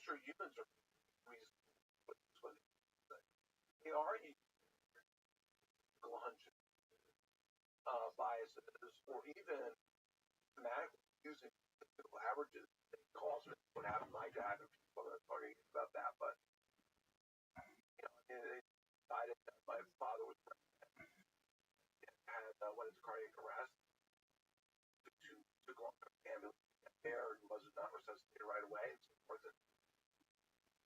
sure humans are reasonable when they are hunches, biases, or even systematically using statistical averages. It calls it what happened to my dad, and people are talking about that, but they decided that my father was had went into cardiac arrest. Took long to ambulance to get there, and was not resuscitated right away, and so forth.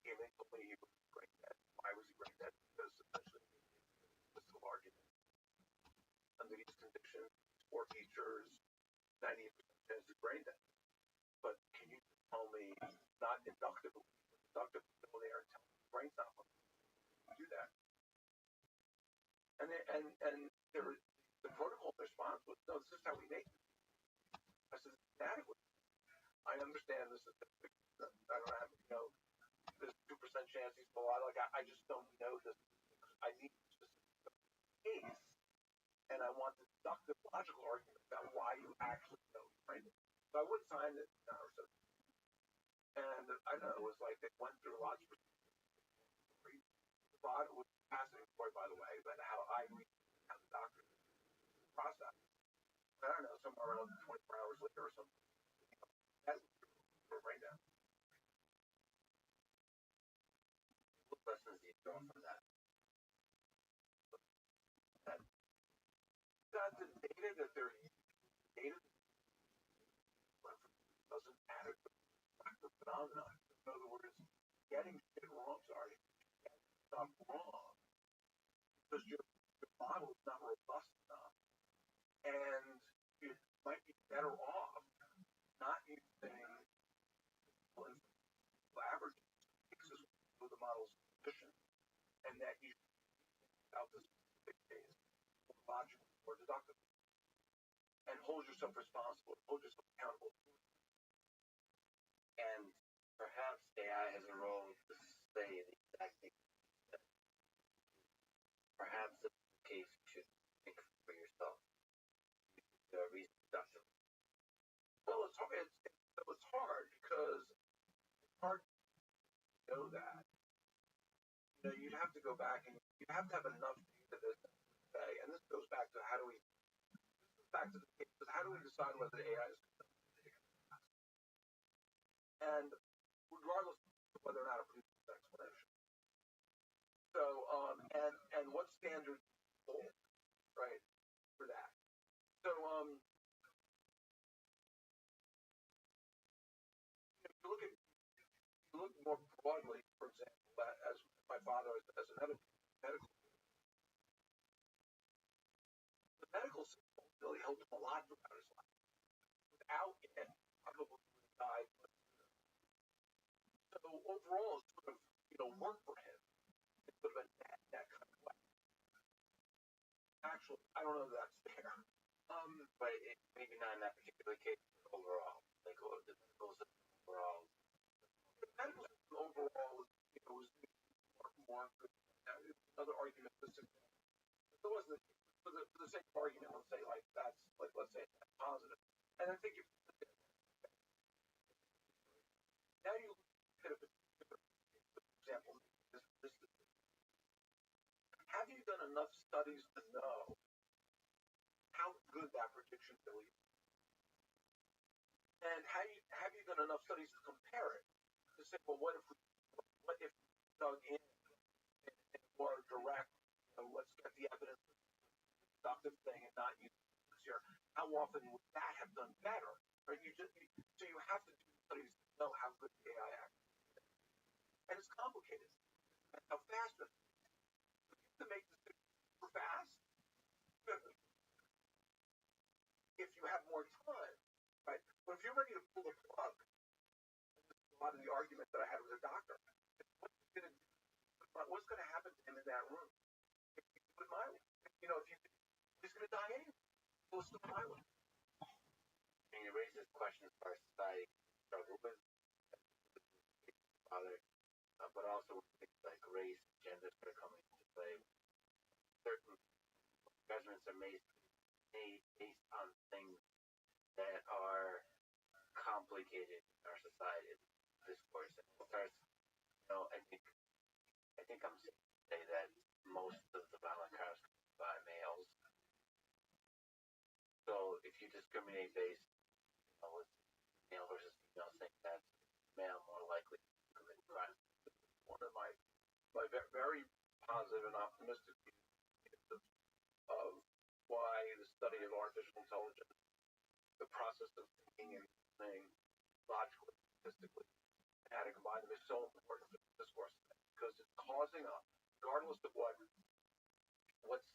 And he told me he was brain dead. Why was he brain dead? Because essentially it was still argument. Under these conditions, poor features, 98% chance of brain dead. But can you tell me, not inductively, go there and tell me the brain's not working? Do that. And there was the protocol response was, no, this is how we make it. I said, it's inadequate. I understand this is, I don't have, there's 2% chance he's still alive. Like, I just don't know this. I need a specific case, and I want the deductive logical argument about why you actually know he's brain dead. So I would sign it, and I don't know, it was like they went through lots of it was a fascinating story, by the way, about how I read how the doctor process. I don't know, somewhere around 24 hours later or something. That's right now. What lessons do you draw from that? That the data that they're using, data doesn't adequately reflect the phenomenon. In other words, getting shit wrong, getting stuff wrong, because your model is not robust enough, and you might be better off not using averages because the model is efficient, and that you out this specific case logical or deductive, and hold yourself responsible, hold yourself accountable. And perhaps AI has a role to say the exact thing. Perhaps in this case you should think for yourself. Reason deductive. Well, it's hard. It's hard because it's hard to know that. You'd have to go back and you have to have enough data to say, and this goes back to how do we decide whether the AI is and regardless of whether or not it produces an explanation. So and what standards hold, right, for that. So if you look more broadly, for example, as my father as a medical the medical system really helped him a lot throughout his life. Without it, probably would have died. So overall, it sort of worked for him. It would have been that kind of way. Actually, I don't know if that's fair. But maybe not in that particular case. Overall, like the medical system overall. The medical system overall was more good. Another argument. It wasn't for the sake of argument. Let's say let's say that's positive. And I think if now you look at a particular example, have you done enough studies to know how good that prediction really is? And have you done enough studies to compare it to say, well, what if we dug in more direct? Let's get the evidence of the deductive thing and not use this here. How often would that have done better? Right? So you have to do studies to know how good the AI actually is. And it's complicated. And how fast it is. To make decisions super fast, if you have more time, right? But if you're ready to pull the plug, a lot of the argument that I had with a doctor, what's going to happen to him in that room? If you do it my way, he's going to die anyway. So let's do it my way. And you raise this question for our society struggle with father, but also with things like race, gender that are coming into play. Certain judgments are made based on things that are complicated in our society, discourse. And it starts I think I'm safe to say that most of the violent crimes committed by males. So if you discriminate based, with male versus female, saying that male more likely to commit crime. One of my very positive and optimistic views of why the study of artificial intelligence, the process of thinking and saying logically, statistically, and how to combine them is so important for the discourse because it's causing us, regardless of what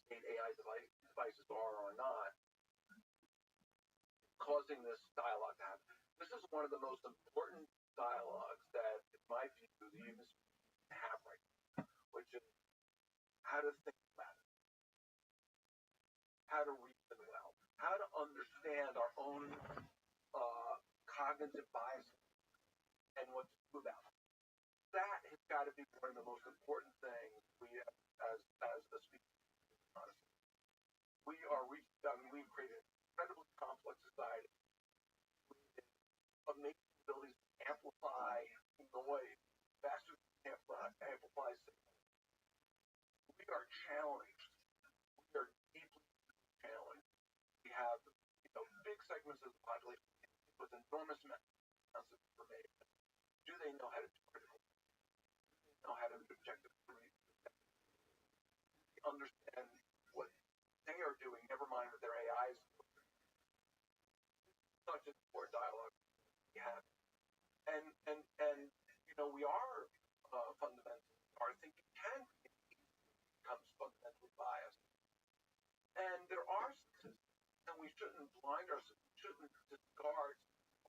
state AI devices are or not, causing this dialogue to happen. This is one of the most important dialogues that, in my view, the human species have right now, which is how to think about it, how to reason well, how to understand our own cognitive biases and what to do about it. That has got to be one of the most important things we have as a species. Honestly, we've created an incredibly complex society of making abilities to amplify noise faster than amplify signal. We are challenged. We are deeply challenged. We have big segments of the population with enormous amounts of information. Do they know how to do critical? Do they know how to be objective? Understand what they are doing, never mind what their AI is doing. Such a important dialogue we have. And we are fundamentally, our thinking can becomes fundamentally biased. And there are statistics, and we shouldn't blind ourselves, we shouldn't discard,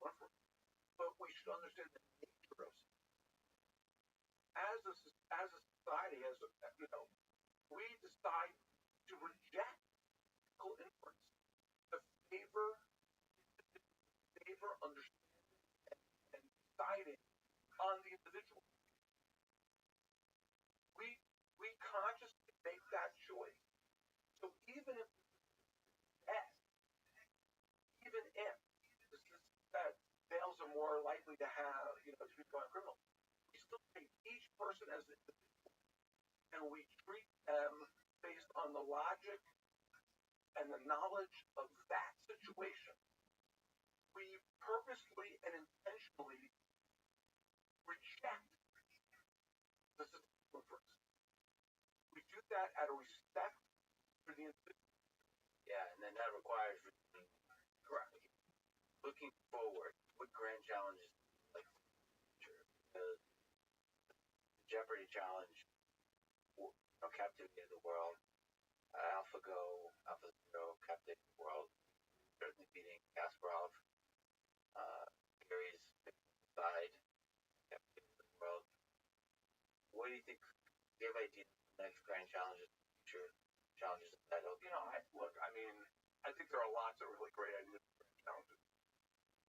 but we should understand the nature of it. As a society, we decide to reject critical inference, to favor understanding and deciding on the individual. We consciously make that choice. So even if males are more likely to have, to be violent criminals, we still take each person as an individual, and we treat them based on the logic and the knowledge of that situation. We purposely and intentionally reject the statistical inference. We do that out of respect for the individual. Yeah, and then that requires looking forward. What grand challenges like the future? The Jeopardy challenge, captivated the world. AlphaGo, AlphaZero captivated the world. Certainly beating Kasparov. Gary's side captivated the world. What do you think? Do you have ideas of the next grand challenges, future challenges that hope? I think there are lots of really great ideas for challenges.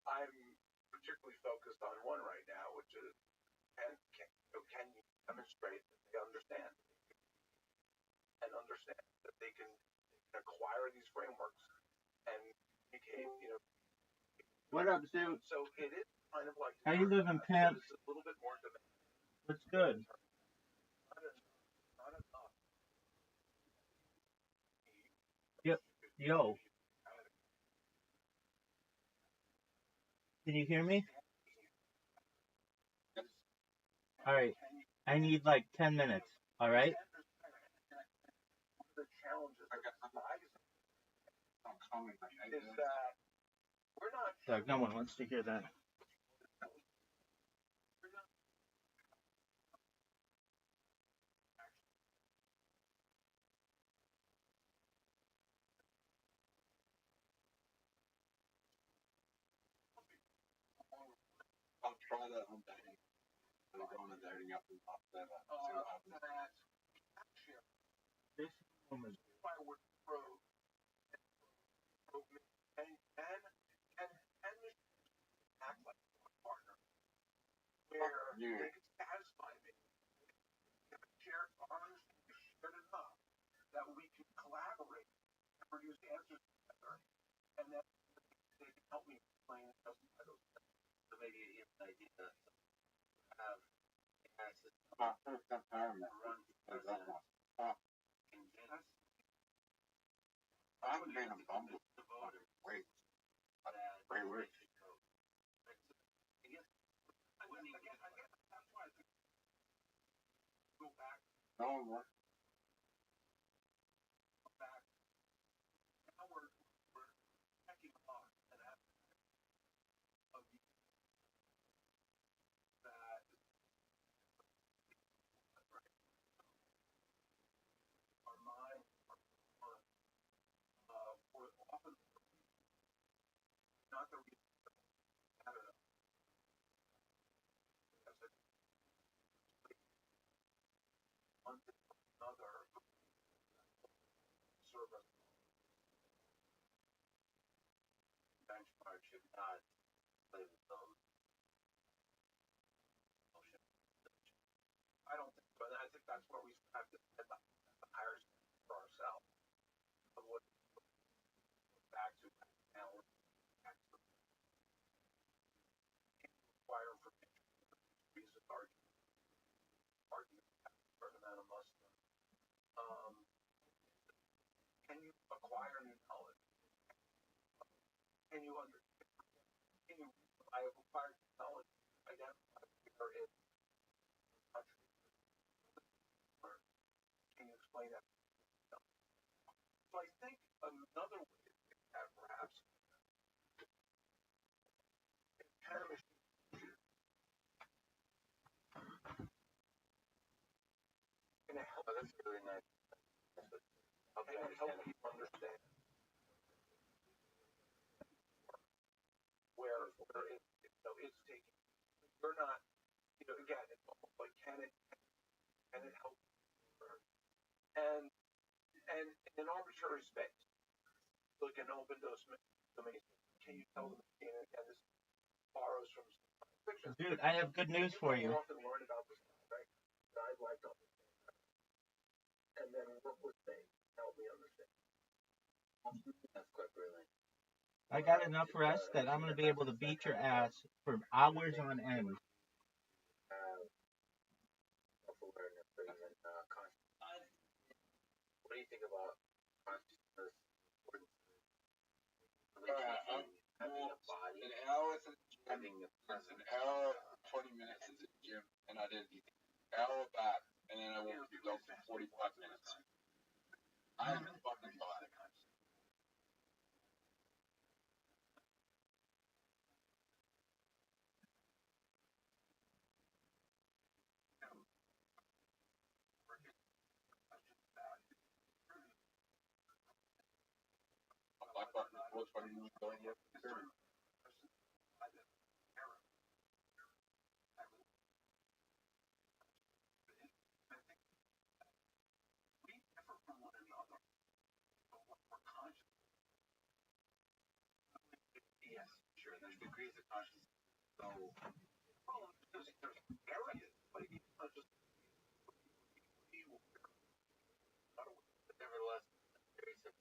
I'm particularly focused on one right now, which is can you demonstrate that they understand that they can acquire these frameworks and became, What up, Sue? So it is kind of like how you living, pimp? It's a little bit more demanding. What's good? Not enough. Yo. Can you hear me? Alright. I need like 10 minutes. Alright? The challenges is that we're not. Doug, no one wants to hear that. I'll try that on dating. I'm going to dating up and up there. This woman. Why we're pro and act like a partner where they can satisfy me. Share honors, shared enough that we can collaborate and produce answers together, and then they can help me explain and justify those things. So maybe an idea to have My first empowerment. I'm being a bumble. Wait. Wait, wait. No more. Benchmark should not play with those. I don't think so. And I think that's where we have to set the higher standards for ourselves. Of what back to now require information reason argument for the amount of Muslim. Can you acquire new knowledge? Can you understand? Can you acquire knowledge? Identify where it can you explain that? So I think another way to think that perhaps is kind of gonna help. Oh, that's really nice. Okay, help people understand where it's taking. You're not, again, it's almost like can it help? And in an arbitrary space, like an open domain, can you tell them and this borrows from fiction? Dude, I have good news for you. Often learn about this, right? I'd like to understand, and then work with me, help me understand. That's quite brilliant. I got enough rest that I'm going to be able to beat your ass for hours on end. Self-awareness or even consciousness. What do you think about consciousness? Having a body, an hour at the gym, having a presence. an hour, 20 minutes at the gym, and I did an hour back, and then I went to go for 45 minutes. I am fucking body. My fucking what's funny was going up to the Yes, sure. There's degrees of consciousness. So, there's areas, like it's not just But nevertheless, very simple.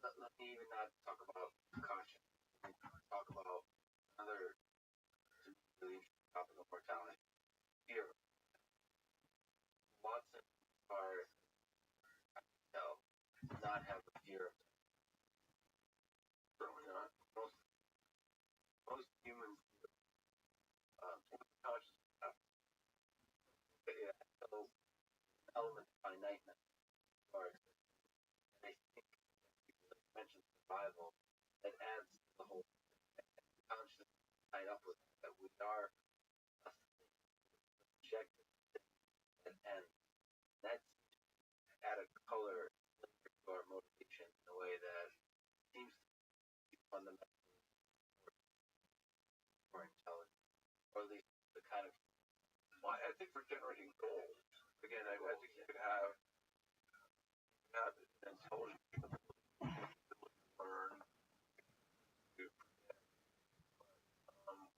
Let me even not talk about consciousness. Talk about another really interesting topic of mortality. Fear. Watson are not have a fear of death. certainly not. Most humans consciousness have no element of finiteness. Or and I think people that mentioned survival, that adds to the whole consciousness tied up with that we are subjective and that's added color to our motivation in a way that seems to be fundamentally more intelligent, or at least the kind of. Well, I think for generating goals, again, I think you could have intelligent people learn.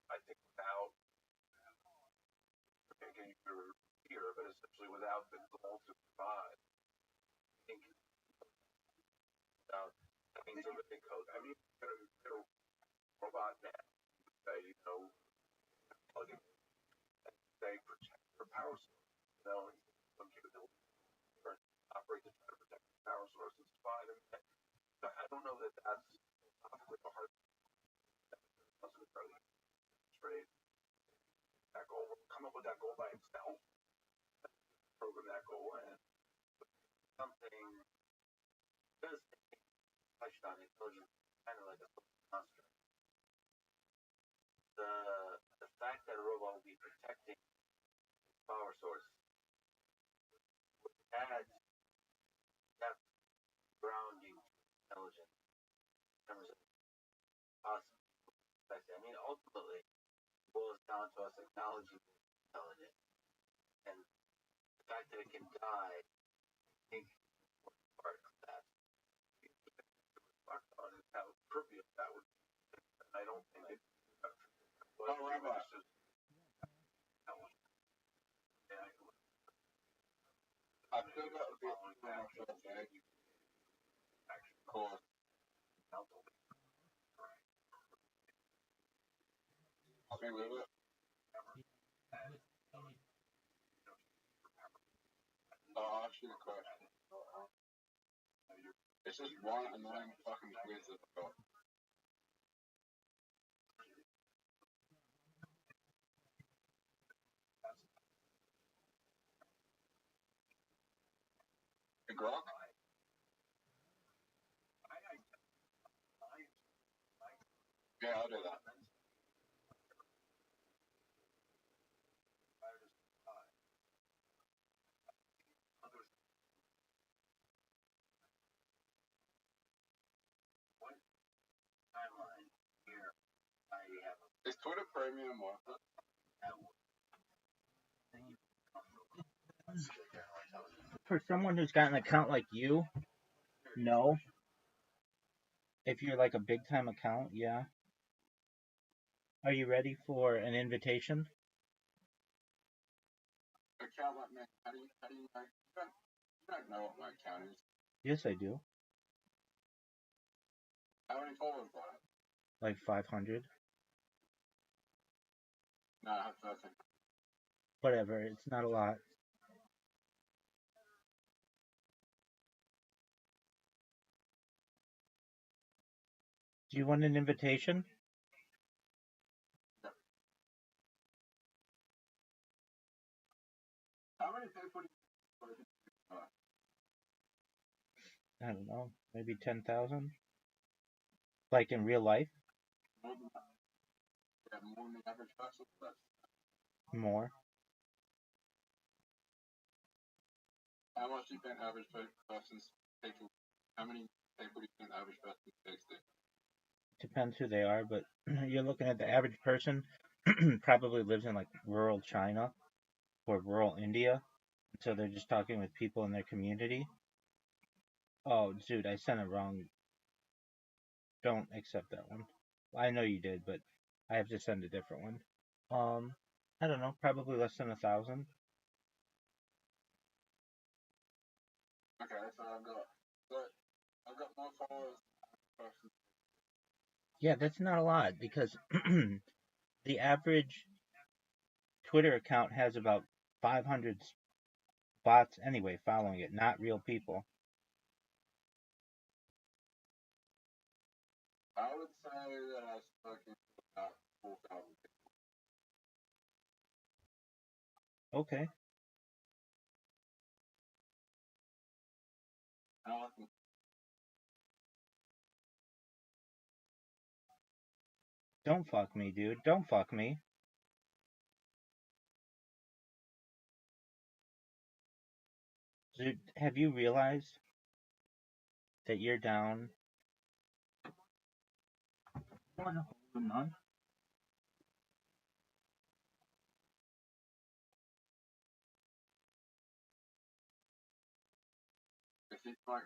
I think without making your fear, but essentially without the goal to survive. I think without having to really code. I mean, you're a robot now. Say, plug-in and they protect their power source. You know, some capability or operate to try to protect the power source is fine. And I don't know that that's philosophically a hard doesn't really trade that goal, come up with that goal by itself, program that goal, and something because touched on intelligence, kind of like a construct. The fact that a robot will be protecting its power source would add depth, grounding to intelligence in terms of us. I mean, ultimately, it boils down to us acknowledging intelligence, and the fact that it can die, I think, is part of that. on how trivial that would be. And I don't think it. Oh, Rabbi. I still got a bit on myself, eh? Of course. I'll be with it. I'll ask you a question. It's just one annoying fucking quiz that I've got. The Grok? Yeah, I'll do that. Timeline here, I have a Is Twitter Premium worth it? For someone who's got an account like you, no. If you're like a big time account, yeah. Are you ready for an invitation? Account like me. How do you know? You don't know what my account is. Yes, I do. How many followers do I have? Like 500. No, I have 13. Whatever, it's not a lot. Do you want an invitation? How many people do you I don't know, maybe 10,000? Like in real life? more than that? Yeah, more than the average person? More. How much do you think average person's people? How many people do you think the average person takes it? Depends who they are, but you're looking at the average person probably lives in like rural China or rural India. So they're just talking with people in their community. Oh, dude, I sent it wrong. Don't accept that one. I know you did, but I have to send a different one. I don't know, probably less than 1,000. Okay, so I've got more followers than the person. Yeah, that's not a lot because the average Twitter account has about 500 bots anyway following it, not real people. I would say that I've spoken to about 4,000 people. Okay. Don't fuck me, dude. Don't fuck me. Dude, have you realized that you're down one whole month? If it's like,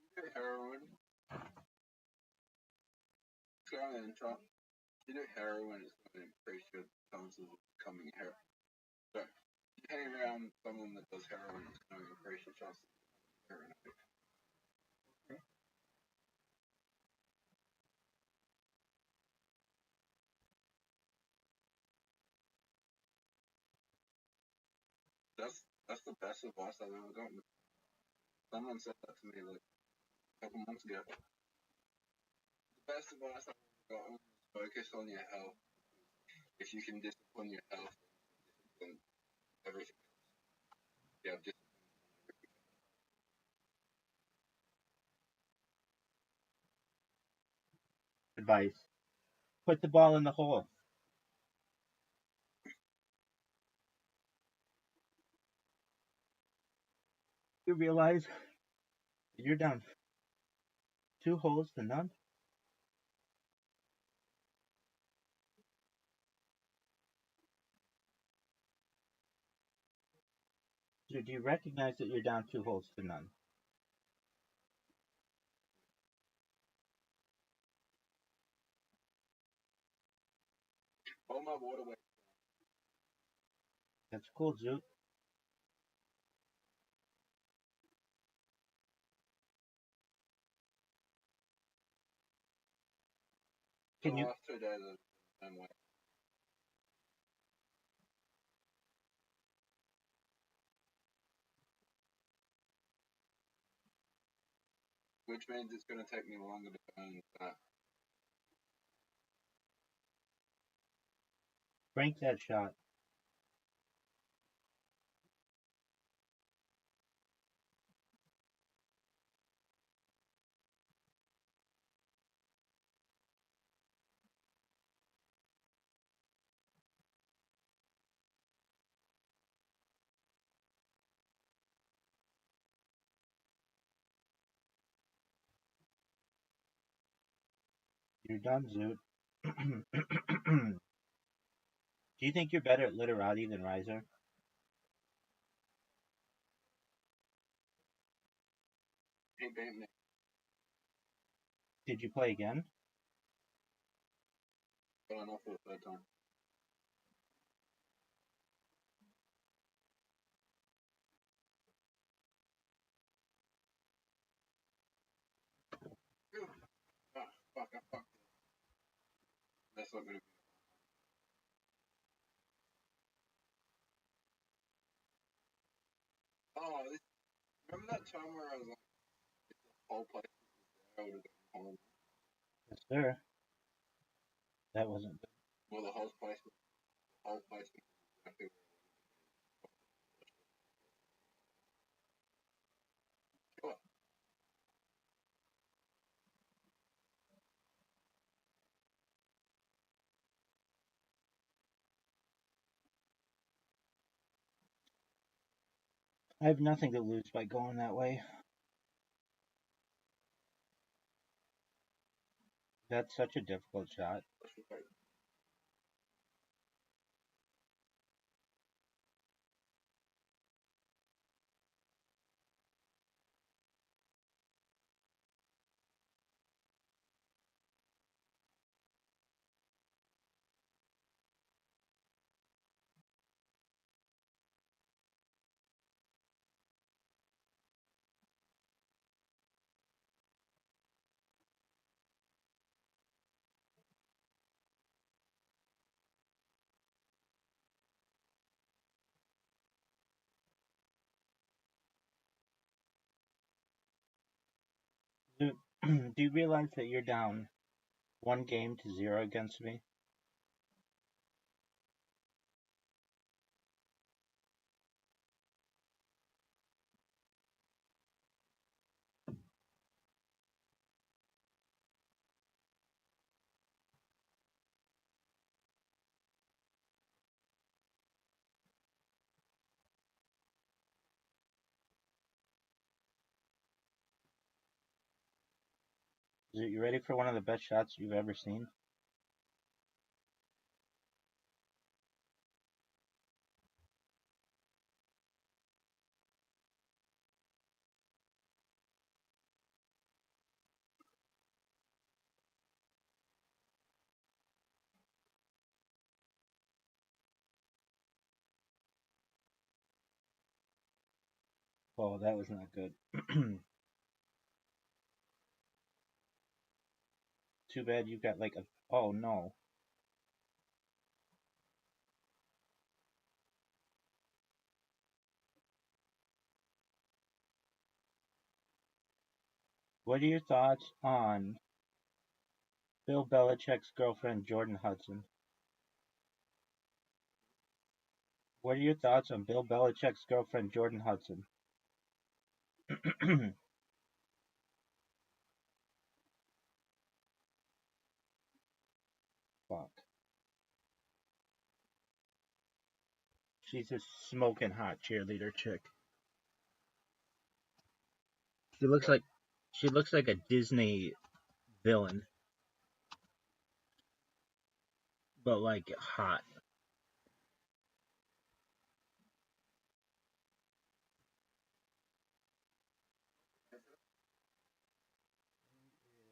you do heroin, you do heroin, it's going to an increase your chances of becoming heroin. So, you hang around someone that does heroin, it's going to increase your chances of becoming heroin addict. That's the best advice I've ever gotten. Someone said that to me like a couple months ago. The best advice I've ever gotten is focus on your health. If you can discipline your health, then everything else. Yeah, just Advice: put the ball in the hole. You realize that you're down 2 holes to none? So do you recognize that you're down 2 holes to none? all my water weight. That's cool, Zoot. The Can you last 2 days of the same way. Which means it's going to take me longer to burn that. rank that shot? You're done, Zoot. Do you think you're better at literati than Riser? He beat me. Did you play again? Got enough for the 3rd time. Ah, fuck, I fucked it. That's not going to be. Oh, remember that time where I was like, if the whole place was there, I would have gone home. Yes, sir. That wasn't good. Well, the whole place was exactly. Sure. I have nothing to lose by going that way. That's such a difficult shot. Do, do you realize that you're down 1 game to 0 against me? Is it you ready for one of the best shots you've ever seen? Oh, that was not good. Too bad you got like a. Oh no. What are your thoughts on Bill Belichick's girlfriend, Jordan Hudson? What are your thoughts on Bill Belichick's girlfriend, Jordan Hudson? Fuck. She's a smoking hot cheerleader chick. She looks like a Disney villain, but like hot.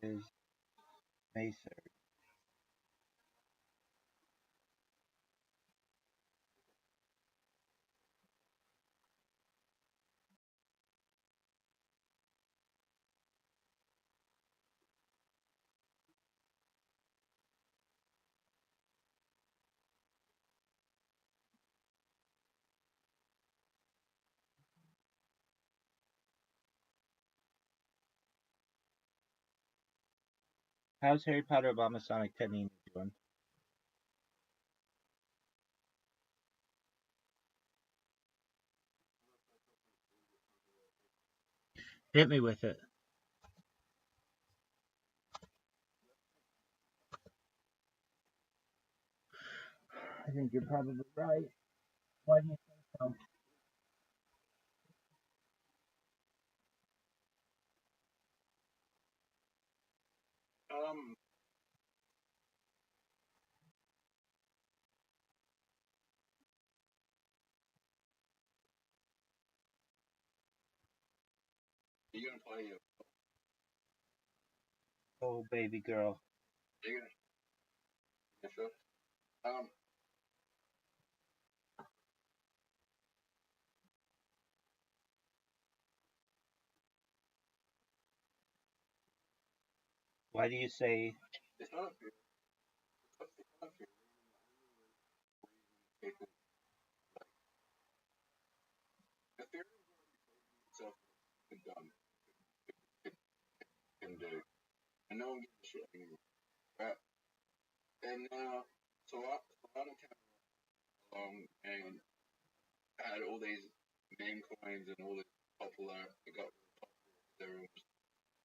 Is Macer. How's Harry Potter Obama Sonic Tenini doing? Hit me with it. I think you're probably right. Why do you think so? Um, you gonna play? Oh, baby girl. You gonna? Yeah, sure. Um, Why do you say it's not fair. It's not fair. People, the theory itself is done. It can do, and no one gives a shit anymore. Right? And now, Solana came along and had all these meme coins and all this popular. It got really popular because everyone was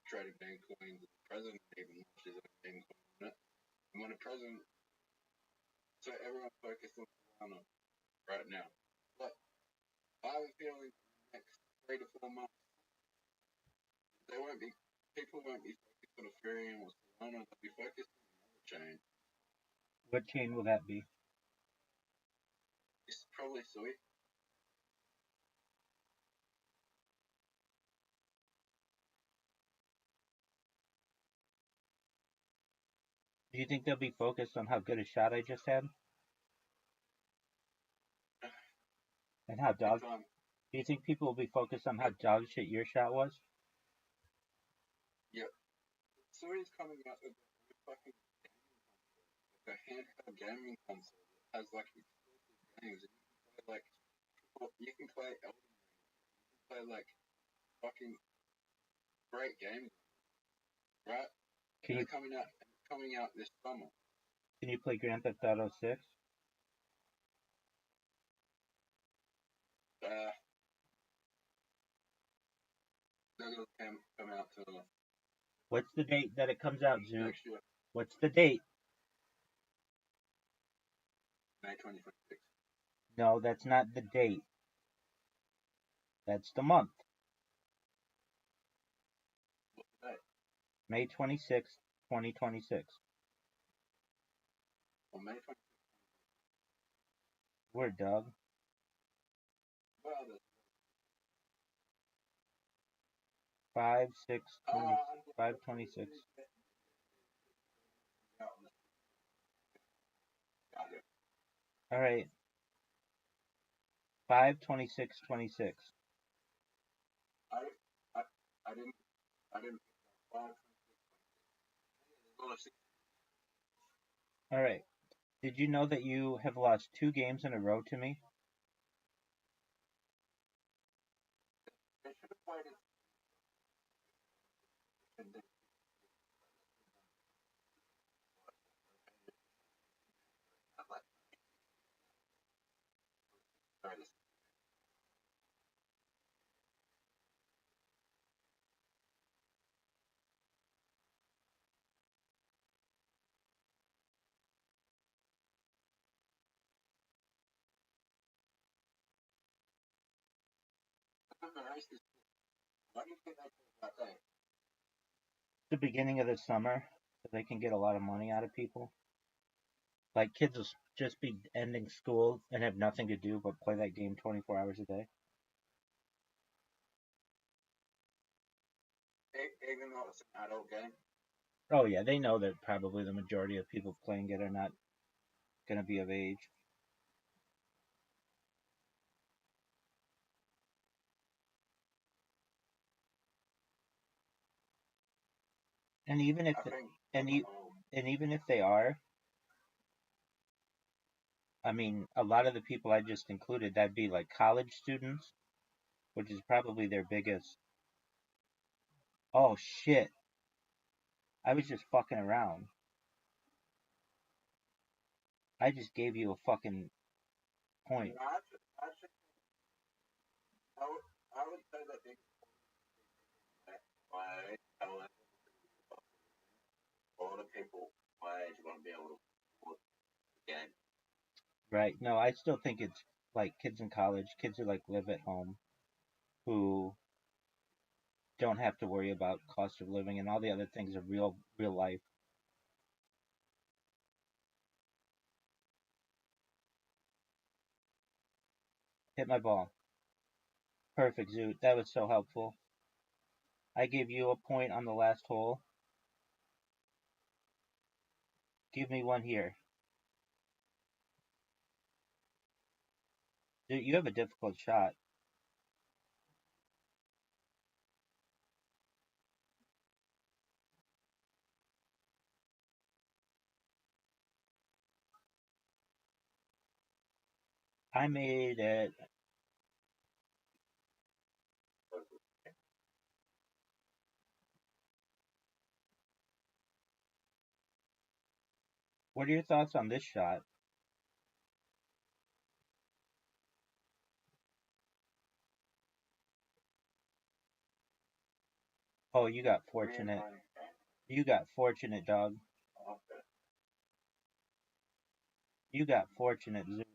trading meme coins. And the president even launched his own meme coin on it. And when the president, so everyone's focused on Solana right now. But I have a feeling in the next 3 to 4 months, they won't be, people won't be focused on Ethereum or Solana. They'll be focused on another chain. what chain will that be? It's probably Sui. Do you think they'll be focused on how good a shot I just had? And how dog? Do you think people will be focused on how dog shit your shot was? Yeah, Sui's coming out with a fucking a handheld gaming console that has like exclusive games. And you can play Elden Ring, you can play like fucking great games, right? Can And you they're coming out this summer. can you play Grand Theft Auto 6? Uh, they're gonna come out to What's the date that it comes out, Zoo? next year, What's the date? May 2026. No, that's not the date. That's the month. What's the date? May 26th, 2026. On May 2026. Word, dog. Well, there's 5, 6, 20, uh, 5/26. All right. 5/26/26. I didn't. All right. Did you know that you have lost 2 games in a row to me? They should have played it. Why do you think they did that day? The beginning of the summer, so they can get a lot of money out of people. Like kids will just be ending school and have nothing to do but play that game 24 hours a day. Even though it's an adult game. Oh yeah, they know that probably the majority of people playing it are not going to be of age. And even if and even if they are, I mean, a lot of the people I just included, that'd be like college students, which is probably their biggest. Oh shit! I was just fucking around. I just gave you a fucking point. I would say that they play a lot of people my age want to be able to afford the game. Right. No, I still think it's like kids in college, kids who like live at home, who don't have to worry about cost of living and all the other things of real life. Hit my ball. Perfect, Zoot. That was so helpful. I gave you a point on the last hole. Give me one here. Dude, you have a difficult shot. I made it. What are your thoughts on this shot? Oh, you got fortunate. You got fortunate, dog. You got fortunate, Zoot.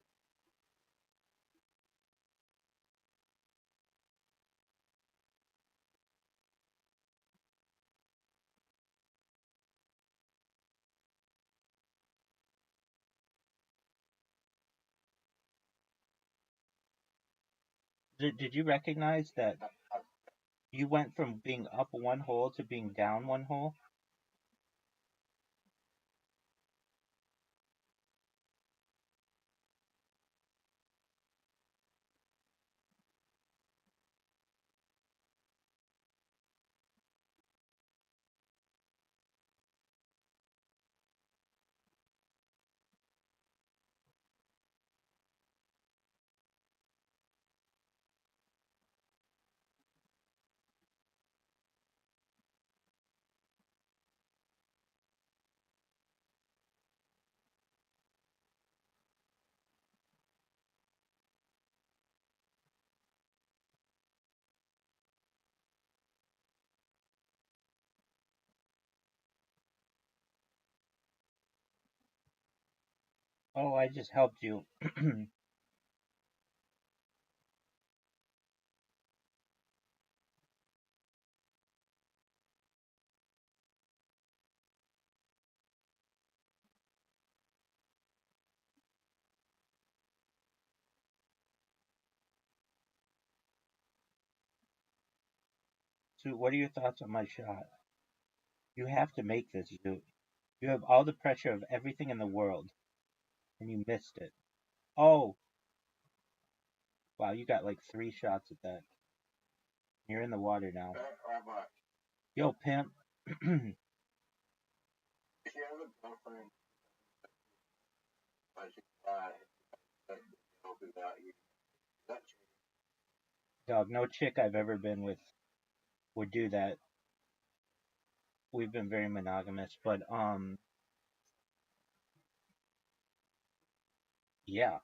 Did you recognize that you went from being up one hole to being down one hole? Oh, I just helped you. So, what are your thoughts on my shot? You have to make this, Zoot. You have all the pressure of everything in the world, and you missed it. Oh, wow, you got like 3 shots at that. You're in the water now. Rabbi, Yo, pimp. if you have a girlfriend, but you lie, that help without you, that Dog, no chick I've ever been with would do that. We've been very monogamous, but yeah.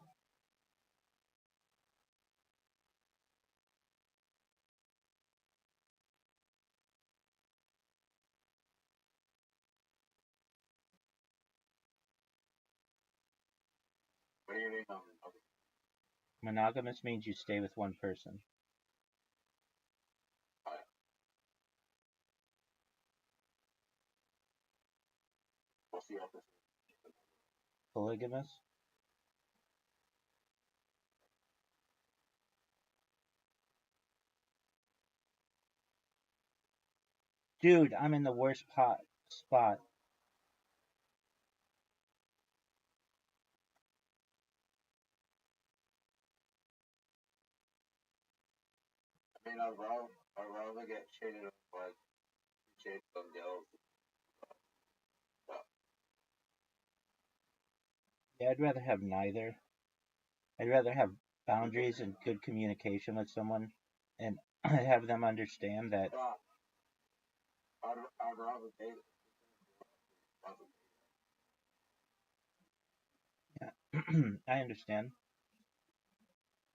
what do you mean? Monogamous means you stay with one person. What's the opposite? Polygamous? Dude, I'm in the worst spot. I mean, I'd rather get cheated on by cheated on girls. But Yeah, I'd rather have neither. I'd rather have boundaries and good communication with someone and have them understand that. I'd rather date Yeah, I understand.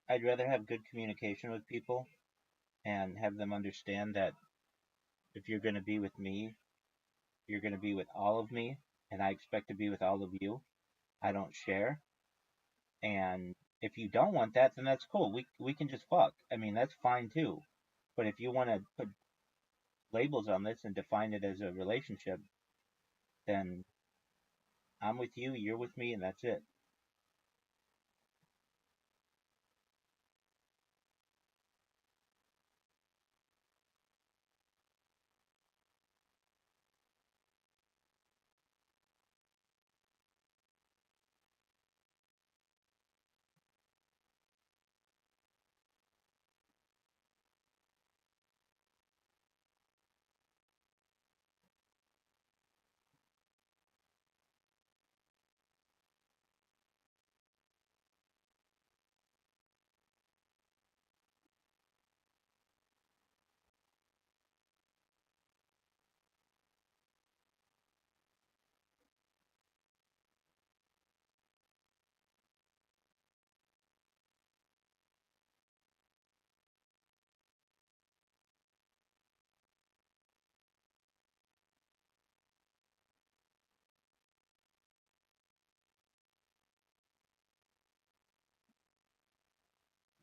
I'd rather have good communication with people and have them understand that if you're going to be with me, you're going to be with all of me, and I expect to be with all of you. I don't share. And if you don't want that, then that's cool. We can just fuck. I mean, that's fine too. But if you want to put labels on this and define it as a relationship, then I'm with you, you're with me, and that's it.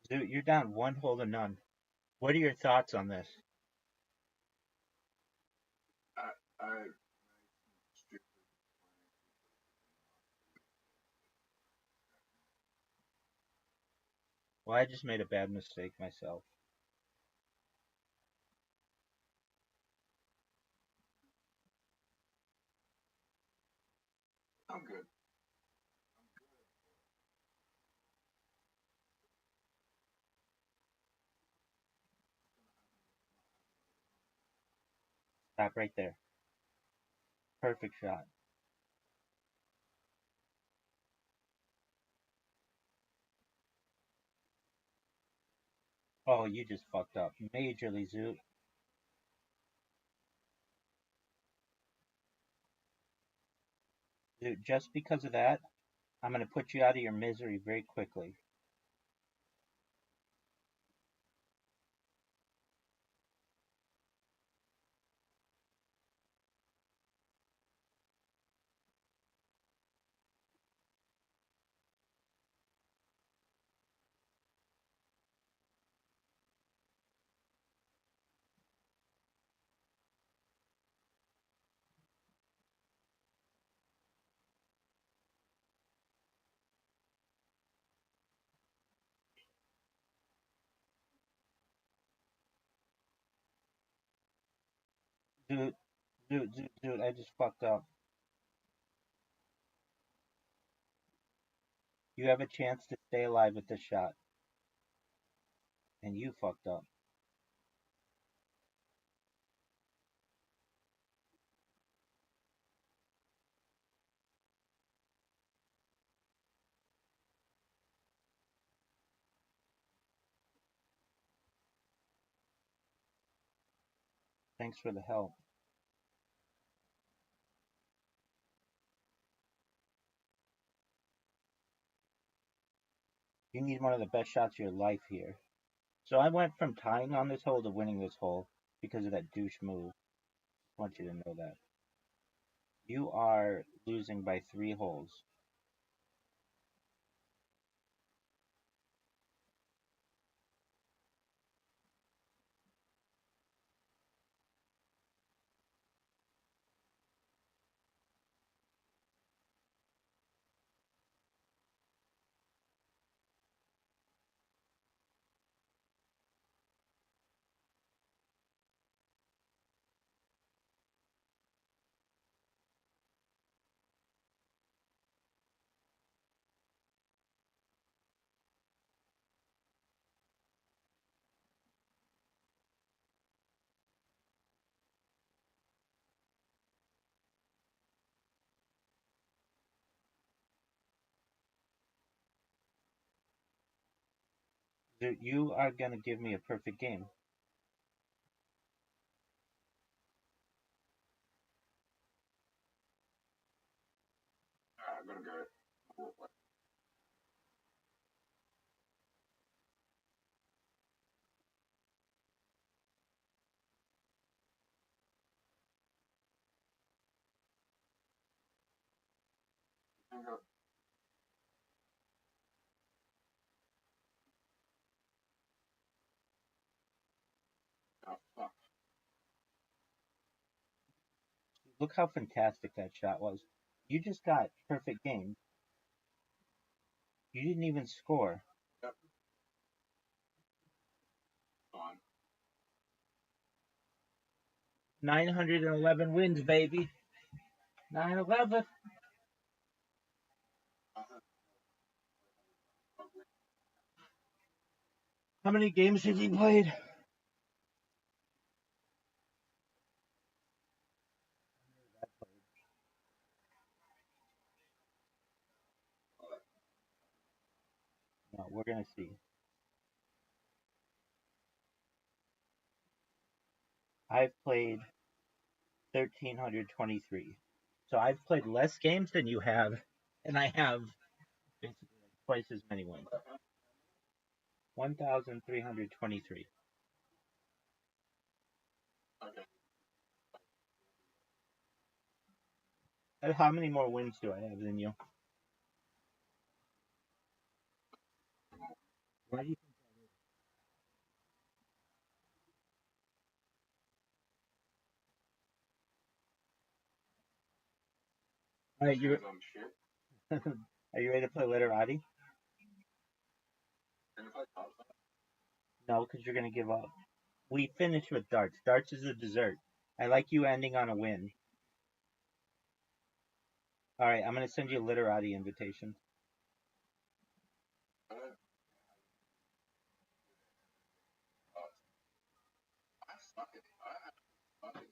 Dude, you're down one hole to none. What are your thoughts on this? I Well, I just made a bad mistake myself. I'm good. Stop right there. Perfect shot. Oh, you just fucked up. Majorly, Zoot. Dude, just because of that, I'm going to put you out of your misery very quickly. Dude, dude, I just fucked up. You have a chance to stay alive with this shot, and you fucked up. Thanks for the help. You need one of the best shots of your life here. So I went from tying on this hole to winning this hole because of that douche move. I want you to know that. You are losing by 3 holes. You are going to give me a perfect game. Alright, I'm gonna go. Oh, fuck. Look how fantastic that shot was. You just got perfect game. You didn't even score. Yep. Fine. 911 wins, baby. 911. How many games have you played? No, we're going to see. I've played 1,323. So I've played less games than you have, and I have basically twice as many wins. 1,323. Okay. And how many more wins do I have than you? Why do you All right, Shit. are you ready to play literati? Can I play top? No, because you're gonna give up. We finished with darts. Darts is a dessert. I like you ending on a win. All right, I'm gonna send you a literati invitation. I suck at it. I suck at it.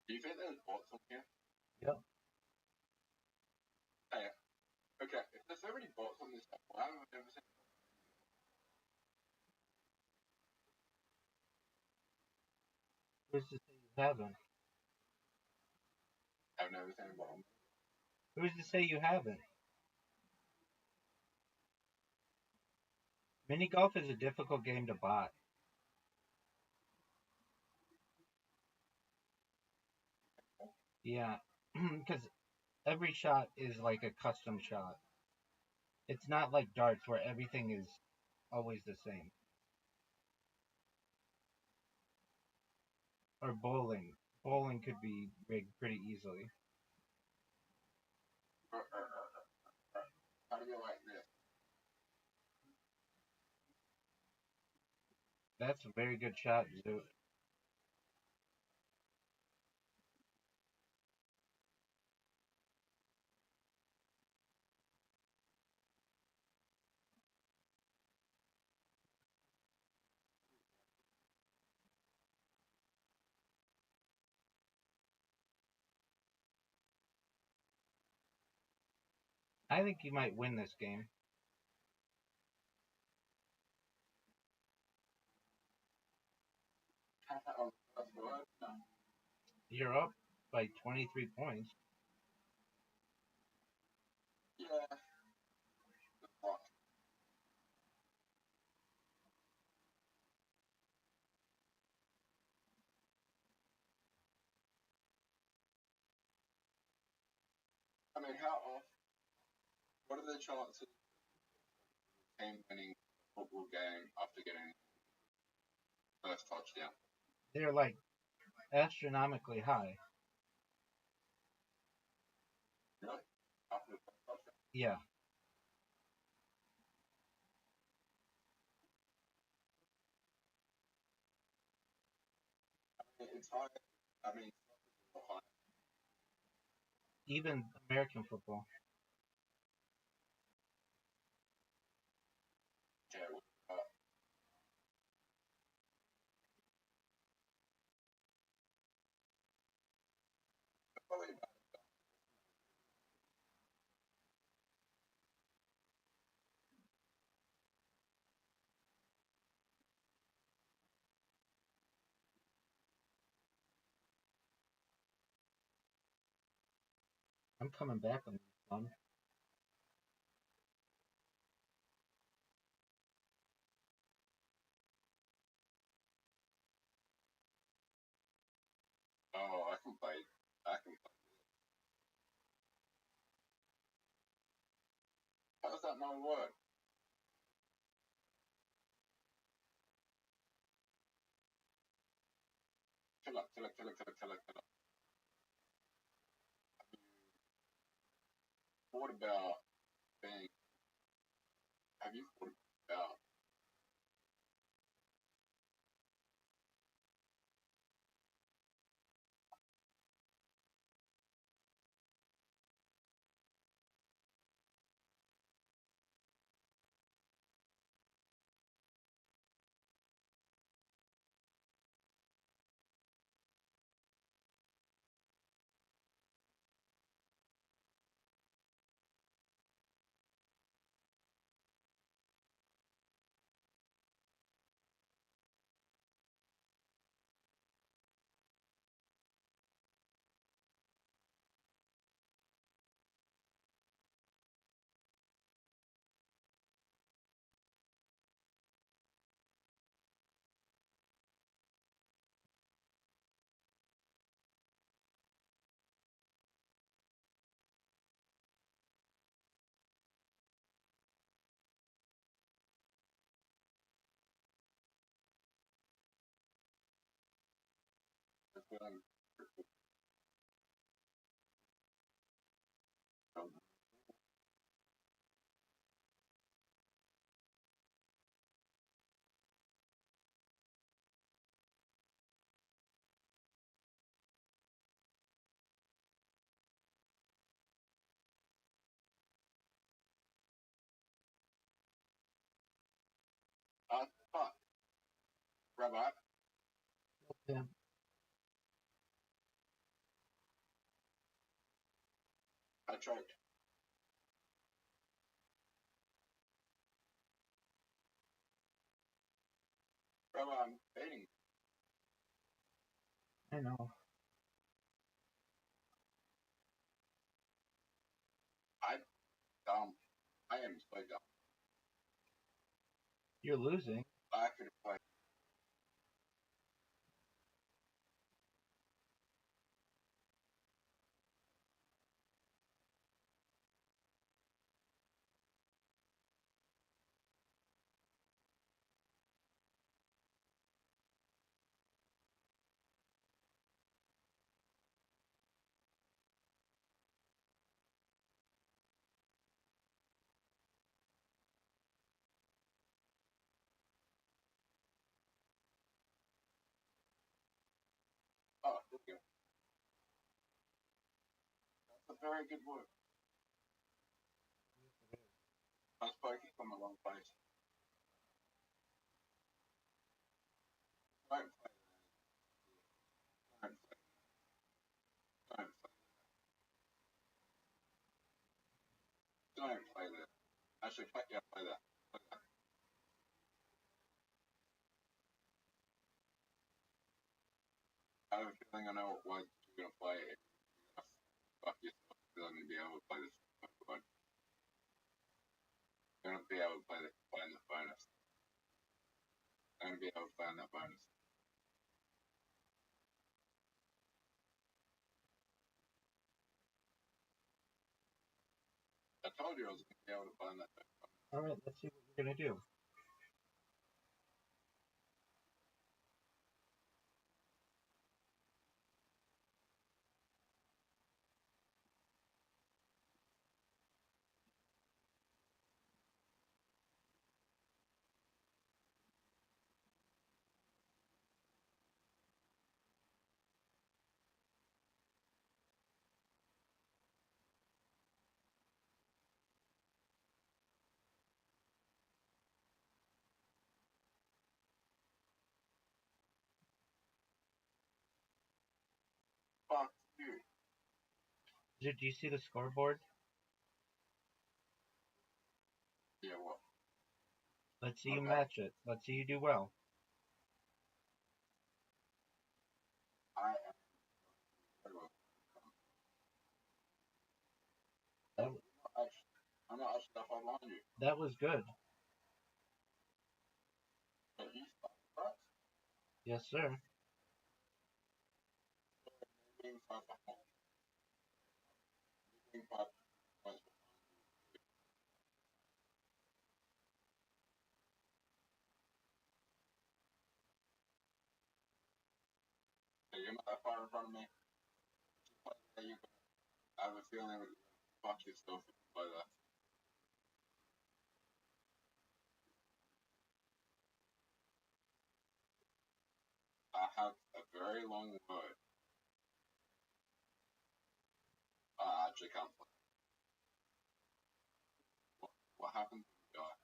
Do you think there's bots on here? Yep. Hey, okay, if there's so many bots on this app, why have I never seen Who's to say you haven't? I've never seen a bot on? Who's to say you haven't? Mini golf is a difficult game to bot. Yeah, because every shot is like a custom shot. It's not like darts where everything is always the same. Or bowling. Bowling could be rigged pretty easily. How do you like this? That's a very good shot, Zoo. I think you might win this game. You're up by 23 points. Yeah. I mean, how often? What are the chances of a team winning a football game after getting first touchdown? They're like astronomically high. Really? After the first touchdown? Yeah. It's high. I mean, it's high. Even American football. Yeah, probably about I'm coming back on this one. I can play. I can play. How does that not work? Chill up, chill up, chill up, chill up, chill up, chill up. What about being? Have you thought about? Fuck, Rabbi, Yeah. I choked. Rabbi, I'm beating. I know. I'm dumb. I am so dumb. You're losing. I could have played. Oh, look at. That's a very good word. I was focused on the wrong place. Don't play. Don't play. Don't play. be able to find that bonus. I told you I was going to be able to find that bonus. All right, let's see what you're gonna do. Fuck you. Do you see the scoreboard? Yeah, what? Let's see you Okay. match it. Let's see you do well. I am very well. I'm not actually that far behind you. That was good. But you start first. Yes, sir. Being 5 behind. Being 5 points behind. So you're not that far in front of me. I have a feeling that you fuck yourself by that. I have a very long word. I actually can't play. What happens when you die?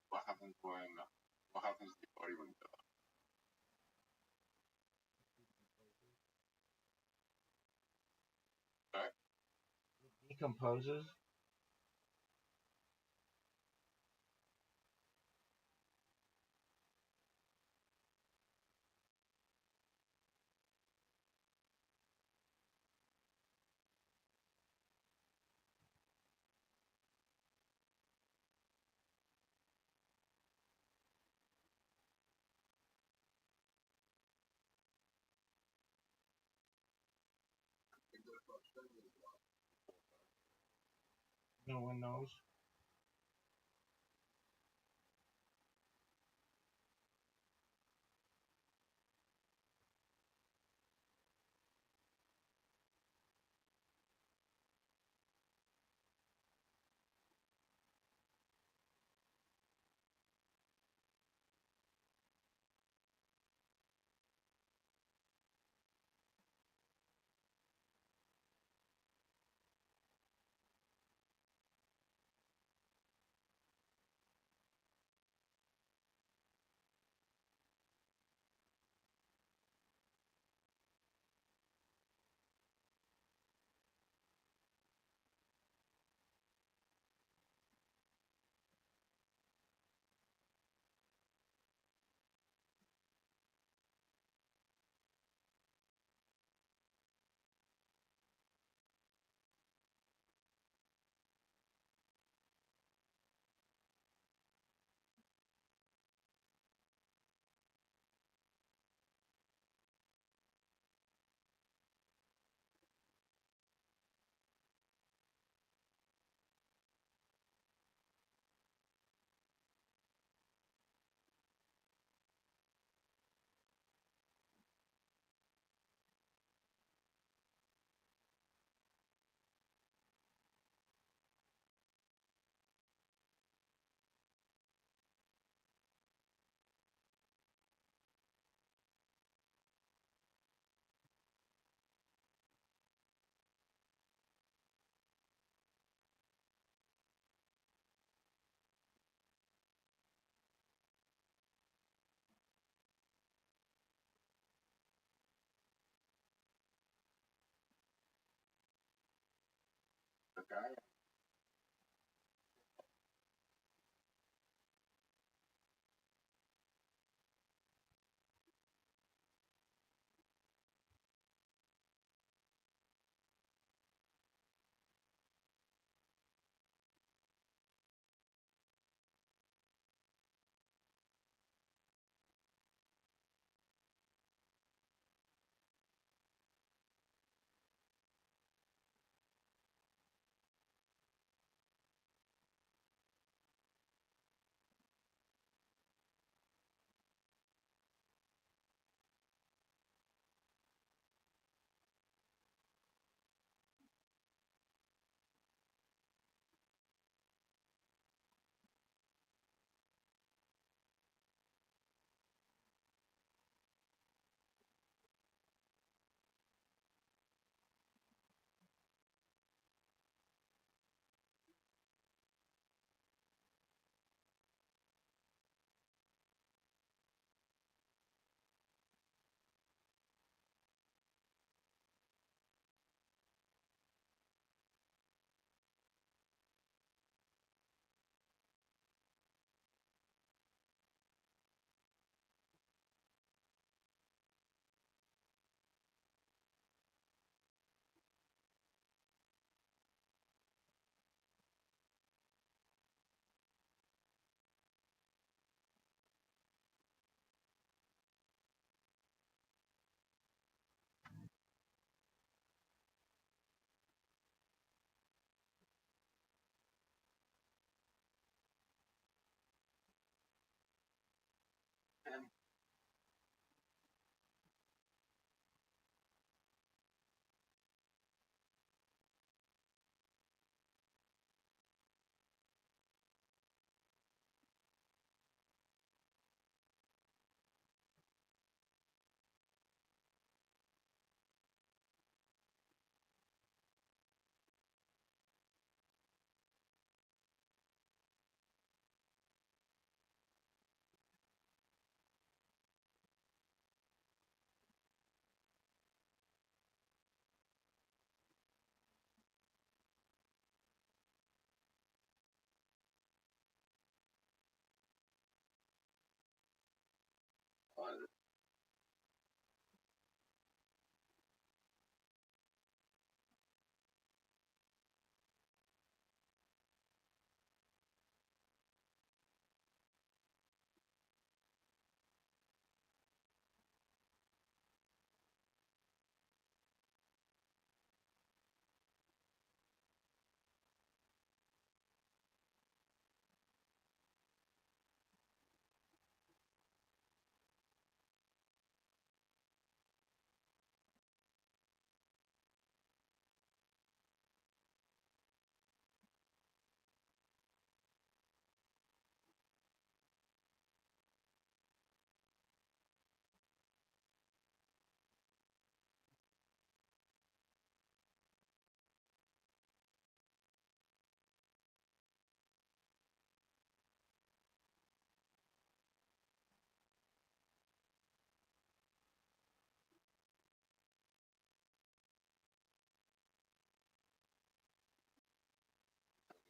What happens when? What happens to your body when you die? Sorry? Decomposes. No one knows.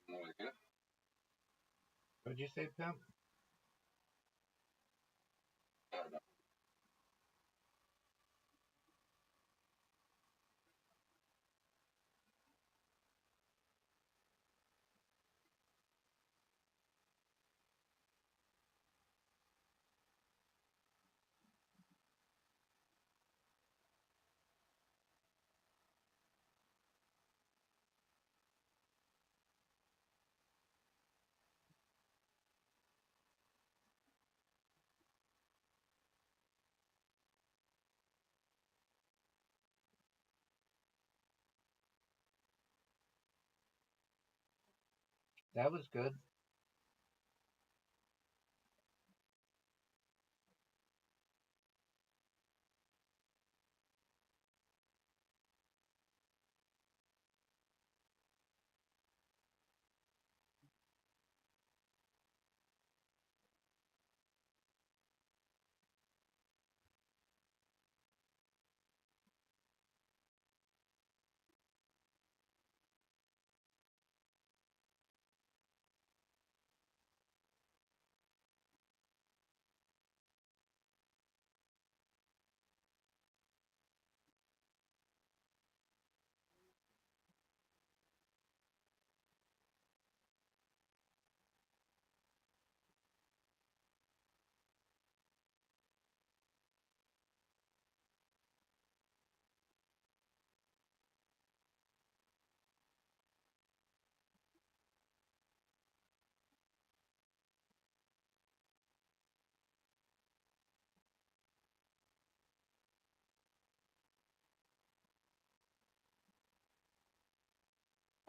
No idea. What'd you say, Pimp? I don't know. That was good.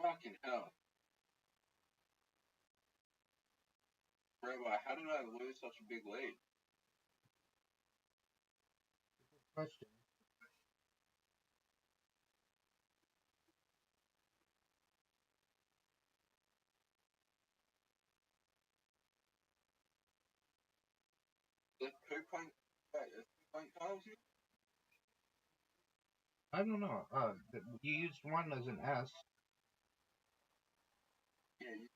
Fucking hell. Rabbi, how did I lose such a big lead? Question. Who point? Wait, is who point penalty? I don't know. You used one as an S. Yeah, you.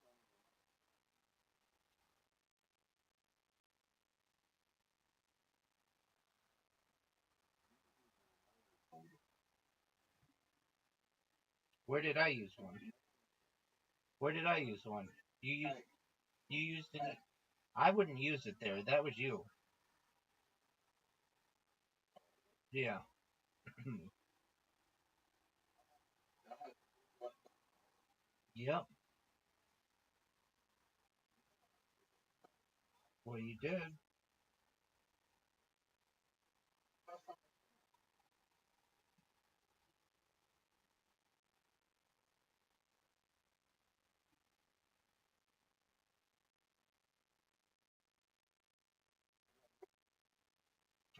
Where did I use one? Where did I use one? You used Hey, you used it. I wouldn't use it there. That was you. Yeah. what? Yep. Well, you did.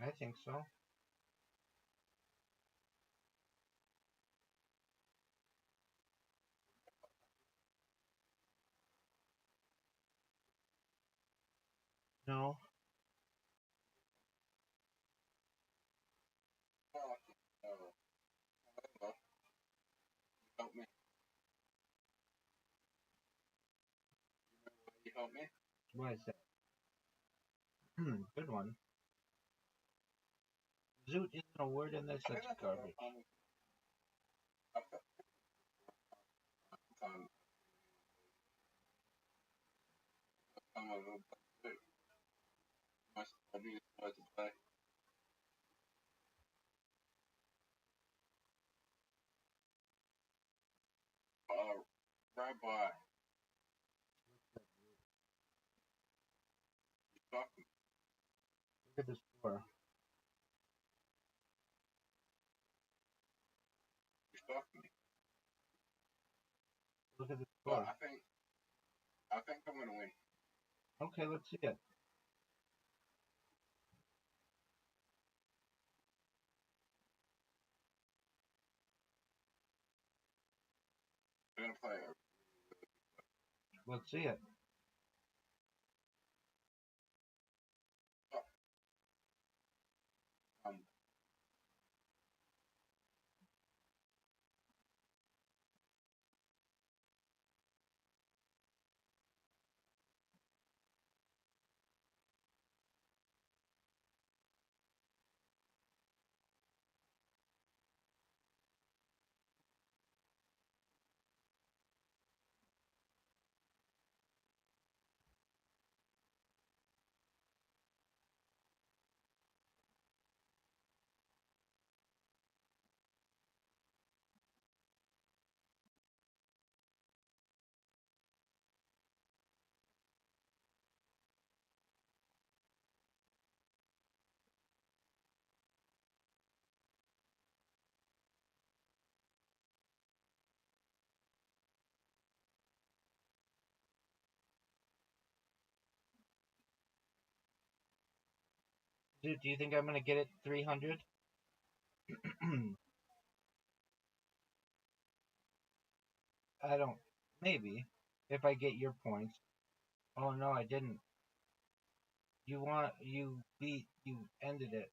I think so. No. Fucking hell. Whatever. Help me. You help me? What is that? Good one. Zoot isn't a word in this. I think That's that's what garbage. I've got time. Time I go back to my study to play. Rabbi, you talking? Look at the score. You talking me? Look at the Well, score. I think I'm gonna win. Okay, let's see it. I'm gonna play. Let's see it. Um, Dude, do you think I'm gonna get it 300? I don't. Maybe. If I get your points. Oh no, I didn't. You ended it.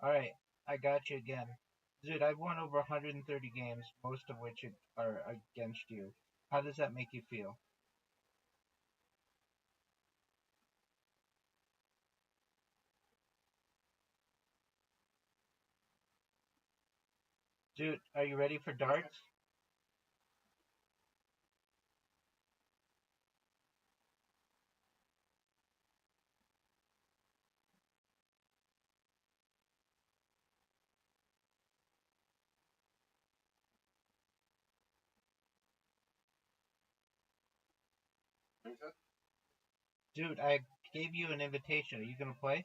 Alright, I got you again. Dude, I've won over 130 games, most of which are against you. How does that make you feel? Dude, are you ready for darts? Dude, I gave you an invitation. Are you gonna play?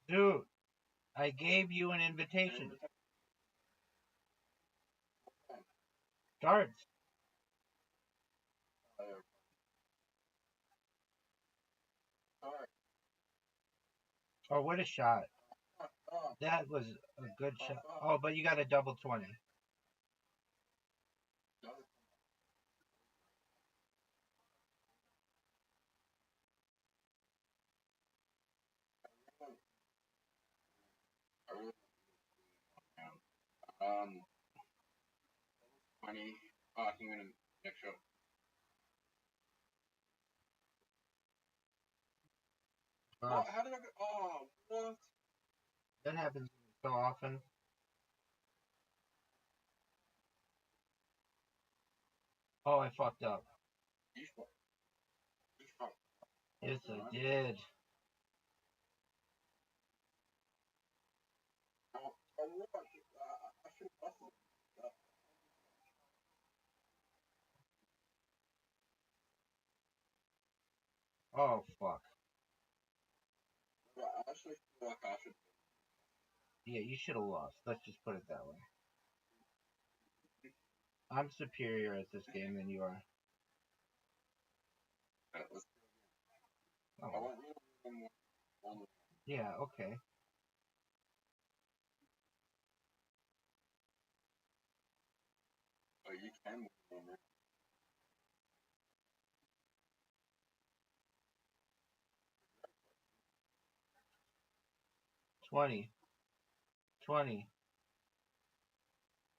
Dude, I gave you an invitation. Darts. Oh, what a shot. That was a good shot. Oh, but you got a double 20. Um, 20. I can win next show. Oh, how did I go? Oh, what? That happens so often. Oh, I fucked up. You fuck. You fuck. Yes, I did. Oh, what? I should have lost it. Oh, fuck. But I actually feel like I should. Yeah, you should have lost. Let's just put it that way. I'm superior at this game than you are. Let's, I Oh, want you to win one. yeah, okay. So you can win one. 20, 20,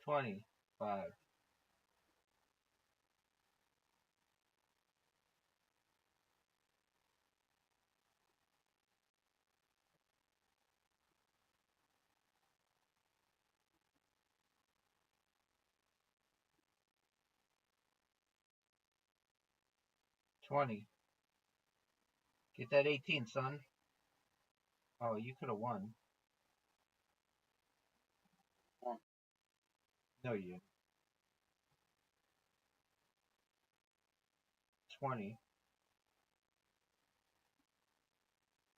25. 20. Get that 18, son. Oh, you could have won. No, you didn't. 20.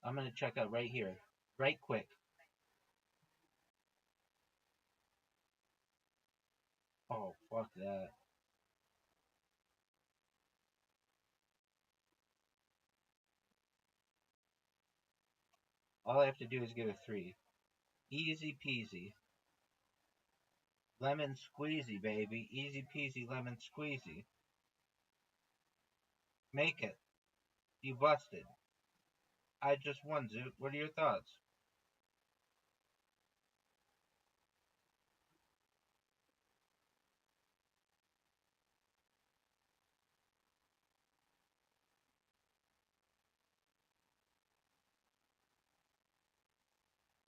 I'm going to check out right here. Right quick. Oh, fuck that. All I have to do is get a 3. Easy peasy. Lemon squeezy, baby. Easy peasy lemon squeezy. Make it. You busted. I just won, Zoot. What are your thoughts?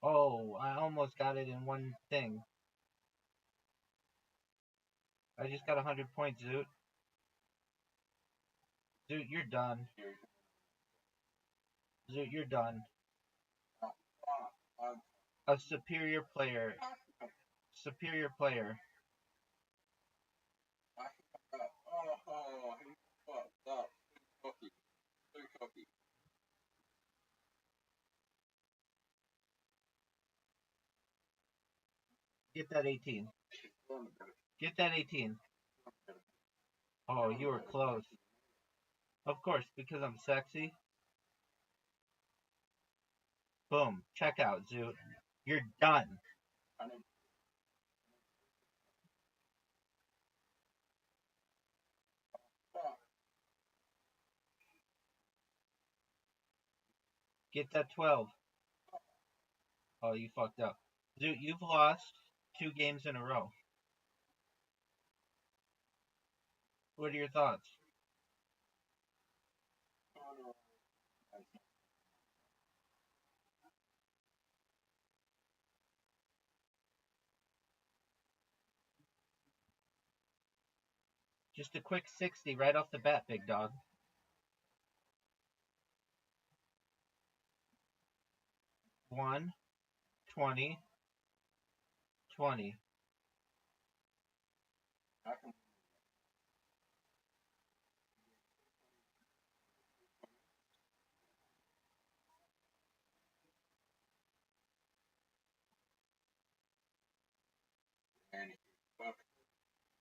Oh, I almost got it in one thing. I just got 100 points, Zoot. Zoot, you're done. Zoot, you're done. A superior player. Superior player. Oh, he fucked up. Cookie. Cookie. Get that 18. Get that 18. Oh, you were close. Of course, because I'm sexy. Boom. Check out, Zoot. You're done. Get that 12. Oh, you fucked up. Zoot, you've lost 2 games in a row. What are your thoughts? Just a quick 60 right off the bat, big dog. 1, 20, 20.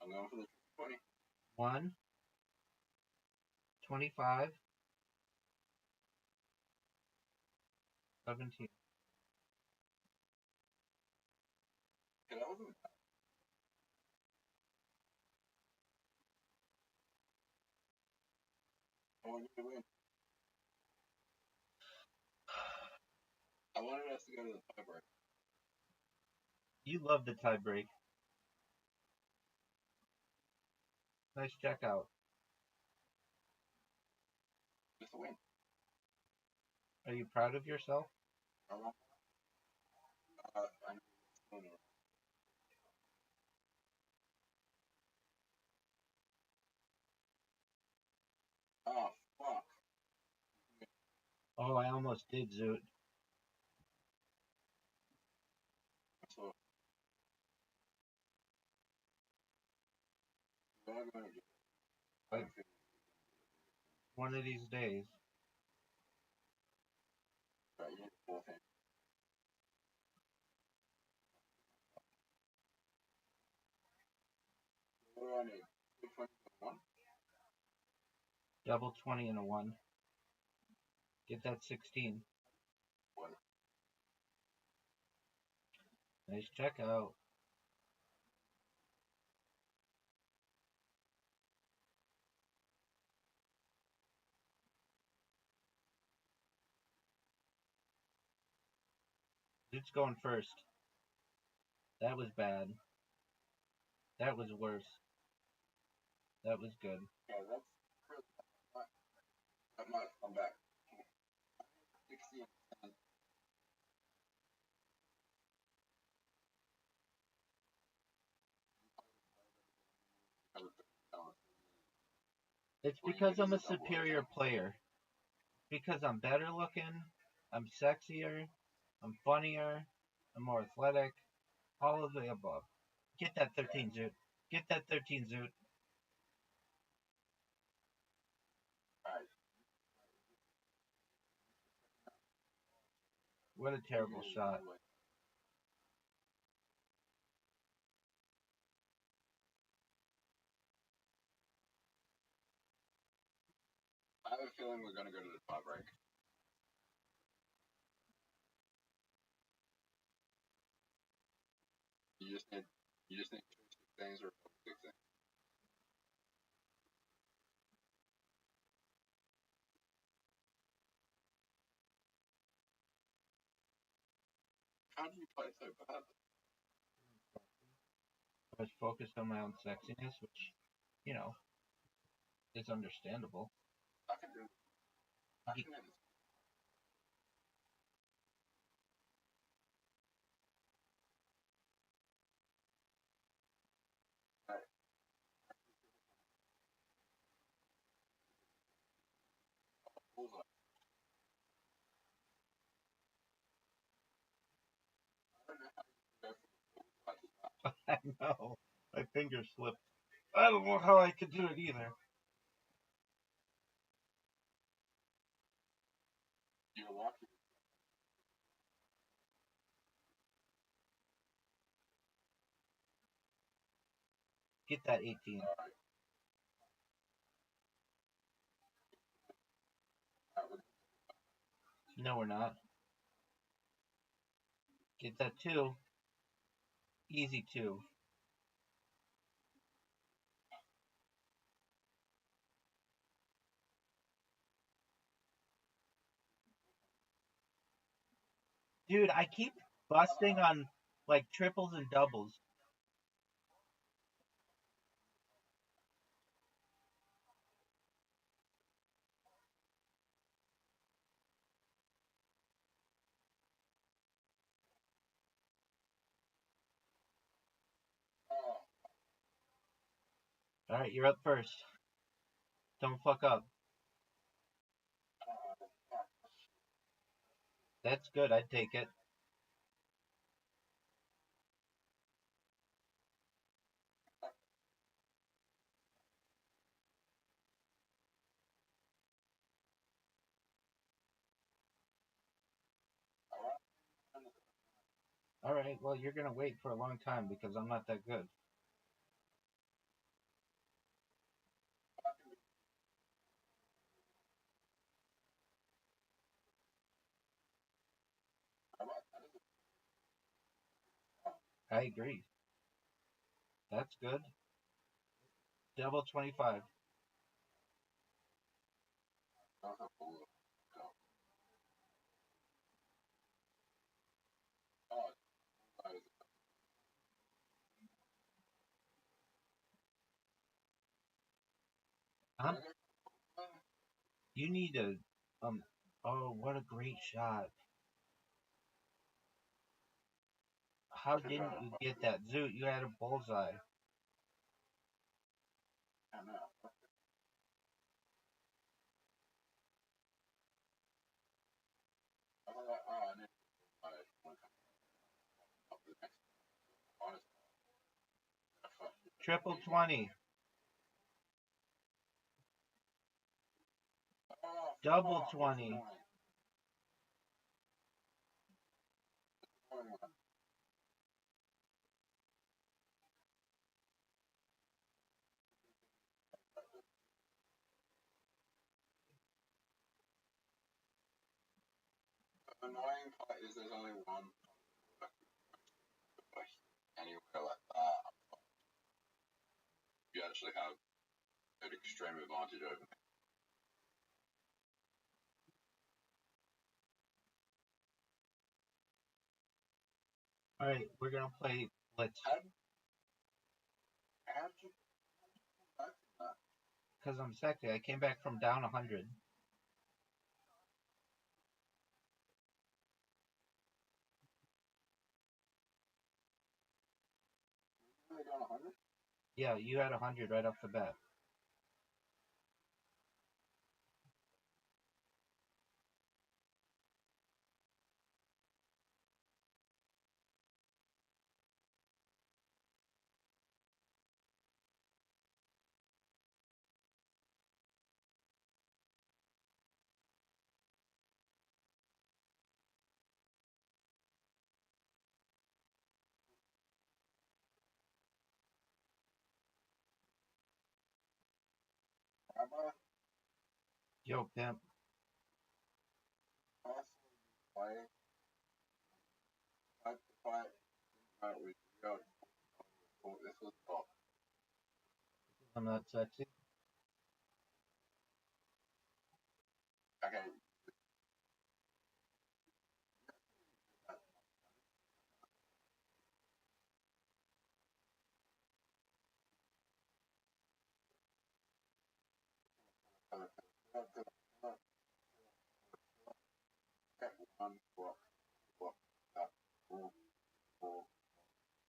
I'm going for the 20. 1, 25, 17. Okay, that wasn't. I wanted to win. I wanted us to go to the tiebreak. You love the tie break. Nice checkout. Just a win. Are you proud of yourself? I know. Oh, fuck. Oh, I almost did, Zoot. So, what am I going to do? Like, one of these days. Right, you need both hands. What do I need? 220 for 1? Double 20 and a 1. Get that 16. 1. Nice checkout. Zoot's going first. That was bad. That was worse. That was good. Yeah, that's really that might come back. 60 and 10. It's Or you because could I'm a just double superior attack. player. Because I'm better looking, I'm sexier, I'm funnier, I'm more athletic, all of the above. Get that 13 Zoot. Get that 13 Zoot. Alright. What a terrible shot. I have a feeling we're gonna go to the tie break. You just need 2 6 or 6 How do you play so bad? I was focused on my own sexiness, which, you know, is understandable. I can do this. Alright. Bullseye. I don't know how you go from bullseye to that. I know. My finger slipped. I don't know how I could do it either. You're lucky. Get that 18. Alright. That would No, we're not. Get that 2. Easy 2. Dude, I keep busting on like triples and doubles. oh, Alright, you're up first. Don't fuck up. That's good. I'd take it. Alright, well, you're going to wait for a long time because I'm not that good. I agree. That's good. Double 25. that's a bullseye. Go. Oh, that is Huh? You need to. Oh, what a great shot. How didn't you get that Zoot? You had a bullseye. I know. I was like, oh, I need to up to the next honest. Triple 20. Oh, Double fuck, 20. it's annoying. The annoying part is there's only one anywhere like that. You actually have an extreme advantage over me. Alright, we're going to play Blitz. How did you back from that? Because I'm sexy. I came back from down 100. You only got 100? Yeah, you had 100 right off the bat. Rabbi, Yo, pimp. possibly play fight to fight with you. This was top. I'm not sexy. Okay.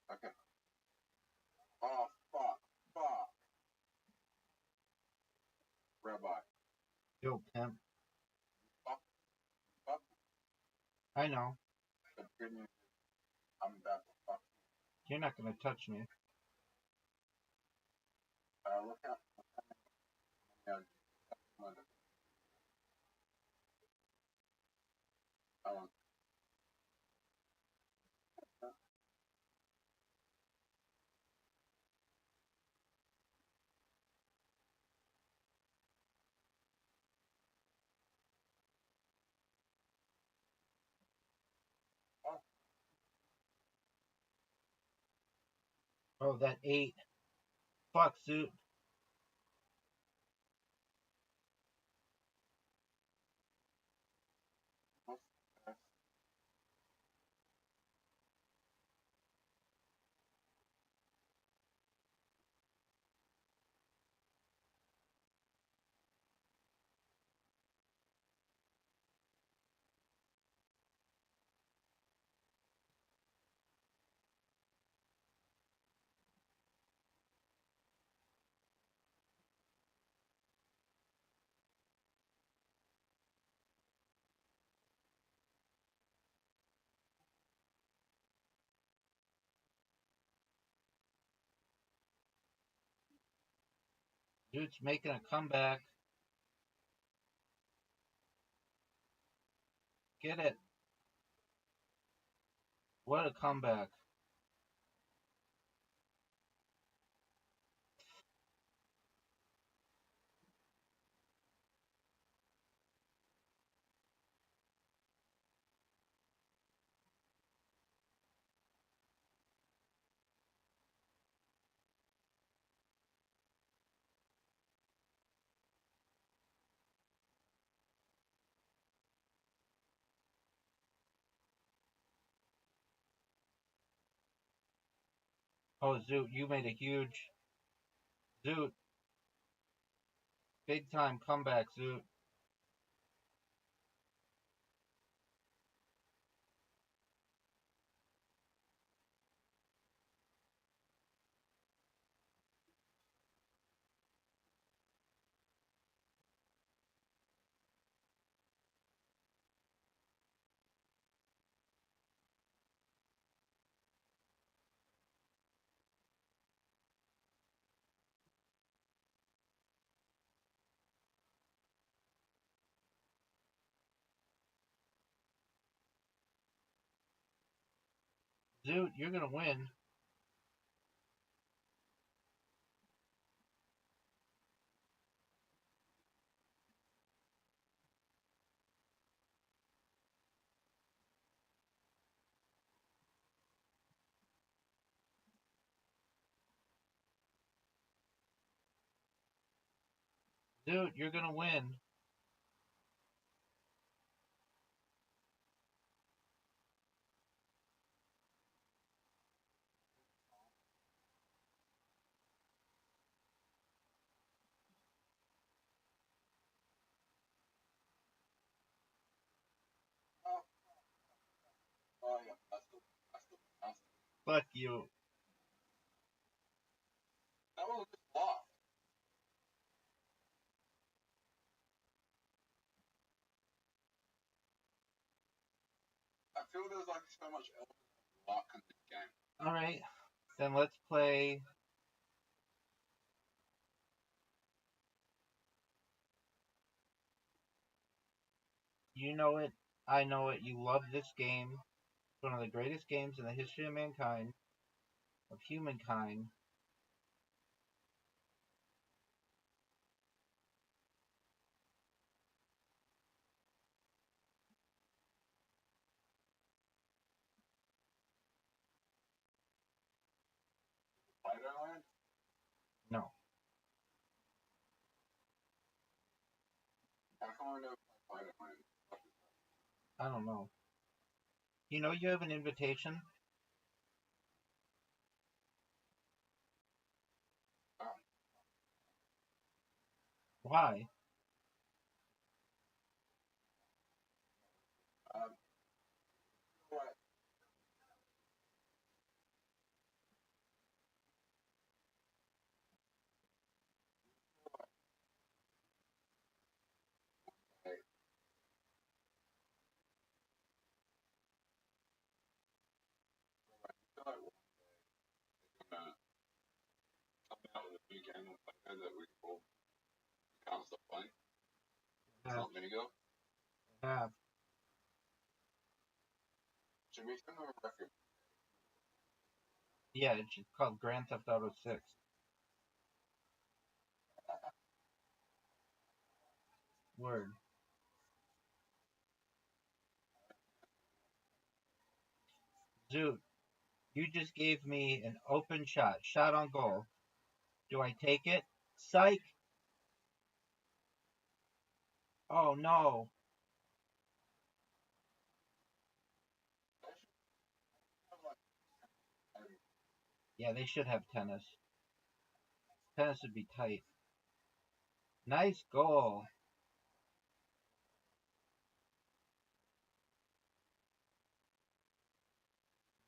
Okay. Oh, fuck. Rabbi. Yo, pimp. Fuck. I know. The good news is I'm about to fuck. You're not gonna touch me. Look out. Yeah. Oh, that 8. Fuck, suit. Dude's making a comeback. Get it. What a comeback. Oh, Zoot, you made a huge... Zoot. Big time comeback, Zoot. Zoot, you're gonna win. Zoot, you're gonna win. Oh, yeah. That's the. Fuck you. That one was just lost. I feel there's like so much element of luck in this game. Alright. Then let's play... You know it. I know it. You love this game. It's one of the greatest games in the history of mankind. Of humankind. How come I never played it, man? I don't know. You know you have an invitation? Oh, Why? what? Hey, I feel like we're gonna come out with a new game on Funko that we call Can't Stop Playing. It's Yeah, not Minigo. yeah, Should we send them a record? yeah. It's called Grand Theft Auto 6. Word. Zoot, you just gave me an open shot. Shot on goal. Do I take it? Psych! Oh no. Yeah, they should have tennis. Tennis would be tight. Nice goal.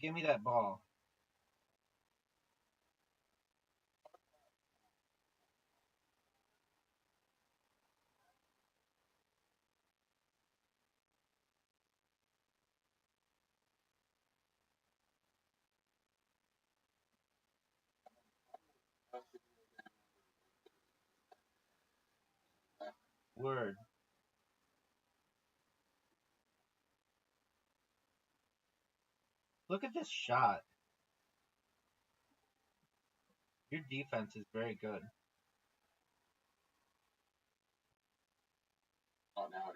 Give me that ball. Word. Look at this shot. Your defense is very good. Not now.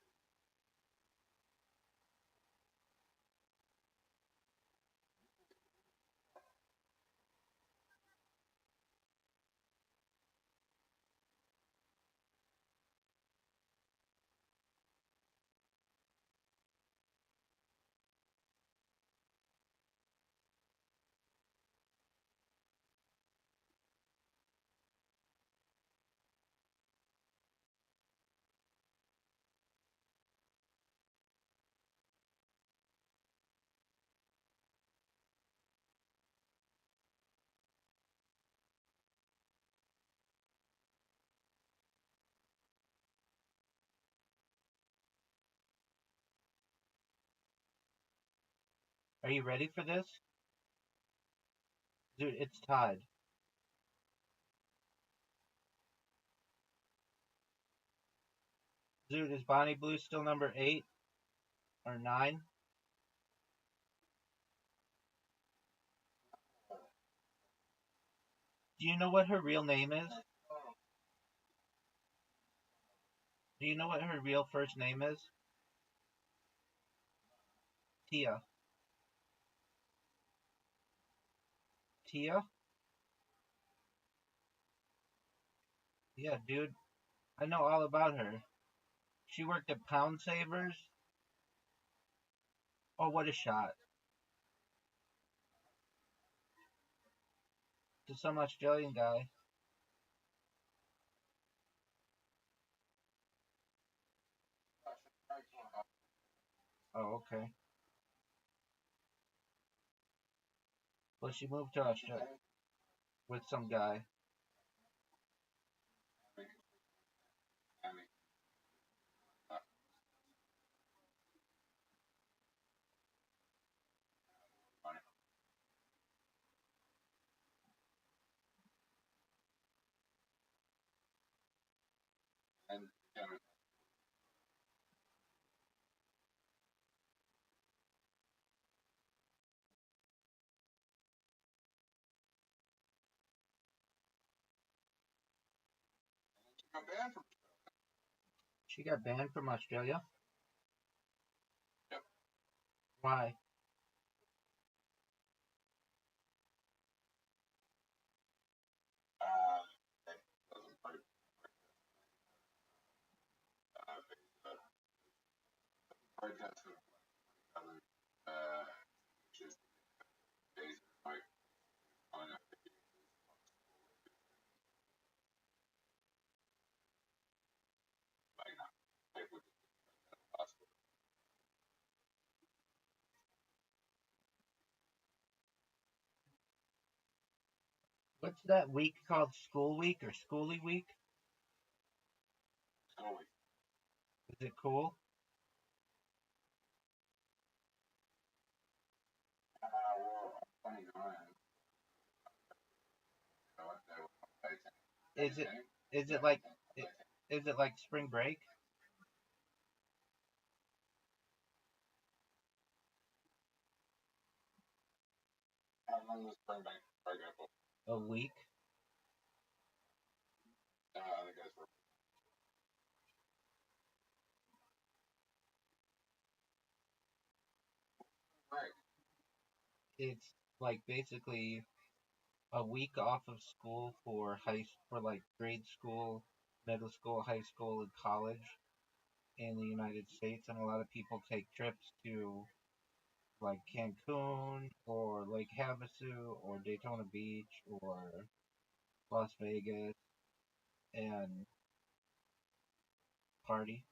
Are you ready for this? Dude, it's tied. Dude, is Bonnie Blue still number 8 or 9? Do you know what her real name is? Do you know what her real first name is? Tia. Tia? Yeah, dude. I know all about her. She worked at Pound Savers. Oh, what a shot. To some Australian guy. Oh, okay. Well, she moved to Australia with some guy. And got banned from. She got banned from Australia? Yep. Why? It doesn't play. Protests of other just days like on a like not like with possible. What's that week called? School week or schooly week? So Is it cool? well, I'm 29. So Is it is it like is it like spring break? How long was spring break? For example, A week? I think that's right. It's like basically a week off of school for for like grade school, middle school, high school, and college in the United States, and a lot of people take trips to like Cancun or Lake Havasu or Daytona Beach or Las Vegas and party.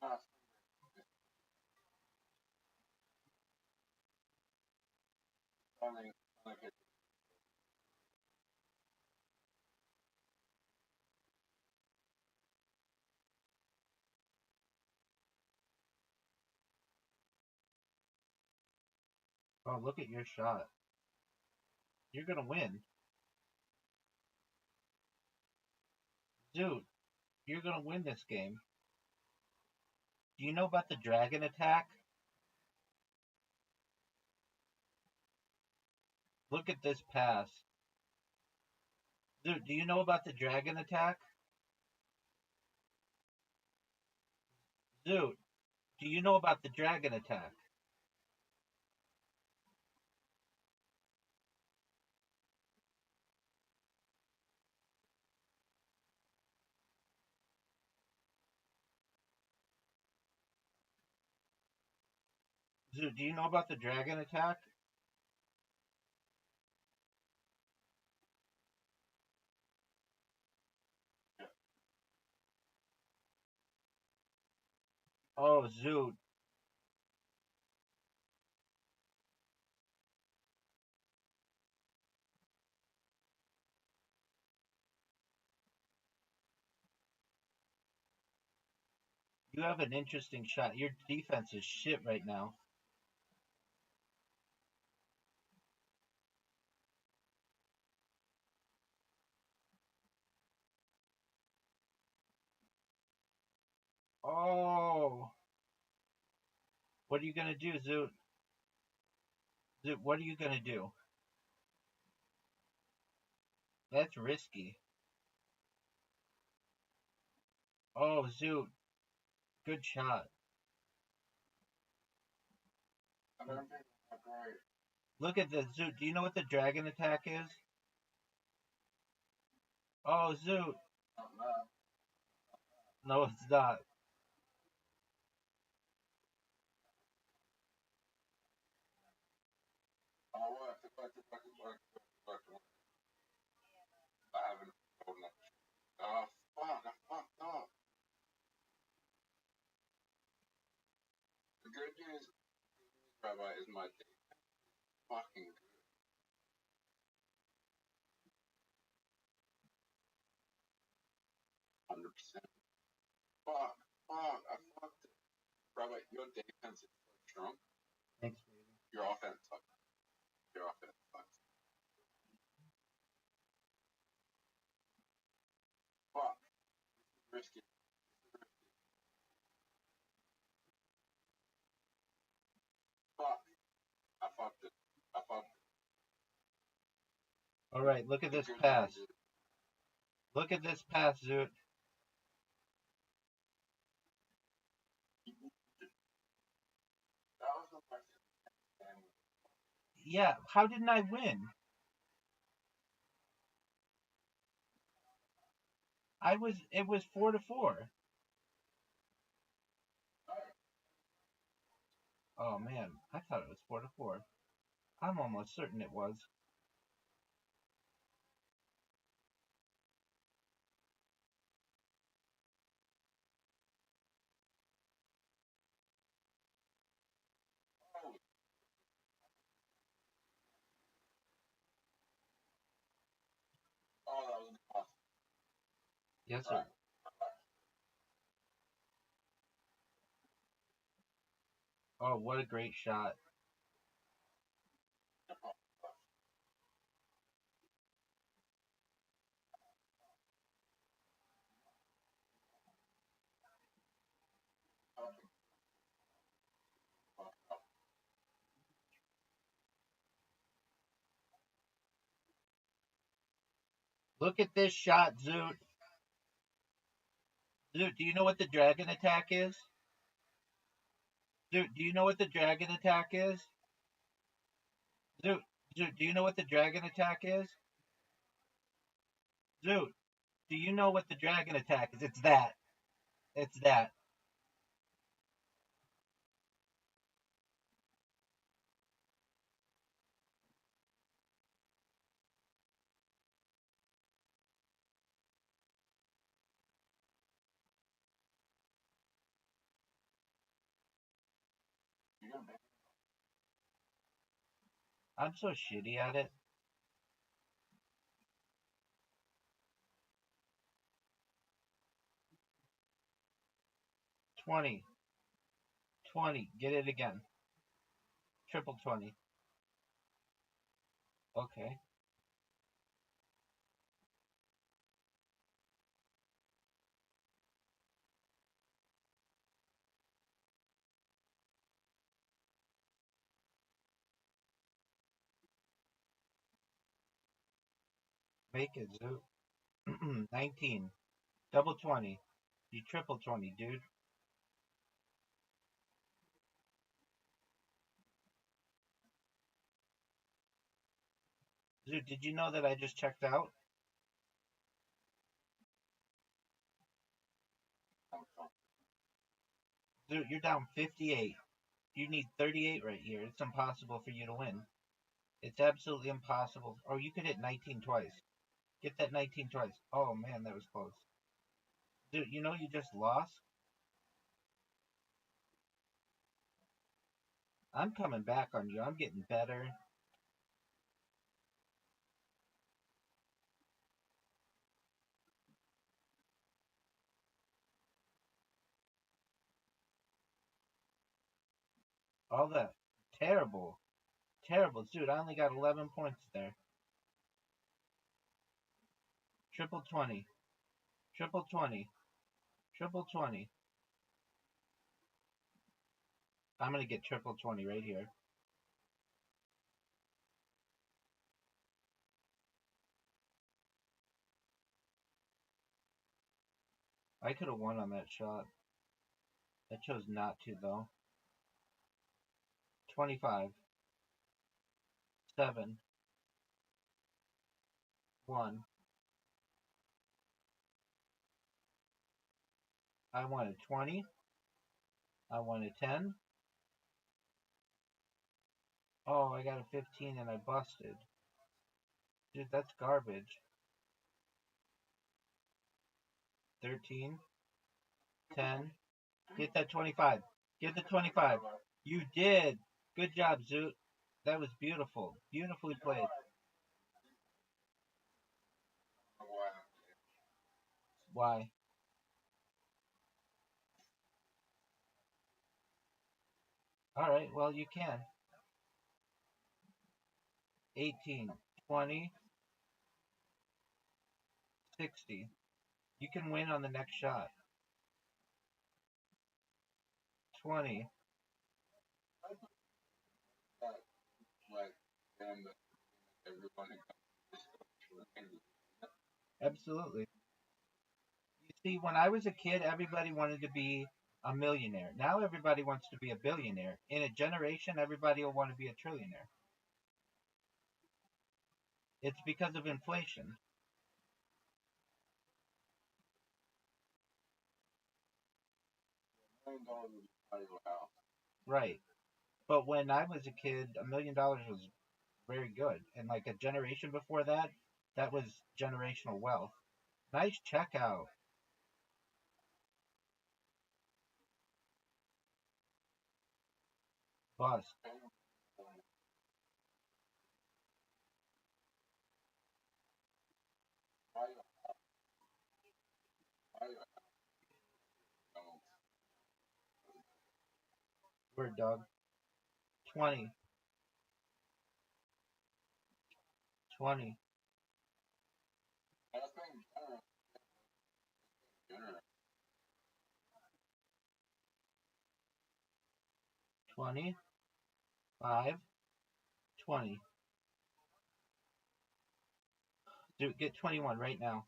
Not only like it, Oh, look at your shot. You're gonna win. Dude, you're gonna win this game. Do you know about the dragon attack? Look at this pass. Dude, do you know about the dragon attack? Dude, do you know about the dragon attack? Dude, do you know about the dragon attack? Oh, Zoot. You have an interesting shot. Your defense is shit right now. Oh. What are you gonna do, Zoot? Zoot, what are you gonna do? That's risky. Oh, Zoot. Good shot. I don't think that's right. Look at this, Zoot. Do you know what the dragon attack is? Oh, Zoot. No. No, it's not. Oh, what? I haven't told enough. Oh, fuck, I fucked up. The good news, Rabbi, is my day fucking good. 100%. Fuck, I fucked it. Rabbi, your defense is so strong. Thanks, baby. Your offense sucks. Your offense sucks. Fuck, risky. Fuck, I fucked it. I fucked it. All right, look at The this good pass. news is, Look at this pass, Zoot. that was the first time. Yeah, how didn't I win? It was 4-4. Oh man, I thought it was 4-4. I'm almost certain it was. Oh, that was awesome. Yes, sir. Oh, what a great shot. Look at this shot, Zoot. Zoot, do you know what the dragon attack is? Zoot, do you know what the dragon attack is? Zoot, Zoot, do you know what the dragon attack is? Zoot, do you know what the dragon attack is? It's that. It's that. I'm so shitty at it. 20. 20. Get it again. Triple 20. Okay. Make it, Zoot. 19. Double 20. You triple 20, dude. Zoot, did you know that I just checked out? Zoot, you're down 58. You need 38 right here. It's impossible for you to win. It's absolutely impossible. Or you could hit 19 twice. Get that 19 twice. Oh man, that was close. Dude, you know you just lost? I'm coming back on you. I'm getting better. All that. Terrible. Terrible. Dude, I only got 11 points there. Triple 20. Triple 20. Triple 20. I'm going to get triple 20 right here. I could have won on that shot. I chose not to, though. 25. 7. 1. I wanted 20. I wanted 10. Oh, I got a 15 and I busted. Dude, that's garbage. 13. 10. Get that 25. Get the 25. You did. Good job, Zoot. That was beautiful. Beautifully played. Why? Alright, well, you can. 18. 20. 60. You can win on the next shot. 20. Like, and everyone Absolutely. You see, when I was a kid, everybody wanted to be a millionaire. Now everybody wants to be a billionaire. In a generation, everybody will want to be a trillionaire. It's because of inflation. $1 million would buy you a house. Right. But when I was a kid, $1 million was very good, and like a generation before that, that was generational wealth. Nice checkout, bust. Word dog. 20, 20, 20, 5, 20. Get 21 right now.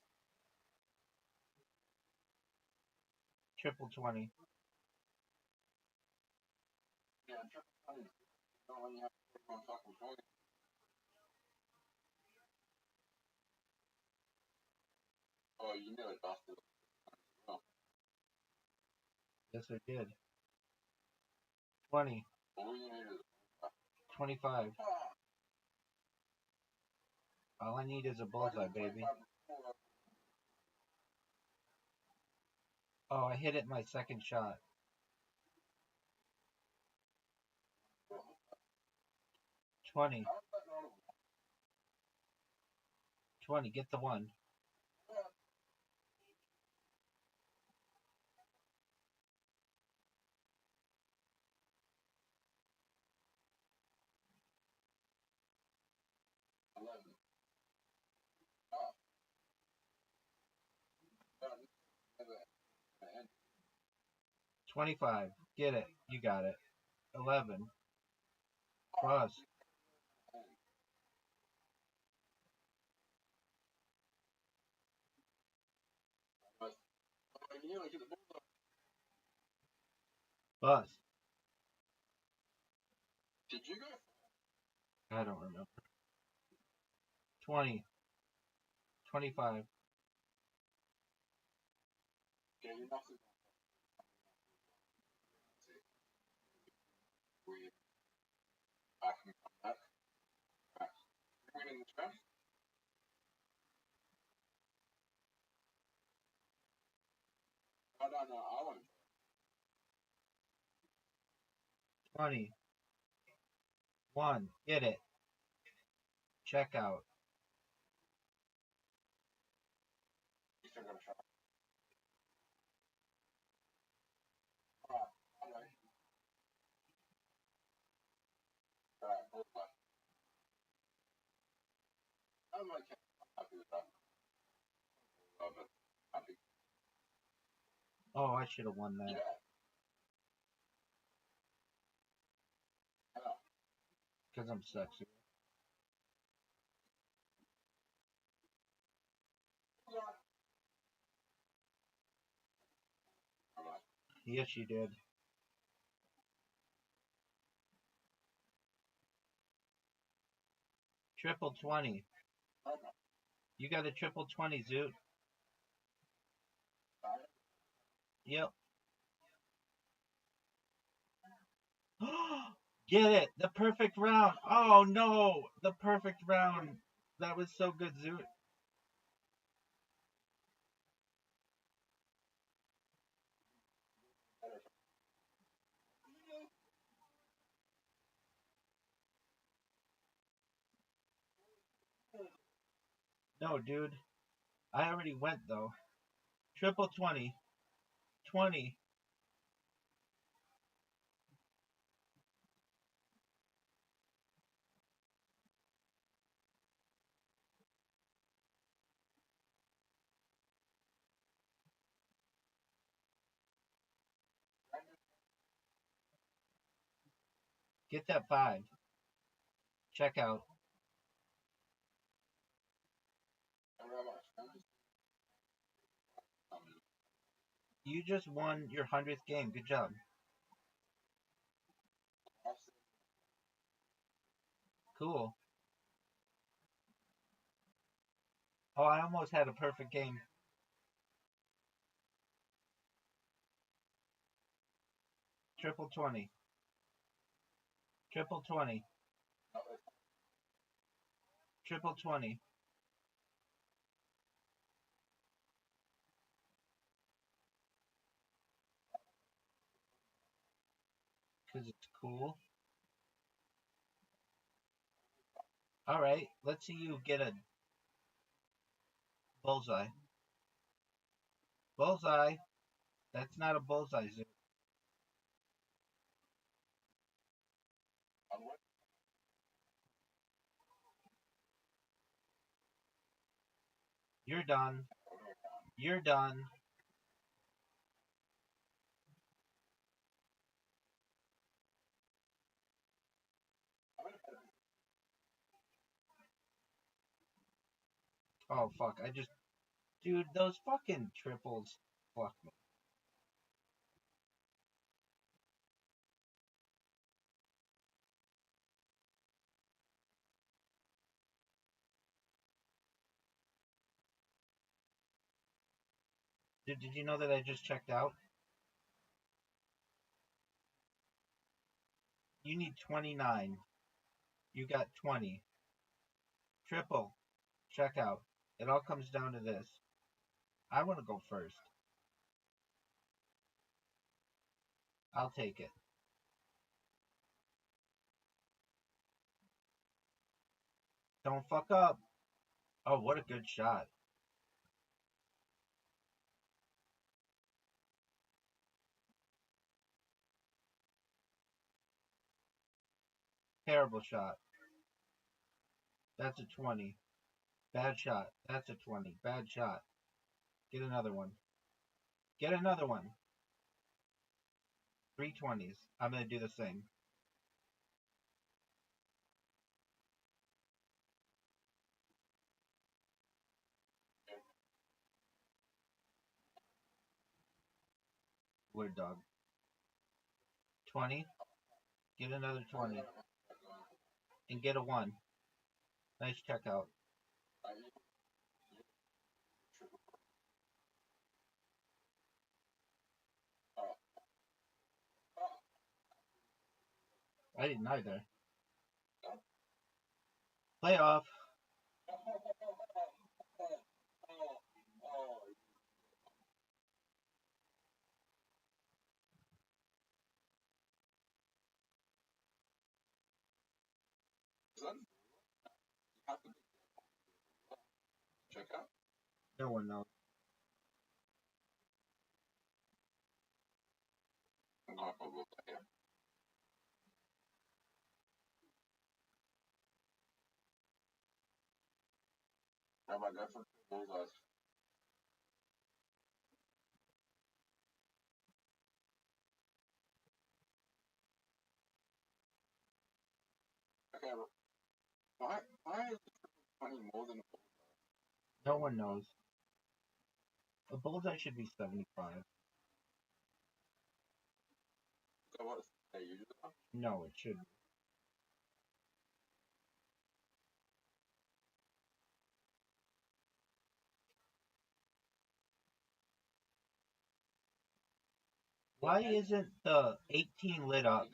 Triple 20. Oh, you nearly busted it. Oh, Yes, I did. 20, all you need is 25. All I need is a bullseye, baby. Oh, I hit it in my second shot. 20, 20. Get the one. Oh, 25. Get it. You got it. 11. Bust. you nearly hit the ball. Bust. Did you go? I don't remember. 20, 25. Yeah, you knocked it. We I can come back. Right. Winning the track. I don't know. I won't. 20. 1. Get it. Checkout. You still got to try. Alright. Okay. Alright. Bullseye. I'm okay. I'm happy with that. Love it. Happy. Oh, I should have won that. Yeah. Yeah. Because I'm sexy. Alright. Yes, you did. Triple 20. Okay. You got a triple 20, Zoot. Yep. Get it. The perfect round. Oh, no. The perfect round. That was so good, Zoot. No, dude. I already went, though. Triple 20. 20. Get that 5. Check out. You just won your 100th game. Good job. Cool. Oh, I almost had a perfect game. Triple 20. Triple 20. Triple 20. Because it's cool. Alright, let's see you get a bullseye. Bullseye. That's not a bullseye, Zoot. You're done. You're done. Oh, fuck. I just... Dude, those fucking triples. Fuck me. Dude, did you know that I just checked out? You need 29. You got 20. Triple. Check out. It all comes down to this. I want to go first. I'll take it. Don't fuck up. Oh, what a good shot. Terrible shot. That's a 20. Bad shot. That's a 20. Bad shot. Get another one. Get another one. 3 20s. I'm going to do the same. Weird dog. 20. Get another 20. And get a 1. Nice checkout. I didn't either. Playoff. Check out. No one knows. I'm going for a look at him. How about that for bullseyes? Okay, why is the 20 more than a bullseye? No one knows. A bullseye should be 75. So what's they usually are? No, it shouldn't. Why isn't the 18 lit up?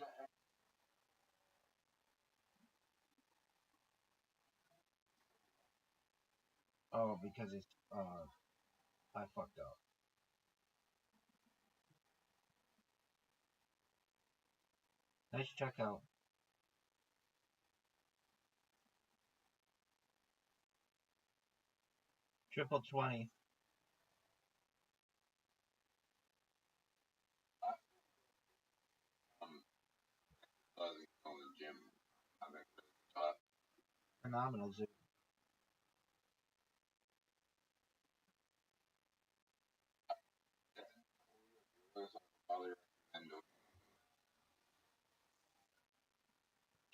Oh, because it's, I fucked up. Nice checkout. Triple 20. Buzzing on the gym. I think it's tough. Phenomenal, Zoot.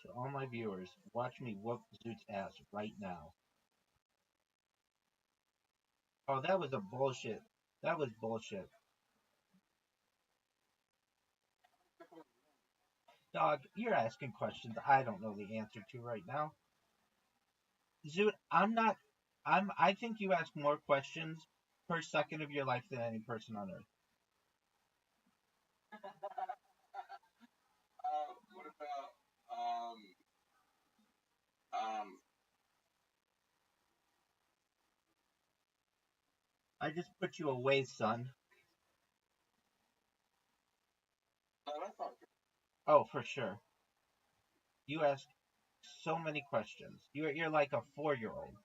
To all my viewers, watch me whoop Zoot's ass right now. Oh, that was a bullshit. That was bullshit. Dog, you're asking questions I don't know the answer to right now. Zoot, I think you ask more questions per second of your life than any person on earth. What about I just put you away, son. Oh, for sure. You ask so many questions. You're like a 4-year-old.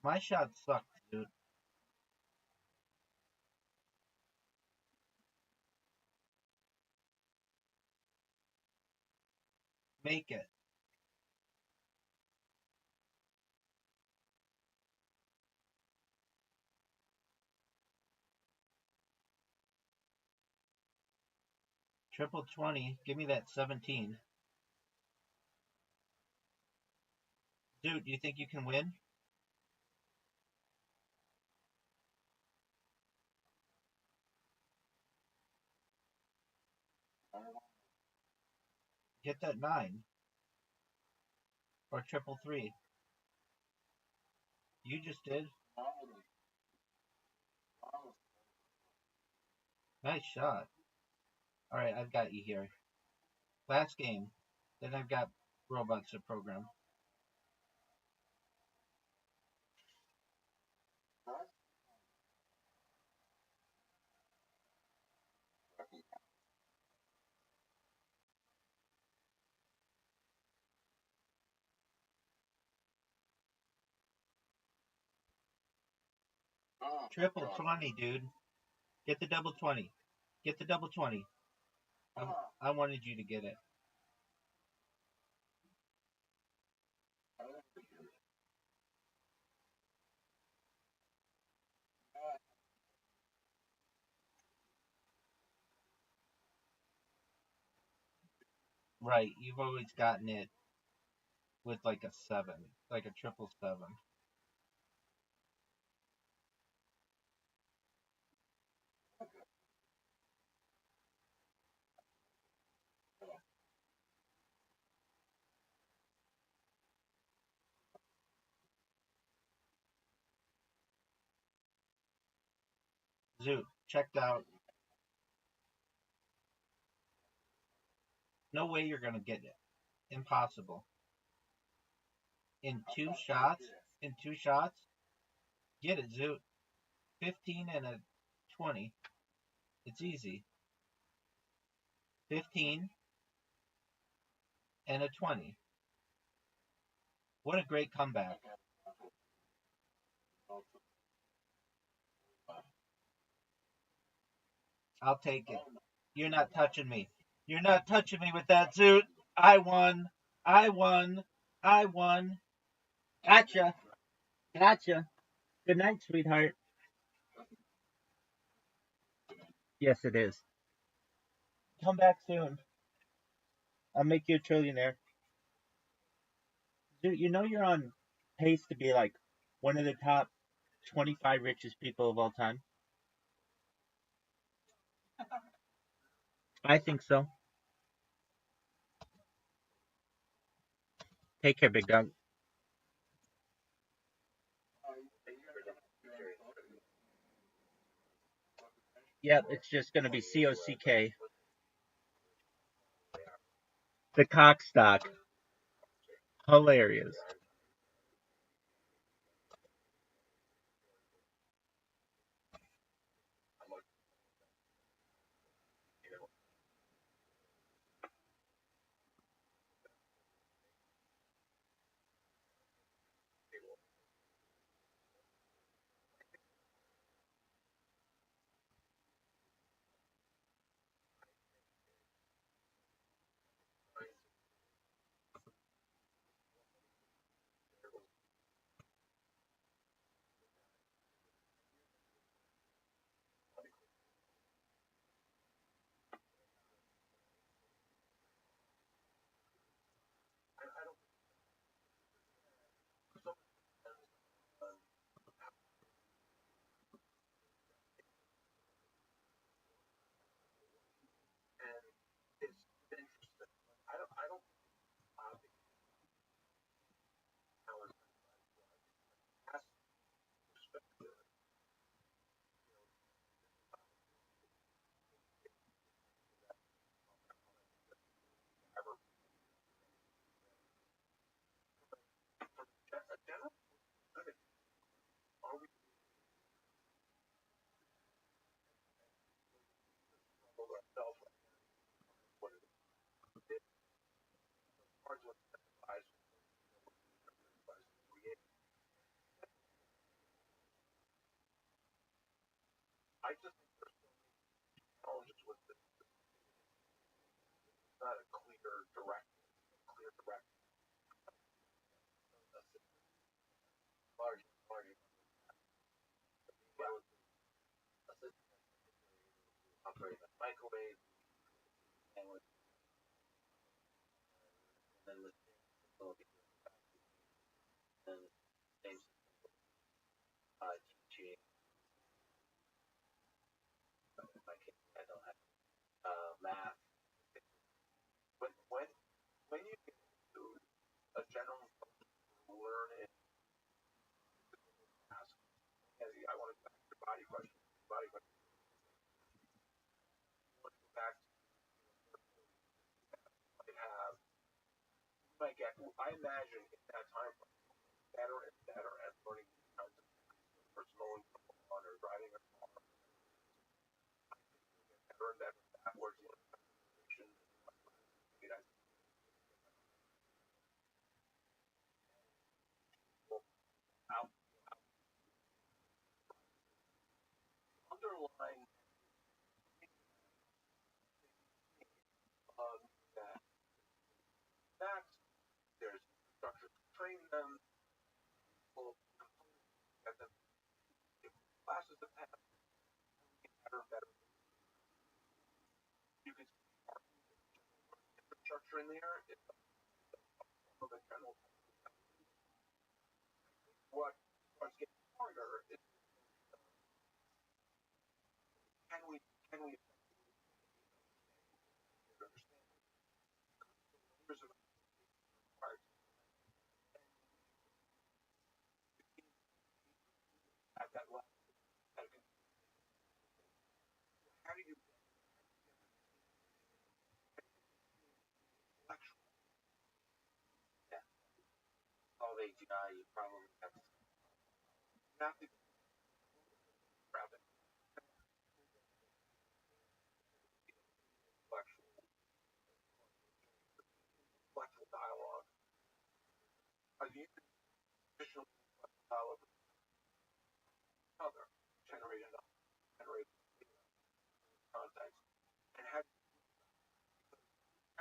My shot sucked, dude. Make it. Triple 20. Give me that 17. Dude, do you think you can win? Get that 9. Or triple 3. You just did. Nice shot. Alright, I've got you here. Last game. Then I've got robots to program. Triple 20, dude. Get the double 20. Get the double 20. I wanted you to get it. Right, you've always gotten it with like a 7. Like a triple 7. Zoot, checked out. No way you're gonna get it. Impossible. In 2 shots? In 2 shots? Get it, Zoot. 15 and a 20. It's easy. 15 and a 20. What a great comeback. I'll take it. You're not touching me. You're not touching me with that, Zoot. I won. I won. I won. Gotcha. Gotcha. Good night, sweetheart. Yes, it is. Come back soon. I'll make you a trillionaire. Dude, you know you're on pace to be like one of the top 25 richest people of all time? I think so. Take care, big dog. Yep, it's just going to be COCK. The cockstock. Hilarious. self what it is. It's hard to emphasize create. I just think there's challenges with this. It's not a clear direct Large, large, well, a system operating a microwave, and with then the facility, then same teaching. In my case, I don't have math. When you get to a general learn it, ask. I want to go back to your body question. Body question. I want to go back to might have you might get. I imagine in that time frame, better and better at learning these kinds of personal on or driving a car. Better and better at words learning communication. Out underlying that facts. There's structure to train them. Well, get them classes to pass. Better and better. You can see infrastructure in there. It's of a general. What starts getting harder is can we understand there's a part at that level. How do you intellectual? Yeah, all AGI, you probably have Not the graphic, intellectual dialogue. Are you traditional dialogue with other generated context? And have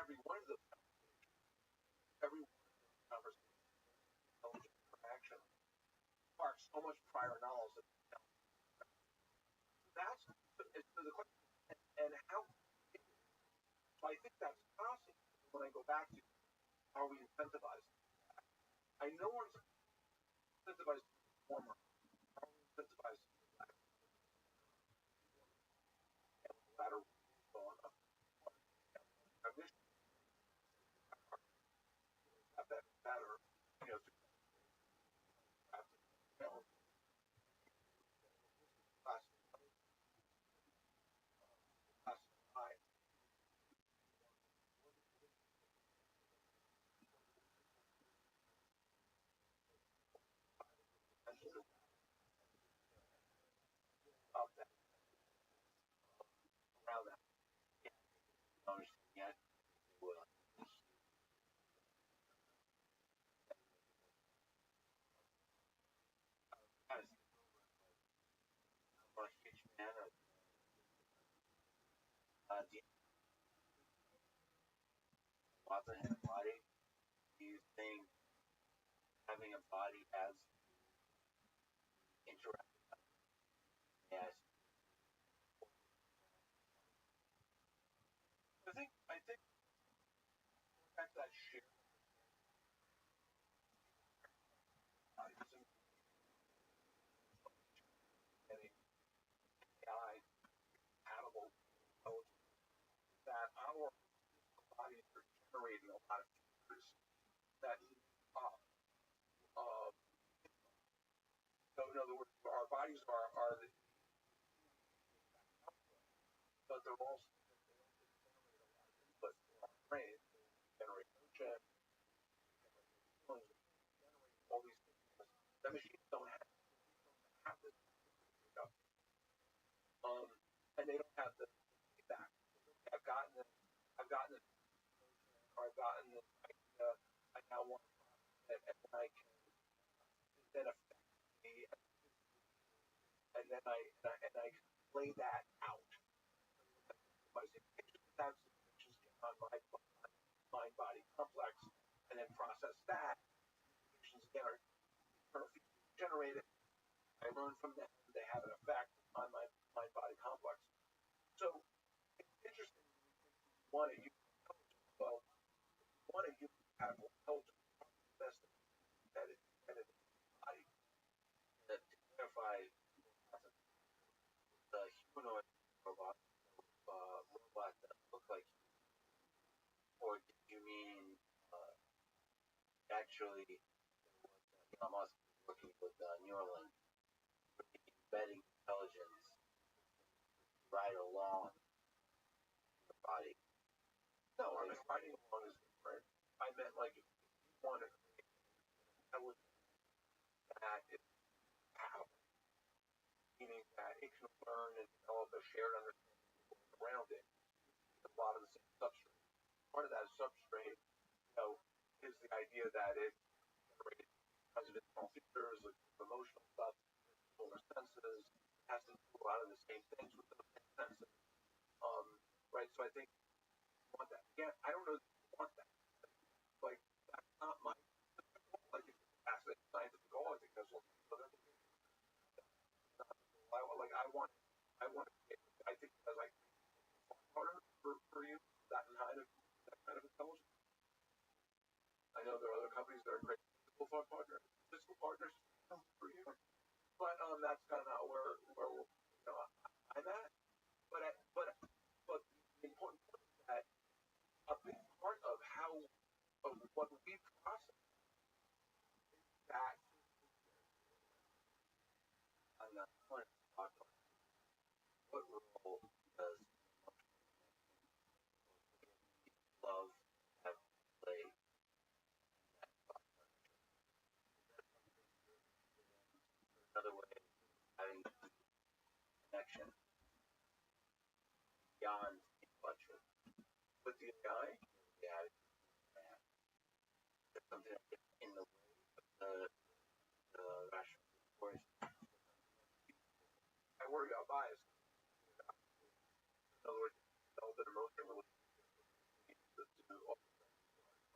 every one of those every one of those conversations, intelligent interaction sparks so much prior knowledge that that's the question. And how so I think that's possible when I go back to are we incentivized? I know we're incentivized to perform are we incentivized to ladder on a cognition have that better, you know, to class classify of that around that. understand yet. Well, I'm a huge fan of lots of hand body. Do you think having a body as interactive as I think that share getting AI compatible that our bodies are generating a lot of features that uh, uh, so in other words our bodies are the but they're also but our brain generate motion, all these things. The machines don't have this stuff. And they don't have the feedback. I've gotten this, or I've gotten this idea. I now want it, and then I can then affect me, and I can lay that out. My that's on my mind body complex, and then process that. Again are generated. I learn from them. They have an effect on my mind body complex. So it's interesting. One of you, well, one of you have intelligence best that is body. To clarify, the humanoid robot, robot that look like you, or did you mean actually Elon Musk working with Neuralink, embedding intelligence right along your body? No, I mean riding along is different. I meant like if you want to create intelligence that is power, meaning that it can learn and develop a shared understanding around it. A lot of the same substrate. Part of that substrate, is the idea that it generates positive features, like emotional stuff, or senses, has to do a lot of the same things with those senses. Right. So I think you want that. Again, I don't know if you want that. Like that's not my like aspect scientific goal. I think that's what other I want to get, I think as I harder for you that kind of intelligence. I know there are other companies that are great physical partners for you, but that's kind of not where I'm at. But the important point is that a big part of what we process that I'm not going to talk about what role does love have played another way of having connection beyond intellectual with the AI. yeah, there's something in the way of the rational voice. I worry about bias. In other words, develop an emotion related to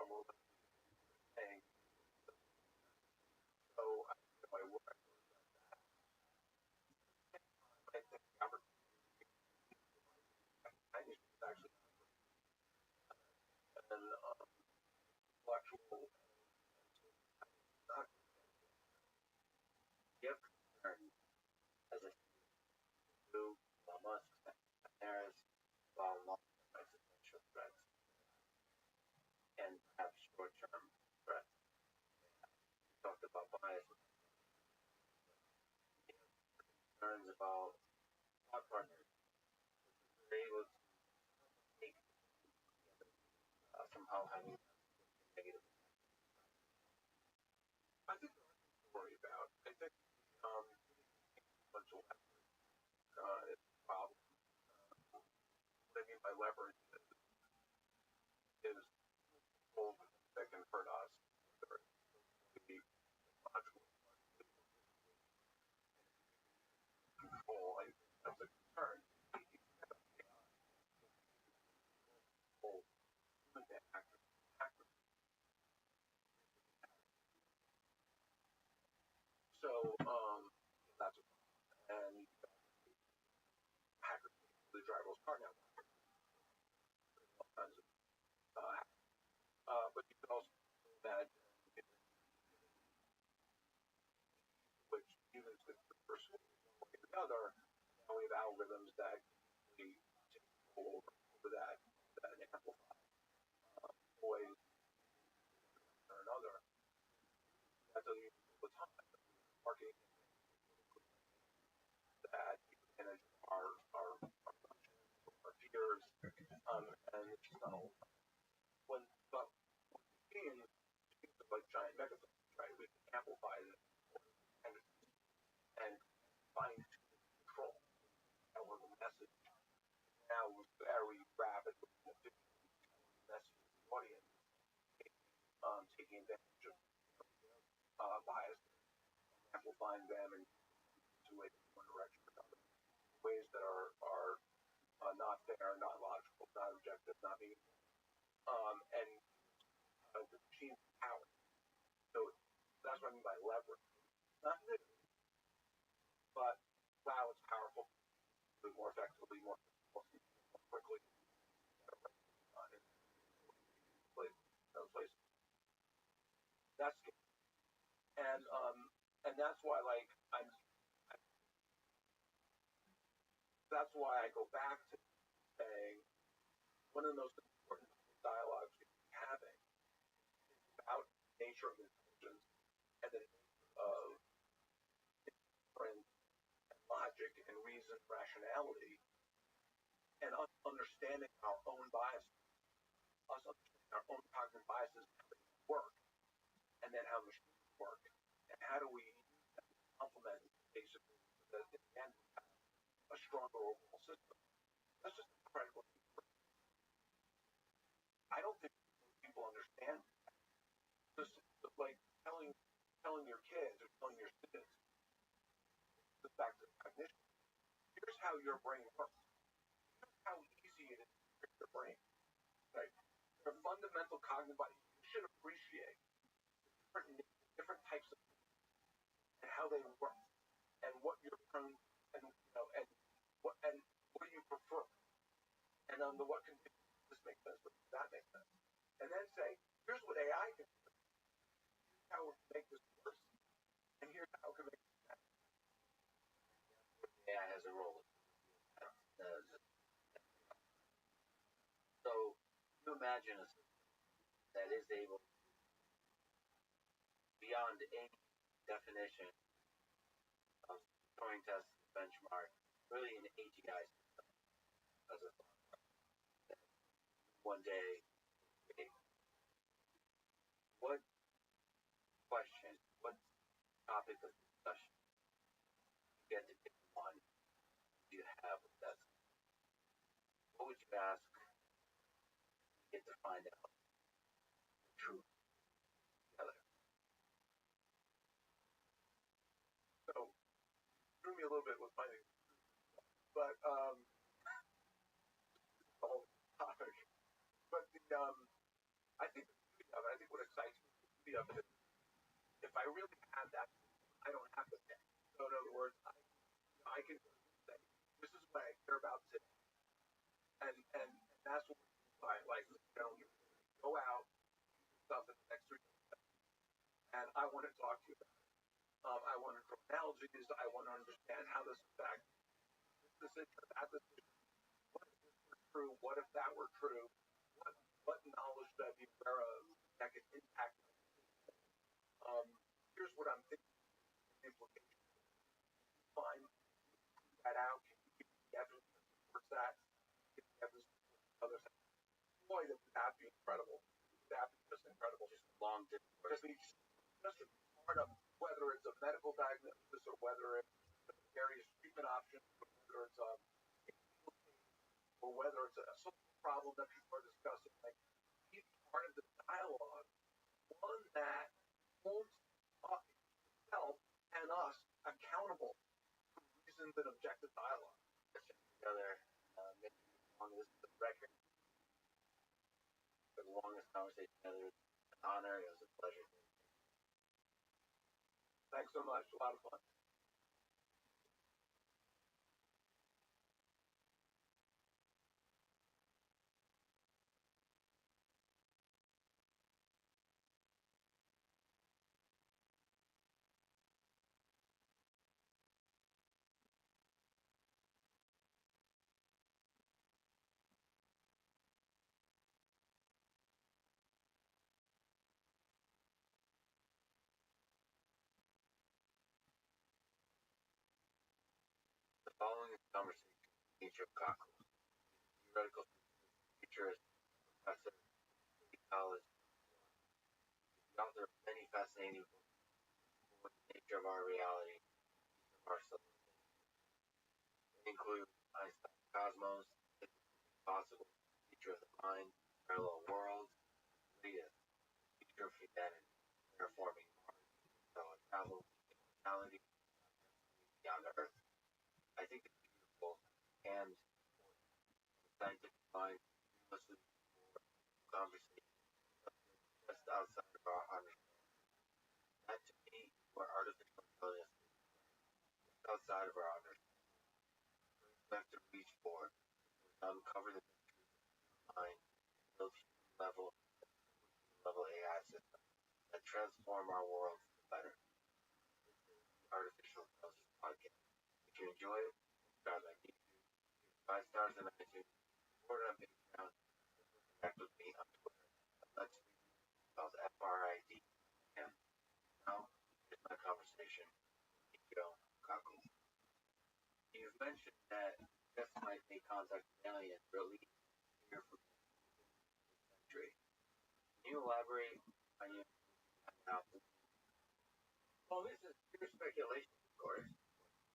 almost saying. So I work. I think the opportunity is actually an intellectual not You have concern as a do Musk Harris while long-term existential threats and perhaps short-term threats. We talked about bias. Concerns about thought partners. They're able to take somehow having negative. I think to worry about. I think intellectual is a problem. What I mean by leverage is tools that can hurt us. Be logical control. I think that's a concern. So that's and hackers the driverless car now. All kinds of, but you can also imagine which humans could first one way or the other. Now we have algorithms that we take control over that amplify voice or another. That doesn't mean all the time. Marketing that manage our fears and it's not all when but being like giant megaphone, right? We can amplify it and find control our message. Now very rapidly message to the audience, taking advantage of bias, amplifying them and sway in one direction or another, ways that are not fair, not logical, not objective, not meaningful, and the machine's power. So that's what I mean by leverage. Not new, but wow, it's powerful, more effectively, more quickly, in those places. That's and that's why that's why I go back to saying one of the most important dialogues we're having is about nature of intelligence and the nature of inference and logic and reason, rationality, and us understanding our own biases, us understanding our own cognitive biases, how they work, and then how machines work, and how do we complement basically so that in the end we have a stronger overall system. That's just incredible. I don't think people understand. Just like telling your kids or telling your students, just back to cognition. Here's how your brain works. Here's how easy it is to trick your brain. Right? There are fundamental cognitive. You should appreciate different types of and how they work and what you're prone and and what do you prefer and under what conditions does this make sense, does that make sense, and then say here's what AI can do, here's how we can make this worse, and here's how it can make this better. AI has a role. So you imagine a system that is able to, beyond any definition of Turing test benchmark, really an AGI system as a one day. What question, what topic of discussion you get to pick one you have with that? What would you ask? You get to find out the truth together. So threw me a little bit with my, but the whole topic. But I think I think what excites me of it is if I really had that, I don't have to pick. So in other words, I can say this is what I care about today, and that's what I like. You go out, do stuff in the next 3 days, and I want to talk to you about. I want to draw analogies. I want to understand how this affects this decision, that decision. What if this were true? What if that were true? What knowledge should I be aware of that could impact my decision? Here's what I'm thinking. Implications. Find that out. Can you give me evidence that supports that? Give me evidence that supports other things. Boy, that would that be incredible. That would be just incredible. Just long distance. Just a part of whether it's a medical diagnosis or whether it's various treatment options, or whether it's a or whether it's a social problem that people are discussing. Like each part of the dialogue, one that holds itself and us accountable for reasoned and objective dialogue. Together, on this record, the longest conversation together. An honor. It was a pleasure. Thanks so much. A lot of fun. The following is conversation with Nature of Cockles, theoretical futurist, professor at City College, the author of many fascinating books on the nature of our reality, of our civilization. They include Einstein's Cosmos, Is It Possible, mind, parallel worlds, Leah, future of humanity, terraforming Mars, so travel, reality beyond Earth. I think it's beautiful and scientific mind, listen for conversation just outside of our understanding. That to me, where artificial intelligence is outside of our understanding. We have to reach for, uncover the mind, build level AI systems that transform our world for the better. Artificial Intelligence Podcast. If you enjoy it, subscribe on YouTube, 5 stars on iTunes, support on Patreon, connect with me on Twitter. Let's be spelled FRID. And now, here's my conversation with Joe Kaku. You've mentioned that Jeff might make contact with aliens, or at least hear from them this century. Can you elaborate on your analysis? Well, this is pure speculation, of course,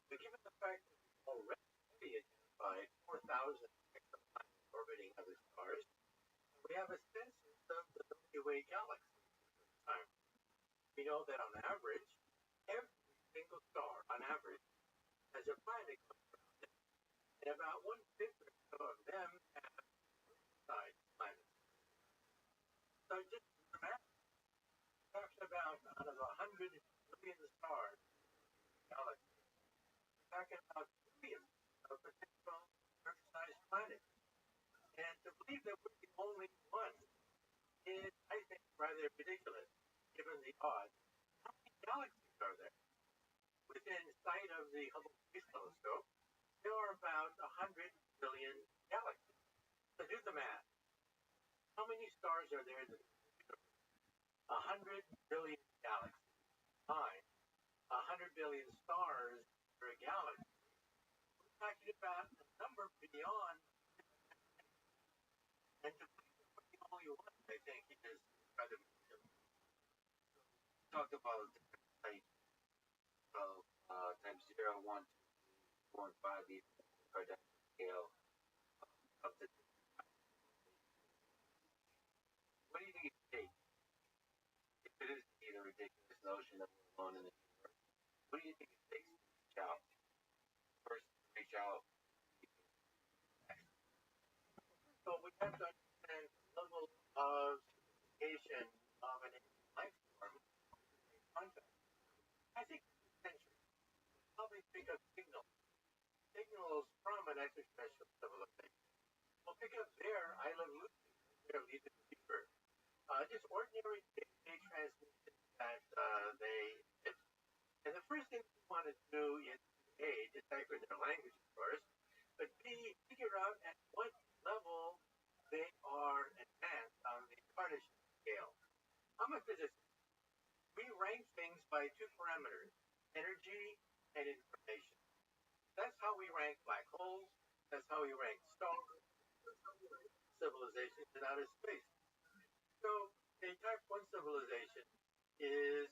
but given the fact that we've already identified 4,000 exoplanets orbiting other stars, we have a census of the Milky Way galaxy at this time. We know that on average, every single star, on average, has a planet going around it, and about 1/5 or so of them have side planets. So just do the math. Talks about out of 100 billion stars in the galaxy, we're talking about billions of potential Earth-sized planets. And to believe that we're the only one is, I think, rather ridiculous, given the odds. How many galaxies are there? Within sight of the Hubble Space Telescope, there are about 100 billion galaxies. So do the math. How many stars are there in the universe? 100 billion galaxies. Fine. 100 billion stars per galaxy. We're talking about a number beyond. And to believe that we're the only one, I think, is rather ridiculous. Talked about different types of times 0, 1, 2, 3, 4, and 5, the Cardassian scale of the different types of civilizations. What do you think it takes? If it is indeed a ridiculous notion that we're alone in the universe, what do you think it takes to reach out? First, reach out. So we have to understand the level of sophistication of an alien life form in contact. I think it's essential. Probably think of signals from an extraterrestrial civilization. We'll pick up their I Love Lucy, their Leave the Beaver. Just ordinary day-to-day transmissions that they did. And the first thing we want to do is A, decipher their language, of course, but B, figure out at what level they are advanced on the Cardassian scale. I'm a physicist. We rank things by 2 parameters, energy and information. That's how we rank black holes. That's how we rank stars. That's how we rank civilizations in outer space. So a type 1 civilization is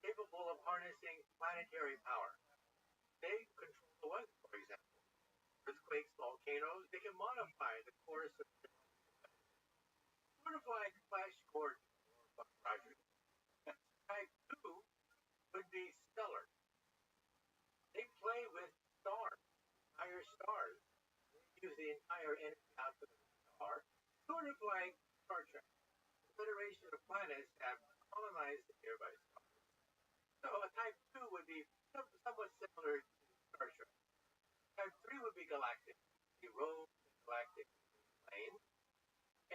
capable of harnessing planetary power. They control the weather, for example. Earthquakes, volcanoes, they can modify the course of the sort of like Flash Gordon or Buck Rogers. Type 2 would be stellar. They play with stars, entire stars. They use the entire energy output of the star, sort of like Star Trek. The Federation of Planets have colonized the nearby stars. So a type 2 would be somewhat similar to Star Trek. Type 3 would be galactic. They roam the galactic plane.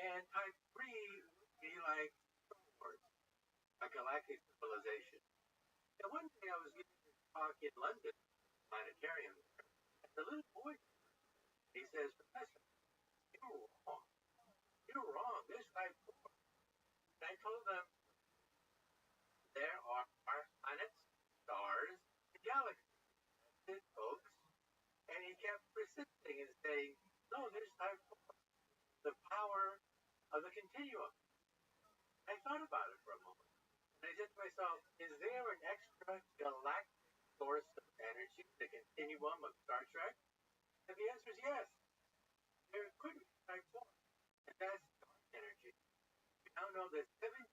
And type 3 would be like Star Wars, a galactic civilization. And one day I was giving this talk in London, planetarium there, and the little boy, he says, Professor, you're wrong. You're wrong. There's type 4. And I told them, there are planets, stars, and galaxies. That's it, folks. And he kept persisting and saying, no, there's type 4. The power of the continuum. I thought about it for a moment. And I said to myself, is there an extra galactic source of energy, the continuum of Star Trek? And the answer is yes. There could be type 4. And that's now know that 73%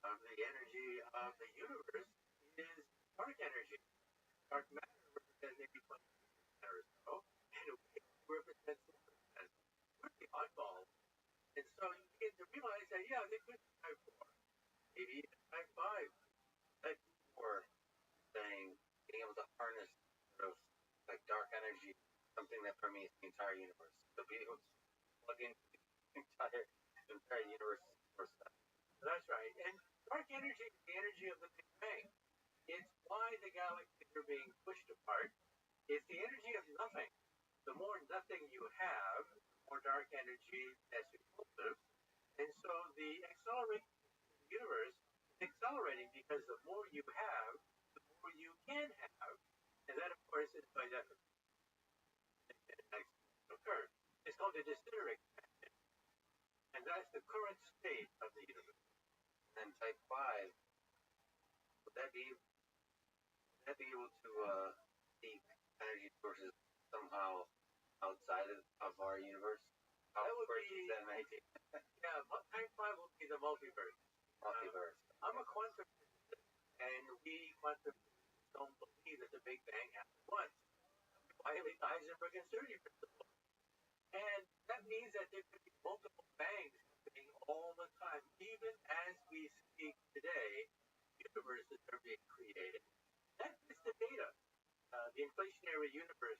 of the energy of the universe is dark energy. Dark matter represents maybe 20% or so, and we represent 6%. We're the oddballs. And so you begin to realize that, yeah, they could try 4, maybe even try 5. But 4 saying being able to harness sort of like dark energy, something that permeates the entire universe. So being able to plug into the entire universe source stuff. So that's right. And dark energy is the energy of the Big Bang. It's why the galaxies are being pushed apart. It's the energy of nothing. The more nothing you have, the more dark energy that's repulsive. And so the acceleration of the universe is accelerating because the more you have, the more you can have. And that, of course, is by definition an exponential curve. It's called the de Sitter expansion. And that's the current state of the universe. And type 5, would that be able to see energy sources somehow outside of our universe? That would be that amazing. Yeah, type 5 will be the multiverse. Multiverse. I'm a quantum physicist, and we quantum physicists don't believe that the Big Bang happened once. We violate the Heisenberg uncertainty principle. And that means that there could be multiple bangs happening all the time. Even as we speak today, universes are being created. That is the data. The inflationary universe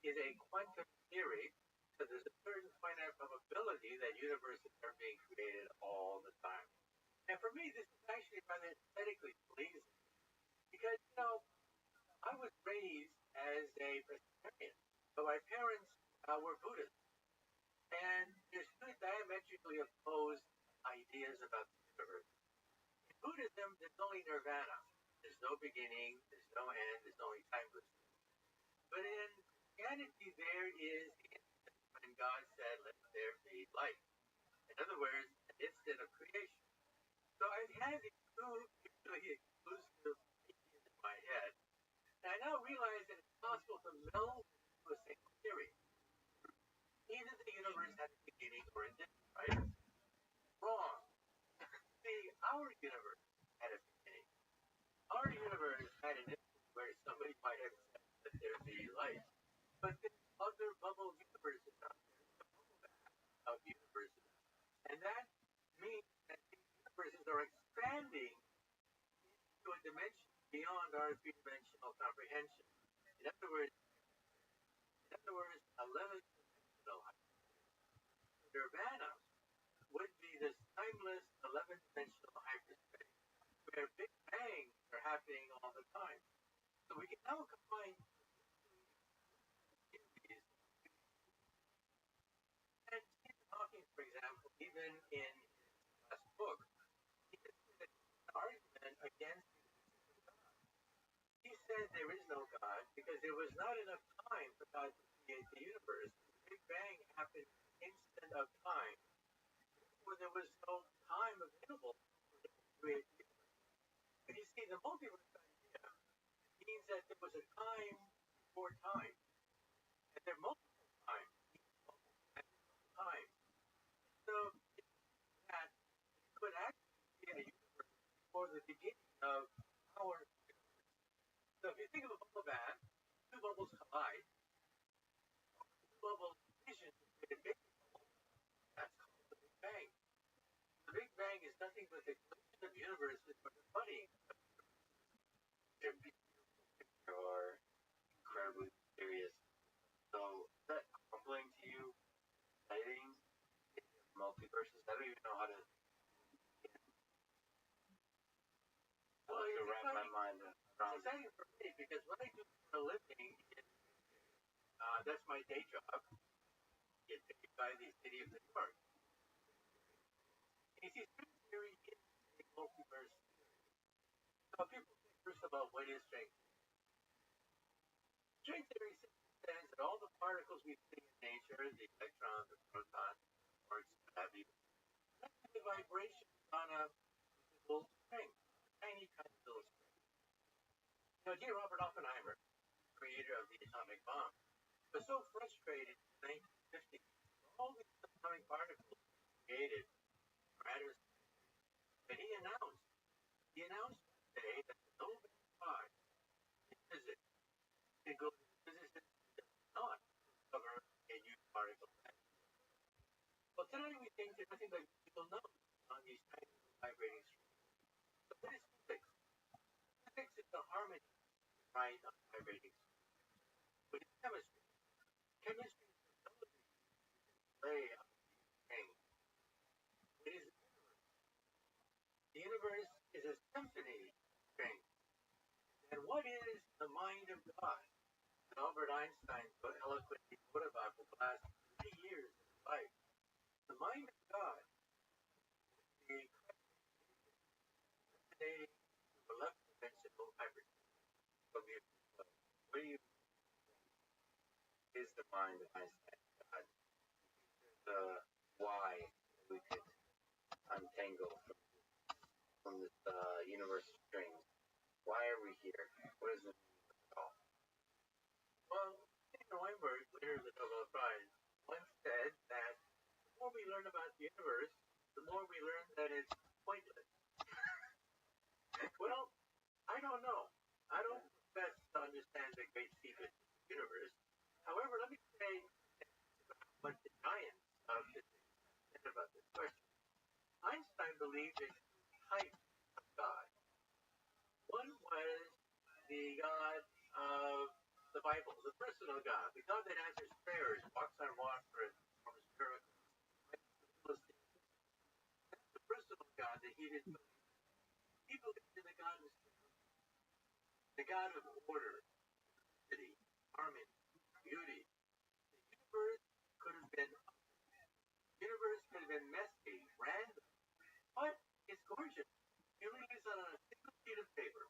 is a quantum theory, so there's a certain finite probability that universes are being created all the time. And for me, this is actually rather aesthetically pleasing, because, I was raised as a Presbyterian, but my parents were Buddhists, and there's two diametrically opposed ideas about the universe. In Buddhism, there's only nirvana. There's no beginning, there's no end, there's only timelessness. But in Christianity, there is the instant when God said, let there be light. In other words, an instant of creation. So I've had these two mutually exclusive ideas in my head, and I now realize that it's possible to meld into a single theory. Either the universe had a beginning or it didn't, right? Wrong. See, our universe had a beginning. Our universe had an instant where somebody might have said that there be light. But there's other bubble universes out there, the bubble bath of universes. And that means that these universes are expanding into a dimension beyond our three-dimensional comprehension. In other words, 11-dimensional nirvana would be this timeless 11-dimensional hyperspace where big bangs are happening all the time. So we can now combine theories. And Stephen Hawking, for example, even in his last book, he made an argument against the existence of God. He said there is no God because there was not enough time for God to create the universe. The Big Bang happened in an instant of time, where there was no time available for him to create the universe. But you see, the multiverse idea means that there was a time before time, and there are multiple times, multiple time. So that could actually be a universe before the beginning of our universe. So if you think of a bubble bath, two bubbles collide, two bubble collision to create a big bubble. That's called the Big Bang. The Big Bang is nothing but the collision of universes or the budding of universes. Or incredibly mysterious. So is that humbling to you? Exciting? Multiverses? I don't even know how to wrap my mind around. It's exciting for me because what I do for a living is that's my day job. Get paid by the city of New York. You see, string theory is a multiverse theory. So people think first about what is string theory. String theory says that all the particles we see in nature, the electrons, the protons, the quarks, what have you, that's the vibrations on a physical string, tiny, tiny little string. J. Robert Oppenheimer, creator of the atomic bomb, was so frustrated in 1950 all these atomic particles created Radha's, but he announced today that the Nobel Prize in physics can go to the physicist who does not discover a new particle. Well, today we think that nothing but musical notes on these tiny vibrating strings. So what is physics? Physics is the harmony right on vibrating strings. What is chemistry? Chemistry is the ability to play on these strings. What is the universe? The universe is a symphony of strings. And what is the mind of God? And Albert Einstein so eloquently wrote about for the last 30 years of his life. The mind of God, the today to 11-dimensional hyperspace. What do you is the mind of Einstein God? The why we could untangle from this universe of strings. Why are we here? What is the meaning of it all? Well, Daniel Weinberg, winner of the Nobel Prize, once said that the more we learn about the universe, the more we learn that it's pointless. Well, I don't know. I don't profess to understand the great secrets of the universe. However, let me say what the giants of physics said about this question. Einstein believed in two types of God. One was the God of the Bible, the personal God, the God that answers prayers, walks on water, and performs miracles. That's the personal God that he didn't believe. He believed in the God of the God of order, city, harmony, beauty. The universe could have been messy, random, but it's gorgeous. You read this on a single sheet of paper.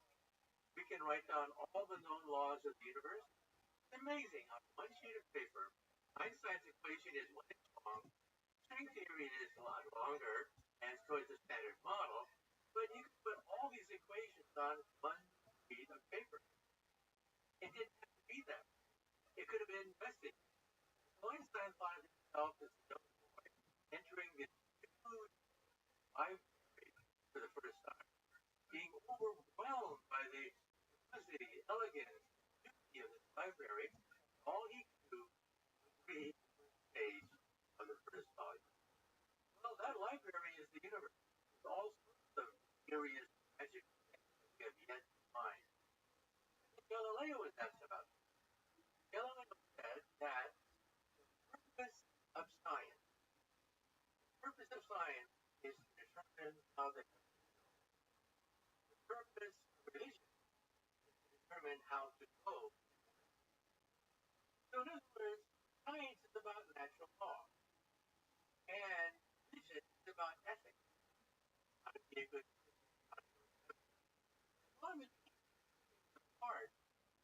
We can write down all the known laws of the universe. It's amazing. On one sheet of paper, Einstein's equation is 1 inch long. String theory is a lot longer, and so is the standard model. But you can put all these equations on one sheet of paper. It didn't have to be that. It could have been messy. So Einstein thought of himself as a young boy entering this huge library for the first time, being overwhelmed by the simplicity, elegance, beauty of this library. All he could do was read the page of the first volume. Well, that library is the universe, with all sorts of mysterious magic things that we have yet to find. And Galileo was asked about this. Galileo said that the purpose of science is to determine how the heavens are known. The purpose of religion is to determine how to know. So in other words, science is about natural law, and religion is about ethics. How to be a good person, how to go to heaven. As long as we keep these things apart,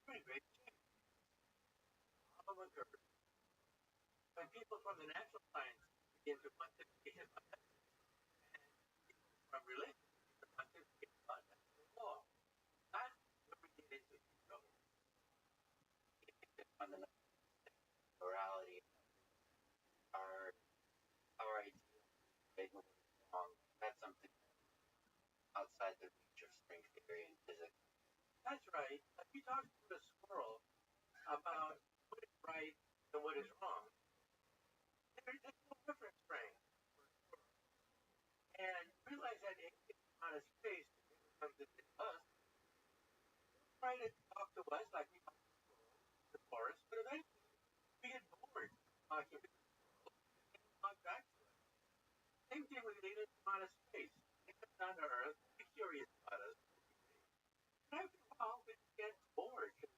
we're in great shape. The problem occurs when people from the natural sciences begin to pontificate about ethics, and people from religion begin to pontificate about natural law. That's where we get into trouble. We get into fundamental morality, our idea of right and what is wrong. That's something outside the reach of string theory and physics. That's right. If you talk to a squirrel about what is right and what is wrong, there's no reference frame for a squirrel. And realize that in the amount of space that never comes to visit us, they'll try to talk to us like we talk to squirrels in the forest, but eventually we get bored talking to the squirrels and they don't talk back to us. Same thing with the amount of space. They come down to Earth, they're curious about us. And after a while, we just get bored because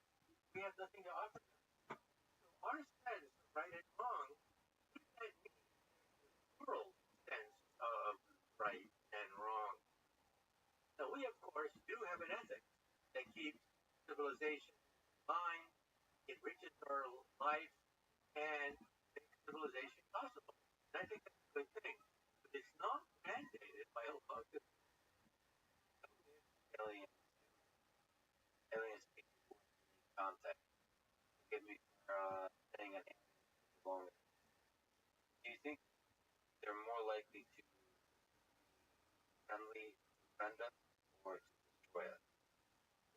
we have nothing to offer them. So our sense of right and wrong, what does that mean to the squirrel's sense of right and wrong? Now we, of course, do have an ethic that keeps civilization in line, enriches our life, and makes civilization possible. And I think that's a good thing. But it's not mandated by a law of alien species in context. Forgive me for saying an alien long. Do you think they're more likely to defend us or to destroy us?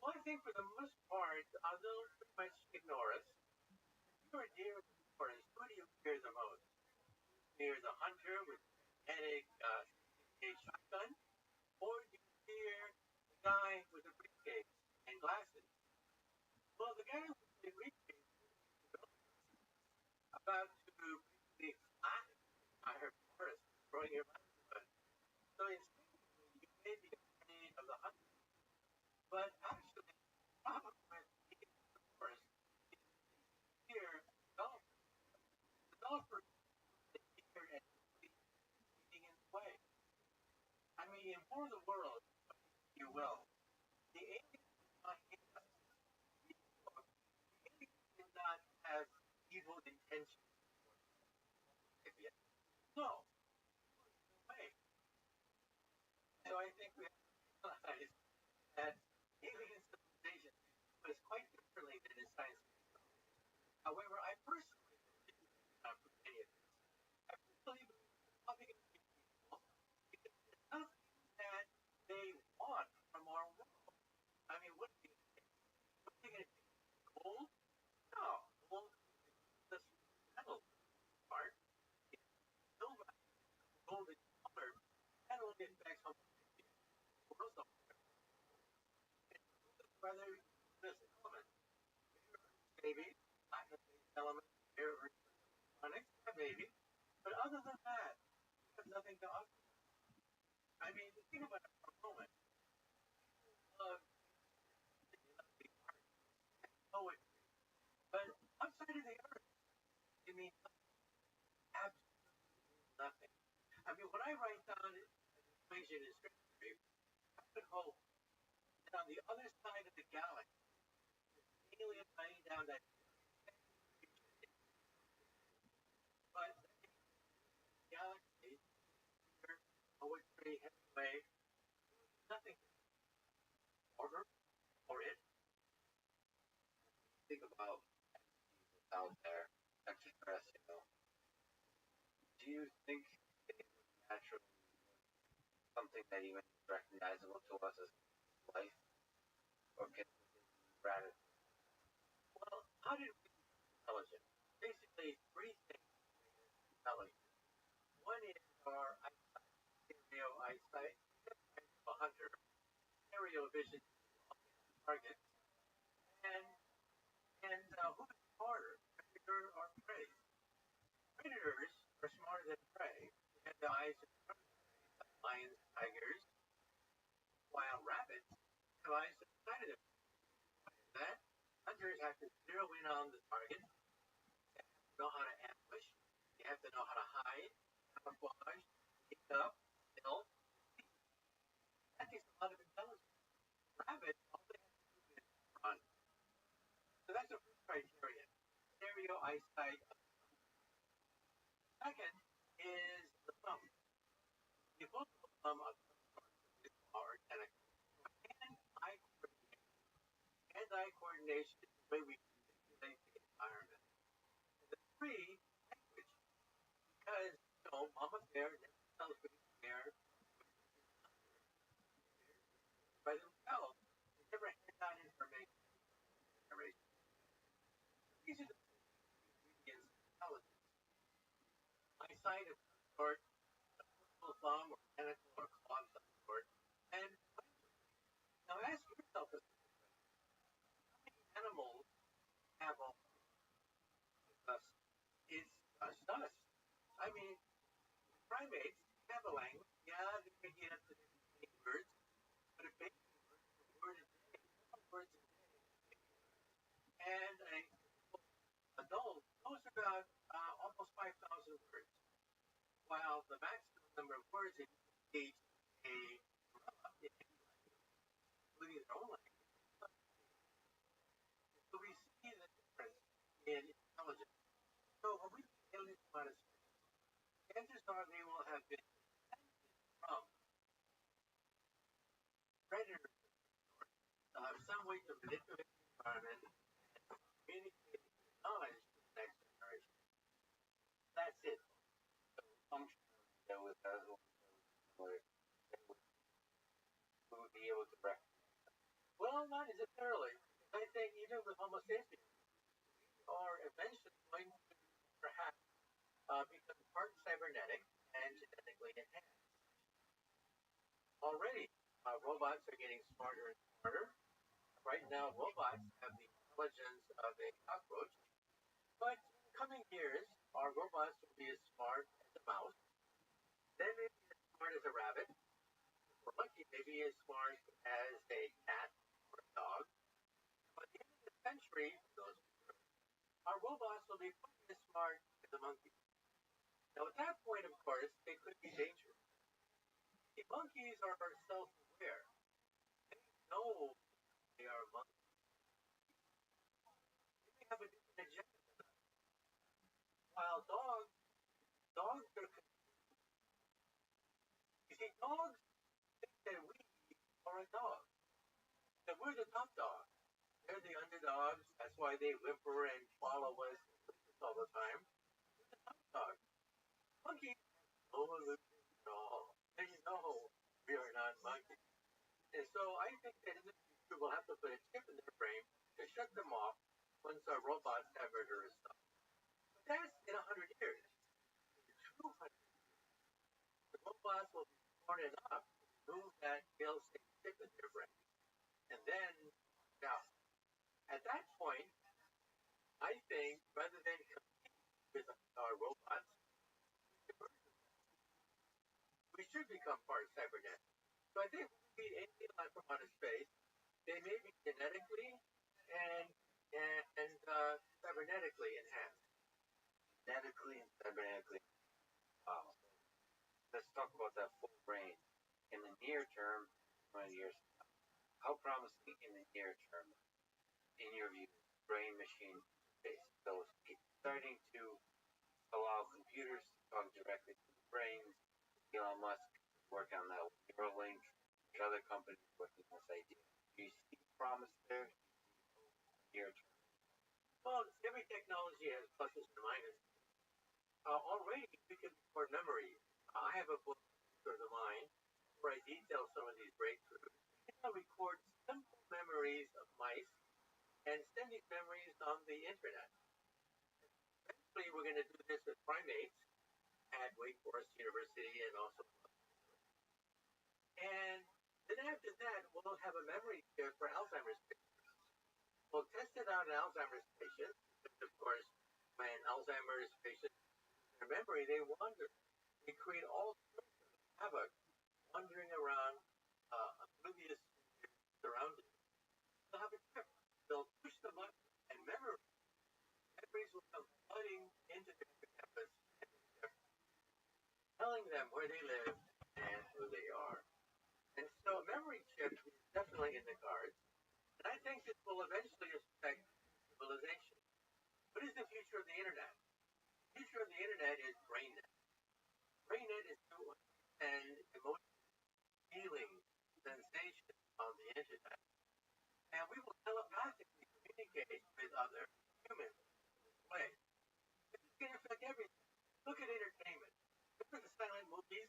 Well, I think for the most part, they'll pretty much ignore us. If you're a deer in the forest, who do you fear the most? Fear the hunter with a magnetic 60-gauge shotgun, or do you fear the guy with a briefcase and glasses? Well, the guy with the briefcase is about to basically flatten the entire forest, destroying your livelihood. So instinctively, you may be afraid of the hunter, but actually, the problem with being in the forest is they fear developers. Developers they fear and complete getting in the way. I mean, in War of the Worlds, if you will, the aliens did not hate us. The aliens did not have evil intentions towards us. No, no way. So I think we have to realize that alien civilization was quite differently than in science fiction. However, I personally believe for many of this, I personally believe it's probably going to be people because there's nothing that they want from our world. I mean, what are they going to take? What are they going to take? Gold? No, gold is just metal part. It's silver, golden color. That only affects how much they get. The world's not whether this element, maybe, platinum-based elements, rare earth electronics, maybe. But other than that, we have nothing to offer. I mean, think about it for a moment. Love music, they love the art, poetry. But outside of the art, it means absolutely nothing. I mean, when I write down an equation in string theory, I would hope that on the other side of the galaxy, alien laying down that but the galaxy, Shakespeare, poetry, Hemingway, nothing order or it. Think about entities out there, extraterrestrial. Do you think they would naturally something that even is recognizable to us as life, or can they be rather? Well, how did we become intelligent? Basically, three things made us intelligent. One is our eyesight, stereo eyesight, a hunter, stereo vision, target, and who is smarter, predator or prey? Predators are smarter than prey. They have the eyes in front of the prey, like lions, tigers, while rabbits have eyes to the side of their prey. That hunters have to zero in on the target. They have to know how to ambush. They have to know how to hide, camouflage, sneak up, stealth. That takes a lot of intelligence. Rabbits, all they have to do is run. So that's the first criterion. Stereo eyesight. Second is the thumb. The opposable thumb of some sort is our tentacle. Hand-eye coordination. Hand-eye coordination is the way we manipulate the environment. And the three, language. Because, mama bear never tells baby bear by themselves. They never hand out information to generation. These are the ingredients of intelligence. Eyesight of some sort, opposable thumb or tentacle or claw of some sort, and language. Now ask yourself a simple question. How many animals have all us? It's just us. I mean, primates have a language. Yeah, they may get up to maybe 20 words, but a baby learns a word a day, 4 words a day. And a typical adult knows about almost 5,000 words, while the maximum number of words that you can teach a gorilla in any language, including their own language, so we see the difference in intelligence. So when we see aliens come out of space, chances are they will have been descended from predators. They'll have some way to manipulate the environment and communicate knowledge to the next generation. That's it. Function that was similar. be able to recognize? Well, not necessarily. I think even with Homo sapiens, are eventually going to perhaps become part cybernetic and genetically enhanced. Already, robots are getting smarter and smarter. Right now, robots have the intelligence of a cockroach, but in coming years, our robots will be as smart as a mouse. They may be as smart as a rabbit. We're lucky, maybe as smart as a cat or a dog. By the end of the century, those our robots will be fully as smart as a monkey. Now, at that point, of course, they could be dangerous. The monkeys are self-aware. They know they are monkeys. They may have a different agenda. While dogs are, you see, dogs think that we are a dog. That we're the top dog. They're the underdogs. That's why they whimper and follow us all the time. We're the top dog. Monkeys, no illusion at all. They know we are not monkeys. And so I think that in the future we'll have to put a chip in their brain to shut them off once our robots have murderous stuff. But that's in 100 years. In 200, the robots will be smart enough to remove that fail-safe chip in their brain. And then, now, at that point, I think rather than compete with our robots, we should become part cybernetic. So I think we need alien life from outer space. They may be genetically and cybernetically enhanced. Genetically and cybernetically. Wow. Let's talk about that full brain. In the near term, 20 years, how promising in the near term, in your view, brain machine space? So it's starting to allow computers to talk directly to the brains. Elon Musk work on that with Neuralink. There's other companies working on this idea. Do you see promise there? Near term. Well, every technology has pluses and minuses. Already, we can record memory. I have a book, of the Mind, where I detail some of these breakthroughs. We can now record simple memories of mice and send these memories on the internet. Eventually, we're going to do this with primates at Wake Forest University and also. And then after that, we'll have a memory chip for Alzheimer's patients. We'll test it out in Alzheimer's patients. Because of course, when Alzheimer's patients their memory, they wander. They create all sorts of havoc, wandering around, oblivious to their surroundings. They'll have a chip. They'll push the button, and memories will come flooding into their hippocampus, telling them where they live and who they are. And so a memory chip is definitely in the cards. And I think this will eventually affect civilization. What is the future of the internet? The future of the internet is BrainNet. BrainNet is to understand emotion, feeling, sensation on the internet. And we will telepathically communicate with other humans in this way. This can affect everything. Look at entertainment. Remember the silent movies?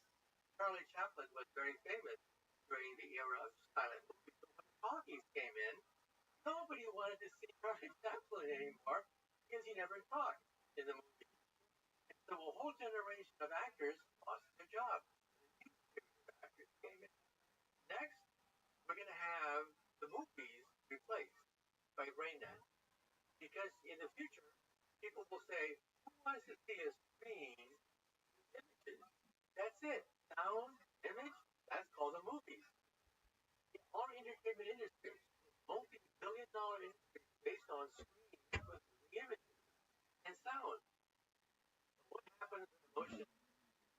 Charlie Chaplin was very famous during the era of silent movies. But when talkies came in, nobody wanted to see Charlie Chaplin anymore because he never talked in the movie. And so a whole generation of actors lost their job. The new series of actors came in. Next, we're going to have the movies replaced by BrainNet. Because in the future, people will say, who wants to see a screen with images? That's it. Sound, image, that's called a movie. In all entertainment industries, multi-billion-dollar industries based on screens with images and sound. What happens to emotion,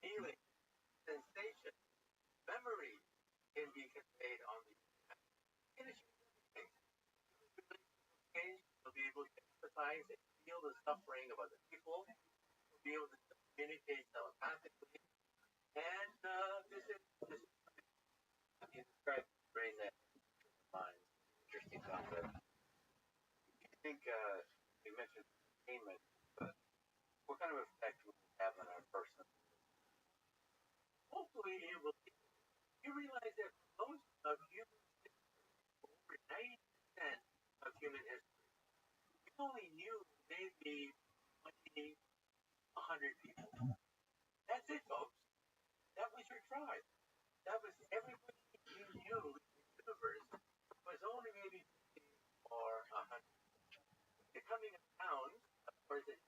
feeling, sensation, memory can be conveyed on the internet? It is everything. Change, you'll be able to empathize and feel the suffering of other people. You'll be able to communicate telepathically. And this is You described BrainNet mind. Interesting concept. I think you mentioned entertainment, but what kind of effect will it have on our personal? hopefully it will. You realize that most of human 90% of human history. We only knew maybe 20, 100 people. That's it, folks. That was your tribe. That was everybody you knew in the universe was only maybe 50 or 100. Becoming a town, of course, it's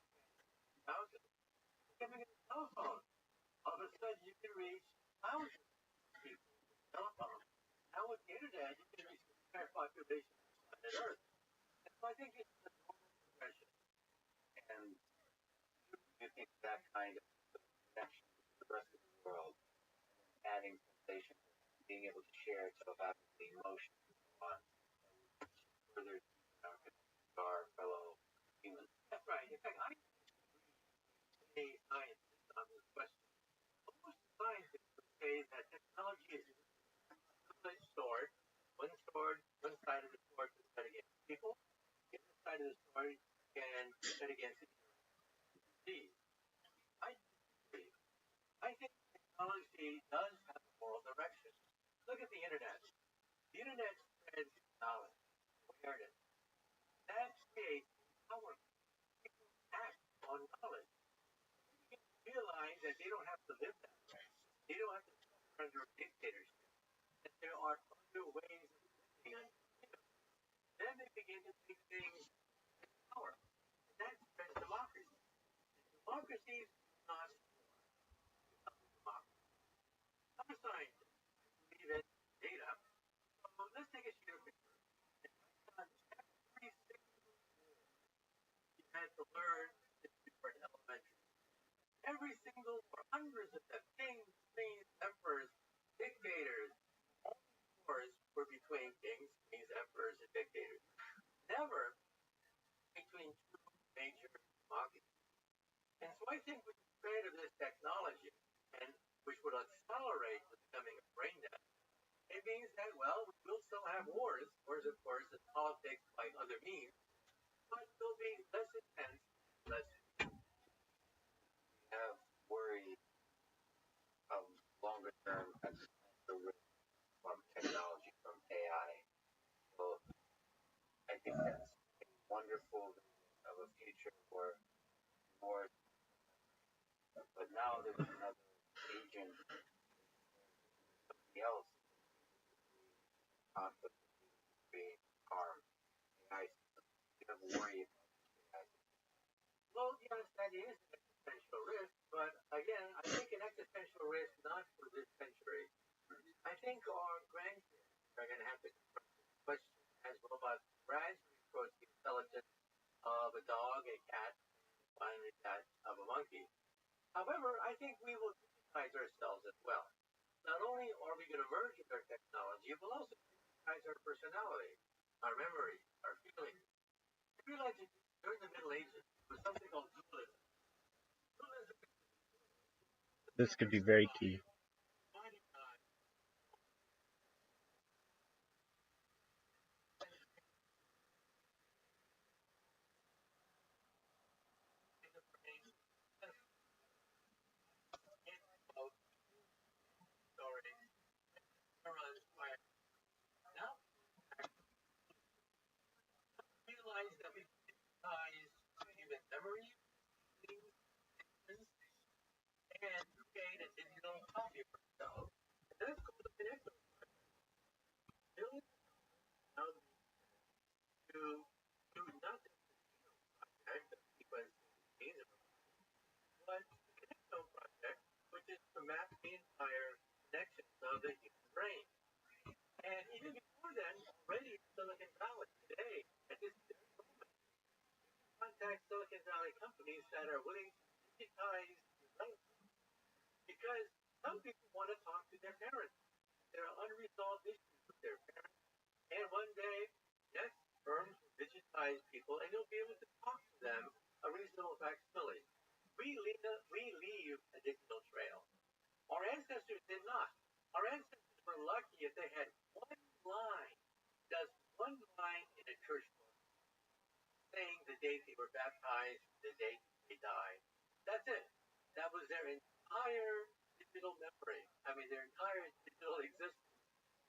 thousands. Becoming a telephone. All of a sudden, you can reach thousands of people with a telephone. Now with the internet, you can reach the entire population of planet Earth. And so I think it's a normal progression. And you think that kind of connection with the rest of the world, adding sensation, being able to share telepathically emotion on further our fellow humans. That's right. In fact, I a scientist on this question. Most scientists would say that technology is stored, one side of the sword is set against people, the other side of the sword can be set against disease. I disagree. I think technology does have a moral direction. Look at the internet. The internet spreads knowledge, awareness. That creates power. People act on knowledge. People realize that they don't have to live that way. They don't have to suffer under a dictatorship. That there are other ways of living under freedom. Then they begin to take things as power. And that spreads democracy. And democracies do not democracy. I'm a scientist. I believe in data. So let's take a sheet of paper. And every single rule you had to learn since you were in elementary. Every single, or hundreds of them, kings, queens, emperors, dictators, all wars were between kings, queens, emperors, and dictators. Never between two major democracies. And so I think with the spread of this technology, and which would accelerate the becoming of brain death, it means that, well, we will still have wars, of course, and politics by other means, but they'll be less intense, less. Have worry of longer term existential risk from technology, from AI. So I think that's a wonderful vision of a future where wars, but now there's another agent, somebody else, conflict, create harm, AI system. You have worry about AI. Well, yes, that is an existential risk, but again, I think an existential risk not for this century. I think our grandkids are going to have to confront this question as robots gradually approach the intelligence of a dog, a cat, and finally that of a monkey. However, I think we will digitize ourselves as well. Not only are we going to merge with our technology, we'll also digitize our personality, our memory, our feelings. I realize that during the Middle Ages, there was something called dualism. Dualism This could be very key. now realize that we digitize human memory, feelings, and create a digital copy of ourselves. And that's called the connector. Millions of to do not just the genome project, the sequence genes, but the connectome project, which is to map the entire connections of the human brain. And even before then, already in Silicon Valley today, at this very moment, contact Silicon Valley companies that are willing to digitize your brain because some people want to talk to their parents. There are unresolved issues with their parents. And one day, yes, firms will digitize people and you'll be able to talk to them a reasonable facsimile. We leave a digital trail. Our ancestors did not. Our ancestors were lucky if they had one line, just one line in a church book saying the date they were baptized, the date they died. That's it. That was their entire digital memory. I mean, their entire digital existence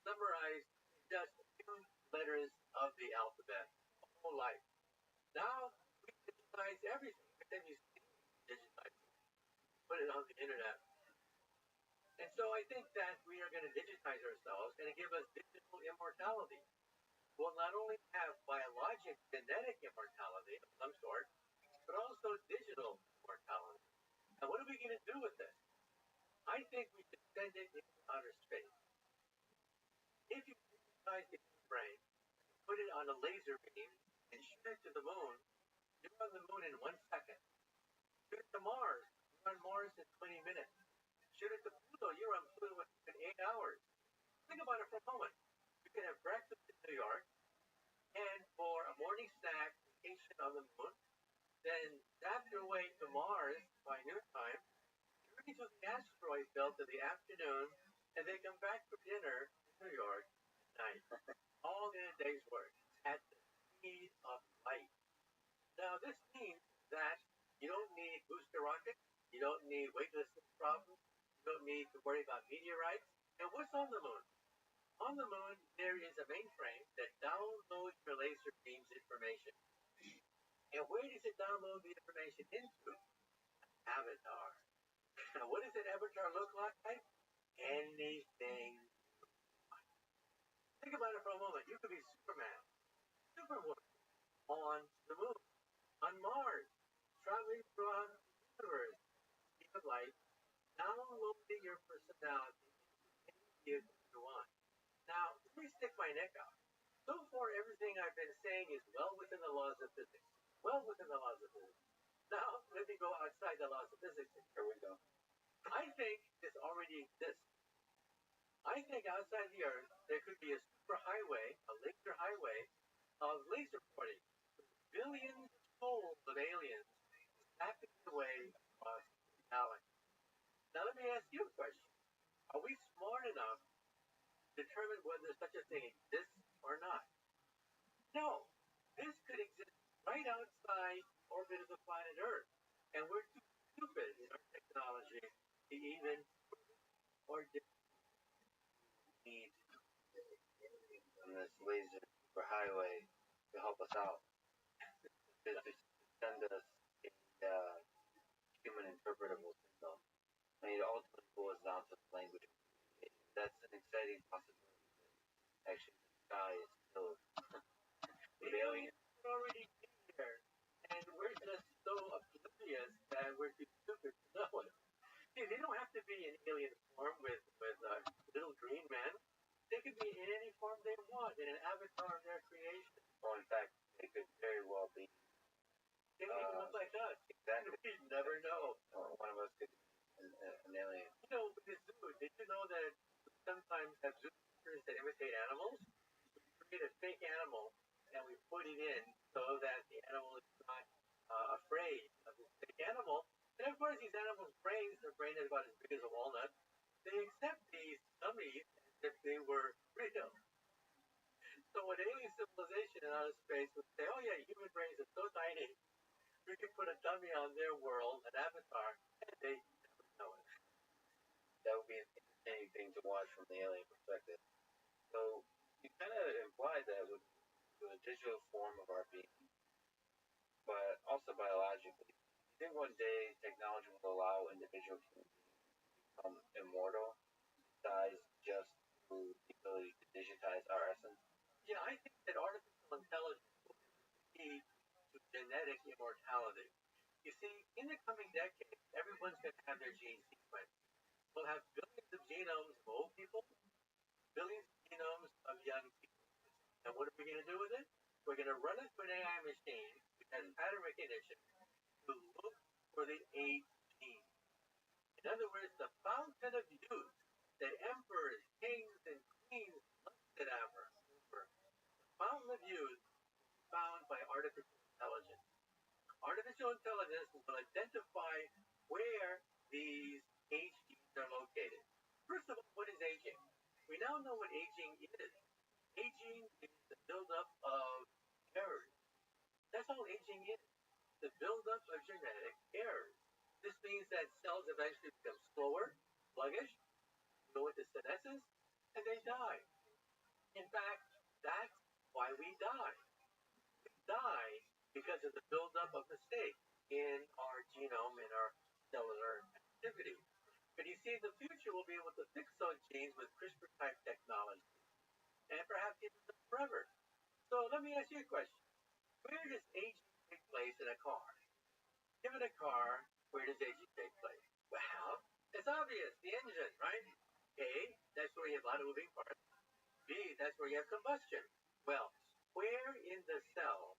summarized in just a few letters of the alphabet, our whole life. Now we digitize everything. Every time you see it, digitize it, put it on the internet. And so I think that we are going to digitize ourselves and give us digital immortality. We'll not only have biologic, genetic immortality of some sort, but also digital immortality. And what are we going to do with this? I think we should send it into outer space. If you digitize the brain, put it on a laser beam, and shoot it to the moon, you're on the moon in 1 second. Shoot it to Mars, you're on Mars in 20 minutes. Shoot it to Pluto, you're on Pluto in 8 hours. Think about it for a moment. You can have breakfast in New York, and for a morning snack, vacation on the moon, then zap your way to Mars by noontime, journey through the asteroid belt in the afternoon, and then come back for dinner in New York at night. All in a day's work at the speed of light. Now, this means that you don't need booster rockets, you don't need weightlessness problems, you don't need to worry about meteorites. And what's on the moon? On the moon, there is a mainframe that downloads your laser beams information. And where does it download the information into? Avatar. Now, what does an avatar look like? Anything. Think about it for a moment. You could be Superman, Superwoman, on the moon, on Mars, traveling throughout the universe, speed of light, downloading your personality into any vehicle you want. Now, let me stick my neck out. So far, everything I've been saying is well within the laws of physics. Well within the laws of physics. Now, let me go outside the laws of physics. Here we go. I think this already exists. I think outside the Earth, there could be a superhighway, a laser highway of laser pointing. Billions of souls of aliens zapping away across the galaxy. Now, let me ask you a question. Are we smart enough to determine whether such a thing exists or not? No. This could exist right outside the orbit of the planet Earth. And we're too stupid in our technology to even or need on this laser superhighway to help us out. To send us a human interpretable signal. I mean, it ultimately boils down to language. That's an exciting possibility. Actually, the sky is filled with aliens already here, and we're just so oblivious that we're too stupid to know it. See, they don't have to be in alien form with little green men. They could be in any form they want, in an avatar of their creation. Or in fact, they could very well be. They could even look like us. Exactly. We never know. Or one of us could be an alien. You know, with the zoo, did you know that sometimes have zookeepers that imitate animals? We create a fake animal and we put it in so that the animal is not afraid of this fake animal. And of course, these animals' brains, their brain is about as big as a walnut. They accept these dummies as if they were real. So an alien civilization in outer space would say, oh yeah, human brains are so tiny, we could put a dummy on their world, an avatar, and they never know it. That would be an interesting thing to watch from the alien perspective. So you kind of implied that with a digital form of our being, but also biologically. You think one day technology will allow individual human beings to become immortal, besides just through the ability to digitize our essence? Yeah, I think that artificial intelligence will be the key to genetic immortality. You see, in the coming decades, everyone's going to have their gene sequenced. We'll have billions of genomes of old people, billions of genomes of young people. And what are we going to do with it? We're going to run it through an AI machine which has pattern recognition to look for the age gene. In other words, the fountain of youth that emperors, kings, and queens lusted after, the fountain of youth is found by artificial intelligence. Artificial intelligence will identify where these age genes are located. First of all, what is aging? We now know what aging is. Aging is the buildup of errors. That's all aging is. The buildup of genetic errors. This means that cells eventually become slower, sluggish, go into senescence, and they die. In fact, that's why we die. We die because of the buildup of mistakes in our genome, in our cellular activity. But you see, the future will be able to fix those genes with CRISPR type technology and perhaps even forever. So let me ask you a question. Where does aging take place in a car? Given a car, where does aging take place? Well, it's obvious, the engine, right? A, that's where you have a lot of moving parts. B, that's where you have combustion. Well, where in the cell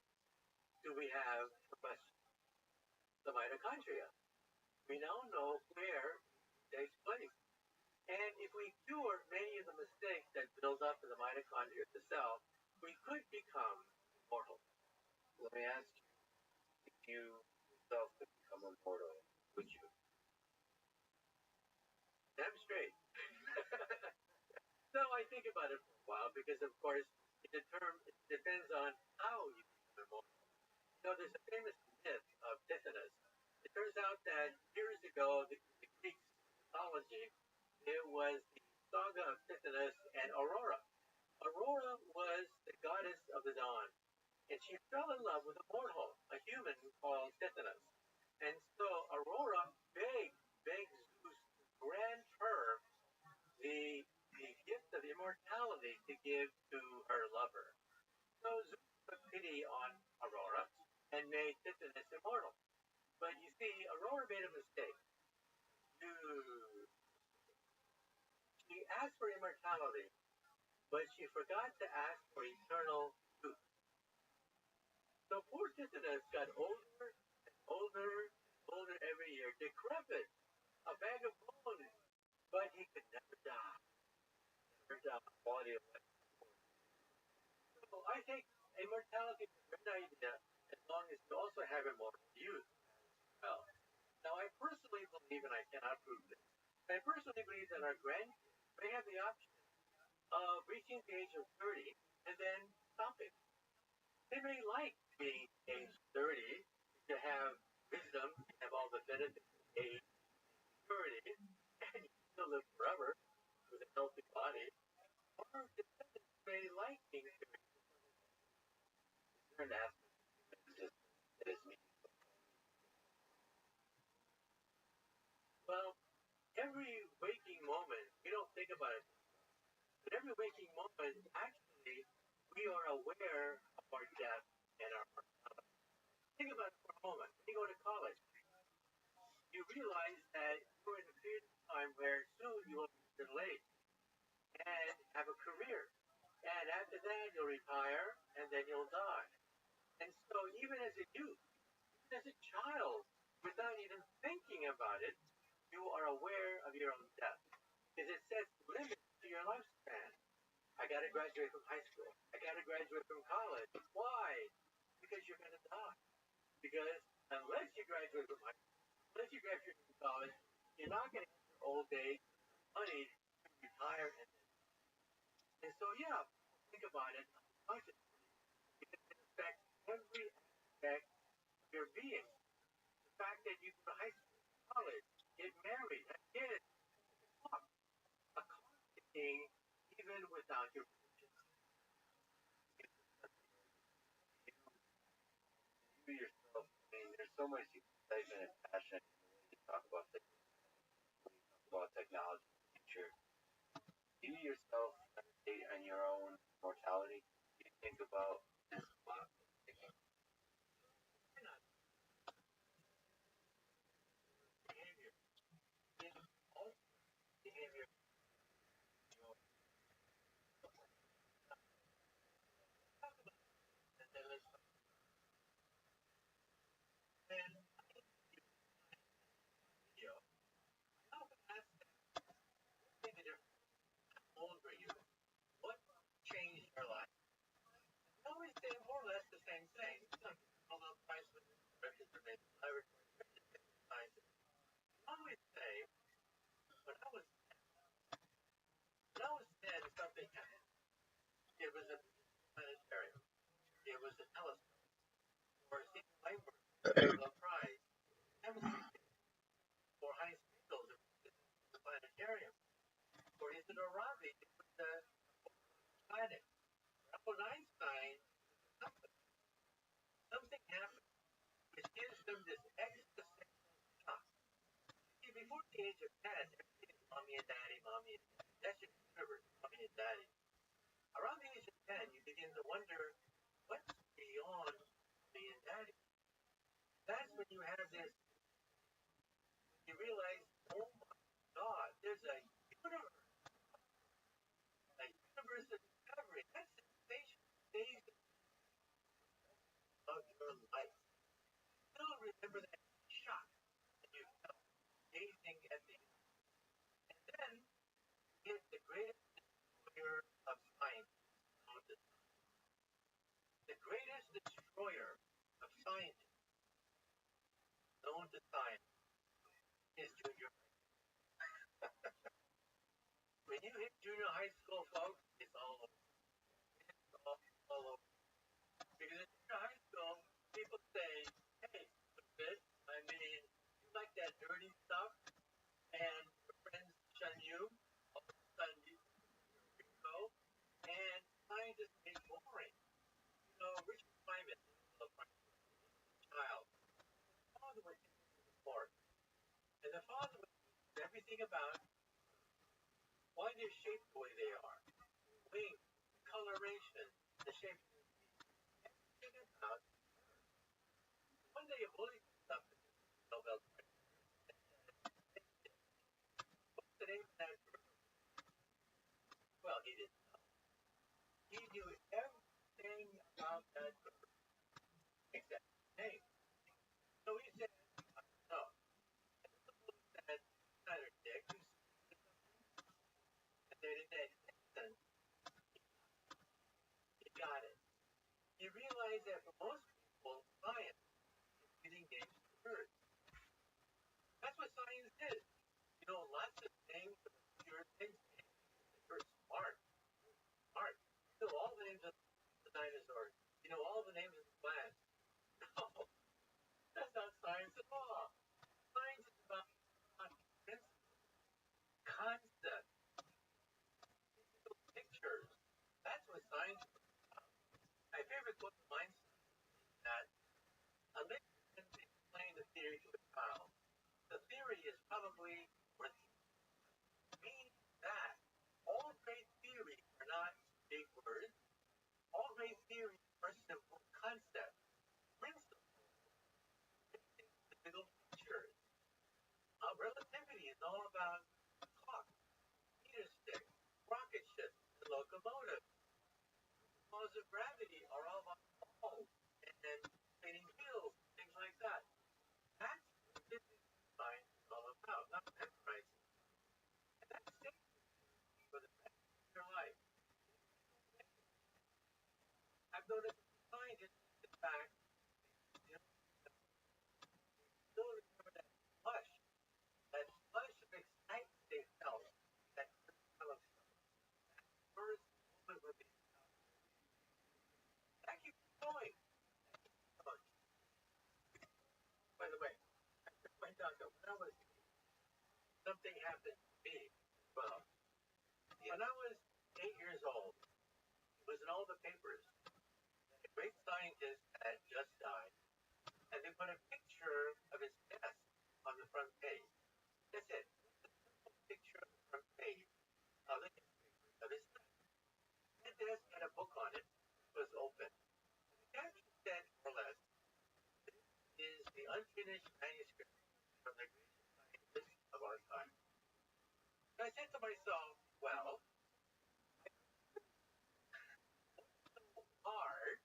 do we have combustion? The mitochondria. We now know where it takes place. And if we cure many of the mistakes that build up in the mitochondria of the cell, we could become immortal. Let me ask you, if you yourself could become immortal, would you? Damn straight. So I think about it for a while because, of course, it depends on how you become immortal. You know, there's a famous myth of Tithonus. It turns out that years ago, the Greek mythology, it was the saga of Tithonus and Aurora. Aurora was the goddess of the dawn, and she fell in love with a mortal, a human called Tithonus. And so Aurora begged Zeus to grant her the gift of immortality to give to her lover. So Zeus took pity on Aurora and made Tithonus immortal. But you see, Aurora made a mistake. She asked for immortality, but she forgot to ask for eternal youth. So poor Tithonus got older and older and older every year, decrepit, a bag of bones, but he could never die. Never die. Quality of life. So I think immortality is a great idea as long as you also have immortal youth as well. Now, I personally believe, and I cannot prove this, I personally believe that our grandkids may have the option of reaching the age of 30 and then stopping. They may like being age 30 to have wisdom, to have all the benefits of age 30, and you still live forever with a healthy body. Or descendants may like being 30. Certain aspects of existence that is meaningful. Well, every waking moment, we don't think about it, but every waking moment, actually, we are aware of our death and our mortality. Think about it for a moment. When you go to college, you realize that you're in a period of time where soon you will be middle age and have a career. And after that, you'll retire and then you'll die. And so, even as a youth, even as a child, without even thinking about it, you are aware of your own death. Because it sets limits to your lifespan. I got to graduate from high school. I got to graduate from college. Why? Because you're going to die. Because unless you graduate from high school, unless you graduate from college, you're not going to have your old age money to retire. And so, yeah, think about it consciously. Because it affects every aspect of your being. The fact that you go to high school, college, get married, have kids, walk, accomplishing even without your permission. You yourself, I mean, there's so much excitement and passion in the way you talk about things, when you talk about technology in the future. Do you yourself meditate on your own mortality? Do you think about this clock ticking? Behavior. In all behavior, you know, talk about it, and then let's talk. And video, I often ask them, think the difference. How old were you? What changed your life? I always say more or less the same thing. Some Nobel Prize winners, directors are made laboratory scientists. I always say, when I was when I was 10, something happened. It was a planetarium. It was a telescope. For Stephen Langford, Nobel Prize, demonstrated for Heinz Field, it was the planetarium. For Isidore Rabi, it was the planet. For Einstein, something happened which gives them this existential shock. See, before the age of 10, everything is mommy and daddy, mommy and daddy. That's your universe, mommy and daddy. Around the age of 10, you begin to wonder what's beyond mommy and daddy. That's when you have this, you realize, oh my God, there's a universe of discovery. That's the sensation phase of your life. Still remember that shock that you felt gazing at the, and then you get the greatest destroyer of science known to, the greatest destroyer of science known to science is junior. When you hit junior high school, folks, it's all over. It's all over. Because in junior high school, people say, hey, stupid, I mean, you like that dirty stuff, and your friends shun you, all of a sudden you go, and science is made boring. You know, Richard Feynman, the child, the father was into the sport, and the father was everything about why they're shaped the way they are. Wings, coloration, the shape of the everything about. One day a bully comes up to the Nobel Prize. What's the name of that bird? Well, he didn't know. He knew everything about that bird except the name. So he said, no. And the bully said, kind of dick, and then in that instant, he got it. He realized that for most people, science is giving names to birds. That's what science is. You know, lots of names for obscure things. You're smart, smart. You know all the names of the dinosaurs. You know all the names of the plants. No, that's not science at all. Science is about principles, concepts, pictures. That's what science is about. My favorite quote of Einstein is that a layman can explain the theory to a child. The theory is probably worth meaning that all great theories are not big words. All great theories are simple concepts, principles, the bigger pictures. Relativity is all about clock, meter stick, rocket ship, and locomotive. Laws of gravity are all about balls and spinning wheels, things like that. That's what physics and science is all about, not memorizing. And that's safe for the rest of your life. I've noticed scientists, in fact, you know, still remember that flush of excitement they felt, that kind of first moment when they, that keeps going. By the way, I should point out that when I was, something happened to me. Well, when I was 8 years old, it was in all the papers. A great scientist had just died, and they put a picture of his desk on the front page. That's it. A picture on the front page of the newspaper of his desk. That desk had a book on it. It was open. The caption said, more or less, this is the unfinished manuscript from the greatest scientist of our time. And I said to myself, well, it's so hard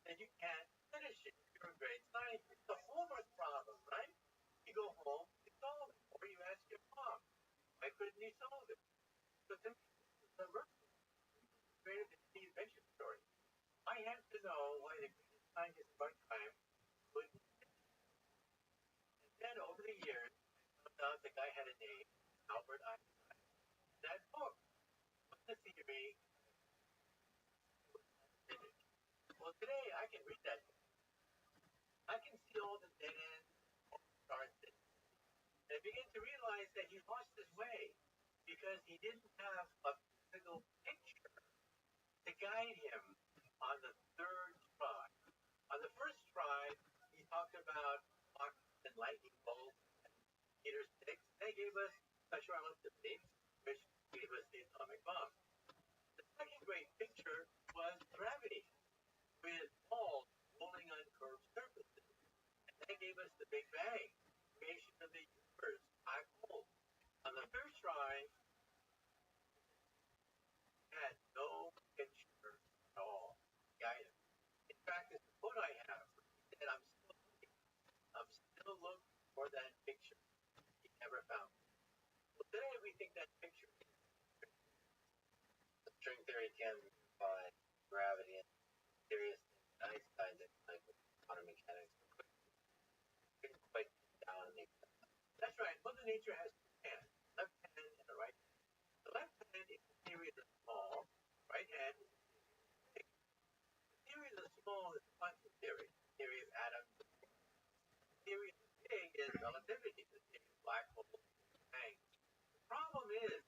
that you can't finish it. You're a great scientist. It's a homework problem, right? You go home, you solve it. Or you ask your mom, why couldn't you solve it? But to me, the version is greater than the invention story. I have to know why the greatest scientist of our time couldn't. And then over the years, I found out the guy had a name, Albert Einstein. That book, the theory, was finished. Well, today I can read that book. I can see all the dead ends, all the starts, and I begin to realize that he lost his way because he didn't have a physical picture to guide him on the third try. On the first try, he talked about clocks and lightning bolts and meter sticks. They gave us special relativity, which gave us the atomic bomb. The second great picture was gravity, with balls rolling on curved surfaces. And that gave us the Big Bang, creation of the universe, black holes. On the third try, had no picture at all. Yeah, in fact, it's the quote I have. He said, I'm still looking for that picture. He never found it. Well, today we think that picture is The string theory can by gravity and serious Einstein's like quantum mechanics couldn't quite get down and make that's right. Mother Nature has two hands, left hand and a right hand. The left hand is the theory of the small, right hand is the big. The theory of the small is quantum theory, the theory of atoms. The theory of the big is relativity, the theory of black holes, Big Bang. The problem is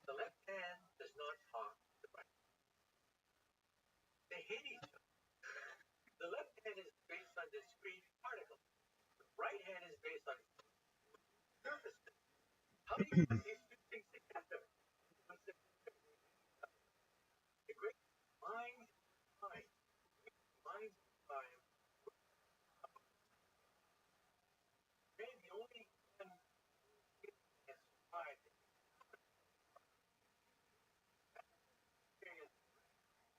the left hand does not talk to the right. They hate each other. The left hand is based on discrete particles. The right hand is based on surfaces. How do you put these two things together? The great minds of time, minds of time, maybe the only one who can survive the experience.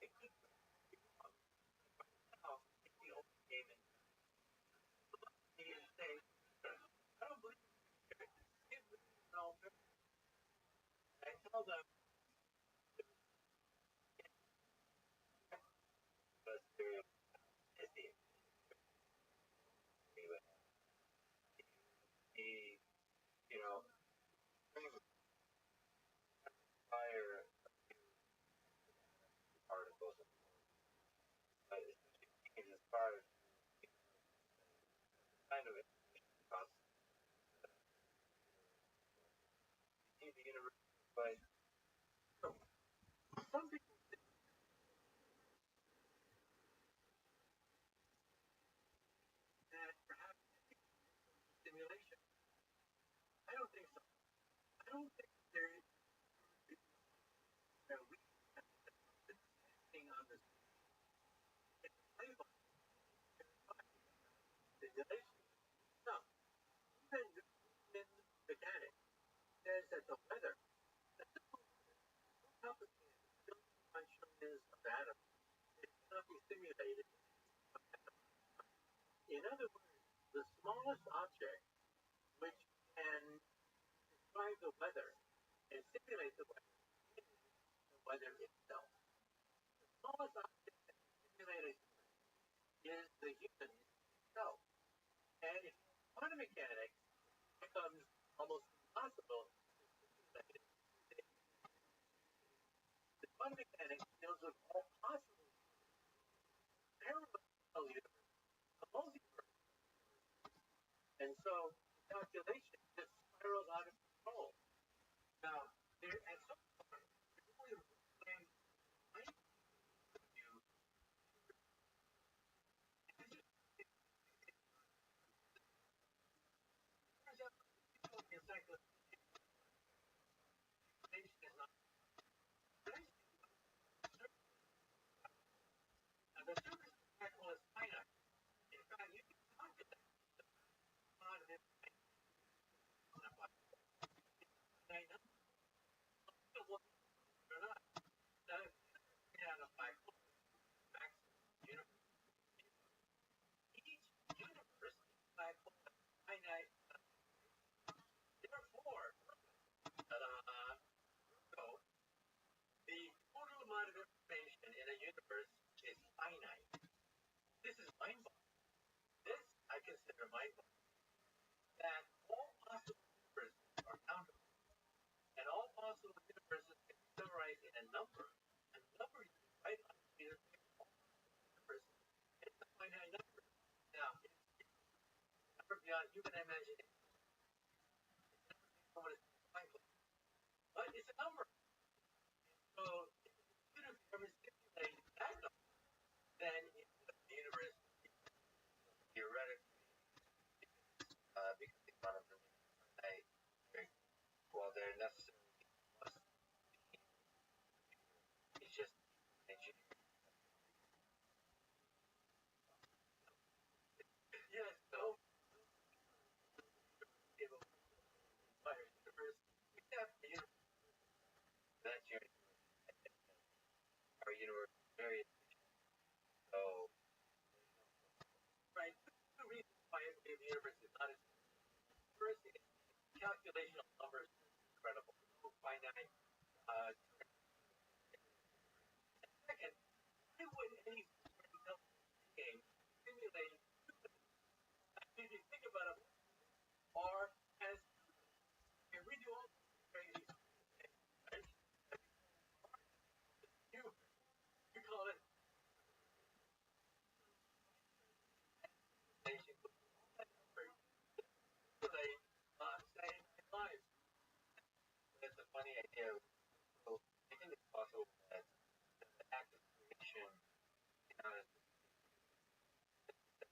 It could be wrong. Now, it's the only game in the thing. I don't believe it. Give me an alternative. I tell them the theory of is the you know fire particles but it's as far as kind of across the universe but some people that perhaps simulation. I don't think so. I don't think there is a weak thing on this label simulation. No, even in mechanics says that the weather, how complicated, on trillions of atoms, it cannot be simulated. In other words, the smallest object which can describe the weather and simulate the weather itself. The smallest object that can simulate it is the human itself. And if quantum mechanics becomes almost impossible to simulate it, the quantum mechanics deals with all possible parallel universe, a multiverse. And so the calculation just spirals out of control. Now, there at some point, there's only one way I you turns out the encyclopedia is not and the surface of the black hole is finite. In fact, you can calculate the amount of information on a black hole. Finite number. Or not. Now, if you have a black hole, maximum universe, each universe, black hole, has finite. Therefore, so the total amount of information in a universe is finite. This is mind-boggling. This I consider mind-boggling. That all possible universes are countable, and all possible universes can be summarized in a number. A number you can write on a sheet of paper. All possible universes. It's a finite number. Now, it's a number beyond human imagination. What is mind-blowing? But it's a number. So if the computer can ever simulate that number, universe is not as first calculation of numbers is incredible. So finite. Second, why would any game simulate? If you think about it, or as we do all crazy things, right? You call it simulate saying lives. It's a funny idea. So I think it's possible that the act of creation, not as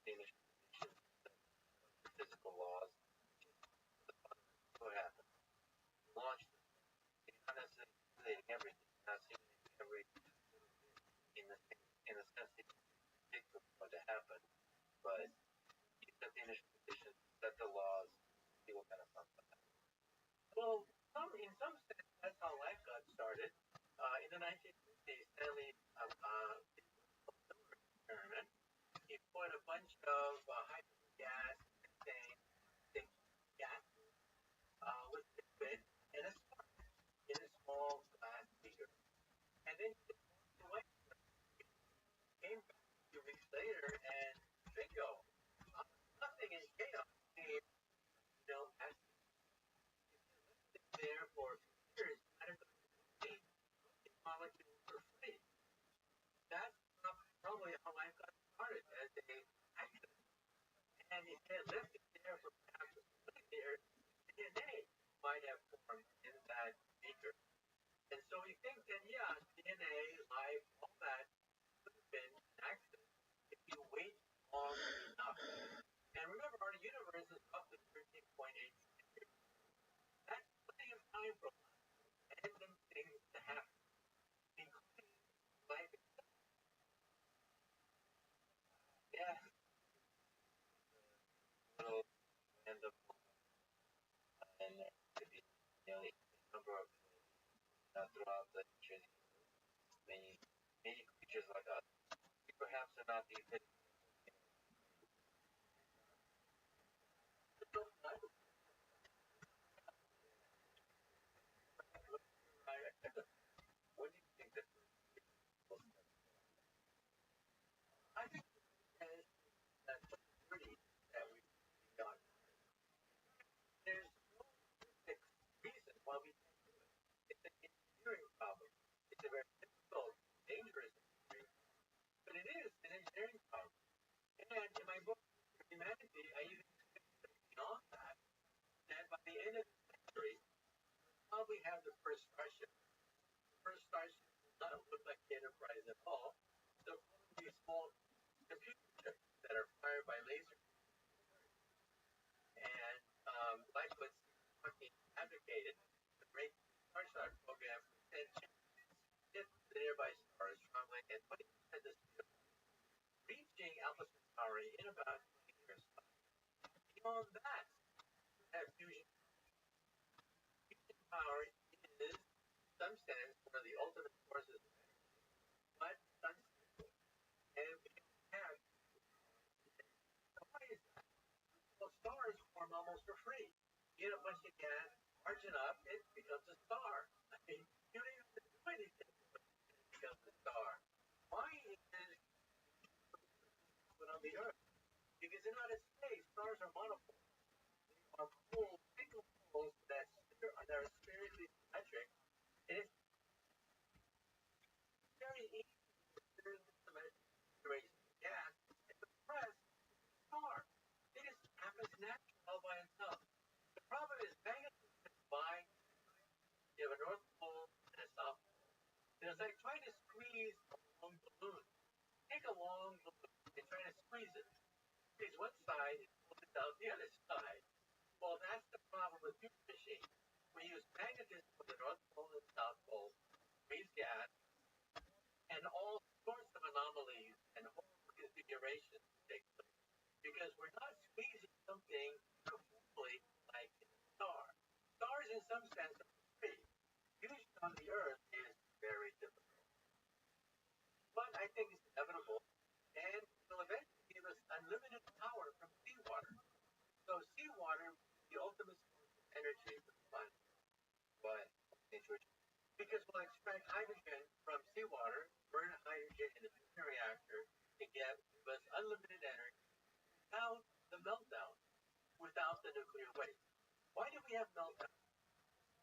the initial physical laws, what happens? Launch not necessarily simulating everything, not simulating every in the sense that you predict what's going to happen, but you set the initial conditions, set the laws, see what kind of fun that happens. Well, in some sense, that's how life got started. In the 1950s, Stanley experiment, he put a bunch of hydrogen gas, methane, gas with liquid in a small glass beaker, and then he away came back a few weeks later, and bingo, nothing in chaos. As there for years, molecules were free. That's probably how life got started as a accident. And if it left it there for perhaps a year, DNA might have formed in that beaker. And so we think that, yeah, DNA, life, all that could have been an accident if you wait long enough. And remember, our universe is roughly 13.8 years. That's plenty of time for random things to happen, including life itself. Yeah, little random, and could be nearly a number of throughout the history. Many creatures like us, perhaps are not the epitome. What do you think that I think that's the beauty that we got. There's no fixed reason why we can't do it. It's an engineering problem. It's a very difficult, dangerous engineering problem. But it is an engineering problem. And in my book, Humanity, I even beyond that, that by the end of the century, probably have the first starship. The first starship does not look like the Enterprise at all. So probably small computer chips that are fired by laser. And like what Steve advocated, the great Star Trek program said hit the nearby stars traveling at 20% the speed of light, reaching Alpha Centauri in about 20 years. Beyond that, that fusion power is, in some sense, one of the ultimate forces, but unstable. And we don't have. So why is that? Well, stars form almost for free. Get a bunch of gas, large enough, it becomes a star. I mean, you don't even have to do anything, it becomes a star. Why is it on the Earth? Because they're not in space. Stars are monopoles. They are poles, single poles that are spherically symmetric. And it's very easy to observe the symmetric configuration of gas and the press star. It just happens naturally all by itself. The problem is magnetism is by you have a north pole and a south pole. And it's like trying to squeeze a long balloon. Take a long balloon and try to squeeze it. Squeeze one side and pull it out the other side. Well, that's the problem with fusion machines. We use magnetism for the north pole and south pole, squeeze gas, and all sorts of anomalies and whole configurations take place. Because we're not squeezing something completely like a star. Stars, in some sense, are free. Fusion on the Earth is very difficult. But I think it's inevitable, and will eventually give us unlimited power from seawater. will extract hydrogen from seawater, burn hydrogen in the fusion reactor to give us unlimited energy without the meltdown, without the nuclear waste. Why do we have meltdowns?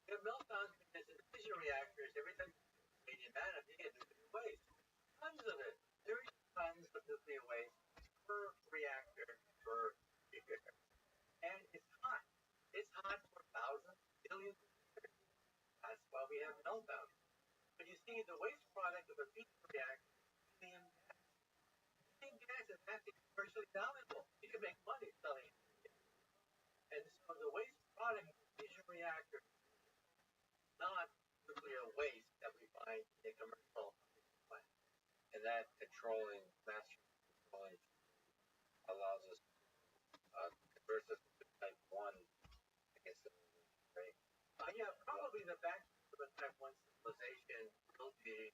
We have meltdowns because in the fission reactors, every time you put uranium atom, you get nuclear waste. Tons of it. 30 tons of nuclear waste per reactor per year. And it's hot. It's hot for thousands, billions of years. That's why we have meltdowns. But you see, the waste product of a fusion reactor is helium gas. Helium gas is actually commercially valuable. You can make money selling it. And so the waste product of a fusion reactor is not nuclear waste that we find in a commercial plant. And that controlling, master controlling, allows us convert us to type 1 against the right? Yeah, probably the backbone of a type 1 civilization will be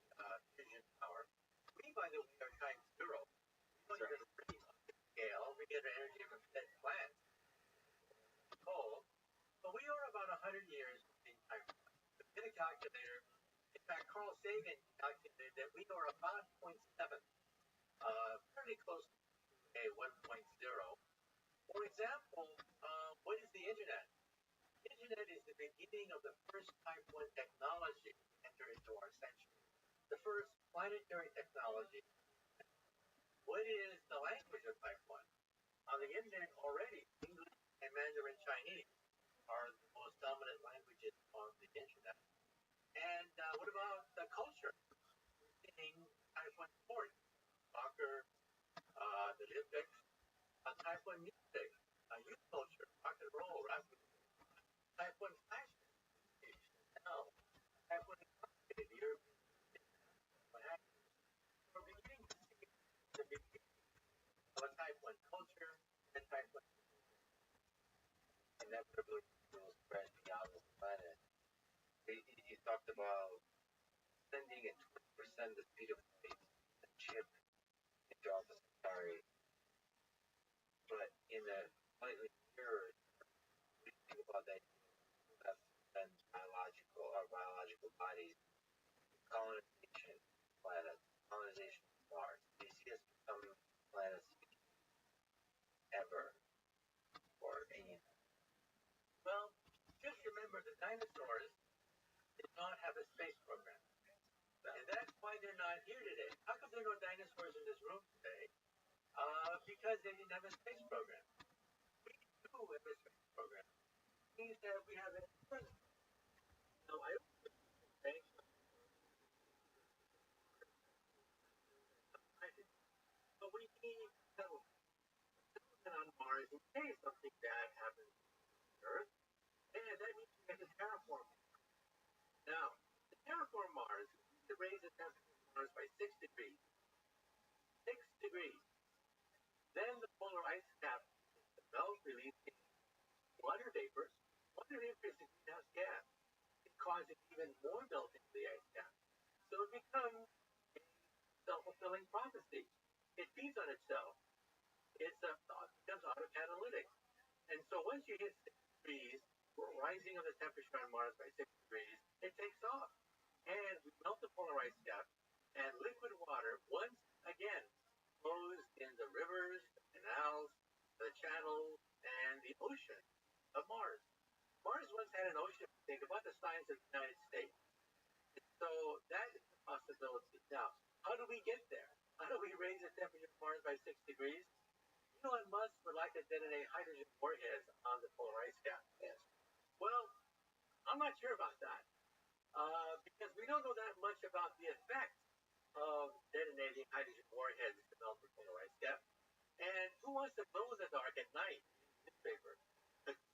fusion power. We, by the way, are type 0. We don't even breathe on this scale. We get our energy from dead plants, coal. But we are about 100 years in type 1. So get a calculator. In fact, Carl Sagan calculated that we are about 0.7, fairly close to a 1.0. For example, what is the internet? The internet is the beginning of the first type 1 technology to enter into our century. The first planetary technology. What is the language of type 1? On the internet already, English and Mandarin Chinese are the most dominant languages on the internet. And what about the culture? Being type 1 sports, soccer, the Olympics, type 1 music, youth culture, rock and roll, rap music, type 1 fashion, Chanel, type 1 economy, the European what have you. We're beginning to see the beginning of a type 1 culture and type 1 Inevitably will spread beyond this planet. You talked about sending at 20% the speed of light a chip into Alpha Centauri, but in a slightly nearer, what do you think about that? And biological bodies, colonization of planets, colonization of Mars. Do you see us becoming planets ever or any? Well, just remember the dinosaurs did not have a space program. And that's why they're not here today. How come there are no dinosaurs in this room today? Because they didn't have a space program. We do have a space program. It means that we have a no, I don't think space. But we need settlement. Settlement on Mars in case something bad happens on Earth. And that means we have to terraform Mars. Now, to terraform Mars, we need to raise the temperature of Mars by 6 degrees. 6 degrees. Then the polar ice cap begins to melt, releasing water vapor. Water vapor is a greenhouse gas. It causes even more melting of the ice cap. So it becomes a self-fulfilling prophecy. It feeds on itself. It becomes autocatalytic. And so once you hit 6 degrees, rising of the temperature on Mars by 6 degrees, it takes off. And we melt the polar ice cap, and liquid water once again flows in the rivers, the canals, the channels, and the ocean of Mars. Mars once had an ocean, think about the size of the United States. And so that is a possibility. Now, how do we get there? How do we raise the temperature of Mars by 6 degrees? Elon Musk would like to detonate hydrogen warheads on the polar ice cap. Yes. Well, I'm not sure about that because we don't know that much about the effect of detonating hydrogen warheads to melt the polar ice cap. And who wants to glow in the dark at night in newspaper?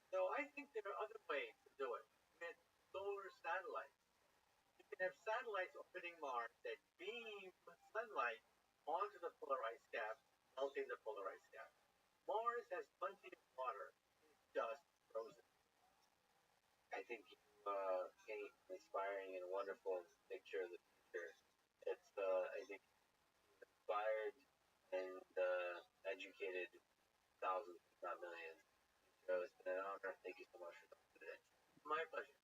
So I think there are other ways to do it. With solar satellites. You can have satellites orbiting Mars that beam sunlight onto the polar ice cap, melting the polar ice cap. Mars has plenty of water. It's just frozen. I think you paint an inspiring and wonderful picture of the future. It's, I think, inspired and educated thousands, if not millions. So it's been an honor. Thank you so much for talking today. My pleasure.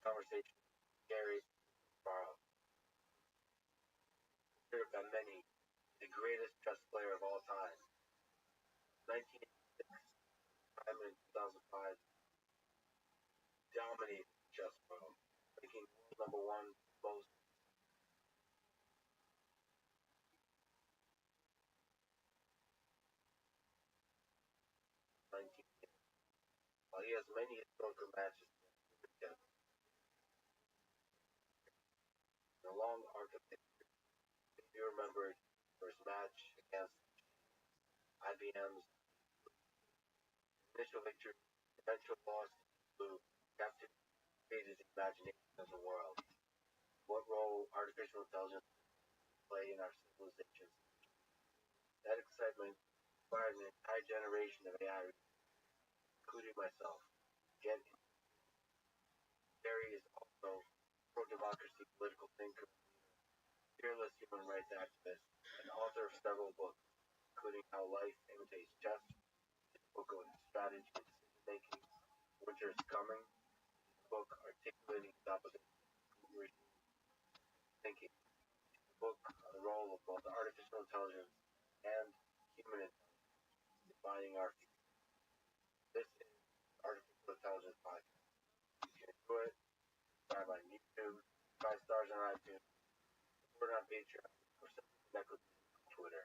conversation Gary Barlow, considered by many the greatest chess player of all time. 1986, time in 2005, dominated the chess world, making world number one most. While he has many historical matches in the long arc of history, if you remember his first match against IBM's initial victory, eventual loss to Blue, captivated his imagination of the world. What role artificial intelligence play in our civilizations? That excitement inspired an entire generation of AI, including myself. Again, Gary is also pro-democracy political thinker, fearless human rights activist, and author of several books, including How Life Imitates Chess, his book on strategy and decision making, Winter is Coming, his book Articulating the Opposition Regime Thinking, his book on the role of both artificial intelligence and human intelligence defining our future. This is Artificial Intelligence Podcast. You can enjoy it, subscribe on YouTube, 5 stars on iTunes, support on Patreon, or simply connect with me on Twitter.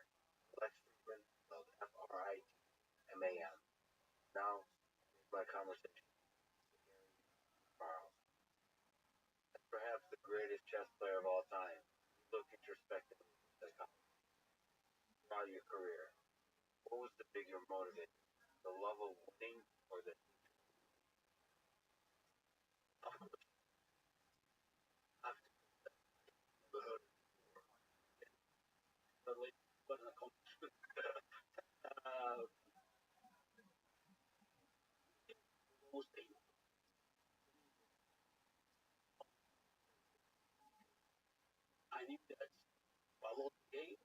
Lex Friedman, spelled F-R-I-D-M-A-N. Now, here's my conversation with Gary Barlow. As perhaps the greatest chess player of all time, you look introspectively at throughout your career. What was the bigger motivator? The love of winning or the I knew that I lost the game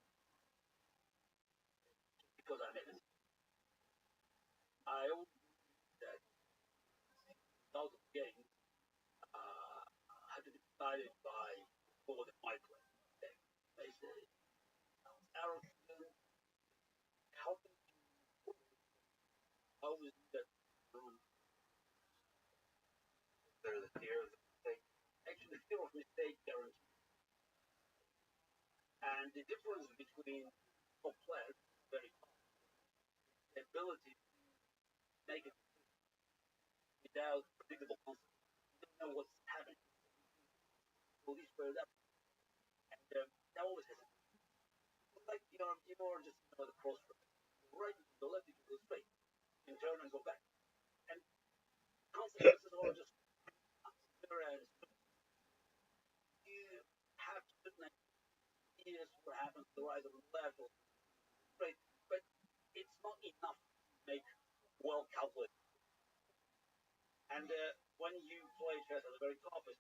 because I made it. I always knew that without the game, had to be decided by more than my play. They say, Aaron, how can you always do that? There's the fear of the mistake. Actually, the fear of mistake guarantees. And the difference between top players is very common. The ability to make it without predictable consequences. You don't know what's happening. Will this square up? And that always has a like you're just the crossroads. Right, you go left, you go straight. You turn and go back. And consequences are just there, and you have certain ideas what happens to the right or the left or straight, but it's not enough to make well calculated. And when you play chess at the very top, it's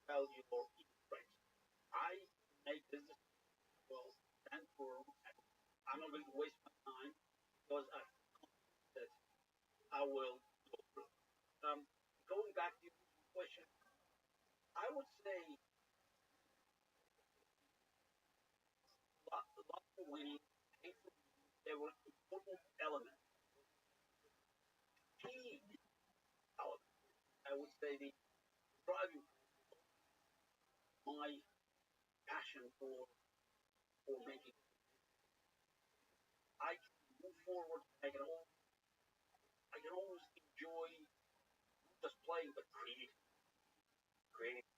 value or straight. I make this well stand for. I'm not going to waste my time because I that I will go through. Um, Going back to your question, I would say lots of winning, they were important elements. Key element, I would say the driving my passion for making. I can move forward. I can always enjoy not just playing but creating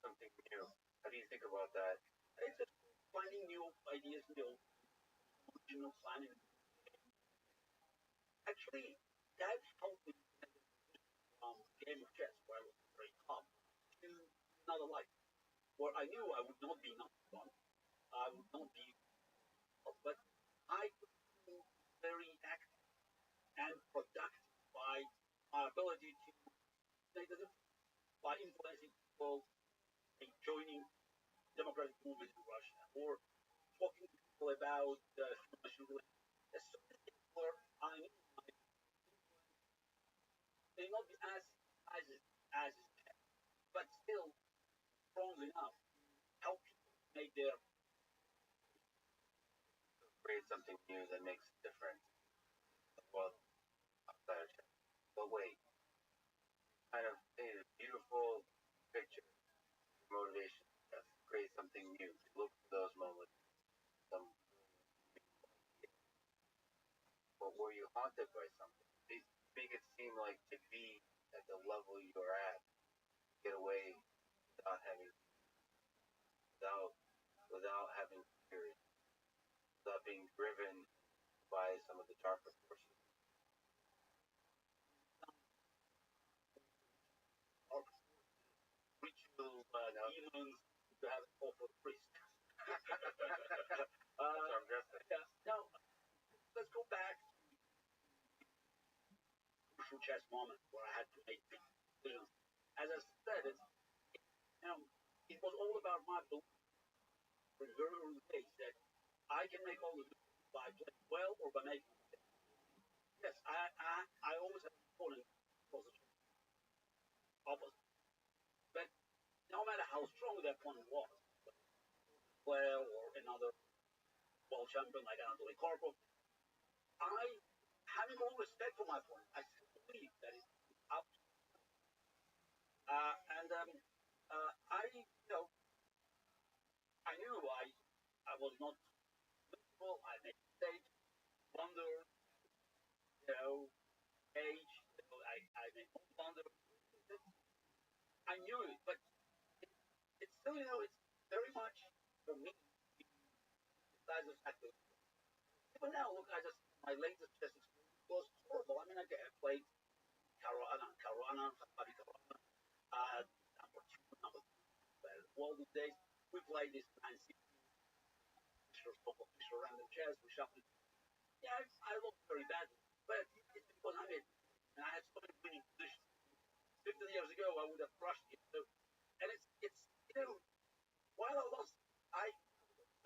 something new. How do you think about that? It's just finding new ideas, original planning. Actually, that helped me from game of chess where I was very top to another life where I knew I would not be number one. I would not be, but I could be very active and productive by my ability to make a difference, by influencing people and joining democratic movements in Russia or talking to people about international relations. There's so many things where I knew may not be as as is simply enough, help people make their create something new that makes a difference. Well, outside of China. But wait, kind of paint a beautiful picture, motivation. Yes, create something new. Look for those moments. Some, but were you haunted by something? Make it seem like to be at the level you're at, get away without having, without, without having fears, without being driven by some of the darker forces. or ritual demons to have it all for the priest. That's what I'm guessing. Yeah. Now, let's go back to the crucial chess moment where I had to make big decisions. As I said, it was all about my belief from very early days that I can make all the decisions by playing well or by making mistakes. Yes, I always have an opponent was the opposite. But no matter how strong that opponent was, well or another world champion like Anatoly Karpov, I having all respect for my opponent, I still believe that it's up. I knew I was not visible. I made mistakes, blunders, you know, age. I made more blunders. I knew it, but it's still, it's very much for me. Besides the fact that even now, look, I just my latest chess experience was horrible. I mean, I played Caruana, Fabi Caruana, number two, number three. All these days, we played this 9-6 Fisher random chess. We shuffled. Yeah, I looked very badly, but it's because I made and I had so many winning positions. 15 years ago, I would have crushed it. So, and it's while I lost, I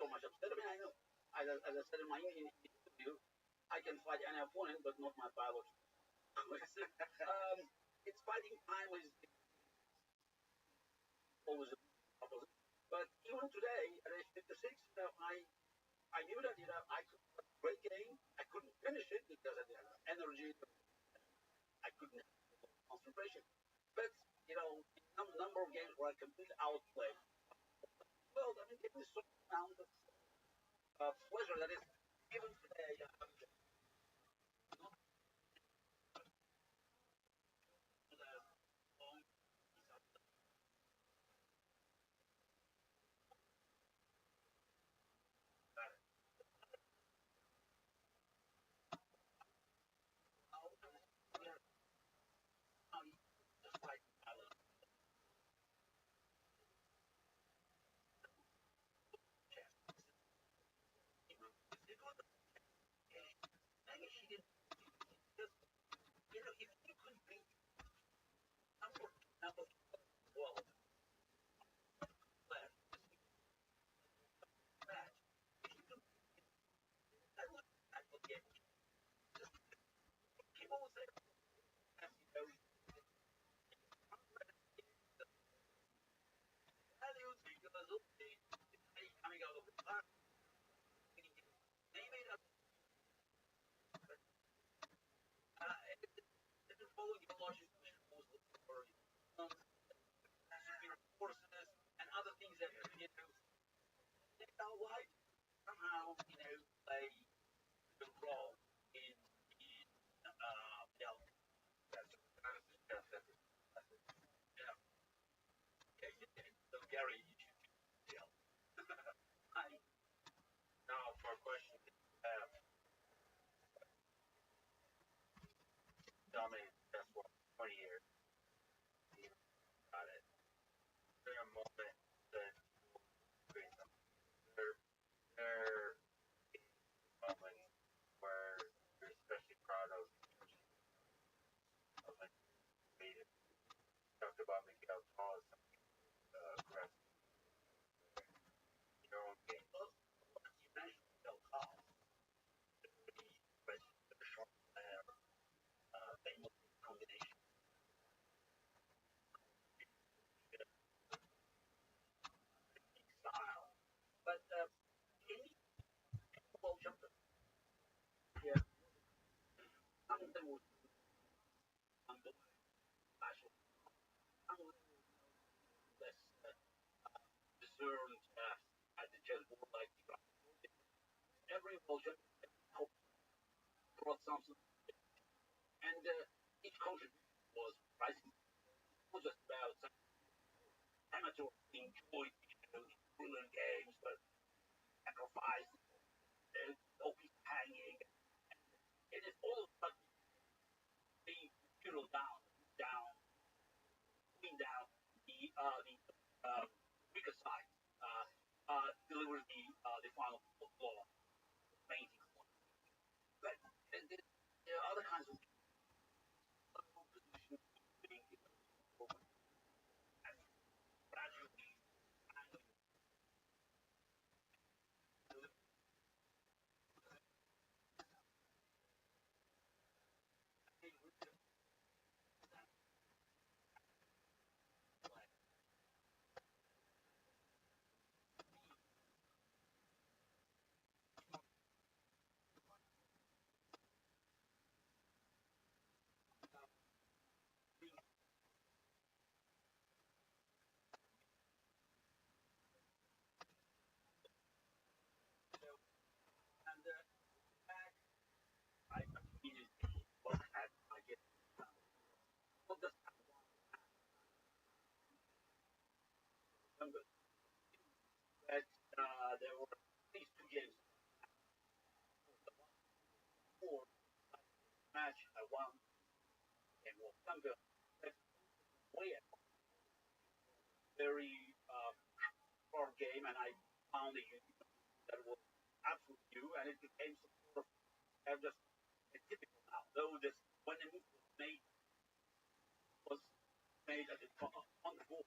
so much upset. I mean, I know, as I said in my interview, I can fight any opponent, but not my biology. It's fighting time is always a opposite. But even today, at age 56, I knew that I could play a great game. I couldn't finish it because I didn't have energy. I couldn't have concentration. But in some number of games where I completely outplayed, well, I mean, it was some amount of pleasure that is even today. I'm just not long. Now, just like chess. It was maybe she didn't just if you could be number well left match, if you could I would get people will say values because of the coming out of the class. They made us didn't follow your logic for superior forces and other things that they felt like somehow play the role in yeah, okay. So Gary, you should tell. I Now, for a question, dominated chess for 20 years. You got it. Is there a moment that create something? There moments where you're especially proud of when you made it. You talked about Miguel Tall, aggressive in your own game. you mentioned Del Carl, the short player, famous combination. some level, less discerned at the chessboard, like every emotion brought something, and each contribution was pricing. It was just about some amateur enjoyed brilliant games, but sacrifice, no people hanging. It is all about being zero down, putting down the weaker side, deliver the final blow, painting. But there are other kinds of position being gradually and I immediately look at I get not just remember that there were these two games four match I won and was number that's way a very hard game and I found a unit that was absolutely new and it became sort of just a typical now. Though this when the move was made at the on the board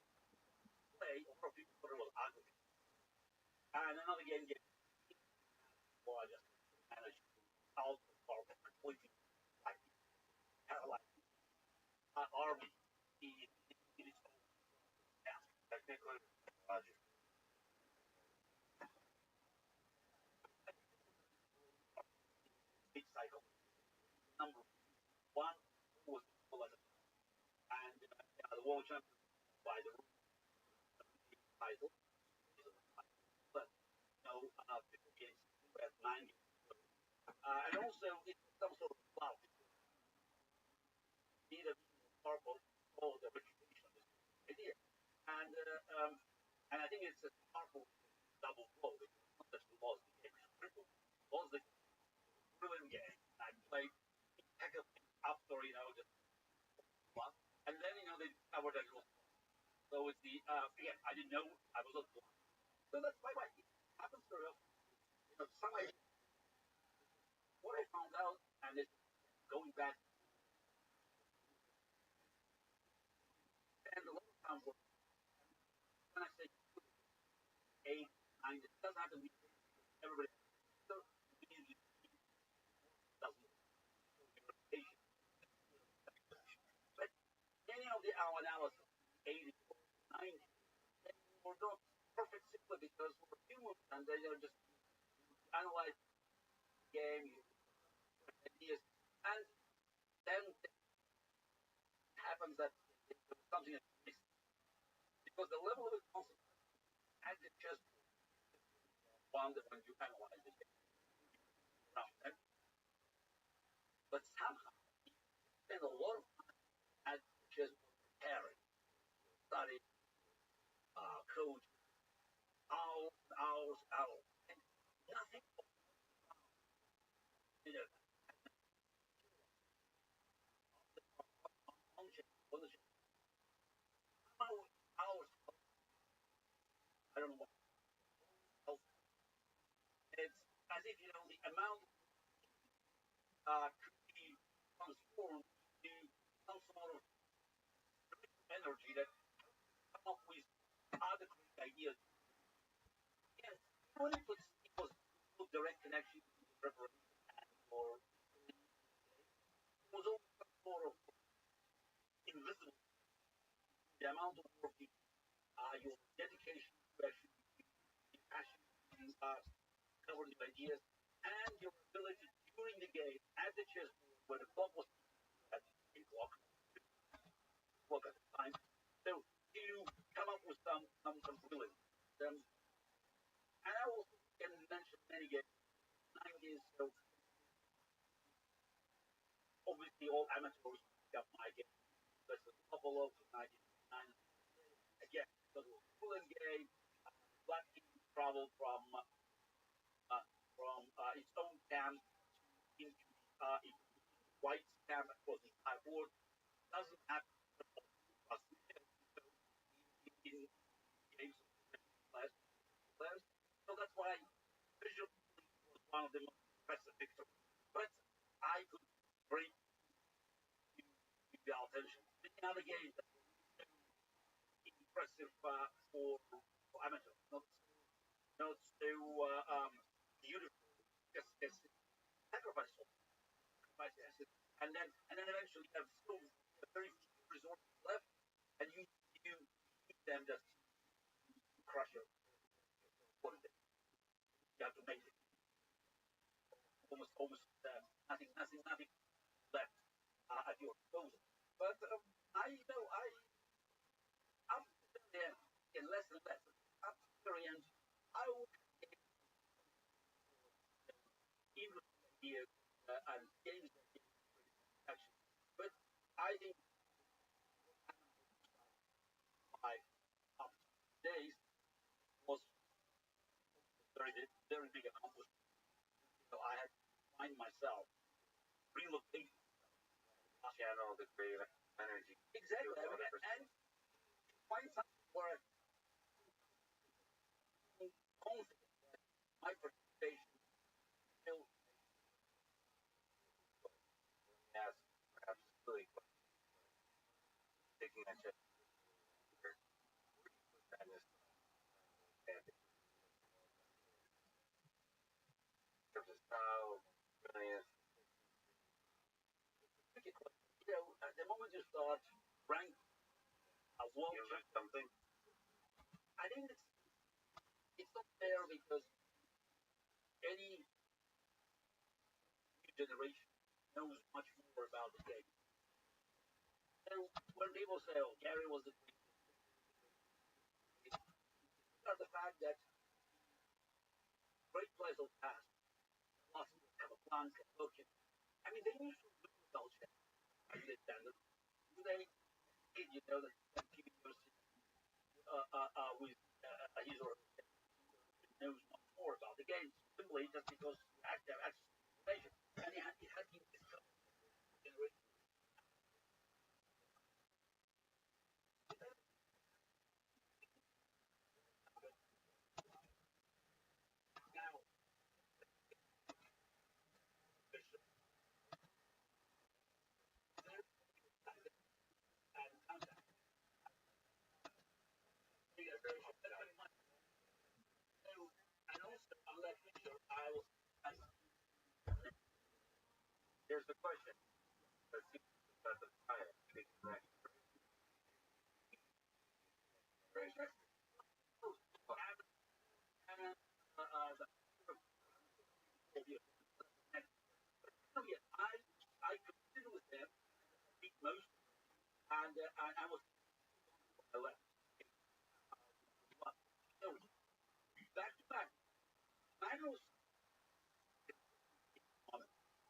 play, a lot of people thought it was ugly. And another game well, I just managed to out or completely like paralyze army in its own task. Technically, logic. Big cycle. Number one was and the world champion by the title. But no, against at 90. And also it's some sort of clout. Either purple or the reputation idea. And and I think it's a powerful double blow. It's not just lost the game, it's triple. Lost the brilliant game. I played after just one. And then they discovered that it was so it's the again I didn't know I was not blind. So that's why it happens to some idea. What I found out and it's going back and a lot of times when I say 8, 9, it doesn't have to be everybody immediately doesn't but any of the our analysis 80 90 we're not perfect simply because we're human and they are just analyze the game ideas and then it happens that something is missed because the level of concept and it just one that when you analyze the game and, but somehow you spend a lot of time at just preparing study coach hours and nothing you know function hours I don't know what else it's as if the amount could be transformed to some sort of energy that come up with other great ideas. And when it was no direct connection to the preparation or it was all some sort of invisible the amount of work your dedication to actually be passionate to cover the ideas and your ability during the game at the chessboard when the clock was at 8 o'clock at the time. So brilliant. And I also can mention many games. 90s, so obviously all amateurs got my game. There's a couple of 1999. Again, it was a brilliant game. Black team traveled from its own camp into its white camp across the entire board. Doesn't happen in games of players. players. So that's why visually was one of the most impressive victories. But I could bring the attention. Many other games that were impressive for amateurs, not so beautiful, just sacrifice, sacrifice, and then eventually you have still very few resources left, and you use them just to crush your opponent. You have to make it almost nothing left at your disposal. But I'm there in less and less. Up to the very end, I would even ideas and games that give action. But I think my up days was very big accomplishment. So I had to find myself relocating Channel the creative energy. exactly and find something where I'm confident that my participation still Yes, perhaps really taking a chance and this and in terms of style, brilliance, the moment you start ranking a world you lose something. I think it's not fair because any new generation knows much more about the game. So when people say, "Oh, Gary was the greatest," it's the fact that great players of the past, lost Capablanca, Tokyo. I mean, they used to do Belgium as they standard. Today, you know that few years with his or her knows much more about the game simply just because he had to have access to information and he had been discovered generation. Now, and contact. And also, unlike Fisher, I was. Here's the question. Let's see about the fire. I competed with them, beat most, and I was left. So back to back, Magnus.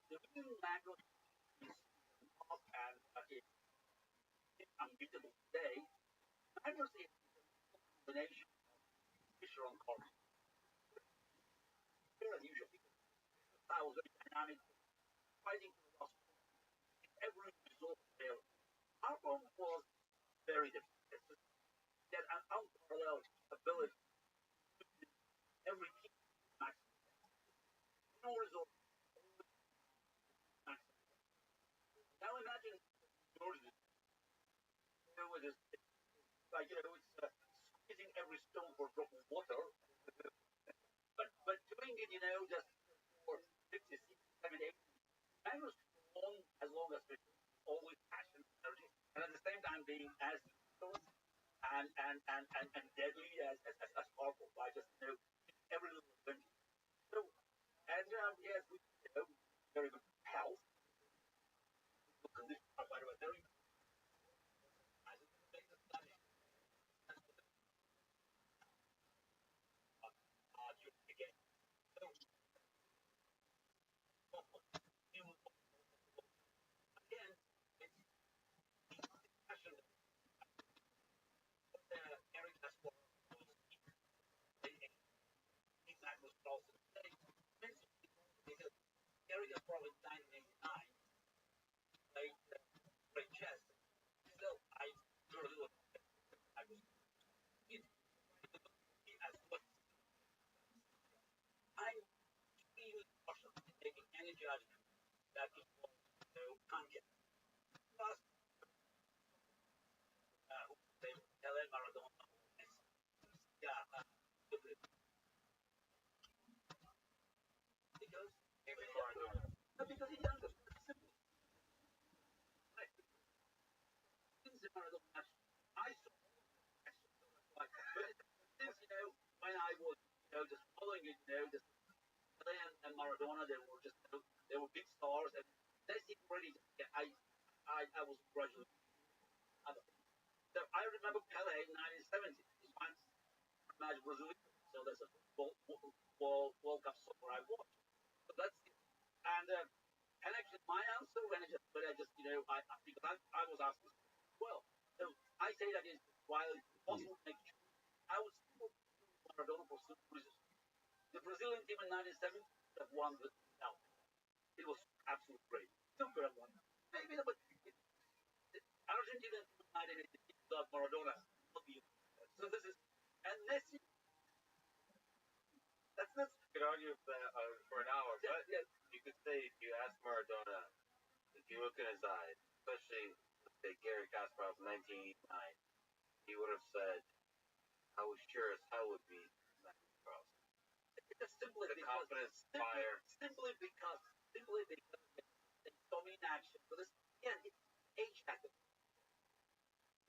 The reason Magnus is top and is unbeatable today, Magnus is a combination of Fisher and Carter. Very unusual because the style was very dynamic, fighting for the lost every result there. Arbon was very different. He had an unparalleled ability to win every team match. No result match. Now imagine Jordan, with his, like, it's squeezing every stone for a drop of water, but doing it, just for 50, 60, 70, 80. Man was long as Fisher, always passion, energy, and at the same time being as difficult and deadly as powerful. I just every little thing. So and yes, we very good health. Condition, by the way, very probably 1989, played played chess. Still, I really was I was it, as what I'm really cautious in making any judgment that involves content. Plus, who say Pelé, Maradona, Messi. Yeah, because Maybe Maradona. because he understood simple right, things in Maradona match. I saw like, but since when I was just following it, just Pelé and Maradona, they were just they were big stars, and they seemed ready. I was gradually. So I remember Pelé in 1970. His once match Brazil. So that's a World Cup soccer I watched. So that's it. And actually my answer when I just because I was asked this well. So I say that is while it's possible to make choice, I would still Maradona for simple reasons. The Brazilian team in 1970 have won the now. It was absolutely great. Still could have won. Maybe but Argentina in 1980 without Maradona would be so this is and Messi that's You could argue that for an hour, but yeah, you could say if you ask Maradona, if you look in his eyes, especially let's say Gary Kasparov's 1989, he would have said, "I was sure as hell would be Kasparov." just simply The because confidence, fire. simply because they saw me in action. But this, again, it's age factor.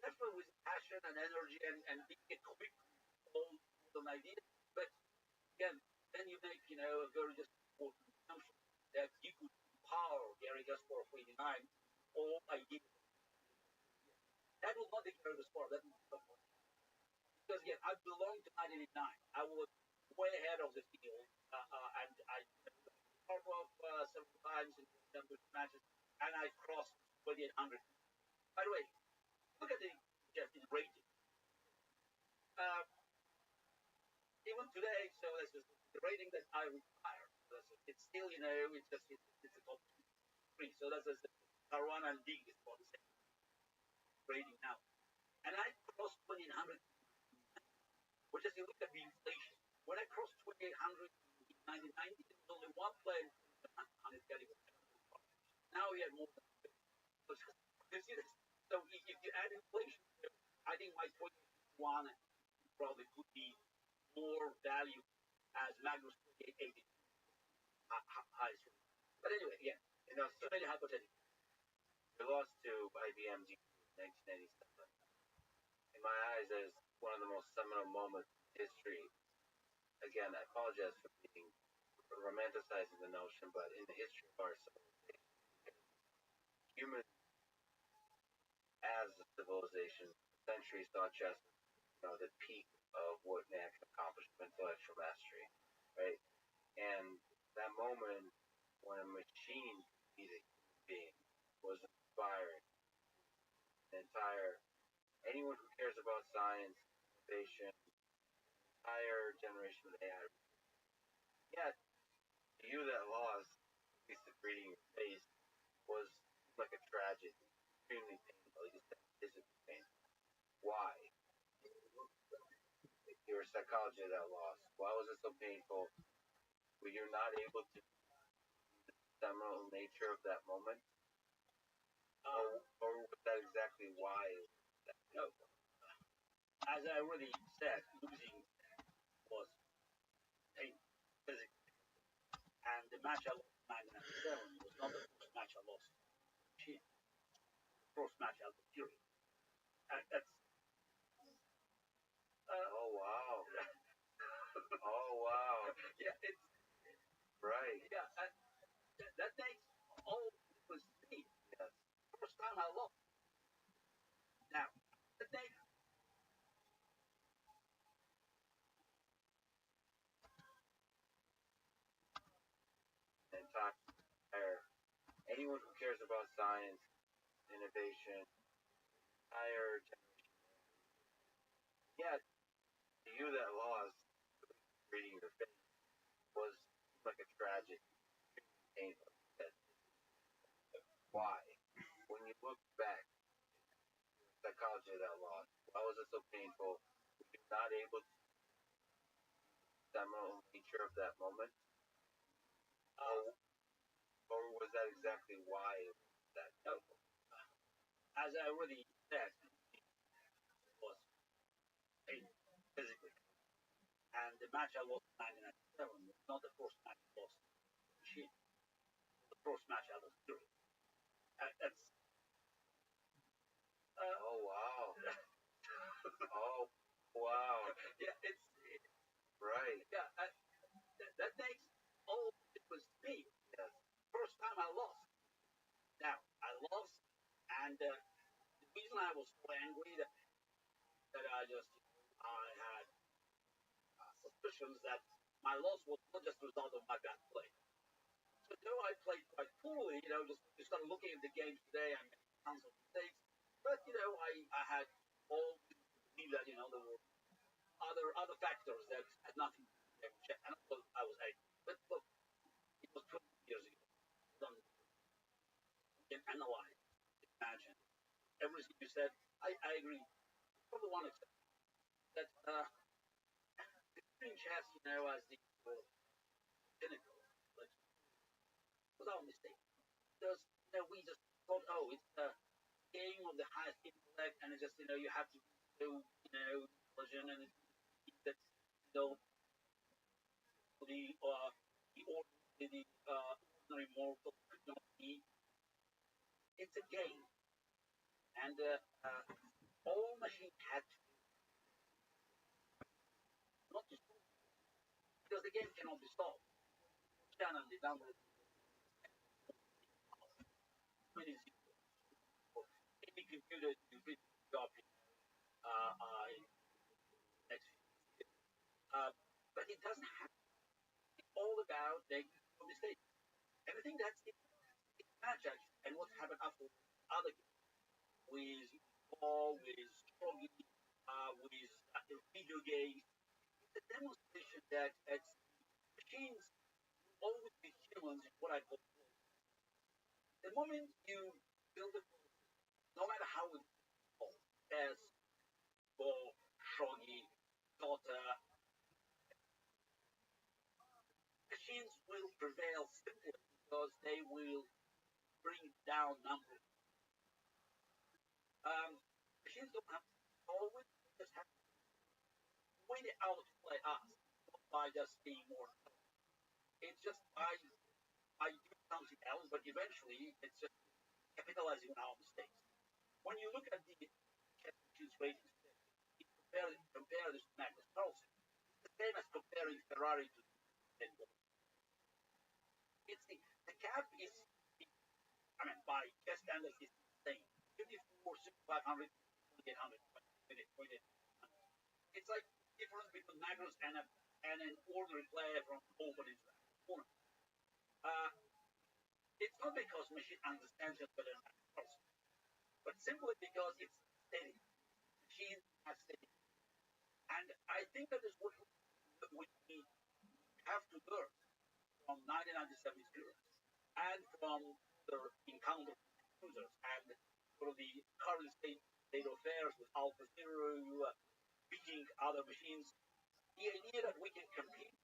Definitely with passion and energy and being a quick all an idea. But again, then you make a very just important assumption that you could power Gary Kasparov for 89 all ideas. That will not be Gary Kasparov. That will be someone. Because again, I belong to 1989. I was way ahead of the field, and I part of several times in Champions matches, and I crossed 2800. By the way, look at the just in rating. Uh, Even today, so this is the rating that I retire. It's still, it's a top three. So that's the Caruana and League is about the same rating now. And I crossed 2800, which is you look at the inflation. When I crossed 2800 in 1990, there was only one player on it getting now we have more than you see this. So if you add inflation, I think my 21 probably could be more value as Magnus 2880 highest. But anyway, yeah, So very hypothetical. we lost to IBM in 1987. In my eyes, that is one of the most seminal moments in history. Again, I apologize for being romanticizing the notion, but in the history of our civilization, humans as a civilization, centuries saw chess, the peak of what man can accomplish with intellectual mastery, right? And that moment when a machine beat a human being was inspiring. The entire anyone who cares about science, innovation, entire generation of AI. Yet, to you that lost, at least the reading your face, was like a tragedy, extremely painful. You said physically painful. Why? Your psychology of that loss. Why was it so painful? Were you not able to the seminal nature of that moment? Or was that exactly why? No, as I already said, losing was painful physically, and the match I lost in 1997 was not the first match I lost. The first match I lost period. And that's Oh wow! Oh wow! yeah, it's Right. yeah, that makes all difference to me. Yes. First time I lost. Now, that makes The entire anyone who cares about science, innovation, entire generation. Yet, to you that lost, reading your face was like a tragic, painful. back psychology of that loss? Why was it so painful? Were you not able to seminal nature of that moment? Uh, Or was that exactly why it was that no, as I already said, it was painful physically. And the match I lost in 1997 was not the first match I lost in machine. The first match I lost period. That's Oh wow. Oh wow. yeah, Right. yeah. That makes all the difference to me. Yes. First time I lost. Now I lost, and the reason I was so angry that I had suspicions that my loss was not just a result of my bad play. So though I played quite poorly, just started looking at the game today, I made tons of mistakes, but I had all to believe that there were other factors that had nothing to do with the game, and I was angry. But look, it was 20 years ago. You can analyze, imagine everything you said. I agree. For the one exception that considering chess, as the pinnacle, but without mistake, because we just thought, oh, it's a game of the highest intellect, and it's just you have to be so intelligent, and it's that the ordinary mortal could not be. It's a game, and all machines had to not to solve because the game cannot be solved. Channel the number of many zeros. Any computer to finish the job in next few years. But it doesn't have to be all about making a mistake. Everything that's in match actually, and what happened after other games with ball, with strongly, with video games. It's a demonstration that machines will always be humans in what I call the moment you build a no matter how it's called, chess, ball, shogi, dota, machines will prevail simply because they will bring down numbers. Machines don't have to always just have to win it out to play us, not by just being more. It's just by doing something else, but eventually it's just capitalizing on our mistakes. When you look at the chess ratings today, compare this to Magnus Carlsen. It's the same as comparing Ferrari to Red Bull. It's the cap is, I mean, by chess standards, is insane. 54, 6500, 2800, 2800. It's like the difference between Magnus and an ordinary player from open international tournament. Uh, it's not because machine understands it better than Magnus, but simply because it's steady. Machine has steady. And I think that is what we have to learn from 1997 experience and from the encounter with users and sort of the current state of affairs with Alpha Zero beating other machines. The idea that we can compete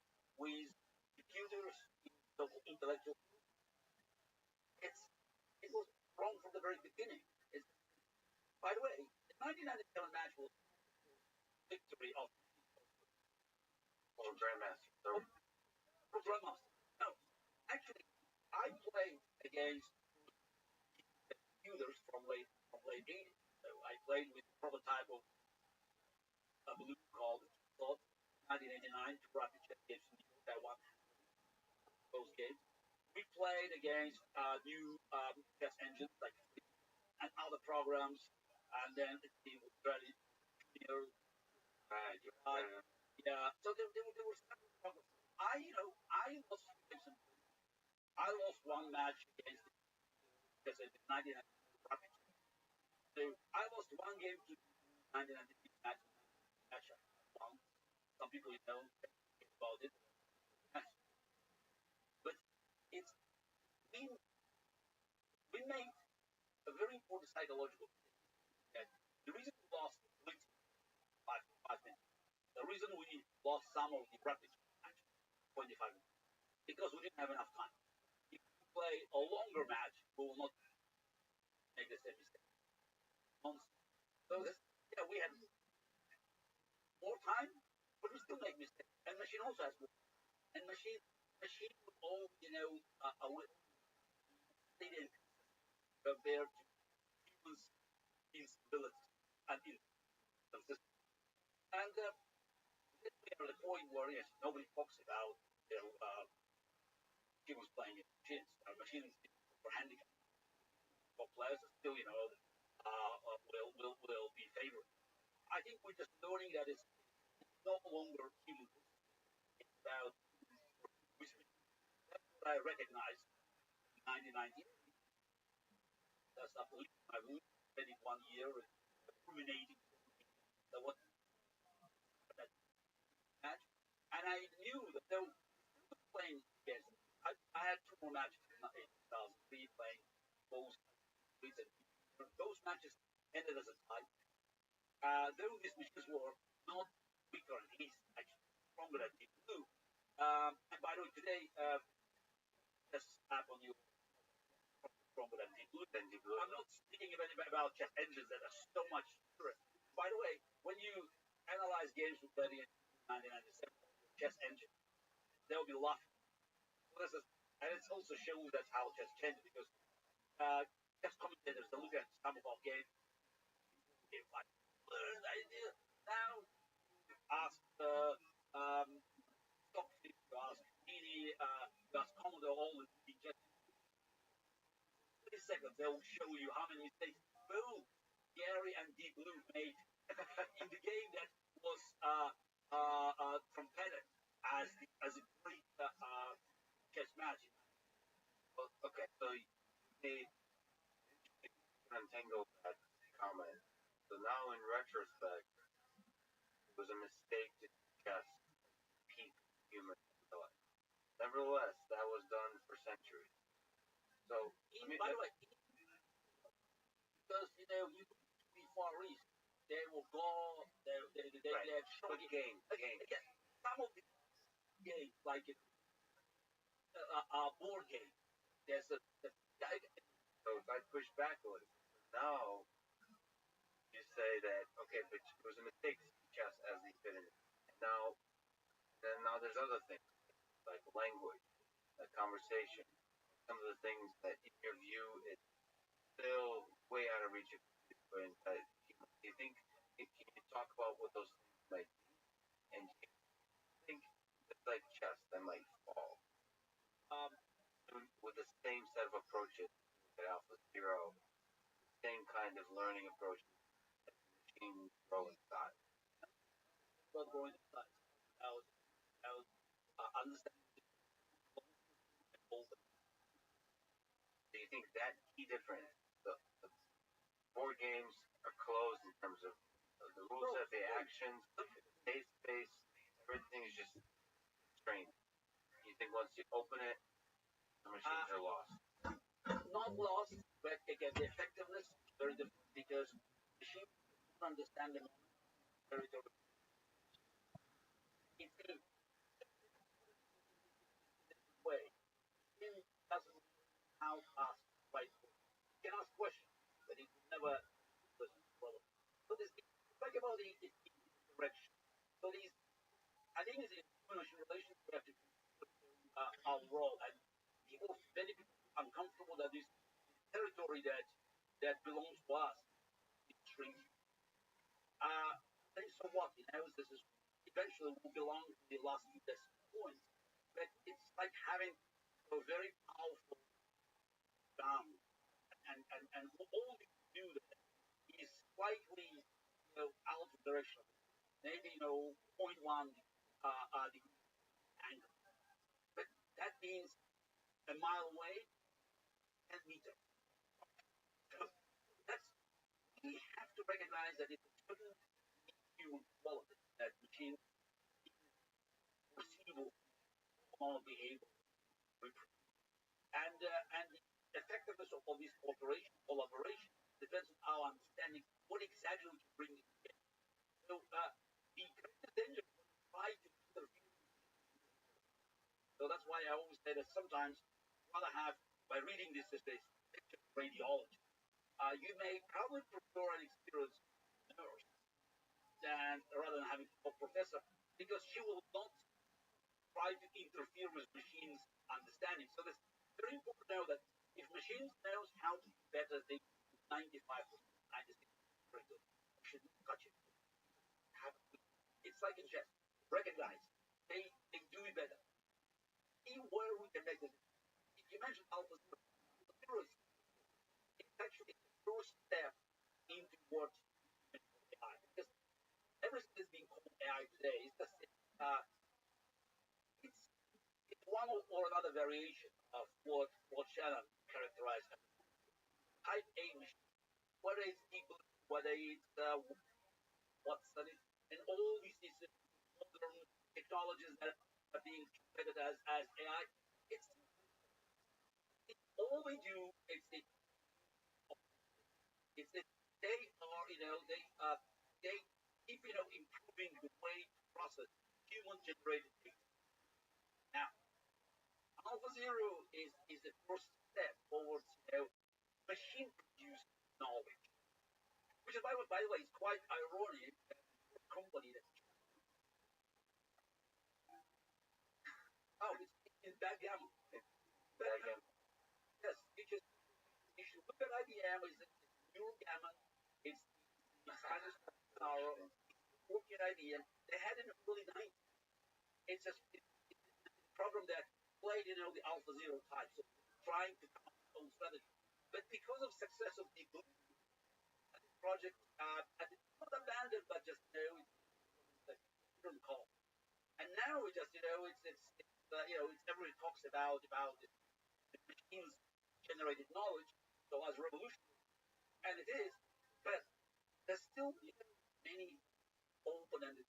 with computers in the intellectual, it was wrong from the very beginning. By the way, the 1997 match was victory of Or Grandmaster. Grandmaster. No, actually, I played against computers from late 80s. So I played with a prototype of a balloon called Thought 1989 to Rapid Chess Games in New York. I won those games. We played against new chess engines like and other programs, and then it was very junior. Right. Yeah, so there were several programs. I lost games. I lost one match against because in 1990 Rapid. So I lost one game to 1990 match. I won. Some people about it. But it's we we made a very important the psychological thing. That the reason we lost five minutes, the reason we lost some of the rapid match, 25 minutes, because we didn't have enough time. If we play a longer match, we will not make the same mistake. So yeah, we had more time, but we still make mistakes. And machine also has more. And machine will all they didn't compare to humans' instability and inconsistency. And then we are at the point where yes, nobody talks about humans playing in machines. Machines for handicap. For players still will be favored. I think we're just learning that it's no longer human. It's about wisdom. That's what I recognize in 1998. That's not believing my room, spending 1 year ruminating what that match. And I knew that they were playing against. I had two more matches in 2003 playing both leads, and those matches ended as a tie. These machines were not weaker and he's actually stronger than Deep Blue. And by the way, today, just tap on you stronger than Deep Blue. I'm not speaking about chess engines that are so much different. By the way, when you analyze games we played in 1997, chess engine, they'll be laughing. And it also shows that how chess changed because chess commentators they look at some of our games, like learn the idea now. Ask Stockfish, ask Dini, ask Commodore, all the just 30 seconds they'll show you how many mistakes both Gary and Deep Blue made in the game that was competitive as a great chess match. Well, okay, so you need to untangle that comment. So now, in retrospect, it was a mistake to just peak human intellect. Nevertheless, that was done for centuries. So, by the way, because you be Far East, they will go. They have short game. Again, some of the games like board game. There's so if I push back a little, now you say that okay, but it was a mistake to teach us as the fit now there's other things like language, like conversation, some of the things that in your view is still way out of reach of people. And do you think can you talk about what those things might be? And do you think it's like chess that might fall with the same set of approaches at Alpha Zero, same kind of learning approach that the machine growing size? Well, growing size. I was understanding. Do you think that key difference, the board games are closed in terms of the rules set, the actions, the space, everything is just constrained. You think once you open it, the machines are lost? Not lost, but again, the effectiveness is very different because machines understand the territory. If you way, it doesn't how fast right. You can ask questions, but it will never listen to problem. So this think about the direction. So these I think it's in human relations we have to our role and many people uncomfortable that this territory that belongs to us is shrinking. Then so what? This is eventually will belong to the last few decimal points. But it's like having a very powerful sound and all you do that is slightly out of direction. Maybe point 0.1 degree angle. But that means a mile away, 10 meters. So that's we have to recognize that it's a certain human quality that machines foreseeable all behavior and the effectiveness of this collaboration depends on our understanding what exactly we can bring in. So the greatest danger is when we try to interfere. So that's why I always say that sometimes rather have by reading this picture of radiology, you may probably prefer an experienced nurse than rather than having a professor because she will not try to interfere with machines' understanding. So it's very important to know that if machines knows how to do better, they 95%, 96% good. You should not touch it. It's like in chess. Recognize they do it better. See where we can make it. You mentioned alpha zero. Alpha zero is it's actually the first step into what AI because everything that's being called AI today is just it's one or another variation of what Shannon characterized as type A machine, whether it's deep, whether it's what's the and all these modern technologies that are being treated as AI. It's all they do is they are they keep improving the way to process human generated data. Now Alpha Zero is the first step towards machine produced knowledge, which is by the way is quite ironic that a company that it's backgammon. Backgammon. Yes, you should look at IBM. It's neural gammon. It's kind of scenario. Working at IBM, they had in the early 90s. It's a program that played the Alpha Zero type, so trying to come up with its own strategy. But because of success of the project, it's not abandoned, but just it's different call. And now we just everybody talks about the machines generated knowledge, so as revolutionary, and it is, but there's still many open-ended.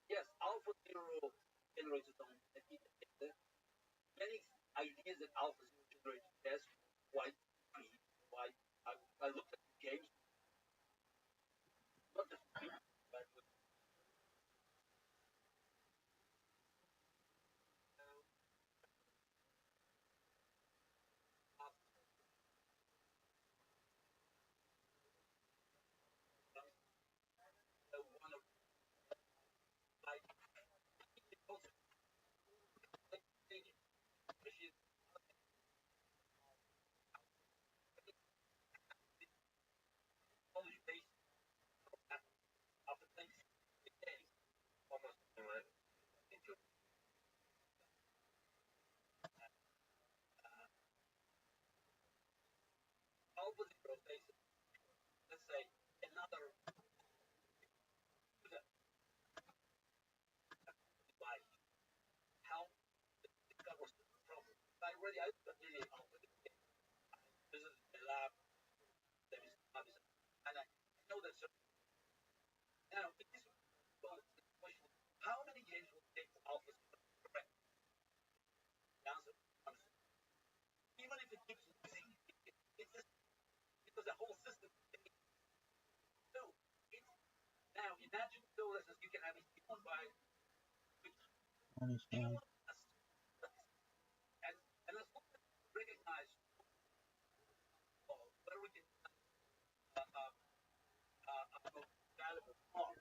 Yes, Alpha Zero generates its own data. Many ideas that Alpha Zero generates has quite quite. I looked at the games, not just but one of my which is knowledge base after days, almost into Alpha Zero basis. Let's say another user device how it discovers the problem. I studied Alpha Zero. This is a lab. There is obviously, and I know that. Now, it is question: how many games will it take for Alpha Zero to correct? The answer is even if it keeps losing, it's just because the whole system. So it's now imagine so as you can have a human by which human and as long as we recognize where we can most valuable part,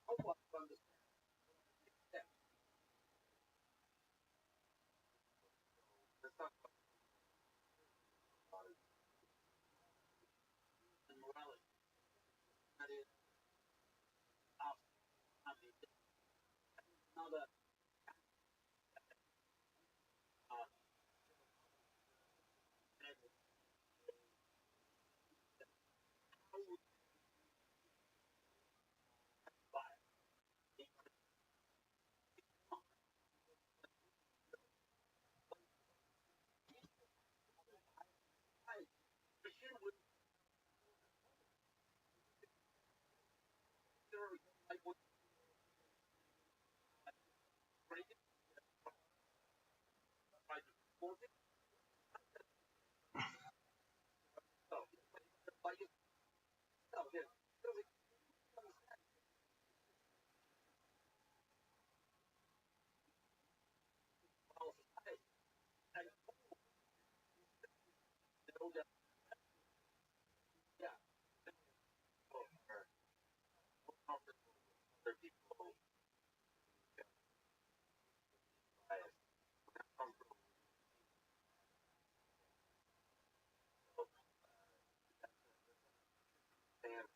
help us to understand steps and morality. That is our another uh, how we buy machine with like what break it, try to force it. that, yeah, People are more comfortable with other people bias. We're not comfortable with people. Fan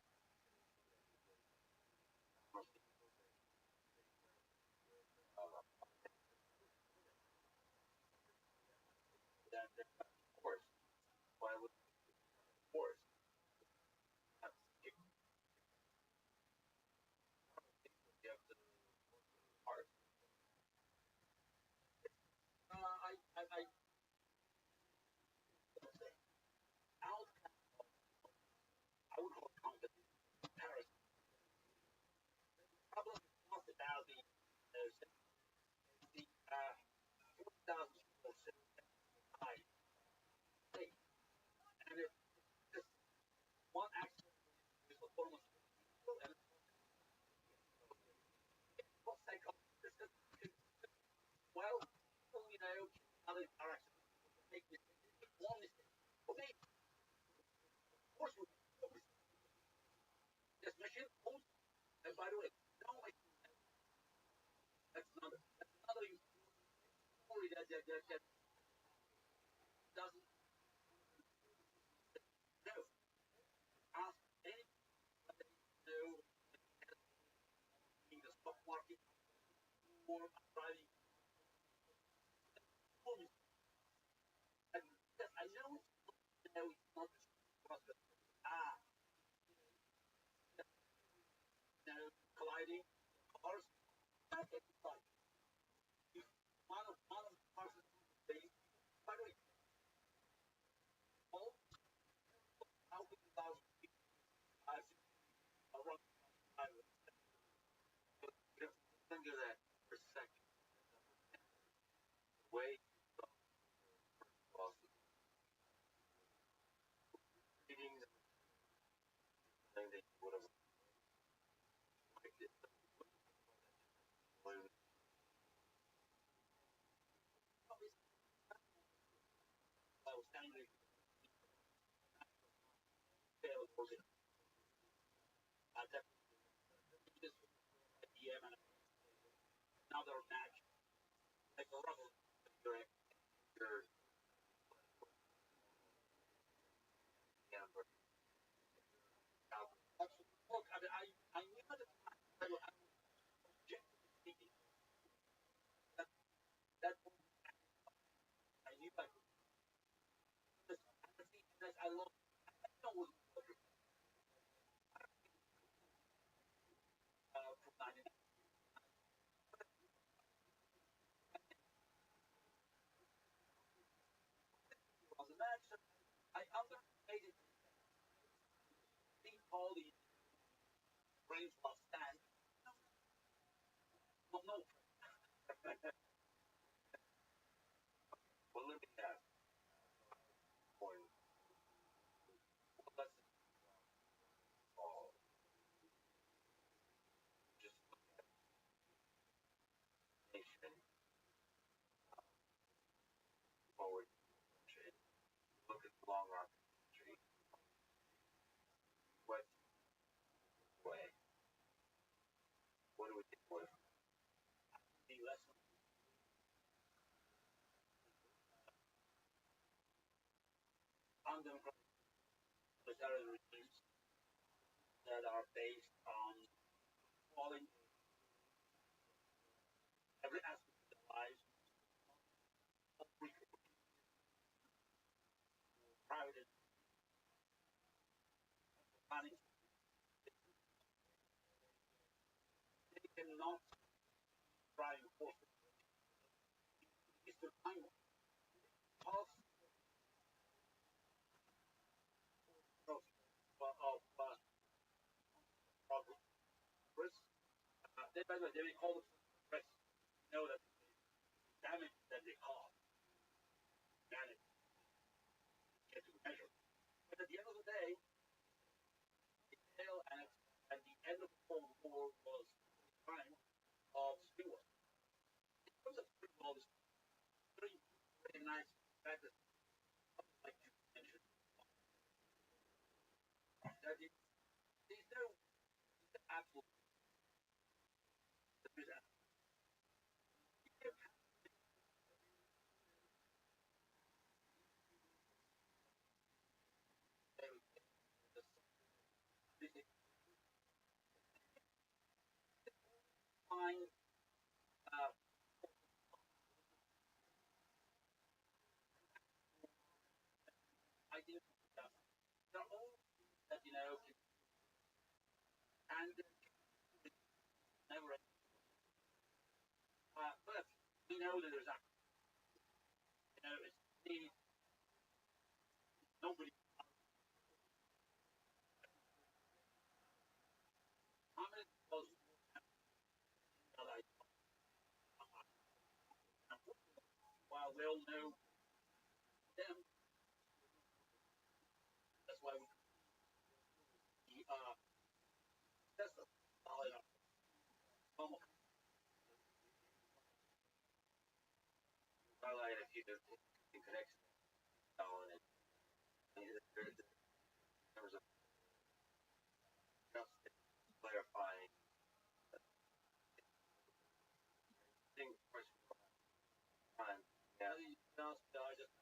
most people that force. Why would force. you have to hard? I out, I would call confidence Paris. Problem is not about the 4,000 people sitting high state, and it's just one accident is almost people, and what's psychology? It's well, people, other directions make mistakes, one mistake. For me, of course, we make no mistake. This machine owns, and by the way, no, that's another story that doesn't know. Ask anybody know in the stock market or driving. And yes, I know it's not the process. Ah, colliding cars. Okay, fine. If one of the cars is based, by the way, all how many thousand people around the highway? Think of that for a second. The way also reading the thing that you would have liked it. I was angry. Failed was it? I definitely just IBM and another match. Like a rubber. Your number. Look, I knew at the time I was objectively speaking that that I knew I could. I love. I know it was from 99. Was a match that I underestimated all the brains was stand. Well, no, Well, let me ask. Point. Let's all just look at the nation forward. Look at the long arc country. What way? What do we take away from the lesson undemocratic totalitarian regimes that are based on falling every aspect of their lives, private planning. They cannot try and force Eastern Timor. Half progress. By the way, they call it progress. You know that the damage that they cause, manage, get to measure. But at the end of the day, the tail at the end of the Cold War was the time of Spring War. In terms of Spring War, very, very nice practice, like you mentioned. find ideas stuff. They're all that and never. But we know that there's it's nobody. How many people that while we all know them, that's why we that's the almost highlight a few in connection to Alan and there was a just clarifying thing first time. Yeah. I just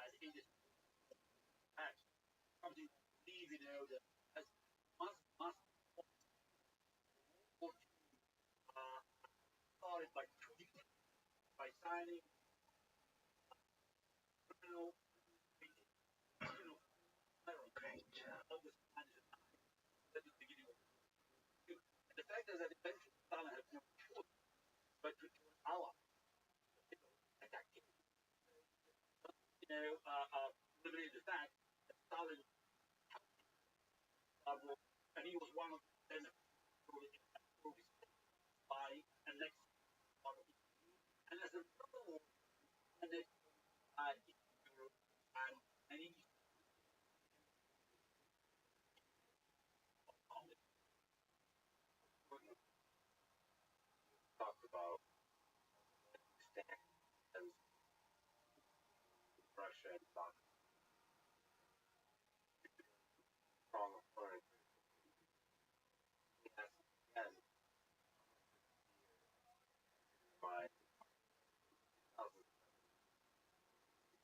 as English acts something believe that as must started by signing criminal Great job. of the at the beginning of the fact is that eventually Stalin had no choice but to ally attack him. Limited the fact that Stalin and he was one of them by and next and as a result and it and he Talked about stand and Russia and talk strong opponent. Yes, and my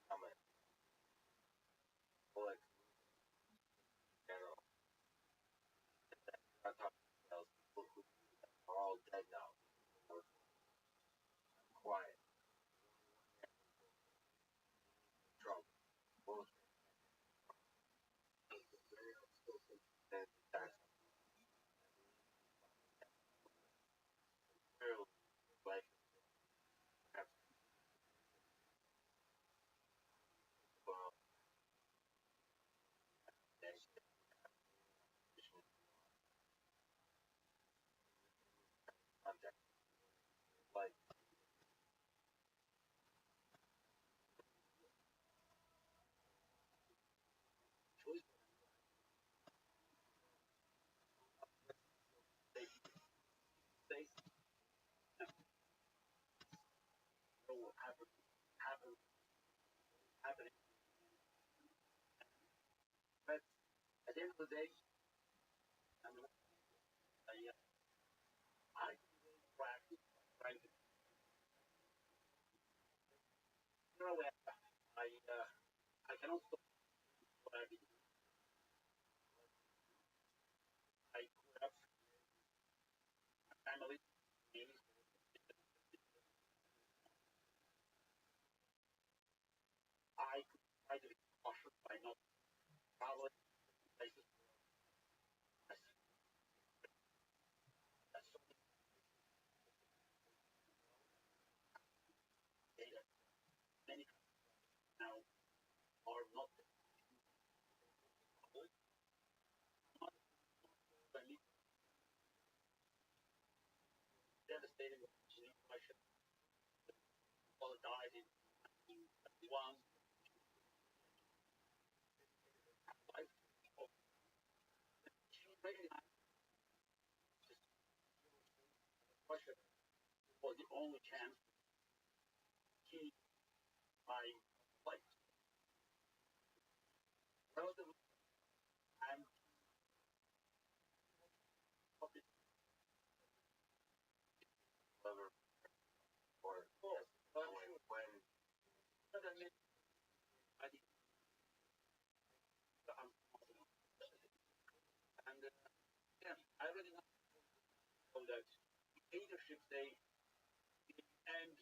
comment like general. I talked about people who are all dead now. Quiet. Trump. Bullshit. And that's real life. Well, context. Like, choice they know happening. But at the end of the day, I mean, I practice trying to throw away. I can also I grew up family I try to be cautious by not traveling places that's so data. Many now are not friendly, devastating situation, volatility, one life of recognize Russia was the only chance to keep my life relatively and public. whoever or Oh, yes, when but I mean, I think I'm and yeah, I really know know that dictatorships they and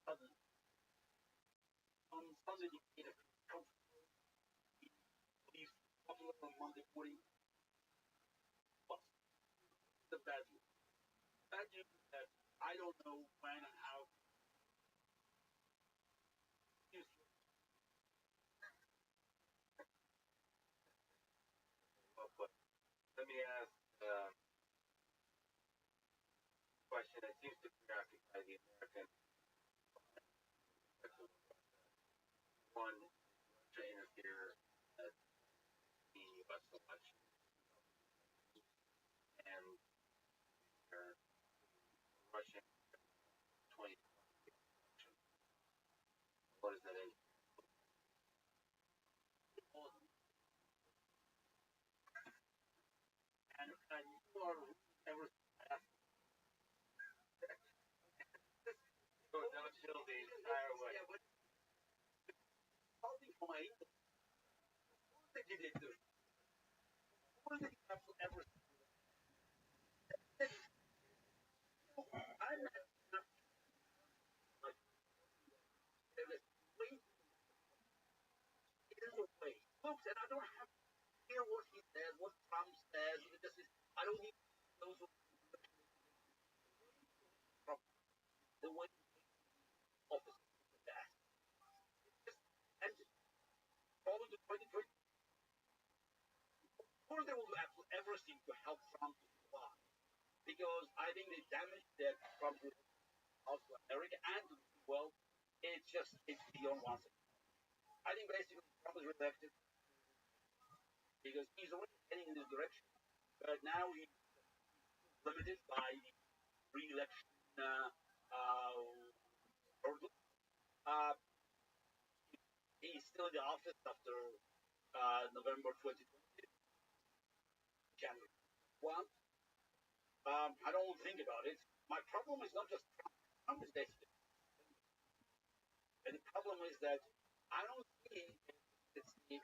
sudden on Sunday dictatorship comes police popular on Monday morning. What's the bad news? Bad news is that I don't know when and how news. But let me ask a question that seems to preoccupy the American one. To interfere in the U.S. election and Russian 2020 election. What does that end? And you are ever So don't chill the entire way. yeah, but something for my what did they do? What did you have to ever I'm not like there is way it is a way. Folks, and I don't have to hear what he says, what Trump says, because I don't need those from the way office that. Just and following the 2020, of course they will do everything to help Trump to survive. Because I think the damage that Trump will cause to America and to the world, it's beyond one thing. I think basically Trump is reelected because he's already heading in this direction, but now he's limited by the re-election hurdle. Uh, he's still in the office after November 2020, January 1. I don't think about it. My problem is not just Trump. Trump is basically, and the problem is that I don't see it's the,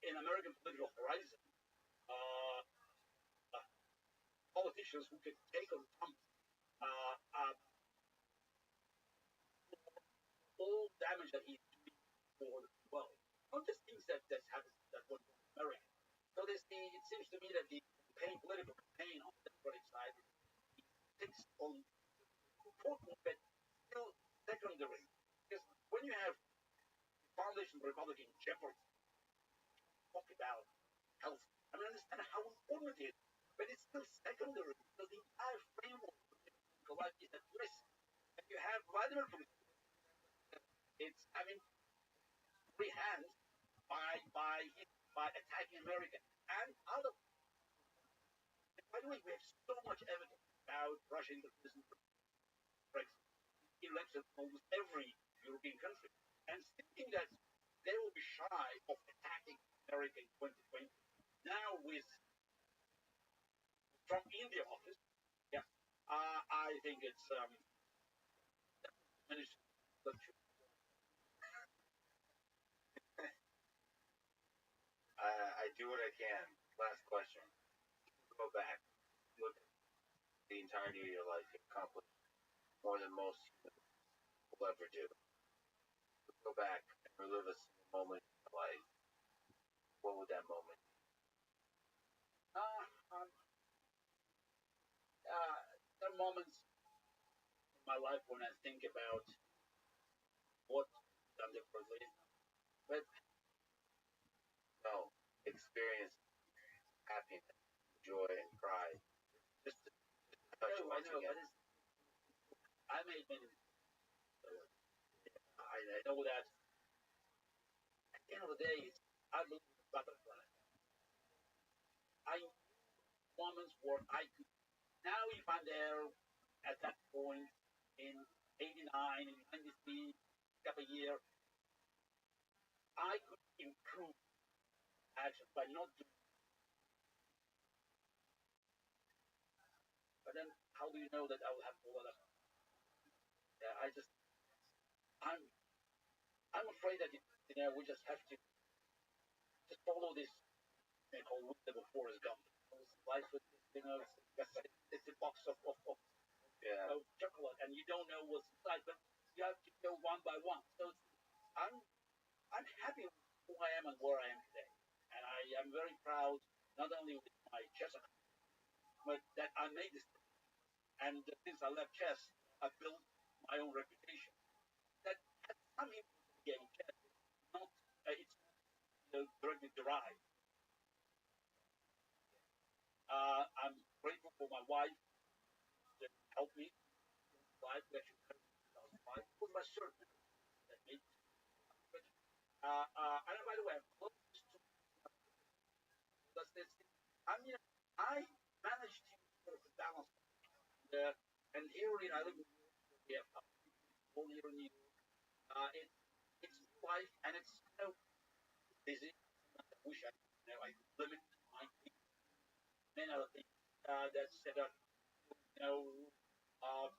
in American political horizon uh, uh, politicians who can take on Trump uh, uh, all damage that he's doing for the world. Not just things that happen that went wrong in America. So it seems to me that the political campaign on the Democratic side takes on important but still secondary. Because when you have the foundation Republican jeopardy talk about health, I mean, understand how important it is, but it's still secondary because the entire framework of political life is at risk. And you have Vladimir Putin, it's having free hands by attacking America and other. By the way, we have so much evidence about Russian interference Brexit elections in almost every European country, and thinking that they will be shy of attacking America in 2020. Now with Trump in the office, yeah, I think it's diminished. I do what I can. Last question. Go back. Look at the entirety of your life. You accomplished more than most humans will ever do. Go back and relive a single moment in your life. What would that moment be? Uh, um, there are moments in my life when I think about what I've done differently, but No. Experience happiness, joy, and pride. Just to touch no, I once know, again. but I made many. I know that at the end of the day, I believe in the butterfly. I moments where I could now if I'm there at that point in '89, in '93, couple of year, I could improve action by not doing. But then, how do you know that I will have all of that? I just, I'm, I'm afraid that we just have to just follow this call winter before it's gone. Life is, it's a box of chocolate, and you don't know what's inside, but you have to go one by one. So I'm I'm happy with who I am and where I am today, and I am very proud not only with my chess, but that I made this. And since I left chess, I built my own reputation. That has some impact on the game of chess. It's not directly derived. I'm grateful for my wife that helped me. Wife that she married in 2005 was my servant that made me. And by the way, I'm closest to because this. I mean, I managed to sort of balance. And, and here in I live in New York, we have all here in New York. It's life and it's busy. Sometimes I wish I limit my many other things that set up you know uh,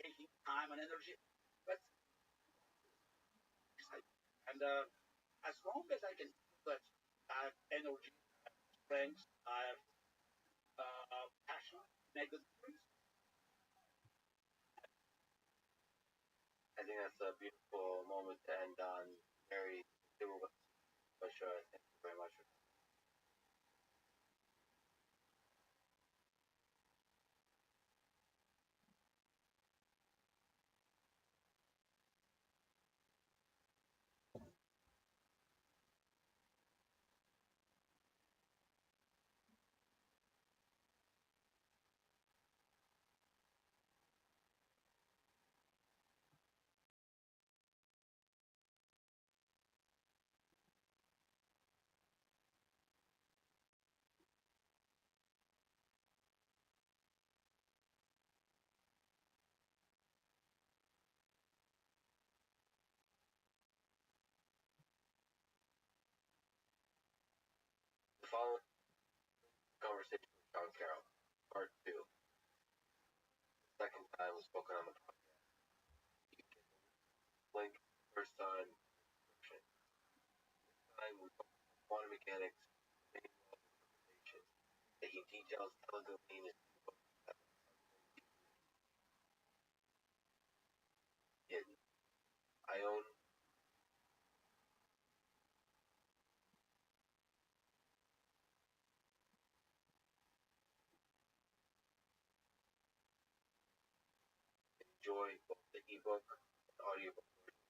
taking time and energy. But and as long as I can feel that I have energy, strength, I have passion, make a difference. I think that's a beautiful moment to end on. Very, they were for sure. Thank you very much. The following conversation with John Carroll, part two. The second time was spoken on the podcast. You can get the link first time description. This time we focus on quantum mechanics, many laws of interpretation, taking details elegantly in his book that hidden. I own and enjoy both the ebook and audiobook version.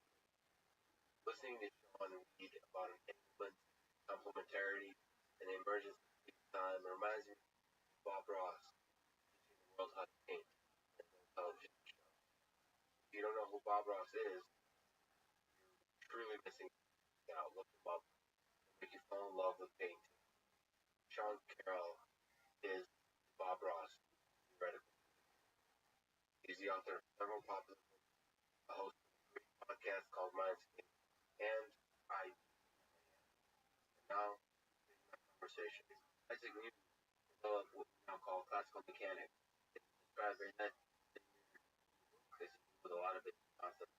Listening to Sean read about entanglement, complementarity, and the emergence of space-time reminds me of Bob Ross teaching the world how to paint in the television show. If you don't know who Bob Ross is, you're truly missing out. Look him up. It'll make you fall in love with painting. Sean Carroll is Bob Ross, theoretically. He's the author of several popular books, a host of a great podcast called Mindscape, and I now my conversation. Isaac Newton developed what we now call classical mechanics. It's described very nicely because he with a lot of basic concepts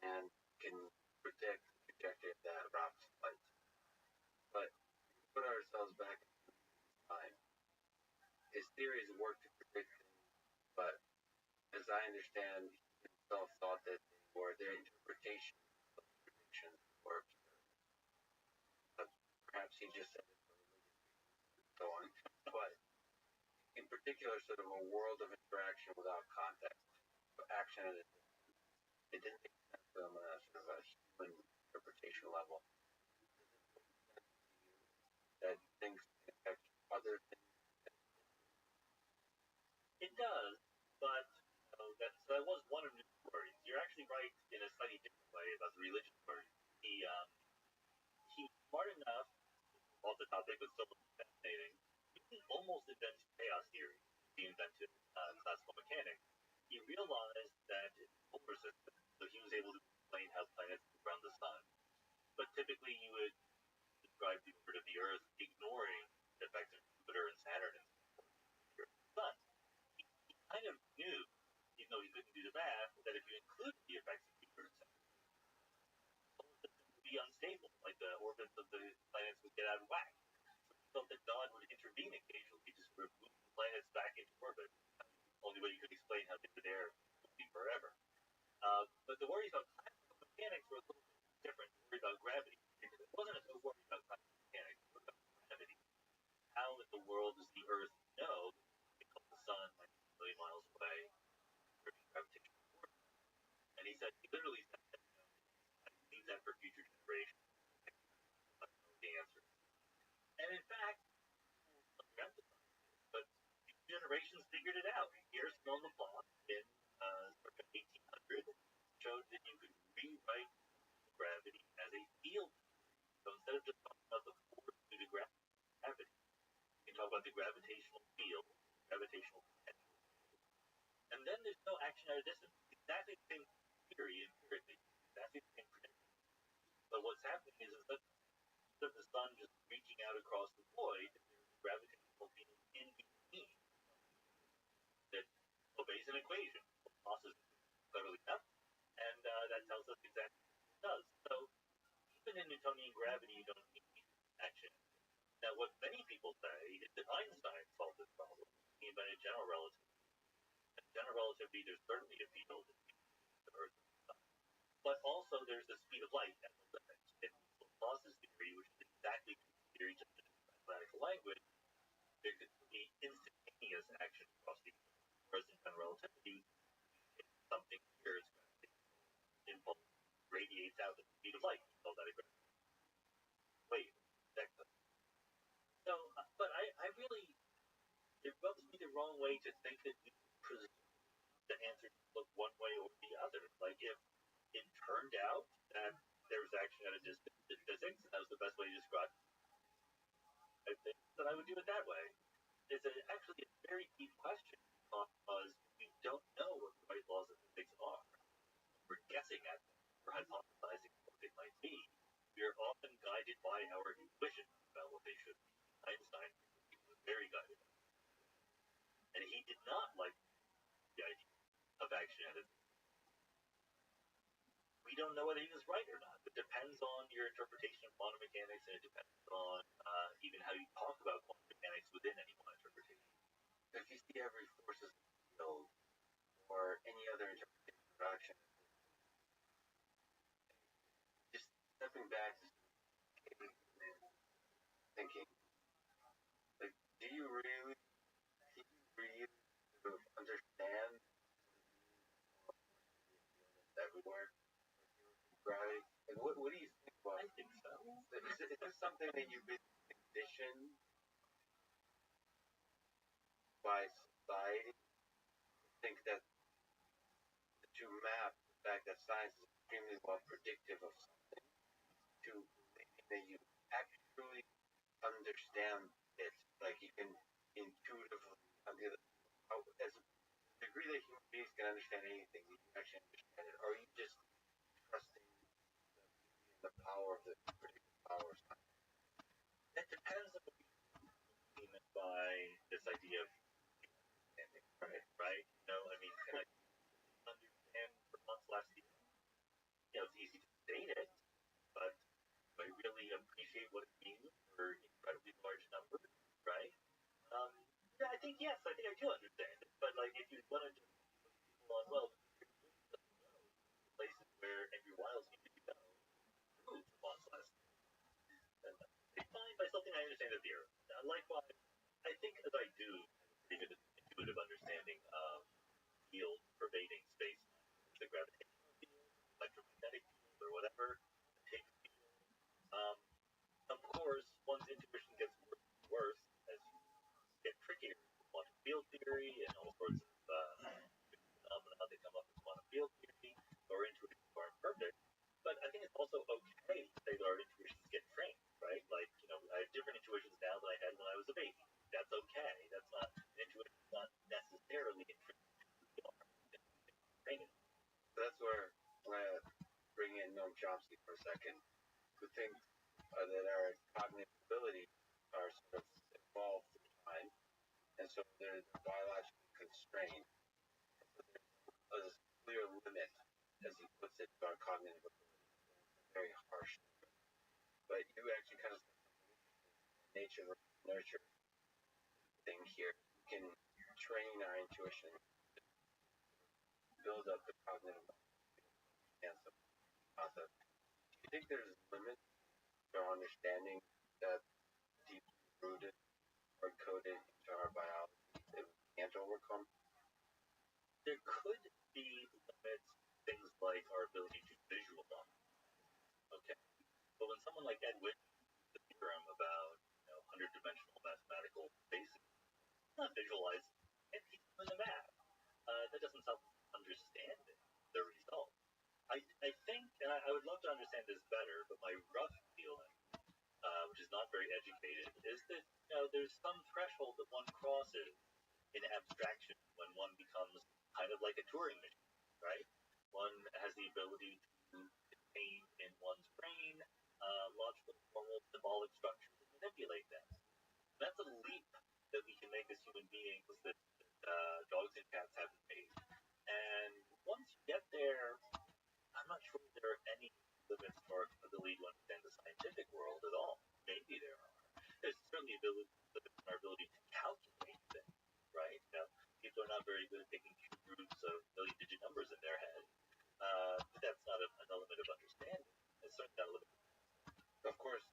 and can predict the trajectory of that rock's flight. But we put ourselves back in time. His theories work to predict things, but as I understand, he himself thought that they were their interpretation of the predictions were absurd. But perhaps he just said it for religious reasons and so on. But in particular, sort of a world of interaction without context, of action at a distance. It didn't make sense to him on a sort of a human interpretation level. That things can affect other things. It does, but that was one of Newton's worries. You're actually right in a slightly different way about the religious worry. He was smart enough off the topic, but still fascinating. Newton almost invented chaos theory. He invented classical mechanics. He realized that in the solar system, so he was able to explain how planets move around the sun. But typically, you would describe the orbit of the Earth, ignoring the effects of Jupiter and Saturn and the sun. He kind of knew, even though he couldn't do the math, that if you included the effects of Jupiter and Saturn, the solar system would be unstable. unstable. Like the orbits of the planets would get out of whack. So we felt that God would intervene occasionally to sort of move the planets back into orbit. Only way you could explain how they were there would be forever. But the worries about classical mechanics were a little bit different. The worry about gravity. It wasn't so worried about classical mechanics, but about gravity. How in the world does the Earth know because the sun might be a million miles away, there's gravitational force? And he said, he literally said, I leave that for future generations. I don't know the answer. And in fact, but generations figured it out. Pearson on the block in circa 1800 showed that you could rewrite gravity as a field. So instead of just talking about the force due to gravity, you can talk about the gravitational field, gravitational potential. And then there's no action at a distance. It's exactly the same theory empirically. Exactly the same prediction. But what's happening is instead of the sun just reaching out across the void, there's a gravitational field in between that obeys an equation. Laws is cleverly enough, and that tells us exactly what it does. So even in Newtonian gravity, you don't need action. Now, what many people say is that Einstein solved this problem. He invented general relativity. And general relativity, there's certainly a field between the Earth and the Sun, but also there's the speed of light at the limit. In Laplace's theory, which is exactly the theory just in mathematical language, there could be instantaneous action across the universe. Whereas in general relativity, something here is gravitational impulse radiates out at the speed of light. We call that a gravitational wave. So, but I really, it rubs me the wrong way to think that we presume the answer to look one way or the other. Like if it turned out that there was action at a distance in physics, and that was the best way to describe it, I think that I would do it that way. It's actually a very deep question because we don't know what the right laws of physics are. We're guessing at them. We're hypothesizing what they might be. We are often guided by our intuition about what they should be. Einstein was very guided by it. And he did not like the idea of action at a distance. We don't know whether he was right or not. It depends on your interpretation of quantum mechanics, and it depends on even how you talk about quantum mechanics within any one interpretation. If you see every force as a field or any other interpretation of action, just stepping back, thinking, like, do you really sort of understand everywhere? Right? Like, what do you think about? I think so. Is this something that you've been conditioned by society? I think that to map the fact that science is extremely well predictive of something to believing that you actually understand it, like you can intuitively, as a degree that human beings can understand anything, you can actually understand it, or are you just trusting the power of the predictive power of science? It depends on what you mean by this idea of understanding, right? You know, I mean, can I understand Vermont's last year? You know, it's easy to state it, but do I really appreciate what it means for incredibly large numbers, right? Yeah, I think yes, I think I do understand it, but like if you want to just people on, well, places where Andrew Wiles needed to go, move Vermont's last year, then it's fine, but I still think I understand the theory. Likewise, I think as I do have a pretty good intuitive understanding of fields pervading space, the gravitational field, electromagnetic field, or whatever, the Higgs field. Of course, one's intuition gets worse and worse as you get trickier with quantum field theory and all sorts of phenomena that come up with quantum field theory. Our intuitions are imperfect, but I think it's also okay to say that our intuitions get trained, right? Like, you know, I have different intuitions now than I had when I was a baby. That's okay. That's not intuition is not necessarily intrinsic to who we are. Training. So that's where I want to bring in Noam Chomsky for a second, who thinks that our cognitive abilities are sort of evolved through time, and so they're biologically constrained. So there's a clear limit, as he puts it, to our cognitive abilities. It's a very harsh limit. nature nurture thing here. We can train our intuition, build up the cognitive cancer process. Do you think there's limits to our understanding that deeply rooted or coded into our biology that we can't overcome? There could be limits to things like our ability to visualize. Okay, but when someone like Ed Whitney used the theorem about hundred-dimensional mathematical basis, he's not visualizing it; he's doing the math. That doesn't help understanding the result. I think, and I would love to understand this better, but my rough feeling, which is not very educated, is that there's some threshold that one crosses in abstraction when one becomes kind of like a Turing machine, right? One has the ability to contain in one's brain logical, formal, symbolic structures and manipulate them. That's a leap that we can make as human beings that dogs and cats haven't made. And once you get there, I'm not sure there are any limits to our ability to understand the scientific world at all. Maybe there are. There's certainly limits in our ability to calculate things, right? People are not very good at taking cube roots of million-digit numbers in their head. But that's not an element of understanding. It's certainly not a limit. Of course,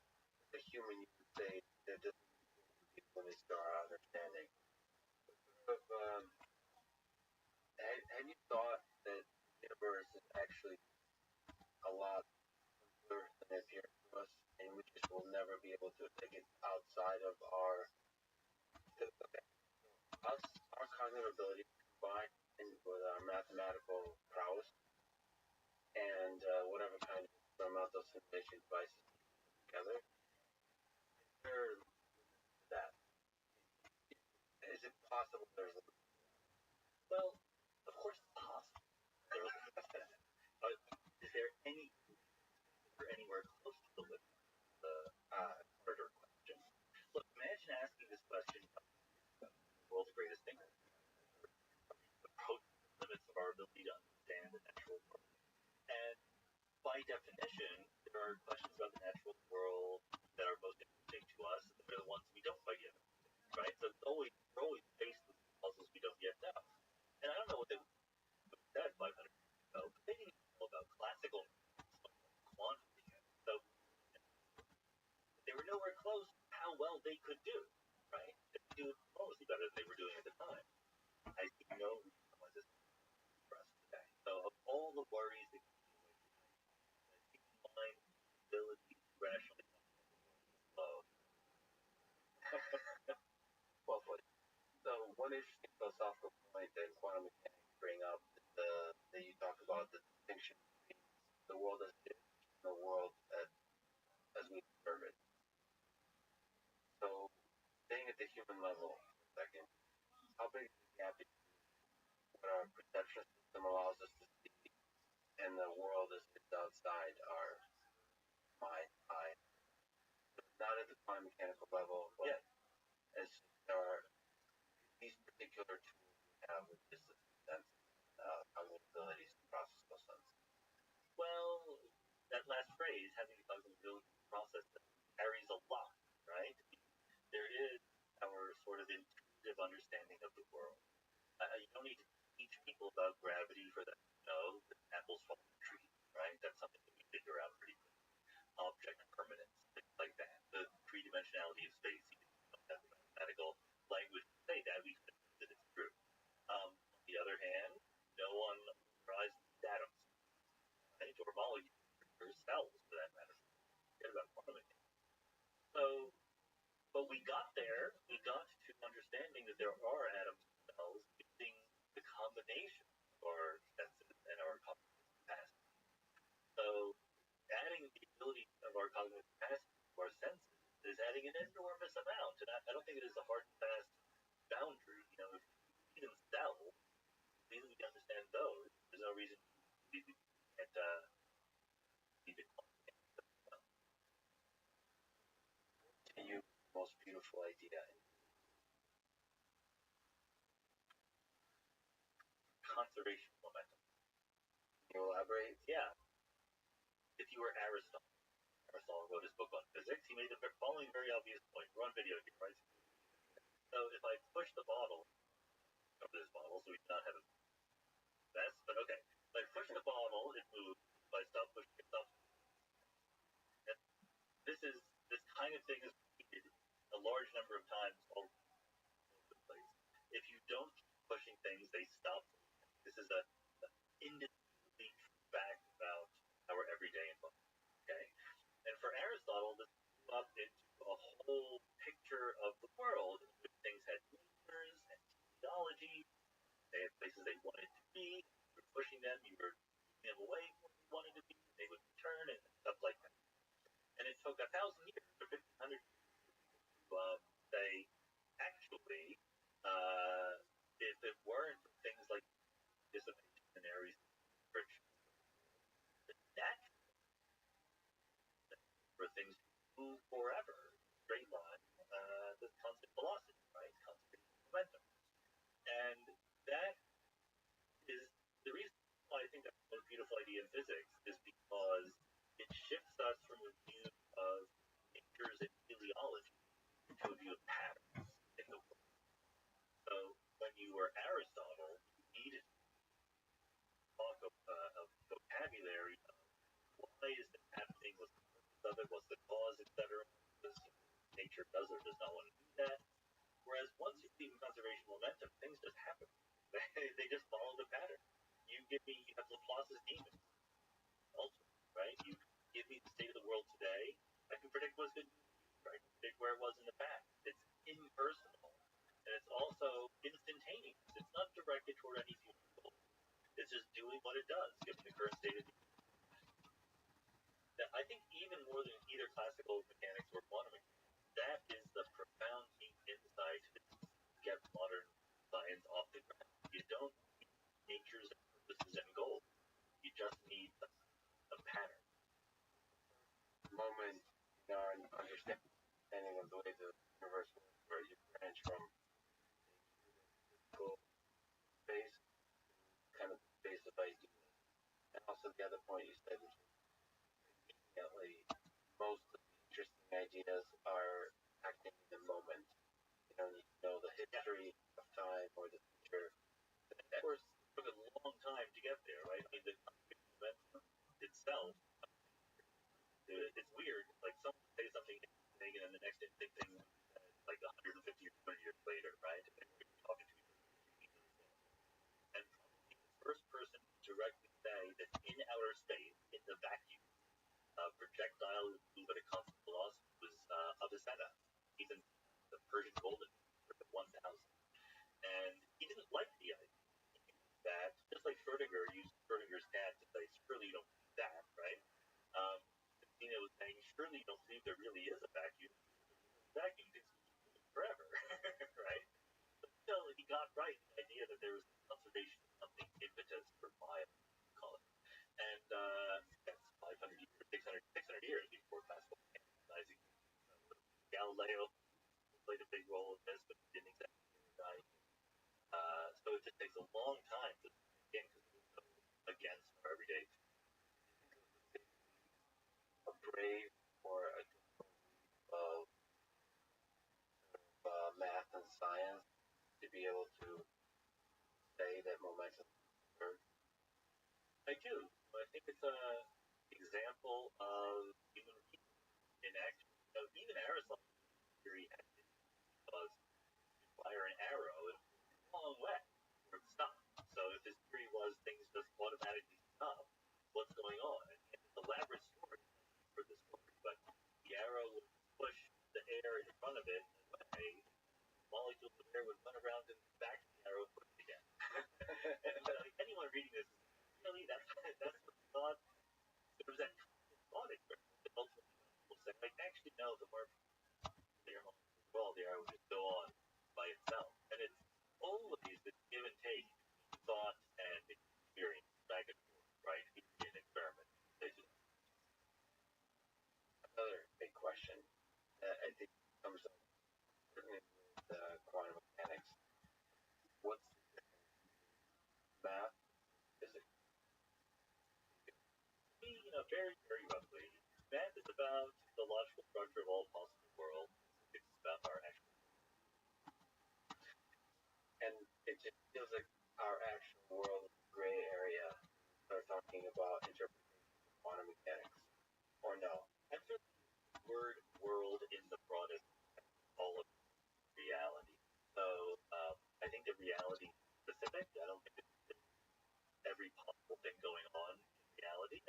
the human, you would say, that doesn't limits to our understanding. But, have you thought that the universe is actually a lot simpler than it appears to us, and we just will never be able to take it outside of our cognitive ability combined with our mathematical prowess and whatever kind of experimental simulation devices together? Is that? Is it possible there's a Well, of course it's possible. Is there anywhere close to the limit? The harder question. Look, imagine asking this question about the world's greatest thing, approach the limits of our ability to understand the natural world. And by definition, there are questions about the natural world that are most interesting to us, and they're the ones we don't quite yet understand, right? So we're always faced with puzzles we don't yet know. And I don't know what they said 500 years ago, but they didn't know about classical quantum mechanics. So they were nowhere close to how well they could do, right? They could do enormously better than they were doing at the time. I see no reason why this is for us today. So of all the worries that mind ability to rationally low. well put? So one interesting philosophical point that quantum mechanics bring up is that you talk about the distinction between the world as it is and the world as we observe it. So staying at the human level for a second, how big is the gap between what our perception system allows us to see and the world as it's outside our mind eye? Not at the quantum mechanical level, but as our these particular tools we have, which is the sense cognitive abilities to process those senses. Well, that last phrase, having the cognitive process, carries a lot, right? There is our sort of intuitive understanding of the world. You don't need to teach people about gravity for them to know that apples fall from trees, right? That's something that we figure out pretty quickly. Object permanence, things like that. The three-dimensionality of space, you don't have the mathematical language to say that, we can assume that it's true. On the other hand, no one realized atoms, right? Or molecules, or cells, for that matter. Forget about quantum mechanics. So, but we got there. We got to understanding that there are atoms and cells using the combination of our senses and our cognitive capacity. So, adding the ability of our cognitive capacity to our senses is adding an enormous amount. And I don't think it is a hard and fast boundary. If even cells, we understand those. There's no reason we can't need to To you, the most beautiful idea. conservation momentum. Can you elaborate? Yeah. If you were Aristotle wrote his book on physics, he made the following really very obvious point. We're on video here, right? So if I push the bottle, over this bottle, so we do not have a mess, but okay. If I push the bottle, it moves. If I stop pushing it, stops. And this kind of thing is repeated a large number of times all over the place. If you don't keep pushing things, they stop. This is a indisputably true fact about our everyday environment. Okay, and for Aristotle, this blew up into a whole picture of the world in which things had rulers and theology. They had places they wanted to be. You were pushing them. You were moving them away from where they wanted to be. They would return and stuff like that. And it took 1,000 years or 1,500 years to say, actually, if it weren't for things like dissipation and Aries friction, the natural for things to move forever, straight line, the constant velocity, right? Constant momentum. And that is the reason why I think that's the most beautiful idea in physics is because it shifts us from a view of natures and teleology to a view of patterns in the world. So when you were Aristotle, you needed to talk of vocabulary of why is it happening, what's the purpose of it, what's the cause, etc. Because nature does or does not want to do that. Whereas once you believe in conservation momentum, things just happen. They just follow the pattern. You have Laplace's demons, ultimately, right? You give me the state of the world today, I can predict what's going to be in the future. I can predict where it was in the past. It's impersonal, and it's also instantaneous. It's not directed toward any future goal. It's just doing what it does, given the current state of the universe. Now, I think even more than either classical mechanics or quantum mechanics, that is the profound deep insight that gets modern science off the ground. You don't need natures and purposes and goals. You just need a pattern. The moment in our understanding of the way the universe works, where you branch from physical space to kind of the space of ideas. And also the other point you said, which is immediately most of the interesting ideas are acting in the moment. You don't need to know the history of time or the future. Of course, it took a long time to get there, right? I mean, the conservation momentum itself, it's weird. Like, someone would say something interesting, and then the next interesting thing would be said, like 150 or 200 years later, right? And then we're talking to each other 50 years later. And probably the first person to directly say that in outer space, in the vacuum, a projectile would move at a constant velocity was Avicenna. He's in the Persian Golden Age, the 1000. And he didn't like the idea that, just like Schrödinger used Schrödinger's cat to say, surely you don't believe that, right? Tina was saying, surely you don't believe there really is a vacuum. Vacuum things will keep moving forever, right? But still, he got right the idea that there was conservation of something impetus or viable, call it. And that's 500 years, 600 years before classical mechanizing. Galileo played a big role in this, but he didn't exactly get it right. So it just takes a long time to, again, because it was so against our everyday. A brave or a of math and science to be able to say that momentum occurs? I do. I think it's an example of human reason in action. You know, even Aristotle's theory acted because you fire an arrow and a long way for it to stop. So if his theory was things just automatically stop, what's going on? And he had this elaborate story for this story, but the arrow would push the air in front of it away. Molecules of air would run around and back to the arrow and push it again. And like, anyone reading this, really, that's what he thought. There was that thought experiment that ultimately people said, like, actually, no, the more clear well, the arrow would just go on by itself. And it's always this give and take between thought and experience, back and forth, right? In an experiment. Another big question that I think comes up certainly with quantum mechanics. What's the difference between math and physics? You know, very, very roughly, math is about the logical structure of all possible worlds.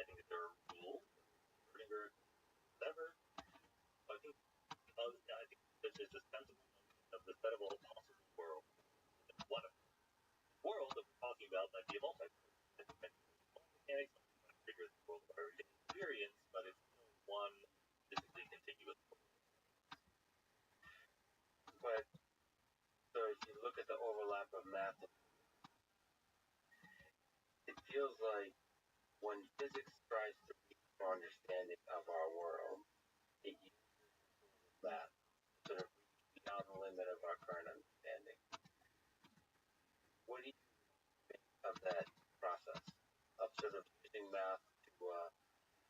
understanding that there are rules, or whatever. I think, I think this is a sensible notion of the set of all possible worlds. One of the world that we're talking about might be a multi-world. Mechanics might be bigger than the world of our experience, but it's still one physically contiguous world. But so if you look at the overlap of math, it feels like when physics tries to reach our understanding of our world, it uses math to sort of reach beyond the limit of our current understanding. What do you think of that process of sort of using math to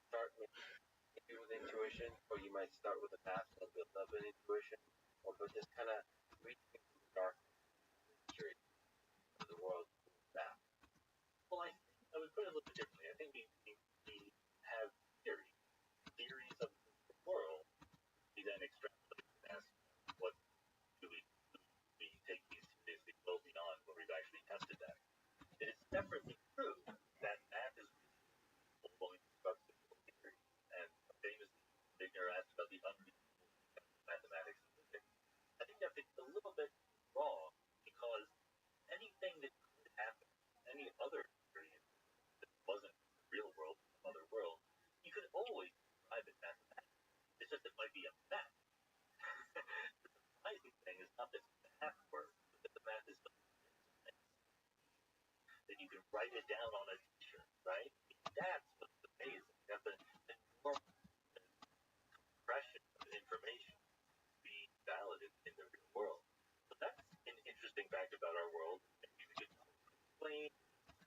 start maybe with intuition, or you might start with the math and build up an intuition, or but just kind of reaching into the dark mystery of the world with math? Well, I would put it a little bit differently. I think we have theories of the world. We then extrapolate and ask, what do we take these seriously well beyond what we've actually tested that? It is separately true that math is when we talk about physical theory, and famously, Wigner asked about the unreasonable mathematics and physics. I think that's a little bit wrong because anything that could happen, any other experience that wasn't the real world, some other world, you could always describe it mathematically. It's just it might be a mess. The surprising thing is not that the math works, but that the math is so that you can write it down on a t-shirt, right? That's what's amazing. That's an enormous compression of information to be valid in the real world. So that's an interesting fact about our world. Maybe we could explain,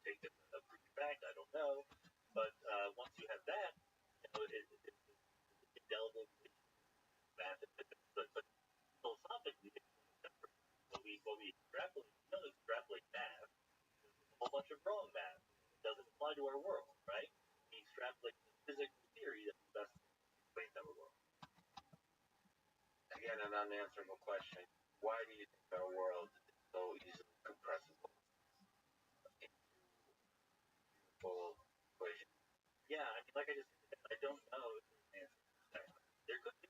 take it a proof fact, I don't know. But once you have that, you know, it's indelible math and physics. But philosophically, it's separate. What we extrapolate, we don't extrapolate math. There's a whole bunch of wrong math. It doesn't apply to our world, right? We extrapolate the physical theory that's the best explains our world. Again, an unanswerable question. Why do you think our world is so easily compressible into full equation? Yeah, I mean, like I just said, I don't know if there's an answer. There could be.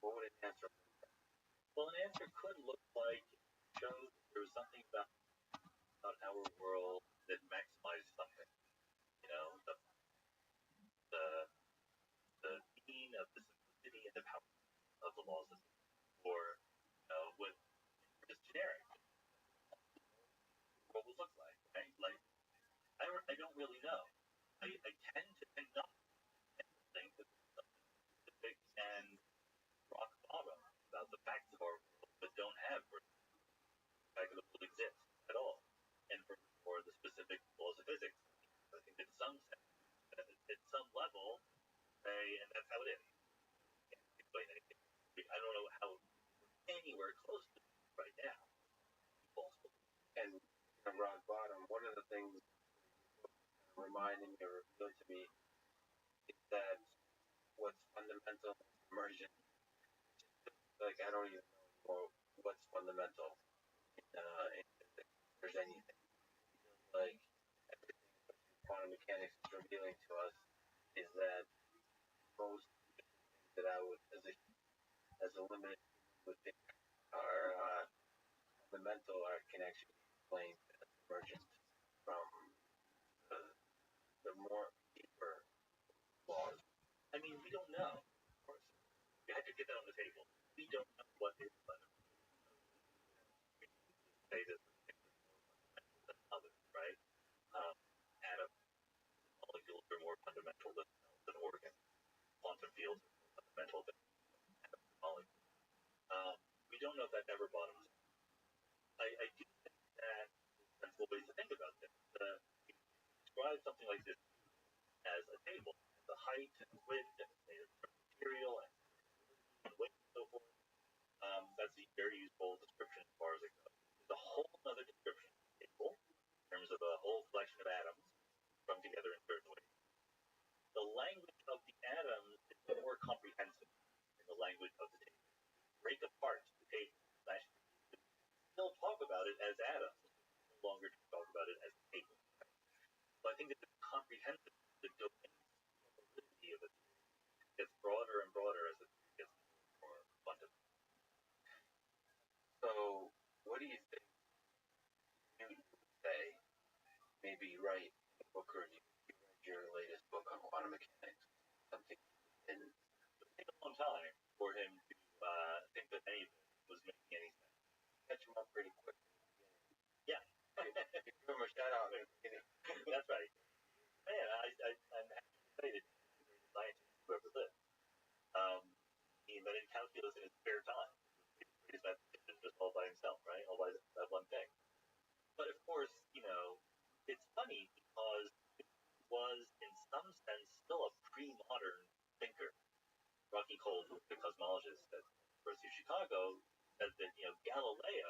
What would an answer look like? Well, an answer could look like shows there was something about our world that maximized something. You know, the the meaning of the simplicity and the power of the laws of or with just generic. What would look like, right? Like I don't really know. I tend to think not. I tend to think that there's something specific and rock bottom about the facts of our world, but don't have the fact that the world exists at all. And for the specific laws of physics, I think in some sense, at some level, and that's how it is. I can't explain anything. I don't know how anywhere close to right now. Possible. And rock bottom, one of the things reminding me or revealed to me is that what's fundamental is immersion. Like I don't even know anymore what's fundamental in physics. If there's anything. It feels like everything, especially quantum mechanics, is revealing to us is that most things that I would, as a limited human, would think are fundamental, are can actually be explained as emergent from the more deeper laws. I mean, we don't know. Of course, we had to get that on the table. We don't know what is fundamental. We say that things are more fundamental than others, right? Atoms, molecules are more fundamental than cells and organs. Quantum fields are more fundamental than atoms and molecules. We don't know if that ever bottoms out. I do think that there's sensible ways to think about this. You describe something like this as a table, the height and width and it's made of material and weight and so forth. That's a very useful description as far as it goes. There's a whole other description of the table in terms of a whole collection of atoms strung together in certain ways. The language of the atoms is more comprehensive than the language of the table. Break apart the table, still talk about it as atoms, no longer talk about it as a table. So I think that it's comprehensive, the domains gets broader and broader as it gets more abundant. So, what do you think Newton would say? Maybe you write a book or you read your latest book on quantum mechanics. Something in It took a long time for him to think that any of it was making any sense. catch him up pretty quick. Yeah. You give him a shout out. That's right. Man, I'm happy to say that he's the greatest scientist who ever lived. He invented calculus in his spare time. He was the greatest mathematician just all by himself, right? All by that one thing. But of course, it's funny because he was, in some sense, still a pre-modern thinker. Rocky Cole, the cosmologist at the University of Chicago, said that, Galileo,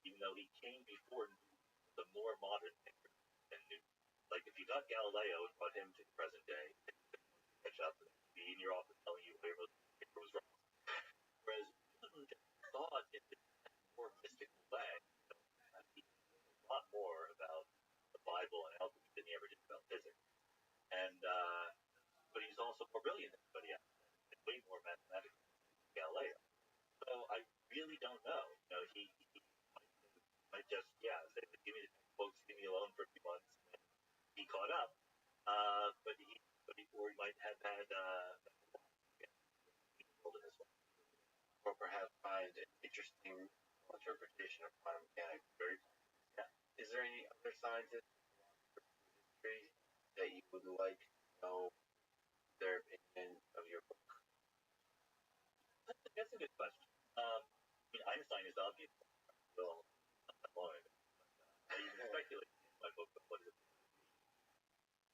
even though he came before Newton, was a more modern thinker than Newton. Like, if you got Galileo and brought him to the present day, he could catch up and be in your office telling you whatever was wrong. Whereas Newton just thought in this more mystical way. He knew a lot more about the Bible and alchemy than he ever did about physics. And but he was also more brilliant than anybody else, and way more mathematical than Galileo. So I really don't know. He might just say, give me the textbooks, leave me alone for a few months, and he caught up. Or he might have had world in this one. Or perhaps find an interesting interpretation of quantum mechanics. Very Yeah. Is there any other scientists in history that you would like to know their opinion of your book? That's a good question. Einstein is obvious. Well, not that long ago. I even speculated in my book, but what is it?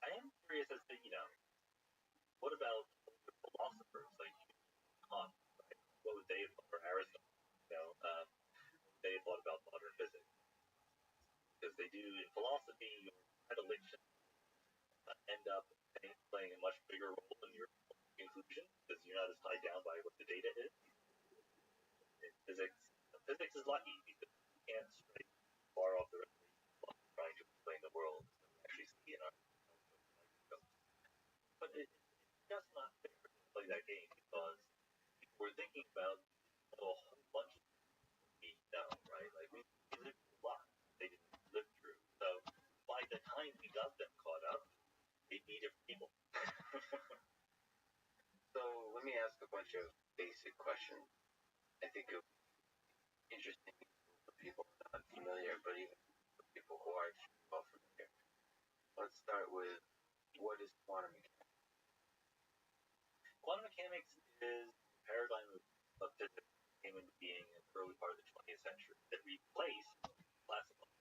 I am curious as to, what about older philosophers like Kant, right? What would they have thought, or Aristotle? They have thought about modern physics. Because they do in philosophy, your predilections end up playing a much bigger role in your conclusion because you're not as tied down by what the data is. In physics is lucky because you can't stray far off the reservation trying to explain the world that we actually see in our microscopes. But it's just not fair to play that game because if we're thinking about a whole bunch of things we know, right? Like we lived through a lot they didn't live through. So by the time we got them caught up, they'd be different people. So let me ask a bunch of basic questions. I think it would be interesting for people not familiar, but even for people who are well familiar. Let's start with what is quantum mechanics? Quantum mechanics is a paradigm of physics that came into being in the early part of the 20th century that replaced classical.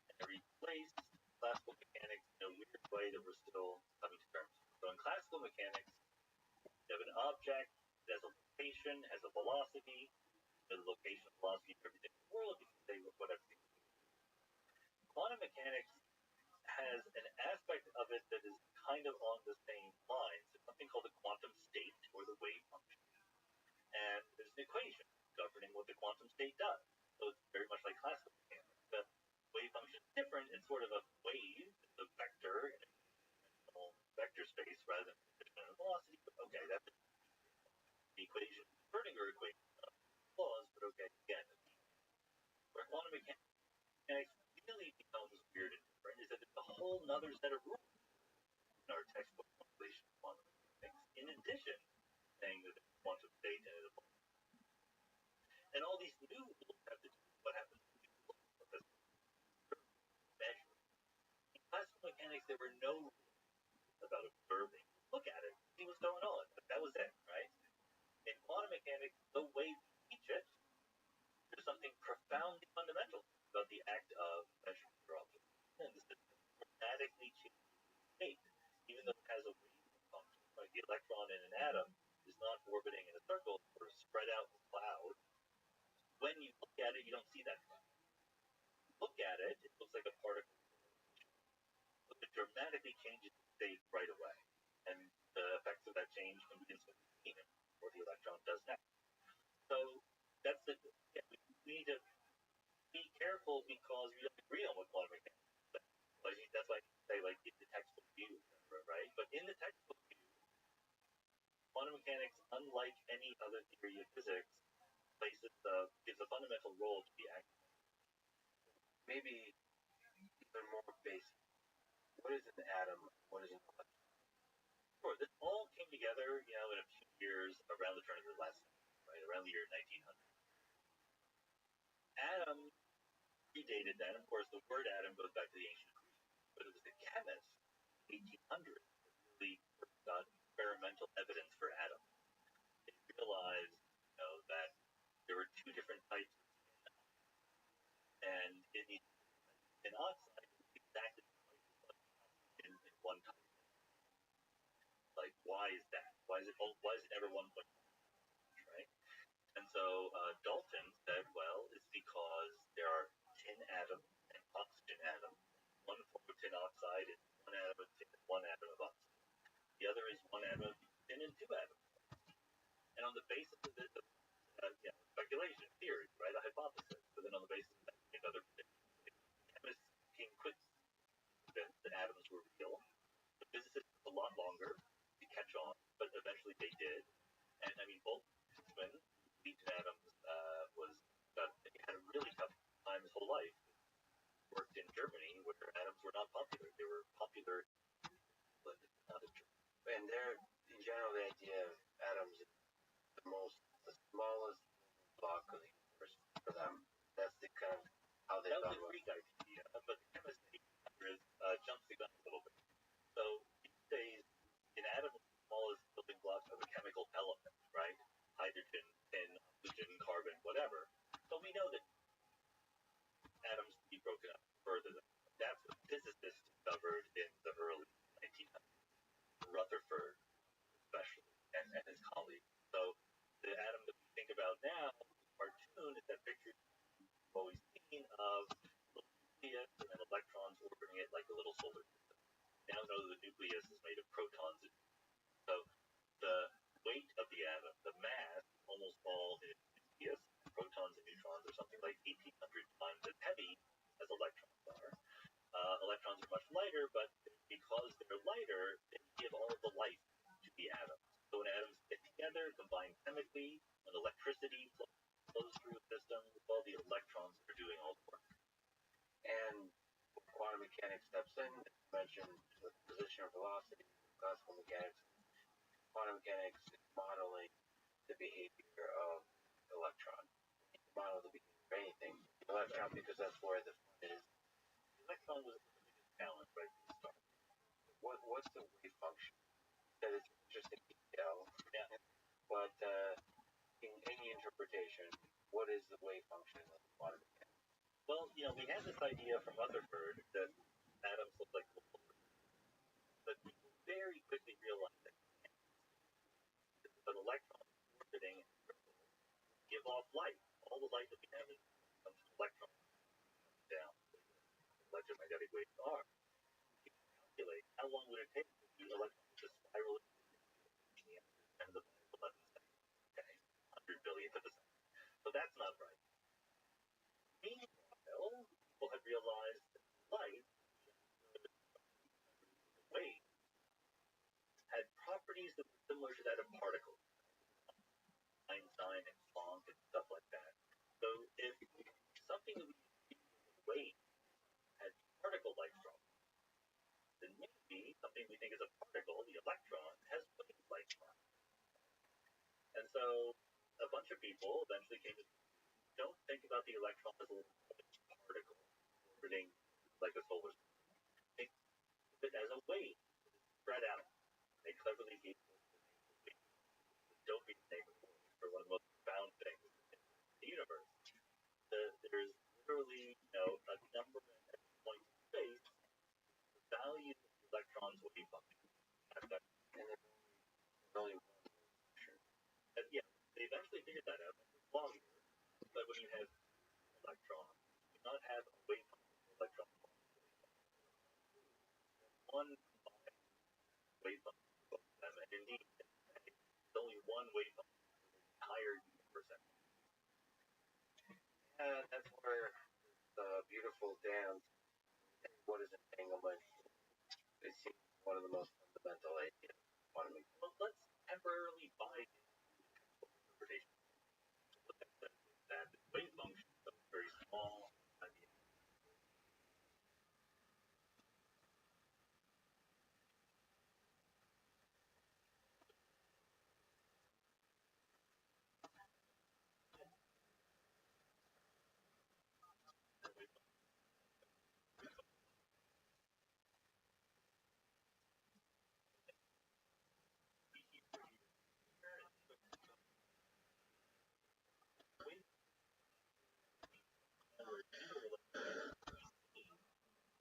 And it replaced classical mechanics in a weird way that we're still coming to terms with. So in classical mechanics, you have an object that has a location, has a velocity, the location, velocity of everything in the world, you can say what everything is. Quantum mechanics has an aspect of it that is kind of on the same lines. It's something called the quantum state or the wave function. And there's an equation governing what the quantum state does. So it's very much like classical mechanics. The wave function is different. It's sort of a wave, it's a vector in a dimensional vector space rather than dimensional velocity. But okay, that's the equation, Schrödinger equation, flaws, but okay, again, where quantum mechanics really becomes weird and different is that there's a whole other set of rules in our textbook formulation of quantum mechanics, in addition to saying that there's a quantum state and it evolves. And all these new rules have to do with what happens when you look at this measure. In classical mechanics, there were no rules about observing. Look at it, see what's going on. But that was it, right? In quantum mechanics, the way we teach it, there's something profoundly fundamental about the act of measuring your observation, and the system dramatically changes state, even though it has a wave function. Like the electron in an atom is not orbiting in a circle or spread out in a cloud. When you look at it, you don't see that cloud. Look at it, it looks like a particle. But it dramatically changes state right away. And the effects of that change can be instantly seen in what the electron does next. So that's we need to be careful because we don't agree on what quantum mechanics is. That's why I say, like, in the textbook view, right? But in the textbook view, mechanics, unlike any other theory of physics, gives a fundamental role to the act. Maybe even more basic. What is an atom? What is an electron? Sure, this all came together, in a few years around the turn of the last century, right, around the year 1900. Atom predated that. Of course, the word atom goes back to the ancient Greek, but it was the chemists in the 1800s that really got experimental evidence for atoms. They realized, that there were two different types of tin, and in oxide, it's exactly twice as much oxygen in one type. Like, why is that? Why is it never 1.5, right? And so Dalton said, well, it's because there are tin atoms and oxygen atoms. One form of tin oxide is one atom of tin and one atom of oxygen. The other is one atom of tin and two atoms. And on the basis of this, speculation, theory, right, a hypothesis. But then on the basis of that, another prediction. Chemists came quick that the atoms were real. The physicists took a lot longer to catch on, but eventually they did. And I mean, Boltzmann, who believed in atoms, had a really tough time his whole life. He worked in Germany where atoms were not popular. They were popular, but not in Germany. And there, in general, the idea of atoms is the smallest block of the universe for them. That's the kind of how they That was thought a about Greek idea, but the chemist in the 1800s jumps the gun a little bit. So these days, an atom is the smallest building block of a chemical element, right? Hydrogen, tin, oxygen, carbon, whatever. So we know that atoms can be broken up further than that. That's what physicists discovered in the early 1900s. Rutherford, especially, and his colleagues. So the atom that we think about now, the cartoon, is that picture you've always seen of the nucleus and then electrons orbiting it like a little solar system. Now know that the nucleus is made of protons. So the weight of the atom, the mass, almost all in its nucleus, protons and neutrons are something like 1,800 times as heavy as electrons are. Electrons are much lighter, but because they're lighter, they give all of the life to the atom. So when atoms get together, combine chemically, when electricity flows through a system, all the electrons are doing all the work. And quantum mechanics steps in, as you mentioned, with position or velocity, classical mechanics. Quantum mechanics is modeling the behavior of the electron. You can model the behavior of anything. The electron, because that's where the fun is. The electron was the biggest challenge right from the start. What's the wave function? That is interesting detail. Yeah. But in any interpretation, what is the wave function of quantum mechanics? Well, we had this idea from Rutherford that atoms look like little bubbles. But people very quickly realized that an electron orbiting in a crystal give off light. All the light that we have comes from electrons down. Electromagnetic waves are. You can calculate how long would it take for the electrons to spiral into the end of 11 seconds. Okay, 100 billionth of a second. So that's not right. Meanwhile, people had realized that light, wave, had properties that were similar to that of particles. Einstein and Planck and stuff like that. So if something that we see as a wave had particle-like properties, then maybe something we think is a particle, the electron, has wave-like properties. And so a bunch of people eventually came to don't think about the electron as a little particle orbiting like a solar system. Think of it as a wave spread out. They cleverly gave it the name of wave. Don't be the name of wave for one of the most profound things in the universe. There's literally, a number at every point in space, the value of the electron's wave function. And there's only one wave function. And yeah, they eventually figured that out. It was longer, but when you have electrons, you do not have a wave function of electrons. One combined wave function for both of them, and indeed, there's only one wave function for the entire universe. That's where the beautiful dance, what is entanglement, it seems one of the most fundamental ideas of quantum mechanics. Well, let's temporarily by interpretation. That wave function is very small.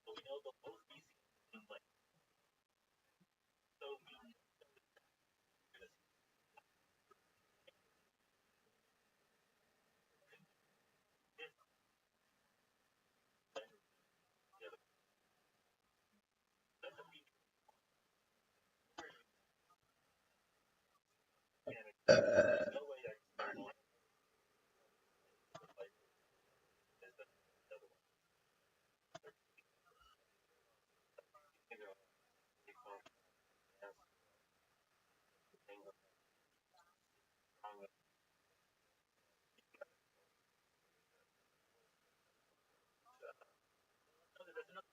So we know the most BC in like so we that's a feature. There's no way that external like is the other one. You know, the function has things wrong with there's another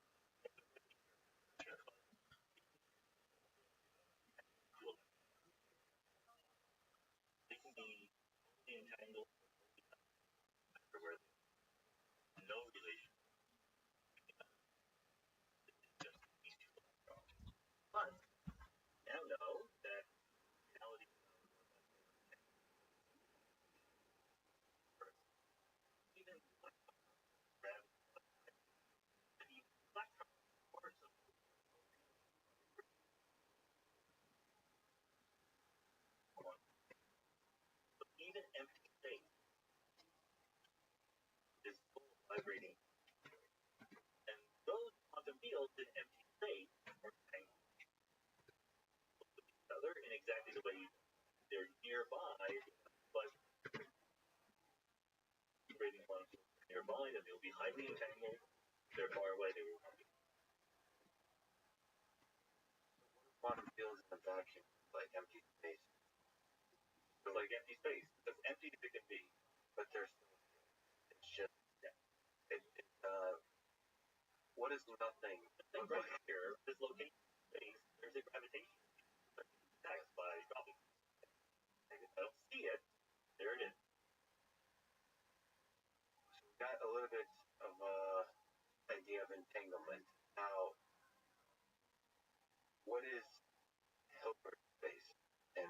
tool. They can be entangled where there's no relation just these two. But now know that reality even gravity parts of even empty space is full of vibrating. And those quantum fields in empty space are tangled with each other in exactly the way they're nearby, but vibrating quantum fields are nearby, and they'll be highly entangled. They're far away, they will not be. Quantum fields in a vacuum, like empty space. They're like empty space. It's as empty as it can be. But there's it's just what is nothing? And right here, this location in space, there's a gravitation taxed by dropping. And if I don't see it, there it is. So we got a little bit of idea of entanglement. Now, what is Hilbert space and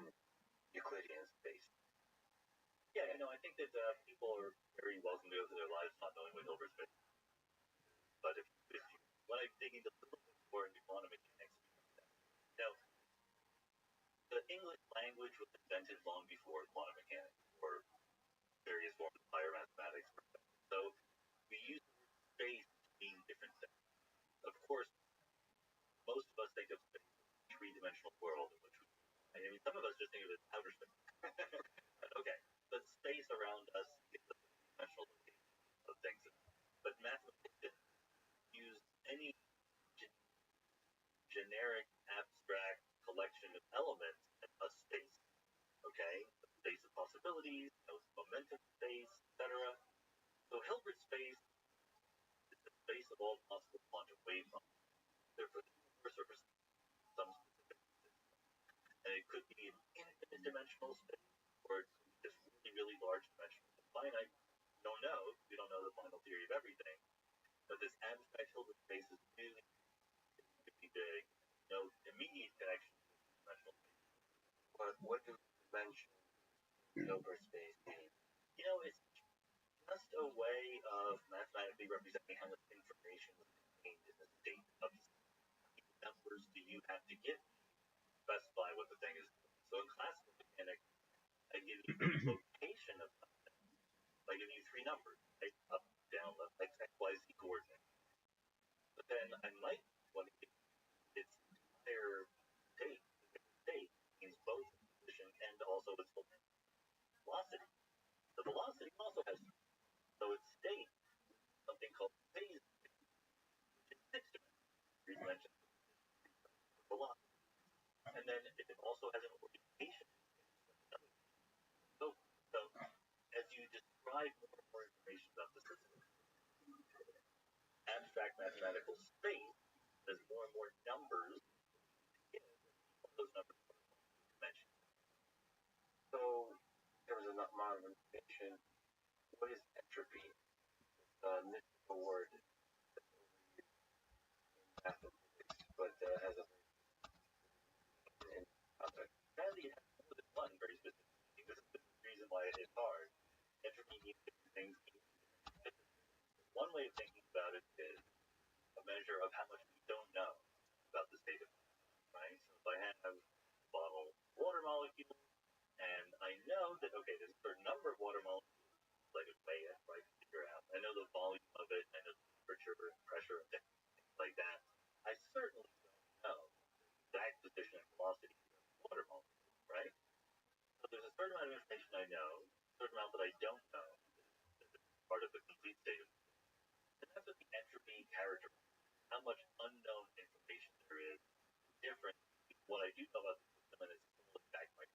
Euclidean space? Yeah, you know, I think that people are very welcome to go through their lives not knowing what Hilbert space is. But if you want to dig into a little bit more into quantum mechanics, now, the English language was invented long before quantum mechanics or various forms of higher mathematics. So we use space to mean different things. Of course, most of us think of space as a three-dimensional world in which I mean, some of us just think of it as outer space. Okay, but space around us is a three-dimensional location of things. But mathematicians use any generic, abstract collection of elements as a space. Okay, a space of possibilities, momentum space, etc. So Hilbert space is the space of all possible quantum wave functions. Therefore, the universe or some specific system. And it could be an infinite dimensional space, or it could be this really, really large dimensional finite. We don't know. We don't know the final theory of everything. But this abstract Hilbert space is really, really big. No immediate connection to the dimensional space. What do dimension Hilbert space mean? You know, it's just a way of mathematically representing how much information is contained in the state of numbers do you have to give to specify what the thing is. So in classical mechanics, I give you the location of something. I give you three numbers, right? Up, down, left, x, y, z coordinates. But then I might want to give its entire state. State means both position and also its velocity. The velocity also has so its state something called phase, which is six dimensions, velocity. And then it also has an orientation. provide more and more information about the system. Abstract mathematical space has more and more numbers. Those numbers mentioned. So, in terms of amount of information, what is entropy? A mystical word in mathematics, but has a in context. Sadly, it has more than one very specific meaning. This is the reason why it is hard. Entropy means different things. One way of thinking about it is a measure of how much we don't know about the state of matter, right? So if I have a bottle of water molecules, and I know that, okay, there's a certain number of water molecules, I could weigh it, I can figure out. I know the volume of it, I know the temperature and pressure, things like that. I certainly don't know the exact position and velocity of the water molecule, right? So there's a certain amount of information I know, a certain amount that I don't know, that is part of the complete state of matter. And that's what the entropy characterizes, how much unknown information there is, different between what I do know about the system and its full exact state.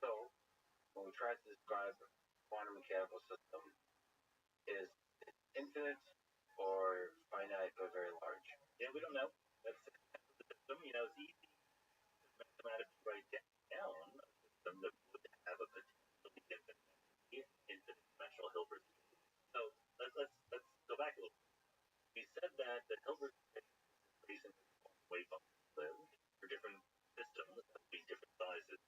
So, when we try to describe a quantum mechanical system, is it infinite or finite but very large? Yeah, we don't know. That's the system. It's easy to mathematically write down a system that would have a potentially infinite dimensional Hilbert space. So let's go back a little bit. We said that the Hilbert space is the space in which wave functions live for different systems that would be different sizes.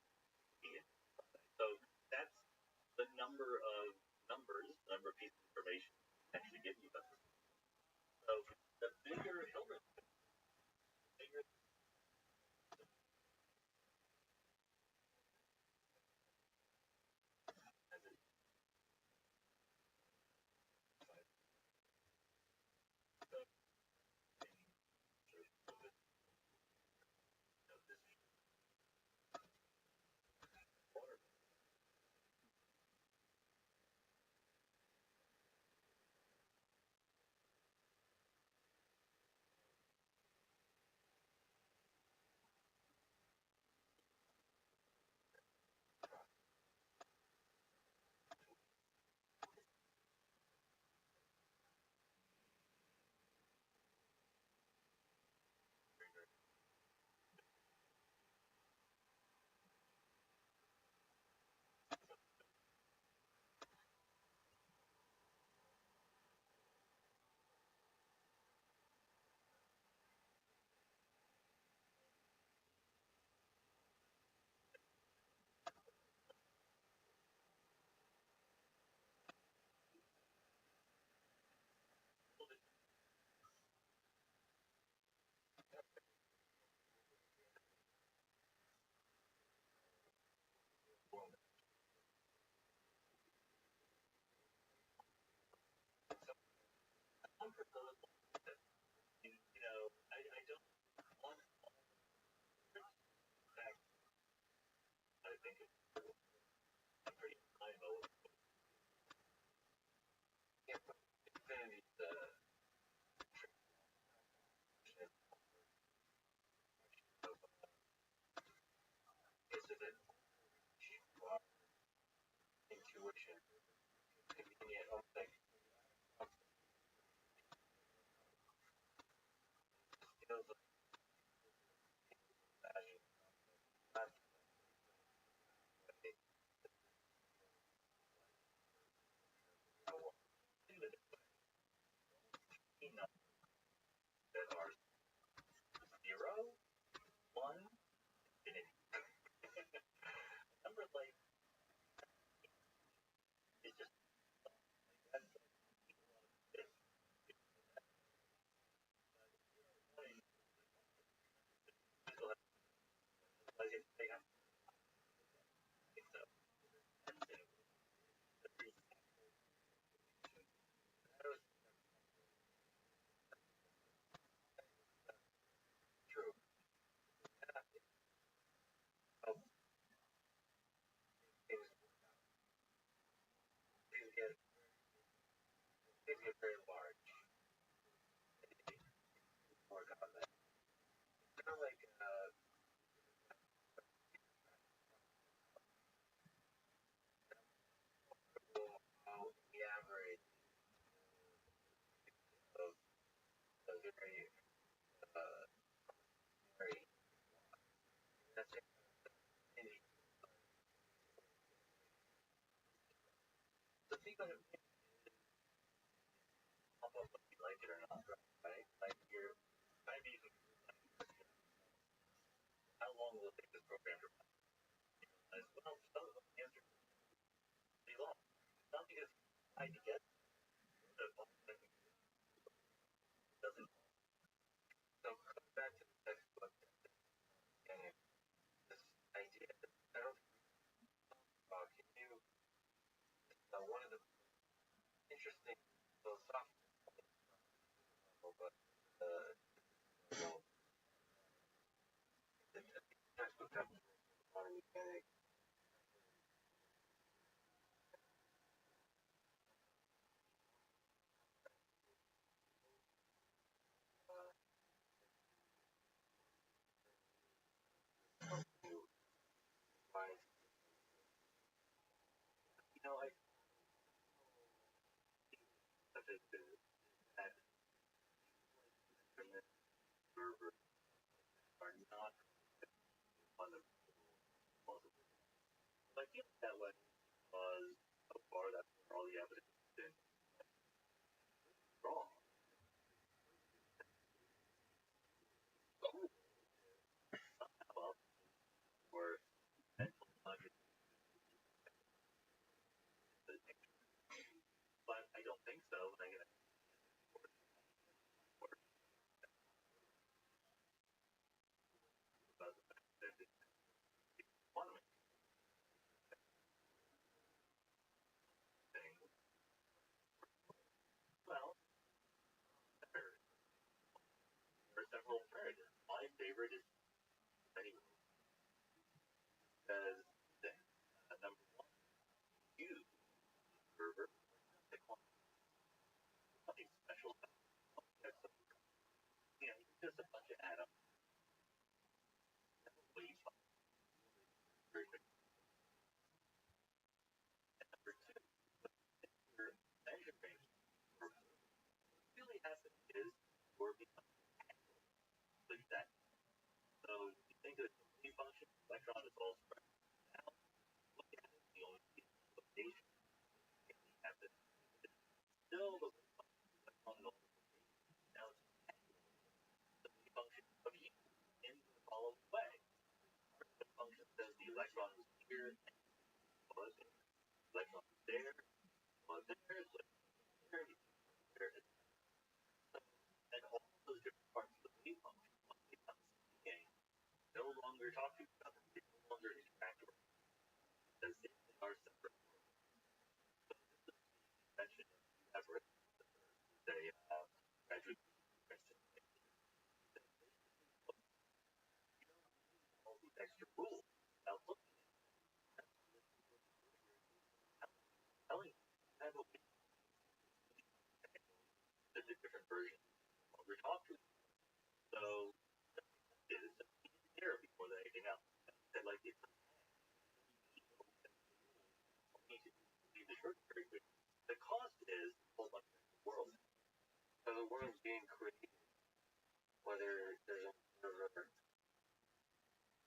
So that's the number of numbers, the number of pieces of information actually give you about the system. So the bigger Hilbert space, the bigger as it I don't want fact. I think it's pretty undeniable. Infinity is the intuition, convenient, almost like feels like passion. Not That are 0, 1, infinity. Number like is just that's they have so true. How things things get things get very large. Work on that. Kind of like let's see whether you like it or not, right? Like you're kind of using how long will it take this program to run? As well, some of them answer pretty long. Not because I to get the doesn't. So coming back to the textbook and this idea, I don't can you one of the interesting philosophical, but well, the textbook has modern mechanics. I such as that server are not on the possible. I feel that way because so far that's where all the evidence has been wrong. Somehow, or mental logic, but I don't think so. And I about the fact that it's quantum thing. Well, there are several alternatives. My favorite is anyway, because number one, you server the quantum nothing special about it. Just a bunch of atoms. Wave very quick. And number two, your measuring really has to is or become like that. So you think of the wave function, electron is all spread out. Look at it, the only location you have this. It's still the wave function, electron is all now it's the wave function of you in the following way. The function says the electron is here, was there, electron is there, was there, there, and all those different parts of the wave function become speaking, no longer talking about them, they no longer interact with them, because they are separate. So this is the invention of Everett, a graduate all these extra rules about looking at telling you have a different version of your talk to. So it is therapy more than anything else. And like it's the cost is a whole bunch of the world. So the world's being created, whether there's a server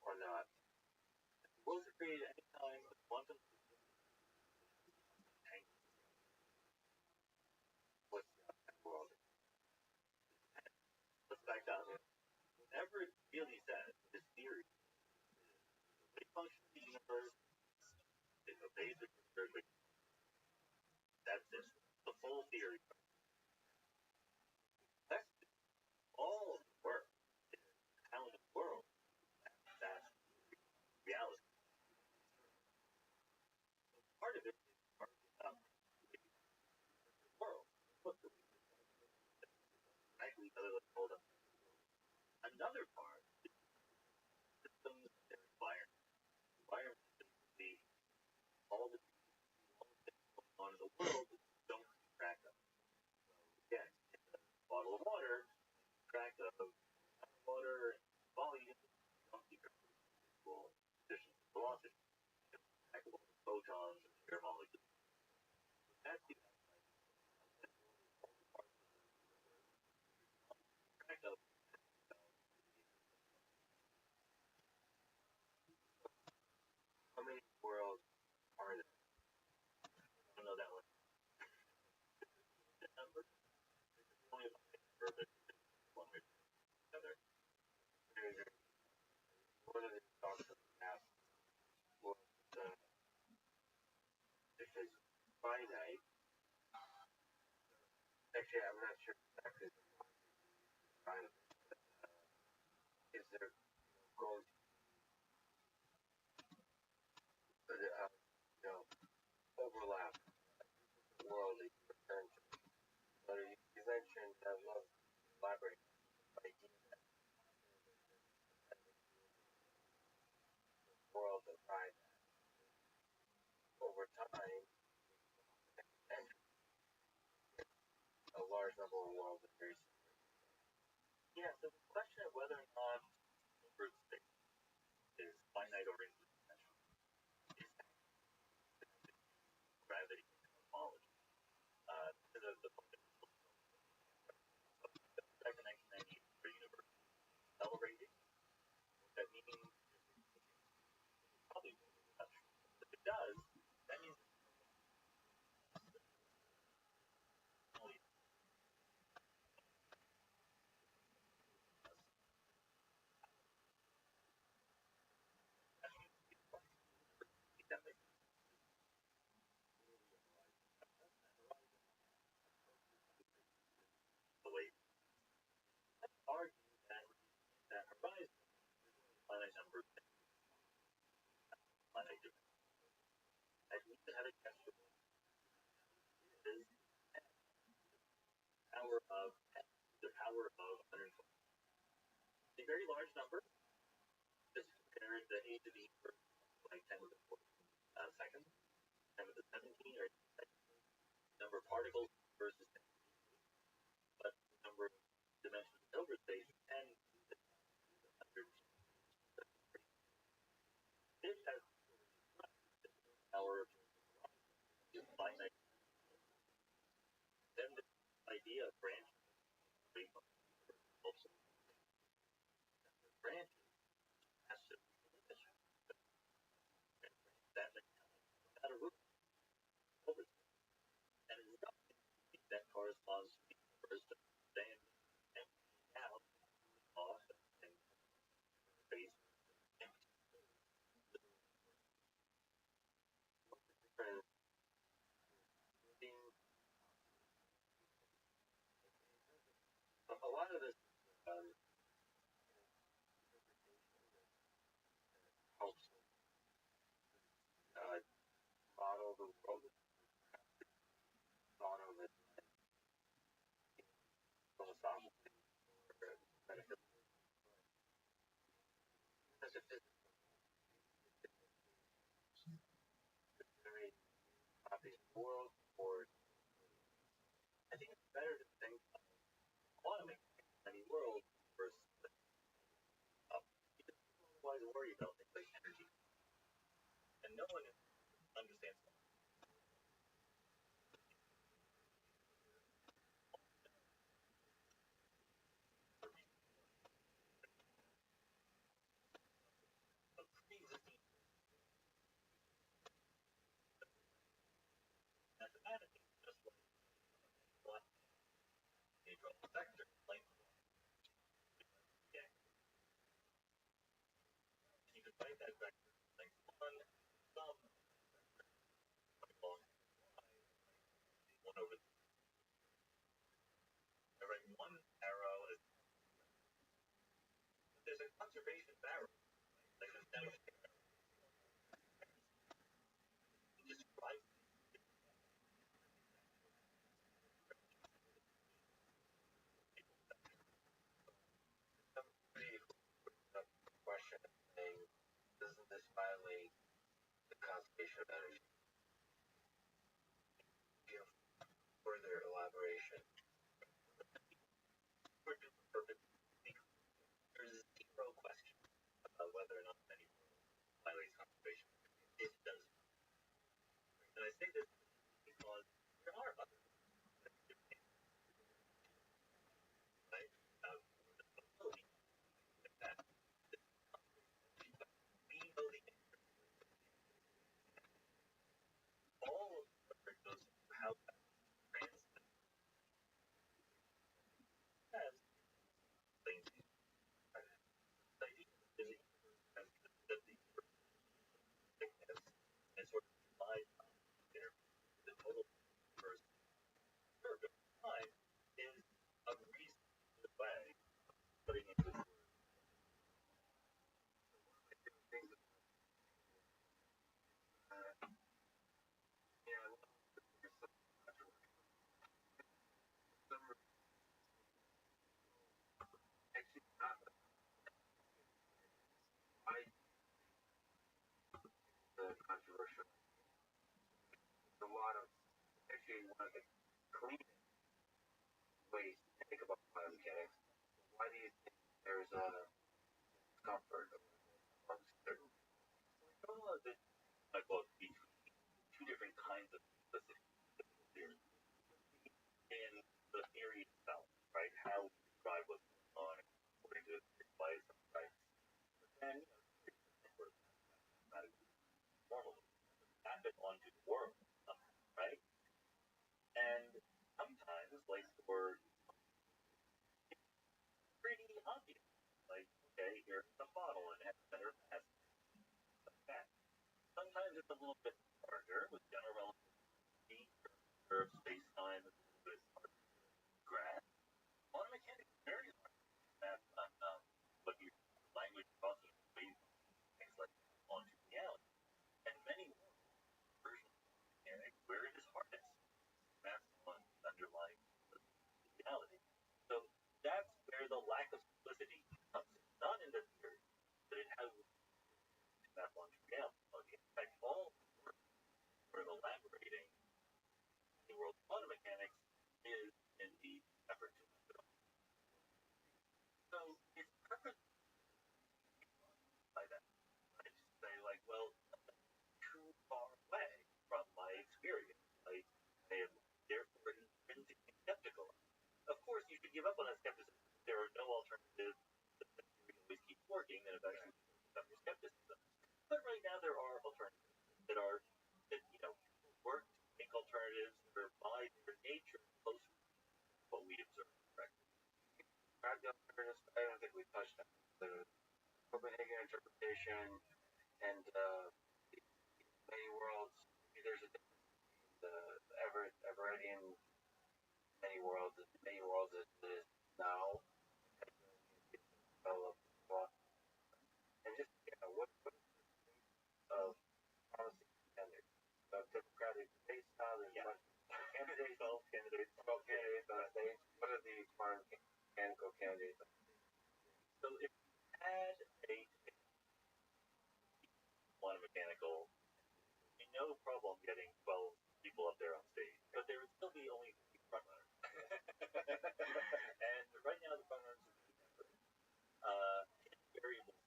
or not. The world's created anytime a quantum what's that world? Let's back down here. Whenever it really says this theory, it functions in the universe, it obeys the perfect. That's it. The full theory. That's all of the work is how in the world that's reality. Part of it is part of the world. Look, frankly, hold up. Another part is systems and environment. Environment is the all the things going on in the world that you don't keep track of. Again, in a bottle of water, track of water volume, you don't keep track of additional velocity, track of photons and air molecules. That's the track of how many worlds are there? I don't know that one. is finite. Actually, I'm not sure exactly finite. Is there going to overlap the world that you return to? So you mentioned I love elaborate the idea that the world that finite over time and a large number of worlds that very Yeah, so the question of whether or not number space is finite or infinite is gravity cosmology. Because of the second exponential for universe accelerating, that means probably not true. If it does, that means only that makes the way argue that horizon finite number finite difference. At least it had a guess is power of the power of 120. A very large number. Just compare the age of the universe like 10 to the 4 seconds, 10 to the 17, or number of particles versus 10, but the number of dimensions over space 10 to 100. It has power of finite. Then the idea of branching also branches has to that out of root over, and it's not that corresponds to the first stand and out off and space and a lot of this helps model the world, model the philosophical benefit as if it's very copies of the world, or I think it's better to think quantum many worlds versus because people always worry about things like energy, and no one understands the pre-existing mathematics, just like black neutral vector, like yeah, you can write that vector like one some long one over I write one arrow as there's a conservation arrow, like a static just drive somebody a question saying, doesn't this violate the conservation of energy? Give further elaboration. for perfect. There's zero question about whether or not any violates conservation. It does. And I say this because there are other right? Ability like that. We know the all of the goes how that transmits as things the idea is that the thickness and sort of divides there. or should I? There's a lot of, actually, one of the cleanest ways to think about biomechanics. Why do you think there's a comfort amongst certain? That I both between two different kinds of simplicity theory. In the theory itself, right? How we describe what's going on according to bias and rights. And we're mathematically normal. Map it onto the world, right? And sometimes, like for pretty obvious, like okay, here's a bottle and it has center mass, like that. Sometimes it's a little bit harder with general relativity, curve, space time, with graph. Quantum mechanics is very hard to map on what your language talking waves things like onto reality. And many versions of mechanics where it is hardest maps on underlying reality. So that's where the lack of simplicity comes in. Not in the theory, but in how you map onto reality. Okay, in fact, all we're elaborating the world of quantum mechanics is in the effort to map it on. So it's purposely by that. I just say like, well, too far away from my experience. Like I am therefore intrinsically skeptical. Of course, you should give up on that skepticism. There are no alternatives. The theory always keeps working, then eventually you become your skepticism. But right now, there are alternatives that work to make alternatives that are by their nature closer to what we observe correctly. Grab the alternatives. I don't think we touched on the Copenhagen interpretation and many worlds. There's a difference between the Everettian many worlds as it is now. And just what of promising contenders? Democratic debate style. There's a bunch of candidates. 12 candidates. 12 candidates on stage. What are the quantum mechanical candidates? So if you had a quantum mechanical, no problem getting 12 people up there on stage, but there would still be only 3 frontrunners. And right now the frontrunners are really different. Hidden variables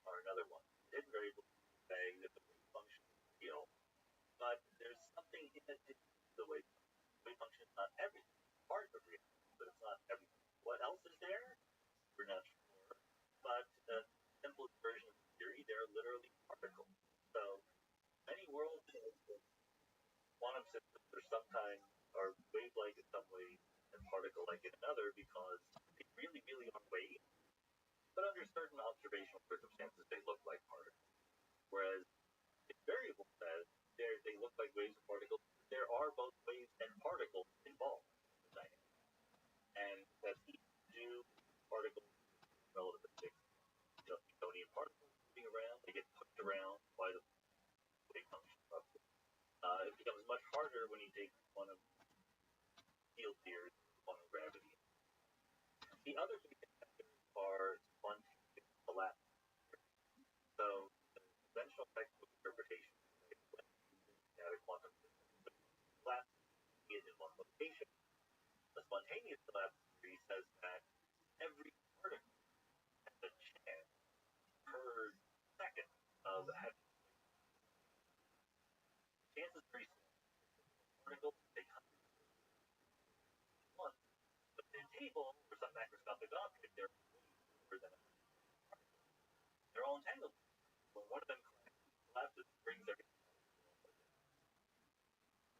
are another one. Hidden variables saying that the wave function is real, but there's something in addition to the wave function. The wave function is not everything. It's part of reality, but it's not everything. What else is there? We're not sure. But the simplest version of the theory, they're literally particles. So many worlds in quantum systems are sometimes are wave-like in some ways and particle-like in another because they really, really are waves. But under certain observational circumstances, they look like particles. Whereas in variable says they look like waves and particles. There are both waves and particles involved in the dynamic, and that's easy to do. Particles relativistic, Newtonian particles moving around. They get pushed around by the wave function of it becomes much harder when you take quantum field theory, quantum gravity. The other big contenders are spontaneous collapse. So the conventional textbook interpretation is when using at a quantum system, collapse is in one location. The spontaneous collapse theory says that every particle has a chance per second of having chances very small. Particles they come once, but in a table or some macroscopic object, they're more than a particle. They're all entangled. When one of them collapses, brings everything else with it.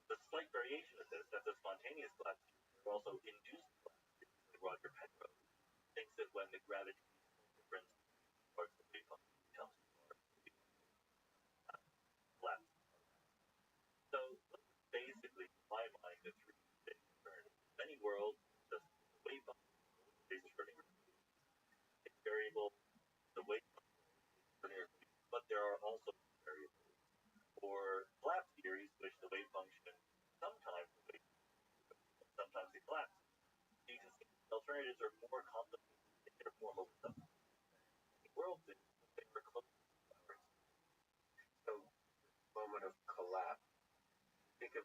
The slight variation of this, that's a spontaneous collapse, but also induced collapse. Like Roger Penrose thinks that when the gravitational difference parts of the wave function becomes more collapse. So basically, in my mind, the 3 big alternatives. Many worlds, just the wave function, basis Schrodinger, it's variable, the wave function, Schrodinger, but there are also variables. For collapse theories, which the wave function sometimes sometimes it collapses. The existing alternatives are more complicated in their form of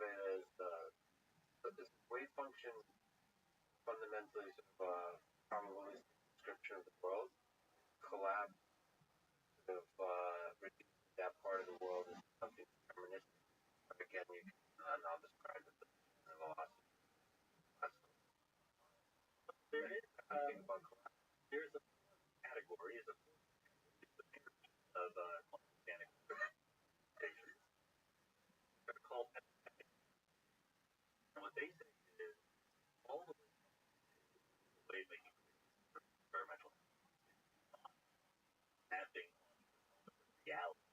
it as this wave function fundamentally sort of probabilistic description of the world. Collapse of that part of the world is something deterministic. But again, you can now describe it as the velocity. There is there's a category of quantum mechanics pictures. They're called epistemic. And what they say is all the way making experimental mapping reality.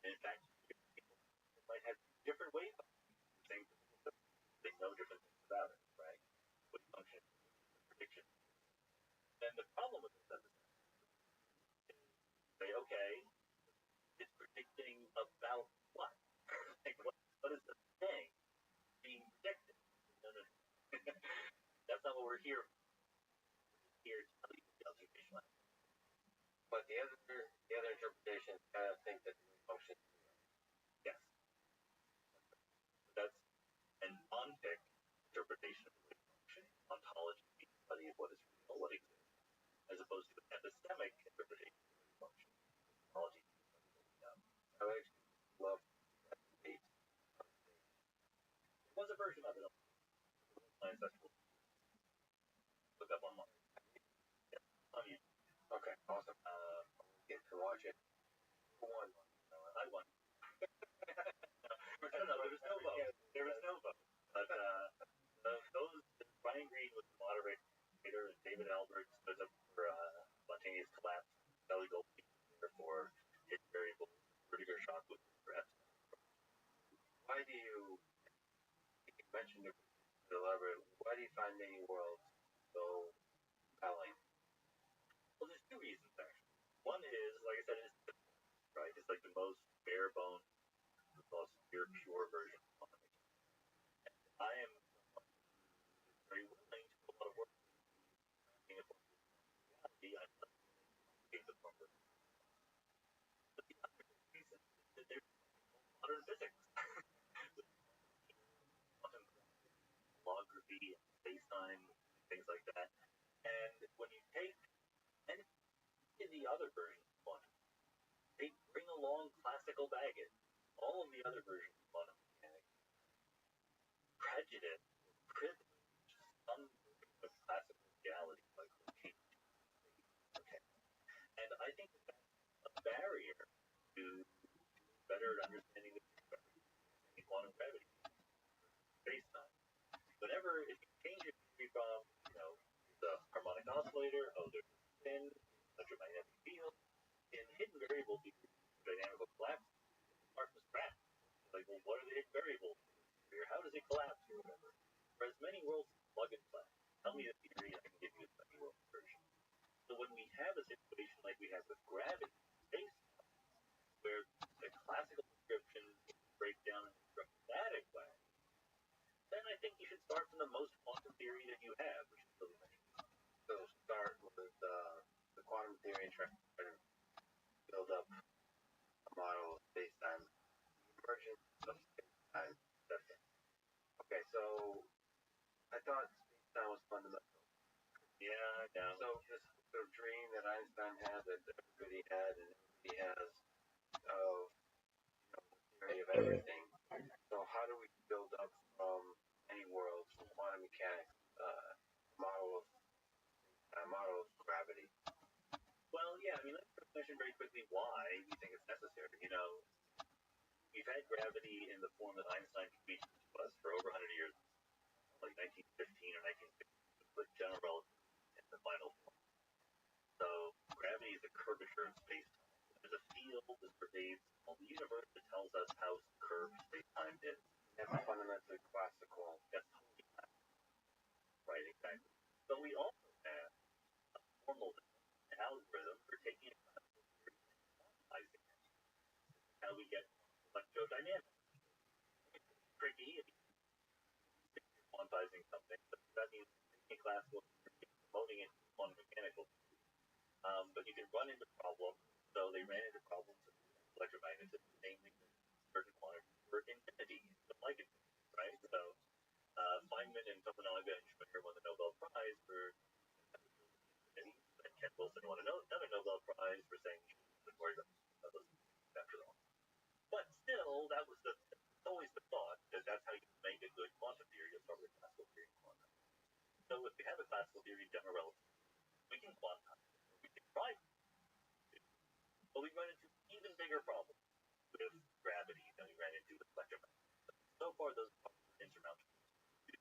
And in fact, people might have different wave functions. Same thing. They know different things about it, right? Wave function prediction. And the problem with this is say, okay, it's predicting about what? Like what is the thing being predicted? No. That's not what we're here for. Here to tell you the observation. But the other interpretation kind of think that the wave function. Yes. That's an ontic interpretation of the wave function. Ontology means study of what is real, what exists, as opposed to an epistemic interpretation of the wave function. Ontology means study of what we know. I actually love that debate. There was a version of it. Look up online. Yeah, on YouTube. Okay, awesome. Get to watch it. Who won? I won. No, there was no vote. There was no vote. But those, Brian Greene was the moderator, and David Albert stood up for spontaneous collapse. Kelly Goldstein was there for hidden variable. Rudiger Schock was for epsilon. Why do you mention it to elaborate? Why do you find many worlds so compelling? Well, there's two reasons actually. One is, like I said, it's right. It's like the most bare bones, the most pure version of quantum mechanics. I am very willing to do a lot of work in a form of reality. I'm not in the form of. But the other reason is that there's modern physics, quantum holography, and space-time, things like that. And when you take any of the other versions of quantum, they bring along classical baggage. All of the other versions of quantum mechanics prejudice, privilege some of classical reality, like location. Okay. And I think that's a barrier to better understanding the quantum gravity space time. Whenever if you change your theory from, the harmonic oscillator, there's a spin, electromagnetic field, in hidden variable theory, dynamical collapse, start from scratch. Like, well, what are the hidden variables? How does it collapse or whatever? For as many worlds plug and play. Tell me the theory, and I can give you a many world version. So when we have a situation like we have with gravity in space, where the classical descriptions break down in a dramatic way, then I think you should start from the most quantum theory that you have, which is really many. So start with the quantum theory and try to build up a model of space-time, emergence of space-time. Okay, so I thought space-time was fundamental. Yeah, I know. So this sort of dream that Einstein had, that everybody had, and everybody has, of the theory of everything. So how do we build up from any world, from quantum mechanics, model of gravity? Well, yeah, I mean, let's mention very quickly why we think it's necessary. We've had gravity in the form that Einstein communicated to us for over 100 years, like 1915 or 1916, with general relativity in the final form. So gravity is a curvature of space-time. There's a field that pervades all the universe that tells us how curved space-time is. That's fundamentally classical. That's totally classical. Right, exactly. But we also have a formal algorithm for taking a classical theory and quantizing it. How we get electrodynamics. It's tricky if you're quantizing something, but that means taking a classical theory and promoting it to quantum mechanical theory. But you can run into problems. So they ran into problems with electromagnetism, namely that certain quantities were infinity.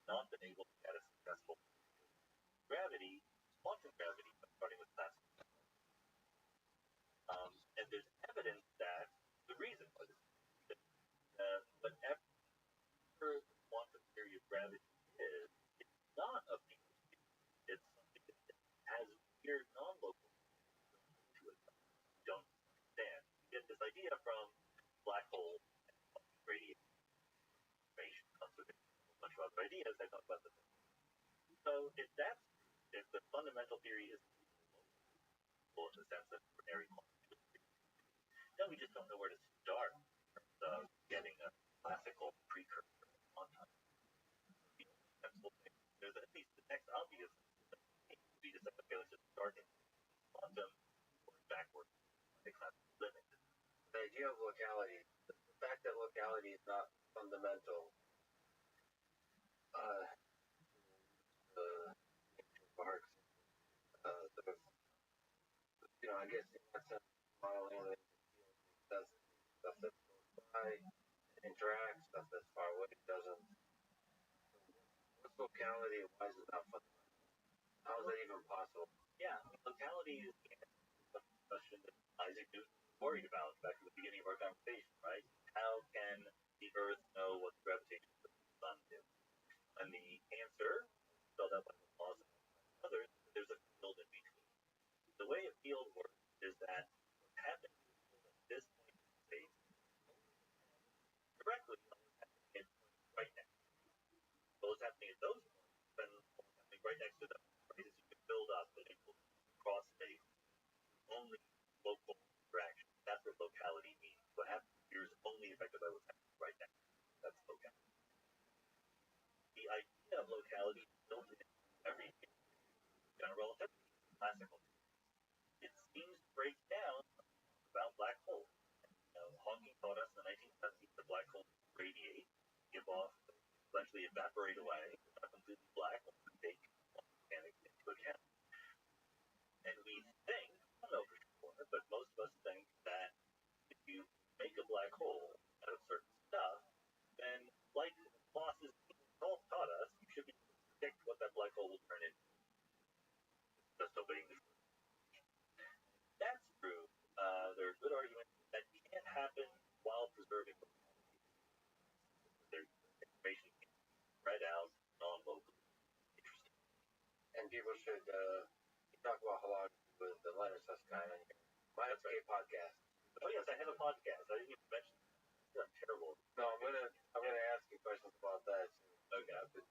not been able to get a successful gravity, quantum gravity, starting with classical. And there's evidence that the reason for this, whatever the quantum theory of gravity is, it's not a field. It's something that has weird non-local to it. You don't understand. You get this idea from black hole and radiation information, conservation, a bunch of other ideas that talk about this. So if the fundamental theory is in the sense that ordinary quantum, then we just don't know where to start in terms of getting a classical precursor on time. There's at least the next obvious we just have to go to start in quantum or backward the classical limit. The idea of locality, the fact that locality is not fundamental, Marx, sort of, I guess in that sense, modeling does stuff that goes by, interacts, stuff that's far away doesn't. What's locality and why is it not fundamental? How is that even possible? Yeah, locality is the question that Isaac Newton was worried about back at the beginning of our conversation, right? How can the Earth know what the gravitation of the sun is? And the answer, spelled out by the laws of others, there's a field in between. The way a field works is that what's happening at this point in space directly on what's happening right next. What's happening at those points and what's happening right next to them, right? As you can build up and cross space, only local interaction. That's what locality means. What happens here is only affected by what's happening right next. That's locality. The idea of locality is built into everything. General relativity, classical. It seems to break down about black holes. Hawking taught us in the 1970s that black holes radiate, give off, eventually evaporate away, not completely black, when we take quantum mechanics into account. And we think, I don't know for sure, but most of us think that if you make a black hole out of certain stuff, then like Lass's taught us, you should be able to predict what that black hole will turn into. Just obeying the rules. That's true. There are good arguments that can't happen while preserving their information spread out non-locally. Interesting. And people should talk about holography with the Leonard Susskind on your Minus K podcast. Oh yes, I have a podcast. I didn't even mention that. I'm terrible. No, I'm gonna ask you questions about that. Okay, I've been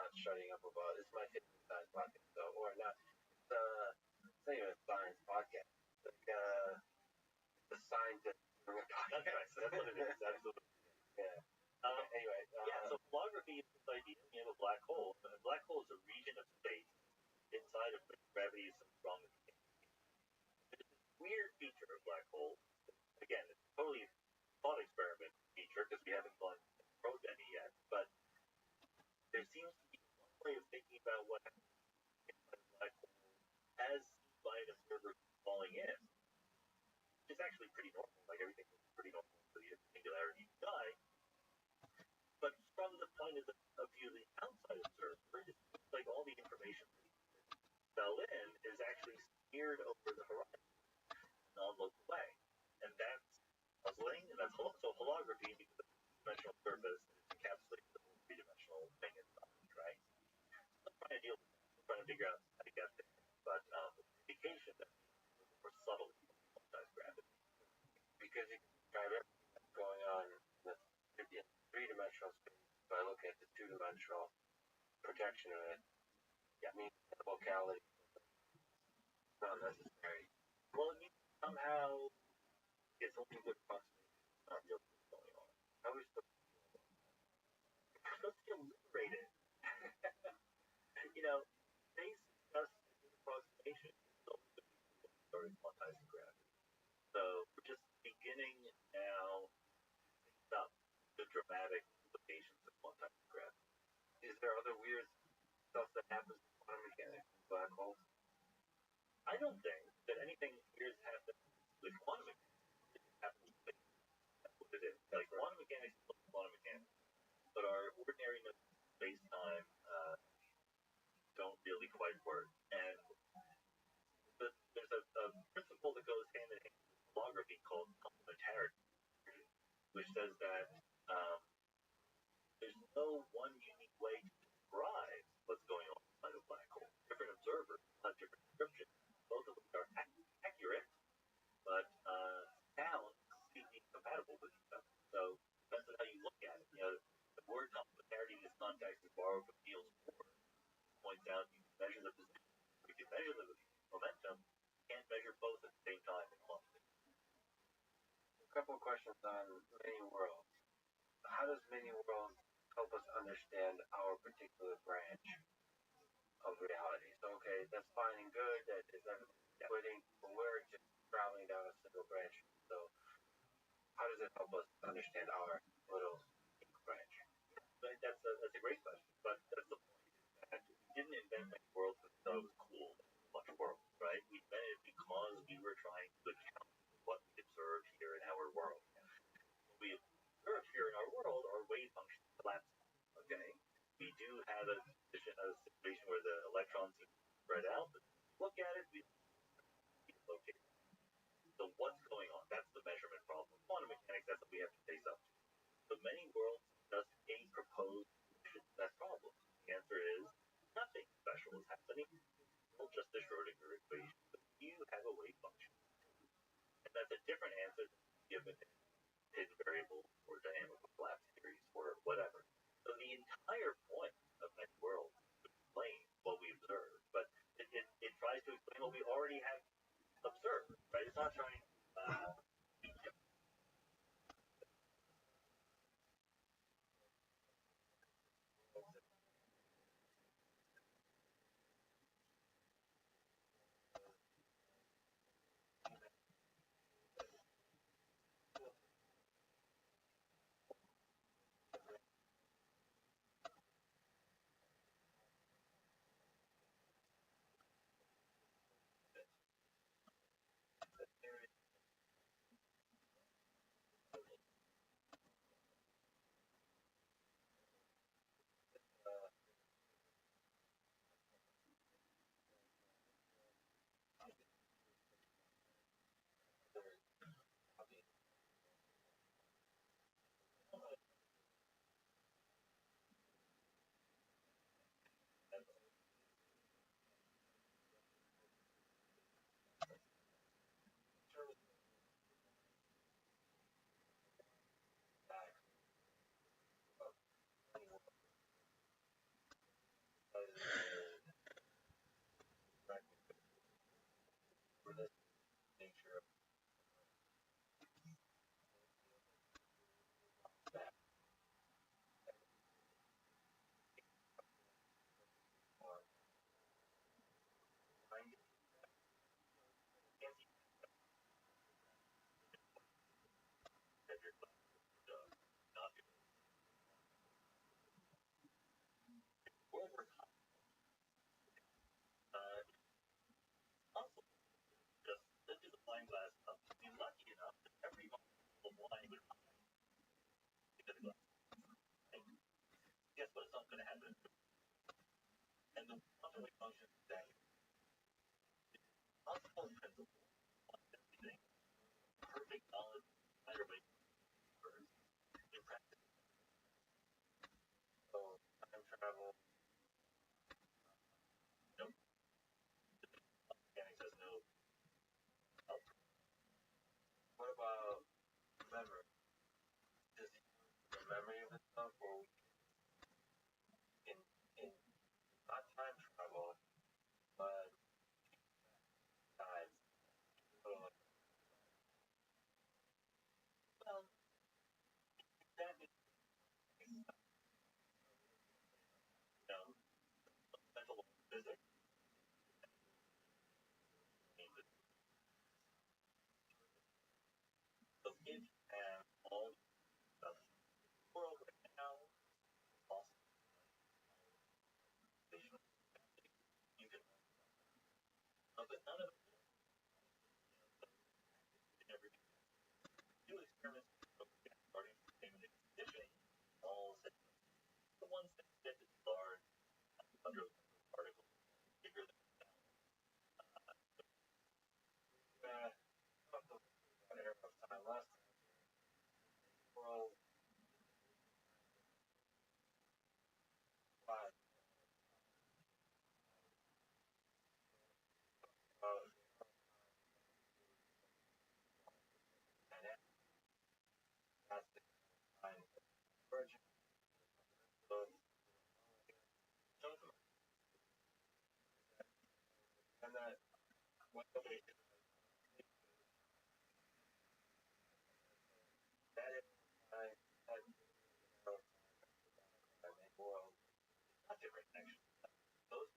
not shutting up about it. It's my favorite science podcast, though, or not. It's not even a science podcast. It's like the scientist podcast. That's what it is. Absolutely. Yeah. Anyway. So holography is this idea you have a black hole. And a black hole is a region of space inside of which gravity is so strong that you can't see it. There's this weird feature of black holes. Again, it's a totally thought experiment feature because we haven't gone and probed any yet. But there seems to be one way of thinking about what happens inside a black hole as seen by an observer falling in, which is actually pretty normal. Like everything is pretty normal until you hit the singularity and die. But from the point of view of the outside observer, it looks like all the information that fell in is actually smeared over the horizon in a non-local way. And that's puzzling, and that's also holography because of the two-dimensional surface is encapsulating the whole three-dimensional thing inside, right? So I'm trying to deal with that. I'm trying to figure out how to get there. But the indication that it's more subtle quantized gravity. Because you can describe everything that's going on in three-dimensional space by looking at the two-dimensional projection of it. Yeah, I mean, the locality is not necessary. Well, it means somehow it's only good approximation. It's not real what's going on. How are we supposed to We're supposed to feel liberated. Space is just a good approximation. It's always going to be starting quantizing gravity. So we're just beginning now to think about the dramatic implications of quantizing gravity. Is there other weird stuff that happens in quantum mechanics in black holes? I don't think that anything weird happens with quantum mechanics. It happens with space. That's what it is. Like quantum mechanics is quantum mechanics. But our ordinary space-time word complementarity in this context is borrowed from Niels Bohr, who points out you can measure the position, we can measure the momentum, can't measure both at the same time in quantity. A couple of questions on many worlds. How does many worlds help us understand our particular branch of reality? So, okay, that's fine and good, that is everything splitting, but we're just traveling down a single branch. So, how does it help us understand our little branch? But that's a great question, but that's the point. That we didn't invent many worlds because we thought it was cool, much world, right? We invented it because we were trying to account for what we observe here in our world. What we observe here in our world are wave functions collapsing. Okay, we do have a situation where the electrons seem to spread out, but look at it, we locate. So what's going on? That's the measurement problem. Quantum mechanics, that's what we have to face up to. So many worlds does a proposed solution to that problem. The answer is nothing special is happening. Well, just a Schrodinger equation. But you have a wave function. And that's a different answer than given hidden variable or dynamical collapse theories or whatever. So the entire point of many worlds is to explain what we observe, but it tries to explain what we already have observed, right? It's not trying nature of that or find it that you're not over also just this is a blind glass cup. Be lucky enough that every molecule of wine would into the glass. And guess what's not going to happen? And the quantum wave function is that possible principle on everything, perfect knowledge, entire way in practice. So, time travel. No, mechanics has no help. What about memory? Does it use the memory of itself, or in not time travel, but time? So, Well, that is, fundamental law of physics. Means that so if you have all the stuff in the world right now, also you can, but none of it never do experiments starting from the conditioning, all set. The ones that get as large under particles bigger than talked about era of time last time. World, five. Uh, That is why I know I make world Not different, actually. Both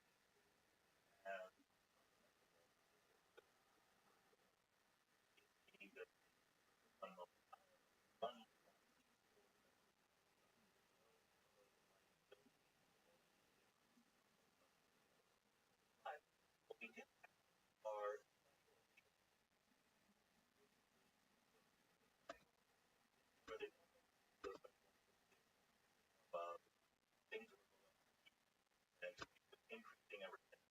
have the one one we do are really about things that increasing everything,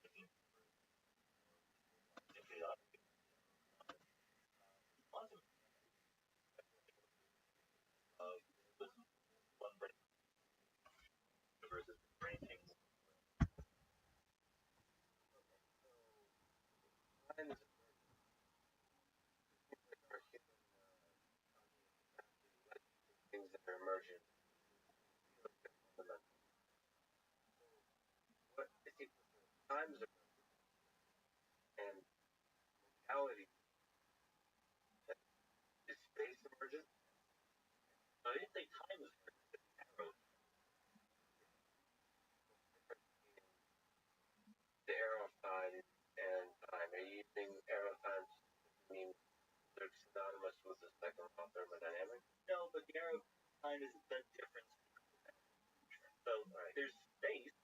making chaotic. Quantum of this one brain versus brain thing. time is our human things that are emergent. Fundamental. What I think time is and reality is space emergent. I didn't say time is arrow. The arrow side and time. Are you using arrow time to mean they're synonymous with the second law of thermodynamics? No, but the arrow time is the difference. So Right. there's space,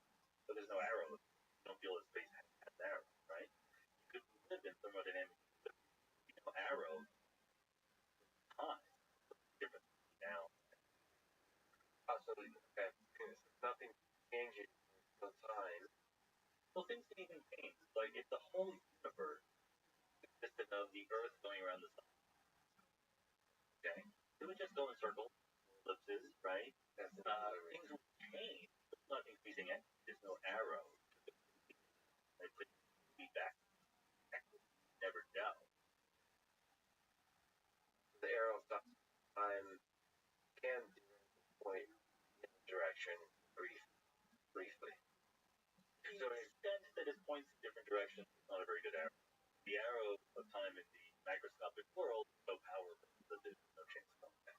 but there's no arrow. You don't feel that space has an arrow, right? You could live in thermodynamics, but arrow time difference now. Possibly. Okay. Nothing changes the time. Well, things can even change. Like if the whole universe consisted of the Earth going around the sun, okay, it would just go in circles, ellipses, right? Things will change. It's not increasing it. There's no arrow. It could be back. Never know. The arrow time can point in a direction briefly. To the extent that it points in different directions, it's not a very good arrow. The arrow of time in the microscopic world is so powerful that there's no chance of that.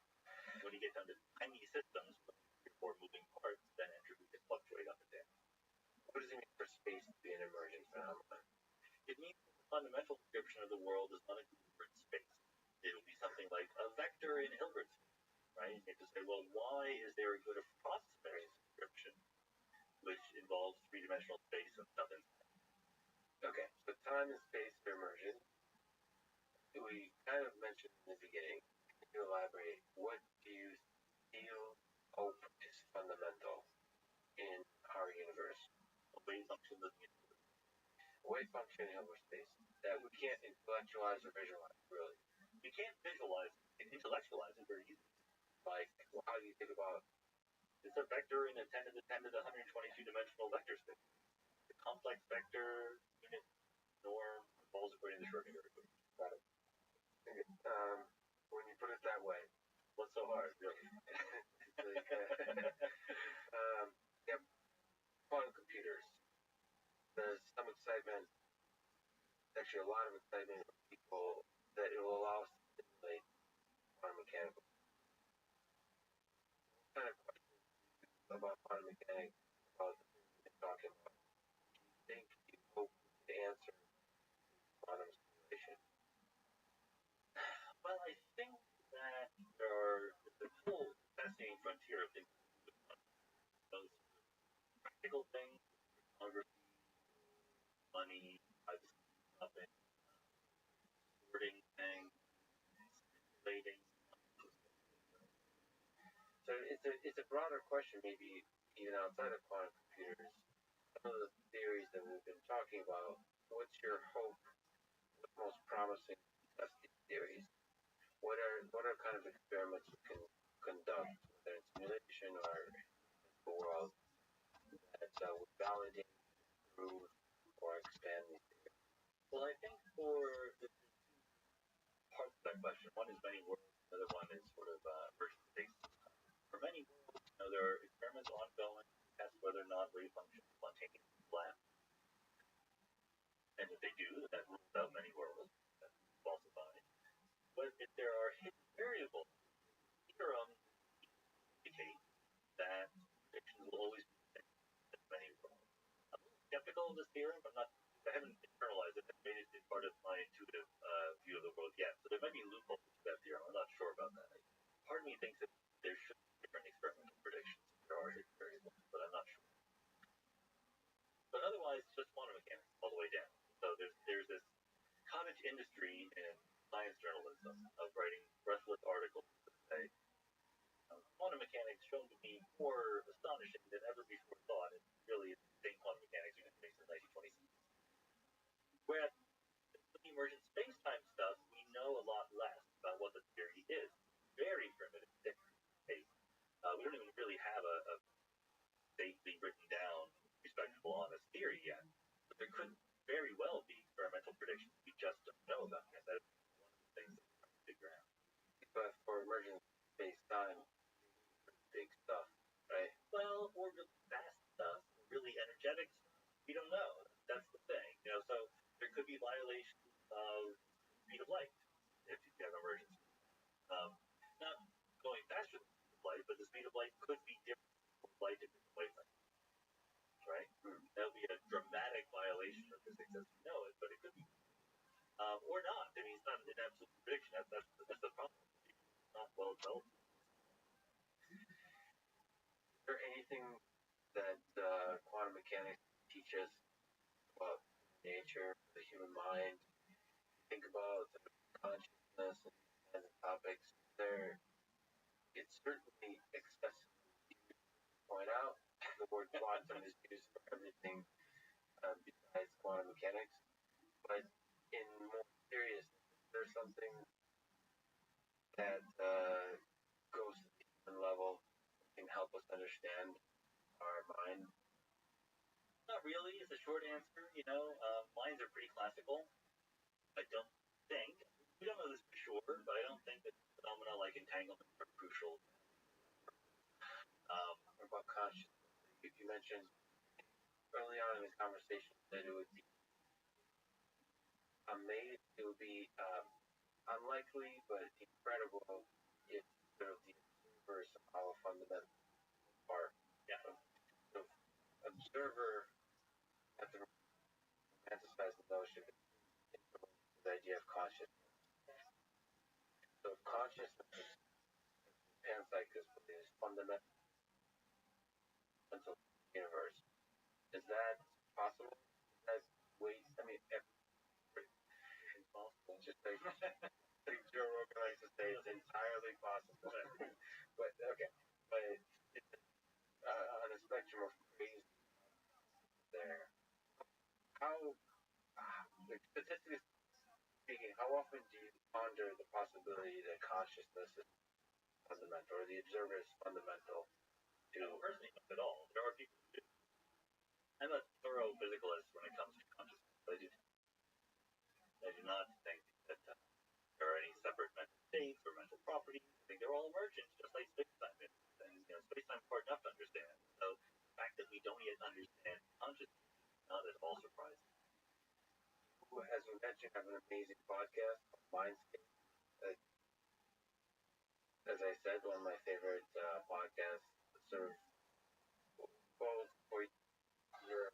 When you get down to tiny systems with 3 or 4 moving parts, then entropy can fluctuate up and down. What does it mean for space to be an emergent phenomenon? It means that the fundamental description of the world is not a Hilbert space. It'll be something like a vector in Hilbert space, right? You have to say, well, why is there a good approximate description which involves 3-dimensional space and stuff inside? Okay, so time and space are emergent. We kind of mentioned in the beginning. Can you elaborate? What do you feel hope is fundamental in our universe? A wave function doesn't get A wave function in Hilbert space that we can't intellectualize or visualize, really. You can't visualize and intellectualize it very easily. Like, well, how do you think about it's a vector in a 10 to the 10 to the 122-dimensional vector space. The complex vector, unit, norm, falls according to the Schrodinger equation. Got it. When you put it that way, What's so hard, really? Yep. Quantum computers. There's some excitement, actually a lot of excitement with people that it will allow us to simulate quantum mechanical. What kind of questions about quantum mechanics, about the things we've been talking about, do you think you hope to answer quantum simulation? Well, I think that there are the whole fascinating frontier of things. Those practical things, photography, money, nothing, sorting things, simulating. So it's a broader question, maybe even outside of quantum computers. Some of the theories that we've been talking about, what's your hope? What's most promising to test these theories? What are kind of experiments you can conduct, whether it's simulation or the world, that would validate, prove, or expand these theories? Well, I think for the parts of that question, one is many worlds, the other one is sort of emergent space. For many worlds, there are experiments ongoing to test whether or not wave functions spontaneously collapse. And if they do, that rules out many worlds. That's falsified. But if there are hidden variables, theorem indicate that predictions will always be many worlds. I'm a little skeptical of this theorem. I haven't internalized it. I made it part of my intuitive view of the world yet. So there might be loopholes to that theorem. I'm not sure about that. Part of me thinks that there should be different experimental predictions. There are hidden variables, but I'm not sure. But otherwise, it's just quantum mechanics all the way down. So there's this cottage industry in science journalism of writing breathless articles that say quantum mechanics shown to be more astonishing than ever before thought. It's really the same quantum mechanics we've been doing since 1926. Whereas with the emergent space-time stuff, we know a lot less about what the theory is. Very primitive theory. We don't even really have a safely written down, respectable, honest theory yet. But there could very well be experimental predictions we just don't know about yet. That's one of the things that we're trying to figure out. But for emergent space-time, big stuff, right? Well, or really fast stuff, really energetic stuff. We don't know. That's the thing. So there could be violations of the speed of light if you have emergency. Not going faster than the speed of light, but the speed of light could be different from light at different wavelengths, right? That would be a dramatic violation of physics as we know it, but it could be. Or not. I mean, it's not an absolute prediction. That's the problem. It's not well developed. Is there anything that quantum mechanics teaches about nature, the human mind? Think about consciousness and these kinds of topics. It's certainly excessively used to point out. The word quantum is used for everything besides quantum mechanics. But in more serious, there's something that goes to the human level and can help us understand our mind. Not really is a short answer. Minds are pretty classical. I don't think, we don't know this for sure, but I don't think that phenomena like entanglement are crucial. What about consciousness? You mentioned early on in the conversation that it would be unlikely but incredible if the observer is somehow a fundamental part. Yeah. The observer at the romanticize the notion of the idea of consciousness. So consciousness is panpsychism is fundamental to the universe. Is that possible? That's impossible. Just like Joe Rogan likes to say, it's entirely possible. But okay, but it's on a spectrum of crazy there. How, statistically speaking, how often do you ponder the possibility that consciousness is fundamental, or the observer is fundamental to? Personally, not at all. There are people who do. I'm a thorough physicalist when it comes to consciousness. I do not think that there are any separate mental states or mental properties. I think they're all emergent, just like space-time is. And space-time is hard enough to understand. So the fact that we don't yet understand consciousness is not at all surprising. As we mentioned, have an amazing podcast, Mindscape. As I said, one of my favorite podcasts. Sort of both for your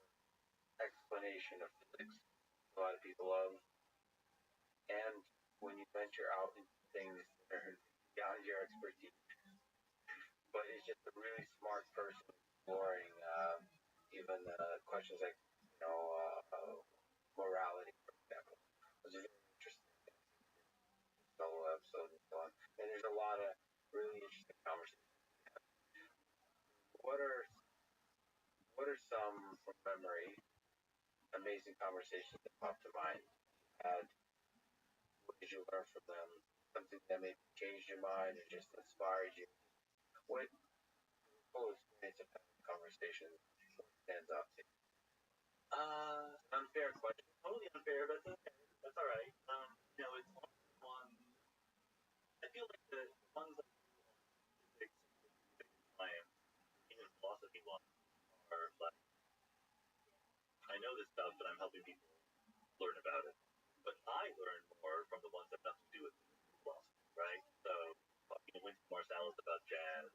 explanation of physics, a lot of people love, and when you venture out into things that are beyond your expertise. But he's just a really smart person exploring even questions like morality, for example. Which is very interesting. Solo episode and so on. And there's a lot of really interesting conversations. What are some, from memory, amazing conversations that pop to mind? What did you learn from them? Something that maybe changed your mind or just inspired you? What full experience of having conversations stands out to you? Unfair question. Totally unfair, but that's all right. It's one. I feel like the ones that physics, science, even philosophy ones are like, I know this stuff, but I'm helping people learn about it. But I learn more from the ones that have nothing to do with philosophy, right? So talking to Winston Marsalis about jazz,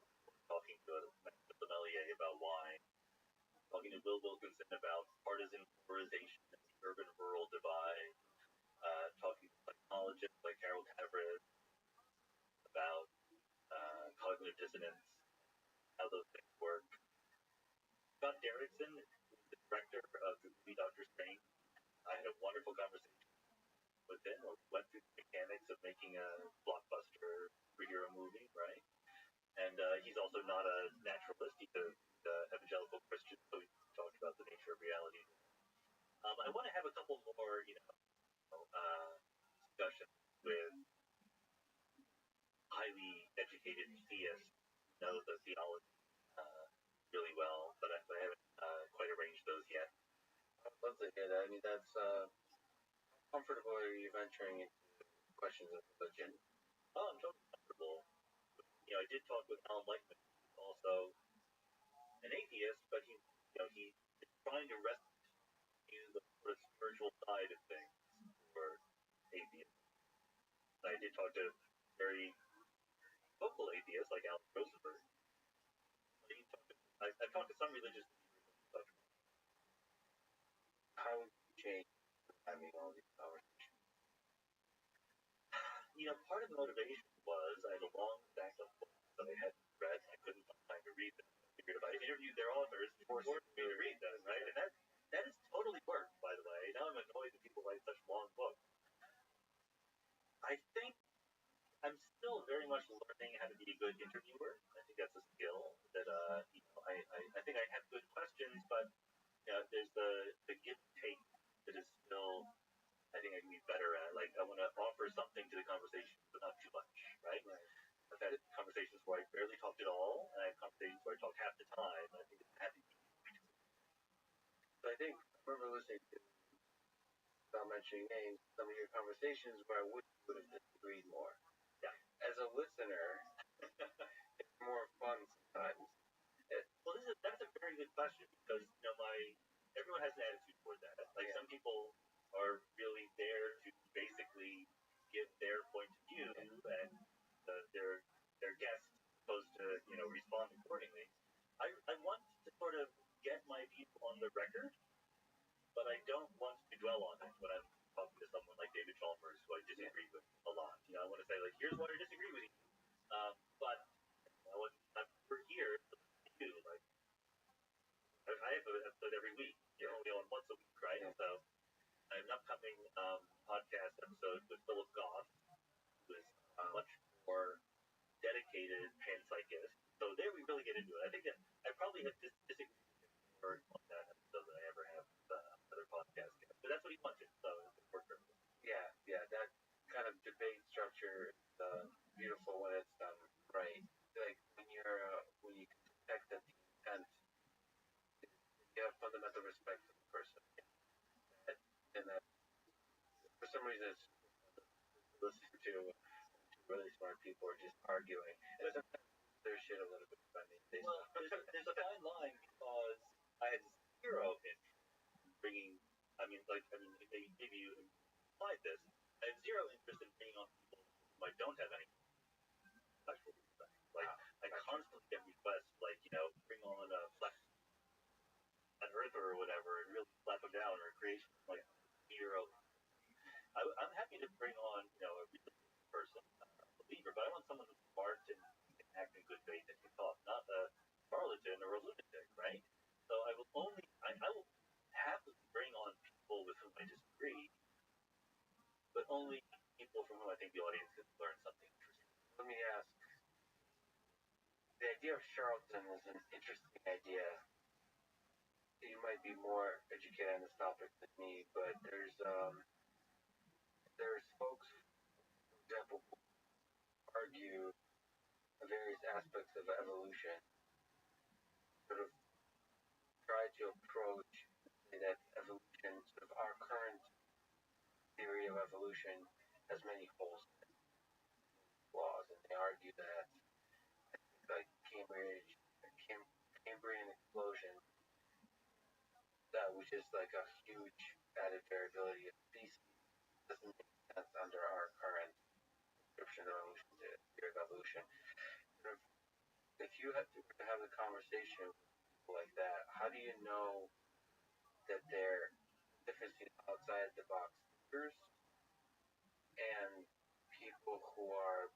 talking to a sommelier about wine, talking to Will Wilkinson about partisan polarization and the urban-rural divide, talking to psychologists like Harold Everett about cognitive dissonance, how those things work. Scott Derrickson, who's the director of the movie Doctor Strange, I had a wonderful conversation with him. We went through the mechanics of making a blockbuster superhero movie, right? And he's also not a naturalist; he's a evangelical Christian, so we talked about the nature of reality. I want to have a couple more, discussions with highly educated theists who know the theology uh, really well, but I haven't quite arranged those yet. I'd love to hear that. I mean, that's comfortable. Are you venturing into questions of religion? Oh, I'm totally comfortable. I did talk with Alan Lightman, who's also an atheist, but he is trying to rescue the sort of spiritual side of things for atheists. I did talk to very vocal atheists like Alan Rosenberg. I've talked to some religious leaders. How would you change having all these conversations? Part of the motivation was I had a long stack of books that I hadn't read. I couldn't find time to read them. I figured if I interviewed their authors, it forced me to read them, right? And that has totally worked, by the way. Now I'm annoyed that people write such long books. I think I'm still very much learning how to be a good interviewer. I think that's a skill that I think I have good questions, but there's the give and take that is still I think I can be better at. Like I want to offer something to the conversation, but not too much, right? I've had conversations where I barely talked at all, and I have conversations where I talk half the time. I think it's happy. So I think I remember listening to, without mentioning names, some of your conversations where I would have disagreed more. Yeah. As a listener, it's more fun sometimes. Well, that's a very good question because everyone has an attitude toward that. Like some people are really there to basically give their point of view, and their guests supposed to respond accordingly. I want to sort of get my view on the record, but I don't want to dwell on it when I'm talking to someone like David Chalmers, who I disagree with a lot. I want to say like, here's why I disagree with you, but we're here to do like. I have an episode every week. You're only on once a week, right? Yeah. So I have an upcoming podcast episode with Philip Goff, who is much more dedicated panpsychist. So there we really get into it. I think that I probably have disagreed more on that episode than I ever have with other podcasts. But that's what he wanted, so it worked perfectly. Yeah, that kind of debate structure is beautiful when it's done right. Like when you can detect that the intent, you have fundamental respect for the person, and that for some reason it's listening to really smart people are just arguing. And sometimes their shit a little bit funny. Well, there's a fine line because I had zero interest in bringing. Maybe you implied this. I have zero interest in bringing on people whom I don't have any intellectual respect. Like I constantly get requests, like bring on a an earther or whatever, and really slap them down or a creation like zero. I'm happy to bring on a religious person, a believer, but I want someone who's smart and can act in good faith and can talk, not a charlatan or a lunatic, right? So I will happily bring on people with whom I disagree, but only people from whom I think the audience can learn something interesting. Let me ask. The idea of charlatan is an interesting idea. You might be more educated on this topic than me, but there's folks, for example, who argue various aspects of evolution, sort of try to approach say that evolution, sort of our current theory of evolution, has many holes and flaws, and they argue that like Cambrian explosion, that was just like a huge added variability of species doesn't make sense under our current description of evolution, theory of evolution. If you have to have a conversation with people like that, how do you know that they're different between outside the box thinkers and people who are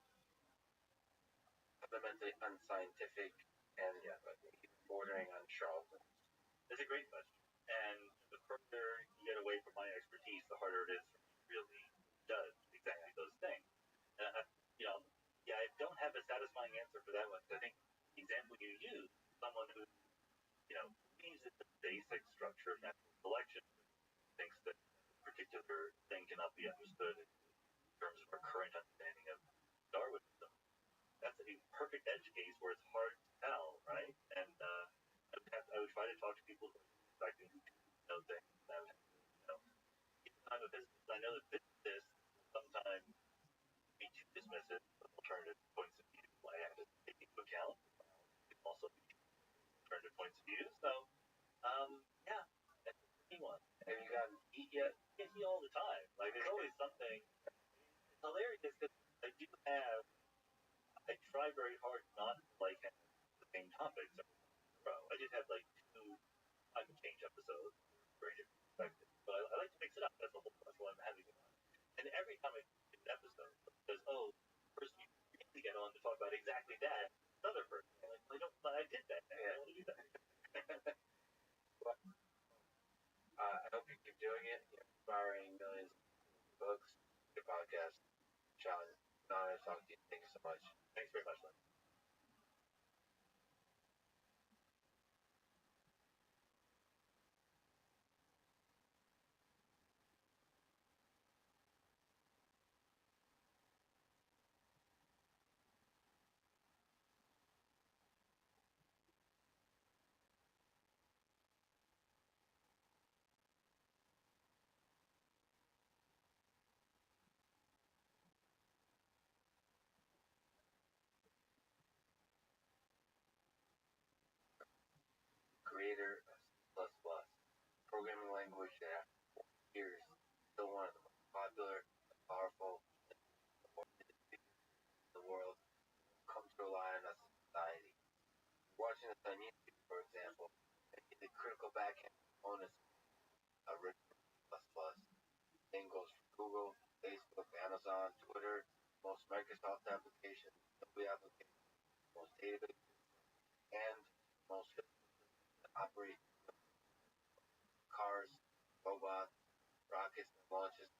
fundamentally unscientific and bordering on charlatans? It's a great question. And the further you get away from my expertise, the harder it is for me to really judge exactly those things. And I don't have a satisfying answer for that one. I think the example you use, someone who, believes in the basic structure of natural selection, thinks that a particular thing cannot be understood in terms of our current understanding of Darwinism. That's a perfect edge case where it's hard to tell, right? And I would try to talk to people who are expecting to know things. And I would, I'm a physicist. I know that physicists sometimes be too dismissive of alternative points of view. I have to take into account also alternative points of view. So, yeah, that's a tricky one. Have you gotten heat yet? I get heat all the time. Like, there's always something. It's hilarious because I try very hard not to like the same topics in a row. I did have like 2 climate change episodes, very different perspectives, but I like to mix it up. That's why I'm having it on. And every time I do an episode, it says, "Oh, the person you really get on to talk about exactly that, this other person." I'm like, well, I did that. I don't want to do that. Well, I hope you keep doing it. You're inspiring millions of books. Your podcast, John. An honor to talk to you. Thank you so much. Thanks very much, Lynn. Creator of C++, programming language that after 40 years is still one of the most popular, powerful, in the world, come to rely on us in society. Watching this on YouTube, for example, the critical backend components are written in C++. Same goes for Google, Facebook, Amazon, Twitter, most Microsoft applications, Adobe applications, most databases, and most systems that operate cars, robots, rockets, and launches.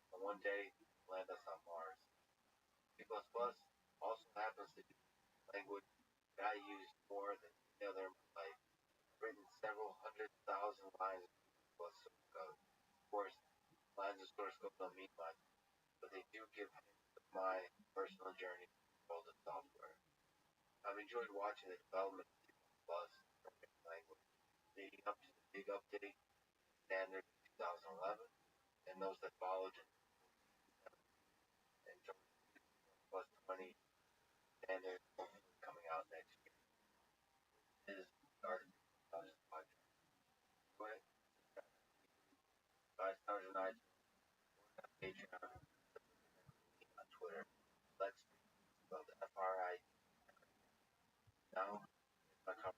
And one day, land us on Mars. C++ also happens to be a language that I use more than any other in my life. I've written several 100,000 lines of C++ source code. Of course, lines of source code don't mean much, but they do give hints of my personal journey in the world of software. I've enjoyed watching the development of C++ programming language leading up to the big update standard in 2011 and those that followed in and plus 20 standard coming out next year. This is our podcast. Go ahead. Stars and I Patreon on Twitter. Let's spelled FRI. Now, my conversation.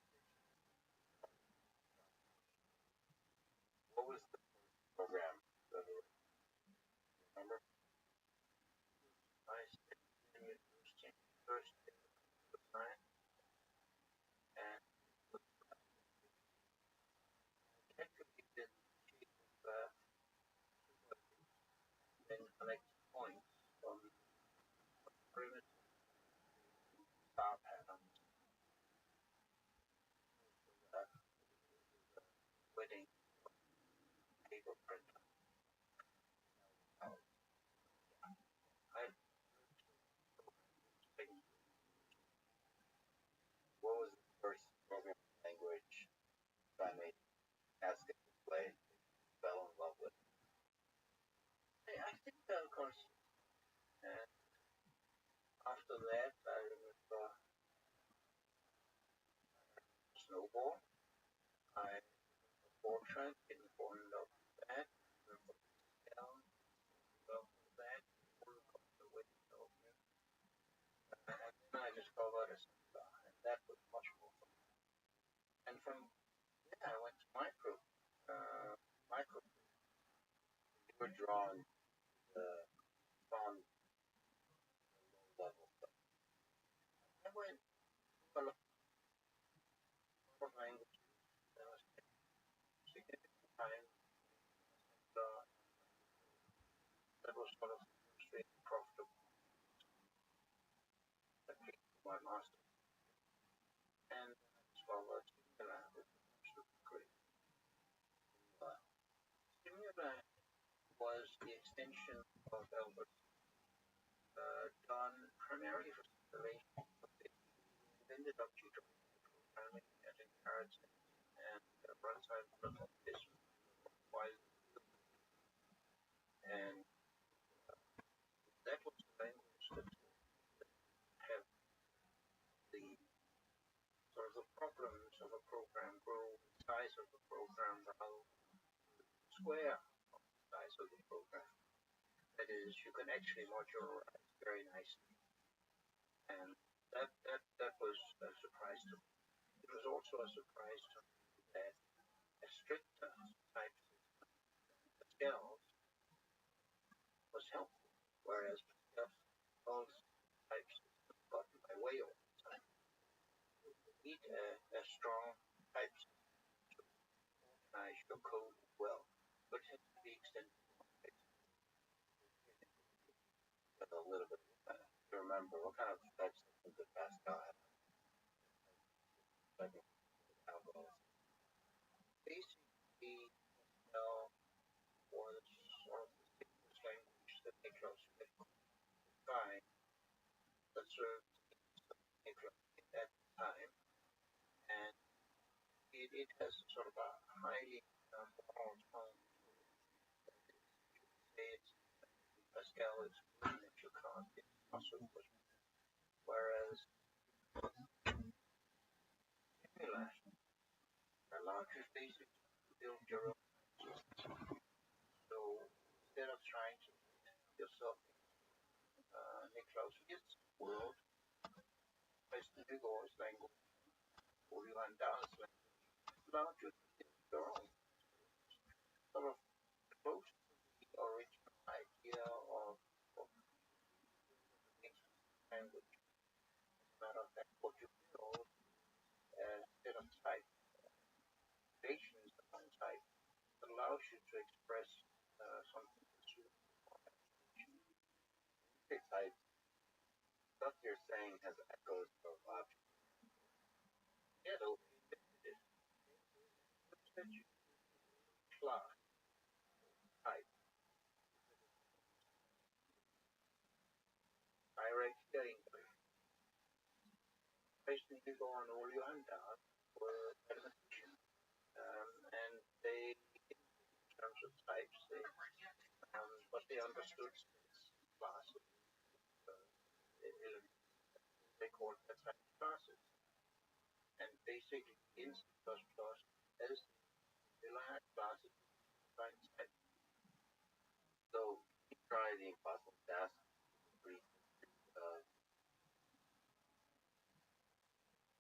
What was the program? Remember? I studied first science and technically did and connect points from primitive star patterns wedding paper printer. I what was the first programming language if I may ask it this way fell in love with? I think of course and after that I remember snowball. I Fortran didn't fall in love with that. discovered a center, and that was much more fun. And from there, I went to micro. Micro, we were drawn from level. But I went a lot of language. There was significant time. That was sort of really profitable. That came to my master. And I discovered Stimulant, which was absolutely great. Stimulant was the extension of Albert, done primarily for simulation. It ended up programming and inheritance and runtime implementation while and that was the language that have the sort of the problems of a program grow, the size of the program, how square size of the program. That is, you can actually modularize very nicely, and that was a surprise to me. It was also a surprise to me that a stricter type system, Pascal, was helpful, whereas Pascal's type system got in my way all the time. You need a strong type system to organize your code well, but it has to be extended a little bit. To remember what kind of type system did Pascal have? Basically, Pascal was sort of the simplest language that Niklas had defined that served Niklas at that time, and it has sort of a highly moral tone. It's Pascal is good that you can't get possible, whereas Stimulant allows you basically to build your own system. So instead of trying to yourself Niklaus's world, basically Gore's language, or Johan Dahl's language, allowed you to build your own sort of close to the original idea of language. As a matter of fact, what you build instead of type, relations among type, allows you to express something that's type. Stuff you're saying has echoes of objects. Yeah, so class type. Direct English. Basically go on all your handouts were mathematicians. And they, in terms of types, what they understood classes, they called that type classes. And basically in C++, as they had classes, type. So you try the impossible task, brief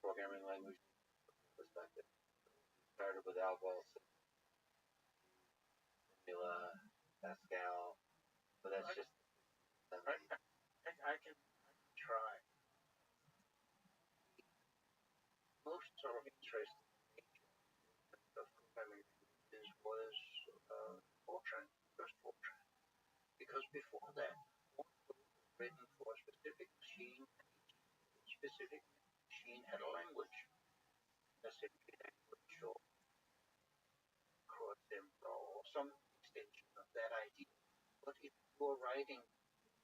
programming language perspective. Started with Algol, Formula, Pascal, but that's just. I can try. Most sort of interesting of programming was Fortran, first Fortran, because before that, written for a specific machine, each specific machine had a language, a simply language or or some extension of that idea. But if you're writing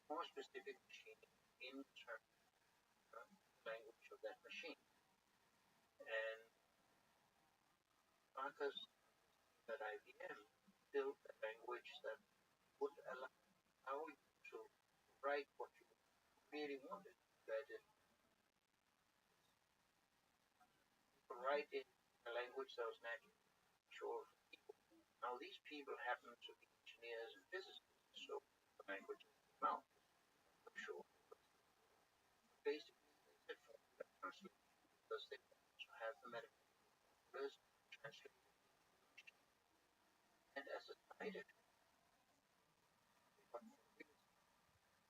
more specific machine in terms of the language of that machine, and Marcus at IBM built a language that would allow you to write what you really wanted. That is, to write in a language that was naturally sure for people. Now, these people happen to be engineers and physicists, so the language is not sure. Basically, they said for translation because they also have the medical list translated. And as a side effect,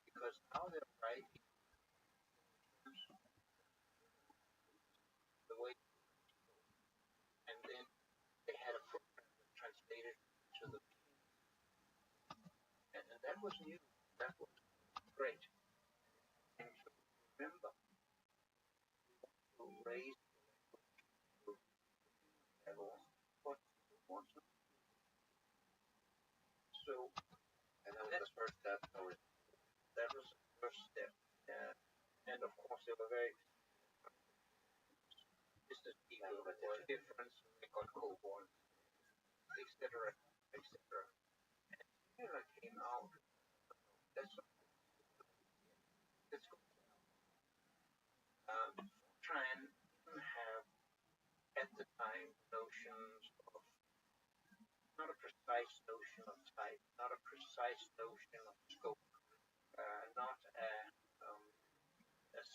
because now they're writing the way, and then they had a program that translated to the, and that was new. That was great. And to remember to raise the level, what also. So, and that was the first step towards. That was the first step. And of course, they were very business people were different. They got COBOL, etc., etc. And here I came out. That's go. Tran didn't have at the time notions of not a precise notion of type, not a precise notion of scope, not a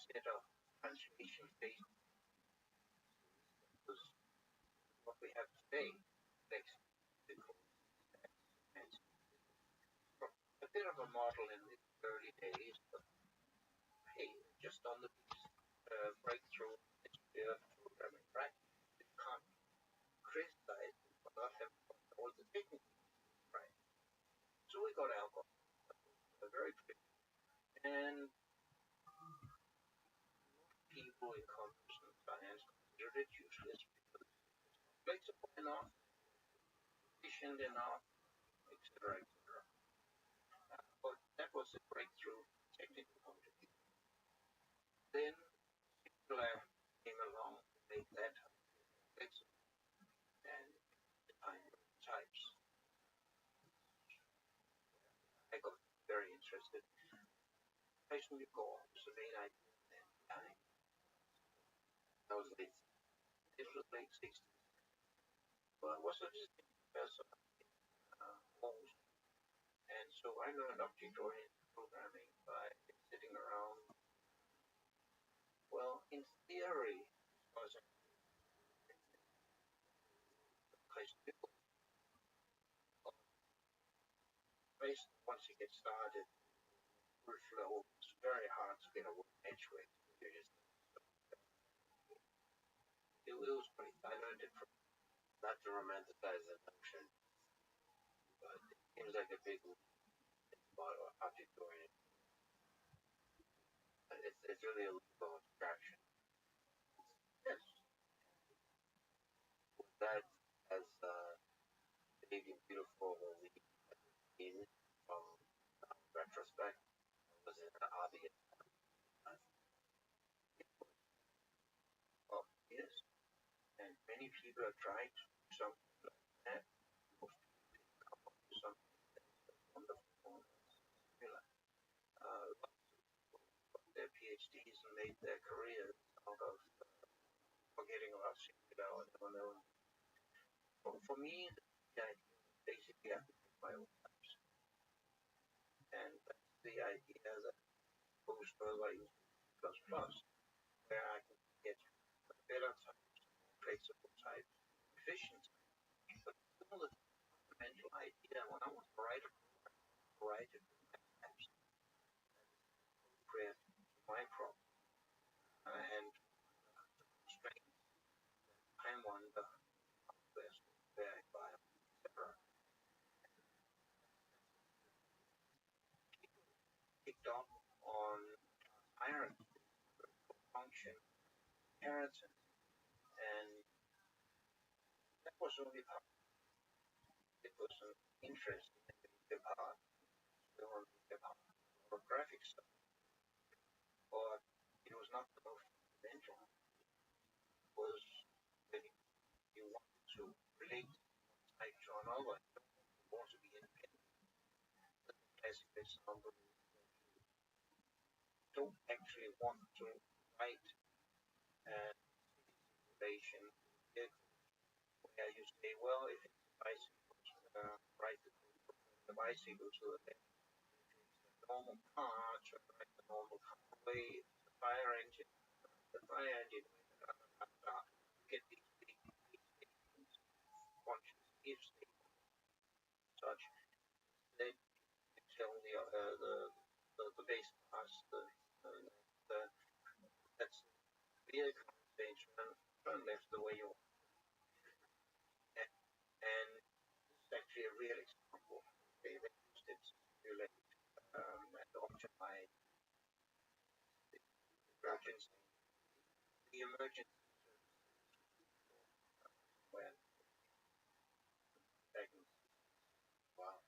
set of translation based was what we have today. A bit of a model in the early days, but hey, just on the breakthrough programming, right? You can't criticize it for not having all the technical right. So we got alcohol, very pretty, and people in commerce and science considered it useless because it's flexible enough, efficient enough, etc., etc. But that was a breakthrough technical point of view. Then Hitler came along to make that flexible and define types. I got very interested. Tyson Nicole was the main idea behind. That was late. This was late 60s. Well, I was a visiting professor host, and so I learned object-oriented programming by sitting around. Well, in theory, was based once you get started, full flow, it's very hard to get a edge with. It was great. I learned it from. Not to romanticize the notion, but it seems like a big model object oriented. It's really a leap of abstraction. Yes. Was that as big and beautiful a leap in from retrospect? Was it obvious? Well, yes. And many people have tried something like that. Most people come up with something that's wonderful formula. Their PhDs and made their careers out of forgetting about singular or never known. For me, the idea is basically I can make my own types. And that's the idea that goes further into C++, where I can get better types, traceable types, efficient types. But still the fundamental idea when I want to write a program, write it with my types. Appropriate to my problem. And strange, I wonder where's where environment, etc. Picked up on hierarchy, function, inheritance, and that was only part. It was an interest in the part, the one the part or graphic stuff, but it was not the most fundamental. It was that you wanted to relate one type to another, you want to be independent. The classic example is don't actually want to write an information where you say, well, if it's a bicycle, write the bicycle to the normal parts, write the normal way, the fire engine, the triad, you get these big statements, functions, if statements, such that tell the base class, that's vehicle stage run left the way you want. And this is actually a real example. They used it to simulate and optimize emergency, the emergency when pregnancy. Wow.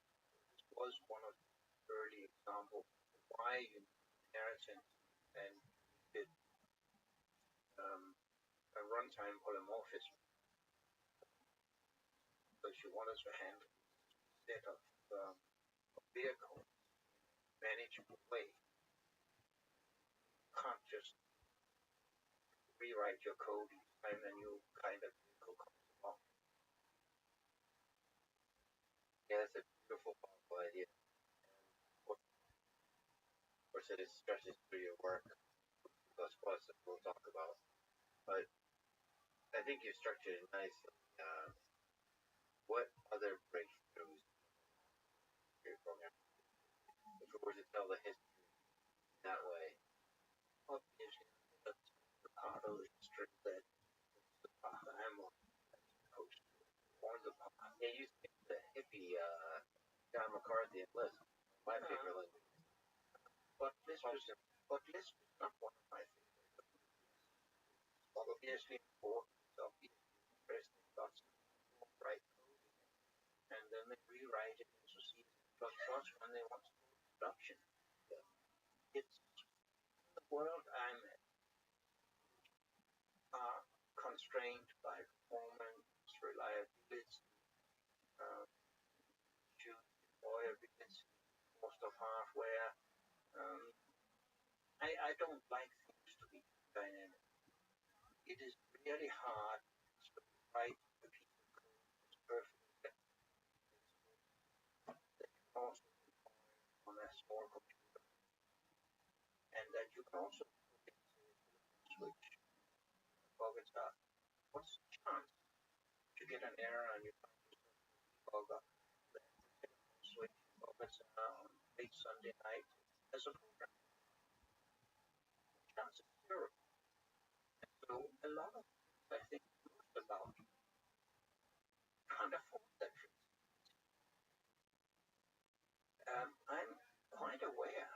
This was one of the early examples of why you need inheritance and did a runtime polymorphism, because you wanted to handle a set of vehicles in a manageable way. You can't just rewrite your code each time a new kind of vehicle comes along. Yeah, that's a beautiful, powerful idea. And of course, it stretches through your work, plus that we'll talk about. But I think you structured it nicely. What other breakthroughs in your program? If we were to tell the history that way, Obviously, that's the part of the history that the path I'm on, supposed to form the path. yeah, you skipped the hippie John McCarthy and Lisp, my favorite language. But Lisp is not one of my favorite. Obviously important, obviously interesting, lots of write code in it. And then they rewrite it into C++ when they want to go to production. It's the world I'm in, constrained by performance, reliability, deployability, cost of hardware. I don't like things to be dynamic. It is really hard to write a piece of code that's perfectly flexible, that you can also deploy on a small computer, and that you can also put into a switch buckets up. What's the chance to get an error and you find yourself debugger that the telephone switch buckets on late Sunday night as a program? The chance is zero. So a lot of things I think most about can't afford that risk. I'm quite aware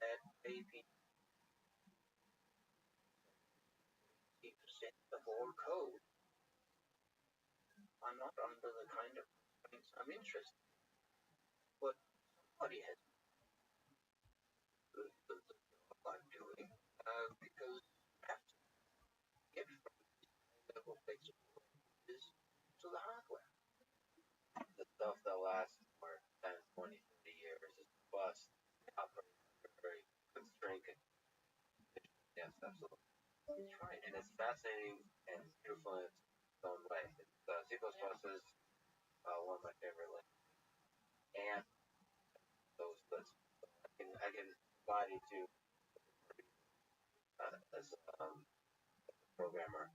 that maybe 80% of all code are not under the kind of constraints I'm interested in. But somebody has the job I'm doing because you have to get from these high level flexibilities to the hardware. The stuff that lasts for 10, 20, 30 years is robust, operates under very constrained conditions. Yes, absolutely. That's right. And it's fascinating and beautiful in its own way. C++ is one of my favorite languages. And those lists, I can embody to as a programmer.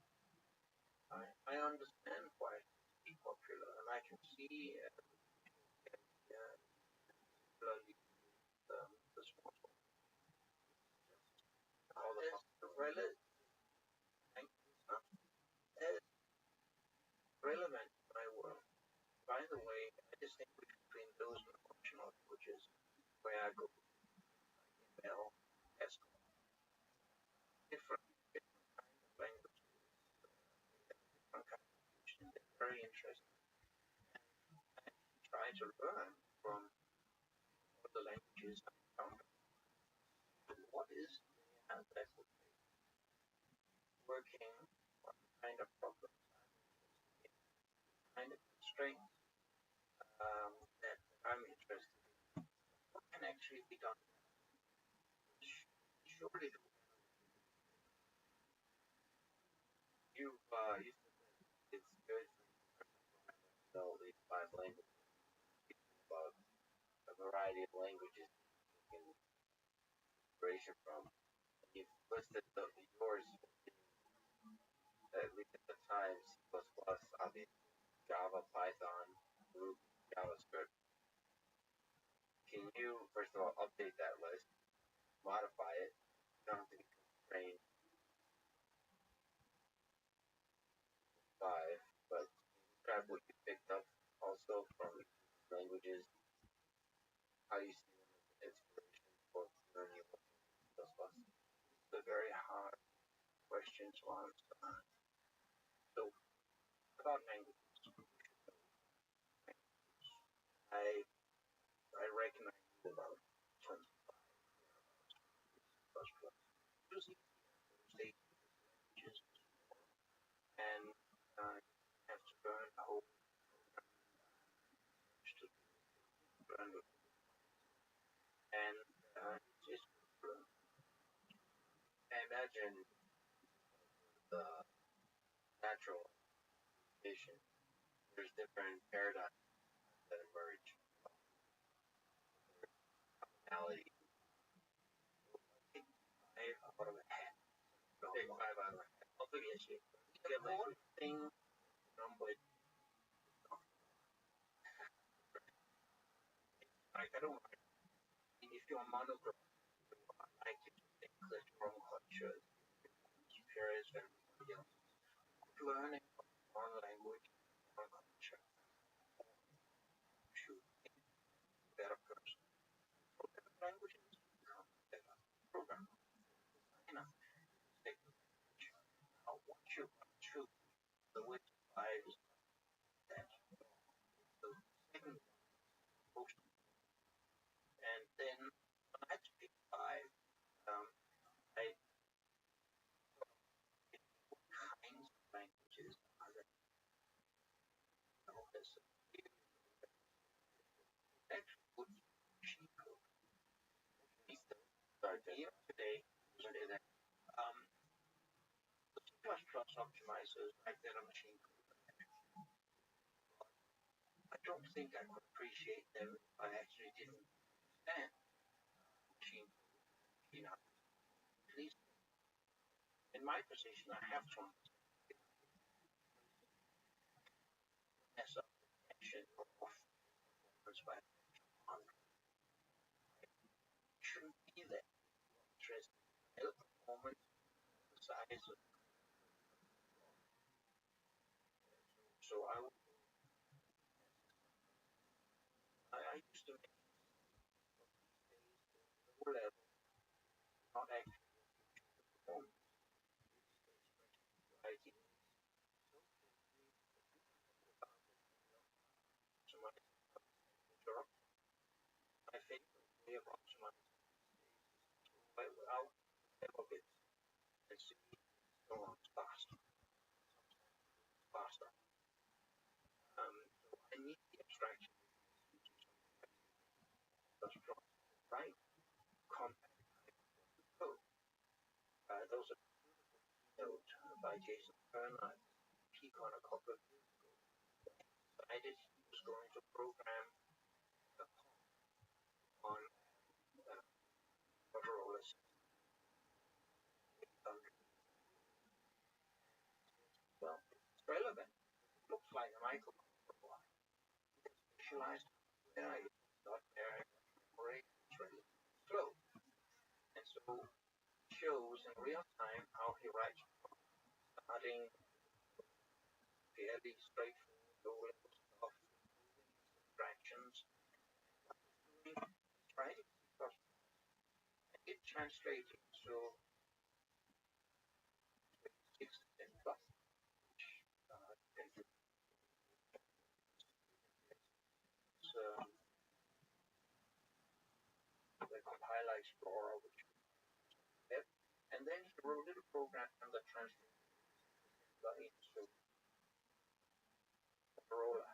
I understand why it's popular, and I can see similarly the small all the as relevant, it's not as relevant in my world. By the way, I distinguish between those and functional languages where I go ML, Haskell, different kind of languages, different kind of functions. They're very interesting. I try to learn from all the languages I encounter. What is there that would make working on the kind of problems I'm interested in, the kind of constraints that I'm interested in? What can actually be done? Surely do. you said that it's good for you to know these 5 languages, about a variety of languages you can inspiration from. And you've listed yours time, C++, obviously, Java, Python, Ruby, JavaScript. Can you, first of all, update that list, modify it? You don't have to be constrained by, but describe what you picked up also from languages, how you see them as inspiration for learning C++. It's a very hard question to answer. So, about languages, I reckon I knew about 25 plus plus. Using those languages, and you have to learn a whole to learn it. And it's I imagine the natural vision, there's different paradigms that emerge, commonality. I out of a hat. Take 5 out of 10. I'll forget you. The whole thing, but like I don't mind. If you're monogram, I can think that from culture, superiors and everybody else. Learning one language, one culture, should be a better person. Program languages become better. Program. You know, take now what you want to the way to buy is that the second post. And then when I pick five, I what kinds of languages are there? You know, there's actually good machine code. Sorry, Here today, that the C++ optimizers like that are machine code. I don't think I could appreciate them if I actually didn't understand machine code. You know, at least in my position, I have to mess up the connection or performance by shouldn't be there. Interest in the performance, the size of so I used to make low level, not actually performance. I think my favorite way of optimizing without level bits and see go on faster. Faster. So I need the abstraction right? Compact code. Those are note by Jason Kern. Peak on a couple of years ago. I did he was going to program on Motorola 600. Well, it's relevant. It looks like a microcontroller. It's visualized there. It's not there. It's really slow. And so it shows in real time how he writes starting fairly straightforward low level stuff, abstractions, writing stuff. And it translates to 6 plus, which can do the compiler explorer, which is and then he wrote a little program that translates into Motorola.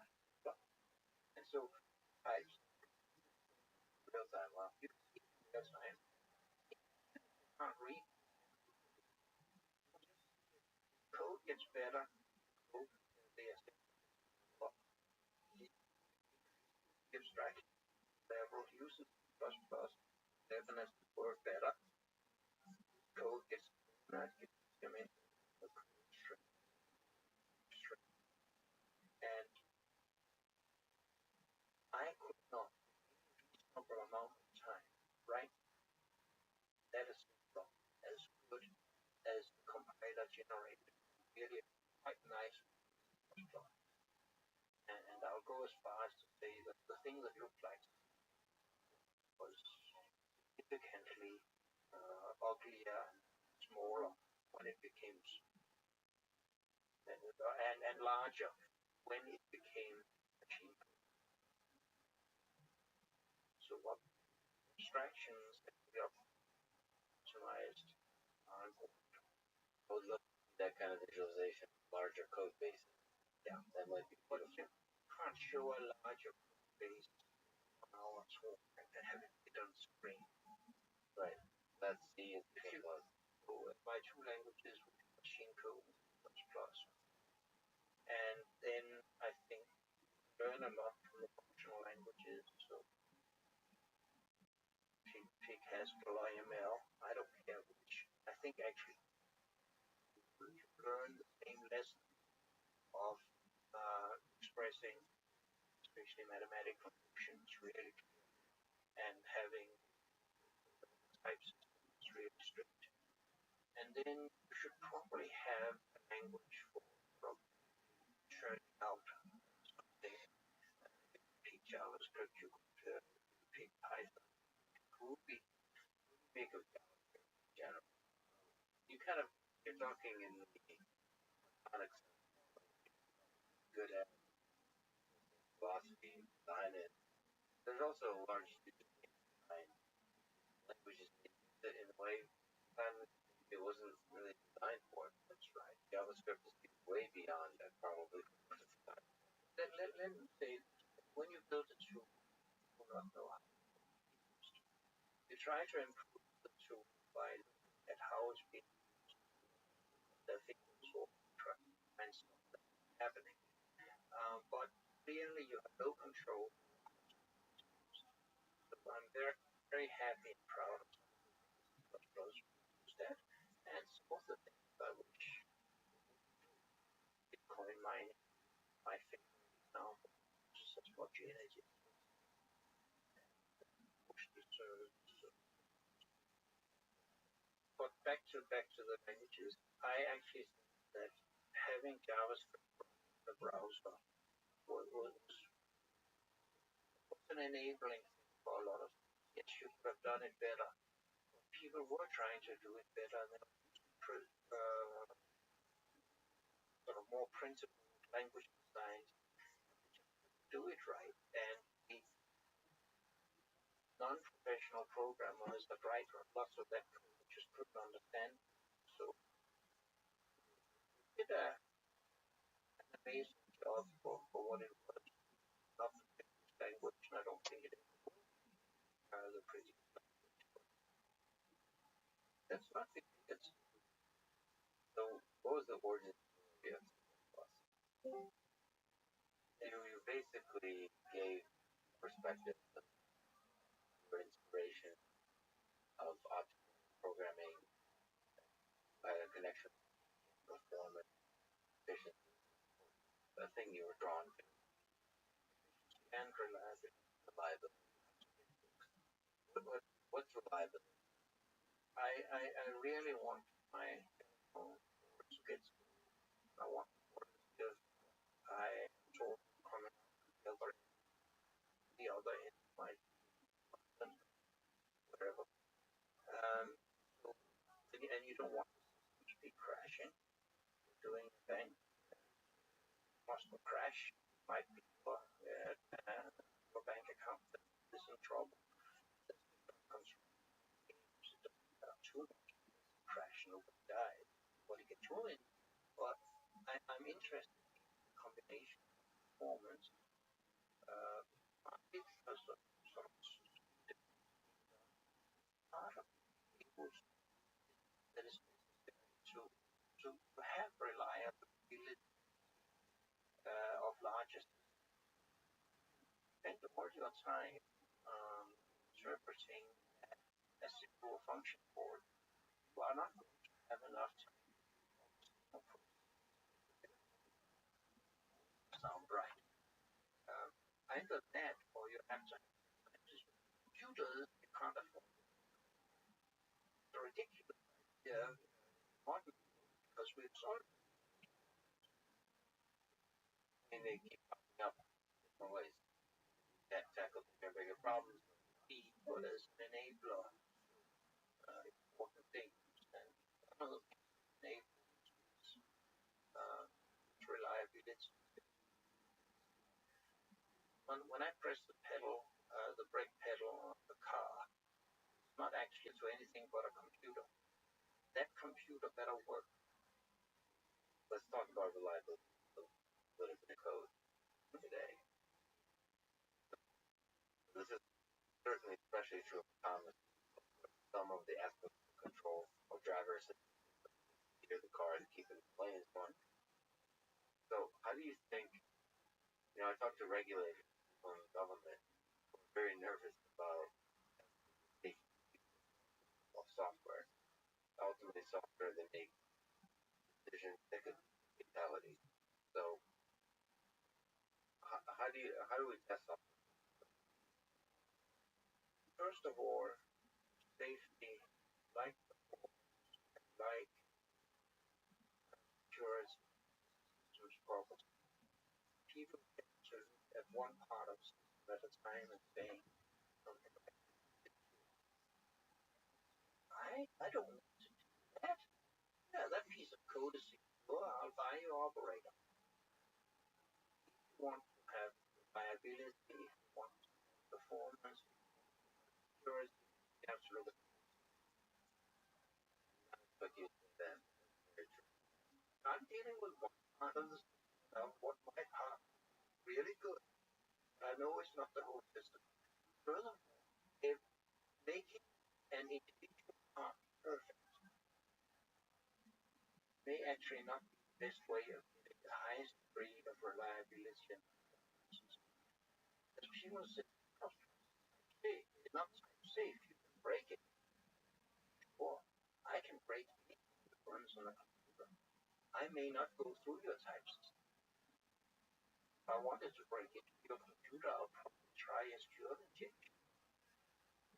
And so I real time, well, you real time, you can't read. Code gets better, code the abstraction level uses plus plus definitely work better. Code gets not get them in the string. could not, for a amount of time, write that is as good as the compiler generated. Really quite nice plot. And I'll go as far as to say that the thing that looked like was significantly uglier and smaller when it became and larger when it became machine code. So what abstractions that we optimized are important. I would love that kind of visualization, larger code bases. Yeah, that might be but beautiful. you can't show a larger code base on our talk and have it on screen. Right. That's the If you go with my two languages, machine code and plus, and then I think learn a lot from the functional languages. So Pig, Haskell, IML, I don't care which. I think actually you learn the same lesson of expressing, especially mathematical functions, really clear, and having types really strict. And then you should probably have a language for churning out something. Pig JavaScript, you could Pig Python, Ruby, big of JavaScript in general. You're talking in the phonics, good at philosophy, design it. There's also a large design languages that in a way it wasn't really designed for. That's right. JavaScript is way beyond that probably. Let me say, when you build a tool, you do not know how to use it. You try to improve the tool by looking at how it's being used. The thing is all and stuff that's happening. But clearly you have no control. So I'm very, very happy and proud of those who use that. And some of the things by which Bitcoin mining, my favorite example, such for energy. But back to the languages, I actually think that having JavaScript in the browser was an enabling thing for a lot of things. Yes, you could have done it better. People were trying to do it better, and sort of more principled language designs do it right. And the non-professional programmers that write lots of that code just couldn't understand. So did an amazing job for what it was. Not the biggest language, and I don't think it is the prettiest language. That's not the biggest. So what was the origin story of C++? You basically gave perspective or inspiration of optimal programming by a connection performance, efficiency, the thing you were drawn to, And reliability. What's reliability? I really want my phone to get smooth. I want because I told coming out the other end might be whatever. So, and you don't want the system to be crashing. Doing a bank must crash might be your bank account that is in trouble. Comes from games, it doesn't have too much crash, nobody dies, nobody gets ruined. But I'm interested in the combination of performance, because of sort of part of people's that is necessary to have reliability of larger systems. Spend all your time interpreting a simple function code. You are not going to have enough time to sound right. Either that or you have have to have computers you can't afford. It's a ridiculous idea, modern, because we've solved it. And they keep popping up in different ways that tackle bigger and bigger problems. People as an enabler, important things, and one of the things enablers reliability. When I press the pedal, the brake pedal on the car, it's not actually to anything but a computer. That computer better work. Let's talk about reliability a little bit of code today. This is certainly especially true of autonomous. Some of the aspects of control of drivers steer the car to keep it in lanes going. So how do you think, I talked to regulators from the government who are very nervous about safety of software. Ultimately software that makes decisions that could be fatalities. So how do we test software? First of all, safety, like security systems problems. People get to look at one part of system at a time and saying something like, I don't want to do that. Yeah, that piece of code is secure. I'll buy your operator. If you want to have reliability, if you want performance, security, you have to look at what you do then. I'm dealing with one part of the system, what my part is really good. I know it's not the whole system. Furthermore, if making an individual part perfect may actually not be the best way of getting the highest degree of reliability and performance. As people say, it's not safe, you can break it. Or I can break anything that runs on a computer. I may not go through your type system. If I wanted to break into your computer, I'll probably try SQL injection.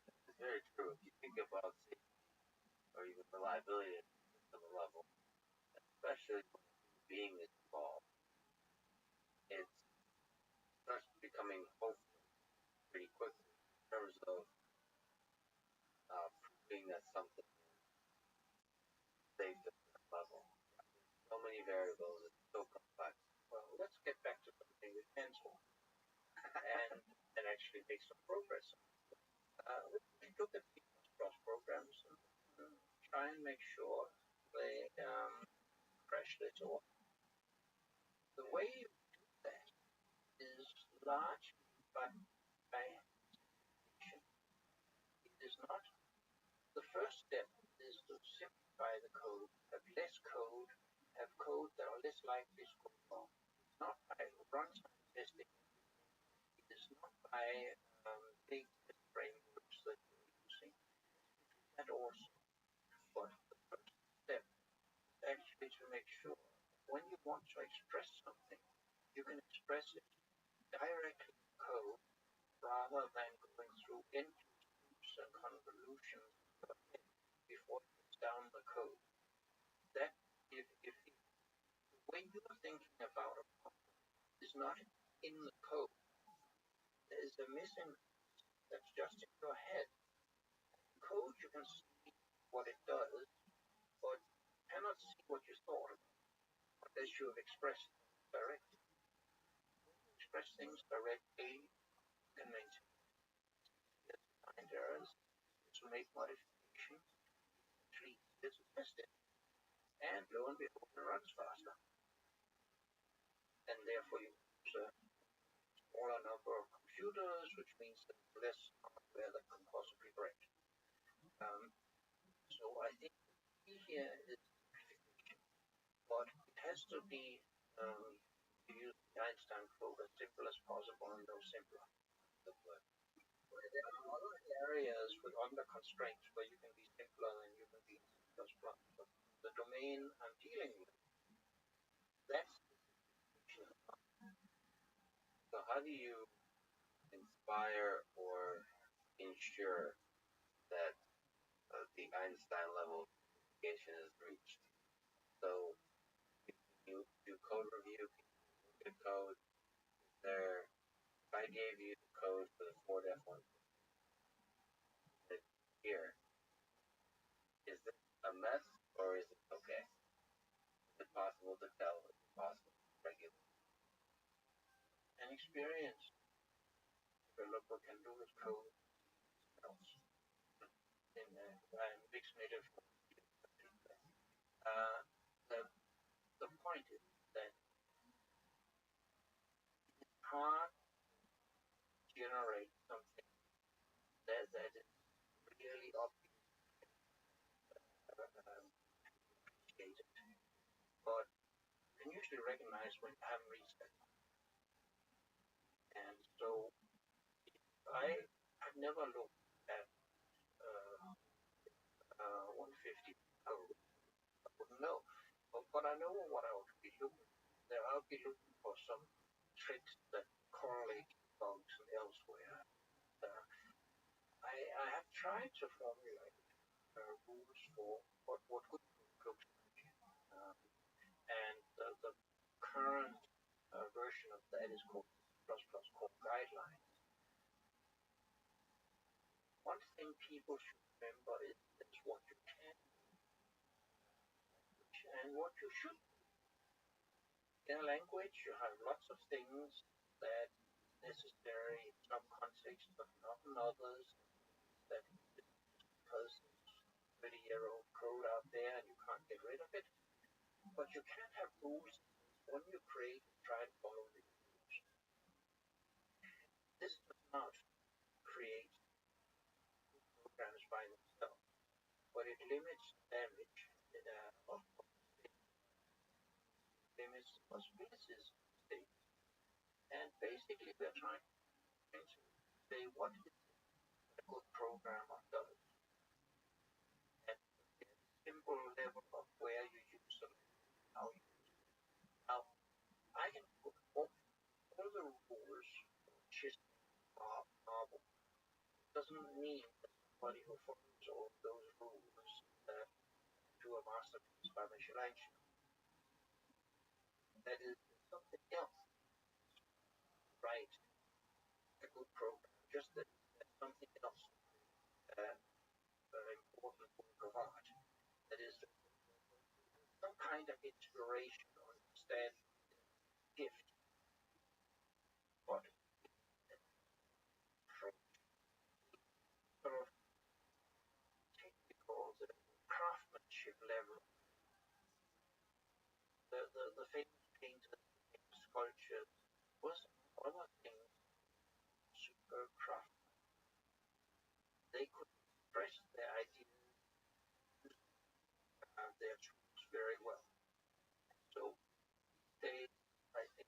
It's very true. If you think about safety or even reliability at the level, especially when being is involved, it starts becoming hopeful pretty quickly in terms of proving that something is safe at that level. So many variables, it's so complex. Well, let's get back to something we can solve and actually make some progress. We look at C++ programs and try and make sure they crash this or the way you do that is largely by simplification. It is not the first step is to simplify the code, have less code, have code that are less likely to go wrong. It's not by runtime testing. It is not by big test frameworks that you're using. And also, but the first step is actually to make sure when you want to express something, you can express it directly in code rather than going through endless loops and convolutions before it gets down the code. That if the way you're thinking about a problem is not in the code, there is a missing that's just in your head. In code you can see what it does, but you cannot see what you thought of unless you have expressed it directly. When you express things directly, you can maintain find errors, to make modifications, actually easier to test it. And lo and behold, it runs faster. And therefore you use a smaller number of computers, which means that less hardware that can possibly break. So I think the key here is simplification, but it has to be to use the Einstein code as simple as possible and no simpler. There are other areas with under constraints where you can be simpler than you can be in C++. But the domain I'm dealing with, that's the simplification. So how do you inspire or ensure that the Einstein level of communication is reached. So you do code review, good code. There, if I gave you the code for the Ford F-150 here, is this a mess or is it okay? Is it possible to tell? Is it possible to regulate? An experienced developer can do with code else in mixed native. The the point is that it's hard to generate something that is really obfuscated, but you can usually recognize when you haven't reached that. And so I've never looked at 150 code. I wouldn't know. But I know what I would be looking for. I'll be looking for some tricks that correlate bugs elsewhere. Uh, I have tried to formulate rules for what good code looks like. And the current version of that is called ++ guidelines. One thing people should remember is what you can and what you should. In a language, you have lots of things that necessary in some contexts, but not in others. That because there's 30-year-old code out there and you can't get rid of it. But you can't have rules when you create and try to follow the rules. This does not create programs by themselves, but it limits damage of limits possibilities of state. And basically, we're trying to say what is a good programmer does at a simple level of where you use them, how you use them. Now, I can put all the rules, which is marble. Doesn't mean that somebody who follows all those rules do a masterpiece by Michelangelo. That is something else, right? A good program, just that something else, an important work of art. That is some kind of inspiration or instead gift, but from sort of technical, the craftsmanship level, the famous painters, famous sculptures, was other things superb craft. They could express their ideas, their tools very well. So they, I think,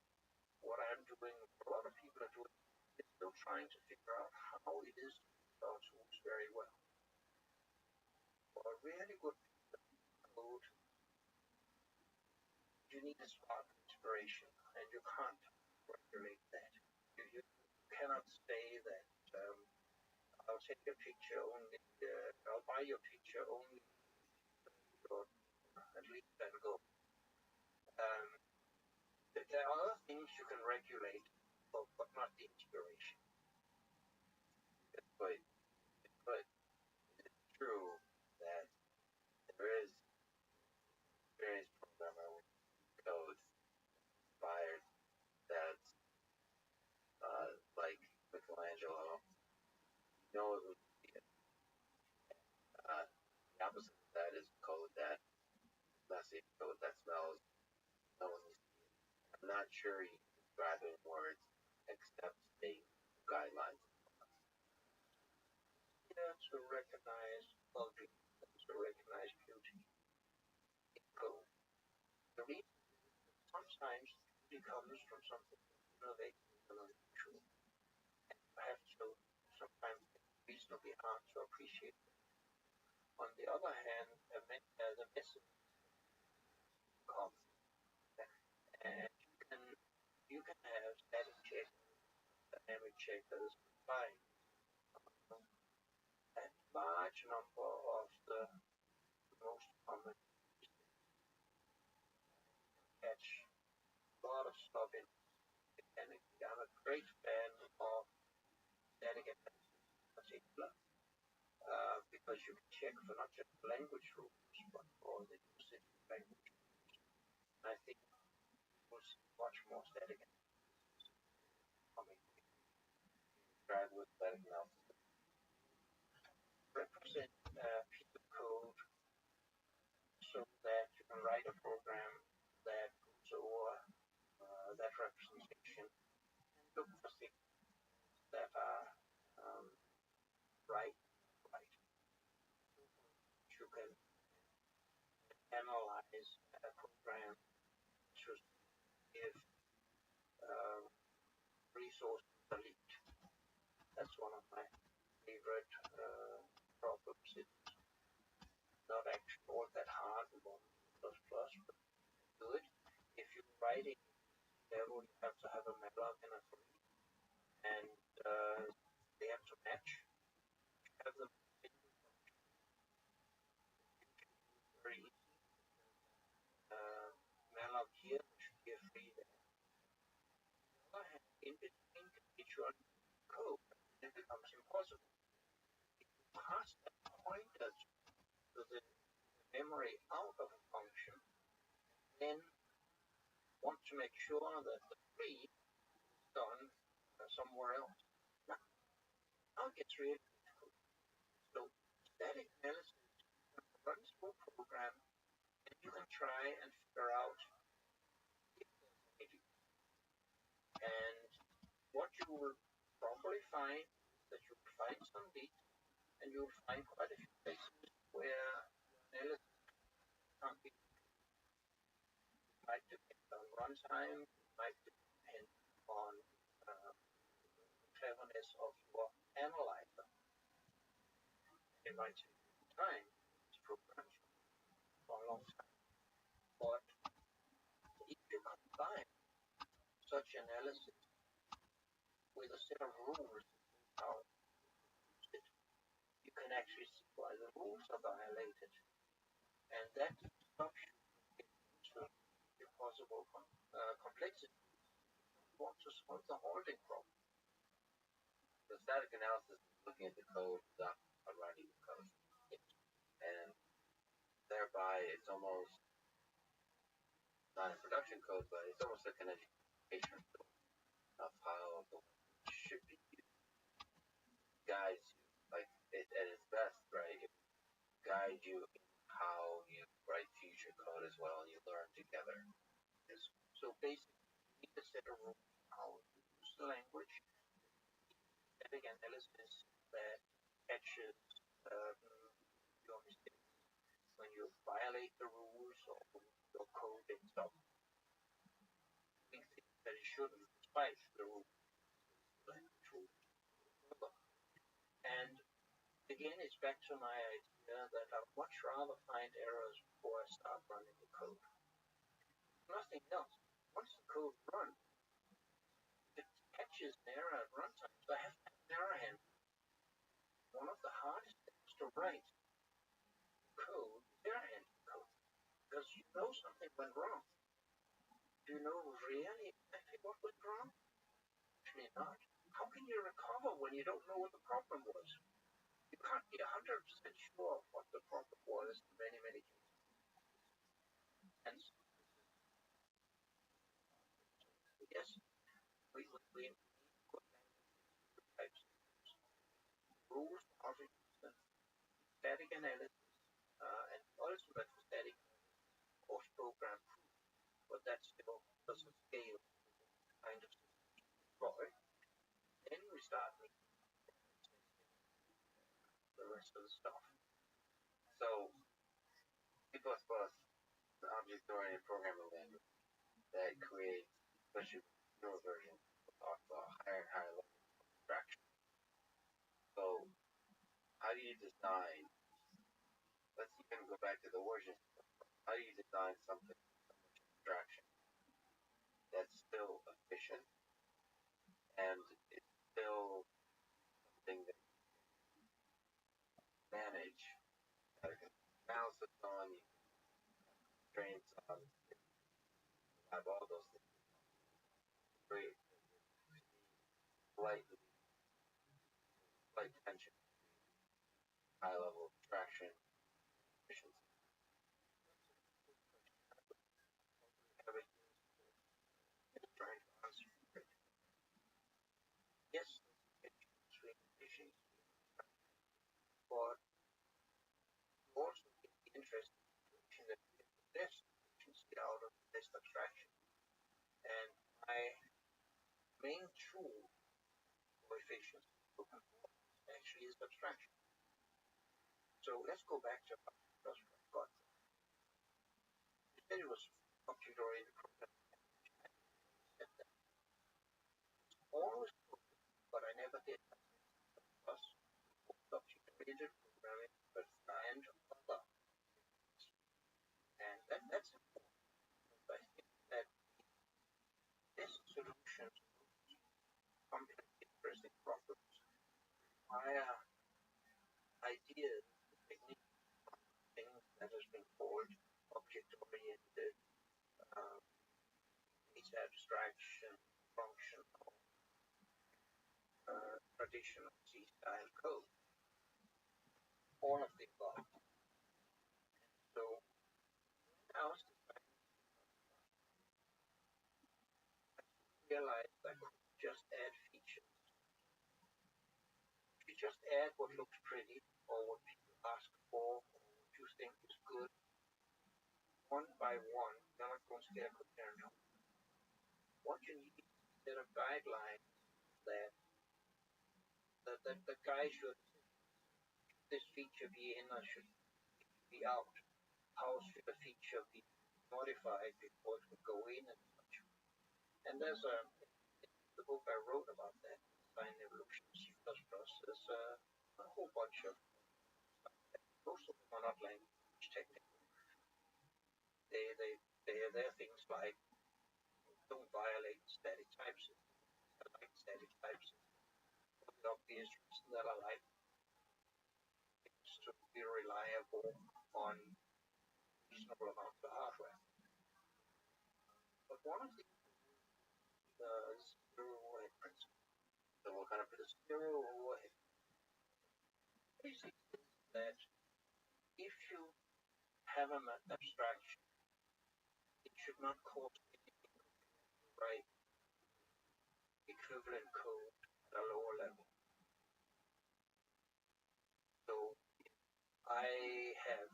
what I'm doing, what a lot of people are doing, is still trying to figure out how it is to use our tools very well. For a really good code, you need a spark of inspiration, and you can't regulate that. You cannot say that I'll take your picture only, I'll buy your picture only, or at least then go. There are other things you can regulate, but not the inspiration. But it's true that there is experienced programmer with code inspired that's like Michelangelo. You know it would be it. The opposite of that is code that messy, code that smells. No one needs to use. I'm not sure you can describe it in words except state guidelines. Here to recognize ugliness, to recognize beauty in code. The reason sometimes beauty comes from something innovative and unusual. And perhaps so sometimes it's reasonably hard to appreciate. On the other hand, the message comes, and you can have static check dynamic checkers apply. A large number of the most common catch a lot of stuff in mechanically. I'm a great fan of static analysis in particular, because you can check for not just language rules, but for the usage of language. I think we'll see much more static analysis coming Drive with static analysis. represent piece of code so that you can write a program that goes over that representation and look for things that are right. You can analyze a program to see if resources are leaked. That's one of my favorite problems. It's not actually all that hard in one plus plus, but do it. If you're writing level, you have to have a malloc and a free, and they have to match. You have them very easy. Malloc here should be a free there. On the other hand, in between can be your code, and it becomes impossible. If you pass that pointer to the memory out of a function, then want to make sure that the free is done somewhere else. Now it gets really difficult. So static analysis runs through a program, and you can try and figure out if there's any leak. And what you will probably find is that you'll find some leaks, and you'll find quite a few places where analysis can't be. It might depend on runtime, it might depend on the cleverness of your analyzer. It might take time. These programs for a long time. But if you combine such analysis with a set of rules how to use it, you can actually see why the rules are violated. And that stops you from getting into impossible complexity. You want to solve the holding problem. The static analysis is looking at the code without writing the code. And thereby it's almost not a production code, but it's almost like an education tool of how the language should be used. Guides you, like it at its best, right? It guides you in how you write future code as well, and you learn together. So basically, you need a set of rules how to use the language. Static analysis that catches your mistakes when you violate the rules or when your code ends up doing things that it shouldn't, despite the rules. And again, it's back to my idea that I'd much rather find errors before I start running the code. Nothing else. Once the code runs, if it catches an error at runtime, so I have to have an error handler. One of the hardest things to write code is error handling code, because you know something went wrong. Do you know really exactly what went wrong? Actually not. How can you recover when you don't know what the problem was? You can't be 100% sure of what the problem was in many, many cases. And so yes, we need good types of rules of resistance, static analysis, and ultimate static or program proof, but that still doesn't scale kind of deploy. Then we start making the rest of the stuff. So C++, the object-oriented programming language that creates, especially newer versions, we'll talk about higher and higher levels of abstraction. So how do you design, let's even go back to the origin, how do you design something with so much abstraction that's still efficient and it's process on, you trains on, have all those things. Very slight, slight tension, high level abstraction, efficiency. Having trying to answer it. Yes, between efficiency, but also the interest in the best efficiency out of this abstraction. And my main tool for efficiency actually is abstraction. So let's go back to how Rothschild got there. He said it was computer-oriented programming. Always, but I never did. Was computer-oriented programming, but and other. And that's important. I think that this solution to complex, interesting problems require ideas, techniques, things that has been called object-oriented, data abstraction, functional, traditional C-style code. All of the above. So now I realized I could just add features. If you just add what looks pretty or what people ask for or what you think is good, one by one, you're not going to get a coherent output. What you need is a set of guidelines that the guy should this feature be in or should be out. How should a feature be modified before it would go in and such. And there's the book I wrote about that, Design Evolution C++, there's a whole bunch of stuff. Most of them are not language technical. They're things like don't violate static types. I like static types. For the obvious reason that I like things to be reliable on reasonable amounts of hardware. But one of the zero overhead principle. So we're going to put a zero overhead. Basically, that if you have an abstraction, it should not cost anything to write equivalent code at a lower level. So I have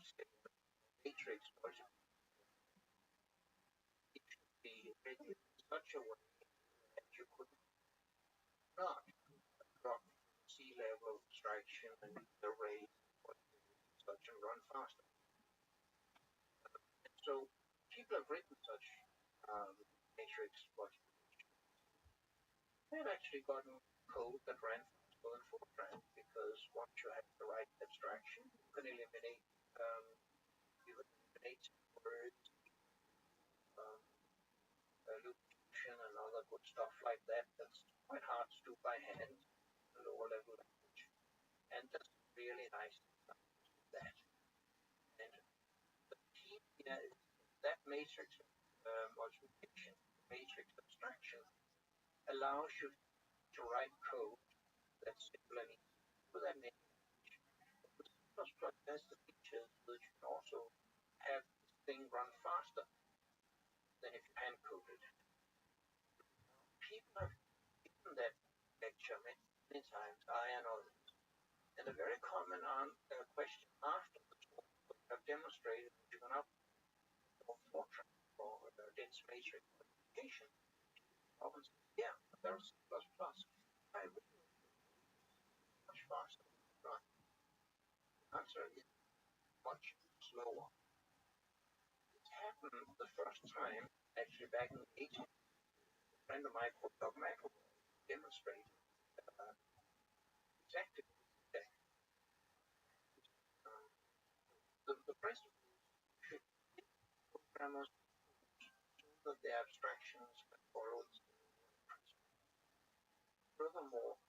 matrix multiplication. It should be written in such a way that you could not drop C-level abstraction and array such and run faster. And so people have written such matrix multiplication. They've actually gotten code that ran faster than Fortran because once you have the right abstraction, you can eliminate words, loop function, and other good stuff like that. That's quite hard to do by hand, lower level language, and that's really nice to that. And the key here is that matrix multiplication, matrix abstraction, allows you to write code that's simple and easy with that language. C++ has the features that you can also have this thing run faster than if you hand coded. People have given that lecture many times, I and others, and a very common question after the talk have demonstrated that you can output Fortran or dense matrix multiplication. Often say, yeah, but there's C++. I really much faster. Right. The answer is much slower. It happened the first time, actually back in the 80s. A friend of mine called Doug McElroy demonstrated exactly that. The principle should give programmers so that the abstractions can follow the principle. Furthermore,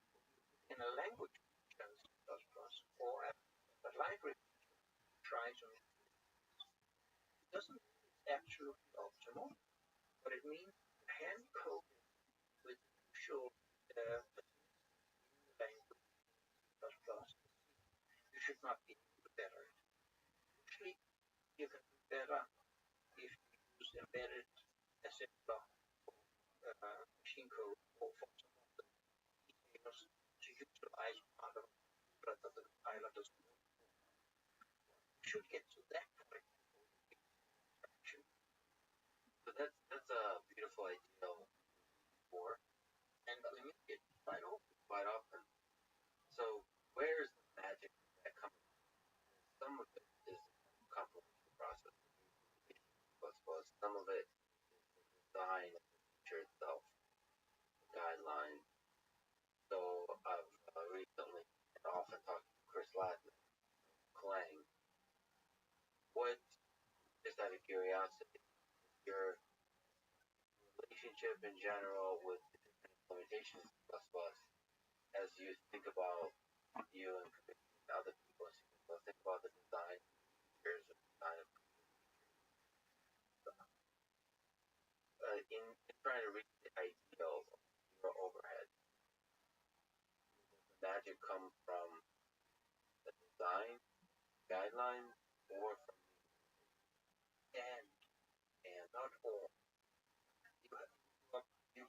in a language such as C++ or a library, try to doesn't mean it's absolutely optimal, but it means hand code with usual language plus plus. You should not be better. Usually, you can do better if you use embedded assembler machine code or for some of the details to utilize part of the compiler doesn't work. You should get to that point before you So that's a beautiful ideal for, and limit it quite often. quite often. So where's the magic that comes from? Some of it is the compilation process, some of it is the design of the feature itself, the guidelines. So I've recently and often talked to Chris Latin, Clang. What, just out of curiosity, your relationship in general with the different implementations of plus plus as you think about you and other people, as you think about the design features or design of in trying to reach the ideal of your overhead, does the magic come from the design guidelines or from And not all. You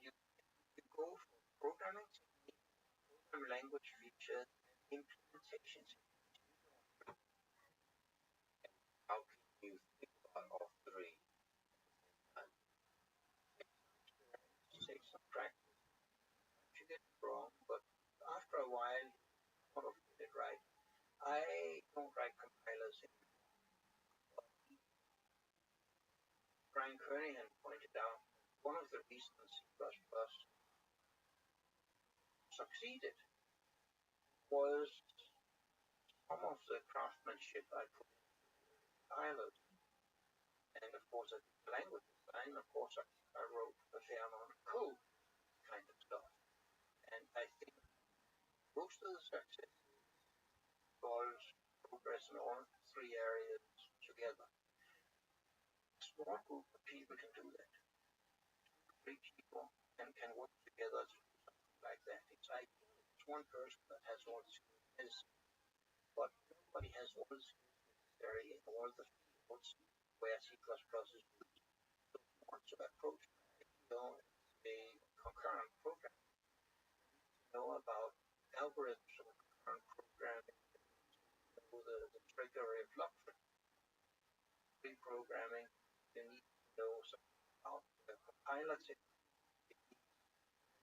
go for programming technique, program language features, and implementations. how can you think about all three at the same time? Take some practice. You get it wrong, but after a while, you sort of get it right. I don't write compilers anymore. Brian Kernighan pointed out one of the reasons C++ succeeded was some of the craftsmanship I put into compilers. And of course, I did the language design. Of course, I wrote a fair amount of code, kind of stuff. And I think most of the success was progress in all three areas together. A small group of people can do that. 3 people can work together to do something like that. It's ideal. It's one person that has all the skills, but nobody has all the skills necessary in all the fields where C++ is used. So if you want to approach a concurrent program, know about algorithms of concurrent programming, know the trigger reflection, pre-programming, you need to know something about the compiler technique.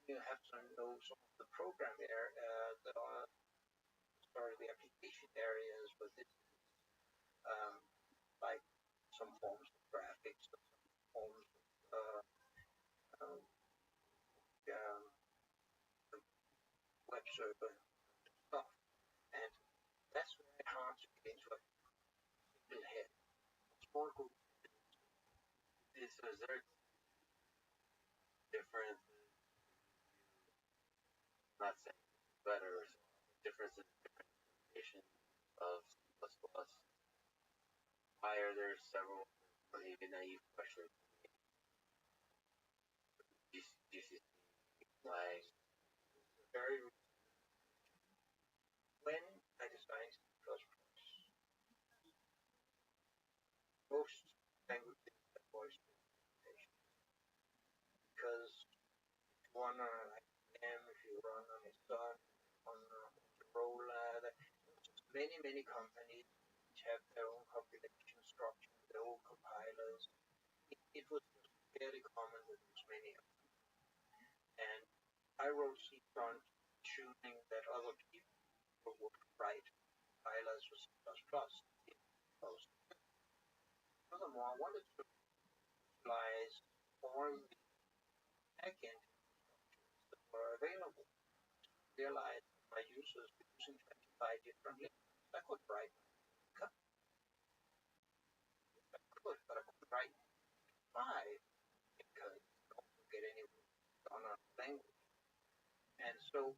You have to know some of the program the application areas with this, like some forms of graphics, some forms of um, um, web server stuff, and that's very hard to get into a single head. Small group. So is there difference, not saying better or so, differences in different implementations of C++? Why are there several, maybe naive questions? GCC, Lang, Very when I designed C++, most languages have voice implementation because if you run on an IBM, if you run on a Sun, on a Motorola, many companies which have their own compilation structure, their own compilers. It was just fairly common with many of them. And I wrote C on shooting that other people would write compilers with C++. Furthermore, I wanted to utilize all the backend infrastructures that were available. Realize that my users were using 25 different languages. I could write I could, but I couldn't write 5 because you don't get anywhere on a language. And so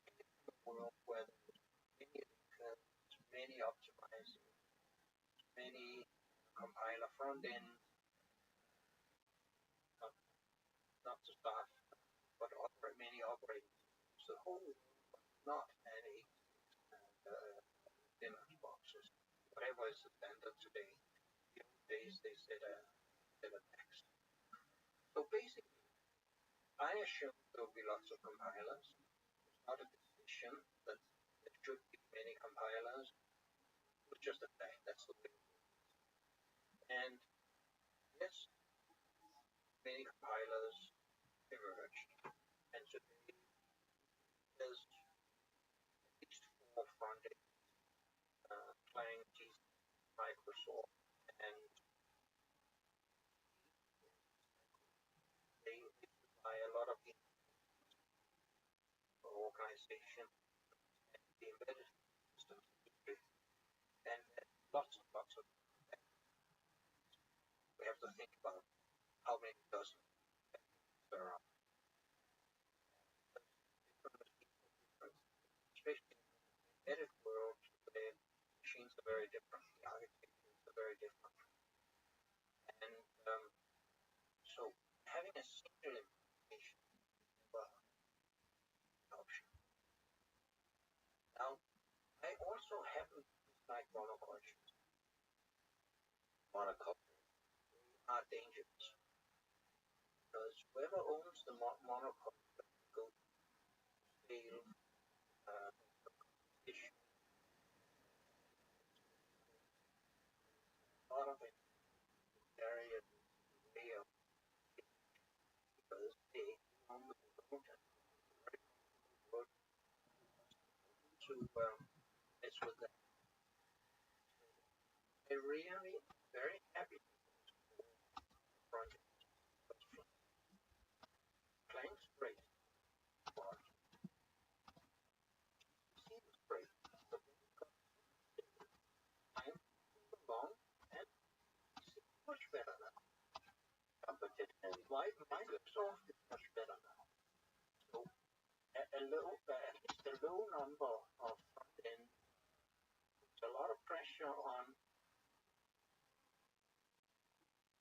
in a world where there was many linkers, many optimizers, many compiler front end, not to start, but many operating systems. The whole world was not an Linux boxes. Whatever is the standard today. In the old days they said a text. So basically, I assume there will be lots of compilers. It's not a decision that there should be many compilers. It's just a fact. That's the way it is. And yes, many compilers emerged. And today there's at least 4 front-end client Microsoft, and they supply a lot of organization and the embedded systems industry, and lots of we have to think about how many dozen there are. Especially in the embedded world, the machines are very different, the architectures are very different, and so having a single implementation is never an option. Now, I also happen to dislike monocultures. Monocultures are dangerous because whoever owns the monoculture go to scale issue. A lot of it area way of because they own the world and very good to mess with that. They're really very happy project. Claims great, but seems great. But when it comes to time, long, and it's much better now. Competition. Microsoft is much better now. So at least a low number of front end, puts a lot of pressure on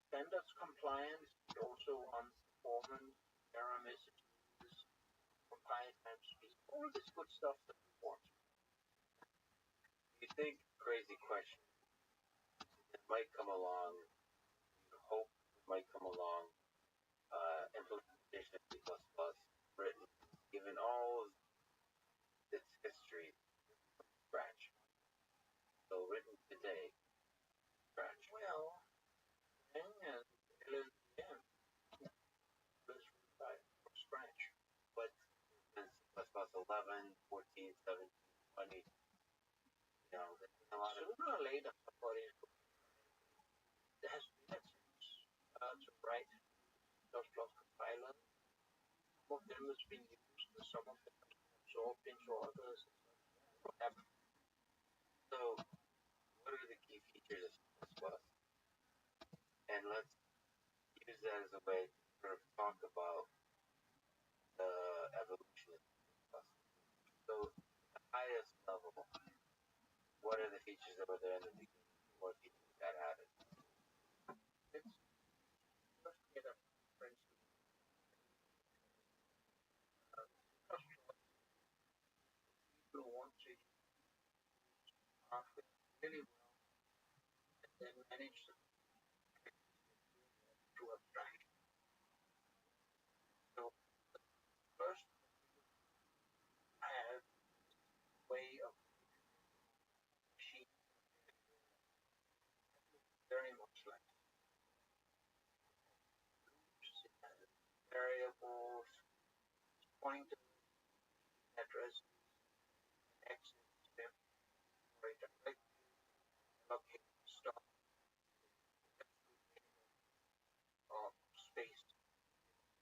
standards compliance, but also on performance, error messages, compile time speed, all this good stuff that we want. You think, crazy question, it might come along, you hope it might come along, implementation of C++ written, given all its history, scratch. So written today, scratch. Well, and LLVM was written from scratch. But since C++ 11, 14, 17, 20, you know, there's been a lot of... Sooner or later, somebody is going to there has been attempts to write C++ compilers. Some of them has been used, and some of them have been absorbed into others. What happened? So, what are the key features of C++? And let's use that as a way to sort of talk about the evolution of C++. So, the highest level, what are the features that were there in the beginning? What features got added? Let's first get a principle. People want to use hardware really well and then manage the through abstraction. So the first have way of machine very much like loops, variables, pointers, addresses, access them very directly, allocate stuff of space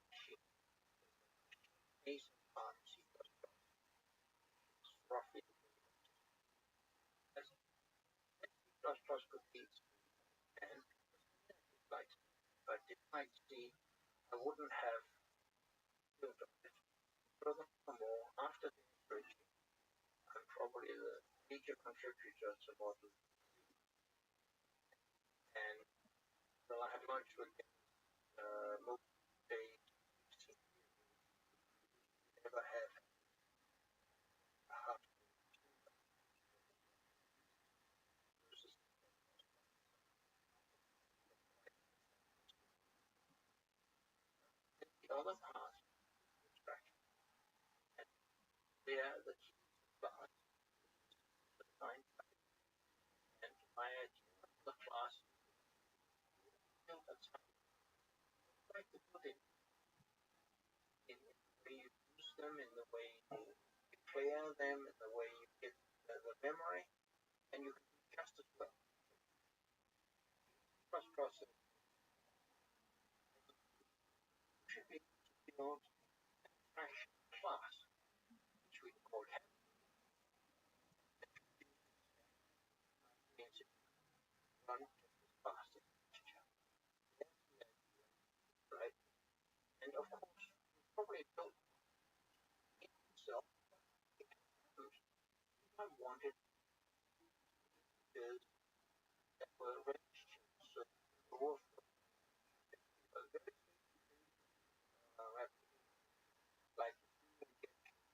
machine. Space and time C++ is roughly as C++ could be and like if I did like C, I wouldn't have built on it. Furthermore, after the integration, I'm probably the major contributor to modern C. And had lunch with most days. Never had a hot versus the other part. There, the key class, the time, and my idea of the class, that's how I like to put it in the way you use them, in the way you clear them, in the way you get the memory, and you can do just as well. First process should be to build an abstraction class, which we call habit, means it run just as fast as literature. That's the idea, right? And of course, you probably don't in itself, I wanted is that were relationships, so growth, very like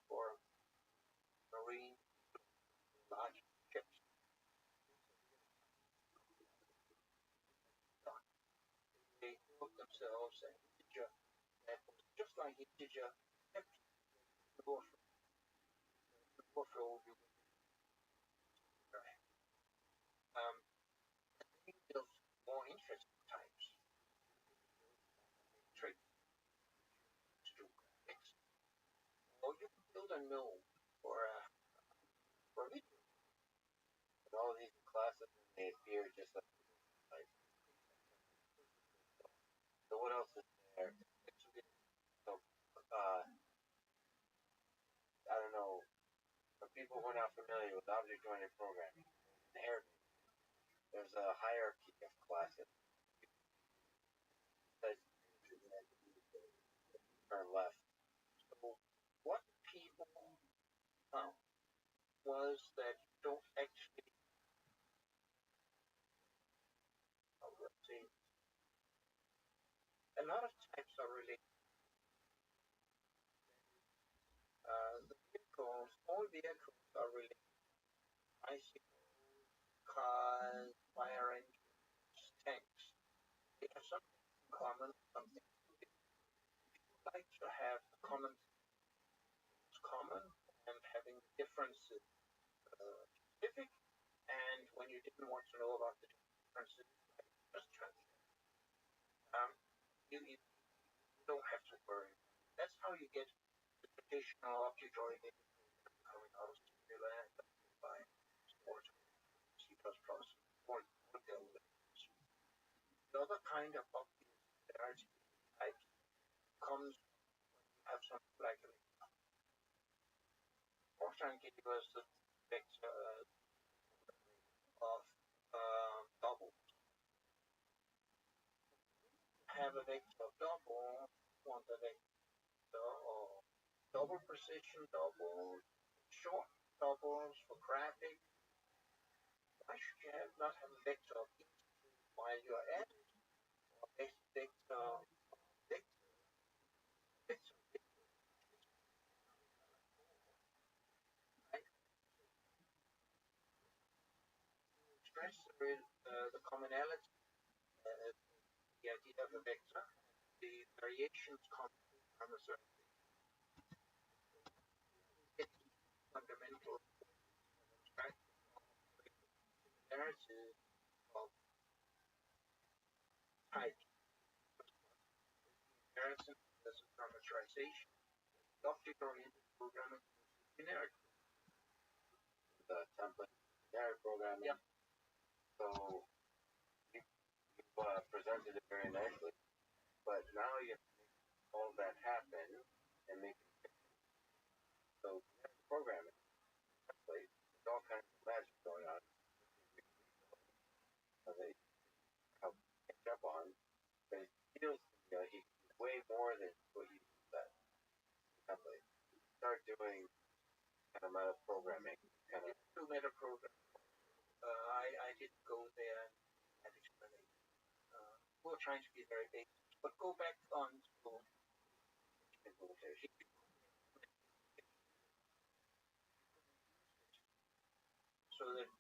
for marine large ships. They built themselves an integer that was just like integer, except warfare you they built more interesting types. Traits to graphics. Or you can build a node for a video. And all these classes, they appear just like. So what else is there? So, I don't know. For people who are not familiar with object-oriented programming, there's a hierarchy of classes. Turn left. So what people found was that you don't actually, let's see, a lot of types are related. The vehicles, all vehicles are related. Bicycles, cars, fire engines, tanks. They have something in common, something like to have common and having differences specific, and when you didn't want to know about the differences, just translate. You don't have to worry. That's how you get the traditional object-oriented coming out of Similar by or C++, or the other kind of object type comes when you have something like a Rothschild gave us the vector of double. Have a vector of double, want a vector of double precision doubles, short doubles for graphic. Why should you not have a vector of integers while you're at it? Or vector stress the commonality, the idea of a vector, the variations come from a certain fundamental narrative of type. Comparison as a parameterization, object-oriented programming, generic. The template, generic programming. Yeah. So you presented it very nicely, but now you have to make all that happen and make it. So generic programming, template, there's all kinds of magic going on. So they help catch up on, but it feels like he can do way more than what you do that template. Start doing kind of meta programming. I didn't do meta programming. I didn't go there and explain. we're trying to be very basic. But go back on to implementation. So that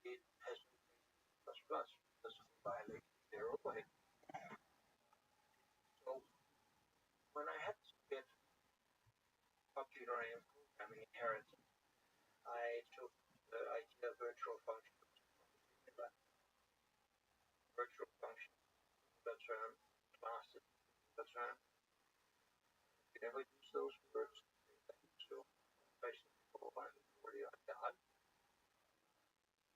it has plus plus because of violation their overhead. So when I had to get computer-aided programming inheritance, I took the idea of virtual functions, virtual functions, the term, classes, the term. You never use those words. So especially for already on God.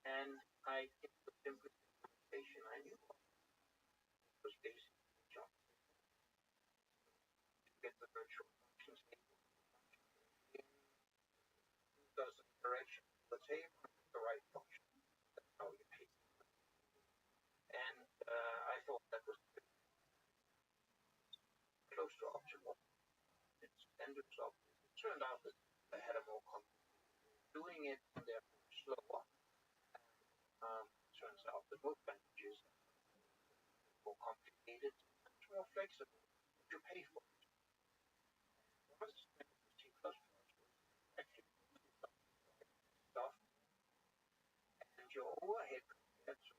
And I get the simplest implementation I knew of. It was basically to get the virtual functions does the direction of the table, the right function. That's how you pay. And I thought that was close to optimal. It's ended up. It turned out that I had a more doing it and therefore slower. Turns out that both languages are more complicated and more flexible to pay for it. Once C++ was actually stuff and your overhead compared to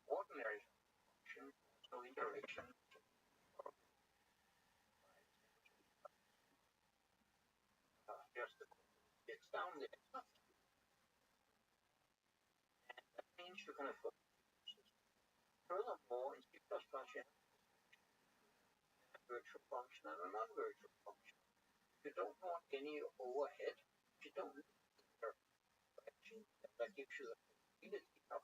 ordinary function, so iteration, just the gets down there. And that means you can afford. Furthermore, in C++, you have a virtual function and a non-virtual function. You don't want any overhead. You don't need direction. That gives you the flexibility of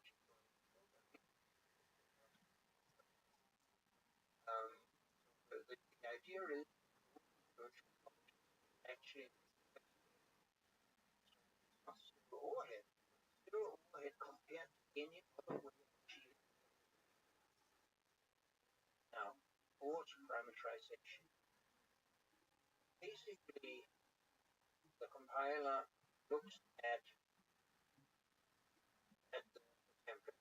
the idea is virtual function actually zero overhead. Zero overhead compared to any other way of achieving. Now, towards parameterization. Basically, the compiler looks at the template,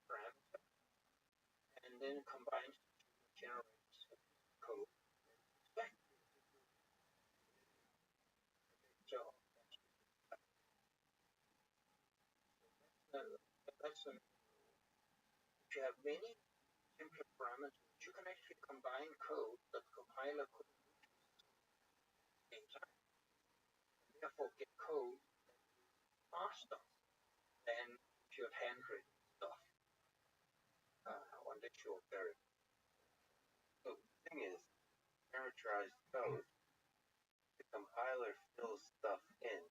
parameter, and then combines generates code back. So that's if you have many simple parameters, you can actually combine code that the compiler could use at the same time. And therefore get code faster than if you have handwritten stuff on the short variable. So the thing is, parameterized code, the compiler fills stuff in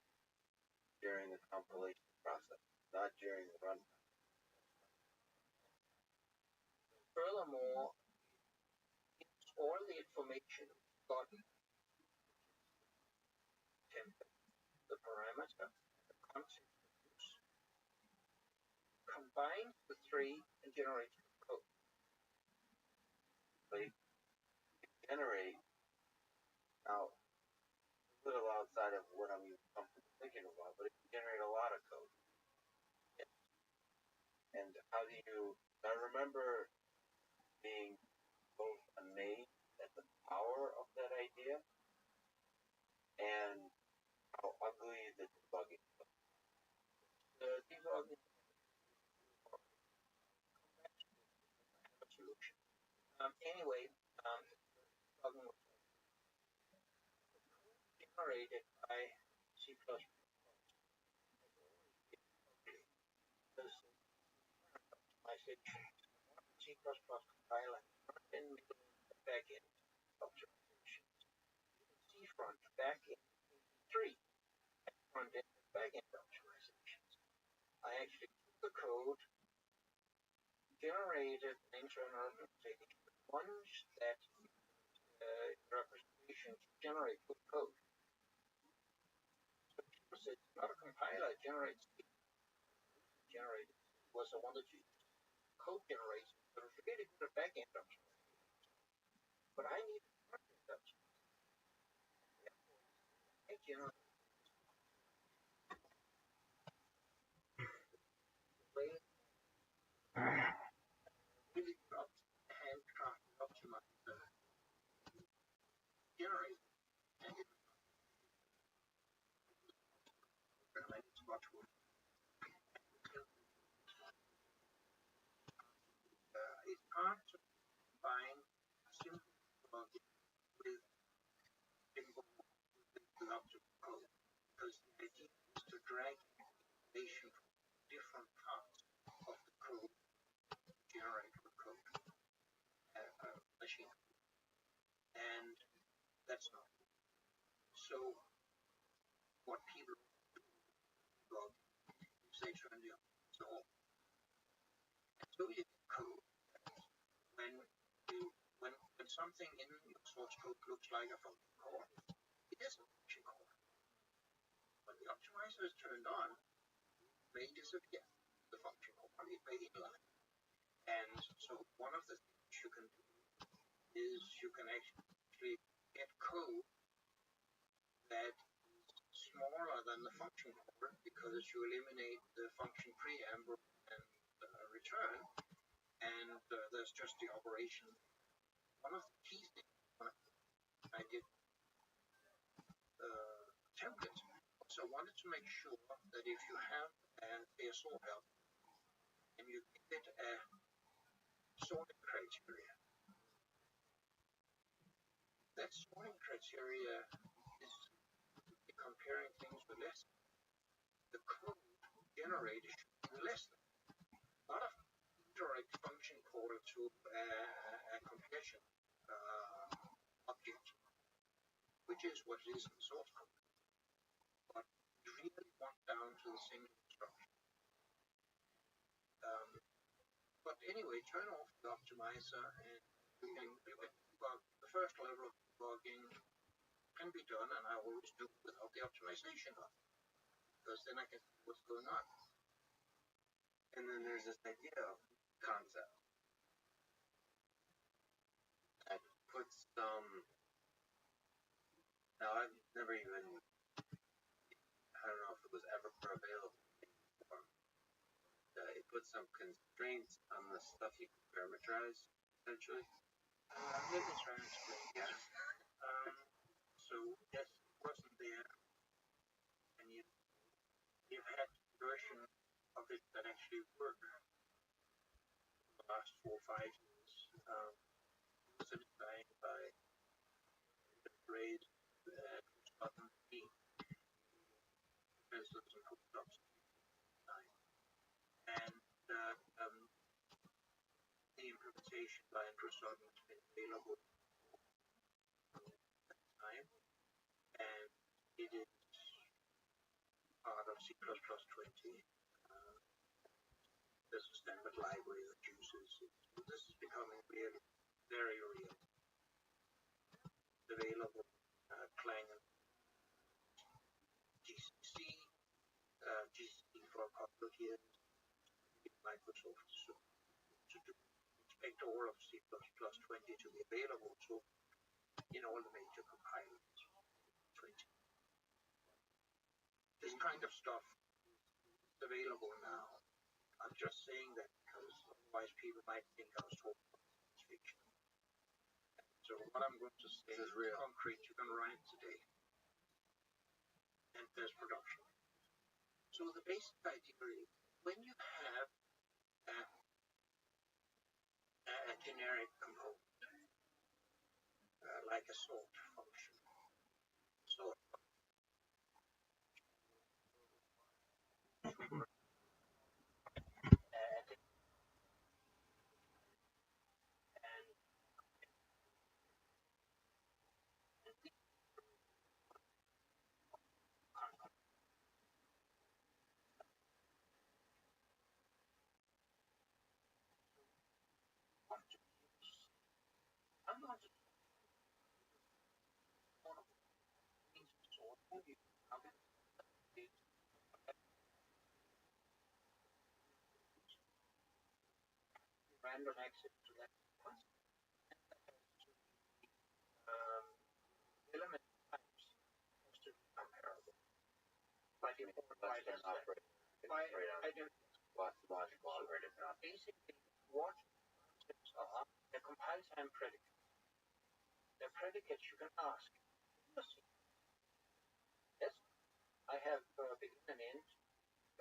during the compilation process, not during the runtime. Furthermore, it's all the information gotten template, the parameter, the concept of use, combines the three and generates the code. But you generate, now, a little outside of what I'm comfortable thinking about, but it can generate a lot of code. Yes. And how do you, I remember being both amazed at the power of that idea and how ugly the debugging was. The debugging solution. Anyway, debugging was generated by C++. Because optimization, C++ compiler, front-end, middle, and back-end optimizations. C front, back-end, three front-end and back-end optimizations. I actually took the code, generated an internal implementation, ones that representation to generate good code. So people said, not a compiler generates generated was I wanted to use code generation, but it's really good at back-end optimization. But I need front-end optimization. I generate much wood. It's hard to combine simple debugging with simple without the code, because the idea is to drag information from different parts of the code to generate a code machine, and that's not. So what people do is they turn the so you code when when something in your source code looks like a function call, it is a function call. When the optimizer is turned on, it may disappear. The function call, it may inline. And so one of the things you can do is you can actually get code that is smaller than the function call, because you eliminate the function preamble and return, and there's just the operation. One of the key things I did templates, so I wanted to make sure that if you have a sort help and you give it a sorting criteria, that sorting criteria is comparing things with less. The code generated should be less than. Not a direct function call to a compression object, which is what it is in source code. But you really want down to the single instruction. But anyway, turn off the optimizer, and you can debug. The first level of debugging can be done, and I always do without the optimization on, because then I can see what's going on. And then there's this idea of concept that puts some. Now I've never even. I don't know if it was ever available before. It puts some constraints on the stuff you can parameterize, essentially. Let me try and explain. Yeah. So yes, it wasn't there, and you've had a version of it that actually worked for the last 4 or 5 years. It was designed by Raised Button B, professors and postdocs, and the implementation by Andrew Sutton has been available at the time, and it is part of C++ 20. There's a standard library that uses it. So this is becoming really very real. It's available client GCC, GCC for a couple of years. Microsoft to do. Expect all of C++ 20 to be available in all the major compilers. 20. This kind of stuff is available now. I'm just saying that because otherwise people might think I was talking about science fiction. So what I'm going to say is real concrete. You can write today, and there's production. So the basic idea is when you have a generic component, like a sort function, sort I'm not just random access to that element types has to be comparable. By default, I don't logical operator. Basically, what concepts are the compile time predicates. The predicates you can ask. Yes, I have begin and end.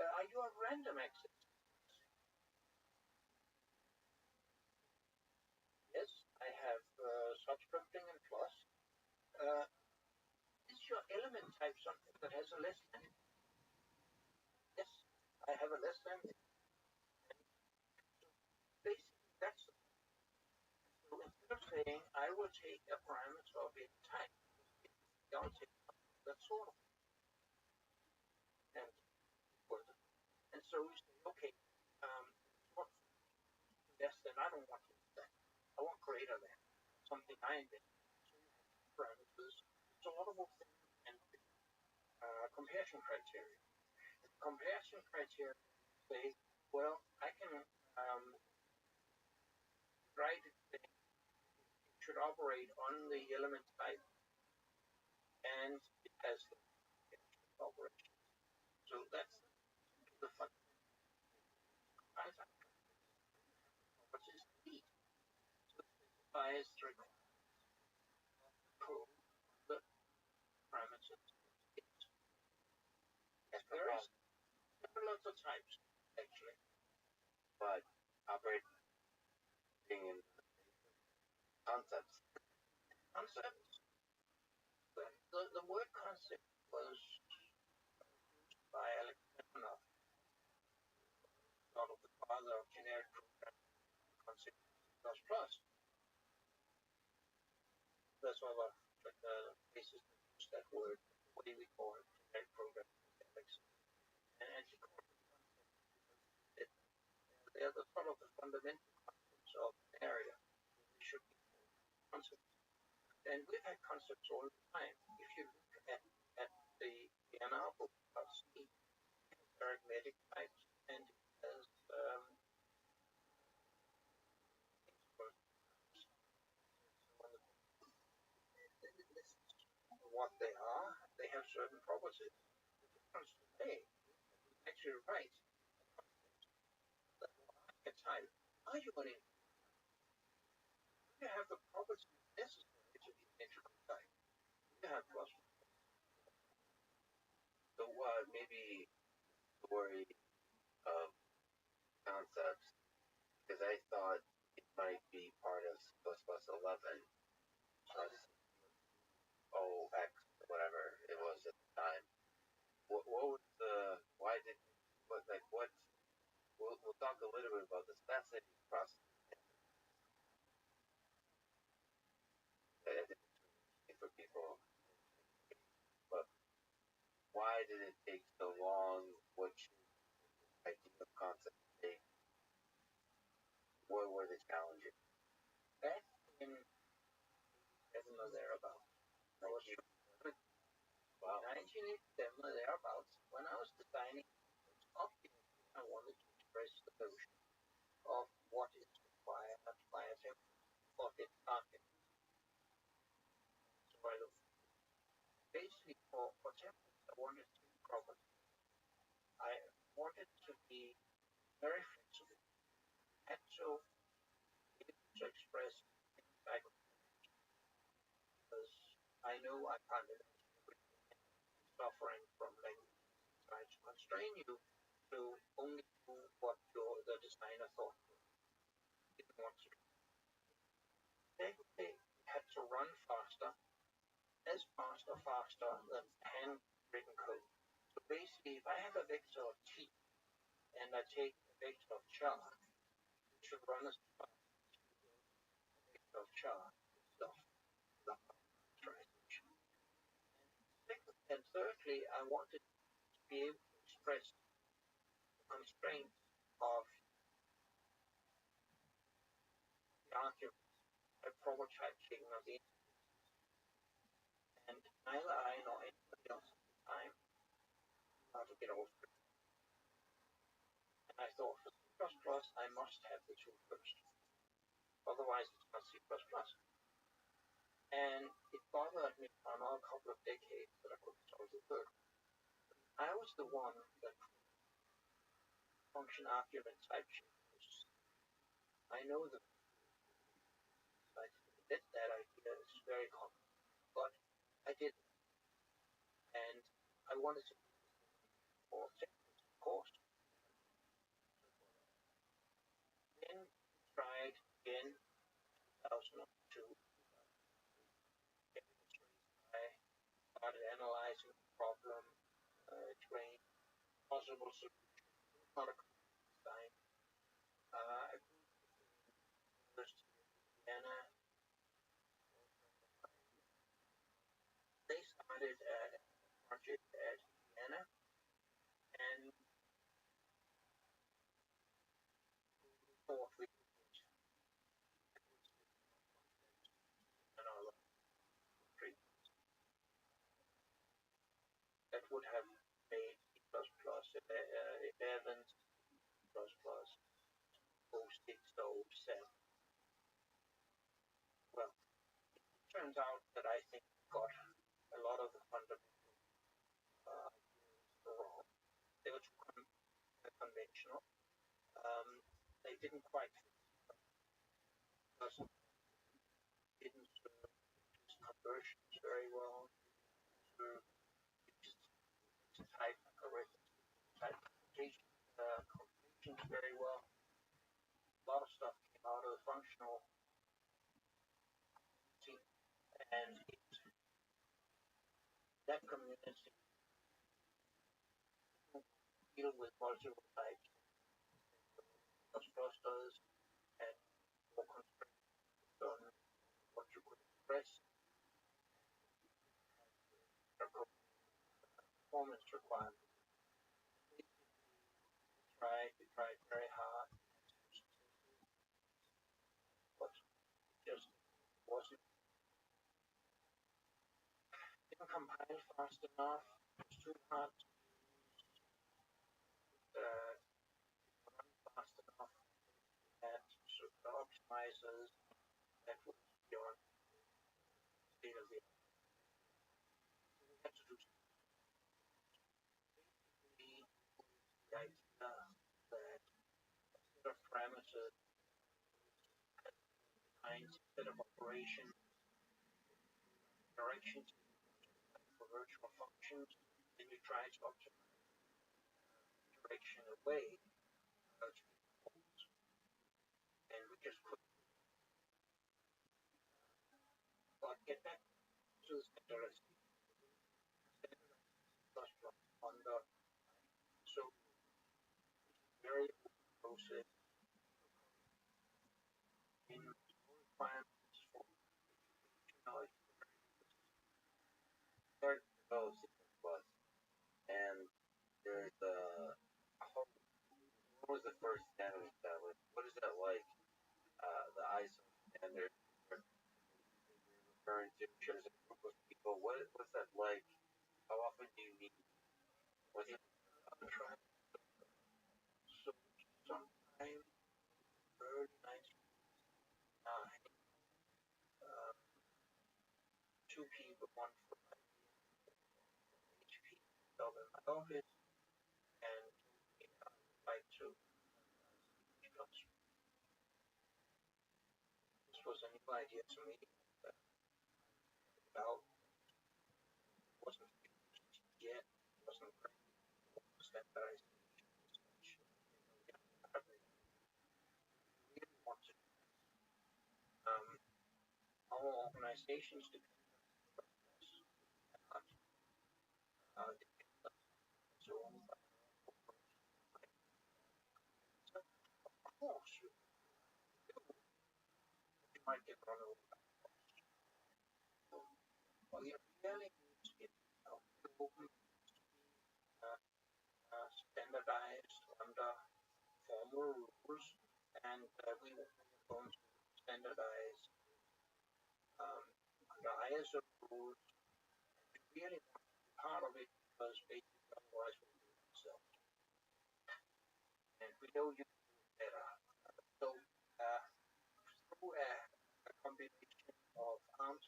Are you a random access? Yes, I have subscripting and plus. Is your element type something that has a less than? Yes, I have a less than. Basically, that's so instead of saying I will take a parameter of its type, don't take that sort of and and so we say, okay, what less than I don't want that. I want greater than something I invent. Parameters, sortable thing, and comparison criteria. Comparison criteria say, well, I can write it saying it should operate on the element type and it has the operation. So that's the fun. What is key? So specifies code the parameters. Yes, there are lots of types actually, but operating in concepts. Concepts. The word concept was used by Alexander, sort of the father of generic programming concept plus. That's one of the places that use that word. What do we call it? Generic programming mechanics. And he called it concept because they are the sort of the fundamental concepts of an area. They should be concepts. And we've had concepts all the time. If you look at the PNR book of C, arithmetic types, and it has what they are. They have certain properties. The difference today, actually right, a type. Are you going to have the properties necessary to be an integral type? You have plus. So maybe story of concepts, because I thought it might be part of C++ 11 plus OX, whatever it was at the time. What was why did, what, like, what, we'll talk a little bit about this fascinating process. I think it's interesting for people, but why did it take so long? What idea of concept take? What were the challenges? Back in 7 or thereabouts, I was 1987 or thereabouts, when I was designing objects, I wanted to express the notion of what is required by a object architect. So I looked basically for templates, I wanted to be properties. I wanted to be very flexible. And so able to express things like because I know I can't imagine everything suffering from language trying to constrain you to only do what the designer thought didn't want to do. They had to run faster, as fast or faster than handwritten code. So basically, if I have a vector of t and I take a vector of char, it should run as fast as a vector of char itself. Translation. And thirdly, I wanted to be able to express the constraints of the arguments by prototyping of the and neither I nor anybody else at the time knew how to get over it. And I thought for C++, I must have the two first. Otherwise, it's not C++. And it bothered me for another couple of decades that I couldn't solve the third. I was the one that function argument type changes. I know that that idea is very common, but I didn't. And I wanted to for templates, of course, to started analyzing the problem, explaining possible solutions. Not a design. A group University of Vienna, they started a project at Vienna, and thought we could another country that would have made C++, 11, C++, 06, 07. Well, it turns out that I think we got a lot of the fundamental ideas wrong. They were too conventional. They didn't quite fit because didn't serve conversions very well, serve type computations very well. A lot of stuff came out of the functional team, and that community deal with multiple types of clusters and more constraints on what you could express, performance requirements. We tried very hard, but it just wasn't. Didn't compile fast enough. It was too hard to run fast enough. And so the optimizers that was beyond state of the art. We had to do basically the idea that a set of parameters defines a set of operations, directions for virtual functions, and you try to optimize direction away and we just couldn't. But get back to the standardized on the so very process in requirements for Start to develop C++, and there's what was the first standard established? What is that like? The ISO standard referring to shows a group of people. What's that like? How often do you meet? Was it trying so sometime early 1999, two people, one from HP, in my office, and like to this was a new idea to me about wasn't yet, wasn't standardized. Really wanted our organizations to so of course you might get run over. Well, you really need to get open, standardized under formal rules, and we are going to standardize under ISO rules. We really want to be part of it because basically otherwise we'll do it ourselves. And we know you can do it better. So through a combination of arms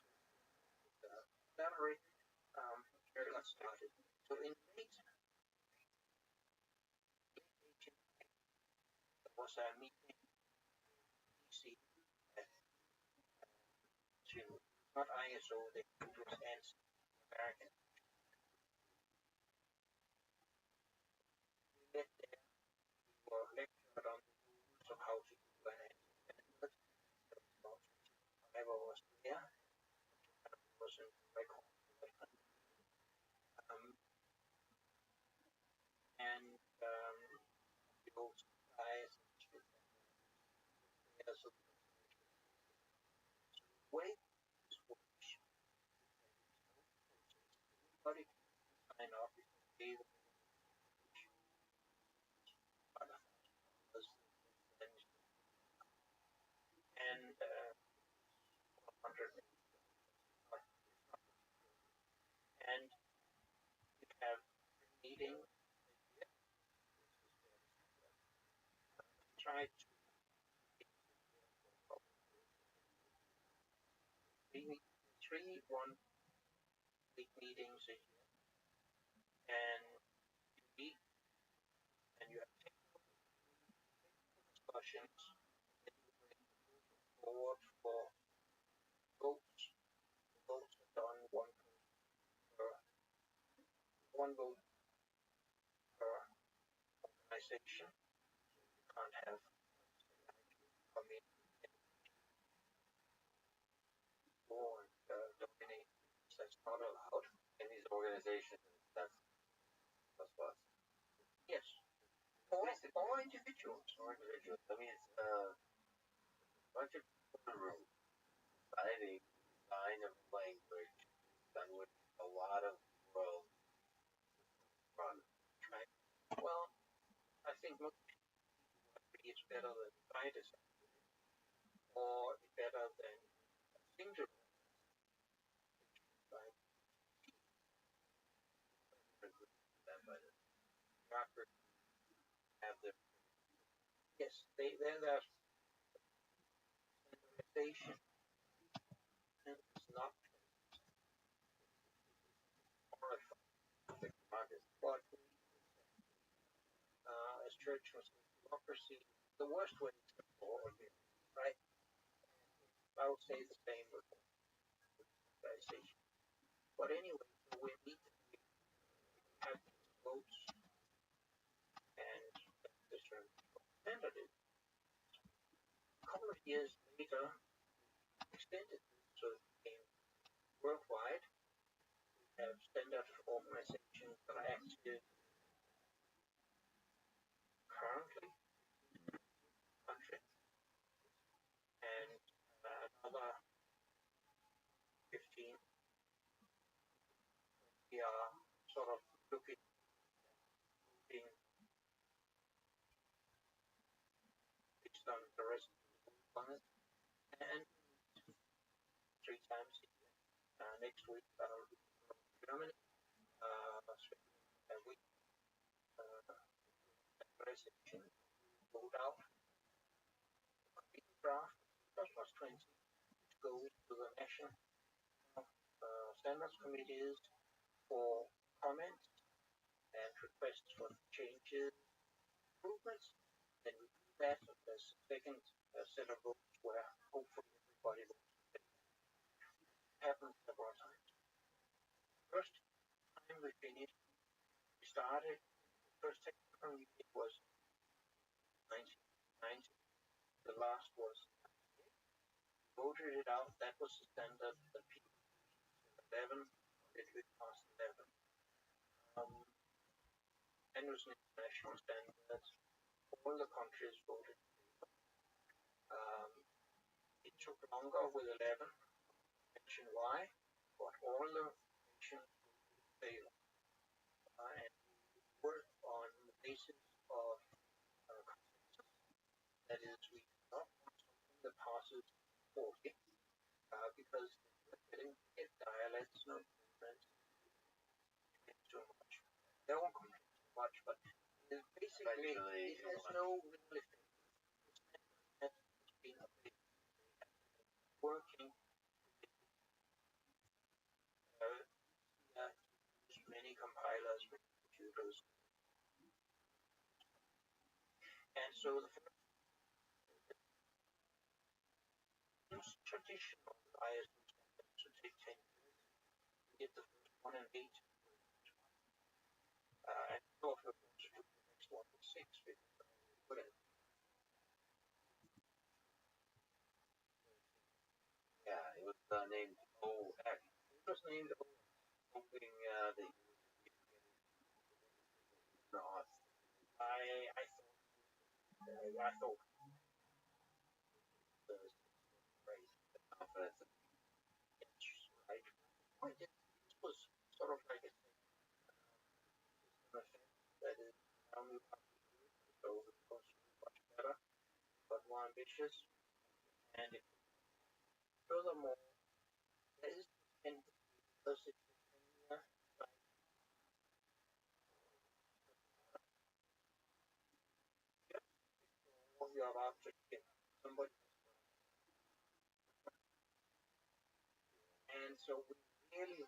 salary, very got started. So in late 18, there was a meeting in DC to not ISO, it was ANSI, American. We met there, we were lectured on the rules of how to do an ANSI standard. There was about 25 of and record that kind of and the old guys as a way this works. Everybody can sign off if they and 100 and you have meeting try to three 1 week meetings a year and you meet and you have discussions and you bring forward for votes. Votes are done per one vote per organization. You can't have come in more and dominate. That's not allowed. In these organizations, that's what. Yes. Or individuals. Or individuals. I mean, it's a bunch of people in a room deciding design of language on which a lot of the world run. Right. Well, I think most people agree it's better than scientists or better than singular. Right. Have their Yes, then there's standardization and it's not market. but as church Muslim democracy, the worst way is forward here, right? I would say the same with standardization. But anyway, so we need to have these votes and this standard is. A couple of years later, extended so it became worldwide. We have standard organizations that are active currently country and another 15 we are sort of looking based on the rest of the planet and 3 times a year. Next week I'll be in Germany, a week organization rolled out draft plus 20 which goes to the national standards committees for comments and requests for changes, improvements. Then we do that as a second set of votes where hopefully everybody votes. It happens several times. First time we finished, we started, the first technical meeting was 1990. The last was 98. Voted it out, that was the standard that people 11, it was past 11. And it was an international standard. All the countries voted. It took longer with 11. Mention why, but all the nations failed. And we work on the basis of consensus. That is, we do not want something that passes 40 because we're getting dialects, no movements, too much. They won't complain too much, but basically it has no real effect. It's been working many compilers with computers. And so the first traditional ISO standard should take 10 years. We did the first one in 8. And so we're going to do the next one in 6 because we're good at it. Yeah, it was named OX. It was named something that you not. I thought the phrase, the confidence, right? It was sort of like a effect that is only so it was much better, but more ambitious. And furthermore, there is and because it's what we are after somebody, and so we really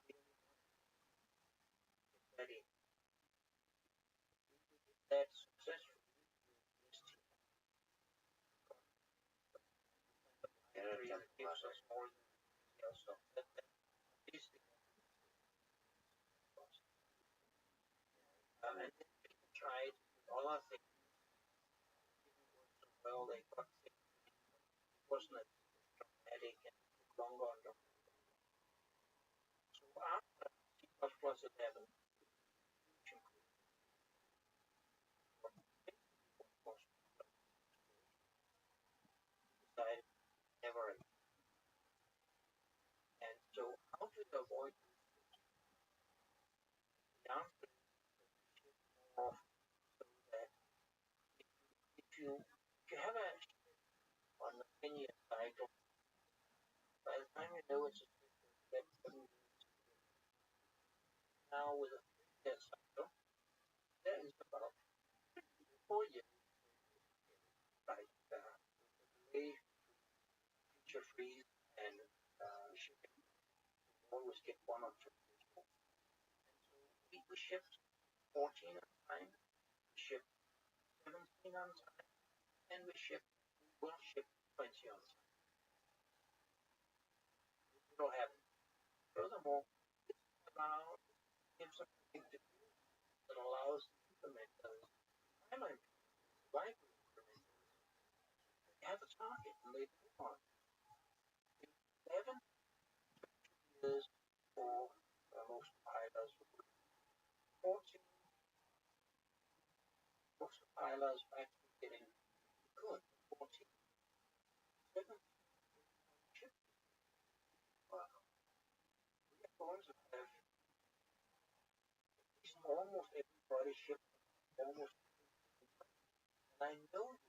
study that successful gives us more else of that is and they tried all our things well they got it wasn't a dramatic and longer and so after plus 11 decided never again. And so how to avoid downgrade more so that if you have a on the linear cycle, by the time you know it's a that now with a 3-year cycle, there is about 4 years like way feature freeze and shipping always get 1 or 2 years more. We shipped 14 on time, we shipped 17 on time, and we will ship 20 on time. We don't have it. Furthermore, it gives us predictability that allows implementers, timeline like implementers, they have a target and they move on. 11 years for most compilers, 14 most compilers are actually getting good. 14, 7 ship. Well, we are going to have almost everybody ship almost, and I know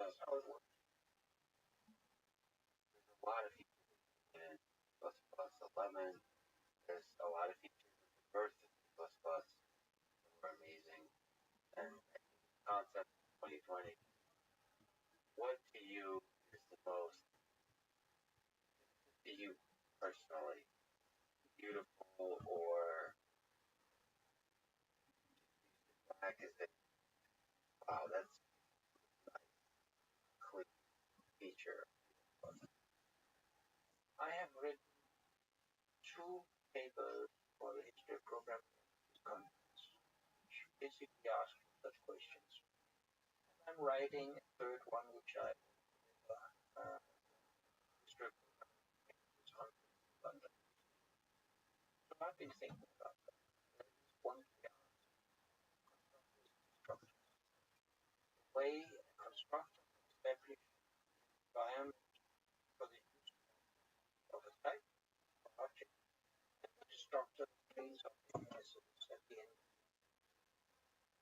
that's how it works. There's a lot of features in plus plus 11. There's a lot of features in the birth of plus plus that were amazing. And concept 2020. What to you is the most, to you personally, beautiful or back is that wow, that's a clean feature. I have written 2 papers for the history of programming conference, which basically ask such questions. I'm writing a third one, which I history of programming conference in London. So I've been thinking about that. There is one way a constructor establish environment for the use of a type or object, and the constructor trains of messages at the end.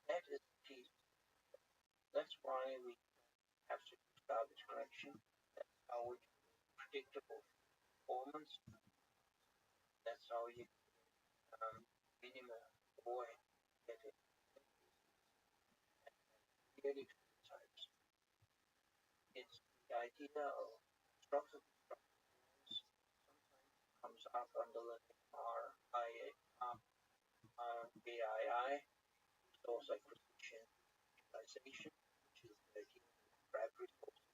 That is the key. That's why we have to use garbage collection. That's how we get predictable performance. That's how you minimal or get it really types. It's the idea of structured sometimes comes up under the RIAI, resource acquisition utilization, which is the idea of grab resources,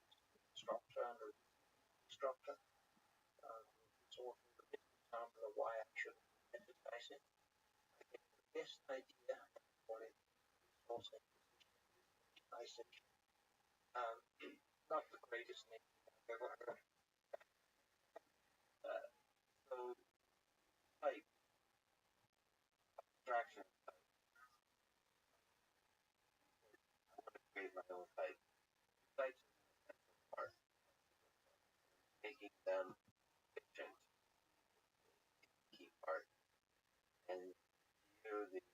structure and structure. It's also the best example of why I should advertise it. I get the best idea for it also nice. Not the greatest name I've ever heard. So, type, abstraction, I want to create my own type. Types are making them efficient, key part, and here the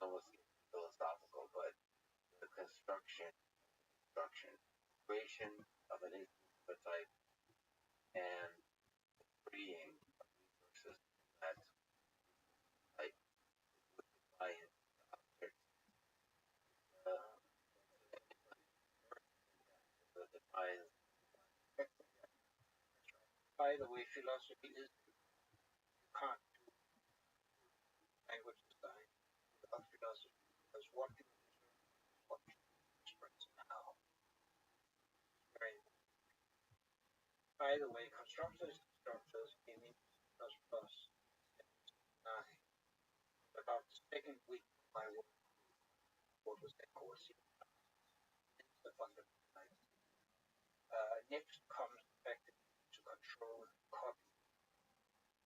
almost philosophical, but the construction, creation of an instance of a type, and freeing of resources that type would define objects, uh, that defines. By the way, philosophy is you can't do language design without philosophy because what you what you express and how. Very important. By the way, constructors came in plus plus 9. About the second week of my work, what was that course? It's the fundamental idea. Next comes effectively to control copy.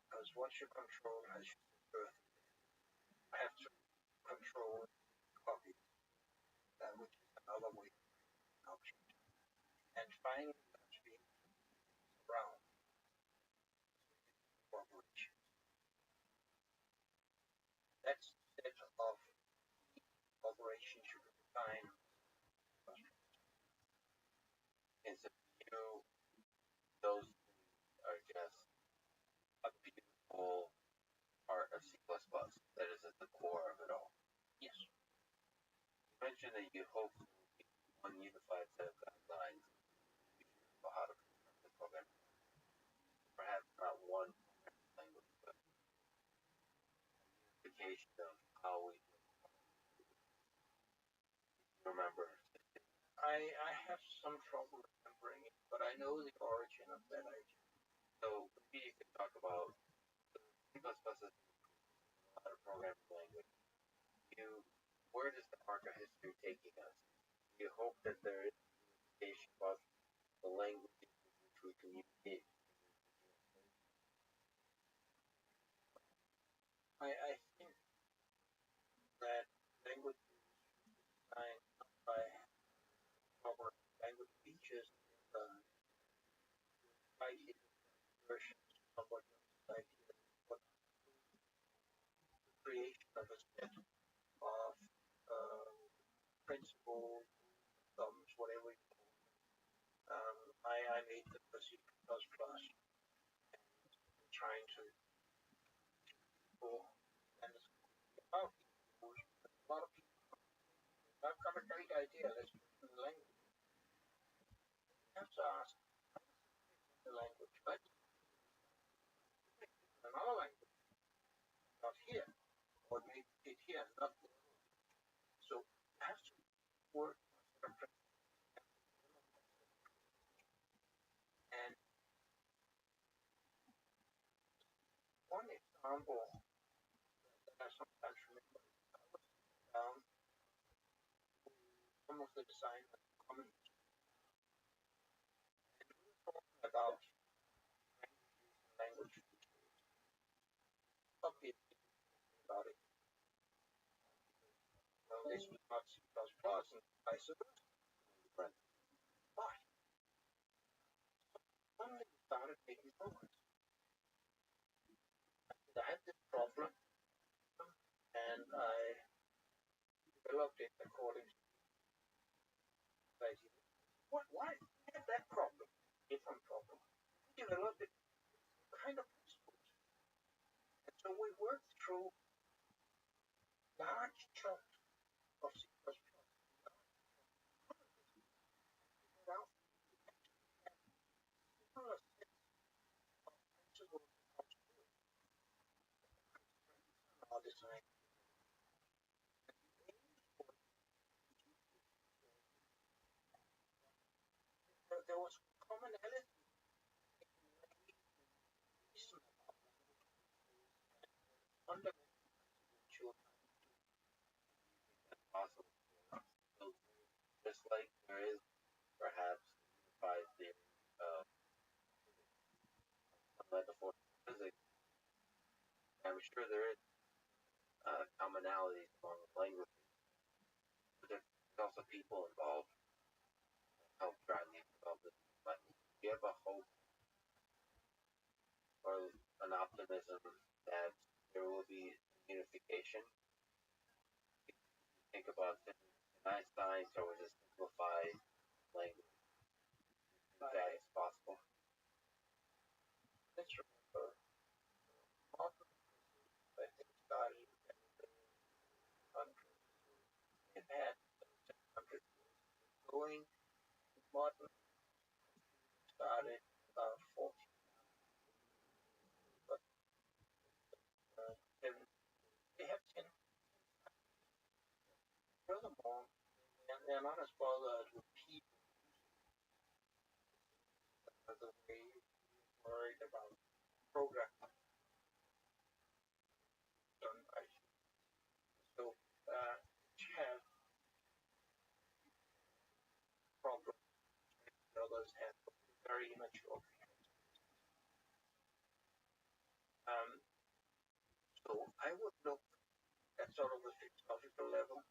Because once you control, as you said earlier, you have to control copy, which is another way of an object. And finally, that's being around operations. That's the set of operations you can define. And so you, those are just a beautiful part of C++. That is at the core of it all. Yes. You mentioned that you hope there will be one unified set of guidelines for how to construct the program. Perhaps not one language, but unification of how we remember. I have some trouble remembering it, but I know the origin of that idea. So maybe you could talk about C++ is not a programming language. Where does the arc of history taking us? You hope that there is unification of the languages in which we communicate. I think that language is designed by proper language features and slightly versions of what idea, what the creation of a set of principles, thumbs, whatever you call it. I made the C++ and trying to people and about a lot of people. I've got a great idea. Let's put it in the language. You have to ask the language, but in another language, not here, or maybe it here, not there. So you have to work and one example that I sometimes remember some of the design comments and we were talking about language obviously about it. Well, this was not C++ and I said, but suddenly we started making progress. I had this problem and I developed it according to the idea. Why had that problem? Different problem. We developed it kind of principles. And so we worked through large chunks of C++. Now, similar sets of principles of how to do it. Our design. There was commonality fundamental Awesome. sure there is commonalities among languages, but there's also people involved help drive these developments. But do you have a hope or an optimism that there will be unification? Think about Einstein, so we just simplify language. That is possible. Let's remember, modern I think started countries. It had countries going. Modern started 40, but they have 10. Furthermore, and they're not as bothered with people as the way you're worried about program done by. So each have problems others have very immature. So I would look at sort of the philosophical level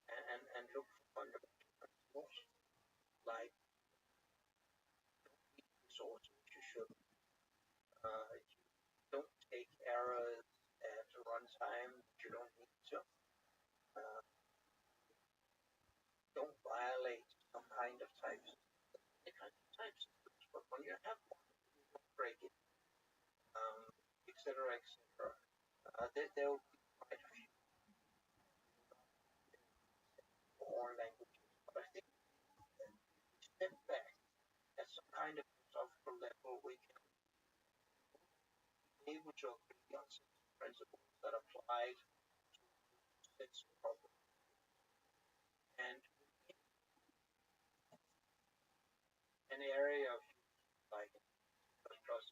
and look for fundamental principles like resources you should don't take errors at runtime that you don't need to. Uh, don't violate some kind of types. The kind of types, but when you have one, you don't break it, etc., etc. There will be quite a few more languages, but I think step back at some kind of philosophical level, we can be able to agree on some principles that apply to sets of problems. And an area of like plus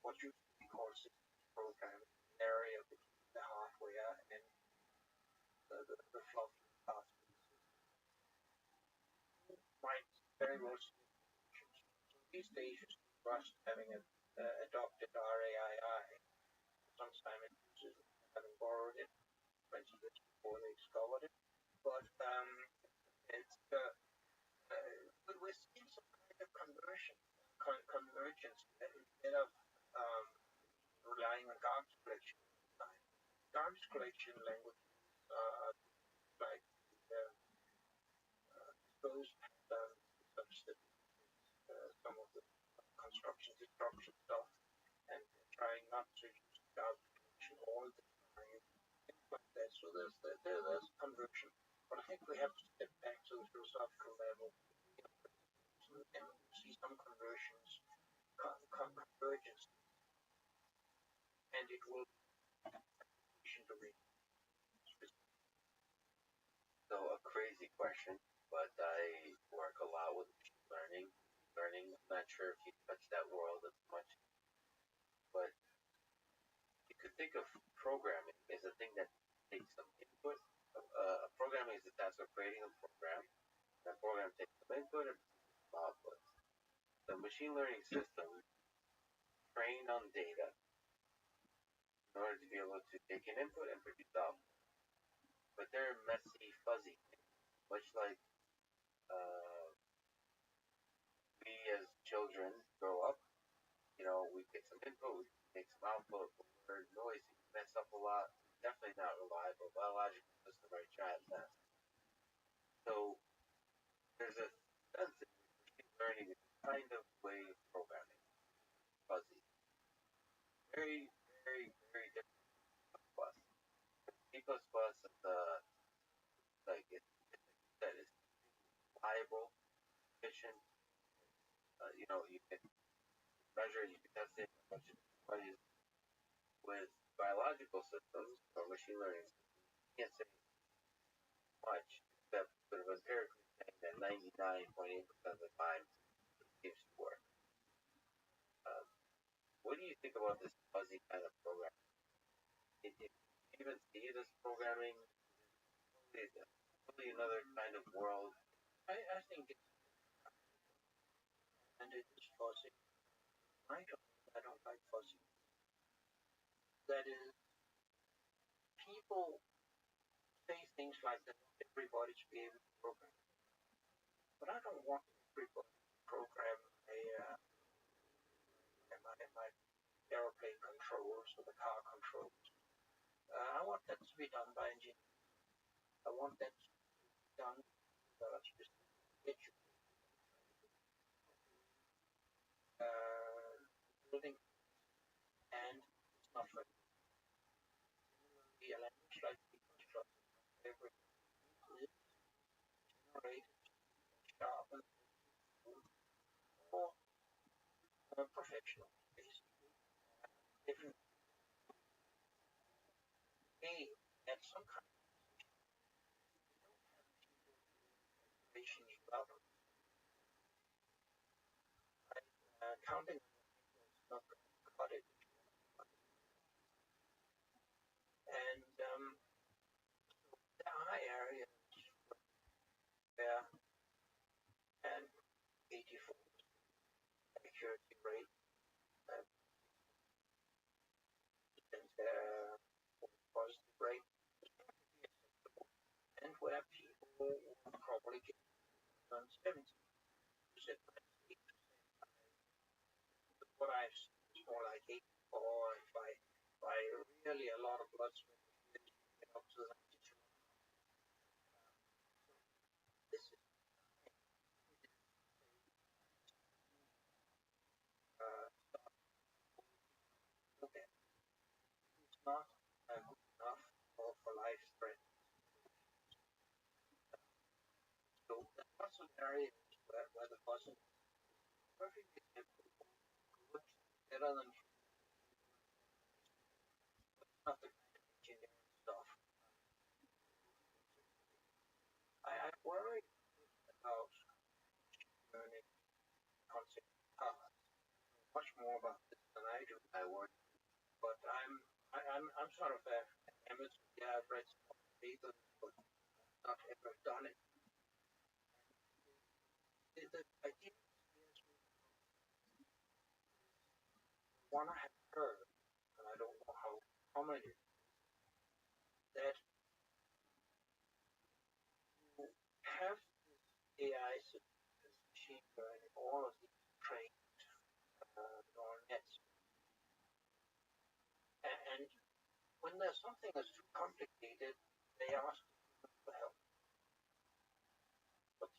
what used to be called systems programming, an area between the hardware and the fluffy part. Might very well see so these days you see Rust having adopted RAII. Sometime it uses having borrowed it 20 years before they discovered it. But it's we're seeing some kind of convergence instead of relying on garbage collection. Garbage collection languages like those such that some of the construction destruction stuff and trying not to use garbage collection all the time, things like that. So there's conversion, but I think we have to step back to the philosophical level and see some conversions, convergence, and it will to read. So a crazy question, but I work a lot with machine learning. I'm not sure if you touch that world as much, but you could think of programming as a thing that takes some input. Programming is the task of creating a program. That program takes some input and some output. The machine learning system trained on data in order to be able to take an input and produce output. But they're messy, fuzzy things, much like we as children grow up. We get some input, we take some output, but we're noisy, mess up a lot, definitely not reliable. Biological system right try at best. So there's a sense in which machine learning is kind of way of programming. Fuzzy. Very, very, very different from C++. C++ is like it's reliable, efficient. You can measure, you can test it a bunch of ways. With biological systems or machine learning systems, you can't say much except sort of empirically saying that 99.8% of the time it seems to work. What do you think about this fuzzy kind of programming? Do you even see it as programming? Is it really another kind of world? I think it's and it is fuzzy. I don't like fuzzy. that is, people say things like that everybody should be able to program. But I don't want everybody to program my airplane controls or the car controls. I want that to be done by engineers. I want that to be done specific building, and it's not for the language like C++. Every is generated sharp and or professional, basically. Different A at some kind of information about counting not got it. And there are areas where an 84 accuracy rate and positive rate and where people will probably get on 70%, 98%. What I've seen is more like 84 by really a lot of blood sweat get up to 92. This is okay. It's not good enough for life threat. So there are some areas where the person is perfectly capable, good, better than not the kind of engineering stuff. I worry about learning concept much more about this than I do. I worry, but I'm sort of an amateur. Yeah, I've read some papers, but not ever done it. The idea is one I have heard, and I don't know how common it is, that you have this AI system, this machine learning, all of these trained neural nets, and when there's something that's too complicated, they ask for help. But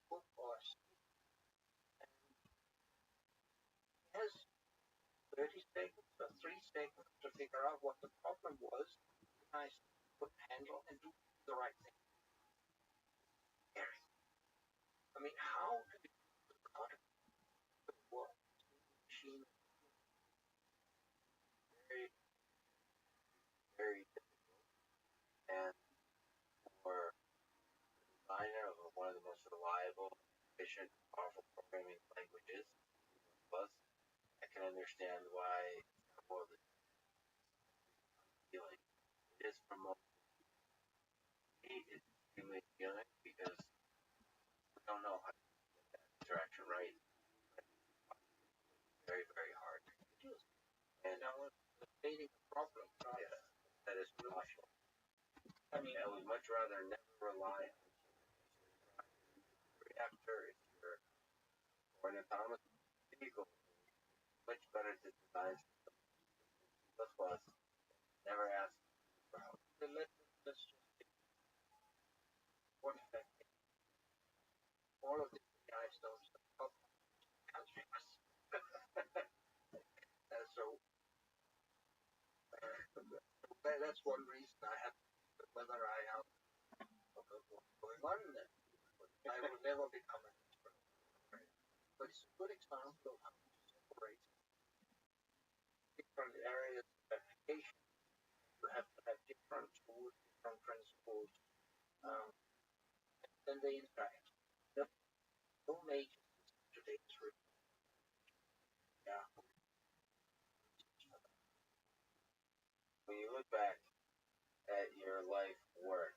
book or has 30 seconds or 3 seconds to figure out what the problem was, I could handle and do the right thing. I mean, how do you cut what machine very, very difficult, and for the designer of one of the most reliable, efficient, powerful programming languages, plus, I can understand why some of the feeling is from me is extremely appealing because we don't know how to get that interaction right. Very, very hard. And stating the problem, that is crucial. I mean, I would much rather never rely on a reactor if you're or an autonomous vehicle. Much better to design plus never ask for help. Let's just what effect all of the AI stuff help answering us. So that's one reason I have whether I have what's going on there. I will never become an expert. But it's a good example of how to separate different areas of application. You have to have different tools, different principles, then they interact. No major today's room. Yeah. When you look back at your life work,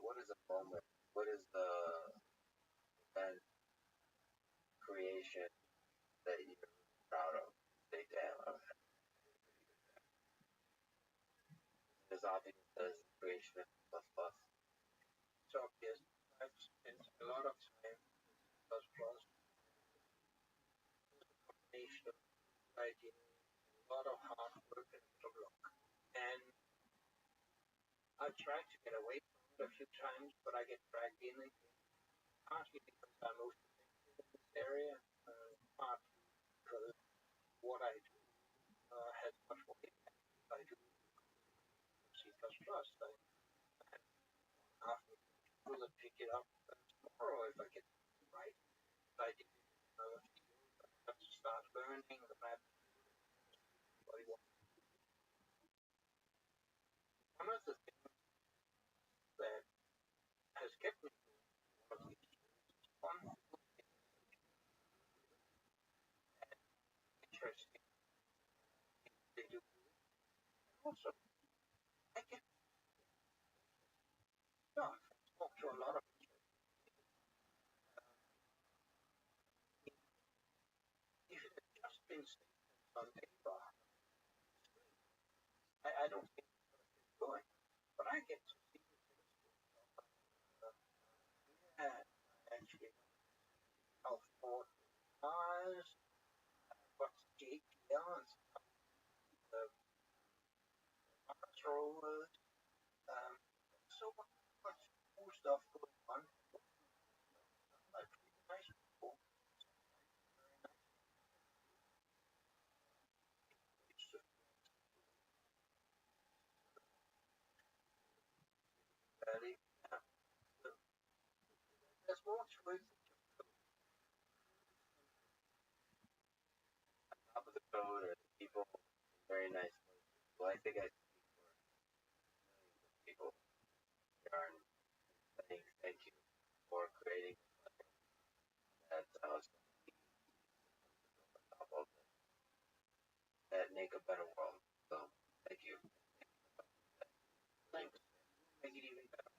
what is a moment? What is the event creation that you're proud of? Say, damn, philosophy as the creation of plus plus. So yes, I've spent a lot of time plus plus combination of idea, a lot of hard work and a lot of luck. And I've tried to get away from it a few times, but I get dragged in again, partly because I'm most effective in this area, partly because what I do has much more impact if I do C++. I half the people that pick it up tomorrow if I get it right. If I did it in another field, I have to start learning the map. One of the things that has kept me one of these one interesting they do. Also, I get stuck. I talk to a lot of if it had just been statements on paper, I don't think it's going to get going. But I get to see actually how Ford cars, what's JPL and the controllers, so much cool stuff going on. Like really nice people. It's just very, there's more to it. Top of the code or the people, very nice. Well, I think I speak for millions of people here are saying thank you for creating that top of that make a better world. So thank you. Thanks. Make it even better.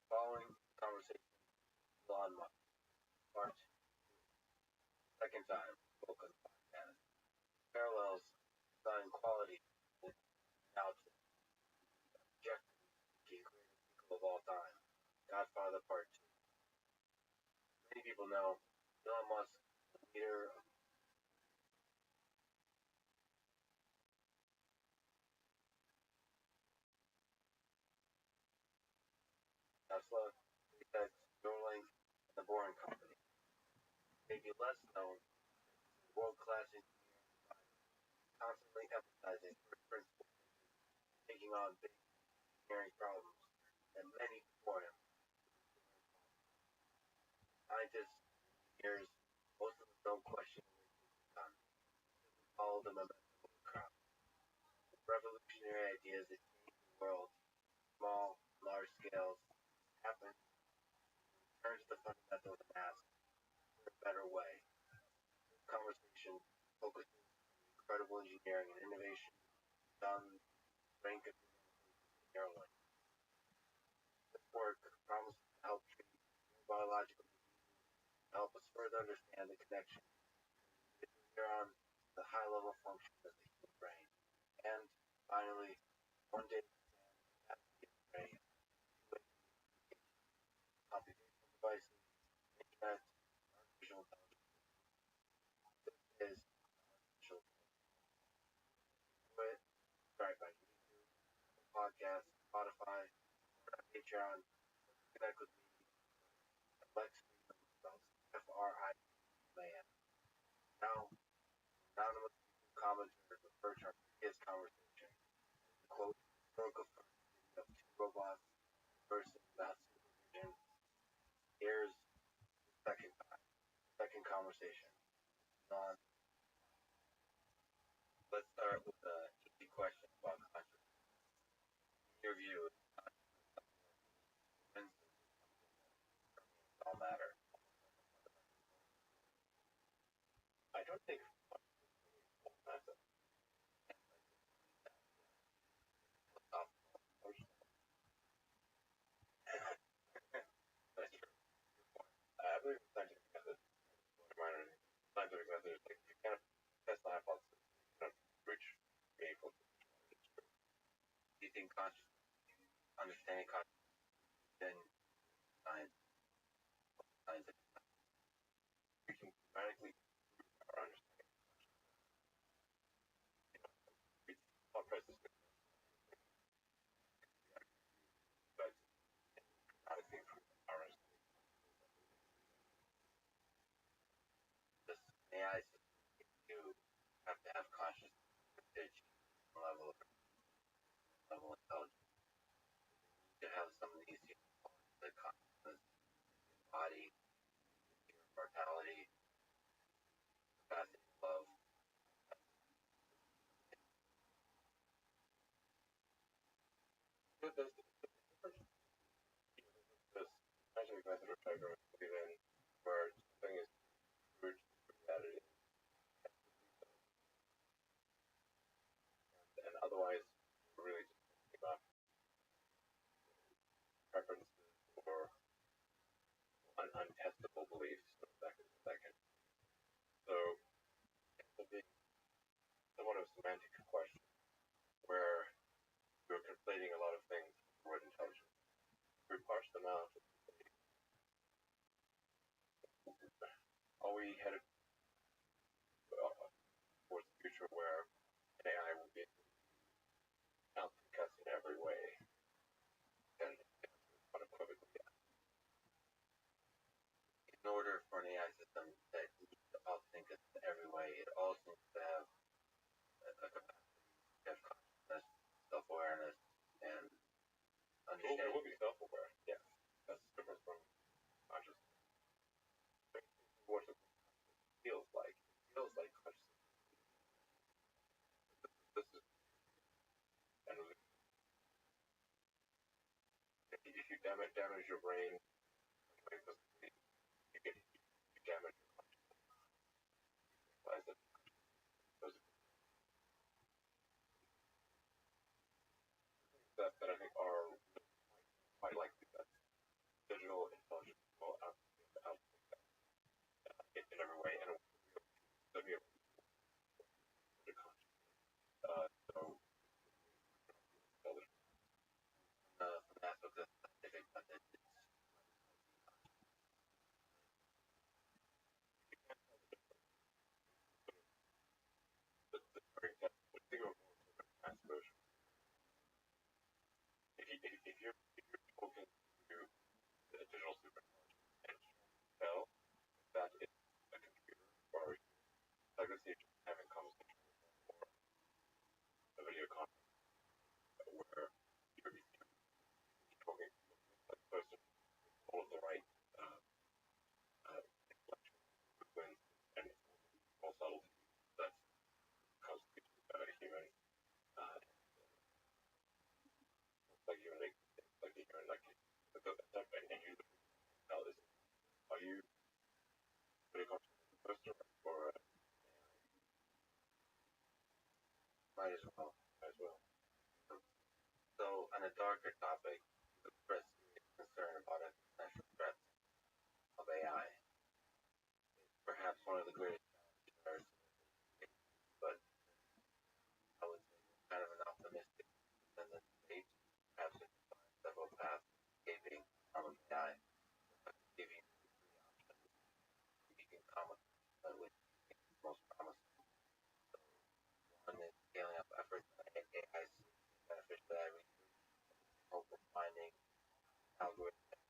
Following conversation Elon Musk, part second time spoke on the podcast. Parallels design quality now to objectively the greatest people of all time. Godfather Part 2. Many people know Elon Musk, the leader of Tesla, SpaceX, Neuralink, and the Boring Company. Maybe less known, world-class engineer, constantly emphasizing first principles, taking on big engineering problems that many before him. Scientists, engineers, most of them don't question what done. Follow the momentum of the crowd. Revolutionary ideas that change the world, small, large scales, happen, turns the fundamentals and asks for a better way. This conversation focuses on incredible engineering and innovation done rank of Neuralink. This work promises to help treat biological diseases, help us further understand the connection between neurons, the high-level function of the human brain, and finally, one day capacity of the brain, computational devices, internet, artificial intelligence. This is artificial intelligence. Subscribe by YouTube, podcast, Spotify, Patreon. Connect with me, Lex Friedman, spelled F-R-I-M-A-N. Now, anonymous commenter refer to our previous conversation. The quote, historical video of two robots understanding consciousness, then science, We can dramatically improve our understanding. Thought process but dramatically improve our understanding. this AI system, you have to have consciousness to achieve some level of intelligence. You have some of these components, the consciousness, body, mortality, capacity to love. But there's this scientific method which I don't believe in, where something is proved that it is, and otherwise really just thinking about preferences or untestable beliefs. So it's a big, somewhat of a semantic question where we're conflating a lot of things with intelligence. We parse them out. Are we headed towards the future where AI will be outthink us in every way? And unequivocally, yes. In order for an AI system that needs to outthink us in every way, it also needs to have a capacity to have consciousness, self-awareness, and It understanding. will be self-aware, yes. That's different from consciousness. What it feels like. It feels like consciousness. This is, and if you damage your brain, you damage your consciousness. Realize that those that I think are quite likely that digital intelligence will out in every way, and it will be able to consciousness. So From the aspect of scientific method, the very think of mass motion. If you're talking to a digital super and tell that it's a computer or like let's say you're having a conversation or a video conference where you're talking to that person all of the right inflection movements and all subtlety that constitutes a human like human like a human like and you tell is are you video conference person or might as well. as well? So, on a darker topic, the press is concerned about existential threats of AI. Perhaps one of the greatest challenges, but I would say kind of an optimistic than the debate. Perhaps we can find several paths to escaping harm of AI. Giving you three options. You can come up with which you think is most promising. One is scaling up efforts on AI beneficial AI research, hope of finding algorithms,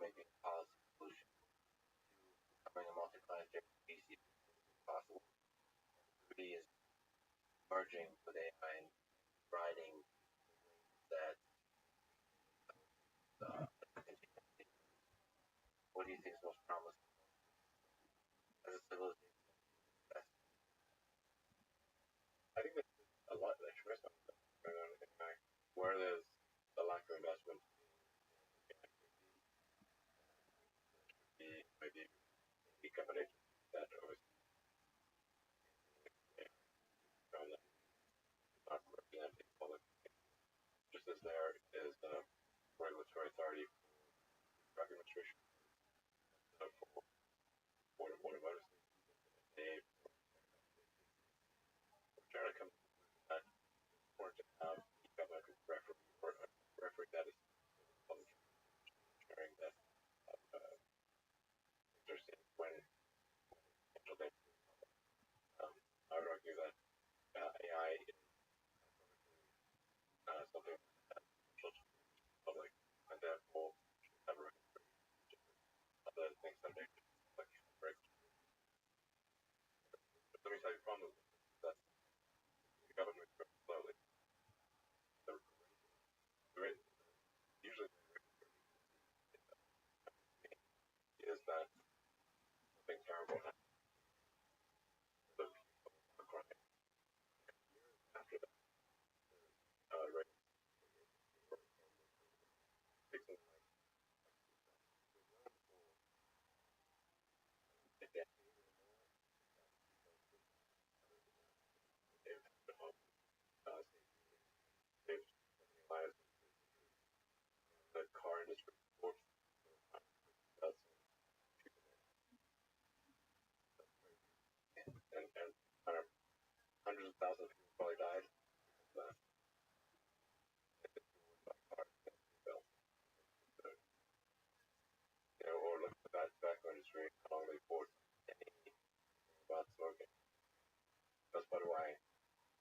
making policy solutions to becoming a multi-planetary species as possible. Three is merging with AI and riding that what do you think is most promising as a civilization? I think there's a lot of tremendous going on in AI where there's a lack of investment in maybe government that oversees not representing public. Just as there is a regulatory authority for drug administration for automotive they were trying to come to that important to have government referee mystery sports. That's and hundreds of thousands of people probably died. But or look at the bad tobacco industry, how long they forced any about smoking. That's part of why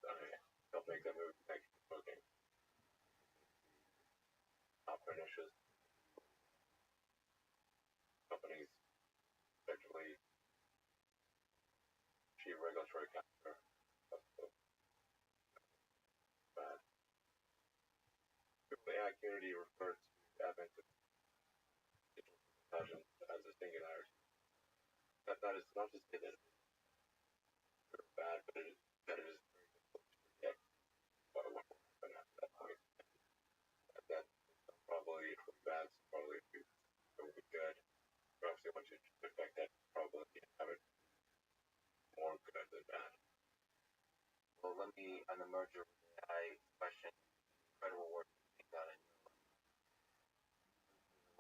don't make that move back to smoking. Not pernicious. Companies effectively achieve regulatory capture. That's so bad. The AI community refers to the advent of digital intelligence as a singularity. That is not to say that it is bad, but it is that it is very difficult to predict what will happen after that point. And that probably if we're bad, so probably if it will be good. Perhaps they want you to expect that probably have it more good than bad. Well, let me, on the merger with AI question, incredible work being done in a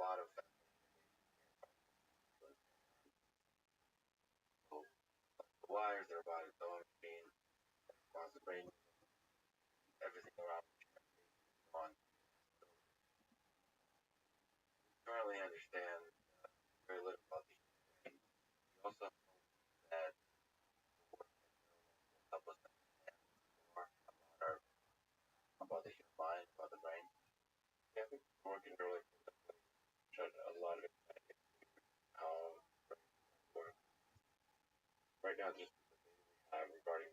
lot of the wires that are about its own machine, across the brain, everything around on. Currently understand very little about the human brain. We also know that the work will help us understand more about about the human mind, about the brain. Yeah, I think working really shed a lot of insight into how brains work. Right now, just the data we have regarding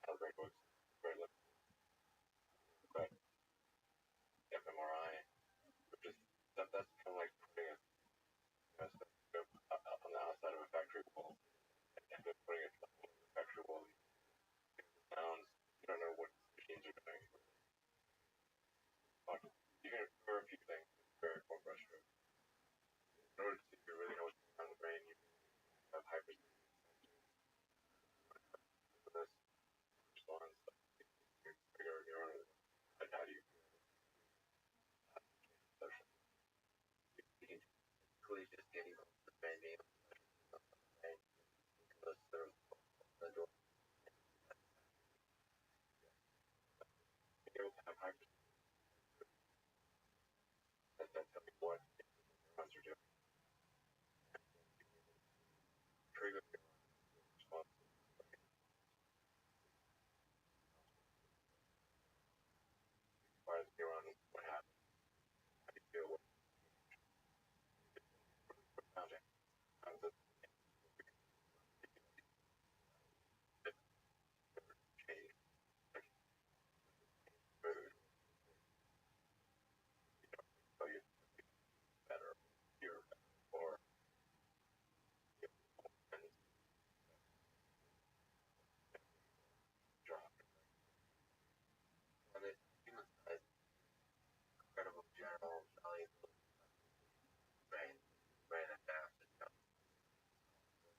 how the brain works is very limited. But fMRI, which is that's kind of like putting a stethoscope on the outside of a factory wall, and then putting it on the factory wall. You hear the sounds. You don't know what machines are doing. You can infer a few things. It's very more frustrating. In order to really know what's going on in the brain, you have hypersensitive sensors for this response. You figure out your own. How do you social? You can basically just getting close to the brain, being able to touch the brain, because there's the door. Being able to have hypersensitive that tell me what neurons are doing. Trigger response. Fires neuron, what happens? How do you feel? What sounding? How does it change? Food, so you better, you're better, or and drop. On the human side, incredible general knowledge of the brain adapts itself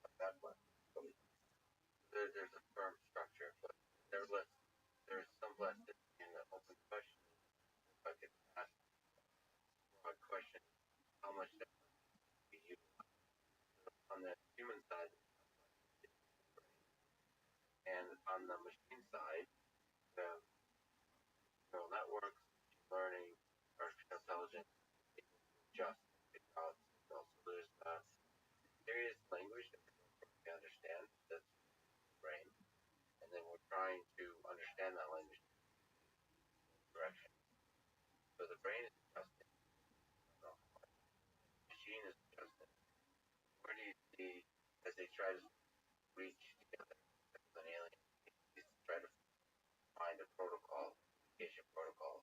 like that one. There's a firm structure, but there's some plasticity in the open question. If I could ask a question, how much that be utilized on the human side and on the machine side, the neural networks, machine learning, artificial intelligence, able to adjust, figure out signals. So there's various language that we don't really understand that's the brain, and then we're trying to understand that language direction. So the brain is adjusting, the machine is adjusting. Where do you see as they try to reach together as an alien, they try to find a protocol, communication protocol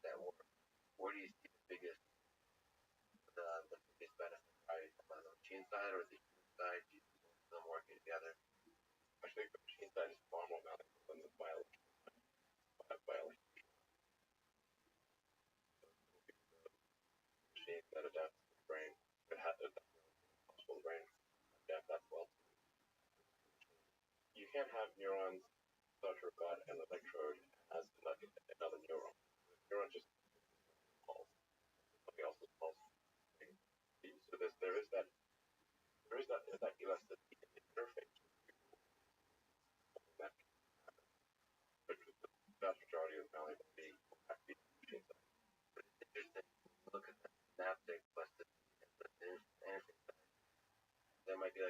that works? Where do you see the biggest benefit, right? On the machine side or the human side? Do you see both of them working together? I think the machine side is far more valuable than the biology. Machine that adapts to the brain, it has possible the brain adapt that well. You can't have neurons such a gut and electrode as another neuron. The neuron just pulse. Something else is pulse.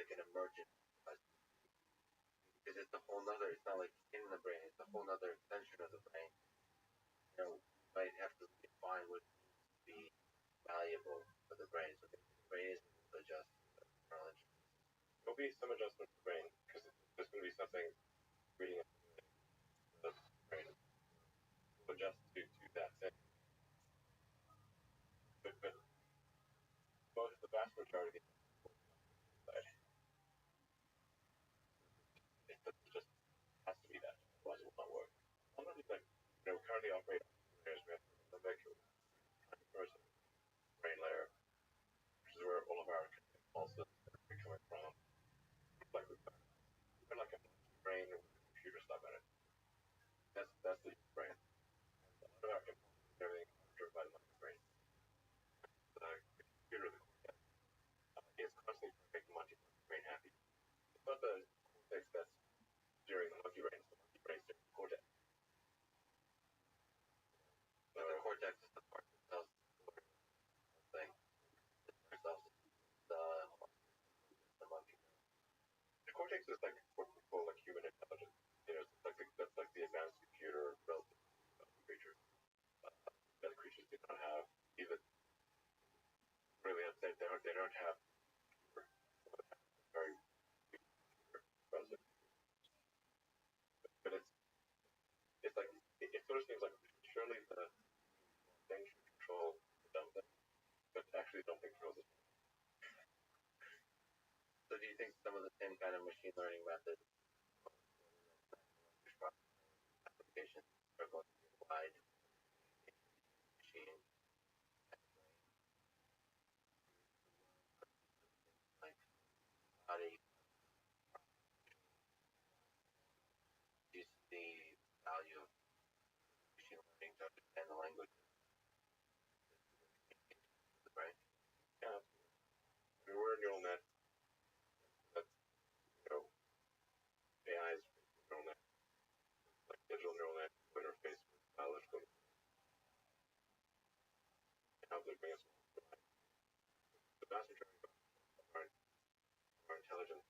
like an emergent because it's a whole nother. It's not like in the brain. It's a whole nother extension of the brain. You might have to define what it means to be valuable for the brain. So the brain is adjust knowledge. There'll be some adjustment to the brain because there's going to be something reading the brain will adjust to that thing. But most the vast majority of it just has to be that. Otherwise, it will not work. Some of these like currently operate layers. We have the molecular person brain layer, which is where all of our pulses are coming from. Like we've got like a brain with computer stuff in it. That's the brain. A lot of our impulses and everything are driven by the monkey brain. The computer, the cortex, is constantly trying to make the monkey brain happy. It's not the cortex that's steering the monkey brain. It's the monkey brain steering the cortex. But the cortex is the part that tells the thing. It tells the monkey. The cortex is like what we call like human intelligence. It's like that's like the advanced computer relative to creatures. That creatures do not have even really. They don't have very present. But it's like it sort of seems like surely the thing should control the dumb thing, but actually the dumb thing controls it. So do you think some of the same kind of machine learning methods applications are going to be applied machine like body use the value of machine learning to understand the language of the brain? Yeah, we're a neural net. That's AI is neural net, like digital neural net interface with biological. How they bring us the vast majority of our intelligence.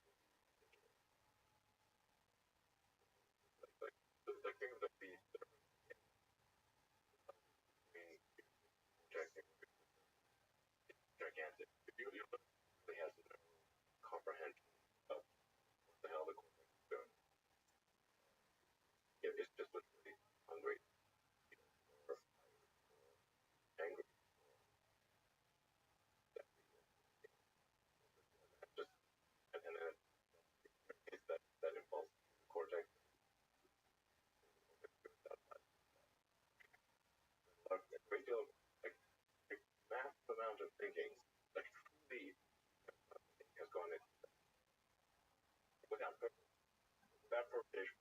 Like think of the gigantic. If you really has no comprehension of what the hell the cortex is doing. It's just literally hungry or angry. Just and then it's that impulse. The cortex. A great deal of like a vast amount of thinking, like truly has gone in without procreation,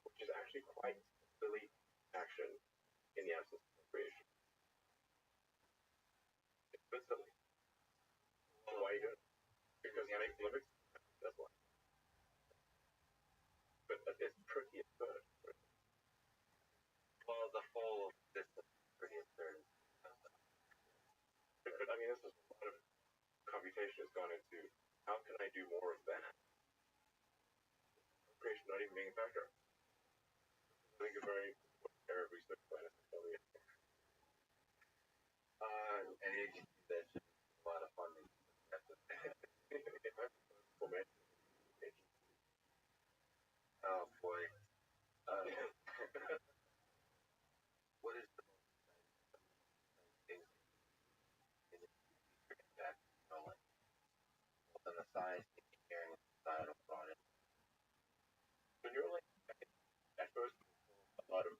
which is actually quite silly action in the absence of procreation. It's been silly. So why you do it? Because you make limits. That's why. But it's pretty absurd. Well, the whole system is pretty absurd. But I mean, this is a lot of computation has gone into how can I do more of that? Procreation not even being a factor. I think a very Arab research plan is Any agency that should a lot of funding. Oh boy. What is the most exciting thing in the future impact like both on the science, engineering, and societal front? when you're like at first a lot of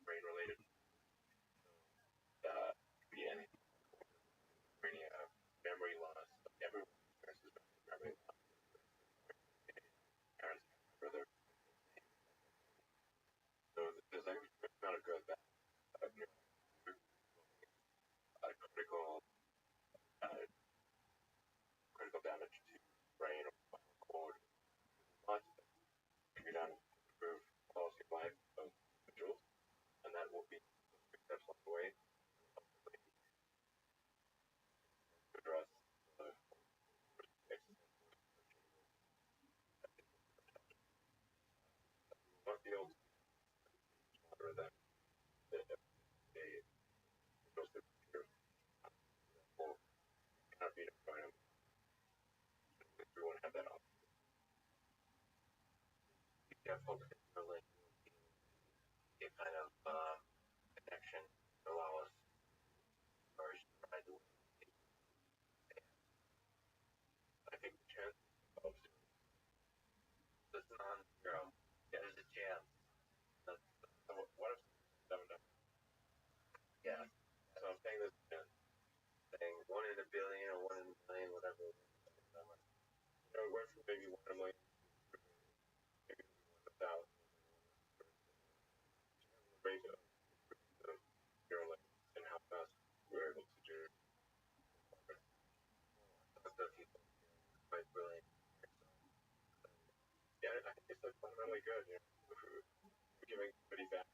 have hope that really a kind of connection to allow us to ride the wave. I think the chance of this non-zero, there's a chance. What if yeah. So I'm saying this chance, saying 1 in a billion or 1 in a million, whatever. What if maybe 1 in a million, maybe 1,000, rate of Neuralink and how fast we're able to do stuff people quite brilliant. Yeah, I think it's like fundamentally good. You know, if we're giving somebody back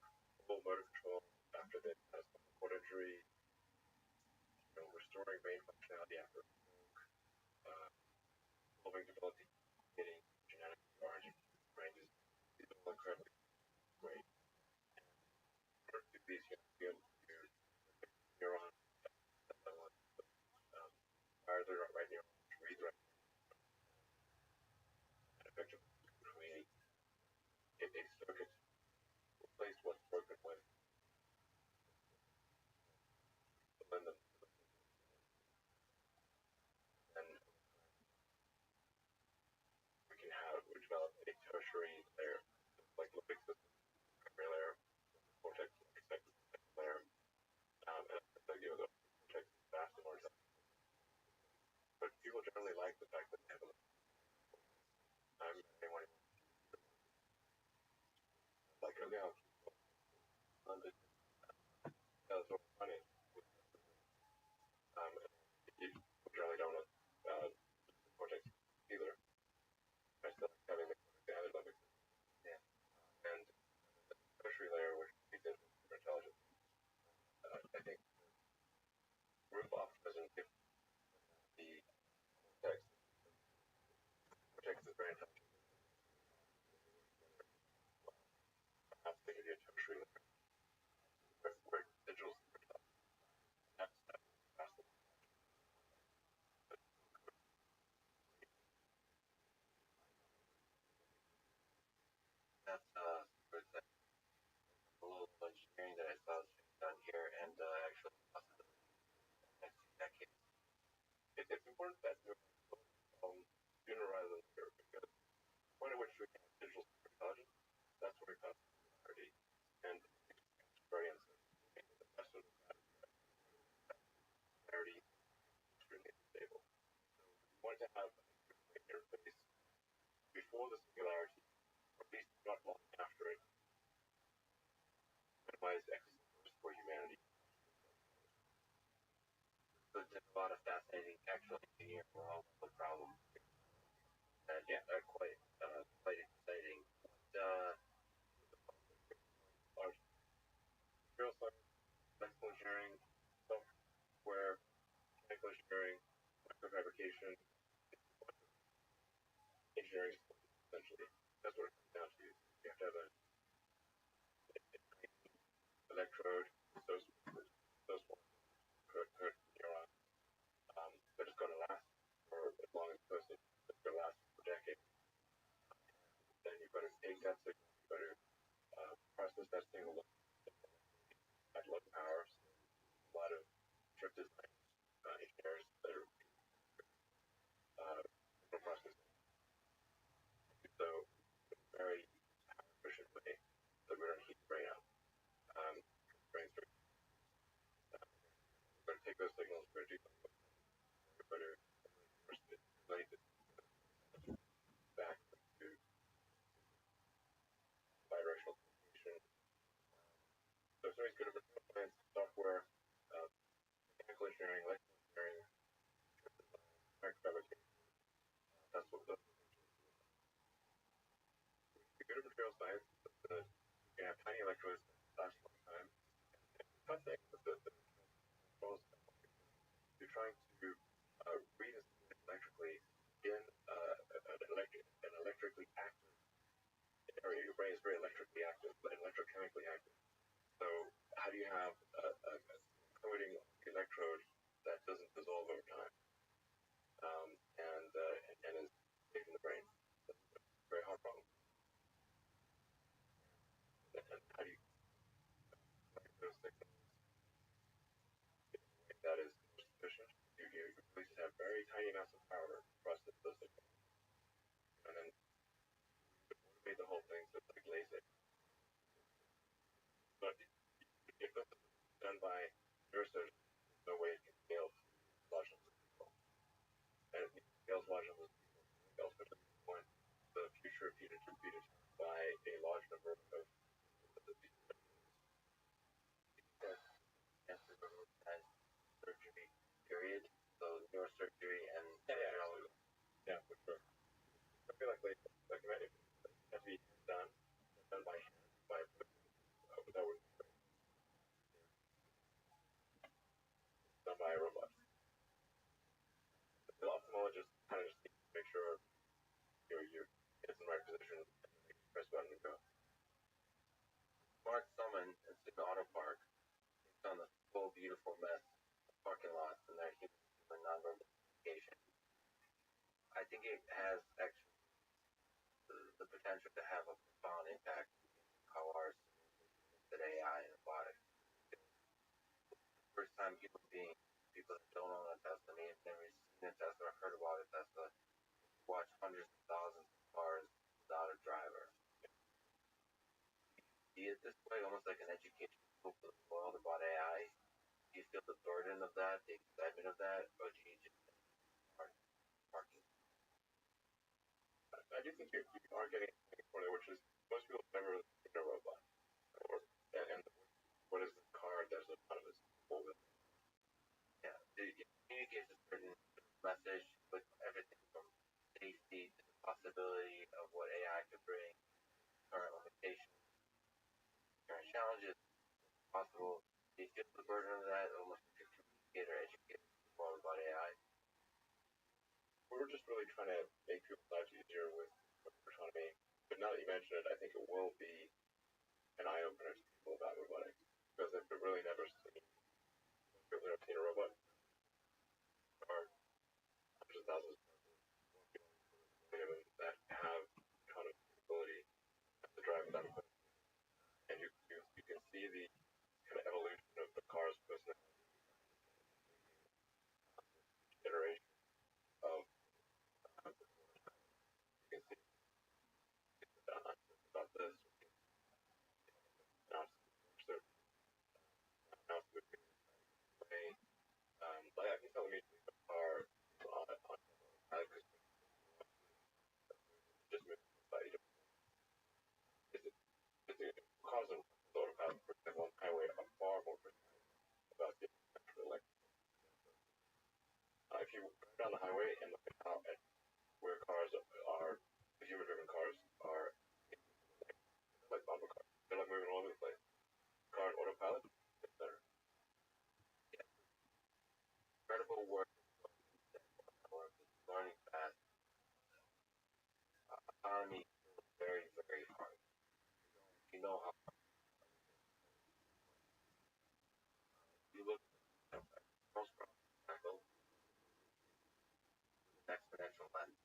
full motor control after they have a spinal injury, you know, restoring brain functionality after solving developing, getting genetic origin brain is all incredibly great. And these good neurons fire the right neuron to read the right and effectively create a circuit to replace what's broken with the them. And we develop a tertiary layer, like limbic system, primary layer, cortex, second layer, and the cortex is vastly more intelligent. But people generally like the fact that they have a anyone like, okay, I'll keep on the sort of money. You generally don't cortex either. I still like having the added limbic system. Yeah. And the tertiary layer, which feeds into super intelligence. I think root of optimism if the cortex is very intelligent. Perhaps they could be a tertiary layer where digital super intelligence. That's fascinating. That's good thing. A little engineering that I saw done here, and actually possibly next few decades. It's important that sooner rather than later, because the point at which we have digital super intelligence, that's where we have clarity and experience. The best of clarity is extremely stable. So we want to have an interface before the singularity, or at least not long after it, minimize existence for humanity. So there's a lot of fascinating actual engineering problems. And yeah, quite exciting. Large material science, electrical engineering, software, chemical engineering, microfabrication, engineering, essentially. That's what it comes down to. You have to have an electrode, those neuron, that is going to last for as long as the person is going to last for decades. Then you've got to take that signal, you've got to process that signal at low power. So a lot of chip design engineers that are processing. So very efficient way that we're going to heat the brain up. We're going to take those signals, we're going to do something. We're going to relate it back to bidirectional communication. So it's always good at material science, software, chemical engineering, electrical engineering, microfabrication. That's what the good at material science. You can have tiny electrodes that last a long time. Fun thing with the controls, you're trying to read a signal electrically in an electrically active area. Your brain is very electrically active, but electrochemically active. So how do you have a coating of the electrode that doesn't dissolve over time and is safe in the brain? That's a very hard problem. by robots. The ophthalmologist kind of just needs to make sure you get in the right position and press button and go. Mark Summon in Sigma Auto Park found the full beautiful mess of parking lots and their human nonverbal communication. I think it has actually the potential to have a profound impact on how our that AI and robotics. First time human beings, people that don't own a Tesla, may have never seen a Tesla or heard about a Tesla, watch hundreds of thousands of cars without a driver. See it this way, almost like an education tool for the world about AI. Do you feel the burden of that, the excitement of that, or do you just parking? I do think you are getting something for it, which is most people have never seen a robot. And what is the car that's autonomous? Yeah, it communicates a certain message with everything from safety to the possibility of what AI could bring, current limitations, current challenges, possible. Do you feel the burden of that, almost like a communicator, educator more about AI? We're just really trying to make people's lives easier with autonomy. But now that you mention it, I think it will be an eye-opener to people about robotics. Because they've really never seen a robot or hundreds of thousands of them that have autonomous capability to drive without a person. And you can see the kind of evolution of the car's personality generation of you can see about this now so now it's moving away. Like I can tell me the car on because just moving slightly different. It's cars on autopilot, for example, on the highway are far more precise about the actual if you go down the highway and look at how at where cars are, the human-driven cars are like bumper cars. They're like moving all over the place. Car on autopilot, it's better. Yeah. Incredible work. Learning fast. Autonomy is very, very hard. You know how you look at most problems with an exponential lens.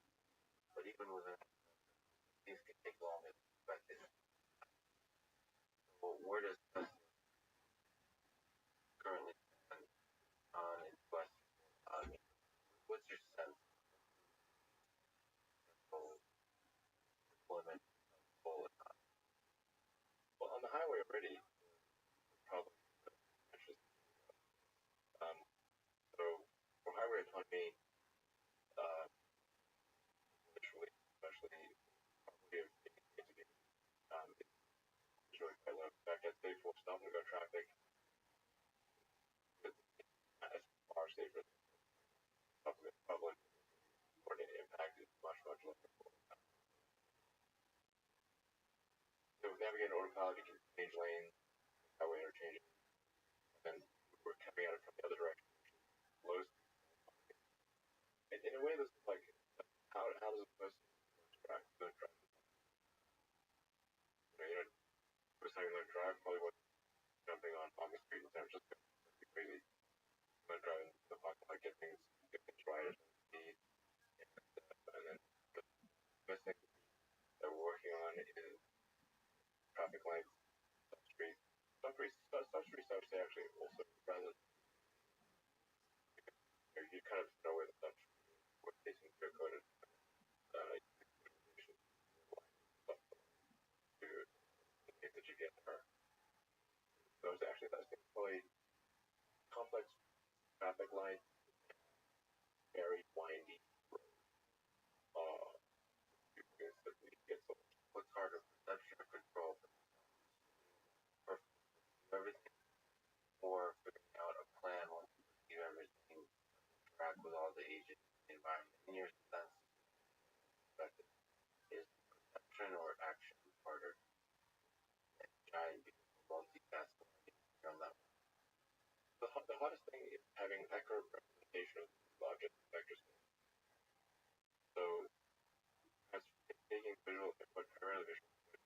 But even with an things can take longer than expected. So where does Tesla currently stand on its quest for autonomy? What's your sense of deployment of full autonomy? Well, on the highway already, probably actually. So for highway autonomy, initially, especially probably it's really quite low. In fact, I'd say for stop and go traffic, it's far safer than stop and go public. Or the impact is much, much lower. So with Navigate Autopilot, you can change lanes, highway interchanges, and then we're coming at it from the other direction. Low speed. In a way, this is like, how does a person drive? First time you learn to drive probably wasn't jumping on the street in San Francisco. It'd be crazy. You learn to drive in the parking lot, get things right at speed, and then the best thing that we're working on is traffic lights, stop streets. Stop streets, I would say actually also rather you kind of know where the stop street is, where it's clear coded. To that you get her. Those actually that's really complex traffic lights, very windy roads. You get so What's harder, perception or control? Or everything, or figuring out a plan once you everything, interact with all the agents in the environment. In your sense, perspective, is perception or action harder? And try and be multitask on that. the hardest thing is having accurate representation of object vector space. So taking visual input, primarily visual input,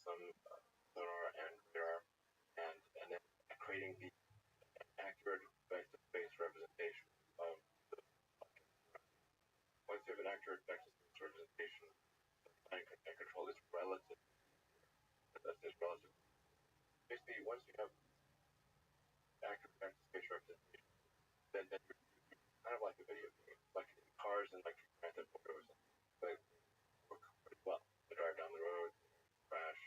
some sonar and radar, and then creating the accurate vector space representation of the object. Once you have an accurate vector space representation, the design and control is relative. That's just relative. Basically, once you have accurate vector space representation, then you're kind of like a video game, like cars and like Grand Theft Autos. But work pretty well. They drive down the road, crash,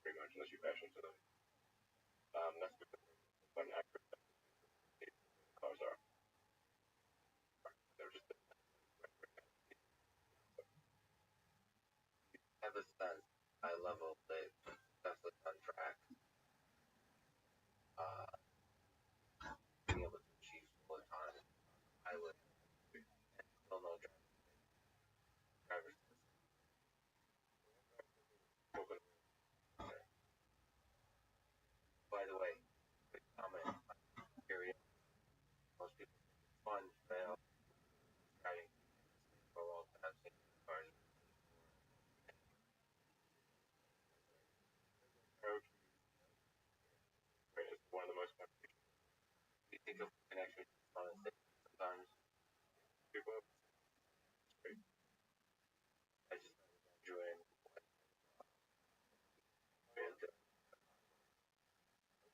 pretty much, unless you crash into them. That's because what an accurate cars are. They're just have a sense, high level, that Tesla's on track. Being able to achieve full autonomy, highway, and still no driver's By the way, quick comment. Curious. Most people think it's fun, but driving for a long time, seeing cars. Road is one of the most fun. You think of connection on the thing sometimes. People, it's great. I just enjoy it. And I'm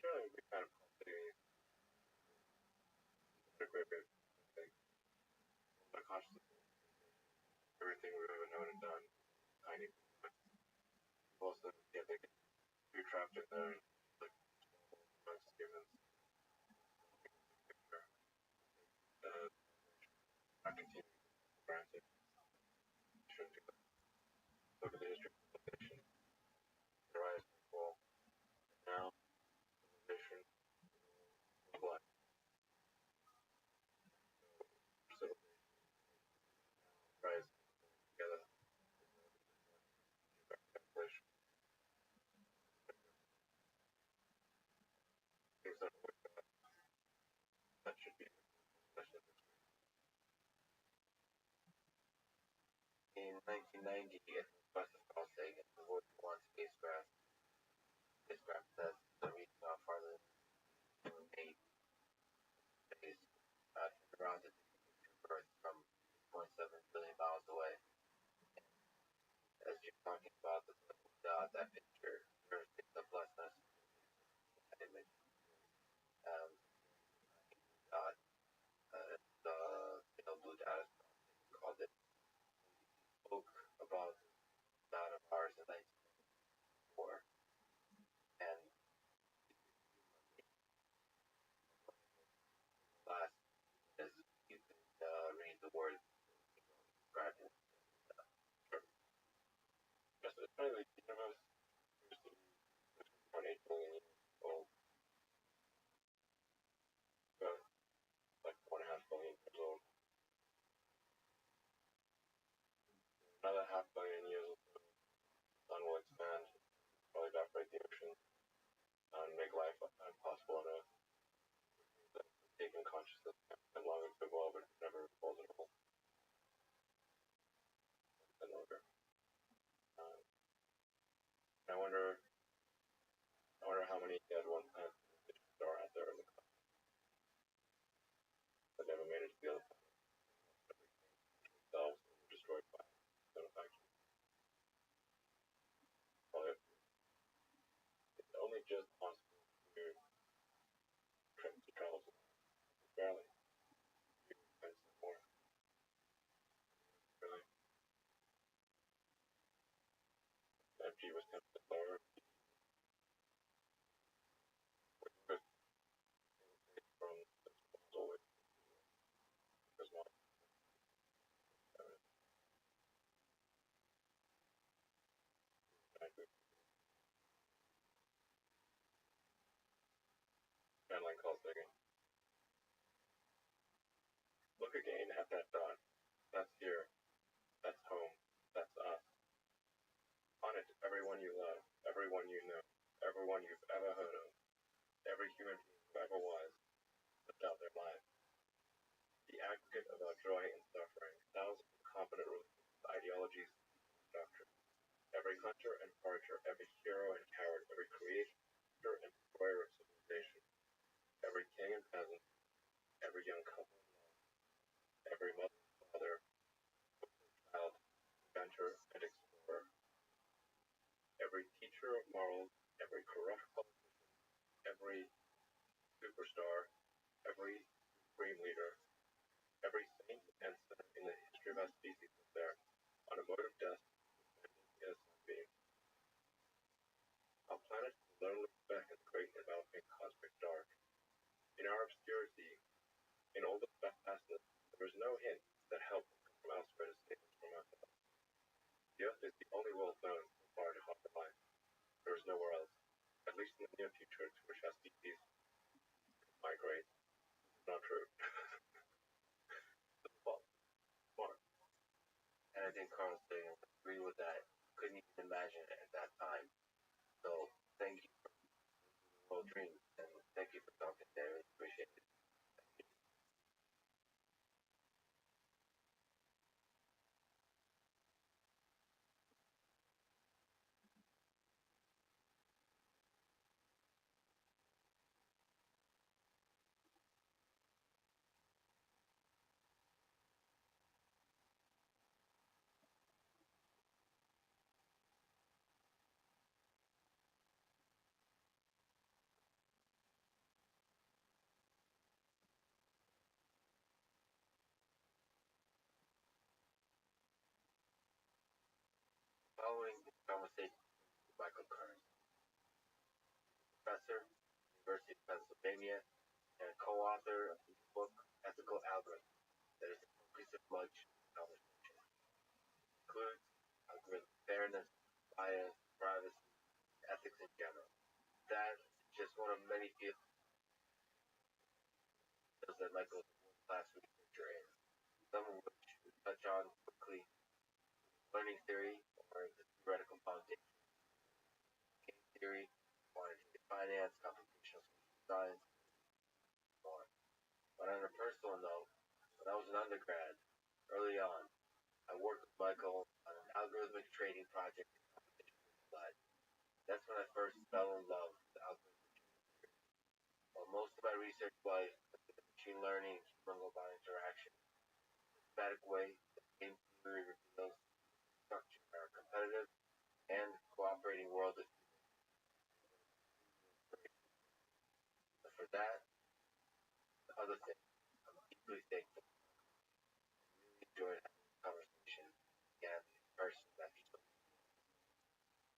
trying to be kind of cultivating a great bit. Like, unconsciously, everything we've ever known and done, tiny. Also, yeah, they get too trapped in there. Like, humans. I continue granted. Shouldn't do that. Look at the history of civilization. The rise and fall. Now, civilization. Black. Civilization. Rise together. Civilization. Things that should be. In 1990, West of Carl Sagan, the Voyager 1 spacecraft says the reaching out farther than 8 days turned around to Earth from 2.7 billion miles away. As you're talking about that picture, Earth picks up less than that image. The blue data called it spoke about that of ours in 1994, and last as you can read the word describing just it's funny like the universe is 6.8 billion years old, like 1.5 billion years old. Another half billion years old, the sun will expand, probably evaporate the ocean, and make life impossible on Earth. Taking consciousness and longer to evolve, but never falls at all. And longer. I wonder how many dead one planet are out there in the cosmos that never made it to the other planet. Themselves destroyed by benefactors. Probably it's only just possible to travel to barely. And some more. Really. FG was 10% lower. From always as well. Like Carl Sagan. Look again at that dot. That's here. That's home. That's us. On it, everyone you love, everyone you know, everyone you've ever heard of, every human being who ever was, lived out their life. advocate about joy and suffering, thousands of competent religious ideologies and doctrines. Every hunter and forager, every hero and coward, every creator and destroyer of civilization, every king and peasant, every young couple in love, every mother and father, child, inventor, and explorer, every teacher of morals, every corrupt politician, every superstar, every supreme leader, every saint and sinner in the history of our species is there, on a mode of death, defending innocent beings. Our planet is lonely speck in the great enveloping cosmic dark. In our obscurity, in all the vastness, there is no hint that help will come from elsewhere to save us from ourselves. The Earth is the only world known so far to harm life. There is nowhere else, at least in the near future, to which our species migrate. Not true. Well, smart. And I think Carl's saying I agree with that. Couldn't even imagine it at that time. So thank you for the world dream, and thank you for talking, David. Appreciate it. Following the conversation with Michael Kern, professor, University of Pennsylvania, and co-author of the book Ethical Algorithm, that is the focus of much conversation. It includes algorithmic fairness, bias, privacy, ethics in general. That is just one of many fields that Michael is a world-class researcher in, some of which we touch on quickly: learning theory, or the theoretical foundation, game theory, quantitative finance, computational science, and more. But on a personal note, when I was an undergrad, early on, I worked with Michael on an algorithmic trading project in competition with. That's when I first fell in love with algorithmic trading. While most of my research life was in machine learning and human-robot interaction, the systematic way that game theory reveals structure in our competitive and cooperating world of inspiration. But for that, the other thing, I'm deeply thankful. I really enjoyed having this conversation again in person that you took.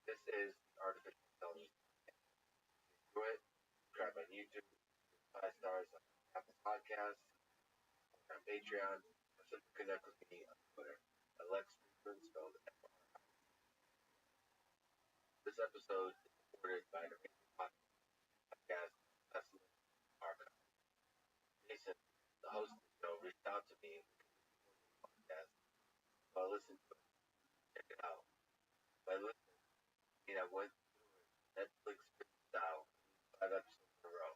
This is Artificial Intelligence. Do it. Subscribe on YouTube. 5 stars on Apple Podcasts, on Patreon, or simply connect with me on Twitter. Alex Friedman, spelled F. This episode is supported by the Radio Podcast Testament Archive. Jason, the host of the show, reached out to me with the podcast, so I listened to it. Check it out. By listening, I mean I went through it Netflix style, 5 episodes in a row.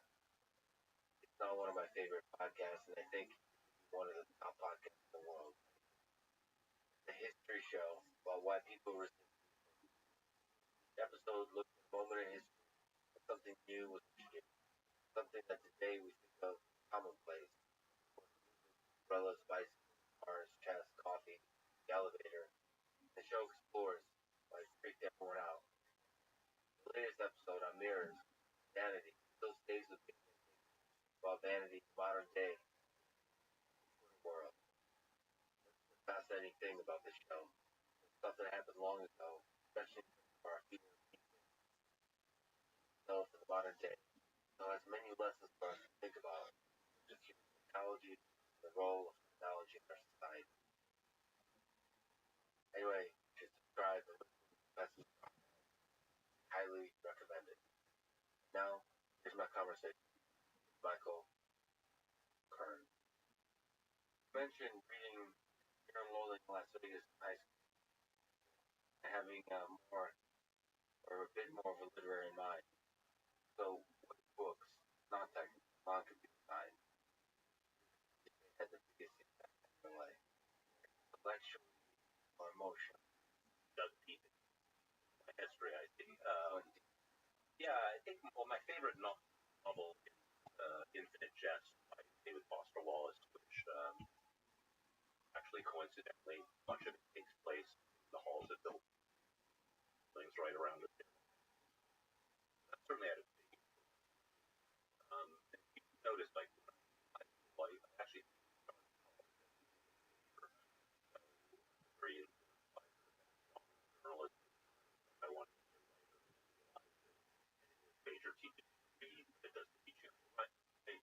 It's not one of my favorite podcasts, and I think it's one of the top podcasts in the world. It's a history show about why people resist. Each episode looks at a moment in history when something new was introduced, something that today we think of as commonplace. Umbrellas, bicycles, cars, chess, coffee, the elevator. The show explores why it freaked everyone out. The latest episode on mirrors, vanity, still stays with me about vanity in modern day world. The fascinating thing about this show is stuff that happened long ago, especially for our fear of itself in the modern day. So it has many lessons for us to think about, such as human psychology, the role of technology in our society. Anyway, you should subscribe and listen to the message. Highly recommended. Now, here's my conversation with Michael Kern. You mentioned reading Fear and Loathing in Las Vegas in high school and having more, or a bit more of a literary mind. So, what books, non-technical, non-computer science, had the biggest impact? think my favorite novel is Infinite Jest by David Foster Wallace, which actually coincidentally much of it takes place in the halls of buildings right around it. That certainly had a big you notice like I actually very journalist I want major teaching that does teaching. I mean,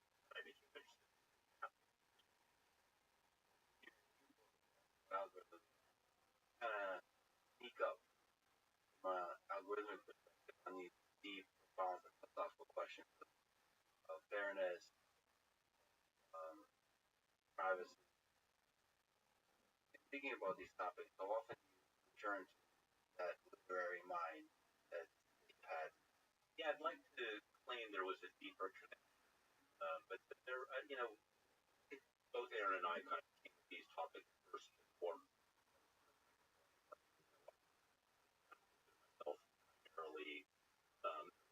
algorithm sneak up algorithmic perspective on these deep, profound, philosophical questions of fairness, privacy. Thinking about these topics, so often you turn to that literary mind that you had. Yeah, I'd like to claim there was a deeper connection, but there, both Aaron and I kind of came to these topics first and foremost. Myself, primarily,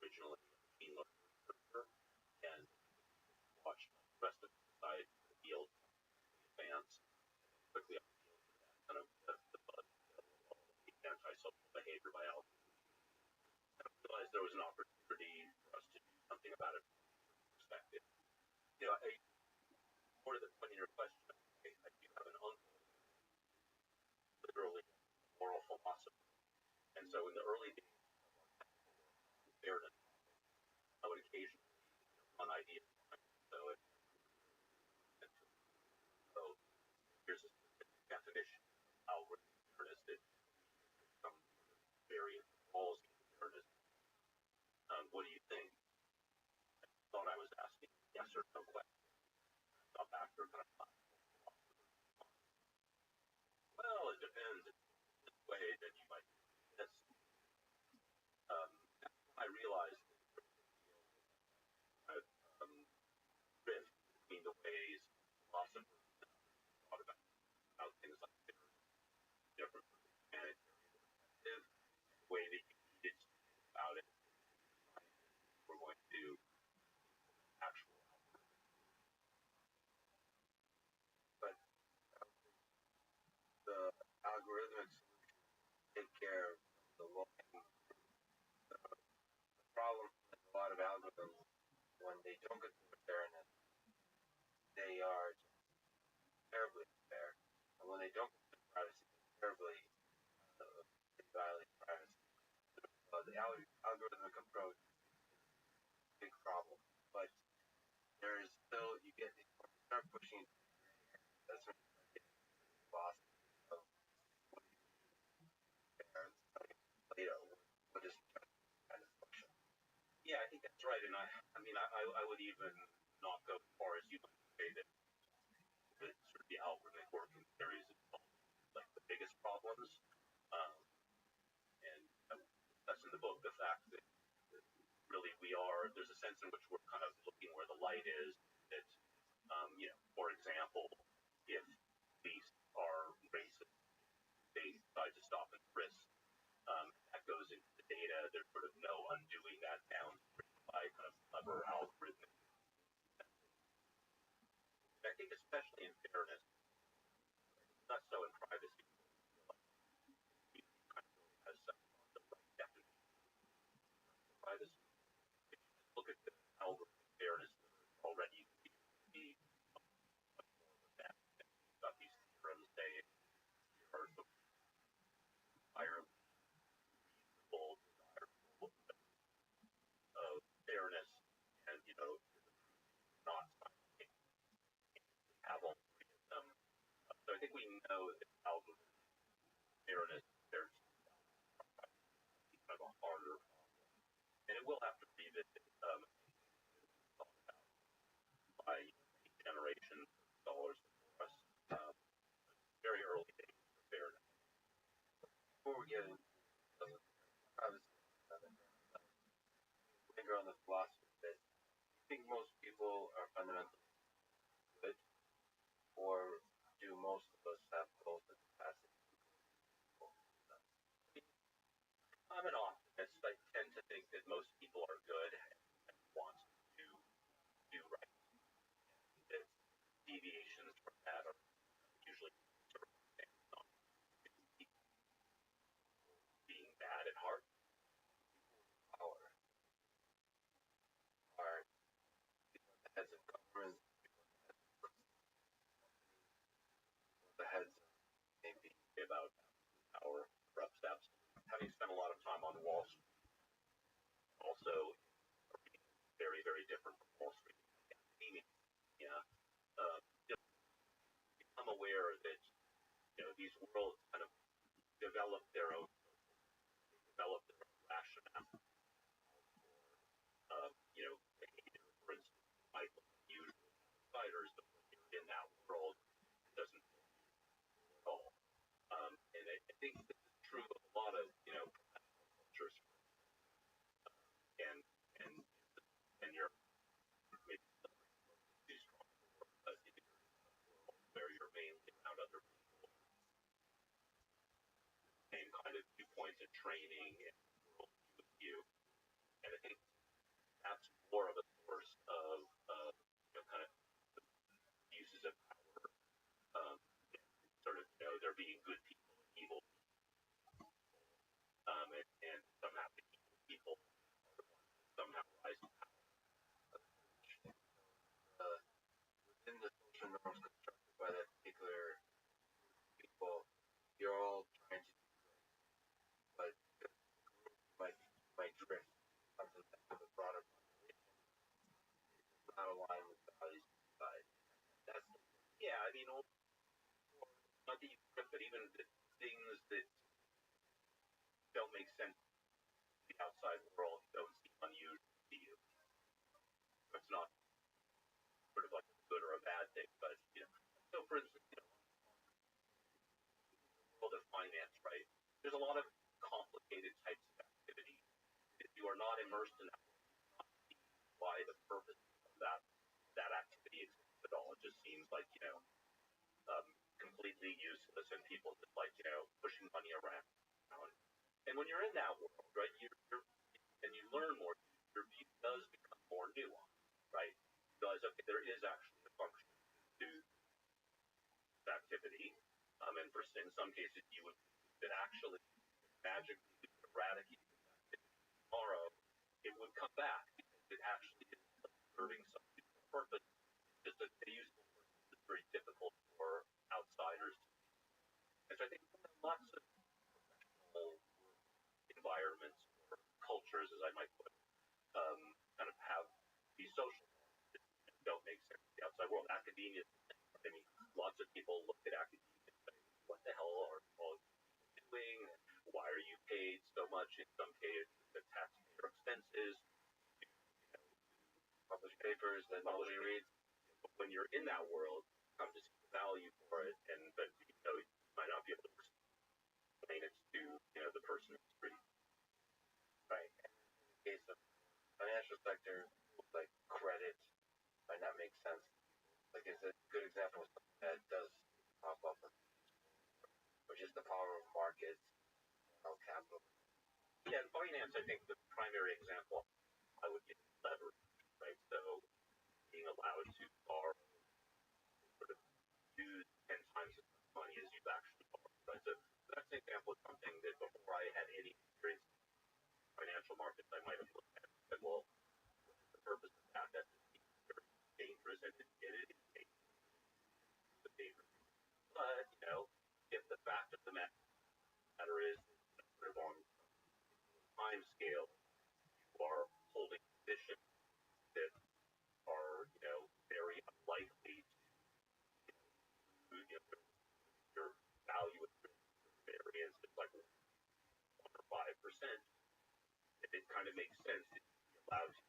originally a machine learning researcher, and watched the rest of the side of the field advance quickly on the heels of that kind of the buzz of the antisocial behavior by algorithms. And I realized there was an opportunity for us to do something about it from a perspective. More to the point in your question, I do have an uncle, literally a moral philosopher. And so in the early days of fairness, I would occasionally run ideas by him. So here's a specific definition of algorithmic fairness that some variant falls into fairness. What do you think? I thought I was asking yes or no question. I thought back to kind of well, it depends. It's this way that you might do this. I realized that there was a rift between the ways philosophers thought about things like fairness, different from the humanitarian perspective, the way that you needed to think about it. We're going to do actual algorithms. But the algorithmic solutions take care of the problem with a lot of algorithms when they don't consider fairness, they are terribly unfair. And when they don't consider privacy, terribly they violate privacy. The algorithmic approach is a big problem. But there is still, you start pushing into the gray area. That's when you start getting lost of what is fair. Plato, what is kind of function. Yeah, I think that's right. And I would even not go as far as you might say that sort of the algorithmic working theories involve like the biggest problems. Um, and that's in the book, the fact that really there's a sense in which we're kind of looking where the light is. That, for example, if police are racist, they decide to stop and frisk, that goes into the data. There's sort of no undoing that downstream by kind of clever algorithmic. I think especially in fairness, not so in privacy. It kind of really has some of the right definition of privacy. If you just look at the algorithmic fairness already, you can see much more of that. You've got these theorems saying here are some entirely reasonable, desirable of fairness, and not have all three of them. So I think we know that algorithmic fairness, there's kind of a harder problem, and it will have to revisit thought about by generations of scholars before us. Very early days of fairness. Before we get into privacy, linger on the philosophy that I think most people are fundamentally good, or do most of us have both the capacity from that are usually sort of not being bad at heart. Power are the heads of governments, the heads of maybe About power corrupts absolutely. Having spent a lot of time on Wall Street, also very, very different from Wall Street academia. Yeah, just become aware that these worlds kind of develop their own rationale. Behavior, for instance, might look unusual to outsiders, but when you're in that world, it doesn't feel at all. And I think this is true of a lot of cultures, and and and you're maybe too strong for if you're in a world where you're mainly around other people, same kind of viewpoints and training and worldview with you. And I think that's more of a source of kind of uses of power, sort of there being good people and evil people, and somehow the evil people are the ones that somehow rise to power. within the social norms constructed by that particular people, you're all trying to do good, but because the group might drift onto the broader population, it's not aligned with the values of society. That's the Yeah, I mean, or not that you could, but even the things that don't make sense to the outside world don't seem unusual to you. It's not sort of like a good or a bad thing, but So, for instance, world of finance, right? There's a lot of complicated types of activity. If you are not immersed in that, you cannot see why the purpose of that activity exists at all. It just seems like completely useless, and people just like pushing money around. And when you're in that world, right, and you learn more, your view does become more nuanced, right? You realize, okay, there is actually a function to this activity, and in some cases you would that actually magically we could eradicate this activity tomorrow, it would come back because it actually is serving some useful purpose. It's just a useful purpose that's very difficult for outsiders to see. And so I think lots of professional environments or cultures, as I might put it, kind of have these social norms that don't make sense to the outside world. Academia, I mean, lots of people look at academia and say, what the hell are all you doing? Why are you paid so much? In some cases, the taxpayer expenses to published papers that nobody reads. But when you're in that world, you come to see the value for it, but you might not be able to explain it to the person in the street. Right. And in the case of financial sector, like credit might not make sense. Like it's a good example of something that does pop up, which is the power of markets, capital. Yeah, in finance, I think the primary example I would give is leverage, right? So being allowed to borrow, sort of use 10 times as much money as you've actually borrowed, right? So that's an example of something that before I had any experience in financial markets, I might have looked at and said, well, what is the purpose of that? That seems very dangerous, and it is dangerous. But, if the fact of the matter is, sort of on time scale, you are holding positions that are, very unlikely to, your value of variance is like 1 or 5%. It kind of makes sense to be allowed to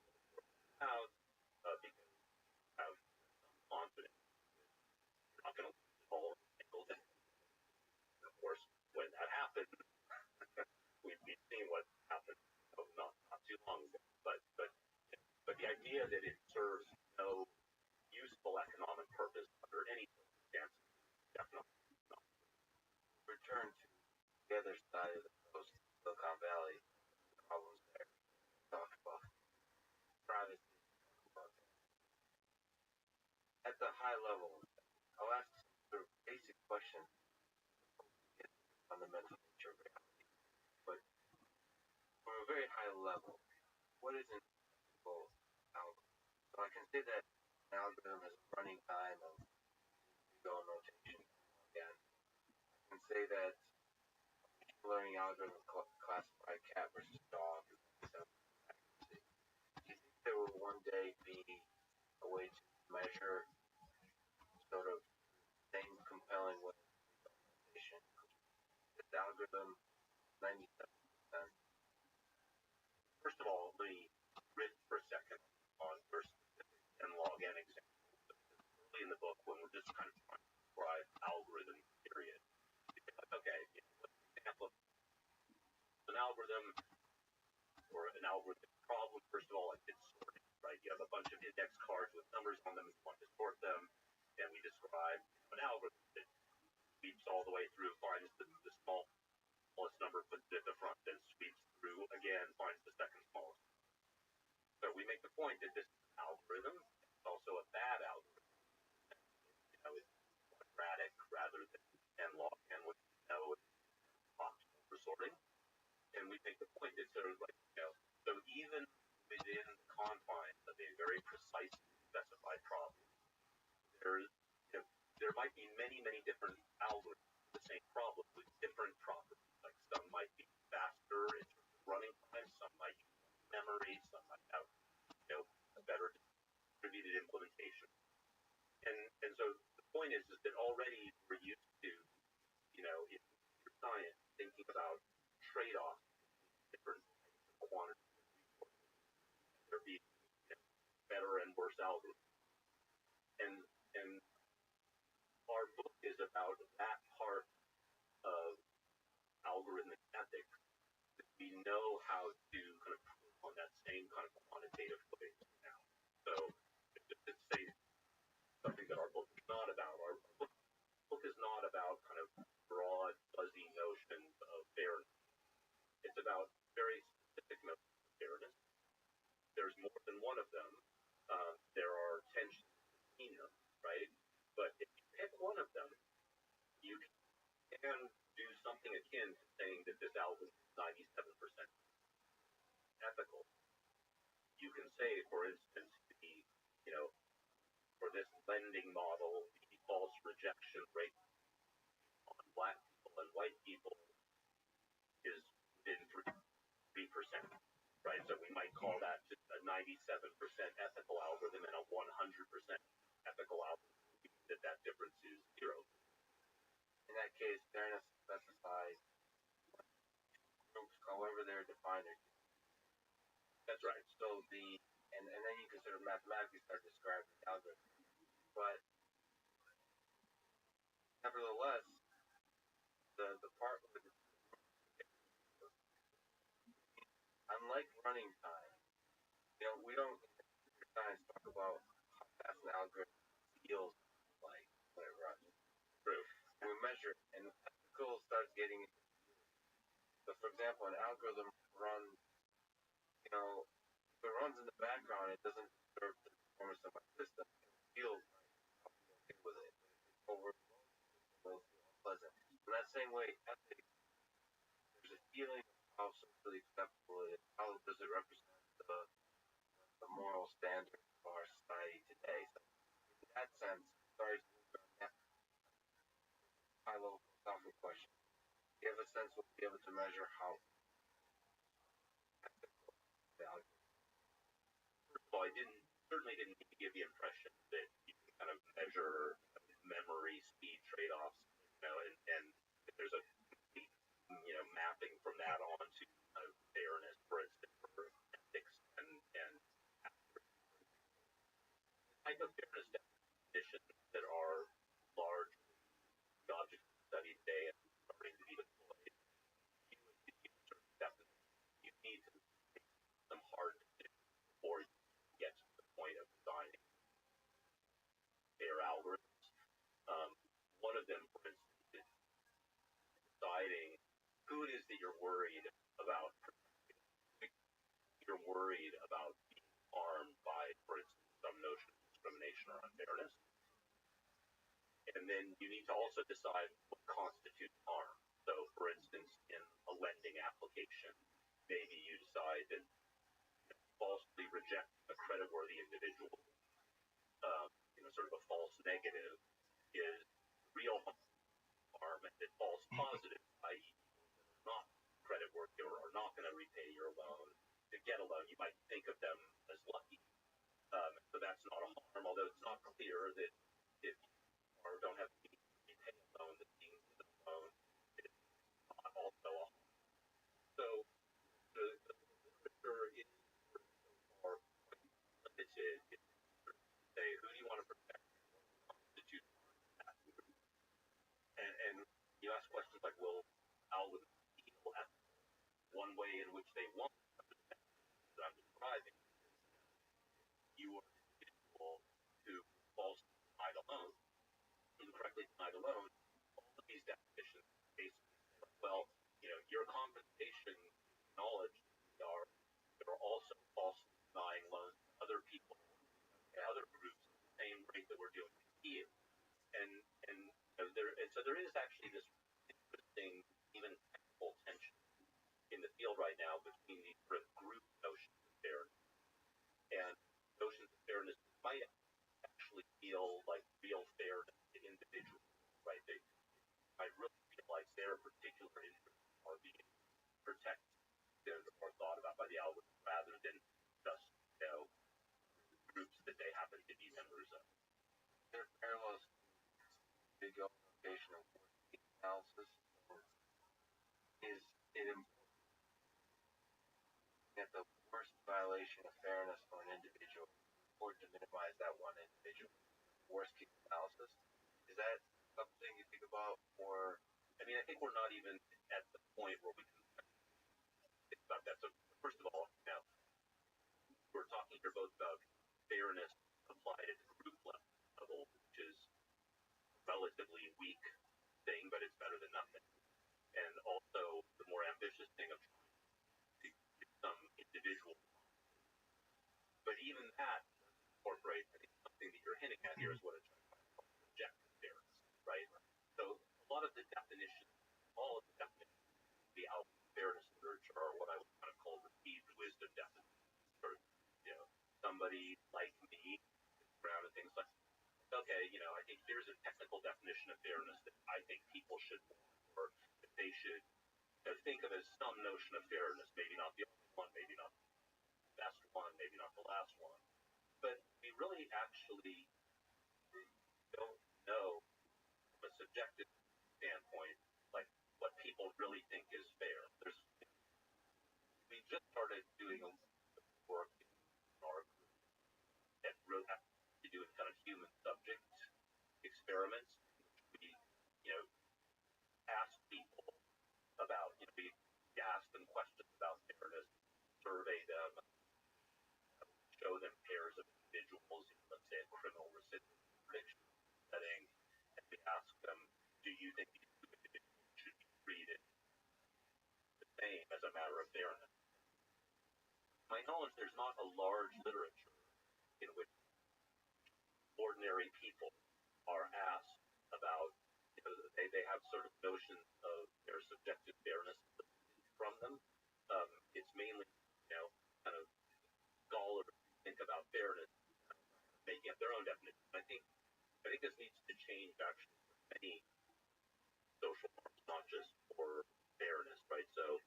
use a little more out because you have some confidence that you're not going to lose it all in a single day. And of course, when that happens, we've seen what happened not too long ago. But the idea that it serves no useful economic purpose under any circumstances is definitely not. Return to the other side of the coast, Silicon Valley, the problems there. Talk about privacy. Talk about that. At the high level, I'll ask the basic question on the mental nature of reality, but from a very high level, what is an ethical algorithm? So I can say that an algorithm has a running time of go notation again. I can say that learning algorithm classify cat versus dog. So do you think there will one day be a way to measure sort of same compelling way of notation? This algorithm, 97%. First of all, let me riff for a second on your specific and log n example. Early in the book, when we're just kind of trying to describe algorithm period, okay, example, an algorithm or an algorithmic problem. First of all, like it's sorting, right? You have a bunch of index cards with numbers on them, and you want to sort them, and we describe an algorithm that sweeps all the way through, finds the smallest number, puts it at the front, then sweeps through again, finds the second smallest. So we make the point that this algorithm is also a bad algorithm. You know, it's quadratic rather than n log n, which we know is optimal for sorting. And we make the point that sort of like, so even within the confines of a very precisely specified problem, there's, there might be many, many different algorithms for the same problem with different properties. Like some might be faster in terms of running time, some might use memory, some might have, a better distributed implementation. And so the point is that already we're used to, in science, thinking about trade-offs between different types of quantities of resources. There be better and worse algorithms. And our book is about that part of algorithmic ethics that we know how to kind of put on that same kind of quantitative footing now. So just to say something that our book is not about. Our book is not about kind of broad, fuzzy notions of fairness. It's about very specific notions of fairness. There's more than one of them. There are tensions between them, right? But if you pick one of them, you can do something akin to saying that this algorithm is 97% ethical. You can say, for instance, for this lending model, the false rejection rate on black people and white people is within 3%, right? So we might call that just a 97% ethical algorithm and a 100% ethical algorithm. That difference is zero. In that case, fairness specifies groups, however they're defined. That's right. So and then you can sort of mathematically start describing the algorithm. But nevertheless, the part where unlike running time, we don't in science talk about how fast an algorithm feels like when it runs. True. We measure it, and ethical starts getting. So, for example, an algorithm runs, if it runs in the background, it doesn't disturb the performance of my system. It feels like I'll be okay with it. Over will feel unpleasant. In that same way, ethics, there's a feeling of how socially acceptable it is. How does it represent the moral standard of our society today? So, in that sense, sorry to move on that high-level philosophical question. Do you have a sense we'll be able to measure how ethical the algorithm? First of all, I certainly didn't mean to give the impression that you can kind of measure memory speed trade-offs, and there's a complete, mapping from that on to kind of fairness, for instance, for ethics and type of fairness definitions that are largely the object of study today and starting to be deployed. You need to make them hard to do before you get to the point of designing fair algorithms. One of them, for instance, is deciding who it is that you're worried about protecting. You're worried about being harmed by, for instance, some notion of discrimination or unfairness. And then you need to also decide what constitutes harm. So, for instance, in a lending application, maybe you decide that falsely rejecting a creditworthy individual, sort of a false negative, is real harm, and that false positive, i.e., not creditworthy or are not going to repay your loan, to get a loan, you might think of them as lucky. So that's not a harm, although it's not clear that if you don't have to repay a loan, that being in the loan is not also a harm. So the literature is more limited. Say, who do you want to protect? Constitute that. And you ask questions like, well, how would people have one way in which they want to protect that I'm describing? You are an individual who falsely denied a loan, incorrectly denied a loan. All of these definitions basically say, well, your compensation knowledge are also falsely denying loans to other people and other groups at the same rate that we're doing to you. And so there is actually this interesting, even technical tension in the field right now between these sort of group notions of fairness and notions of fairness that might actually feel like real fairness to individuals, right? They might really feel like their particular interests are being protected or thought about by the algorithm rather than just, groups that they happen to be members of. There are parallels to big application of worst case analysis. Is it important that the worst violation of fairness for an individual is important to minimize that one individual? Worst case analysis? Is that something you think about, or I mean, I think we're not even at the point where we can think about that. So first of all, we're talking here both about fairness applied at the group level, which is a relatively weak thing, but it's better than nothing. And also the more ambitious thing of trying to get some individual. But even that incorporates, I think, something that you're hinting at here is what it's called objective fairness, right? So a lot of the definitions, all of the definitions of the outward fairness literature are what I would kind of call received wisdom definitions. Or, somebody like me around and things like, okay, I think here's a technical definition of fairness that I think people should want, or that they should think of as some notion of fairness, maybe not the only one, maybe not the best one, maybe not the last one. But we really actually don't know from a subjective standpoint, like what people really think is fair. We just started doing a work in our group that really has to do with kind of human subject experiments, in which we, ask people about, we ask them questions about fairness, survey them, show them pairs of individuals, let's say a criminal recidivist prediction setting, and we ask them, do you think these two individuals should be treated the same as a matter of fairness? To my knowledge, there's not a large literature in which ordinary people are asked about, they have sort of notions of their subjective fairness from them. It's mainly, kind of scholars who think about fairness, making up their own definition. I think this needs to change actually for many social norms, not just for fairness, right? So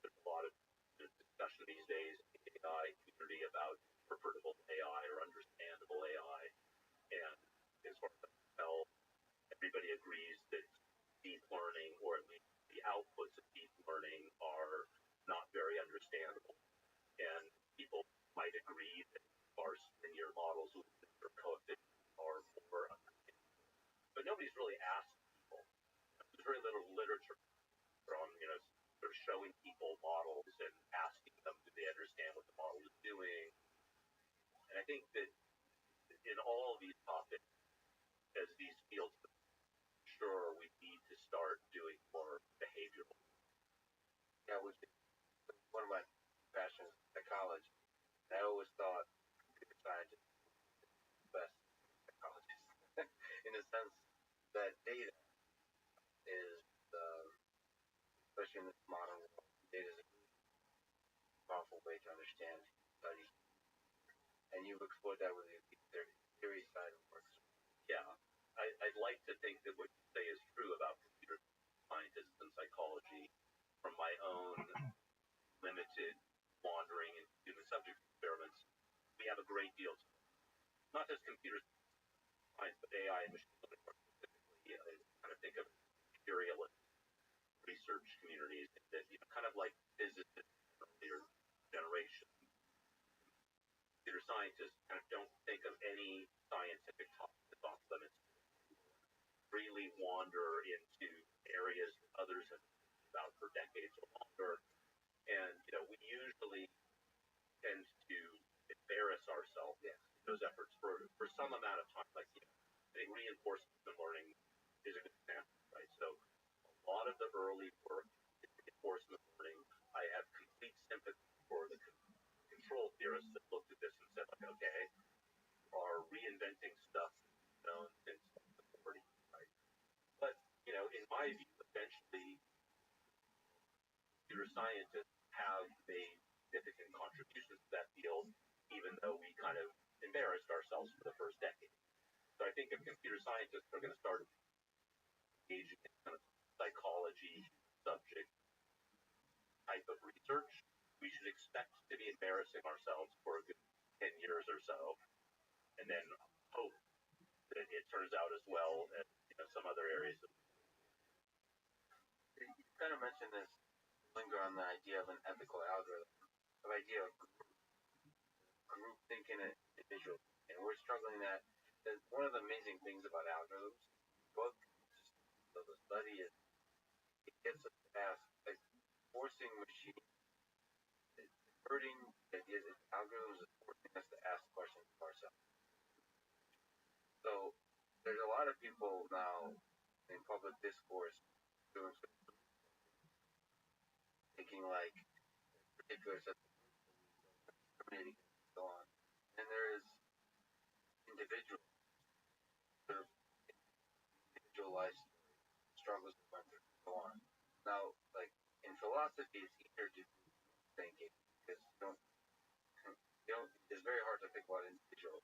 there's a lot of discussion these days in the AI community about interpretable AI or understandable AI, and as far as I can tell, everybody agrees that deep learning, or at least the outputs of deep learning, are not very understandable. And people might agree that sparse linear models with their coefficients are more understandable. But nobody's really asked people. There's very little literature from, sort of showing people models and asking them, do they understand what the model is doing? And I think that in all of these topics, as these fields, sure, we need to start doing more behavioral. Yeah, which is one of my passions at college. I always thought computer scientists were the best psychologists in a sense, way to understand studies. And you've explored that with the theory side of work. Yeah, I'd like to think that what you say is true about computer scientists and psychology from my own limited wandering in human subject experiments. We have a great deal to not just computer science, but AI and machine learning more specifically. I kind of think of materialist research communities that, kind of like physicists in earlier generation. Computer scientists kind of don't think of any scientific topic that's off limits. Freely wander into areas that others have been about for decades or longer, and we usually tend to embarrass ourselves in those efforts for some amount of time. Like, I think reinforcement learning is a good example, right? So a lot of the early work in reinforcement learning, I have complete sympathy for the control theorists that looked at this and said, like, okay, are reinventing stuff known since the 40s, right? But, in my view, eventually computer scientists have made significant contributions to that field, even though we kind of embarrassed ourselves for the first decade. So I think if computer scientists are going to start engaging in kind of psychology subject type of research, we should expect to be embarrassing ourselves for a good 10 years or so, and then hope that it turns out as well as some other areas. You kind of mentioned this, linger on the idea of an ethical algorithm, the idea of group thinking and individual. And we're struggling that. One of the amazing things about algorithms, book, so the study is, it gets us to ask, like, forcing machines, converting ideas into algorithms is forcing us to ask questions of ourselves. So there's a lot of people now in public discourse doing thinking like particular sets of discriminating and so on. And there is individual sort of individualized struggles to learn and so on. Now, like in philosophy, it's easier to do thinking because it's very hard to think about individual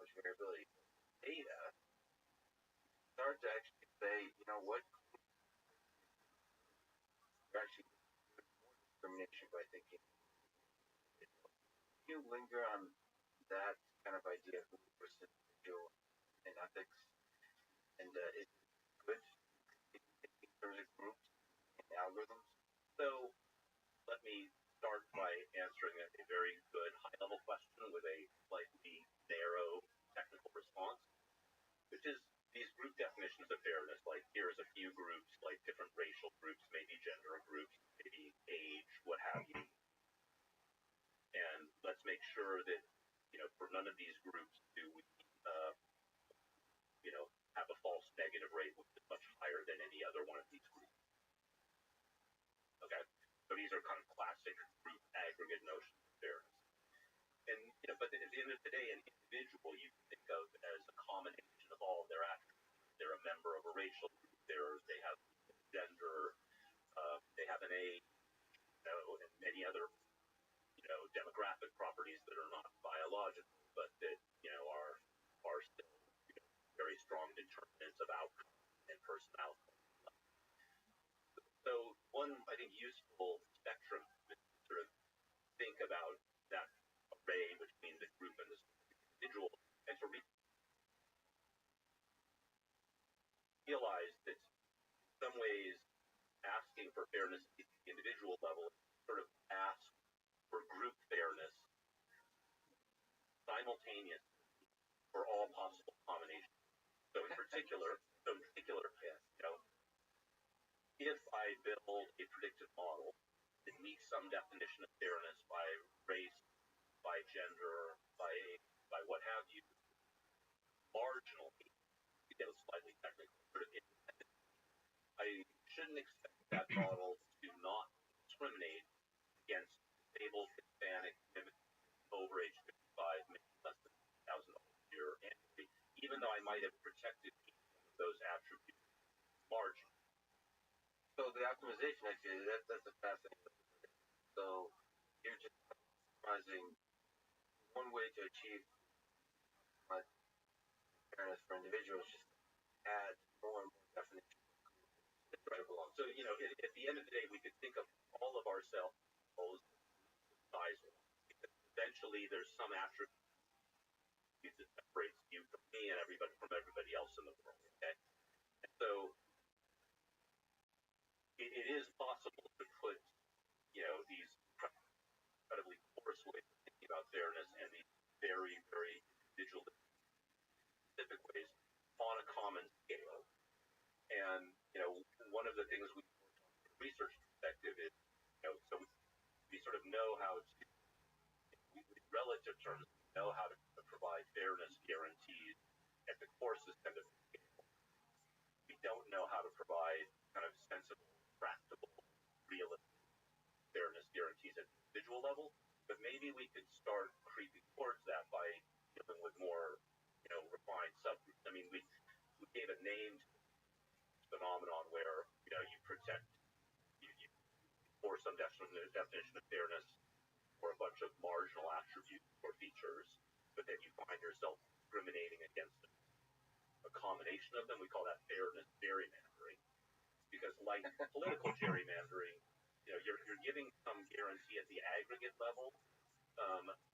much variability. Data, it's hard to actually say, what you're actually discrimination by thinking. Can you linger on that kind of idea of versus individual in ethics? And is it good in terms of groups and algorithms? So let me start by answering a very good high-level question with a slightly narrow technical response, which is these group definitions of fairness, like here's a few groups, like different racial groups, maybe gender groups, maybe age, what have you. And let's make sure that, for none of these groups do we, have a false negative rate, which is much higher than any other one of these groups. Okay, so these are kind of classic group aggregate notions of fairness. And, but at the end of the day, an individual you can think of as a combination of all of their attributes. They're a member of a racial group, they have gender, they have an age, and many other, demographic properties that are not biological, but that, are still very strong determinants of outcome and personality. So one, I think, useful spectrum to sort of think about that array between the group and the individual, and to realize that in some ways asking for fairness at the individual level sort of ask for group fairness simultaneous for all possible combinations. So in particular, if I build a predictive model that meets some definition of fairness by race, by gender, by what have you, marginally, to get slightly technical, I shouldn't expect that model to not discriminate against disabled, Hispanic, women over age 55, making less than $1,000 a year annually, even though I might have protected those attributes marginally. So the optimization, actually, that's a fascinating. So realizing one way to achieve fairness for individuals is just add more and more definitions that belong. So, you know, at the end of the day, we could think of all of ourselves as size. Because eventually, there's some attribute that separates you from me and everybody from everybody else in the world. Okay, and so it is possible to put, you know, these incredibly coarse ways of thinking about fairness and these very, very individualistic specific ways on a common scale. And, you know, one of the things we from a research perspective is, you know, so we sort of know how to, in relative terms, we know how to provide fairness guarantees at the coarsest end of the scale. We don't know how to provide kind of sensible, practical, realistic fairness guarantees at the individual level, but maybe we could start creeping towards that by dealing with more, you know, refined subgroups. I mean, we gave a name to this phenomenon where, you know, you protect, you for some definition of fairness for a bunch of marginal attributes or features, but then you find yourself discriminating against a combination of them. We call that fairness gerrymandering, because like political gerrymandering, you know, you're giving some guarantee at the aggregate level,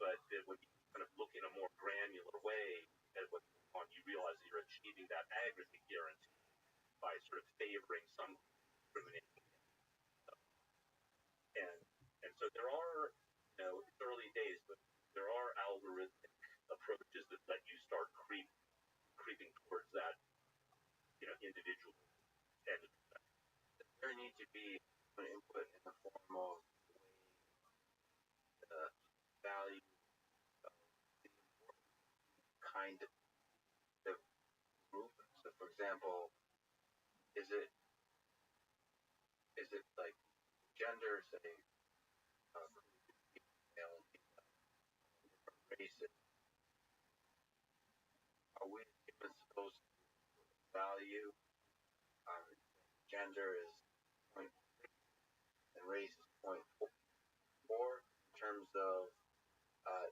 but when you kind of look in a more granular way at what's going on, you realize that you're achieving that aggregate guarantee by sort of favoring some discriminating. And so there are, you know, it's early days, but there are algorithmic approaches that let you start creeping towards that, you know, individual end. There need to be an input in the form of the value of the kind of the group. So, for example, is it like gender, say, male and female, different races? Are we even supposed to value gender is 0.3 and race is 0.4 in terms of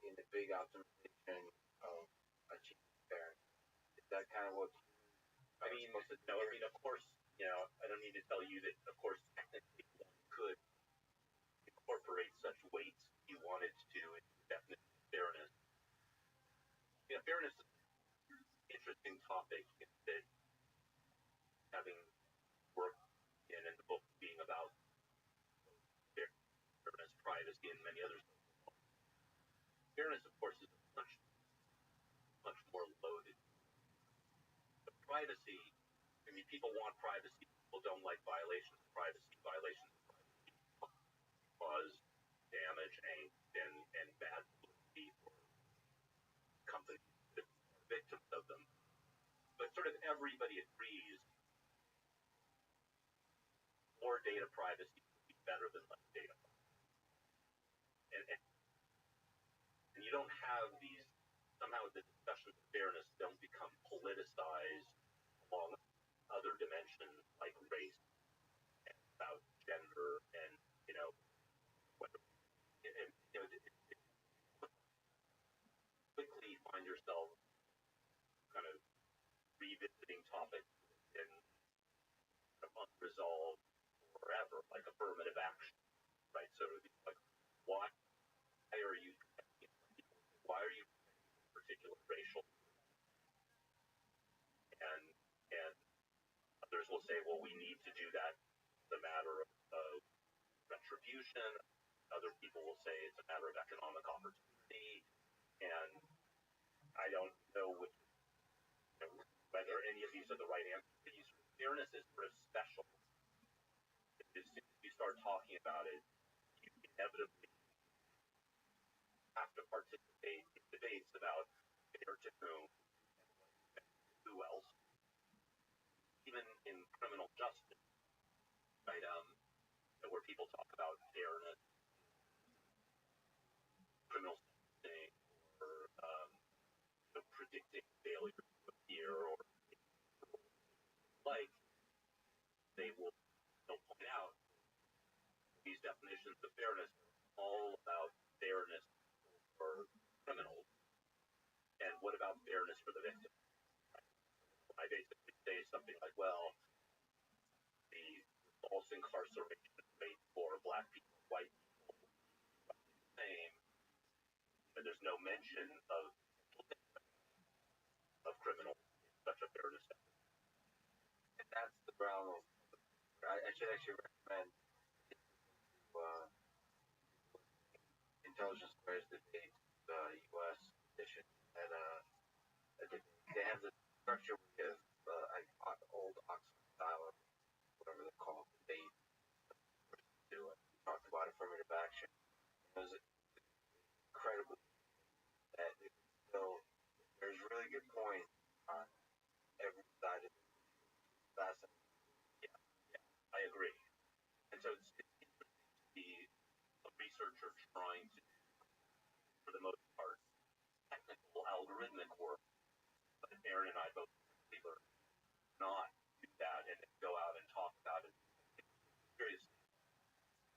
in the big optimization of achieving fairness? Is that kind of what I mean, no, I mean, of course, you know, I don't need to tell you that, of course, technically one could incorporate such weights if you wanted to into the definition of fairness. You know, fairness is an interesting topic that, having worked in the book being about fairness, privacy, and many others. Fairness, of course, is much more loaded. But privacy, I mean, people want privacy. People don't like violations of privacy. Violations of privacy cause damage and bad publicity for companies that are victims of them. But sort of everybody agrees more data privacy would be better than less data privacy. And you don't have these, somehow the discussions of fairness don't become politicized along other dimensions like race and about gender and, you know, whether, and, you know, quickly find yourself kind of revisiting topics and unresolved forever, like affirmative action, right? So, like, why are you particular racial? And others will say, well, we need to do that as a matter of retribution. Other people will say it's a matter of economic opportunity. And I don't know which, you know, whether any of these are the right answers. Fairness is sort of special. As soon as you start talking about it, you inevitably have to participate in debates about fair to whom and who else. Even in criminal justice, right? Where people talk about fairness, criminal sentencing, or you know, predicting failure to appear, or like, they'll point out these definitions of fairness are all about fairness about fairness for the victim. I basically say something like, well, the false incarceration rate for black people, white people, the same, but there's no mention of criminals in such a fairness. And that's the ground of, I should actually recommend Intelligence Square's debate, the U.S. edition, at they have the structure with old Oxford style, or whatever they're called, debate, do it. Talked about affirmative action. It was incredible that still there's really good points on every side of the class. Yeah, I agree. And so it's interesting to see a researcher trying to, for the most part, technical algorithmic work, but Aaron and I both learn not do that and go out and talk about it seriously.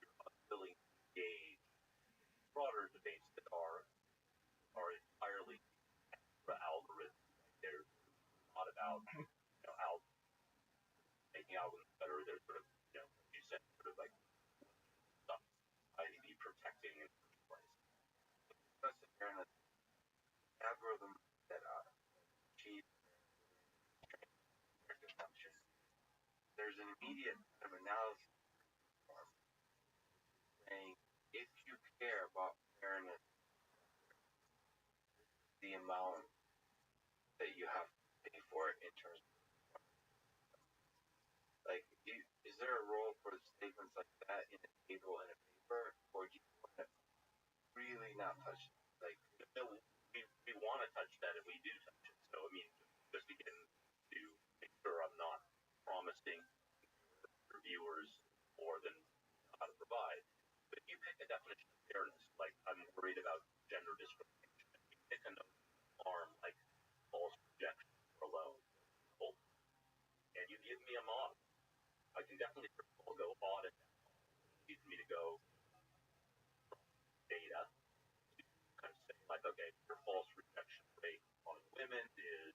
You're unwilling to engage broader debates that are entirely algorithms. They're not about making algorithms better. They're sort of you said sort of like stuff I need to be protecting in the first place. That's the fairness algorithm that achieve function. There's an immediate kind of analysis saying if you care about fairness, the amount that you have to pay for it in terms of like, is there a role for statements like that in a table and a paper, or do you want to really not touch it? Like, no, we want to touch that, and we do touch it. So I mean, just again to make sure I'm not promising reviewers more than how to provide. But you pick a definition of fairness, like I'm worried about gender discrimination. You pick another arm like false rejection or alone, and you give me a model. I can definitely go audit that. It needs me to go data to kind of say like, okay, your false rejection rate on women is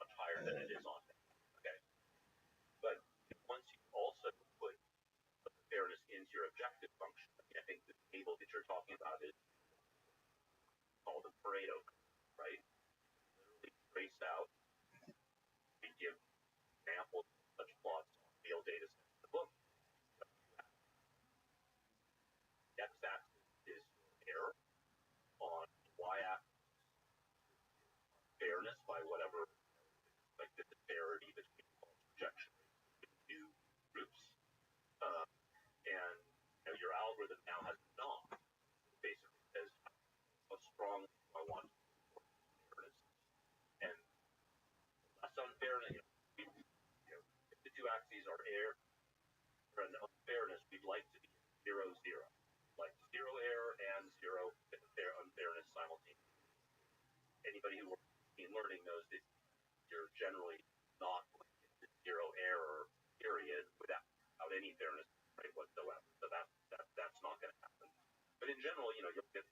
much higher than it is on men. Okay, but once you also put fairness into your objective function, I think the table that you're talking about is called the Pareto, right? Literally trace out and give examples of such plots on real data sets in the book. X-axis is error, on y-axis fairness by whatever, like the disparity between false rejection between two groups. And your algorithm now has a knob. It basically says how strong I want fairness. And less unfairness, if the two axes are error and unfairness, we'd like to be 0, 0. Like 0 error and 0 unfairness simultaneously. Anybody who works in learning knows that you're generally not going to get to 0 error period without any fairness rate whatsoever. So that's not going to happen. But in general, you'll get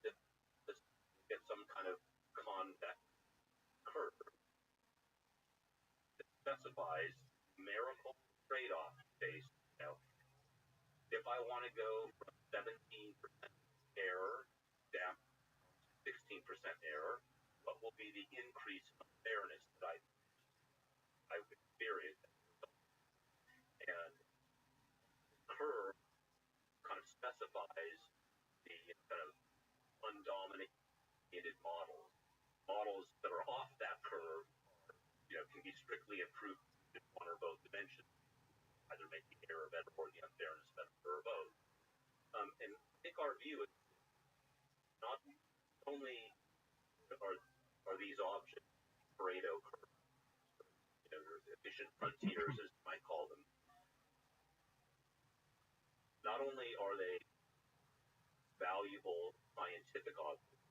some kind of convex curve that specifies numerical trade-off based. If I want to go from 17% error down to 16% error, what will be the increase in fairness that I would experience? And curve kind of specifies the kind of undominated models. Models that are off that curve can be strictly improved in one or both dimensions, either make the error better or the unfairness better, or both. And I think our view is not only are these options Pareto curves, efficient frontiers, as you might call them. Not only are they valuable scientific objects,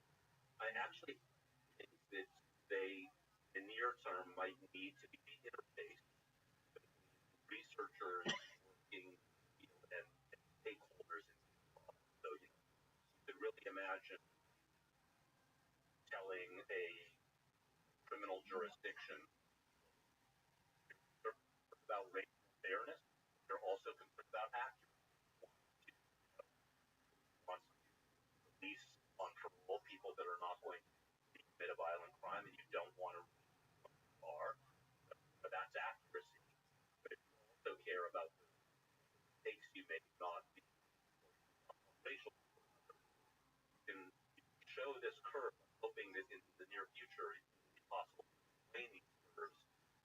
I actually think that they, in the near term, might need to be interfaced between researchers working and stakeholders involved. So you could really imagine telling a criminal jurisdiction, they're about racial fairness. They're also concerned about accuracy. Want to release on parole people that are not going to commit a violent crime, and you don't want to are. But that's accuracy. But if you also care about the mistakes you make not be racial, you can show this curve, hoping that in the near future it will be possible to explain these curves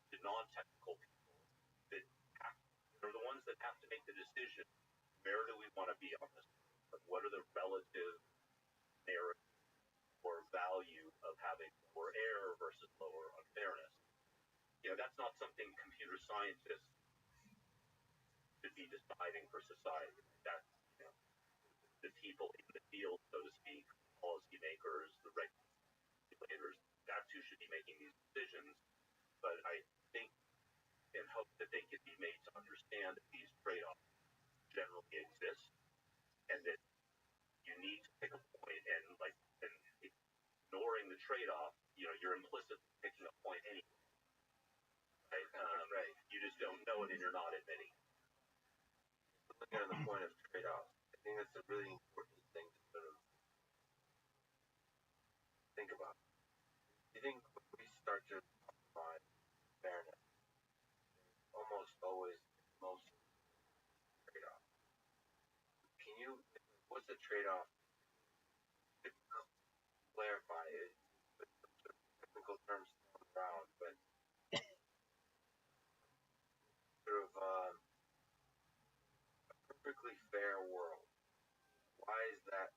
to non-technical people that they're the ones that have to make the decision. Where do we want to be on this? What are the relative merit or value of having lower error versus lower unfairness? That's not something computer scientists should be deciding for society. That's the people in the field, so to speak, policymakers, the regulators, that's who should be making these decisions. But I think and hope that they can be made to understand that these trade-offs generally exist, and that you need to pick a point, and ignoring the trade-off, you're implicitly picking a point anyway. Right? Right. You just don't know it, and you're not admitting it. Looking at the point of trade-off, I think that's a really important thing to sort of think about. I think when we start to talk about fairness, almost always most trade-off. What's the trade-off? To clarify it, with some technical terms thrown around, but sort of a perfectly fair world. Why is that?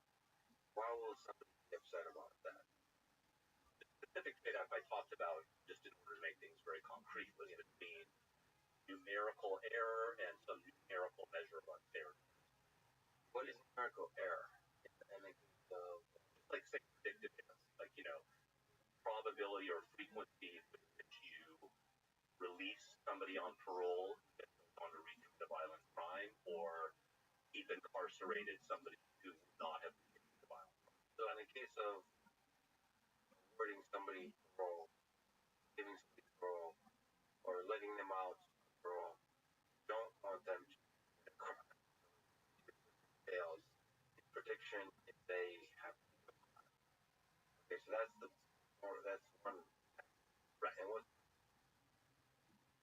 Why will somebody be upset about that? The specific trade-off I talked about, just in order to make things very concrete, was between numerical error and some numerical measure of unfairness. What is numerical error? Like say predictiveness, probability or frequency with which you release somebody on parole that goes on to recommit a violent crime, or keep incarcerated somebody who would not have committed a violent crime. So in the case of awarding somebody parole, giving somebody parole, or letting them out parole, don't want them to commit a crime. Fails in prediction if they have committed a crime. Okay, so that's one. Right. And what's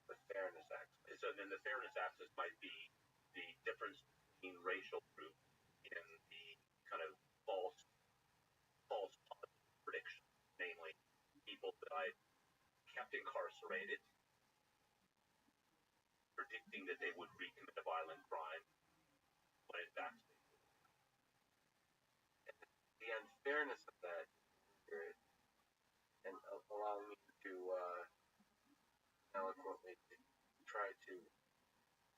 the fairness axis? So then the fairness axis might be the difference between racial groups in the kind of false positive prediction, namely people that I kept incarcerated, predicting that they would recommit a violent crime, when in fact they would. The unfairness of that, and allow me to eloquently try to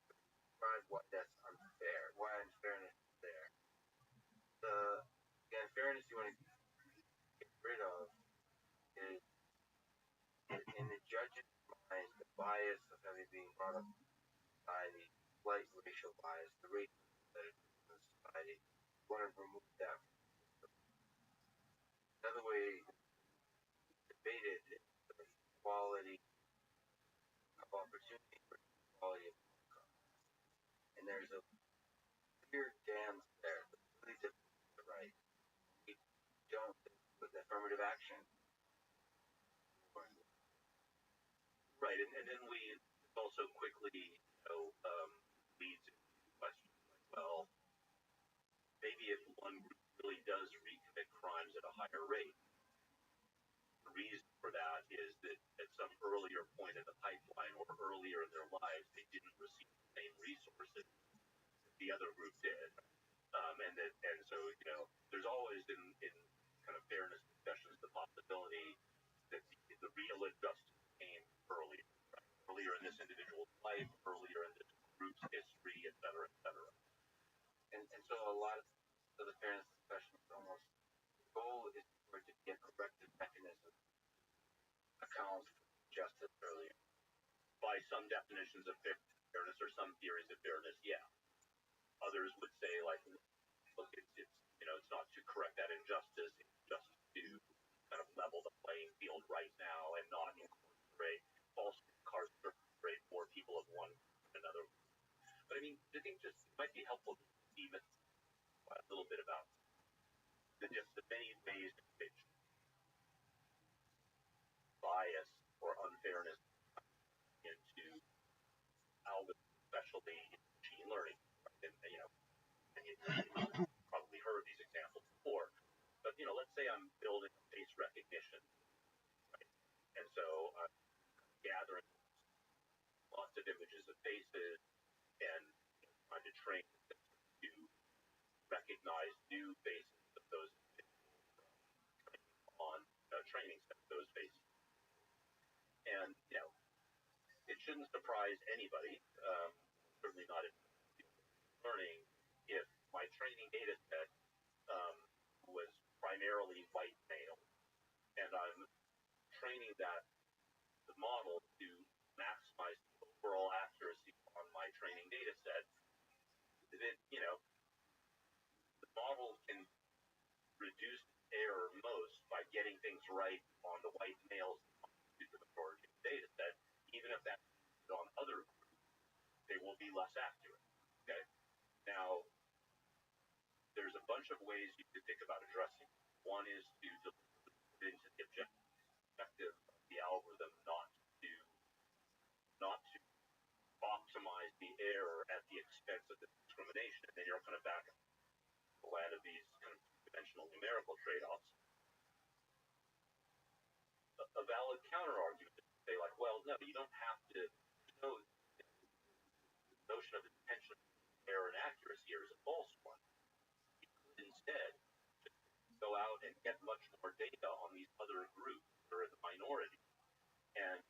describe why that's unfair, why unfairness is there. The unfairness you want to get rid of is in the judge's mind, the bias of having being brought up by the slight racial bias, the racism that exists in society. You want to remove that from the system. Another way to debate it is the equality of opportunity versus equality of outcome. And there's a clear dance there that's really difficult to write. We don't with affirmative action. Right, and then it also quickly, leads into questions like, well, maybe if one group really does recommit crimes at a higher rate, the reason for that is that at some earlier point in the pipeline or earlier in their lives, they didn't receive the same resources that the other group did. And so, there's always in kind of fairness discussions the possibility that the real injustice came earlier, right? Earlier in this individual's life, earlier in this group's history, et cetera, et cetera. And so a lot of the fairness discussions almost, the goal is for it to be a corrective mechanism to account for justice earlier. By some definitions of fairness or some theories of fairness, yeah. Others would say, look, it's not to correct that injustice, it's just to kind of level the playing field right now and not incorporate I think just might be helpful to even a little bit about the many ways in which bias or unfairness into algorithms, especially in machine learning. Right? And you've probably heard these examples before. But let's say I'm building face recognition, right? And so I'm gathering lots of images of faces and trying to train it to recognize new faces of those on training set of those faces. And it shouldn't surprise anybody, certainly not in learning, if my training data set was primarily white male, and I'm training the model to maximize the overall accuracy on my training data set. The model can reduce error most by getting things right on the white males to the majority of the data set, even if that's on other groups, they will be less accurate. Okay. Now, there's a bunch of ways you can think about addressing. One is to put into the objective of the algorithm not to optimize the error at the expense of the discrimination, and then you're kind of back at the land of these kind of conventional numerical trade-offs. A valid counter-argument is to say, like, well, no, you don't have to. The notion of intention, error, and accuracy here is a false one. You could instead just go out and get much more data on these other groups that are in the minority and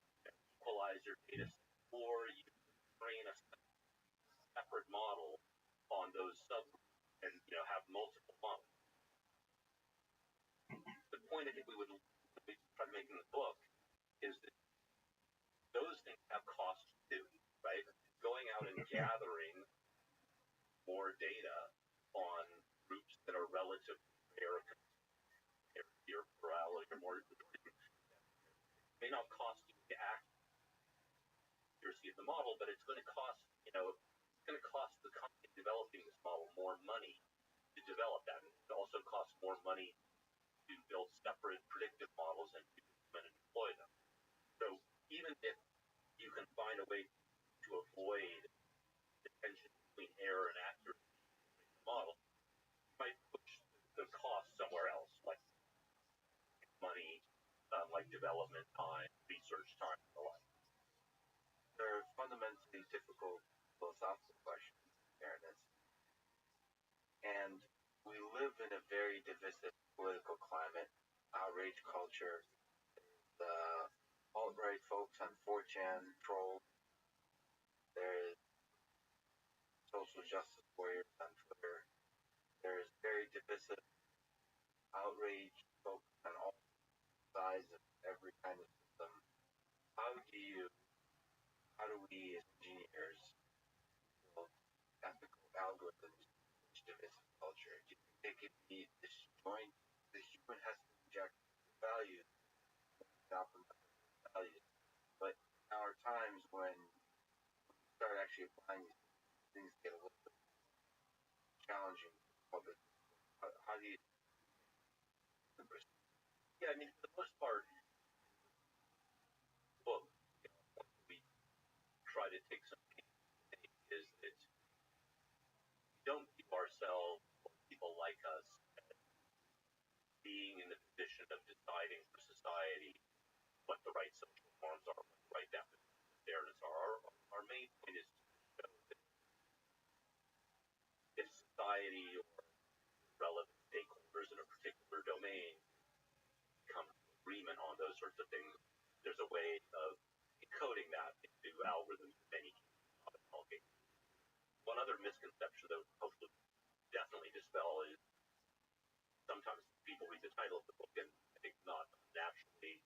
equalize your data set, or you train a separate model on those subgroups and have multiple models. The point I think we try to make in the book is that those things have costs too, right? Going out and gathering more data on groups that are relative your plurality or more may not cost you the accuracy of the model, but it's going to cost the company developing this model more money to develop that. And it also costs more money to build separate predictive models and to implement and deploy them. So even if you can find a way to avoid the tension between error and accuracy in the model, you might push the cost somewhere else, like money, like development time, research time, and the like. There are fundamentally difficult philosophical questions in fairness. And we live in a very divisive political climate, outrage culture. The alt-right folks on 4chan troll. There's social justice warriors on Twitter. There's very divisive outrage folks on all sides of every kind of system. How do we as engineers build ethical algorithms in such divisive culture? Do you think they could be disjoint? The human has to inject values, optimize values. But there are times when we start actually applying these things get a little bit challenging. How do you? Yeah, I mean, for the most part, well, we try to take something is that we don't view ourselves, people like us, as being in the position of deciding for society what the right social norms are, what the right definition of fairness are. Our main point is to show that if society or relevant stakeholders in a particular domain come to agreement on those sorts of things, there's a way of encoding that into algorithms in many cases, not in all cases. One other misconception that hopefully definitely dispel is sometimes people read the title of the book and I think not naturally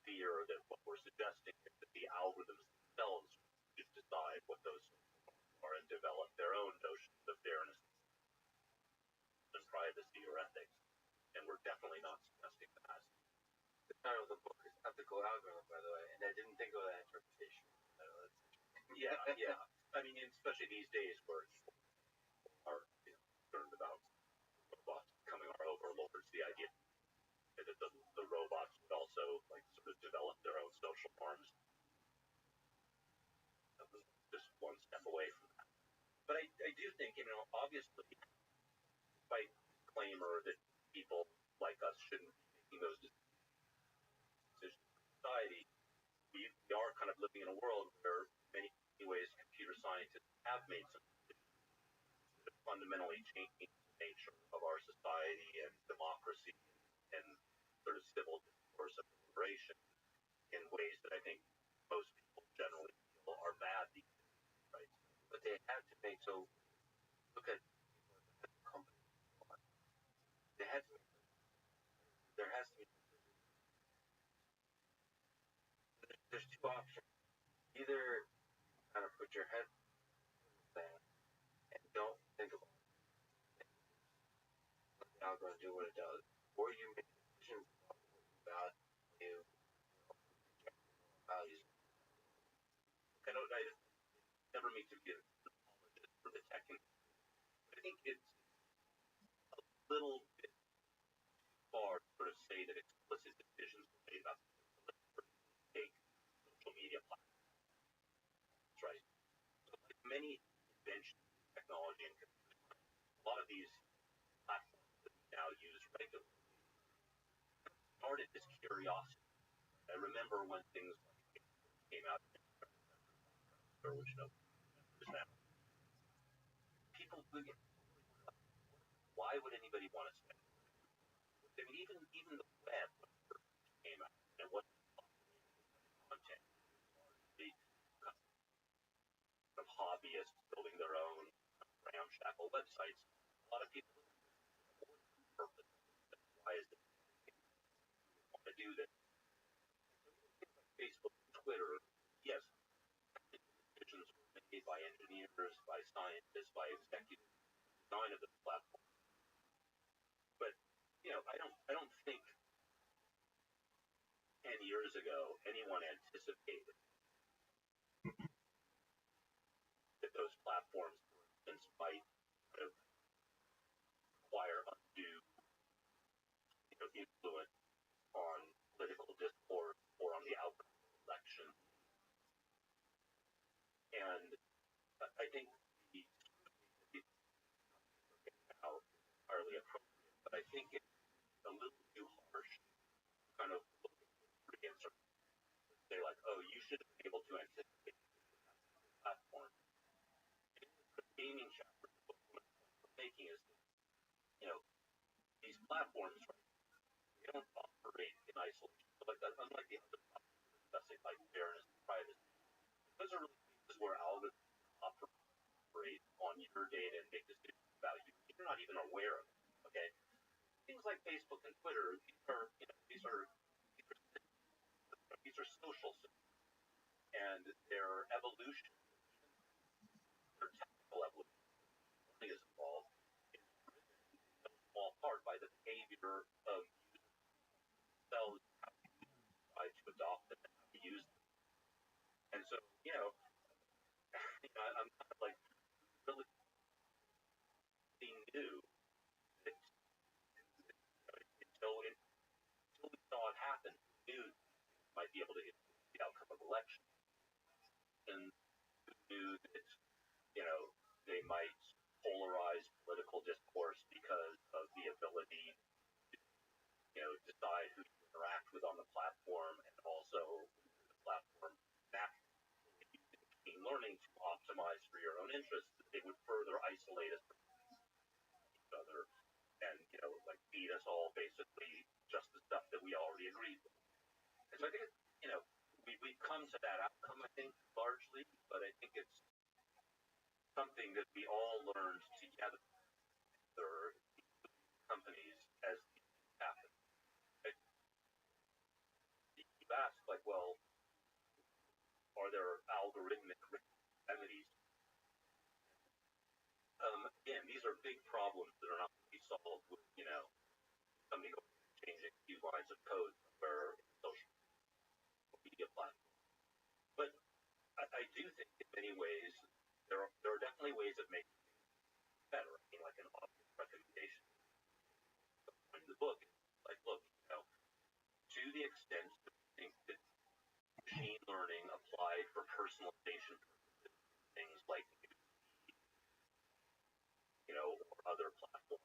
fear that what we're suggesting is that the algorithms themselves should decide what those are and develop their own notions of fairness and privacy or ethics. And we're definitely not suggesting that. The title of the book is Ethical Algorithm, by the way, and I didn't think of that interpretation. Yeah. I mean, especially these days where people are concerned about robots becoming our overlords, the idea that the robots would also like sort of develop their own social norms, just one step away from that. But I do think, obviously, despite the disclaimer that people like us shouldn't be making those decisions for society, we are kind of living in a world where, in many ways, computer scientists have made some decisions that have fundamentally changed the nature of our society and democracy and sort of civil discourse and deliberation in ways that I think most people generally feel are bad these days, right? But they had to make so look at companies. They had to make there has to be there's two options. Either kind of put your head down and don't think about it, let the algorithm do what it does, or you make decisions about you values. I never mean to be an apologist for the tech, but I think it's a little bit far to sort of say that explicit decisions were made about take social media platforms, right? So like many inventions in technology and computer science, a lot of these platforms that we now use regularly started as curiosity. I remember when things like Facebook came out, which no remembers now. People, why would anybody want to spend? I mean, even the web when it first came out, and what content largely kind of hobbyists building their own ramshackle websites. A lot of people purpose. Why is it want to do this? Facebook, Twitter, yes, decisions were made by engineers, by scientists, by executives, design of the platform. But I don't think 10 years ago anyone anticipated that those platforms, for instance, might kind of acquire undue influence on political discourse or on the outcome of elections. And I think the now entirely appropriate, but I think it's a little too harsh to kind of look at history and sort of say like, oh, you should have been able to anticipate this platform. The gaming chapter of the book, one of the points we're making is that, these platforms, right, they don't operate in isolation. So like that, unlike the other topics we're discussing, like fairness and privacy, those are really places where algorithms operate on your data and make decisions about you. You're not even aware of it. Okay, things like Facebook and Twitter, these are social systems, and their evolution, their technical evolution, learning is involved, is driven in no small part by the behavior of users themselves, how you decide to adopt them and how to use them. And so, I'm kind of like really new that until we saw it happen, we knew we might be able to influence the outcome of elections, and we knew that they might polarize political discourse because of the ability to decide who to interact with on the platform, and also the platform naturally using machine learning to optimize for your own interests, that they would further isolate us from each other and like feed us all basically just the stuff that we already agreed with. And so I think we've come to that outcome, I think, largely, but I think it's something that we all learned together, companies, as these things happen. You ask, like, well, are there algorithmic remedies? Again, these are big problems that are not going to be solved with, somebody going and changing a few lines of code somewhere in a social media platform. But I do think in many ways definitely ways that make it better. I mean, like an obvious recommendation in the book, like, look, to the extent that we think that machine learning applied for personalization purposes, things like, or other platforms,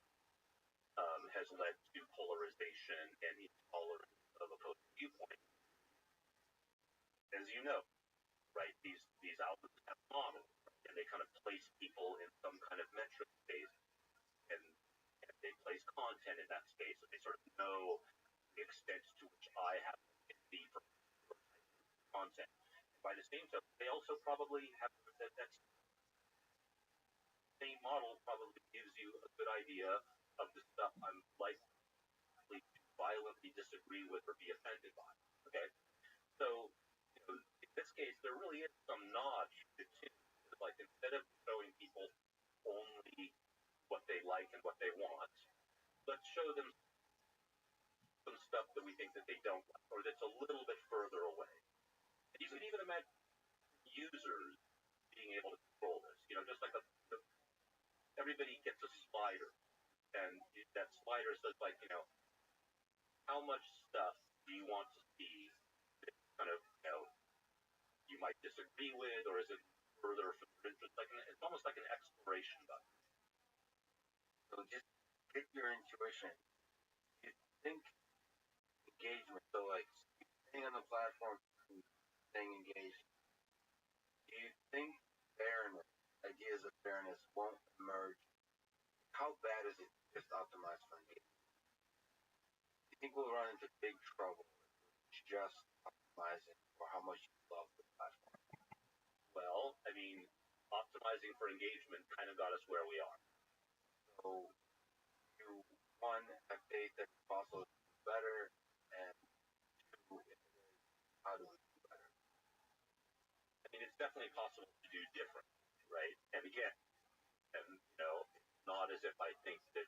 has led to polarization and intolerance of opposing viewpoints. As you know, right, these algorithms have models, right, and they kind of place people in some kind of metric space, and they place content in that space, and they sort of know the extent to which I have affinity for content. And by the same token, they also probably have that same model probably gives you a good idea of the stuff I'm likely to violently disagree with or be offended by. Okay, so in this case, there really is some nod to like, instead of showing people only what they like and what they want, let's show them some stuff that we think that they don't like, or that's a little bit further away. And you can even imagine users being able to control this. Just like everybody gets a slider, and that slider says, like, how much stuff do you want to see that kind of, you might disagree with, or is it further from your interest? It's almost like an exploration button. So just get your intuition. You think engagement, so like staying on the platform, staying engaged, do you think fairness, ideas of fairness won't emerge? How bad is it just optimized for engagement? Do you think we'll run into big trouble just optimizing for how much you love the platform? Well, I mean, optimizing for engagement kind of got us where we are. So you, one, have faith that it's possible to do better, and two, how do we do better? I mean, it's definitely possible to do different, right? And again, it's not as if I think that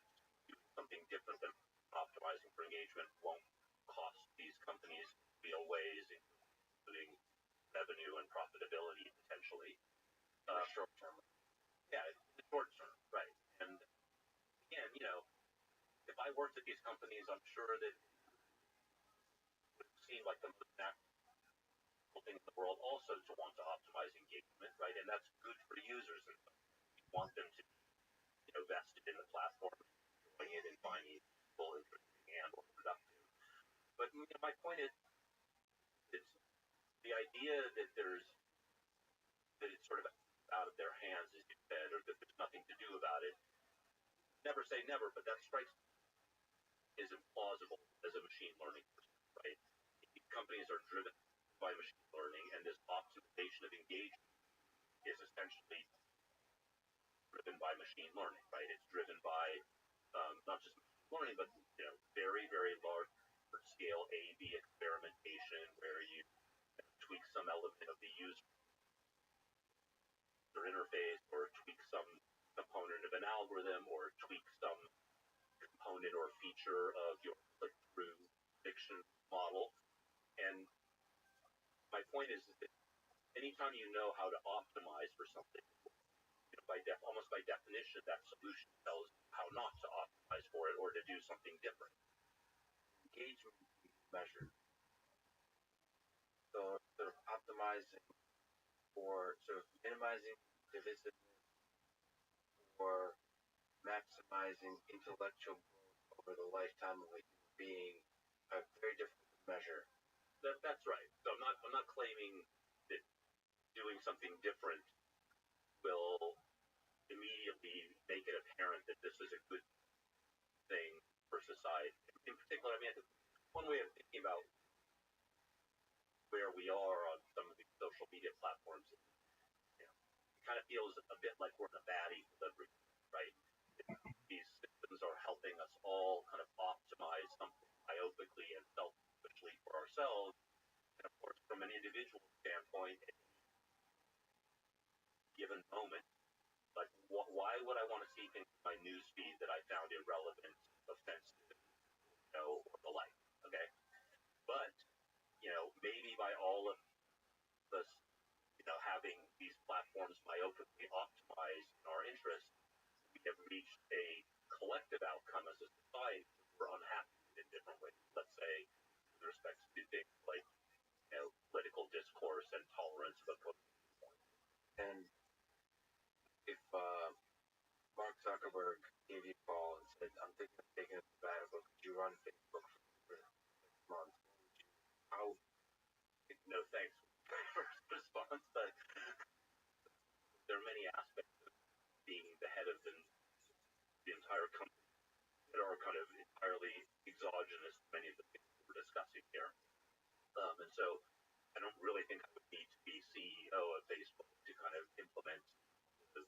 doing something different than optimizing for engagement won't cost these companies real ways, including revenue and profitability potentially. Short term. Yeah, the short term, right. And again, if I worked at these companies, I'm sure that it would seem like the most natural thing in the world also to want to optimize engagement, right? And that's good for users, and you want them to be, vested in the platform, enjoying it and finding it useful, interesting, and or productive. But my point is, it's the idea that it's sort of out of their hands, as you said, or that there's nothing to do about it. Never say never, but that strikes me as implausible as a machine learning person, right? Companies are driven by machine learning, and this optimization of engagement is essentially driven by machine learning, right? It's driven by not just machine learning, but very, very large scale A/B experimentation, where you tweak some element of the user interface, or tweak some component of an algorithm, or tweak some component or feature of your click-through prediction model. And my point is that anytime you know how to optimize for something, almost by definition, that solution tells you how not to optimize for it or to do something different. Engagement measured. So sort of optimizing for sort of minimizing divisiveness or maximizing intellectual growth over the lifetime of a human being are very difficult to measure. That's right. So I'm not claiming that doing something different will immediately make it apparent that this is a good thing for society. In particular, I mean, one way of thinking about where we are on some of these social media platforms, it kind of feels a bit like we're in a bad equilibrium, right? These systems are helping us all kind of optimize something myopically and selfishly for ourselves. And of course, from an individual standpoint, at any given moment, like, why would I want to see things in my newsfeed that I found irrelevant, offensive, or the like? Okay, but maybe by all of us, having these platforms platforms myopically optimize in our interests, we have reached a collective outcome as a society that we're unhappy with in different ways. Let's say, with respect to things like political discourse and tolerance of opposing viewpoints. And if Mark Zuckerberg gave you a call and said, "I'm thinking of taking a sabbatical. Could you run Facebook for 6 months?" How? No thanks for my first response, but there are many aspects of being the head of the entire company that are kind of entirely exogenous to many of the things that we're discussing here. And so I don't really think I would need to be CEO of Facebook to kind of implement the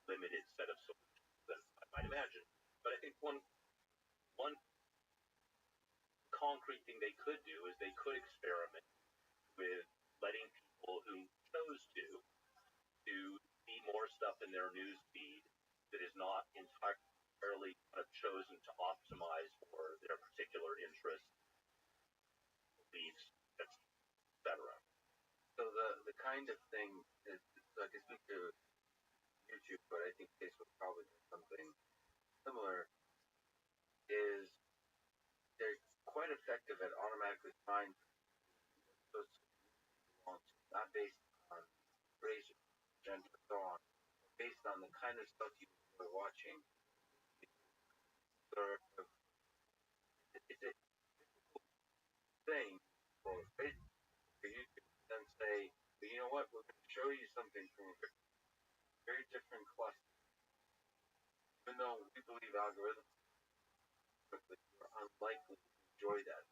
limited set of solutions that I might imagine. But I think one concrete thing they could do is they could experiment with letting people who chose to see more stuff in their news feed that is not entirely kind of chosen to optimize for their particular interests, beliefs, etc. So the kind of thing is, so I can speak to YouTube, but I think Facebook probably does something similar, is they're quite effective at automatically finding those wants, not based on race, gender, and so on, based on the kind of stuff you are watching. It's a thing for Facebook, for YouTube, then say, you know what, we're going to show you something from a very different cluster. Even though we believe algorithms are unlikely to enjoy that.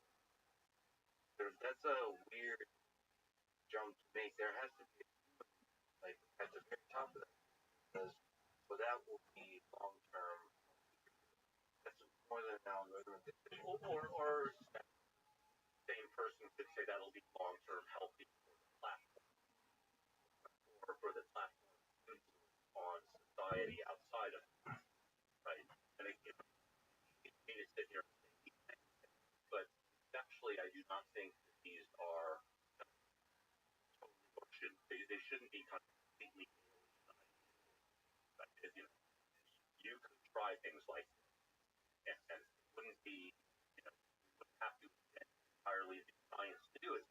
That's a weird jump to make. There has to be like at the very top of that, because that will be long term. That's more than an algorithm. Or same person could say that'll be long term healthy for the platform, or for the platform on society outside of it, right? And again, it's me to sit here and say these things, but actually, I do not think that these are totally, or they shouldn't be kind of completely alien ideas. Right? You could try things like this, and it wouldn't be, you wouldn't have to invent entirely the science to do it.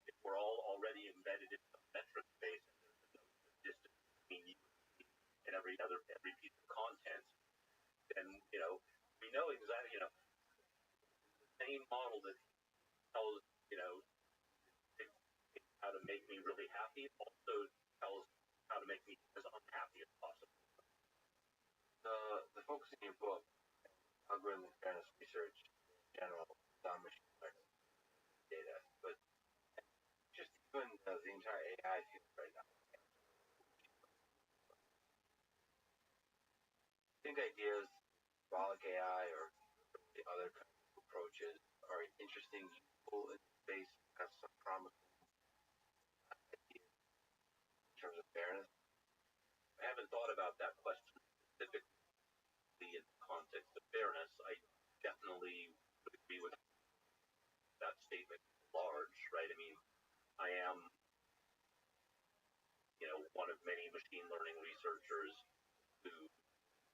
If we're all already embedded in some metric space and there's a notion of distance between you and every piece of content, then we know exactly the same model that tells how to make me really happy also tells how to make me as unhappy as possible. The focus in your book, algorithmic fairness research in general, on machine learning data, but just even the entire AI field right now. I think ideas, symbolic AI, or the other kind of approaches are interesting, useful in space, have some promising ideas in terms of fairness. I haven't thought about that question specifically in the context of fairness. I definitely would agree with that statement large, right? I mean, I am, one of many machine learning researchers who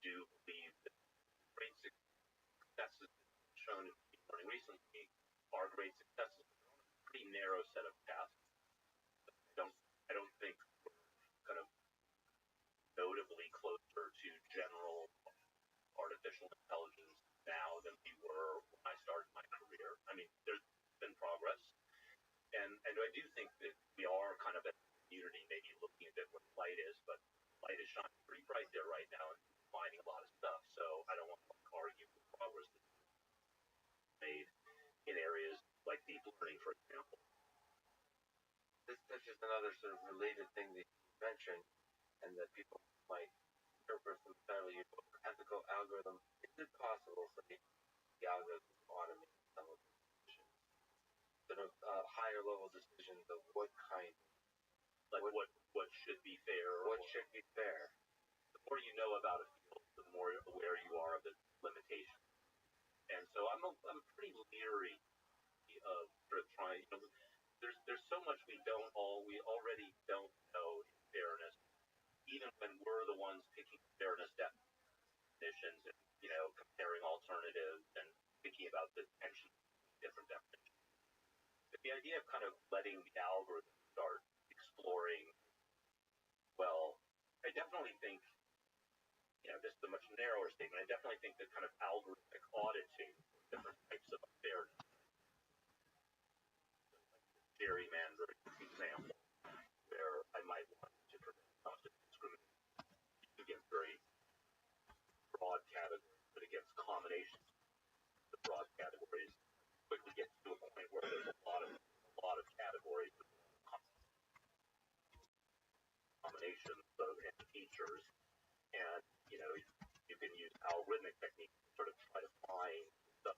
do believe that great successes shown in machine learning recently are great successes on a pretty narrow set of tasks. I don't think we're kind of notably closer to general artificial intelligence now than we were when I started my career. I mean, there's been progress, and I do think that we are kind of as a community maybe looking a bit where the light is, but light is shining pretty bright there right now and finding a lot of stuff. So I don't want to argue the progress that's made in areas like deep learning, for example. This touches another sort of related thing that you mentioned, and that people might interpret from entirely your book, ethical algorithm. Is it possible for the algorithm to automate some of the decisions, sort of higher level decisions of what kind, like what should be fair, what should be fair? The more you know about a field, the more aware you are of its limitations. And so I'm pretty leery of sort of trying. There's so much we already don't know in about that actually different definitions. But the idea of kind of letting the algorithm start exploring, well, I definitely think, this is a much narrower statement. I definitely think that kind of algorithmic auditing different types of unfairness, gerrymandering example, where I might want to prevent not just discrimination against very broad categories, but against combinations of broad categories, quickly get to a point where there's a lot of categories, combinations of features, and you can use algorithmic techniques to sort of try to find stuff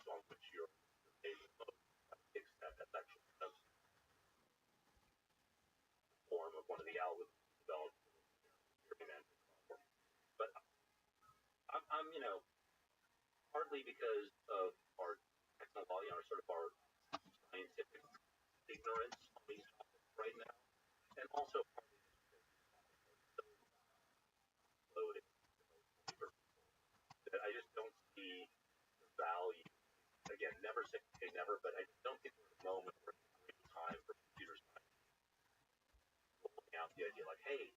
on which you're able to fix that. That's actually kind of the form of one of the algorithms developed for. But I'm partly because of our technology, sort of our scientific ignorance on these topics right now, and also partly loaded that I just don't see the value. Again, never say never, but I don't think there's a moment where it's a great time for computer science looking out the idea like, hey,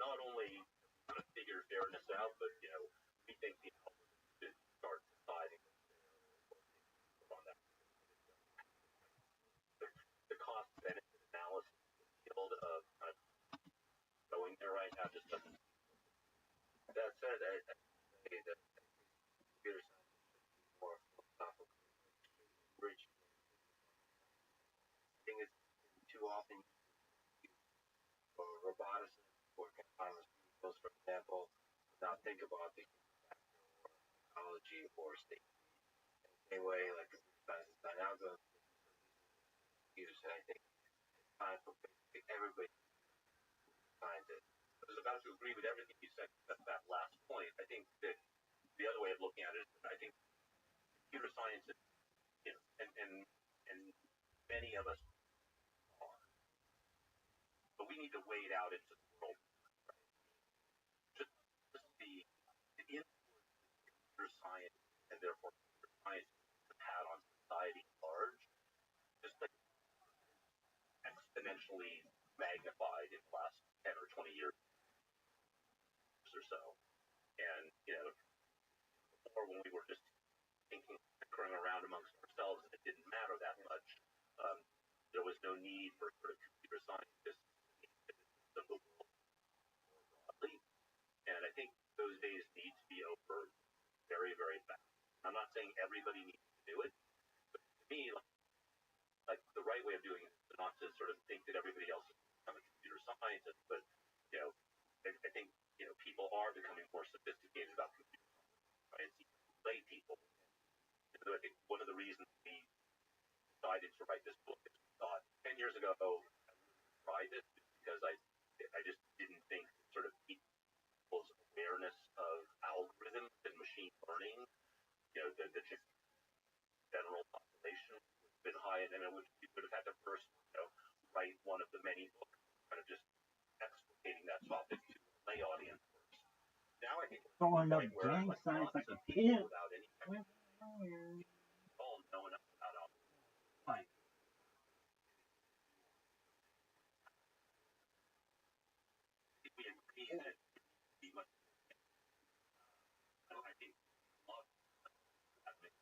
not only kind of figure fairness out, but we think the algorithm should start deciding on that. The cost benefit analysis field of kind of going there right now just doesn't. That said, I say that computer science should be more philosophical, rich. I think it's too often for roboticists or autonomous vehicles, for example, not think about the technology or safety in the same way like computer science is done. Now the computers, I think it's time for everybody scientists. I was about to agree with everything you said at that last point. I think that the other way of looking at it is that I think computer science is, and many of us are, but we need to wade out into the world. Just the influence of computer science and therefore computer science has had on society at large, just like exponentially magnified in the last 10 or 20 years or so. And, before when we were just bickering around amongst ourselves and it didn't matter that much, there was no need for sort of computer scientists of the world broadly. And I think those days need to be over very, very fast. I'm not saying everybody needs to do it, but to me, like the right way of doing it is not to sort of think that everybody else is becoming a computer scientist, but I think people are becoming more sophisticated about computer science, lay people. And I think one of the reasons we decided to write this book is we thought 10 years ago I tried this because I just didn't think sort of people's awareness of algorithms and machine learning, the general population would have been high, and then we would have had to first write one of the many books kind of just explicating that topic to a lay audience first. Now I think we're Growing up where gang like signs lots like of a people pimp. without any all know enough about algorithms. Like, We agree that it would be much. I think a lot of that makes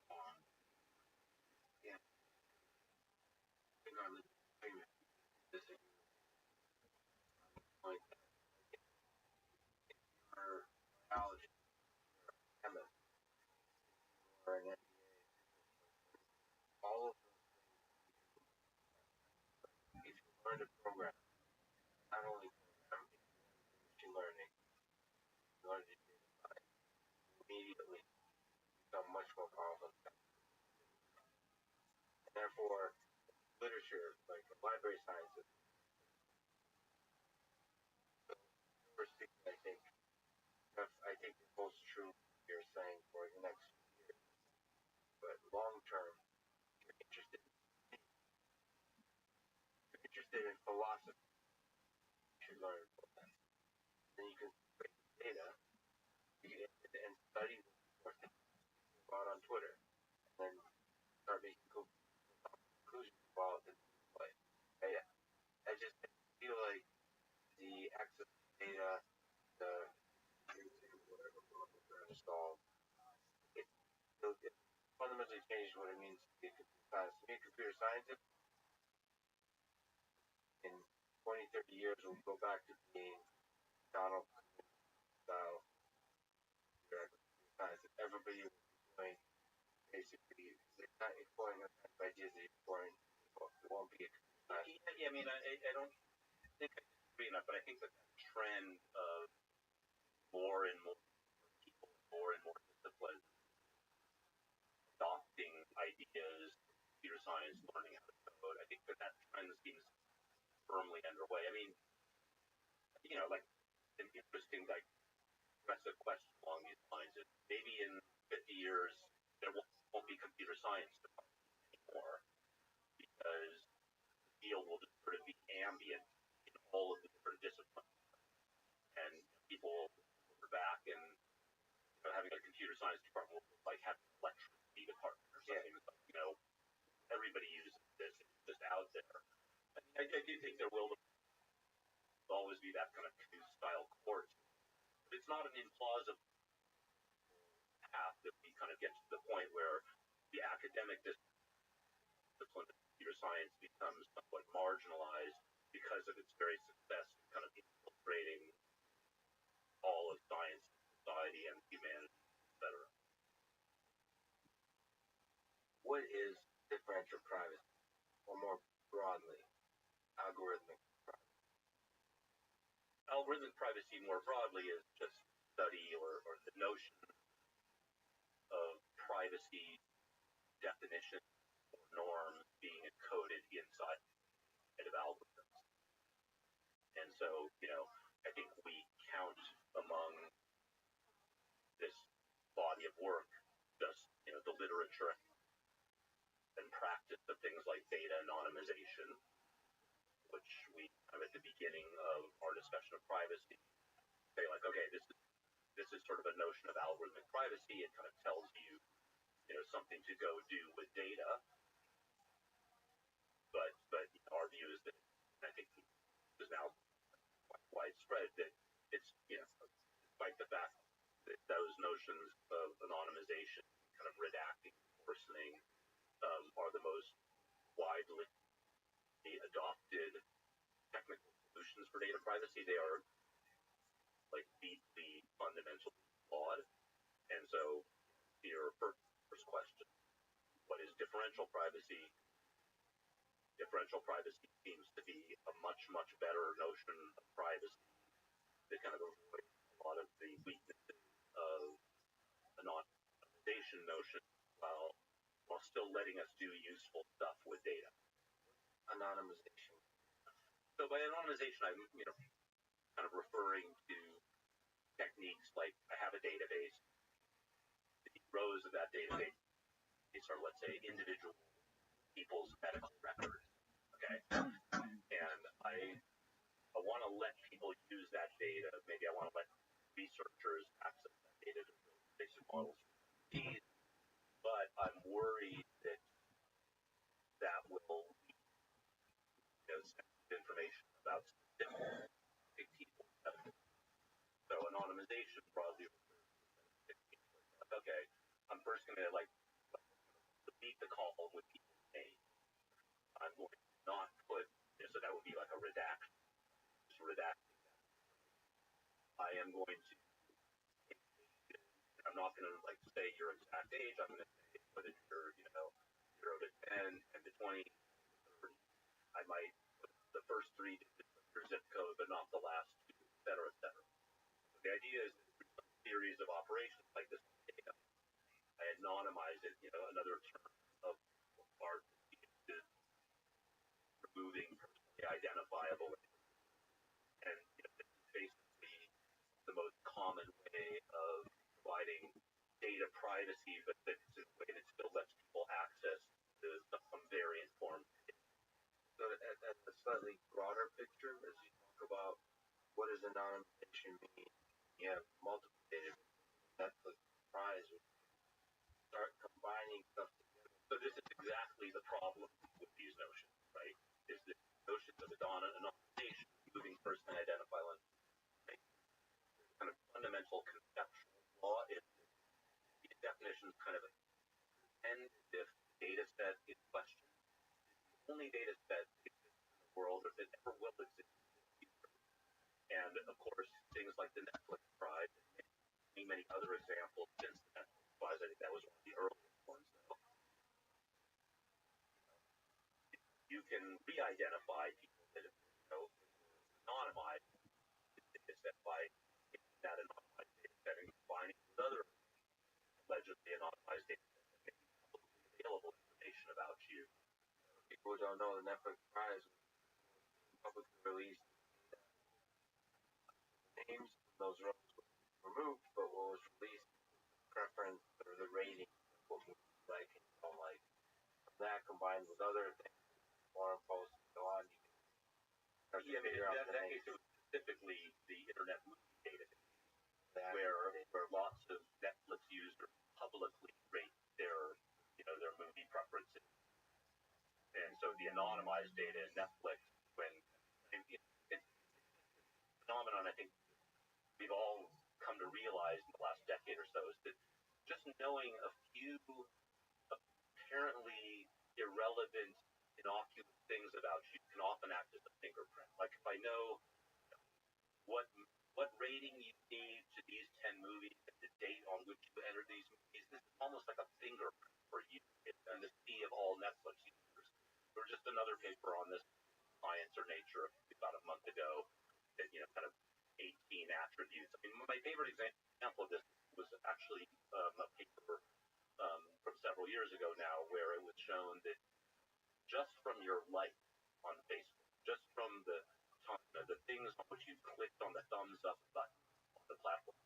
on. Yeah, I think our agreement disagree point that your biology, chemist, or an MBA, all of those things, if you learn to program, not only program, machine learning, you learn to data science, immediately become much more powerful. And therefore, literature, like library sciences, first thing I think it holds true you're saying for the next year. But long term, you're interested in philosophy, you should learn from that. Then you can create data and study conclusion about it. But I just feel like the access to data, the install, it fundamentally changed what it means to be a computer scientist. To be a computer scientist, in 20, 30 years, we'll go back to being Donald style computer science. Everybody will be doing basically, they're not exploring the kind of ideas they're exploring. It won't be a computer science. Yeah, I mean, I don't think I disagree enough, but I think that trend of more and more people, more and more disciplines adopting ideas, computer science, learning how to code, I think that trend seems firmly underway. I mean, like an interesting, like, aggressive question along these lines is maybe in 50 years there won't be computer science anymore because the field will just sort of be ambient in all of the different disciplines, and people will look back and having a computer science department will like having an electricity department or something. Yeah. Everybody uses this; it's just out there. I do think there will always be that kind of style course, but it's not an implausible path that we kind of get to the point where the academic discipline of computer science becomes somewhat marginalized because of its very success in kind of infiltrating all of science, society, and humanity, etc. What is differential privacy, or more broadly, algorithmic privacy? Algorithmic privacy, more broadly, is just study or the notion of privacy definition or norms being encoded inside of algorithms. And so, I think we count among this body of work just, the literature and practice of things like data anonymization, which we kind of at the beginning of our discussion of privacy say like, okay, this is sort of a notion of algorithmic privacy. It kind of tells you, something to go do with data. But our view is that, I think is now quite widespread, that it's, despite the fact that those notions of anonymization, kind of redacting, worsening, are the most widely adopted technical solutions for data privacy, they are like deeply fundamentally flawed. And so your first question, what is differential privacy? Differential privacy seems to be a much, much better notion of privacy that kind of avoids a lot of the weaknesses of anonymization notion while still letting us do useful stuff with data. Anonymization. So by anonymization, I'm kind of referring to techniques like I have a database. The rows of that database are, let's say, individual people's medical records. Okay, and I want to let people use that data. Maybe I want to let researchers access that data to build basic models for disease, but I'm worried that that will sensitive information about specific people. So anonymization broadly refers to okay, I'm first going to delete the column with people's names. I'm going to not put, so that would be like a redaction. Just redacting that. I am going to, I'm not going to say your exact age. I'm going to say whether you're 0 to 10, 10 to 20, 30. I might put the first 3 digits of your zip code, but not the last 2, et cetera, et cetera. So the idea is that through some series of operations like this data, I anonymize it. Another term of art is removing personally identifiable, and this is basically the most common way of providing data privacy, but that's in a way that still lets people access to some variant form. So at a slightly broader picture, as you talk about what does anonymization mean, you have multiple data, Netflix, Prize, start combining stuff together. So this is exactly problem with these notions, right? Is the notion of anonymization, moving first and identify one, right? Kind of fundamental conceptual flaw in these definitions kind of end if data set in question, the only data set in the world or that ever will exist. And of course, things like the Netflix Prize and many other examples since the Netflix Prize, I think that was one of the earliest ones, though. You can re-identify people that have anonymized the data set by taking that anonymized data set and combining it with other allegedly anonymized data sets that may be publicly available information about you. People who don't know the Netflix Prize publicly released names from those roles were removed, but what was released preference or the rating of what movies like and don't like. That combined with other things, forum posts and so on, you can Yeah, in that case, it was specifically the Internet Movie Database, where lots of Netflix users publicly rate their movie preferences. And so the anonymized data in Netflix, it's a phenomenon I think we've all come to realize in the last decade or so, is that just knowing a few apparently irrelevant, innocuous things about you can often act as a fingerprint. Like if I know what rating you gave to these 10 movies and the date on which you entered these movies, this is almost like a fingerprint for you in the sea of all Netflix users. There was just another paper on this science or nature about a month ago that, kind of 18 attributes. I mean, my favorite example of this was actually a paper from several years ago now, where it was shown that just from your like on Facebook, just from the things on which you clicked on the thumbs up button on the platform,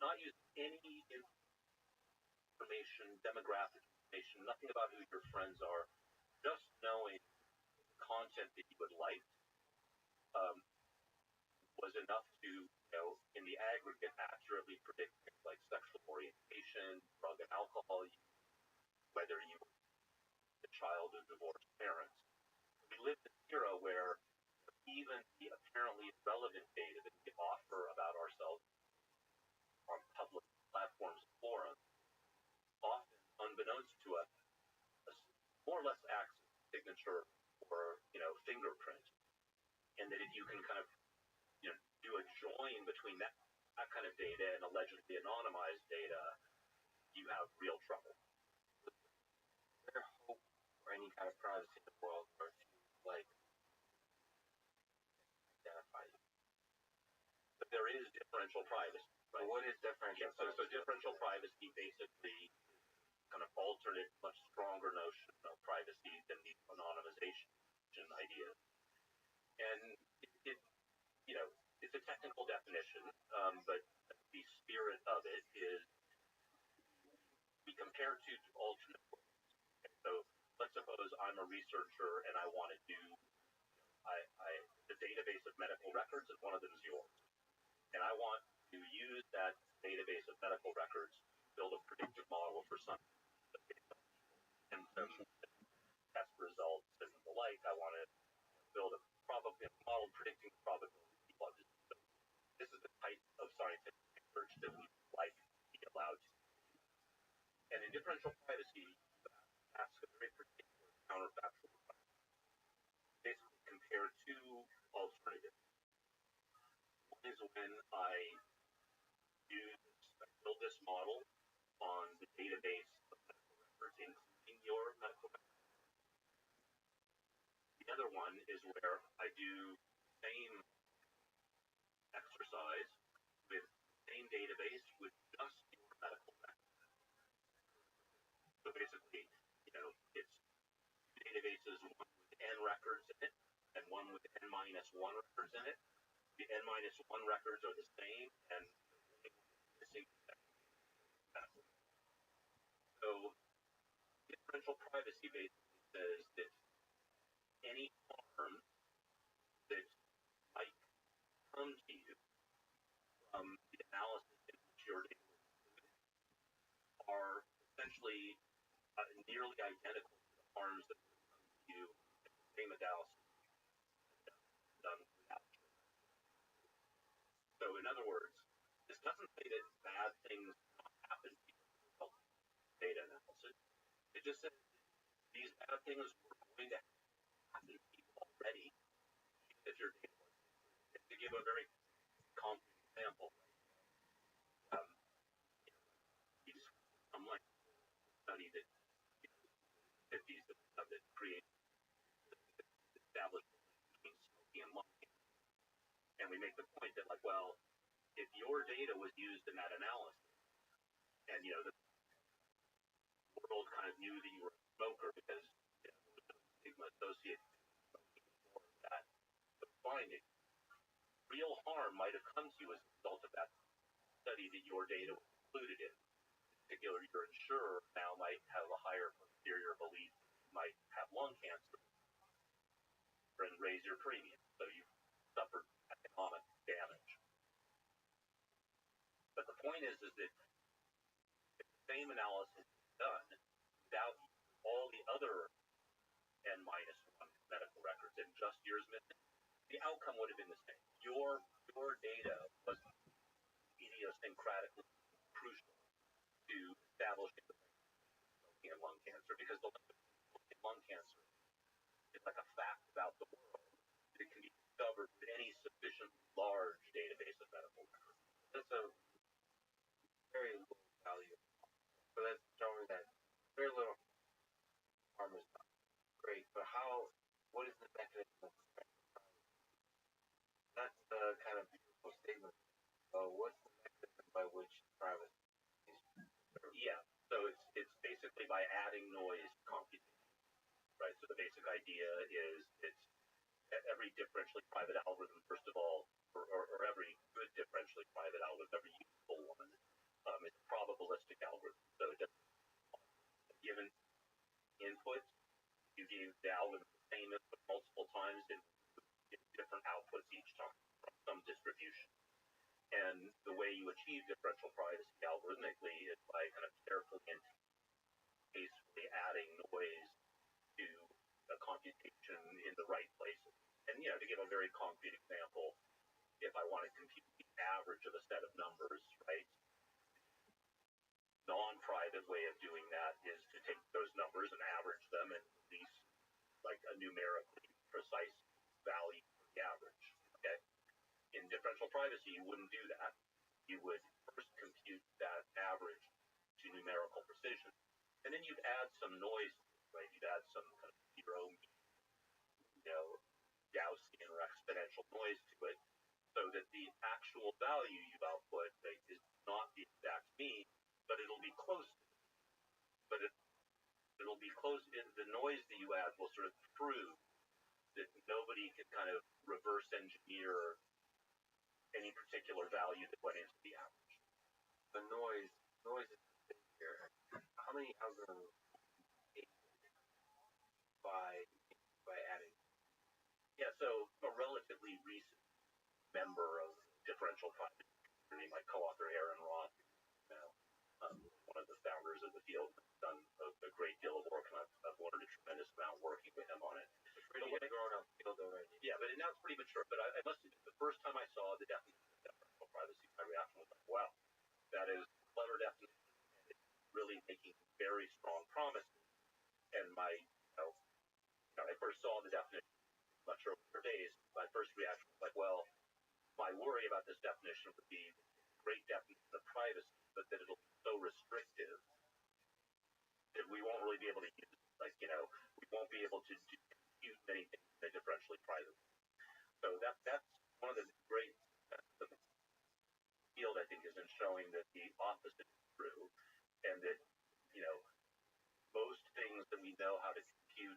not using any information, demographic information, nothing about who your friends are, just knowing content that you would like was enough to, in the aggregate, accurately predict things like sexual orientation, drug and alcohol use, whether you were the child of divorced parents. We live in an era where even the apparently irrelevant data that we offer about ourselves on public platforms and forums, often unbeknownst to us, more or less acts as a signature or fingerprint, and that if you can kind of do a join between that kind of data and allegedly anonymized data, you have real trouble. Is there hope for any kind of privacy in the world where if you identify you? But there is differential privacy, right? But what is differential privacy? So differential privacy basically kind of alternate, much stronger notion of privacy than the anonymization idea. And it's a technical definition, but the spirit of it is we compare two alternate worlds. Okay, so let's suppose I'm a researcher and I want to do the database of medical records, and one of them is yours. And I want to use that database of medical records to build a predictive model for some symptoms, test results, and the like. I want to build a model predicting the probability of people. This is the type of scientific research that we like to be allowed to. And in differential privacy, you ask a very particular counterfactual question. Basically, compare two alternatives. One is when I build this model on the database of medical records, including your medical records. The other one is where I do the same exercise with the same database with just your medical records. So basically, it's two databases, one with n records in it and one with n minus 1 records in it. The n minus 1 records are the same, and missing. So differential privacy basically says that any harm that might come to you from the analysis in which your data was included are essentially nearly identical to the harms that would come same analysis done without. So in other words, this doesn't say that bad things don't happen because of data analysis. It just says these bad things were going to happen to you already if your data was. To give a very concrete example, um, some like study that 50s that created established between smoking and lung cancer. And we make the point that like, well, if your data was used in that analysis, and the world kind of knew that you were a smoker because the stigma associated with smoking before that was finding, real harm might have come to you as a result of that study that your data was included in. In particular, your insurer now might have a higher posterior belief you might have lung cancer and raise your premium, so you suffered economic damage. But the point is that if the same analysis is done without all the other N minus one medical records and just yours missing, the outcome would have been the same. Your data was idiosyncratically crucial to establishing the smoking and lung cancer, because the lung cancer is like a fact about the world. It can be discovered with any sufficiently large database of medical records. That's a very low value. So that's showing that very little harm is not great. But what is the mechanism of that's the kind of beautiful statement. What's the mechanism by which privacy is? Yeah, so it's basically by adding noise to computation, right? So the basic idea is it's every differentially private algorithm, first of all, or every good differentially private algorithm, every useful one, is a probabilistic algorithm. So it doesn't given input, you give the algorithm the same input multiple times and get different outputs each time from some distribution. And the way you achieve differential privacy algorithmically is by kind of carefully and tastefully adding noise to a computation in the right places. And to give a very concrete example, if I want to compute the average of a set of numbers, right? Non-private way of doing that is to take those numbers and average them and release like a numerically precise value for the average. Okay. In differential privacy, you wouldn't do that. You would first compute that average to numerical precision, and then you'd add some noise, right? You'd add some kind of zero, Gaussian or exponential noise to it, so that the actual value you output is not the exact mean, but it'll be close. But it'll be close. The noise that you add will sort of prove that nobody can kind of reverse engineer any particular value that went into the average. The noise is the thing here. How many algorithms by adding? Yeah, so a relatively recent member of differential privacy community, my co-author Aaron Roth, one of the founders of the field, has done a great deal of work, and I've learned a tremendous amount working with him on it. It's pretty grown up field already. Yeah, but now it's pretty mature. But I must admit, the first time I saw the definition of differential privacy, my reaction was like, wow, that is a clever definition, and it's really making very strong promises. And I first saw the definition much earlier days. My first reaction was like, well, my worry about this definition would be great definition of privacy, but that it'll be so restrictive that we won't really be able to use it. We won't be able to compute many things in a differentially private. So that's one of the great the field, I think, is in showing that the opposite is true, and that most things that we know how to compute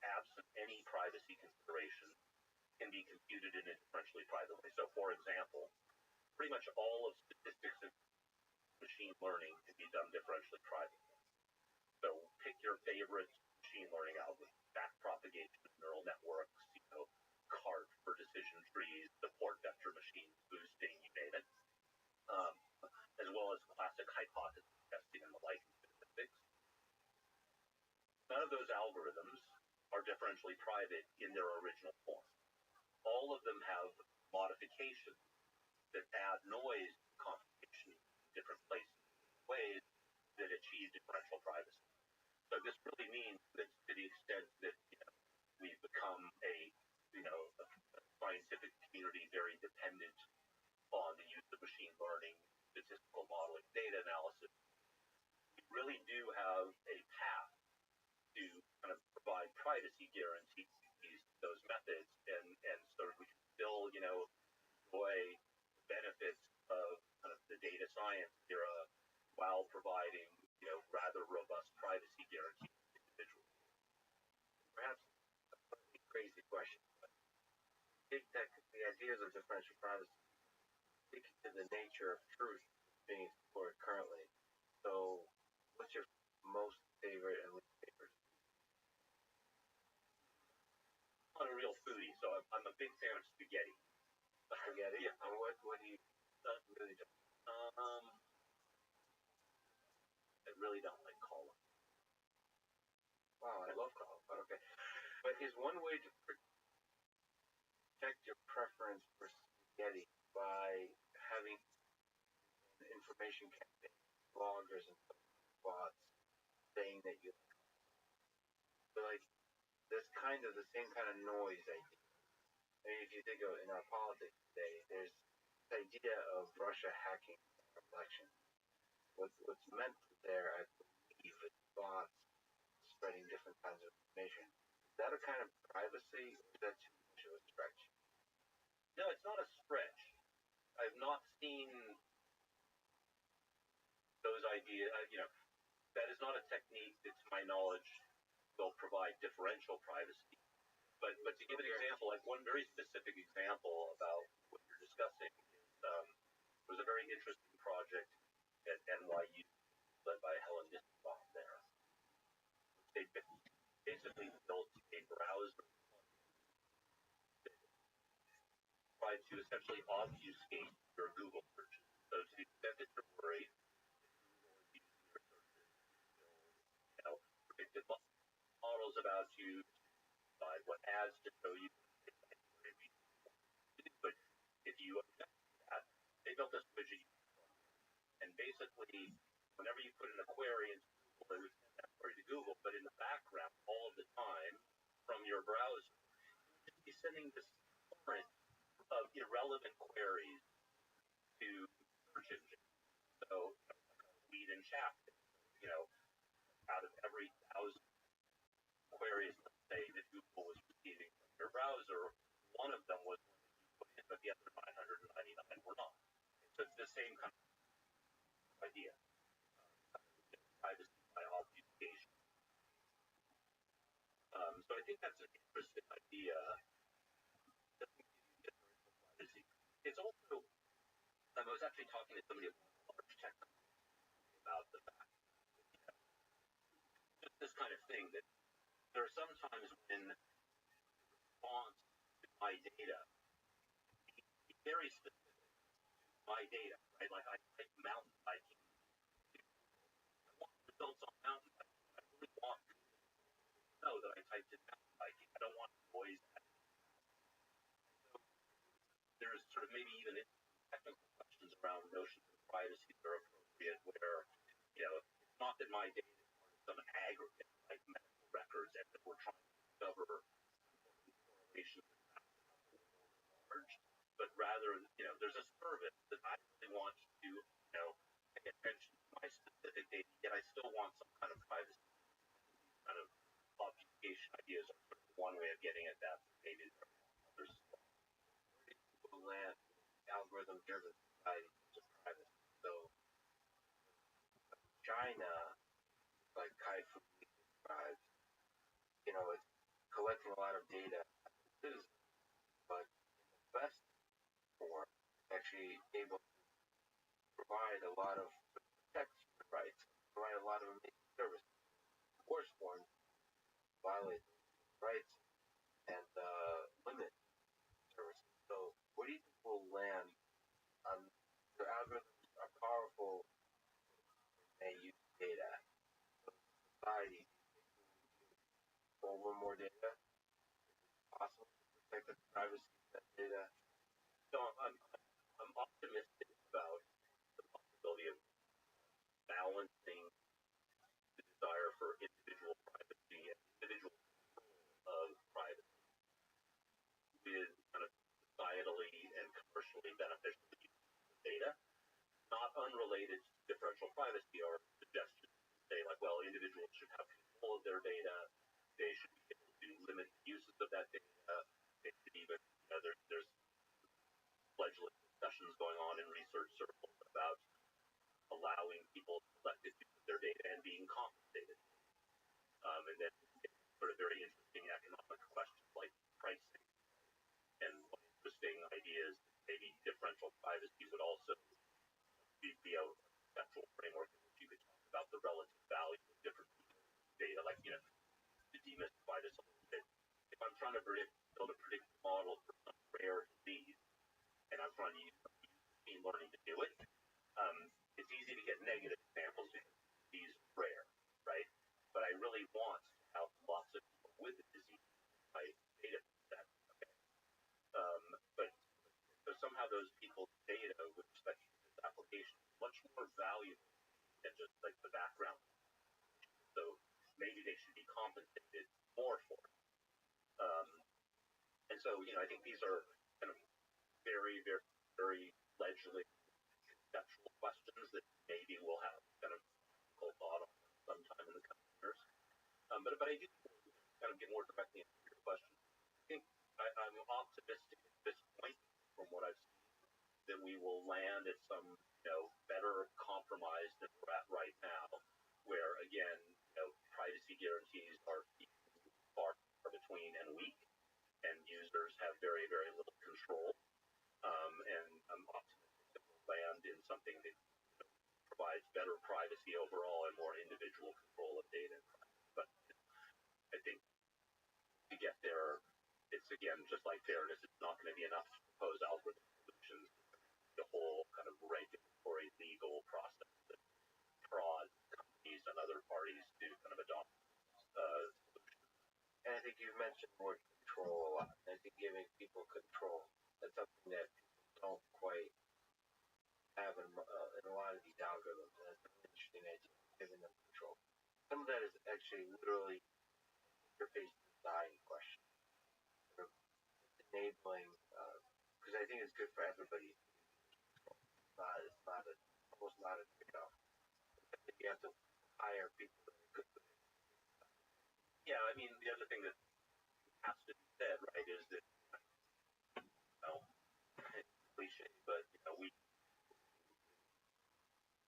absent any privacy consideration can be computed in a differentially private way. So, for example, pretty much all of statistics and machine learning can be done differentially privately. So, pick your favorite machine learning algorithm: backpropagation neural networks, CART for decision trees, support vector machines, boosting, you name it, as well as classic hypothesis testing and the like in statistics. None of those algorithms are differentially private in their original form. All of them have modifications that add noise to computation in different places, ways that achieve differential privacy. So this really means that to the extent that we've become a scientific community very dependent on the use of machine learning, statistical modeling, data analysis, we really do have a path to kind of provide privacy guarantees to those methods, and so we can still enjoy the benefits of kind of the data science era while providing rather robust privacy guarantees to individuals. Perhaps a crazy question, but big tech, the ideas of differential privacy speak to the nature of truth being explored currently. So, what's your most favorite and least favorite? I'm not a real foodie, so I'm a big fan of spaghetti. Spaghetti? Yeah. And what do you really don't? I really don't like cola. Wow, I love cola, but okay. But is one way to protect your preference for spaghetti by having information campaign bloggers and bots saying that you like this kind of the same kind of noise idea. I mean, if you think of in our politics today, there's this idea of Russia hacking our election. What's meant there, I believe, is bots spreading different kinds of information. Is that a kind of privacy, or is that too much of a stretch? No, it's not a stretch. I've not seen those ideas. That is not a technique that, to my knowledge, will provide differential privacy. But to give an example, like one very specific example about what you're discussing is there was a very interesting project at NYU led by Helen Nissenbaum there. They basically built a browser that tried to essentially obfuscate your Google searches. So to the extent that you're worried, predictive models about you, decide what ads to show you. But if you object to that, they built this widget, and basically, whenever you put in a query into Google, it would send that query to Google, but in the background, all of the time, from your browser, it would be sending this torrent of irrelevant queries to search engines. So, weed and chaff, out of every 1,000 queries, let's say, that Google was receiving from your browser, one of them was one that you put in, but the other 999 were not. So it's the same kind of idea. Privacy by obfuscation. So I think that's an interesting idea. It's also, I was actually talking to somebody at one large tech company about the fact that, just this kind of thing, that there are some times when the response to my data is very specific to my data, right? Like I type mountain biking. I want results on mountain biking. I really want to know that I typed in mountain biking. I don't want noise. So there's sort of maybe even technical questions around notions of privacy that are appropriate where, it's not that my data is part of some aggregate like medical records and that we're trying to discover correlation large, but rather, there's a service that I really want to, pay attention to my specific data, yet I still want some kind of privacy. Kind of obfuscation ideas are sort of one way of getting at that. Maybe there are others as well. People land algorithm-driven society of privacy. So, China, like Kai-Fu describes, it's collecting a lot of data, but in the best form, it's actually able to provide a lot of protect human rights, provide a lot of amazing services. The worst form violate rights and limit services. So, where do you think we'll land on the algorithms are powerful and they use data? So, society, over or more data? Possible to protect the privacy of that data? So I'm optimistic about the possibility of balancing the desire for individual privacy and individual control of privacy with kind of societally and commercially beneficial use of data, not unrelated to differential privacy or suggestions say like, well, individuals should have control of their data, they should be able to limit the uses of that data, they should even, there's fledgling discussions going on in research circles about allowing people selected use of their data and being compensated. And then sort of very interesting economic questions like pricing and one interesting ideas maybe differential privacy would also be a conceptual framework in which you could talk about the relative value of different data, like, to demystify this a little bit. If I'm trying to build a predictive model for some rare disease, and I'm trying to use machine learning to do it, it's easy to get negative examples because disease is rare, right? But I really want to have lots of people with the disease in my data set. Okay? But so somehow those people's data with respect to this application is much more valuable than just like the background. So maybe they should be compensated more for it. And so, I think these are kind of very, very, very fledgling conceptual questions that maybe we'll have kind of full thought on sometime in the coming years. But I do kind of get more directly into your question. I think I'm optimistic at this point from what I've seen that we will land at some, better compromise than we're at right now, where again, privacy guarantees are far between and weak, and users have very, very little control. And I'm optimistic that we'll land in something that provides better privacy overall and more individual control of data. But I think to get there, it's again just like fairness. It's not going to be enough to propose algorithm solutions. The whole kind of regulatory legal process that prods companies and other parties to kind of adopt solutions. And I think you've mentioned the word control a lot. I think giving people control, that's something that people don't quite have in a lot of these algorithms. And it's an interesting idea, giving them control. Some of that is actually literally interface design question. Sort of enabling, because I think it's good for everybody. It's almost not a trade-off. You have to hire people that are good with it. Yeah, I mean, the other thing that has to be said, right, is that, it's cliche, but, we,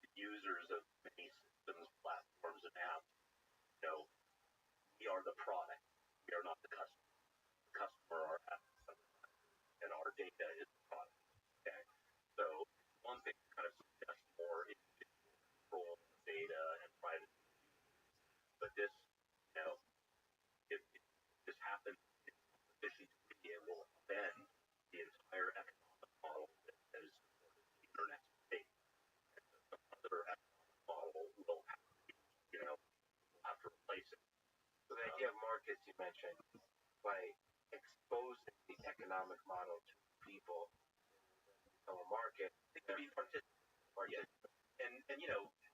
the users of many systems, platforms, and apps, we are the product. We are not the customer. The customer are apps, and our data is the product. Okay? So, one thing to kind of suggest more individual control of data and privacy, but this, if this happens in sufficient degree, it will upend the entire economic model that has supported the internet state. And so some other economic model will have to replace it. So the idea of markets you mentioned, by exposing the economic model to people become a market, It could be participants. Yeah. And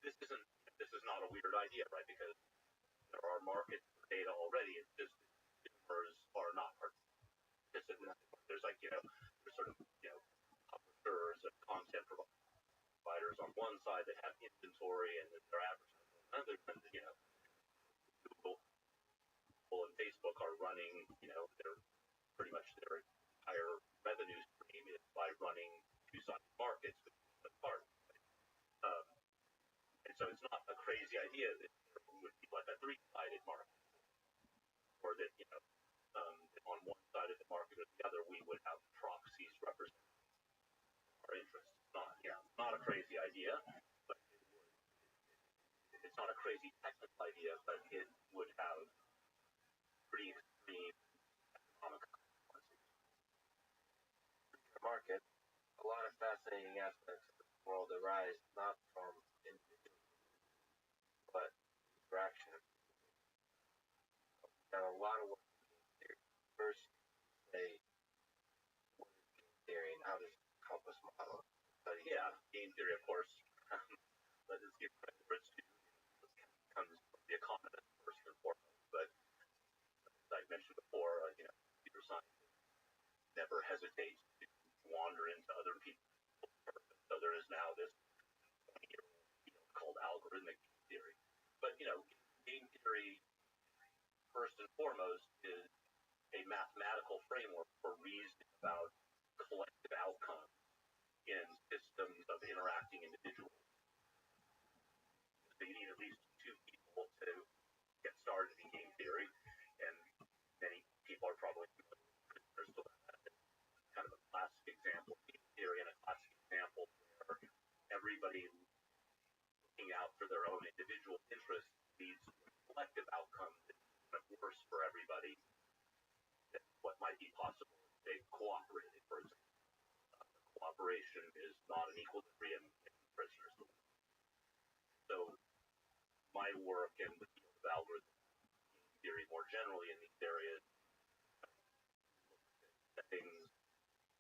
this is not a weird idea, right? Because there are markets for data already. It's just consumers are not participants. There's like, there's sort of, publishers and content providers on one side that have inventory and their advertising on another, and Google and Facebook are running, they're pretty much their entire revenue stream is by running two-sided markets with one part. And so it's not a crazy idea that there would be like a three-sided market, or that on one side of the market or the other we would have proxies represent our interests. Not a crazy idea, but it's not a crazy technical idea, but it would have pretty extreme economic consequences. Market, a lot of fascinating aspects of the world arise not from individuals, but interaction. We've got a lot of work first say what is game theory and how does it help us model study? Yeah, game theory, of course. Let's give credit where it's due. It comes from the economist first and foremost. But as I mentioned before, computer scientists never hesitate to wander into other people's purpose. So there is now this 20-year-old field called algorithmic game theory. But game theory first and foremost is a mathematical framework for reasoning about collective outcomes in systems of interacting individuals. So you need at least two people to get started in game theory, and many people are probably familiar with Crystal. Kind of a classic example of game theory and a classic example where everybody looking out for their own individual interests leads to a collective outcome that's kind of worse for everybody than what might be possible if they cooperated, for example. Cooperation is not an equilibrium in prisoners. So my work in the field of algorithm theory more generally in these areas settings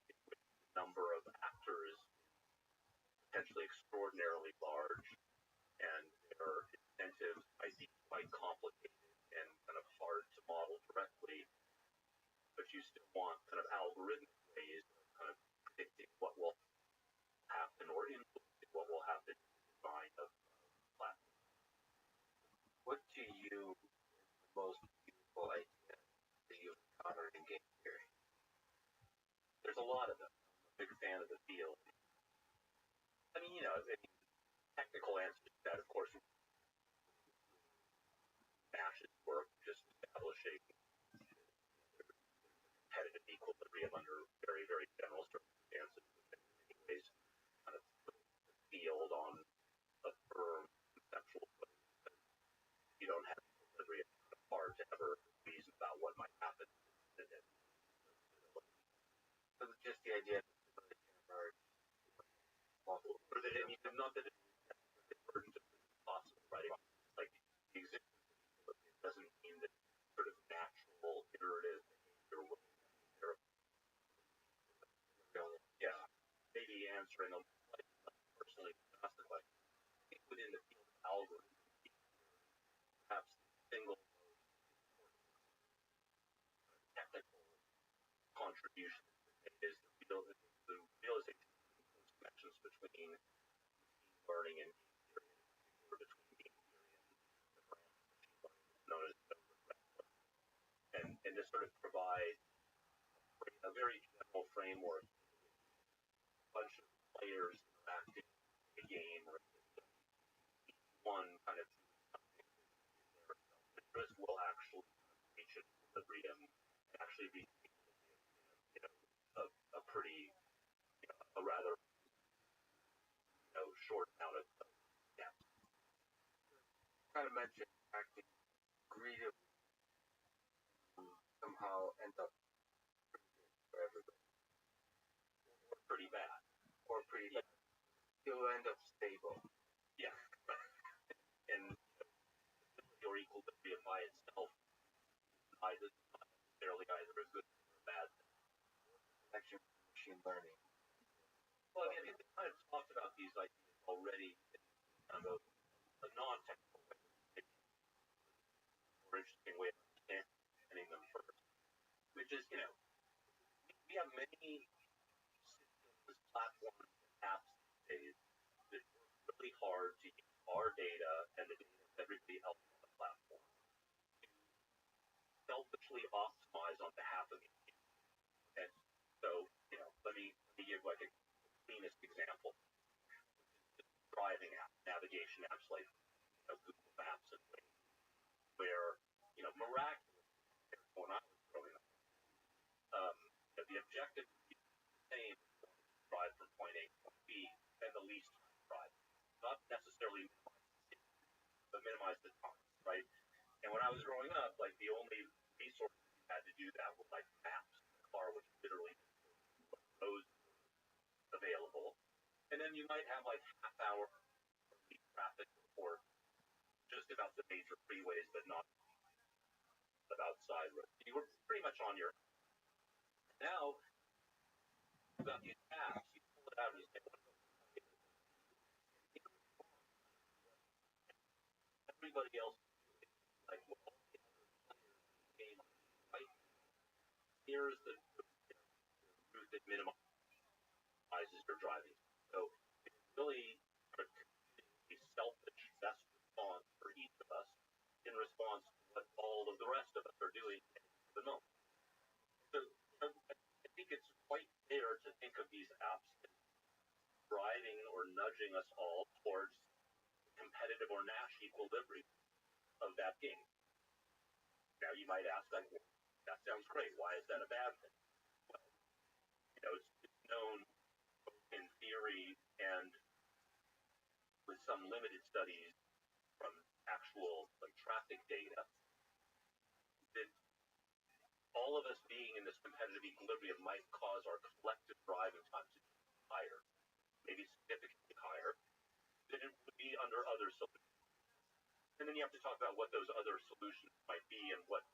in which the number of actors is potentially extraordinarily large and their incentives might be quite complicated and kind of hard to model directly, but you still want kind of algorithmic ways of kind of predicting what will happen or influencing what will happen in the design of platforms. What to you is the most beautiful idea that you've encountered in game theory? There's a lot of them. I'm a big fan of the field. Technical answers to that, of course, Nash's work, just establishing competitive equilibrium under very, very general circumstances, which in many ways kind of put the field on a firm conceptual footing. If you don't have equilibrium, it's kind of hard to ever reason about what might happen. So just the idea that stability can emerge. Not that it's emergent possible, right? Like the existence of equilibrium doesn't mean that sort of natural iterative behavior will yeah, maybe answering a personally asked the question. I think within the field of algorithms, perhaps the single most important technical contribution is the realization of the close connections between machine learning and game theory, in particular between game theory and the branch of machine learning known as reinforcement. And this sort of provides a very general framework a bunch of players interacting in a game or a system, each one kind of doing something in their self-interest will actually kind of reach an equilibrium and actually reach an equilibrium in a pretty, a rather, short amount of steps. You kind of mentioned acting greedily somehow end up pretty good for everybody. Or pretty bad. Or pretty bad. You'll end up stable. Yeah. And stability or equilibrium by itself is not necessarily either a good thing or a bad thing. Connection with machine learning. Well, I mean, we kind of talked about these ideas already in kind of a non-technical way, maybe a more interesting way of understanding them first, which is, we have many systems, platforms, and apps these days that work really hard to use our data and the data of everybody else on the platform to selfishly optimize on behalf of the user. And so, let me give like a cleanest example, which is driving apps, navigation apps like Google Maps and Waze, where miraculously, when I was growing up, the objective would be the same as wanting to drive from point A to point B and the least time driving. Not necessarily minimize the city, but minimize the time, right? And when I was growing up, like the only resources you had to do that were like maps. The car was literally what roads were available. And then you might have like half-hour traffic report just about the major freeways, but not about side roads. You were pretty much on on your now you've got these apps, you pull it out and you say, what everybody else is like, well, all the other players in the game, right? Here's the route that minimizes your driving. So it's really sort of a selfish best response for each of us in response to what all of the rest of us are doing at the moment. So I think it's quite fair to think of these apps as driving or nudging us all towards competitive or Nash equilibrium of that game. Now you might ask, like, well, that sounds great. Why is that a bad thing? Well, it's known both in theory and with some limited studies from actual like traffic data that all of us being in this competitive equilibrium might cause our collective driving time to be higher, maybe significantly higher than it would be under other solutions. And then you have to talk about what those other solutions might be and what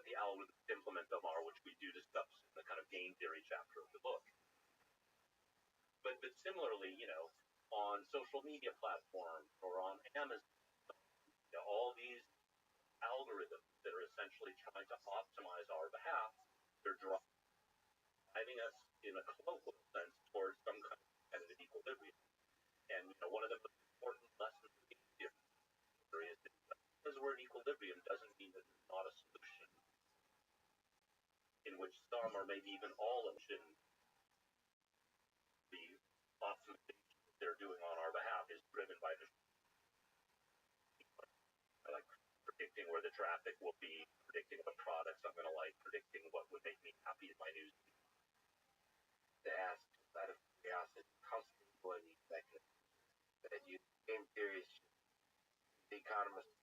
the algorithms to implement them are, which we do discuss in the kind of game theory chapter of the book. But similarly, on social media platforms or on Amazon, all these algorithms that are essentially trying to optimize our behalf, they're driving us in a colloquial sense towards some kind of competitive equilibrium. And one of the most important lessons of game theory is that because we're in equilibrium doesn't mean that there's not a solution in which some or maybe even all of the optimization that they're doing on our behalf is driven by the like predicting where the traffic will be, predicting what products I'm going to like, predicting what would make me happy in my news. To ask, out of curiosity, how stable are these mechanisms that you game theories the economists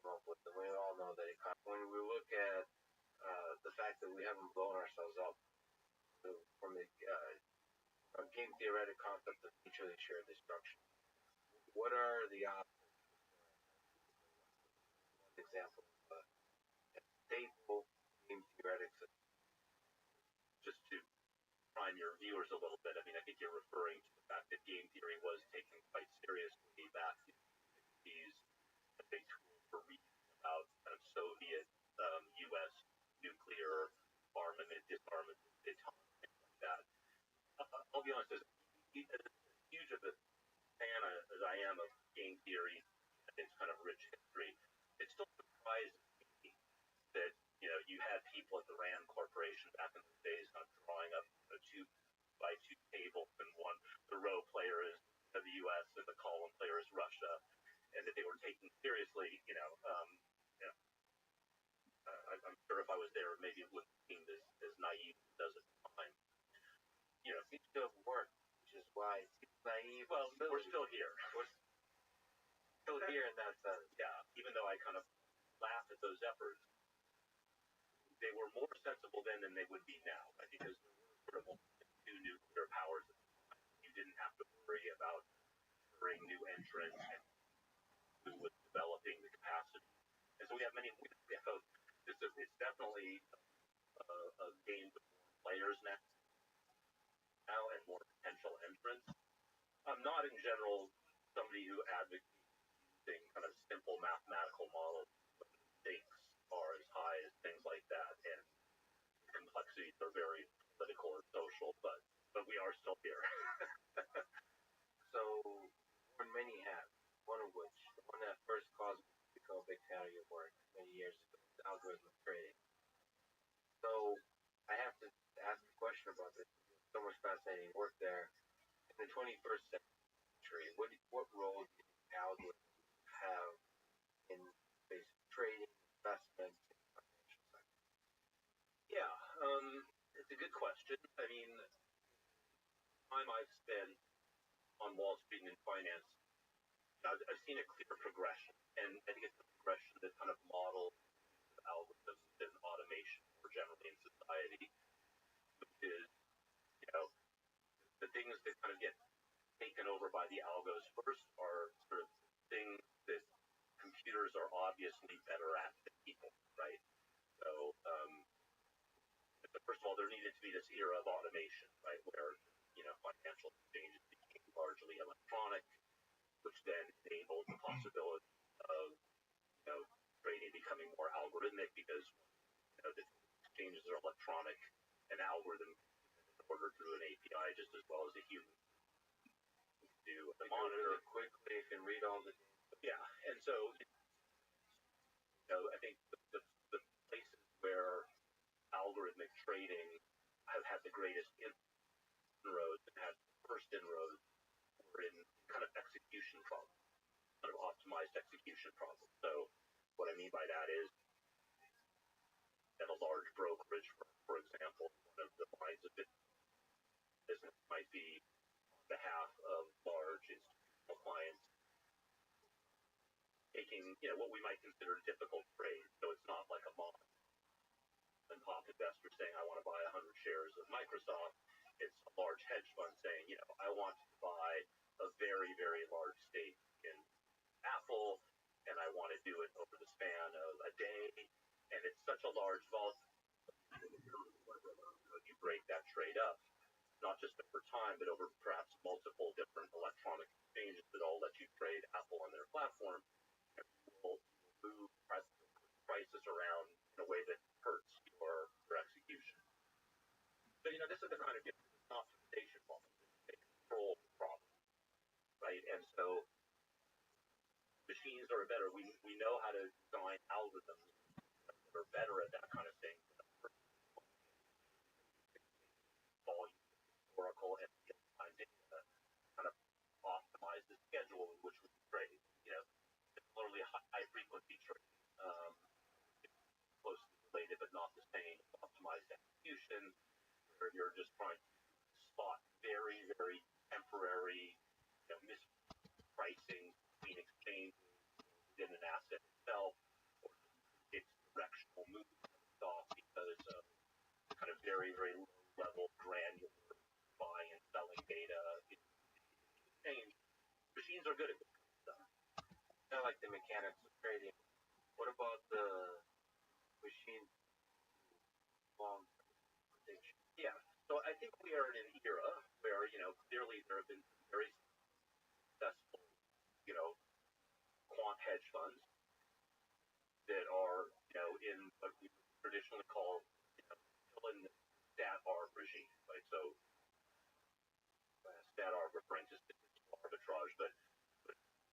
came up with? And we all know that when we look at the fact that we haven't blown ourselves up from the game theoretic concept of mutually shared destruction, what are the options? One example of a stable game theoretic system. Just to prime your viewers a little bit, I mean, I think you're referring to the fact that game theory was taken quite seriously back in the 60s as a tool for reading about kind of Soviet, U.S. nuclear armament, disarmament, things like that. I'll be honest, as huge of a fan as I am of game theory and its kind of rich history, it still surprises me that you had people at the Rand Corporation back in those days kind of drawing up a 2x2 table, and the row player is the U.S. and the column player is Russia, and that they were taking seriously. I'm sure if I was there, maybe it wouldn't seem as naive as it does at the time. It seems to have worked, which is why it seems naive. Well, we're still here. We're still here in that sense. Yeah, even though I kind of laugh at those efforts, they were more sensible then than they would be now, right? Because there were sort of only two nuclear powers at the time. You didn't have to worry about bringing new entrants and who was developing the capacity. And so we have many. It's definitely a game with more players now and more potential entrants. I'm not in general somebody who advocates using kind of simple mathematical models, but the stakes are as high as things like that, and the complexities are very political or social, but we are still here. So, worn many hats, one of which, the one that first caused me to become a big fan of your work many years ago, is algorithm trading. So, I have to ask a question about this. So much fascinating work there. In the 21st century, what role do you think algorithms have in basic trading, investment, and financial sector? Yeah, it's a good question. I mean, the time I've spent on Wall Street and in finance, I've seen a clear progression, and I think it's a progression that kind of models algorithms and automation more generally in society, which is, the things that kind of get taken over by the algos first are sort of things that computers are obviously better at than people, right? So there needed to be this era of automation, right, where financial exchanges became largely electronic, which then enabled the possibility of trading becoming more algorithmic because the exchanges are electronic and algorithm ordered through an API just as well as a human do the monitor quickly, can read all the and so I think the places where algorithmic trading have had the greatest inroads and had first inroads were in kind of execution problems, kind of optimized execution problems. So what I mean by that is at a large brokerage, for example, one of the lines of business might be on behalf of large institutional clients taking, what we might consider a difficult trade. So it's not like a mom and pop investor saying, I want to buy 100 shares of Microsoft. It's a large hedge fund saying, I want to buy a very, very large stake in Apple, and I want to do it over the span of a day. And it's such a large volume, you break that trade up, not just over time, but over perhaps multiple different electronic exchanges that all let you trade Apple on their platform. Will move prices around in a way that hurts your execution. So, this is the kind of optimization problem, a control problem, right? And so machines are better. We know how to design algorithms that are better at that kind of thing. Volume, Oracle, and real-time data kind of optimize the schedule in which we trade. Similarly, high-frequency trading, closely related but not the same. Optimized execution, where you're just trying to spot very, very temporary, mispricing between exchanges within an asset itself, or its directional movement off because of kind of very, very low-level granular buying and selling data in exchange. Machines are good at this stuff. Kind of like the mechanics of trading. What about the machine long prediction? Yeah. So I think we are in an era where, clearly there have been very successful, quant hedge funds that are, in what we traditionally call, still in the stat arb regime, right? So stat arb referring to statistical arbitrage, but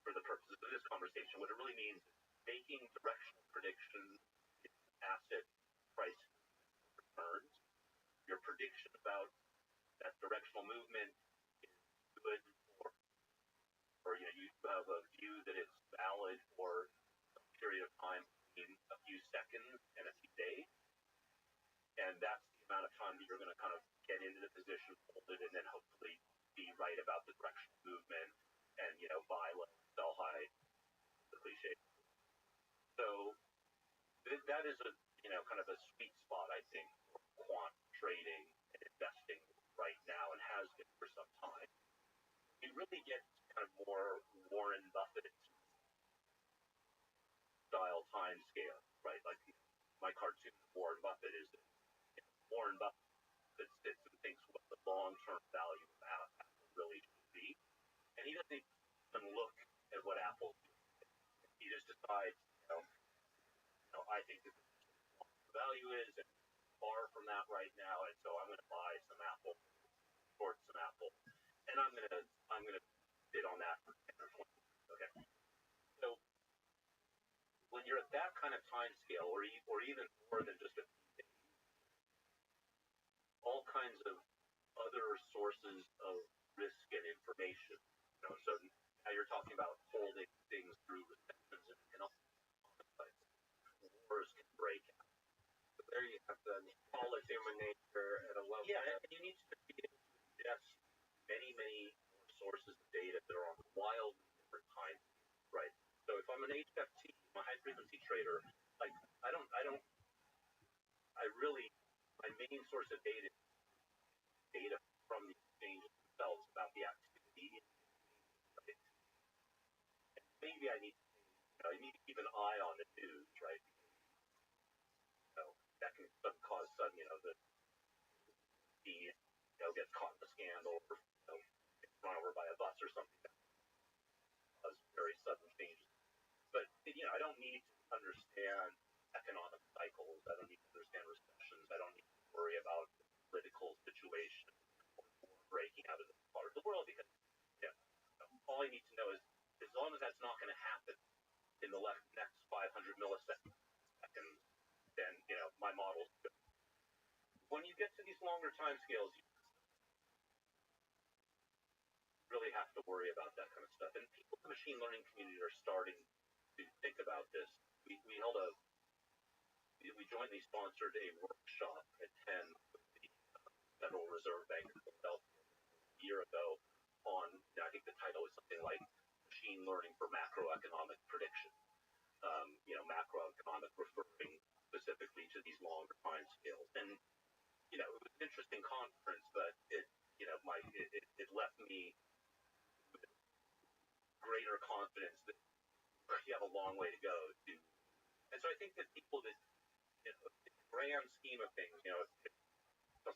for the purposes of this conversation, what it really means is making directional predictions in asset price returns. Your prediction about that directional movement is good, or you have a view that it's valid for a period of time between a few seconds and a few days, and that's the amount of time that you're going to kind of get into the position, hold it, and then hopefully be right about the directional movement and buy low, sell high, the cliche. So that is a kind of a sweet spot, I think, for quant trading and investing right now, and has been for some time. You really get kind of more Warren Buffett style time scale, right? Like my cartoon of Warren Buffett is that Warren Buffett sits and thinks what the long-term value of Apple really should be, and he doesn't even look at what Apple's doing. He just decides, I think this is what the value is, and far from that right now, and so I'm going to buy some Apple, short some Apple, and I'm going to bid on that for 10 or 20. Okay. So when you're at that kind of time scale, or even more than just a few days, all kinds of other sources of risk and information. So now you're talking about holding things through recessions and all kinds of wars can break out. So there you have the all of human nature at a level. Yeah, and you need to be able to ingest many, many sources of data that are on wildly different time, right? So if I'm an HFT, I'm a high frequency trader, like my main source of data is data from the exchanges themselves about the activity, right? And maybe I need to keep an eye on the news, right? That can cause sudden, the he, gets caught in a scandal or, gets run over by a bus or something that causes very sudden changes. But, I don't need to understand economic cycles. I don't need to understand recessions. I don't need to worry about the political situation or breaking out of the part of the world because, all I need to know is as long as that's not going to happen in the next 500 milliseconds, then, my model's good. When you get to these longer time scales, you really have to worry about that kind of stuff. And people in the machine learning community are starting to think about this. We jointly sponsored a workshop at 10 with the Federal Reserve Bank of Philadelphia a year ago on, I think the title is something like Machine Learning for Macroeconomic Prediction. Macroeconomic referring specifically to these longer time scales. And, it was an interesting conference, but it left me with greater confidence that you have a long way to go to. And so I think that people that, in the grand scheme of things, if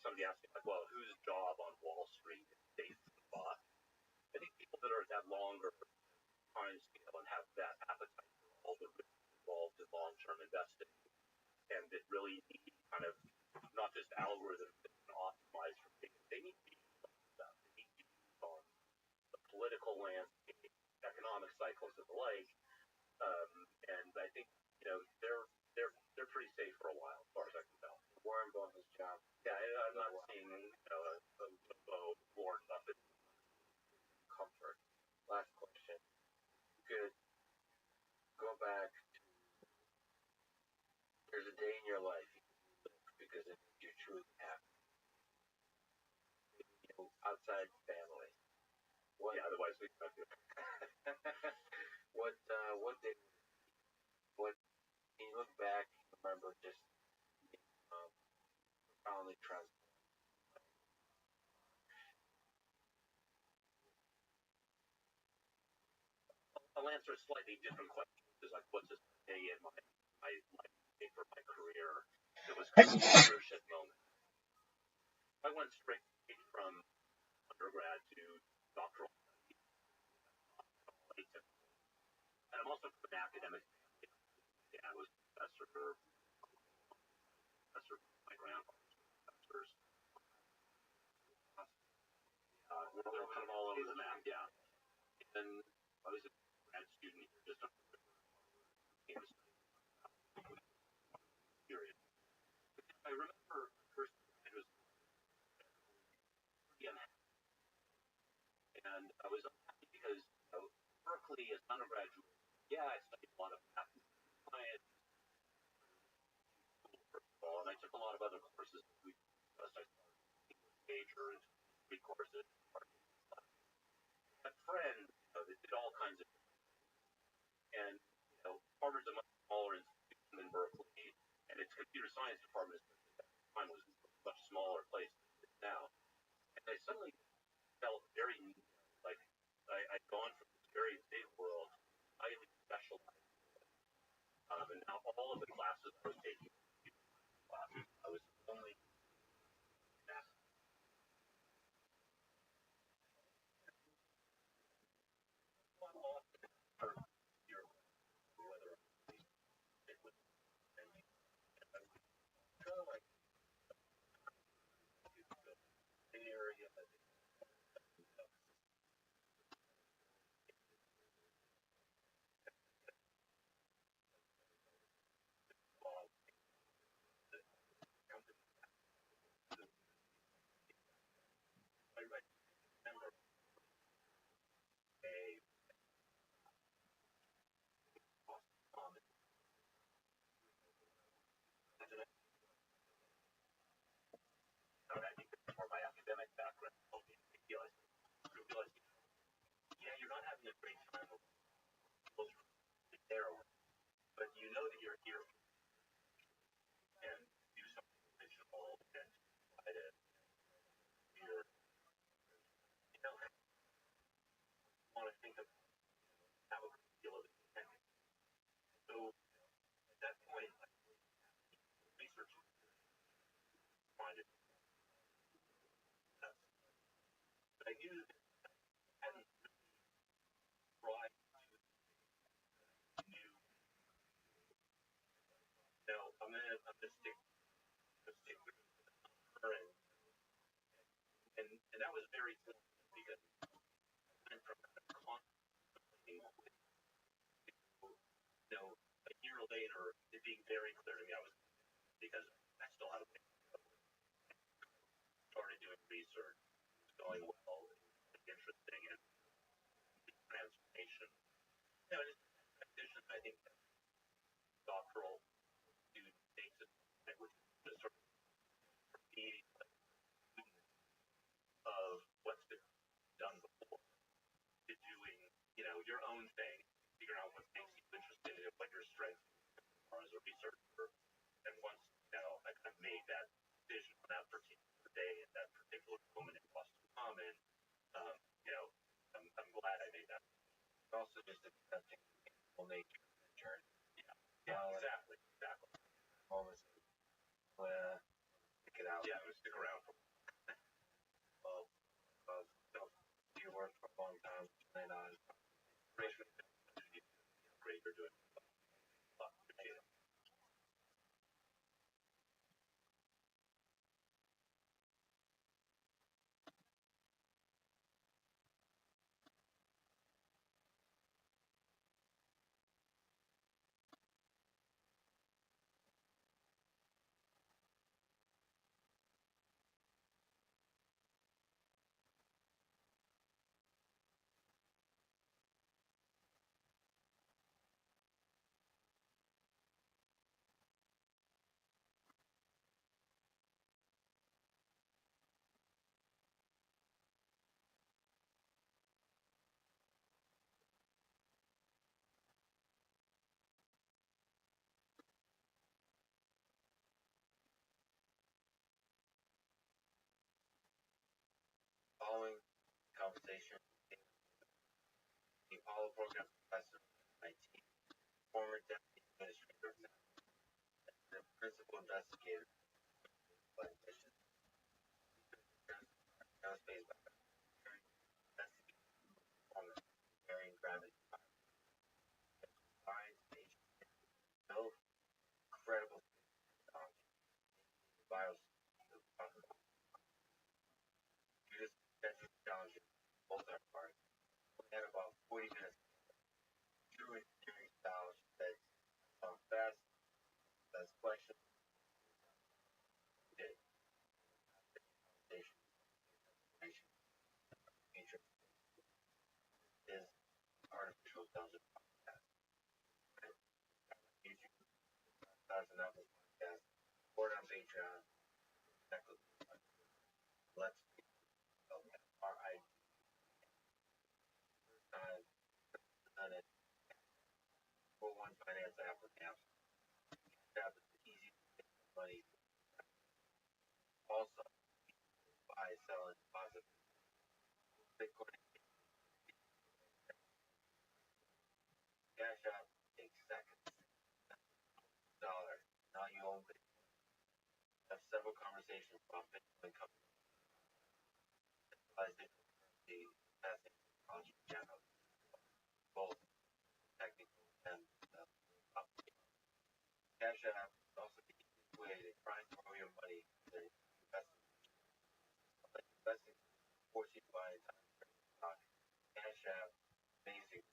somebody asks me, like, well, whose job on Wall Street is safe from the bot? I think people that are at that longer time scale and have that appetite for all the risks involved in long-term investing, and that really need kind of not just algorithms that can optimize for things, they need to be stuff. They need to be on the political landscape, economic cycles, and the like. And I think they're pretty safe for a while, as far as I can tell. Warren Buffett's job. Yeah, I'm not seeing Warren Buffett Comfort. Last question. You could go back to there's a day in your life you live because it makes you truly happy. Outside family. What? Yeah, otherwise we could. What day? What can you look back and remember just profoundly transformed? I'll answer a slightly different question. It's like, what's this day in my life for my career? It was kind of a leadership moment. I went straight from undergrad to doctoral studies. And I'm also from an academic family. I was a professor. My grandfather's professors. We're kind of all over the map, yeah. And I was a grad student here just after the period. I remember first it was pretty unhappy. And I was unhappy because Berkeley as an undergraduate, I studied a lot of math and science, first of all, and I took a lot of other courses. We discussed, I started English major and 3 courses. A friend that did all kinds of things. And Harvard's a much smaller institution than Berkeley, and its computer science department at the time was a much smaller place than it is now. And I suddenly felt very like I'd gone from this very big world to highly specialized. And now all of the classes I was taking classes, I was only my academic background helped me realize, you're not having a great time there, but you know that you're here and do something original and try to want to think of have a great deal of independence. So at that point, research find it knew that I hadn't really tried to new. No, I'm gonna stick with her, and that was very cool because I went from constantly, a year later, it being very clear to me I was because I still had a started doing research, it was going well, interesting, and transformation. And it's a transition I think that doctoral student takes it, which is just sort of being a student of what's been done before to doing, your own thing, figuring out what makes you interested in what your strengths are as a researcher. And once, I kind of made that decision on that particular day at that particular moment in Boston Common, um, you know, I'm glad I made that. Also just accepting the full nature of the journey. Yeah, exactly. Moments when stick it out. Yeah, I'm gonna stick around for Well, you worked for a long time, and great. Great, you're doing a lot. Appreciate it. following conversation, the Apollo program professor at MIT, former deputy administrator of NASA, and principal investigator of mission aerospace investigating performance varying gravity science built incredible technology bios due to schedule challenges both our parts. We had about 40 minutes true engineering style that fast, that's question did conversation information feature is artificial intelligence podcast. YouTube, Stars and Apples podcast, or on Patreon, let's our I on it for one finance applicant. Have easy to get money. Also, buy, sell, and deposit Bitcoin. Cash out takes seconds. Dollar. Now you own it. Have several conversations about Bitcoin companies. The investing technology general, both technical and cash out is also the easiest way to try and grow your money than investing. Investing forces you to buy a time stock. Cash out amazing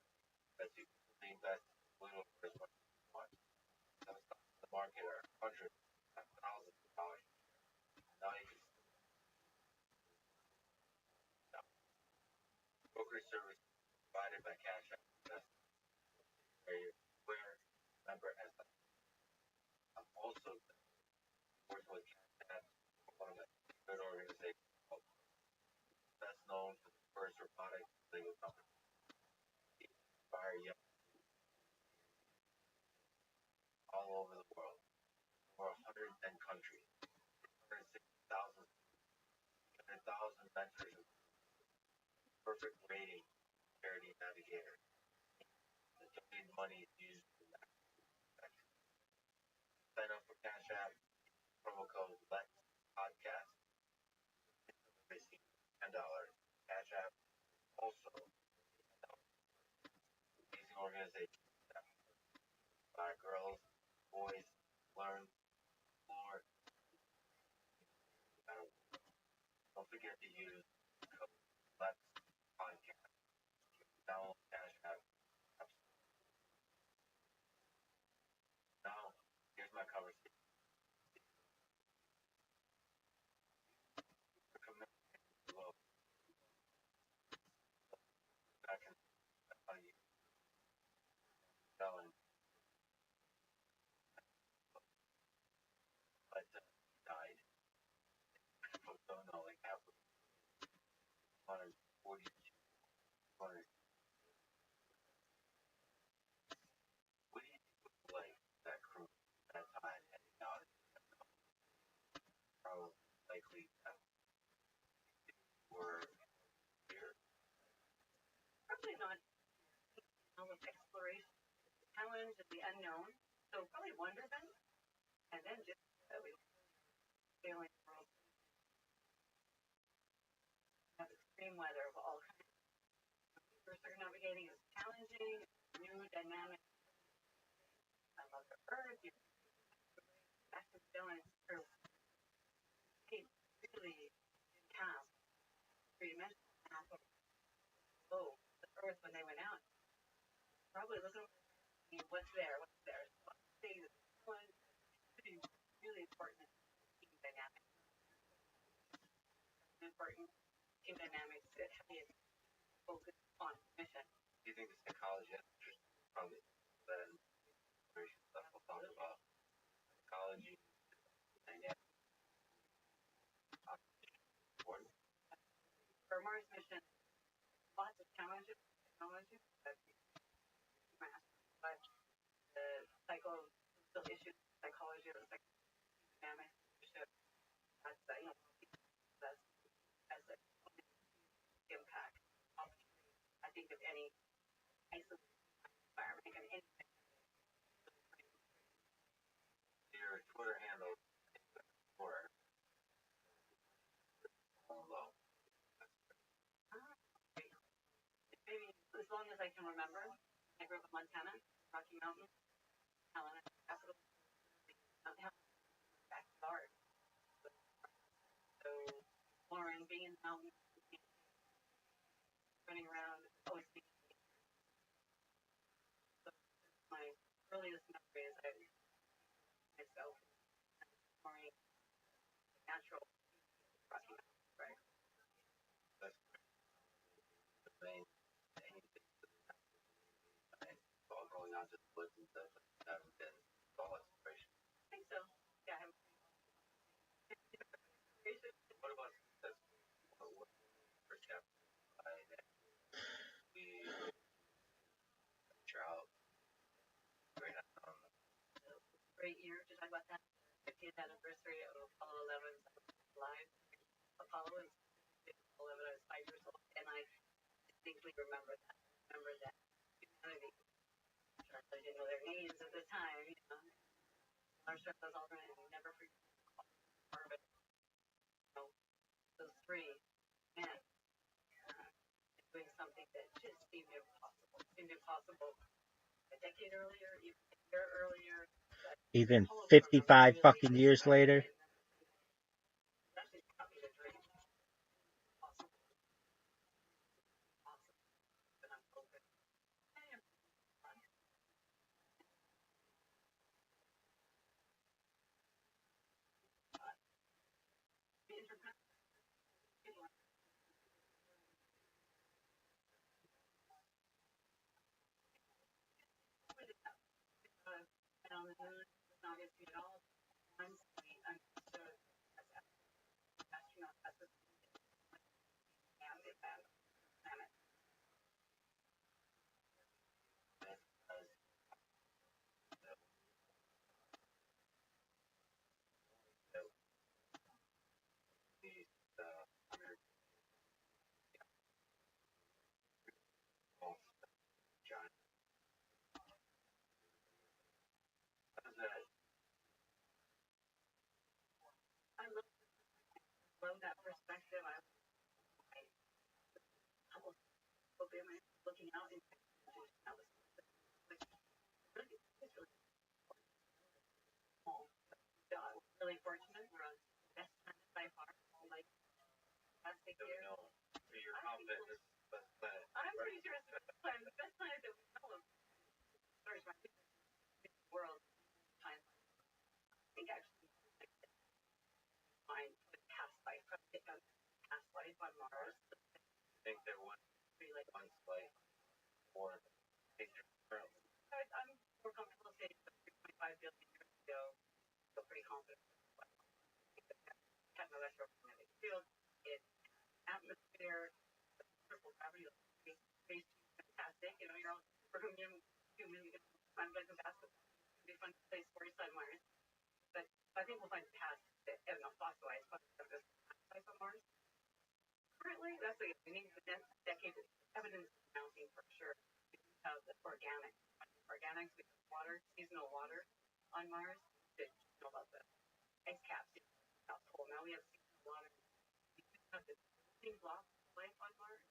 because you can invest little for as much as you want. Some stocks in the market are hundreds, thousands of dollars. Now you can brokerage service provided by Cash App Investment, where member as also working with Cash App, one of the good organizations best known for the first robotic legal company, inspire young all over the world, over 110 countries, 160,000, 100,000 mentors, perfect rating, charity navigator. The donated money is used for that. Sign up for Cash App, promo code Let's Podcast, receive $10. Cash App you have to use code Lex podcast. Download Spanish app. Now, here's my conversation. Low. Back in how you selling, but died. People don't know, like half 140, 200. What do you do like that crew at that time? And now it's probably likely that were here. Probably not with exploration, challenge, and the unknown. So probably wonderment, and then just we sailing the world. Have extreme weather of all kinds. First circumnavigating is challenging, new dynamic. I love the Earth. You back to feeling through. Hey, really half, three-dimensional half of the Earth when they went out. Probably looking at what's there. So I say that one really important team dynamic. Important team dynamics that have you focus on mission. Do you think the psychologist probably then stuff we'll talk about psychology dynamics important? For Mars mission, lots of challenges, technology, but the psychological issues, psychology, or dynamics, that's that's the impact. I think of any isolated environment and anything. Your Twitter handle for low. Maybe as long as I can remember. I grew up in Montana, Rocky Mountain, Helena, capital, backyard. So, Lauren, being in the mountains, running around, always thinking. So my earliest memory is I myself exploring natural Rocky Mountains, right? That's the main all going out to the woods and stuff that haven't been all exploration. I think so. Yeah, I have. What about this? What first chapter? We venture out right now. Great year to talk about that. 50th anniversary of Apollo 11 live. Apollo is 11. I was 5 years old, and I distinctly remember that. Humanity. I didn't know their names at the time. Our stuff was all right. Never forget. Those three men doing something that just seemed impossible. A decade earlier, even a year earlier. Even 55 fucking years later. On the moon, obviously, at all times, we understood as astronauts as the planet. I love that perspective. I was looking out and that was really fortunate. We're on the best time by far. Like that's that we know. So you're confident this is the best planet. I'm pretty sure it's the best planet. The best planet that we know of. Sorry, my world time. I think actually find the past life, past life on Mars. I think there would be like one flight or currently. I'm more comfortable saying 3.5 billion years ago. Feel pretty confident. Had no electromagnetic field, it atmosphere, triple gravity, space, fantastic. You know, you're all human, kind of like a basketball. It'd be fun to play sports on Mars. But I think we'll find past, I don't know, fossilized life on Mars. Currently, that's like we need the next decade of evidence mounting for sure. Of the organics, we have water, seasonal water on Mars. You know about the ice caps, South Pole. Now we have seasonal water. We have the building block life on Mars.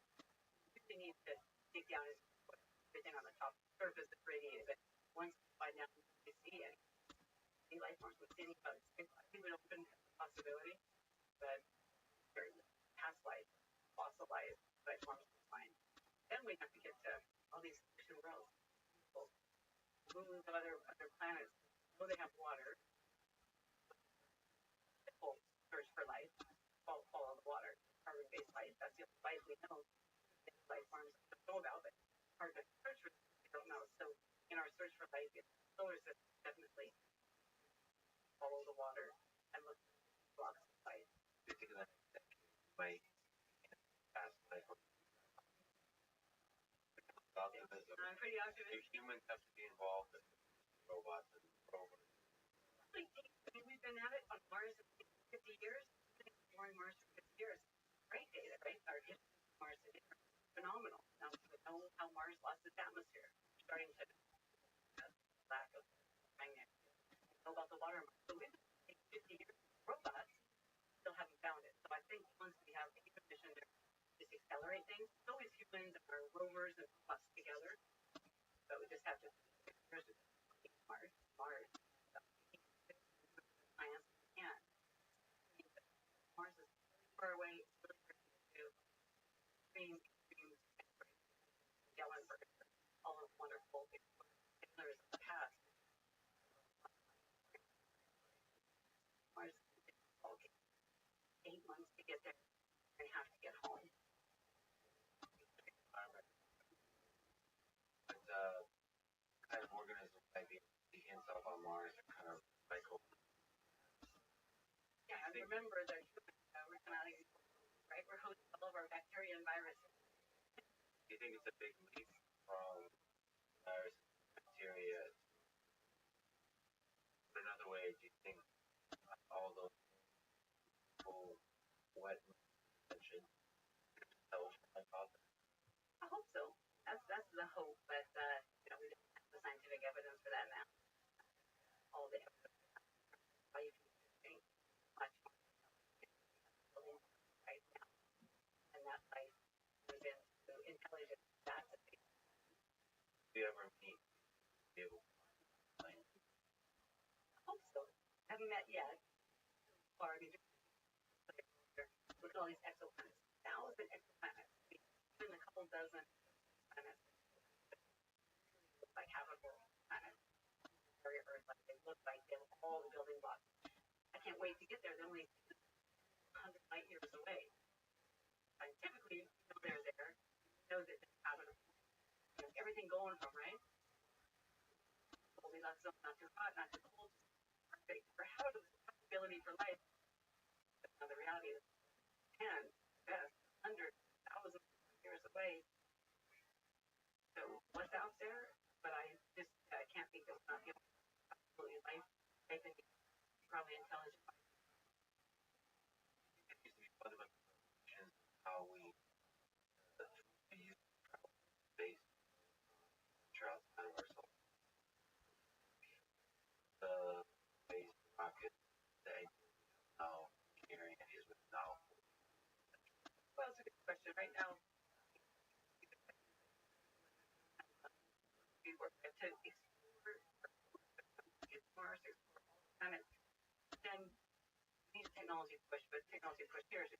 We really need to dig down and put everything on the top surface is radiated. But once we find out we see any life forms with any bugs, I think we open the possibility, but very past life, fossilized life forms we find. Then we have to get to all these ocean worlds, moons, other planets. Well, they have water. People search for life, follow the water, carbon-based life. That's the only life we know. Life forms we don't know about, but hard to search for. We don't know. So in our search for life, the solar system definitely follow the water and look for blocks of life. Do you think that might past life? I'm pretty optimistic. Do humans have to be involved in robots and rovers? I mean, we've been at it on Mars for 50 years. Exploring Mars for 50 years. Great data, right? Our history of Mars is phenomenal. Now we know how Mars lost its atmosphere, starting to lack of magnet. We know about the water. So we've been 50 years. Robots still haven't found it. So I think once we have the mission to just accelerate things, it's always humans and our rovers and us together. But we just have to Mars. Science can't. Mars is far away. It's really hard to do. Dreams, Gallenberg, all of wonderful pillars of the past. Mars is 8 months to get there and have to get home. But kind of organisms might be himself on Mars are kind of cycle. Yeah, and remember that we're kind of right. We're hosting all of our bacteria and viruses. Do you think it's a big leap from virus bacteria? But another way, do you think all those people wet mentioned I hope so. That's the hope, but we don't have the scientific evidence for that now. All the evidence life is much more right now, and that life moves into intelligent capacity. Do you ever meet people? I hope so. I haven't met yet. Or I mean, look at all these exoplanets. 1,000 exoplanets. Even a couple dozen planets. Like habitable planets. Very Earth-like. They look like they have all the building blocks. I can't wait to get there. They're only 100 light years away. Scientifically, you know they're there. You know that they're habitable. There's everything going from, right? Not too hot, not too cold. Perfect for habitability for life. Now the reality is, and best, hundreds, thousands of years away. So what's out there? But I just can't think of not absolutely life. I think it's probably intelligent. It used to be fundamental questions how we use space outside of ourselves. The space rocket, now carrying it is with now. Well, it's a good question. Right now, we work to explore Mars, explore planets, and these technology push, but technology push here is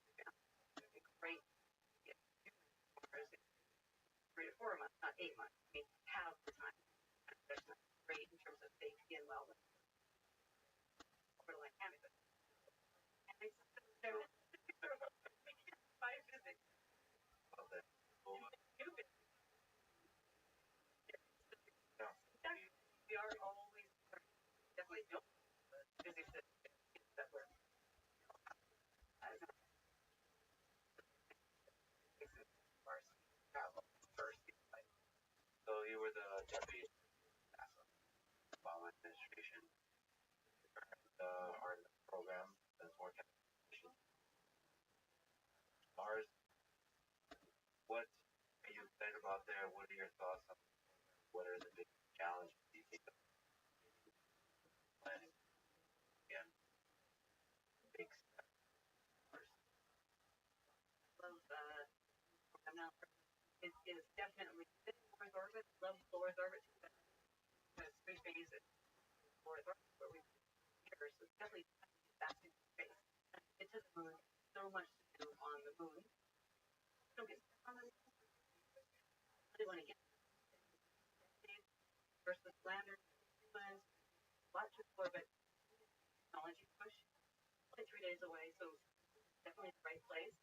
great to get Mars in 3 to 4 months, not 8 months. I mean, have the time. That's not great in terms of safety and wellness. Like and I by physics. We are always definitely don't physics that we're as first. So you were the deputy Obama administration our program that's more technician. Mars, what are you excited about there? What are your thoughts on what are the big challenges you think of planning and big steps? Love that. I'm not. It is definitely Earth orbit. Love low Earth orbit. There's 3 phases. Low Earth orbit where we here, so it's definitely back in space. It took the moon so much to do on the moon. Don't get on the moon. I want to get versus landers, humans, lots of orbit technology push. Only 3 days away, so definitely the right place.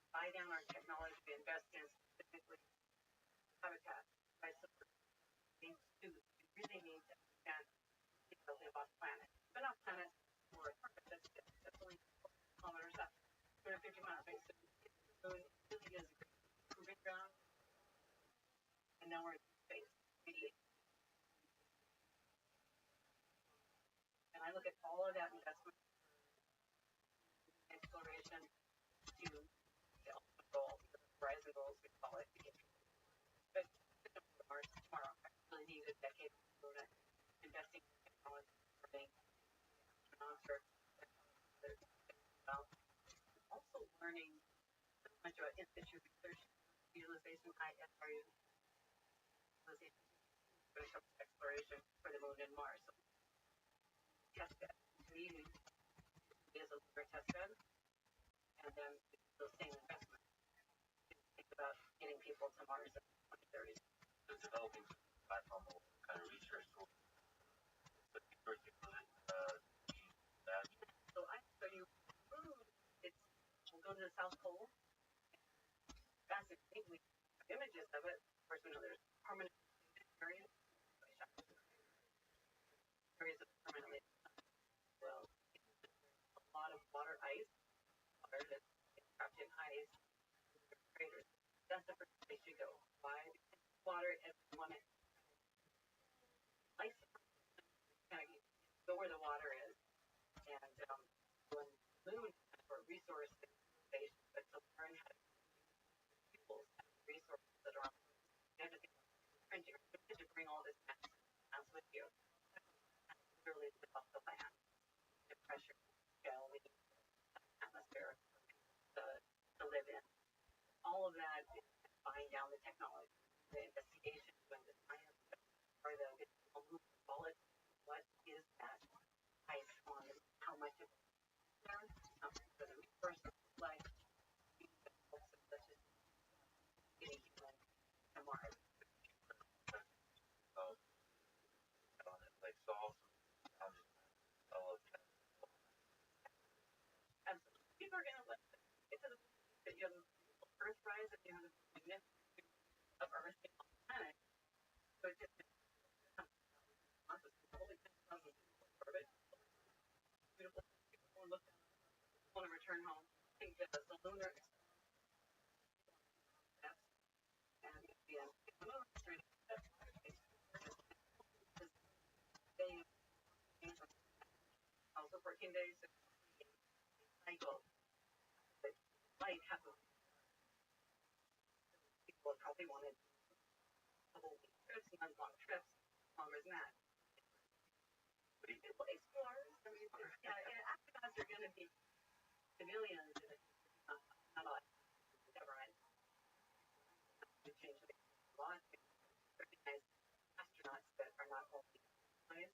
Buy down our technology, invest in specifically habitat by support. We really need to understand how to live off planet. But not planet or that's definitely kilometers up, 250 miles. So the moon really is a great proving ground. And now we're in space. And I look at all of that investment exploration to the ultimate goal, the horizon goals we call it. But Mars tomorrow, I really need a decade of investing in technology, learning astronauts or also learning so much about in-situ research, utilization, ISRU, utilization, exploration for the moon and Mars. So, test bed. Needing is a lunar test bed, and then the same investment. Think about getting people to Mars in 2030. So developing platform kind of research tool. So I show you it's we'll go to the South Pole. Fascinating. We have images of it. Of course, we know there's permanent areas. Areas of permanently well, a lot of water ice, water that's trapped in ice, craters. That's the first place you go. Why? Water and want to ice kind of go where the water is. And when moon for resource base, but to learn how to use resources that are on everything, to bring all this mass with you. Literally live off the land, the pressure, gel, atmosphere to live in. All of that is buying down the technology, the investigation, doing the science, or the bullet. What is that ice on? How much of it is there? For the resources, like such as getting human to Mars. Like solve And people are going to get to the point that you have Earthrise, and you have the magnificence of Earth on the planet. So it just orbit. Beautiful people look want to return home. I think the lunar steps and the moon also 14 days cycle. Might have people probably wanted couple week trips, month-long trips, longer than that. People explore. I mean, astronauts are going to be civilians, not a lot. Never mind. To change the law, recognize astronauts that are not only employees,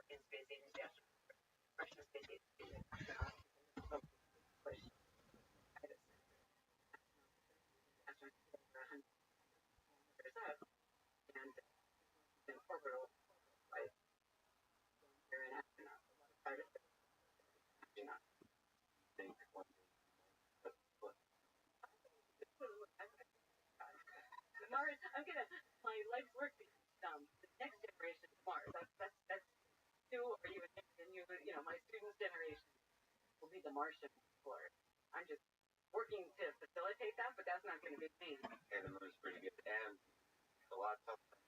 in space agency astronauts, Russian space agency astronauts, think one day, but Mars, my life's work the next generation is Mars. That's you or even my students' generation will be the Martian explorers. I'm just working to facilitate that, but that's not going to be me. yeah, the moon's pretty good, and a lot of tough now.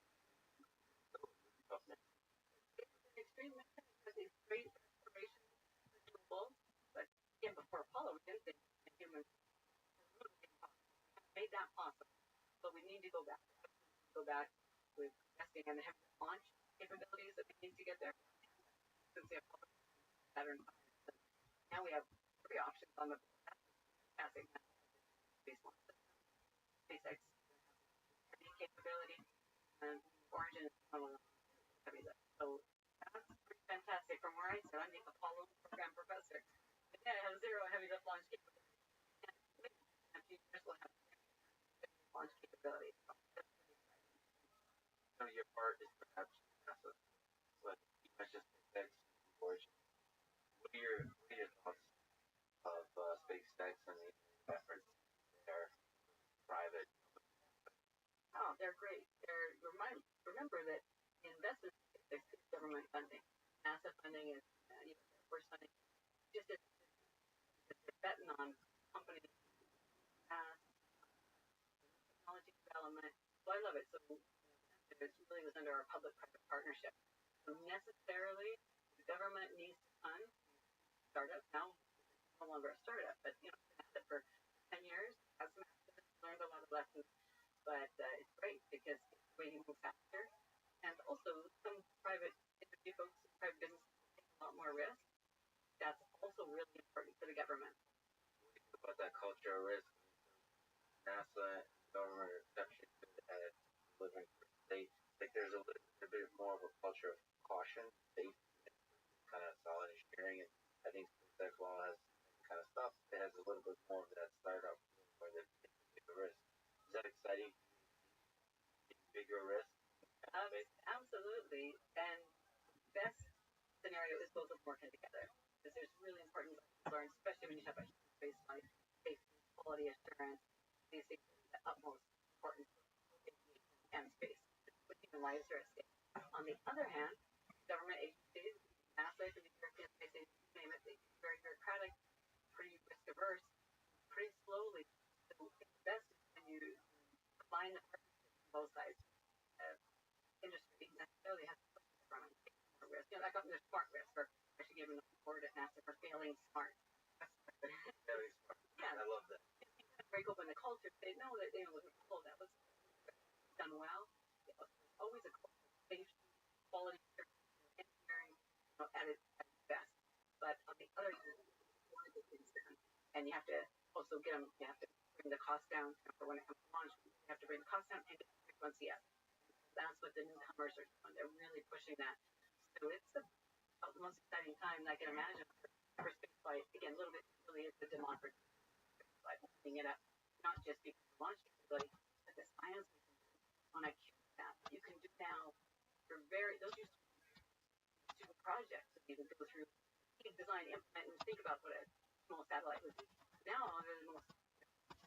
It's an extreme mission because it's great for exploration, doable, but again, before Apollo, we didn't think humans made that possible. But we need to go back. Go back with testing and have launch capabilities that we need to get there. Since the Apollo Saturn, now we have 3 options on the fantastic space launch system. SpaceX capability and Origin is heavy lift. So that's pretty fantastic. From where I sit, I'm the Apollo program professor. And yeah, I have 0 heavy lift launch capability. And a few years we'll have launch capability. So your part is perhaps NASA, but you mentioned SpaceX and Origin. What are your thoughts of SpaceX and the efforts there, private? Oh, they're great. Remember that investment is government funding. NASA funding is Air Force funding. Just as they're betting on companies, technology development. So I love it. So it really was under our public-private partnership. So necessarily, the government needs to fund startups. Now, it's no longer a startup, but for 10 years, has learned a lot of lessons. But it's great because it's way to move faster. And also, some private industry folks, private businesses take a lot more risk. That's also really important for the government. What do you think about that culture of risk? NASA and government are exceptionally good at delivering for state. Like there's a bit more of a culture of caution, safety, kind of solid engineering. And I think SpaceX, while it has kind of stuff, it has a little bit more of that startup where they take a bigger risk. Is that exciting? Bigger risk? Absolutely. And best scenario is both of them working together. Because there's really important lessons learned, especially when you talk about space flight, safety, quality assurance. These things are the utmost importance and space. But even lives are at stake. On the other hand, government agencies, NASA, the European Space Agency, name it, they're very bureaucratic, pretty risk averse, pretty slowly. So it's best when you combine the partnerships on both sides. Industry necessarily has to run on more risk. I got the smart risk for actually giving the award at NASA for failing smart. Very smart. Yeah, I love that. Break open the culture. They know that that was done well. It was always a culture of safety, quality, engineering, at its best. But on the other hand, and you have to also get them. You have to bring the cost down for when it comes to launch. You have to bring the cost down and get the frequency up. That's what the newcomers are doing. They're really pushing that. So it's the most exciting time I can imagine for spaceflight. Again, a little bit really is the democracy spaceflight, opening it up, not just because of launch capability, but the science on a CubeSat. You can do now for those used to be student projects that you can go through, design, implement, and think about what a small satellite would be. Now,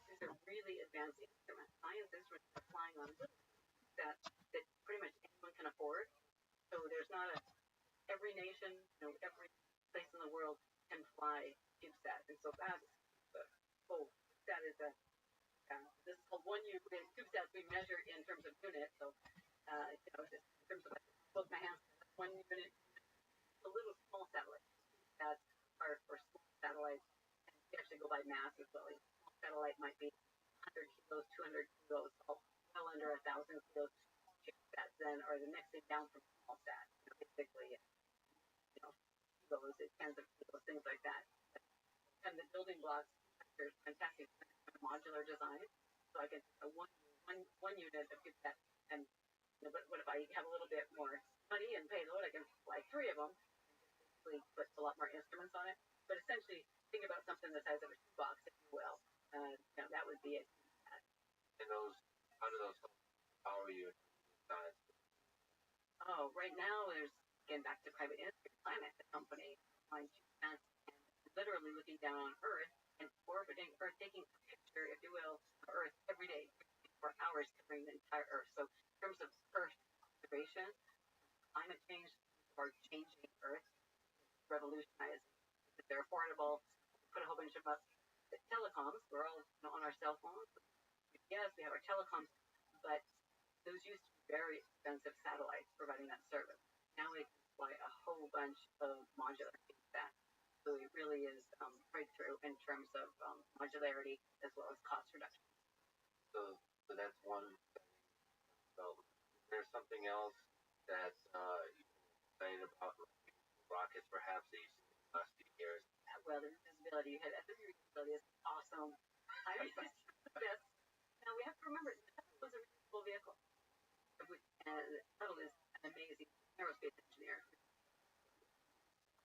these are really advanced instruments. Science instruments are flying on that pretty much anyone can afford. So there's not every nation, every place in the world can fly CubeSat. And so that's that is this is called 1 unit. CubeSats we measure in terms of units. So just in terms of both my hands, 1 unit, a little small satellite. That are for small satellites, and we actually go by mass as well. A small satellite might be 100 kilos, 200 kilos, well under 1,000 kilos. CubeSats then are the next thing down from small sat. Basically, kilos, tens of kilos, things like that. And the building blocks are fantastic, modular design. So I can one unit of CubeSat, and but what if I have a little bit more money and payload? I can fly 3 of them. Put a lot more instruments on it, but essentially think about something the size of a shoebox, if you will. That would be it. And how do those power you? Oh, right now there's, again, back to private industry, Planet, the company, and literally literally looking down on Earth and orbiting Earth, taking a picture, if you will, of Earth every day for hours covering the entire Earth. So in terms of Earth observation, climate change, or changing Earth, revolutionized. They're affordable. Put a whole bunch of us. Telecoms, we're all on our cell phones. Yes, we have our telecoms, but those used to be very expensive satellites providing that service. Now we can fly a whole bunch of modular things back. So it really is breakthrough in terms of modularity as well as cost reduction. So that's one thing. So there's something else that you're excited about rockets, perhaps, that you've seen in the last few years. Well, the reusability, the reusability is awesome. I mean, it's the best. Now we have to remember, that was a reusable vehicle. And Tuttle is an amazing aerospace engineer.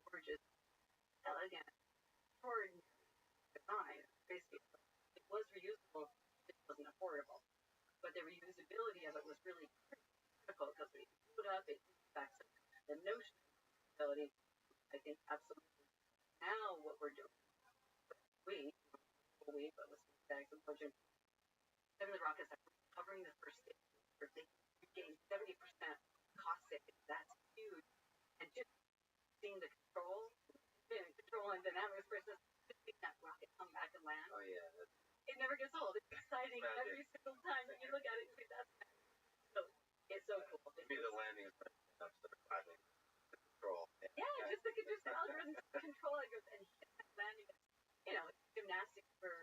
Gorgeous, elegant, extraordinary design. Basically, it was reusable, it wasn't affordable. But the reusability of it was really critical because when you put it up, it impacts the notion of reusability. I think absolutely. Now what we're doing, but with bags and budget, some of the rockets are covering the first stage. They gain 70% cost savings. That's huge. And just seeing the control and dynamics versus seeing that rocket come back and land. Oh yeah. It never gets old. It's exciting every single time that you look at it and say that's so it's so cool. Maybe the landing is up to the climbing control. Yeah, just the algorithms control it and landing. It's gymnastics for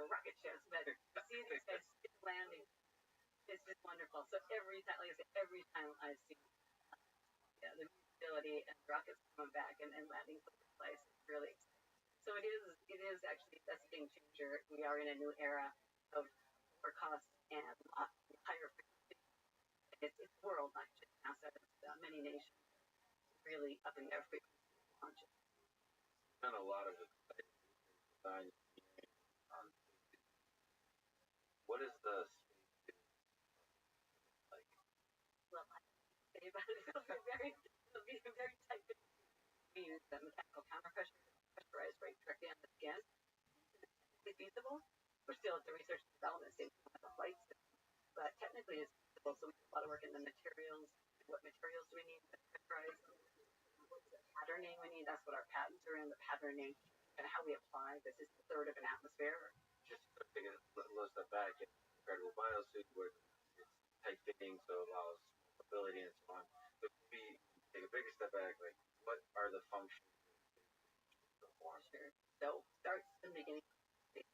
rocket ships, but see these guys landing. It's just wonderful. So every time, like I said, every time I see the ability and rockets coming back and landing someplace, it's really exciting. So it is actually, that's a game changer. We are in a new era of lower cost and higher frequency. It's world, not just NASA. It's many nations really upping their frequency launches. Done a lot of exciting design. What is the space like? Well, I say about it, it'll be very tight. We use the mechanical counterpressure, pressurized right directly on the skin. It's feasible. We're still at the research and development stage of the flight system, but technically it's feasible. So we do a lot of work in the materials. What materials do we need to pressurize? What's the patterning we need? That's what our patents are in, the patterning and how we apply. This is a third of an atmosphere. Just to take a little step back, it's an incredible biosuit where it's tight fitting, so it allows mobility and so on. So maybe take a bigger step back, like what are the functions of the form? Sure. So starts in the beginning. The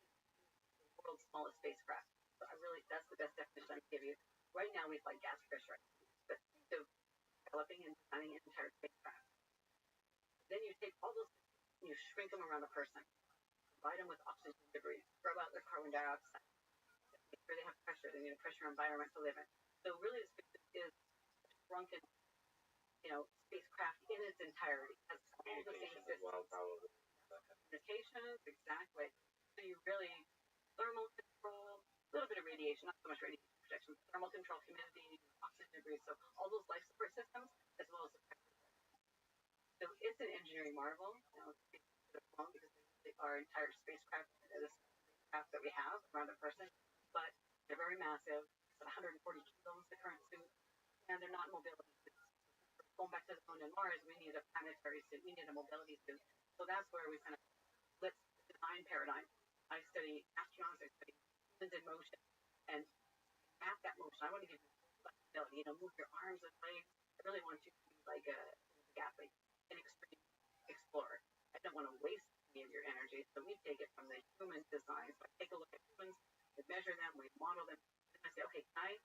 world's smallest spacecraft. So that's the best definition I can give you. Right now we fly gas pressure, but so developing and designing an entire spacecraft. Then you take all those and you shrink them around a person. Provide them with oxygen debris, throw out their carbon dioxide, make sure they have pressure, they need a pressure environment to live in. So really this is a shrunken, spacecraft in its entirety. It has all the same systems. Communications, exactly. So you really, thermal control, a little bit of radiation, not so much radiation protection, thermal control, humidity, oxygen debris, so all those life support systems, as well as the pressure. So it's an engineering marvel, because our entire spacecraft, the spacecraft that we have around a person, but they're very massive. It's 140 kilos, the current suit, and they're not mobility suits. Going back to the moon and Mars, we need a planetary suit, we need a mobility suit. So that's where we kind of flip the design paradigm. I study astronauts, I study humans in motion, and map that motion. I want to give you flexibility, move your arms and legs. I really want you to be like an athlete, an extreme explorer. I don't want to waste any of your energy, so we take it from the human design. So I take a look at humans, we measure them, we model them, and I say, okay, can I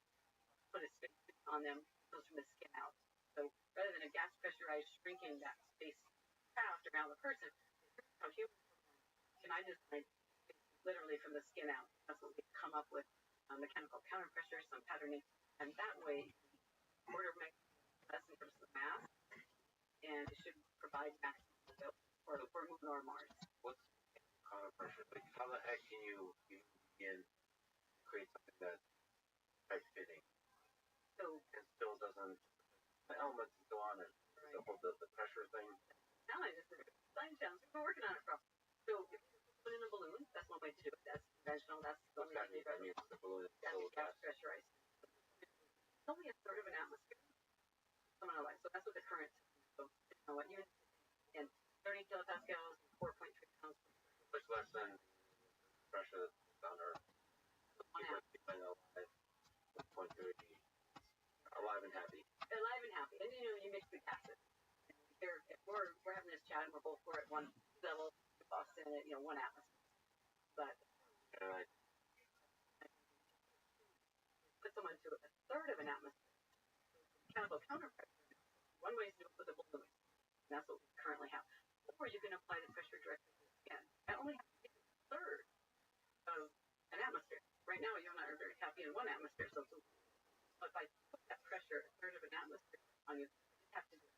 put a spacesuit on them? It goes from the skin out. So rather than a gas pressurized shrinking that spacecraft around the person, how humans can I design literally from the skin out? That's what we come up with: mechanical counterpressure, some patterning, and that way, order of magnitude less in terms of mass, and it should provide maximum mobility for Moon or Mars. What's counterpressure? Like, how the heck can you begin to create something that's tight fitting? So and still doesn't the elements and so on and the whole the pressure thing. challenge is design challenge. We've been working on it for. So if you put in a balloon, that's one way to do it. That's conventional. That's the only way to do it. The balloon is That's so gas pressurized. It's only a third of an atmosphere. So that's what the current. So you know what you in 30 kilopascals, 4.3 pounds. much less than pressure on Earth. Keeping alive, 1.3, alive and happy. Alive and happy, and you mix the gases. Here, if we're having this chat, and we're at one level, Boston at 1 atmosphere, but put someone to a third of an atmosphere, mechanical counter pressure. One way is to do it with a balloon, and that's what we currently have. Or you can apply the pressure directly to the skin. I only have to take a third of an atmosphere. Right now, you and I are very happy in 1 atmosphere, so if I put that pressure, a third of an atmosphere on you, you have to do it.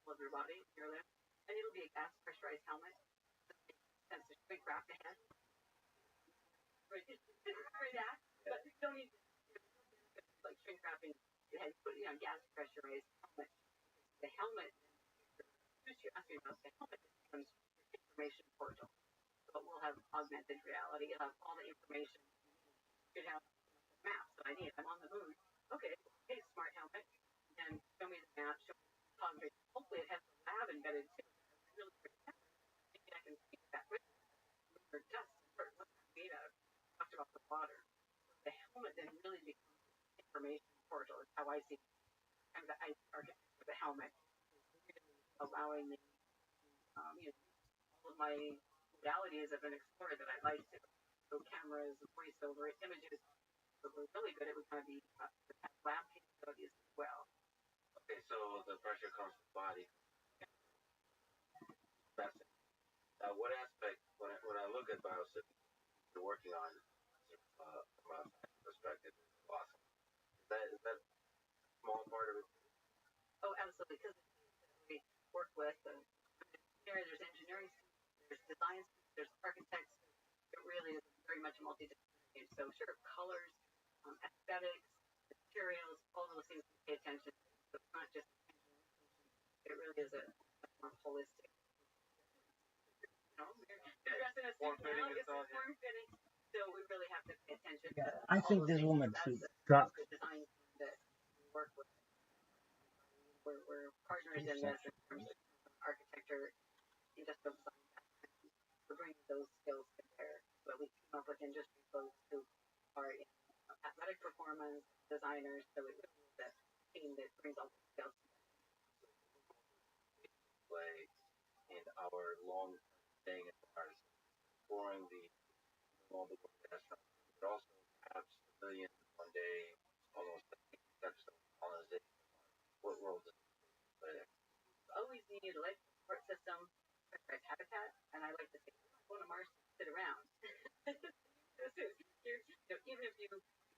Of your body, your limb, and it'll be a gas pressurized helmet. It tends to shrink wrap the head. But you don't need like shrink wrapping your head. Put it on gas pressurized helmet. The helmet, you're asking about the helmet becomes information portal. So we'll have augmented reality. It'll have all the information. You could have maps that I need. I'm on the moon. Okay, smart helmet. And show me the map. Show me the topography. Hopefully it has a lab embedded too. Really great. Maybe I can see that with or dust or what's it made of. Talked about the water. The helmet then really becomes an information portal. Is how I see kind of the ice architecture of the helmet. Allowing me all of my modalities of an explorer that I like to. So cameras, voiceover, images. So we're really good. It would kind of be lab capabilities as well. Okay, so the pressure comes from the body. What aspect, when I look at biosafety you're working on, from a perspective, is awesome. Is that a small part of it? Oh, absolutely. Because we work with, there's engineering, there's design, there's architects. It really is very much multidisciplinary. So sure, colors, aesthetics, materials, all those things we pay attention to. So it's not just it really is a more holistic. You're dressing a suit now, it's form-fitting. So we really have to pay attention to I think this things. woman That's sucks. the design that we work with. We're partners in this in terms of architecture, industrial design. We're bringing those skills to bear. But we come up with industry folks who are in athletic performance designers. So it really is that team that brings all the skills play in our long staying in Mars, exploring all the astronauts, but also perhaps civilians one day, almost steps of colonization. What role does it play there? Always need a life support system, pressurized habitat, and I like to say, going to Mars to sit around. Even if you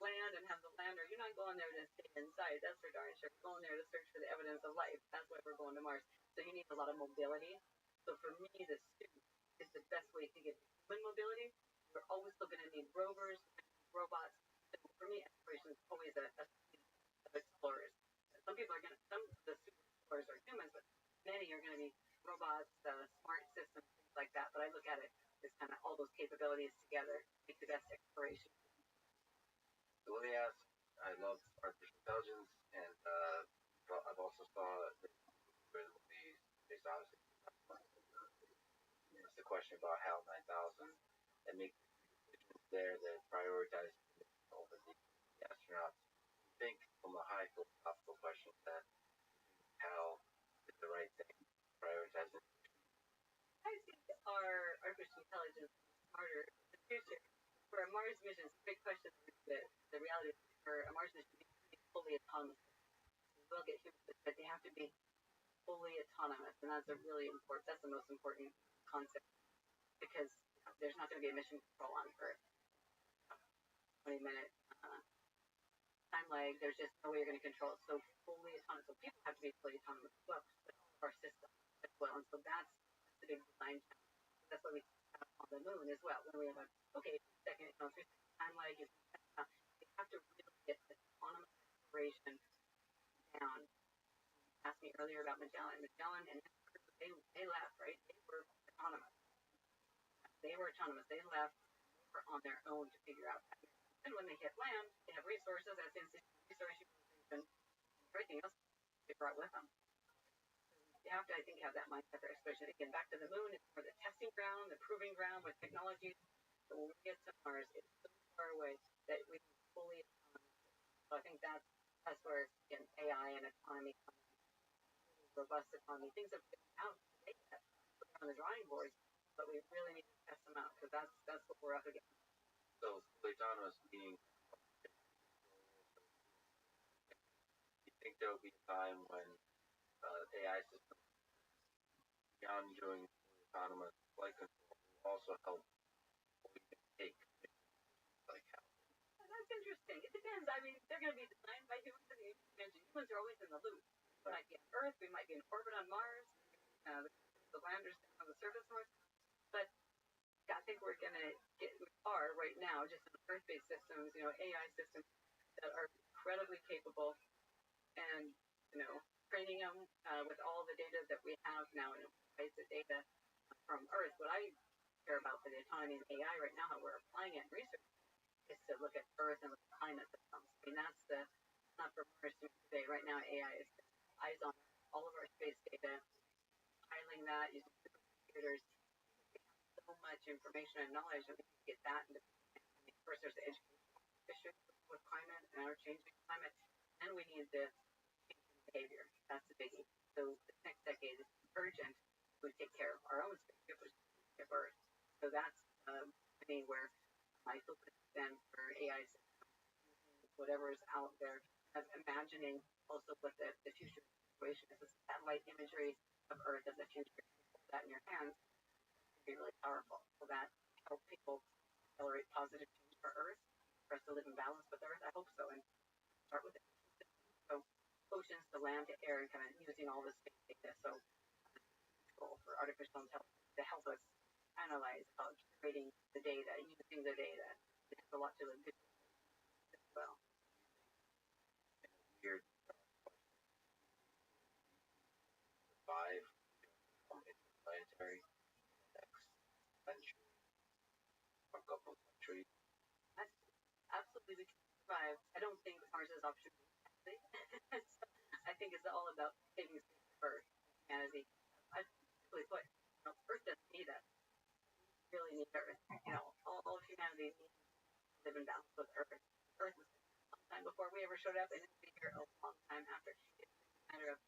land and have the lander, you're not going there to stay inside. That's for darn sure. You're going there to search for the evidence of life. That's why we're going to Mars. So you need a lot of mobility. So for me, the suit is the best way to get human mobility. We're always still going to need rovers, robots. So for me, exploration is always a suite of explorers. Some people are going to, some of the super explorers are humans, but many are going to be robots, smart systems, things like that. But I look at it as kind of all those capabilities together make the best exploration. So let me ask, I love artificial intelligence, and I've also saw the movie based obviously it's the question about HAL 9000 and make decisions there that prioritize over the astronauts. I think from a high philosophical question that HAL did the right thing, prioritizing. I think our artificial intelligence is smarter in the future. For a Mars mission, it's a big question. The reality is for a Mars mission to be fully autonomous. We will get humans, but they have to be fully autonomous, and that's the most important concept because there's not going to be a mission control on Earth. 20-minute time lag. There's just no way you're going to control it. So fully autonomous. So people have to be fully autonomous as well. But our system as well, and so that's the big design challenge. That's why we have on the moon as well. When we have second, 3 second time lag, they have to really get the autonomous exploration down. You asked me earlier about Magellan and they left, right? They were autonomous. They were autonomous. They left on their own to figure out that. And when they hit land, they have resources, that's instant resource utilization, everything else they brought with them. You have to, I think, have that mindset there, especially again back to the moon. It's more the testing ground, the proving ground with technology. But when we get to Mars, it's so far away that we can fully. So I think that's where again AI and autonomy, robust autonomy, things that we have today that put on the drawing boards, but we really need to test them out because that's what we're up against. So autonomous meaning, you think there will be a time when AI systems beyond doing autonomous flight control will also help take like how? That's interesting. It depends. I mean, they're going to be designed by humans. You mentioned humans are always in the loop. We might be on Earth. We might be in orbit on Mars. The landers on the surface of Mars. But I think we're going to get. We are right now just in Earth-based systems. AI systems that are incredibly capable, and training them with all the data that we have now and the data from Earth. What I care about for the autonomy of AI right now, how we're applying it in research, is to look at Earth and look at climate systems. I mean, that's not for Mars today. Right now, AI is eyes on all of our space data, compiling that using supercomputers. We have so much information and knowledge, and we can get that into. First, there's the education issue with climate and our changing climate, and we need the behavior. That's the biggie. So the next decade is urgent. We take care of our own space, which is Earth. So that's where my focus then for AI systems, whatever is out there, imagining also what the future situation is. The satellite imagery of Earth of the future. Hold that in your hands can be really powerful. So that help people accelerate positive change for Earth, for us to live in balance with Earth. I hope so, and start with it. So oceans to land to air and kind of using all this data. So for artificial intelligence to help us analyze, curating the data, using the data. It has a lot to do with as well. Weird survive interplanetary next century, a couple of centuries. Absolutely, we can survive. I don't think Mars is option. I think it's all about saving space for humanity. I simply put, Earth doesn't need us. We really need Earth. All of humanity needs to live in balance with Earth. Earth was a long time before we ever showed up, and it's been here a long time after. It's a matter of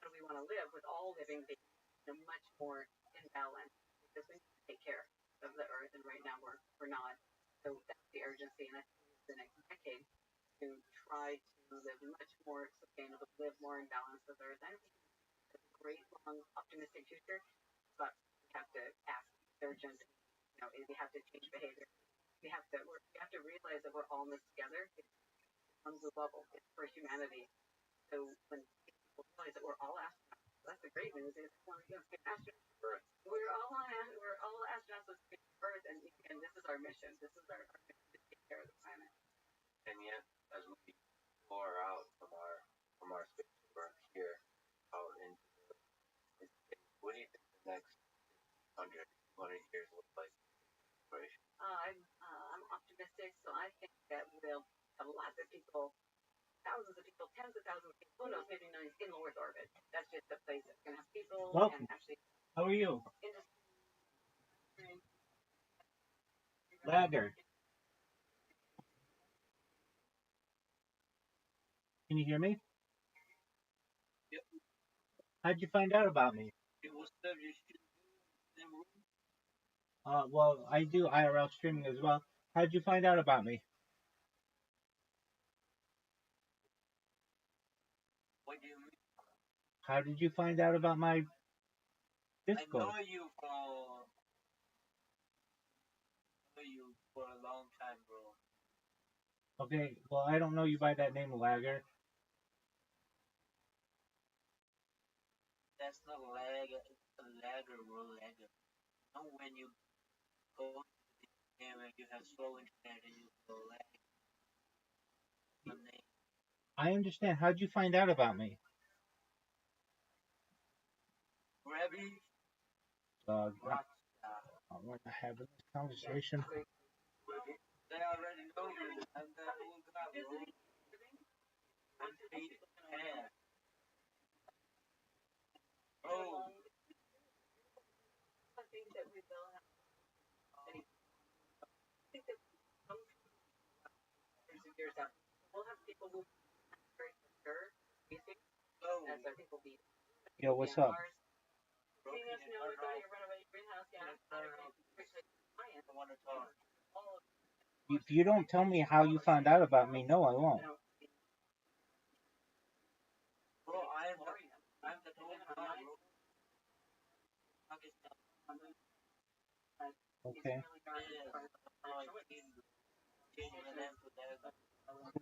how do we want to live with all living beings, much more in balance, because we need to take care of the Earth, and right now we're not. So that's the urgency, and I think the next decade to try to live much more sustainable, live more in balance with Earth. I think it's a great, long, optimistic future, but we have to ask urgent. We have to change behavior. We have to realize that we're all in this together. It becomes a bubble. It's for humanity. So when people realize that we're all astronauts, that's the great news. Is we're astronauts. We're all astronauts with Earth, and this is our mission. This is our mission to take care of the planet. And yet, as we explore out from our space work here out into the space, what do you think the next 100 years look like? I'm optimistic, so I think that we'll have lots of people, thousands of people, tens of thousands of people, who knows, maybe millions in low Earth orbit. That's just a place that's going to have people and actually. How are you? Lagger. Can you hear me? Yep. How'd you find out about me? It was you in room. Well, I do IRL streaming as well. How'd you find out about me? What do you mean? How did you find out about my Discord? I know you for a long time, bro. Okay, well, I don't know you by that name, Lagger. That's not lagger, it's a lagger, bro, lagger. When you go to the game and you have slow internet and you go lag. I understand. How'd you find out about me? Grab I want to have this conversation. They already know you, and then we'll grab you and feet and oh, I think that we will have any. I think that some years out, we'll have people move very sure. You think? oh, As I think will be. Yo, what's up? Seeing us know we're going to renovate your greenhouse, yeah. I want to talk. If you don't tell me how you found out about me, no, I won't. Bro, I'm the total guy, bro. Okay.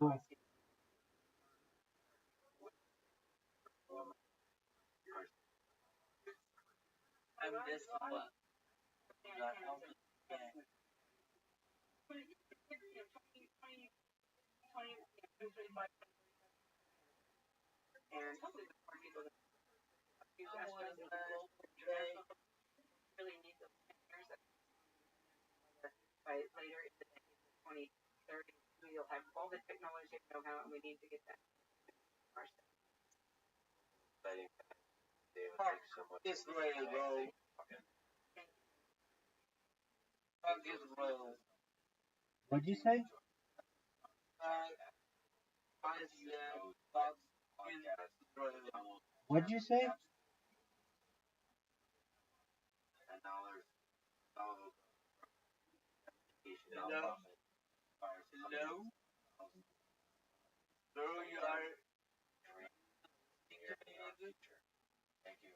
Cool. Cool. I'm this one. And hopefully the more people that use really need those years by later in the decade, 2030, we'll have all the technology and know-how, and we need to get that ourselves. Israel, bro. Fuck Israel. What'd you say? I said fuck Israel. What'd you say? Hello? Hello? Bro, you are... Thank you.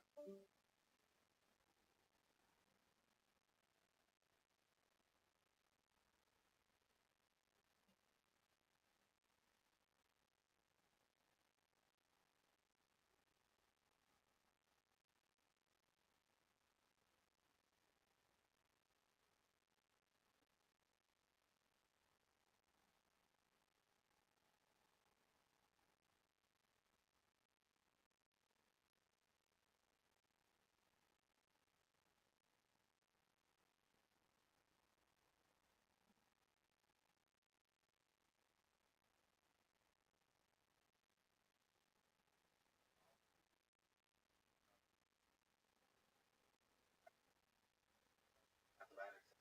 Mathematics,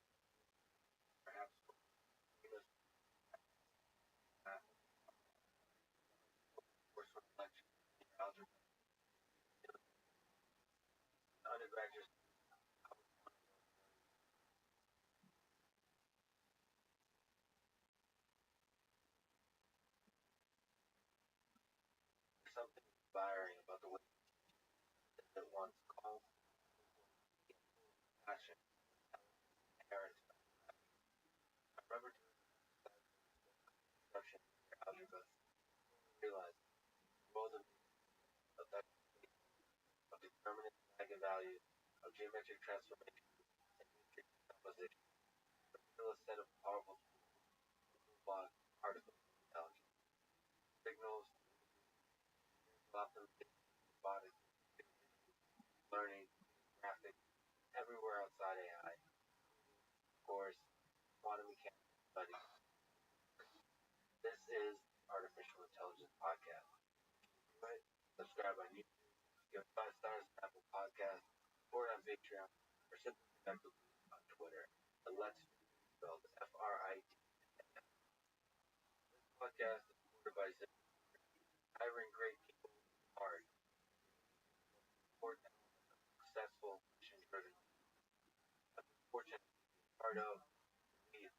perhaps famous course for lecture in algebra. Undergraduates something inspiring about the way that once called passion, parents. I remember introduction to algebra, realized both of that of determinant eigenvalues, of geometric transformation, and matrix composition, a real set of powerful blocks, articles, intelligence, signals, optimization, robotics, learning, graphics, everywhere outside AI. Of course, quantum mechanics studies. This is Artificial Intelligence Podcast. Right? Subscribe on YouTube, give 5 stars on Apple Podcasts, support on Patreon, or simply connect with me on Twitter. The Let's spelled FRIT. This podcast is supported by Zip. Hiring great people is hard. Important, successful, mission-driven. I'm fortunate to be part of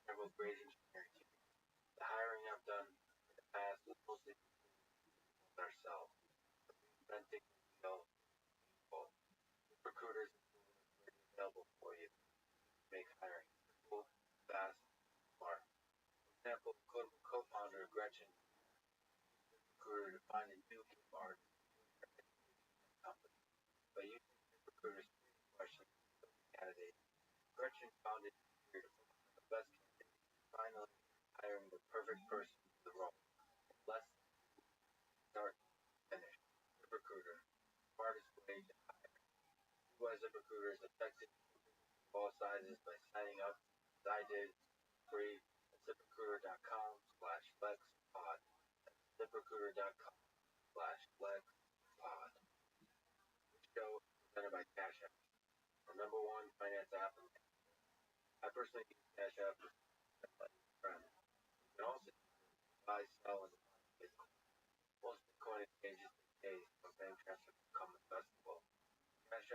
several great engineering teams. The hiring I've done in the past was mostly with ourselves. Reinventing the wheel, people, recruiters ready available for you to make hiring simple, fast, smart. For example, co-founder Gretchen recruiter to find a new game artist company. By using recruiters' screening questions for the candidate, Gretchen found it easier to focus on the best candidate, finally hiring the perfect person for the role. In less than start to finish. ZipRecruiter, smartest way to hire. ZipRecruiter is effective for all sizes by signing up, as I did, free at ZipRecruiter.com/flexpod. ZipRecruiter.com/flexpod. This show is presented by Cash App, the number one finance app. I personally use Cash App as my friend. You can also buy, sell, and buy Bitcoin. Most Bitcoin exchanges these days from bank transfer become investable. Cash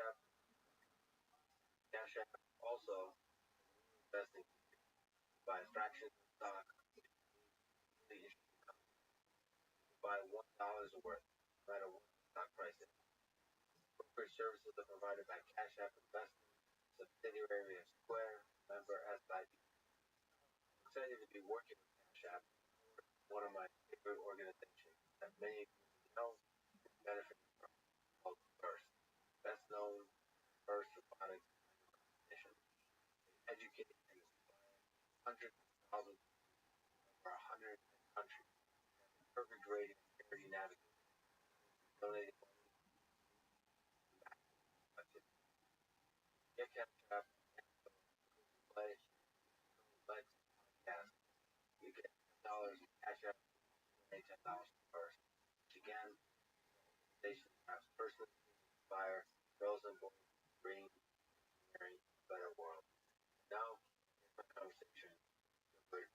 App also investing buy fractions of stock, buy $1 worth, no matter what the stock price is. Brokerage services are provided by Cash App Investment, subsidiary of Square, member SIP. I'm excited to be working with Cash App, one of my favorite organizations that many of you know and benefit from, called First. Best known First Robotics Mission. Educating and inspiring hundreds of thousands over 100 countries. Perfect rating security navigation. Donating money back to Get Cash App, Play, Flex, Podcast. You get $10 in Cash App, donate $10 first. Which again, station apps personally inspire girls and boys to dream, engineering, a better world. Now, here's my conversation with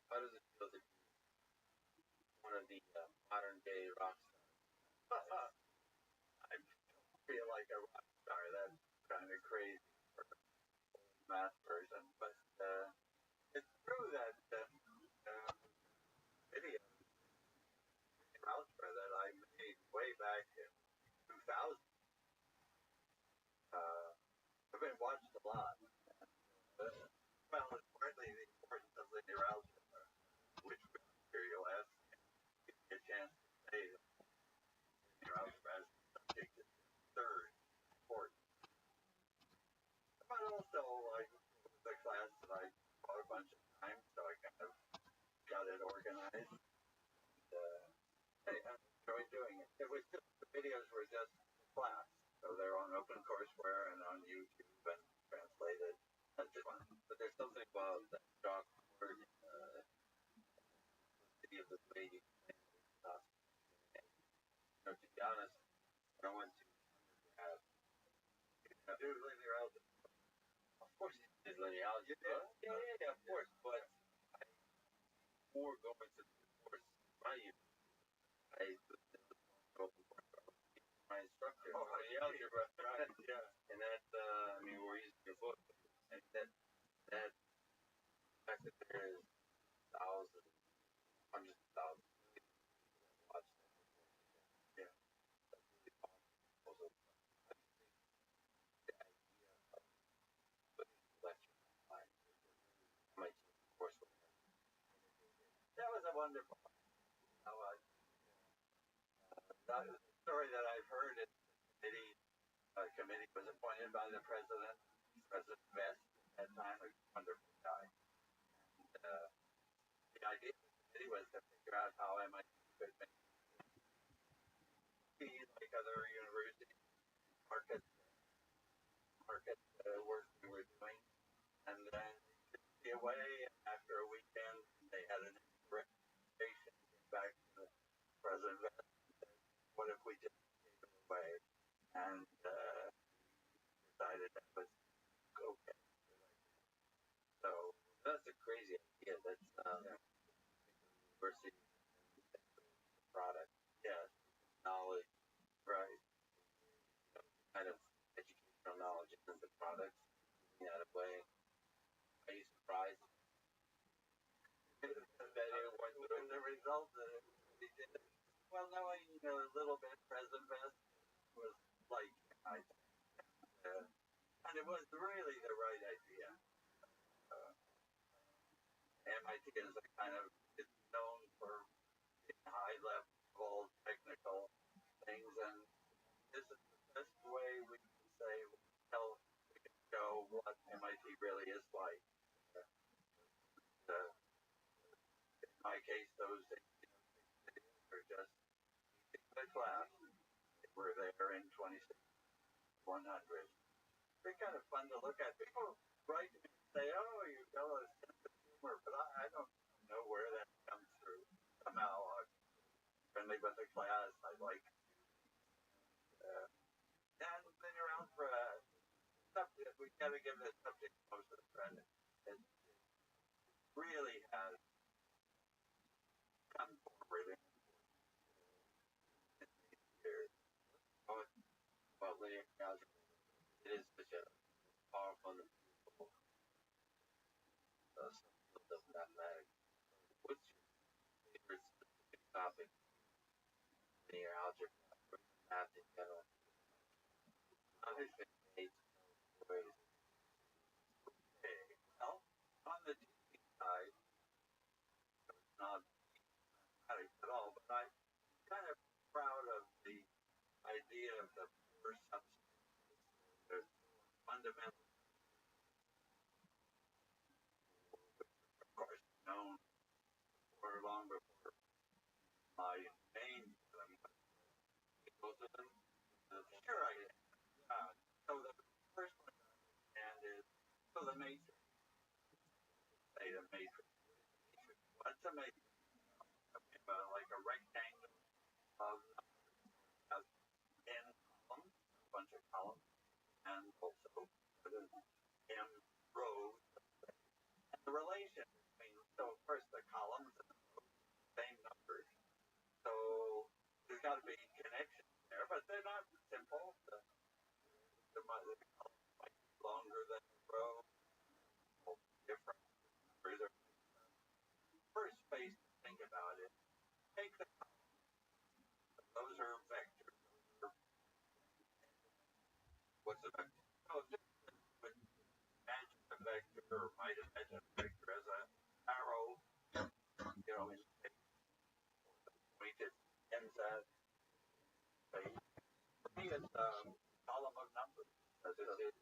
how does it feel to be one of the modern day rock stars? I feel like a rock star. That's kind of crazy for a math person, but it's true that video outro that I made way back in 2000. I've been watched a lot. Well, it's partly the importance of linear algebra, which you'll ask if you get a chance to say that linear algebra as a subject is third important. But also, like, the class that I taught a bunch of times, so I kind of got it organized. I enjoyed doing it. It was just, the videos were just class. So they're on OpenCourseWare and on YouTube and translated. That's just fun. But there's something about that chalkboard, city of the way you plan stuff. And, to be honest, when I went to do linear algebra. Of course you did linear algebra. Yeah, of course. But before going to the course, my instructor. Oh, linear algebra, right? Yeah. And that, we're using your book, and that fact that there is thousands, hundreds of thousands of people that watch that. Yeah. That's really powerful. Also, I think the idea of putting lecture online, MIT course, that was a wonderful. The story that I've heard is the committee was appointed by the president, President Vest, at that time, a wonderful guy. And the idea of the committee was to figure out how MIT could make like other universities market work we were doing. And then they away after a weekend, they had an inspiration back to President Vest. What if we just gave it away? And decided that was okay. So that's a crazy idea. That's university product. Yes, knowledge, right? Kind of educational knowledge isn't the product. Giving that away. Are you surprised that it wasn't the result that we did? Well, knowing a little bit, President Vest was like, and it was really the right idea. MIT is a kind of, it's known for high level technical things, and this is the best way we can say, we can show what MIT really is like. In my case, those are just the class. We're there in 26 100. They're kind of fun to look at. People write to me and say, "Oh, you got a sense of humor," but I don't know where that comes through. Somehow, I'm friendly with the class. I like, and been around for a subject. We got to give this subject most of the credit. It really has come forward in years. About linear algebra, it is such a powerful and beautiful subfield of mathematics. What's your favorite specific topic? Linear algebra, or math in general? Obviously, it's ways. Okay, well, on the teaching side, it's not mathematics at all, but I'm kind of proud of the idea of the pure substance. There's fundamental, of course, known for long before my name. Both of them? Sure, I can. So the first one I understand is so the matrix. Say the matrix. What's a matrix? Like a rectangle of has 10 columns, a bunch of columns, and also m rows. And the relation between, so of course the columns and the rows, same numbers. So there's got to be connections there, but they're not simple. The columns might be longer than the row, different numbers. First space to think about it. Take the columns. Those are vectors. What's a vector? Oh, just imagine a vector, or might imagine a vector as an arrow, in space, pointed ends at space. For me, it's a column of numbers, as it is.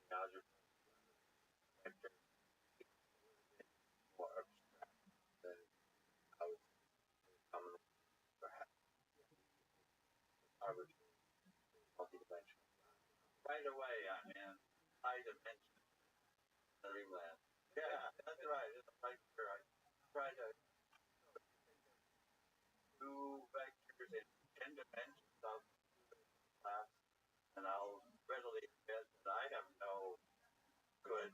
Algebra vector more abstract than how it's commonly perhaps arbitrary multidimensional. Right away, I'm in high dimension dreamland. Yeah, that's right. It's right here. I try to do vectors in 10 dimensions of class, and I'll readily admit that I have no good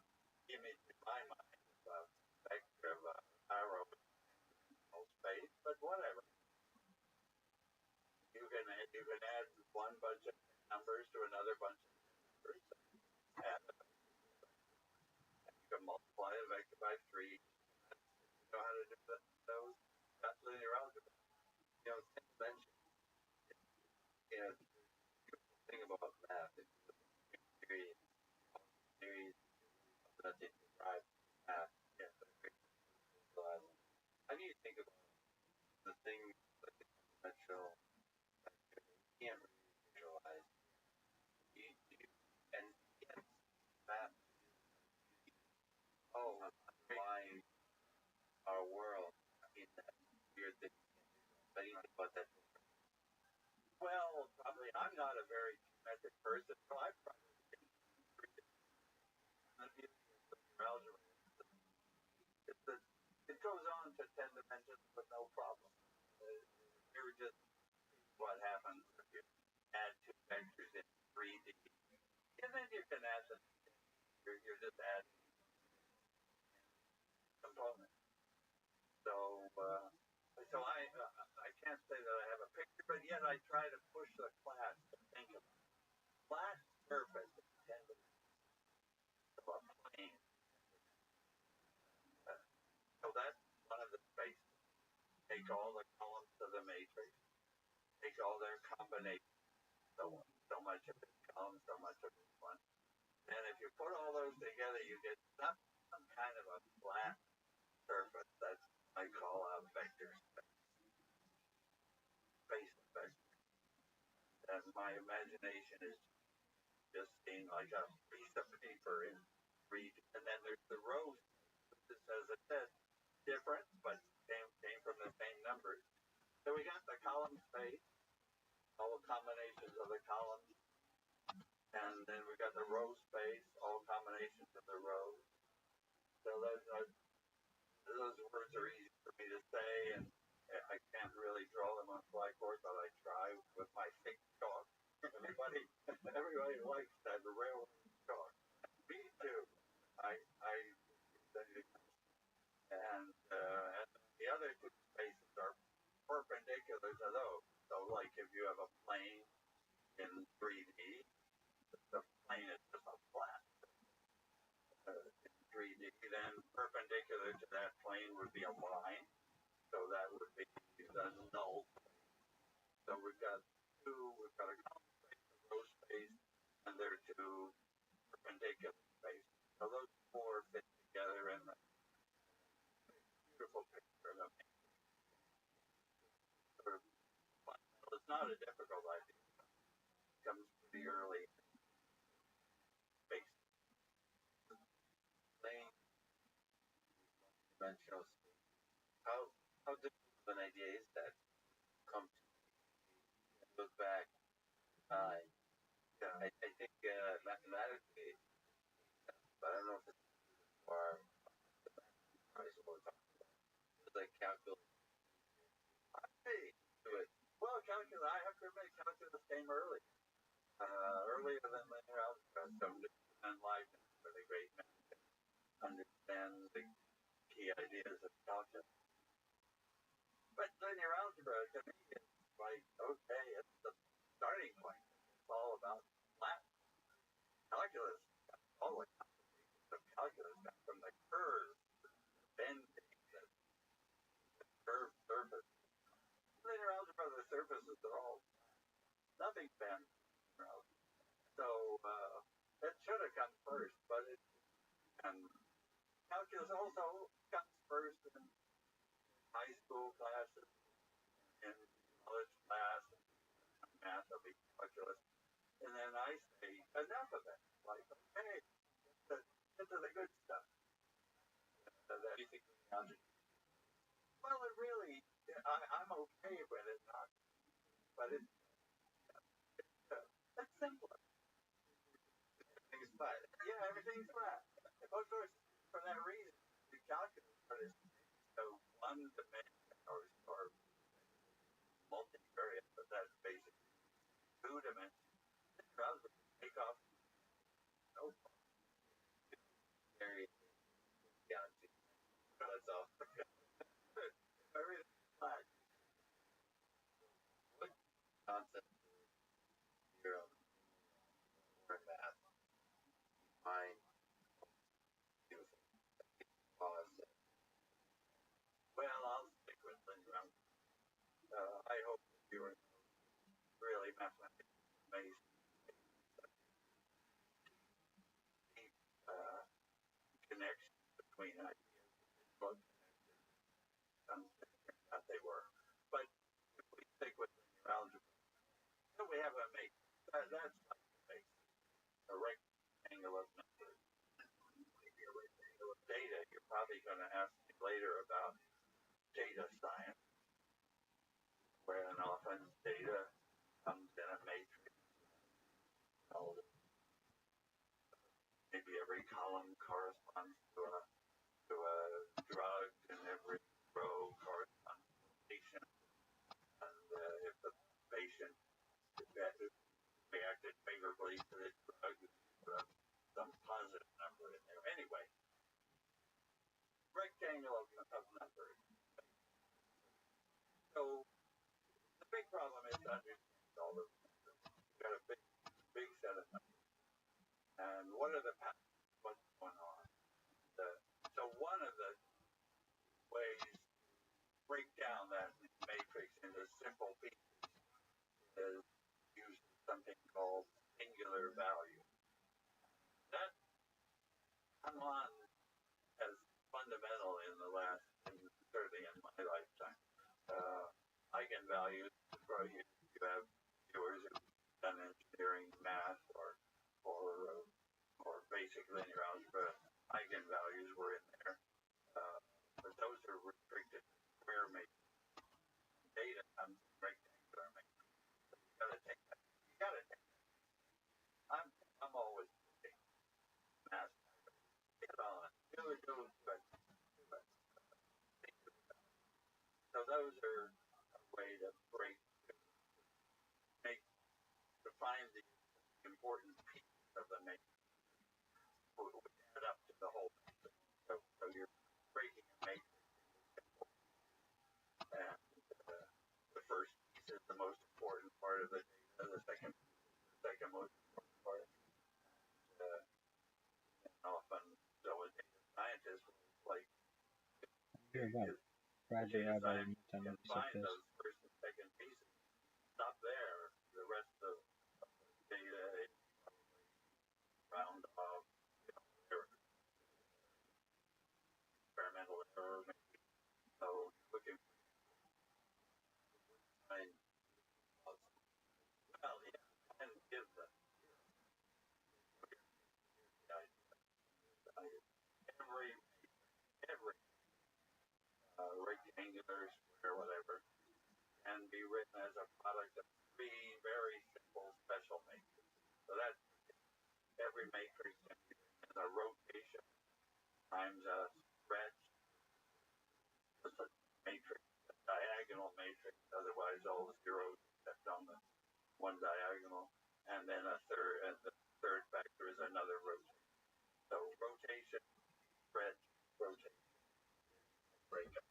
image in my mind of a vector of an arrow in space, but whatever. You can add one bunch of numbers to another bunch of numbers, and you can multiply a vector by 3. You know how to do those? That's linear algebra. 10 dimensions. The beautiful thing about math is the series that they describe math. Yeah, how do you think about the things like the conventional that you can't really visualize? And math, underlying our world, that weird thing. How do you think about that? Well, probably I'm not a very geometric person, so I probably algebra. It goes on to 10 dimensions with no problem. You're just what happens if you add two vectors in 3D. And then you can add them. You're just adding components. So I can't say that I have a picture, but yet I try to push the class to think of flat surface intended of a plane. So that's one of the spaces. Take all the columns of the matrix, take all their combinations, so much of this column, so much of this one. And if you put all those together, you get some kind of a flat surface that I call a vector space vector. And my imagination is just seeing like a piece of paper in 3D. And then there's the rows. This as it says, different, but came from the same numbers. So we got the column space, all combinations of the columns, and then we got the row space, all combinations of the rows. So those words are easy for me to say, and I can't really draw them on blackboard, but I try with my thick chalk. Everybody likes that railroad chalk. Me too. I and the other two spaces are perpendicular to those. So, like if you have a plane in 3D, the plane is just a flat. In 3D, then perpendicular to that plane would be a line. So that would be the null. So we've got a column space, a row space, and there are two perpendicular spaces. So those four fit together in the beautiful picture of them. Well, it's not a difficult idea. It comes pretty early. Space. Playing dimensional space. How difficult of an idea is that? Come to look back, I think mathematically, but I don't know if it's far. It's like calculus. Hey, do it. Well, calculus. I have to admit, calculus came early. Earlier than linear algebra. So and life is really great. Understand the key ideas of calculus. But linear algebra to me is like, okay, it's the starting point. It's all about math. Calculus. All the complications of calculus come from the curves, the bending, the curved surface. Linear algebra, the surfaces are all nothing bends. So it should have come first, but it and calculus also comes first in high school classes, in college class, math will be calculus. And then I say, enough of it. Like, okay, get to the good stuff. Well, it really, I'm okay with it not, but it's simpler. Everything's flat. Yeah, everything's flat. Of course, for that reason, the calculus is so one dimension or multivariate, but that's basically two dimensions. Rather than take off no Very galaxy. That's all. everything's flat. What concept your or math find beautiful? Pause. Well, I'll stick with linear algebra. I hope that you are really mathematically amazed. Deep connection between ideas. Both that they were. But if we stick with linear algebra, then we have a matrix. That's like the basic. A rectangle of numbers. Maybe a rectangle of data. You're probably going to ask me later about data science, where often data comes in a matrix. Maybe every column corresponds to a drug, and every row corresponds to a patient. And if the patient reacted favorably to the drug, put some positive number in there. Anyway, rectangle of numbers. So the big problem is to understand all those numbers. You've got a big set of numbers. And what are the patterns? What's going on? So one of the ways to break down that matrix into simple pieces is use something called singular value. That come on as fundamental in the last, certainly in my lifetime. Eigenvalues, you have viewers who've done engineering, math, or basic linear algebra. Eigenvalues were in there, but those are restricted to square matrix. Data comes in rectangular matrix. So you got to important pieces of the matrix would add up to the whole matrix. So you're breaking a matrix into simple pieces. And the first piece is the most important part of the data. The second piece is the second most important part. And often, so a data scientist will like You're right. Roger, data Rabbi, scientist anytime can you said find this. those first and second pieces. Stop there. The rest of the data is probably round off, whatever, experimental error maybe. So you're looking for find well, yeah, and give the every rectangular, square, whatever, can be written as a product of three very simple special matrices. So that every matrix can be written as a rotation times a stretch, just a matrix, a diagonal matrix, otherwise all the zeros except on the one diagonal, and then the third factor is another rotation. So rotation, stretch, rotation, breakup.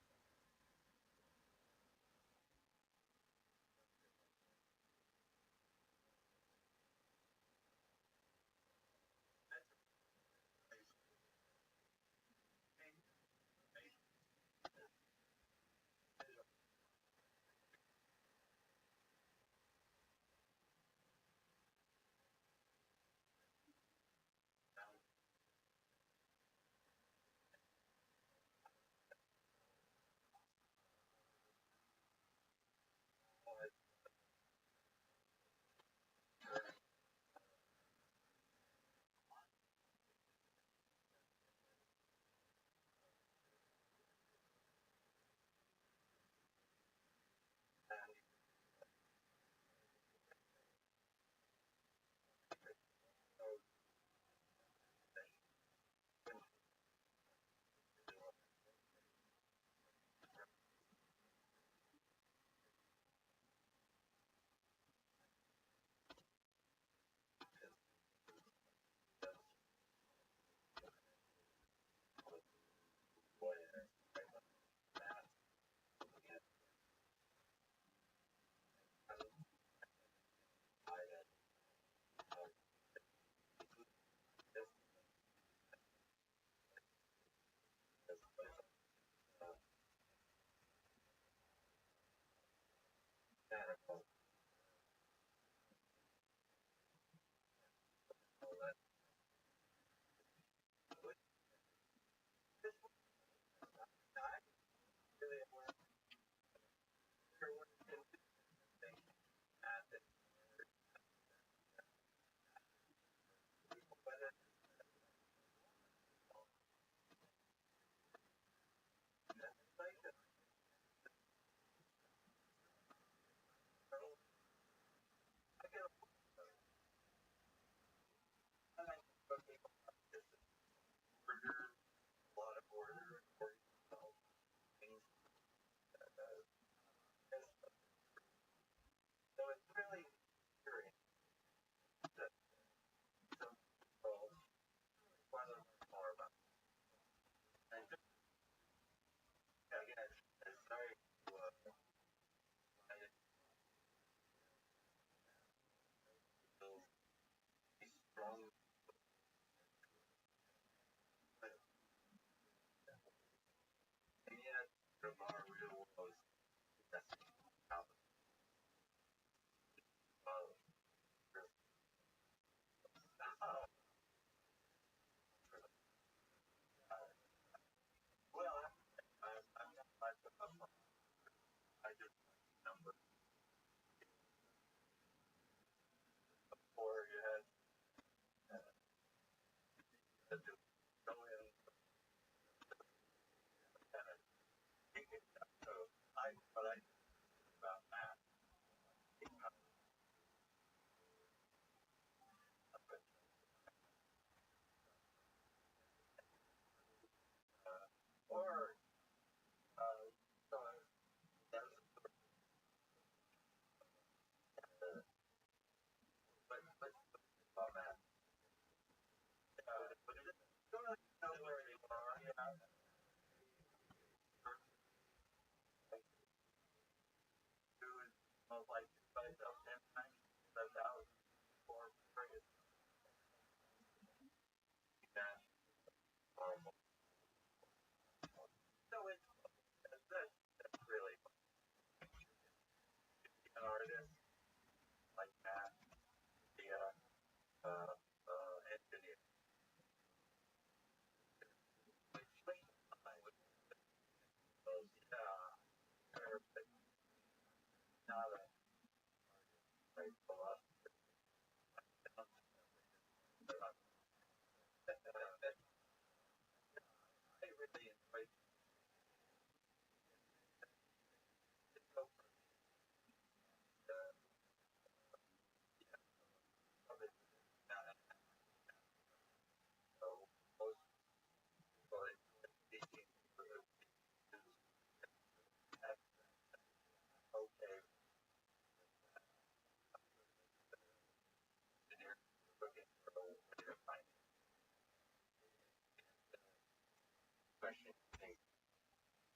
question you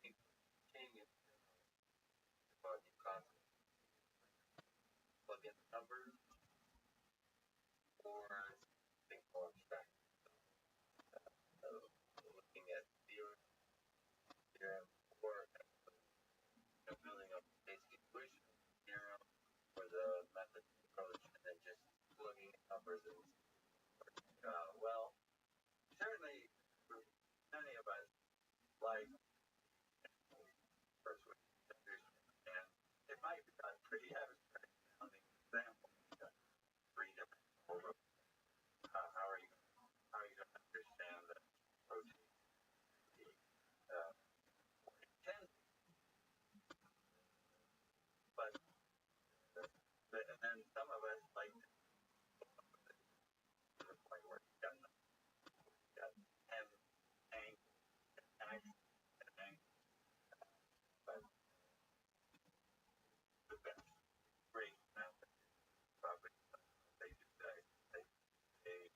think change about your concept? Plug in numbers or think more abstract? Looking at theorem or building up basic equation theorem or the method approach and then just plugging in numbers and well, certainly for many of us like first with and it might be a pretty abstract sounding example. Three different over how are you going to understand the protein intended, but and then some of us like to the point where you got 10 angles and angles, but the best great method probably they do that they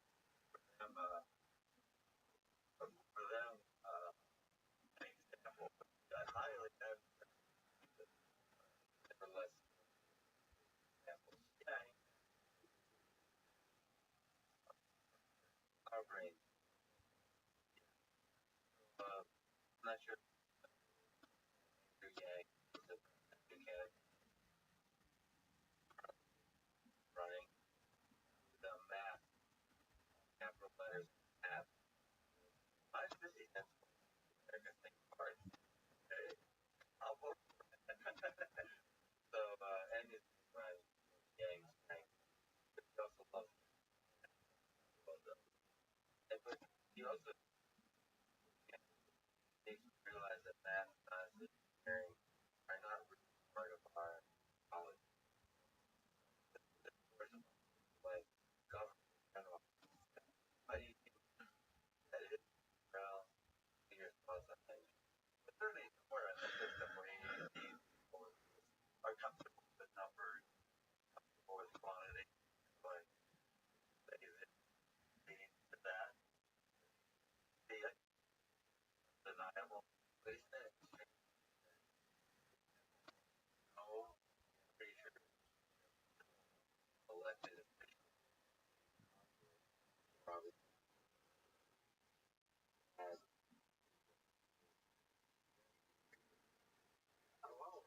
for them an example that highly never less examples. Yeah, our brain. I'm not sure Yang is a mechanic running the math, capital letters, math. My physics I think hard. Okay, I'll vote for it. So and it's right, Yang strength. But he also loves and but he also makes me realize that math, science, and engineering are not really part of our knowledge. The course of like government in general. How do you think that is? Well, your thoughts on things. But certainly somewhere in the system where you need people are comfortable with numbers, comfortable with quantity, but they leading to that. The undeniable placement no pretty sure elected officials probably has oh well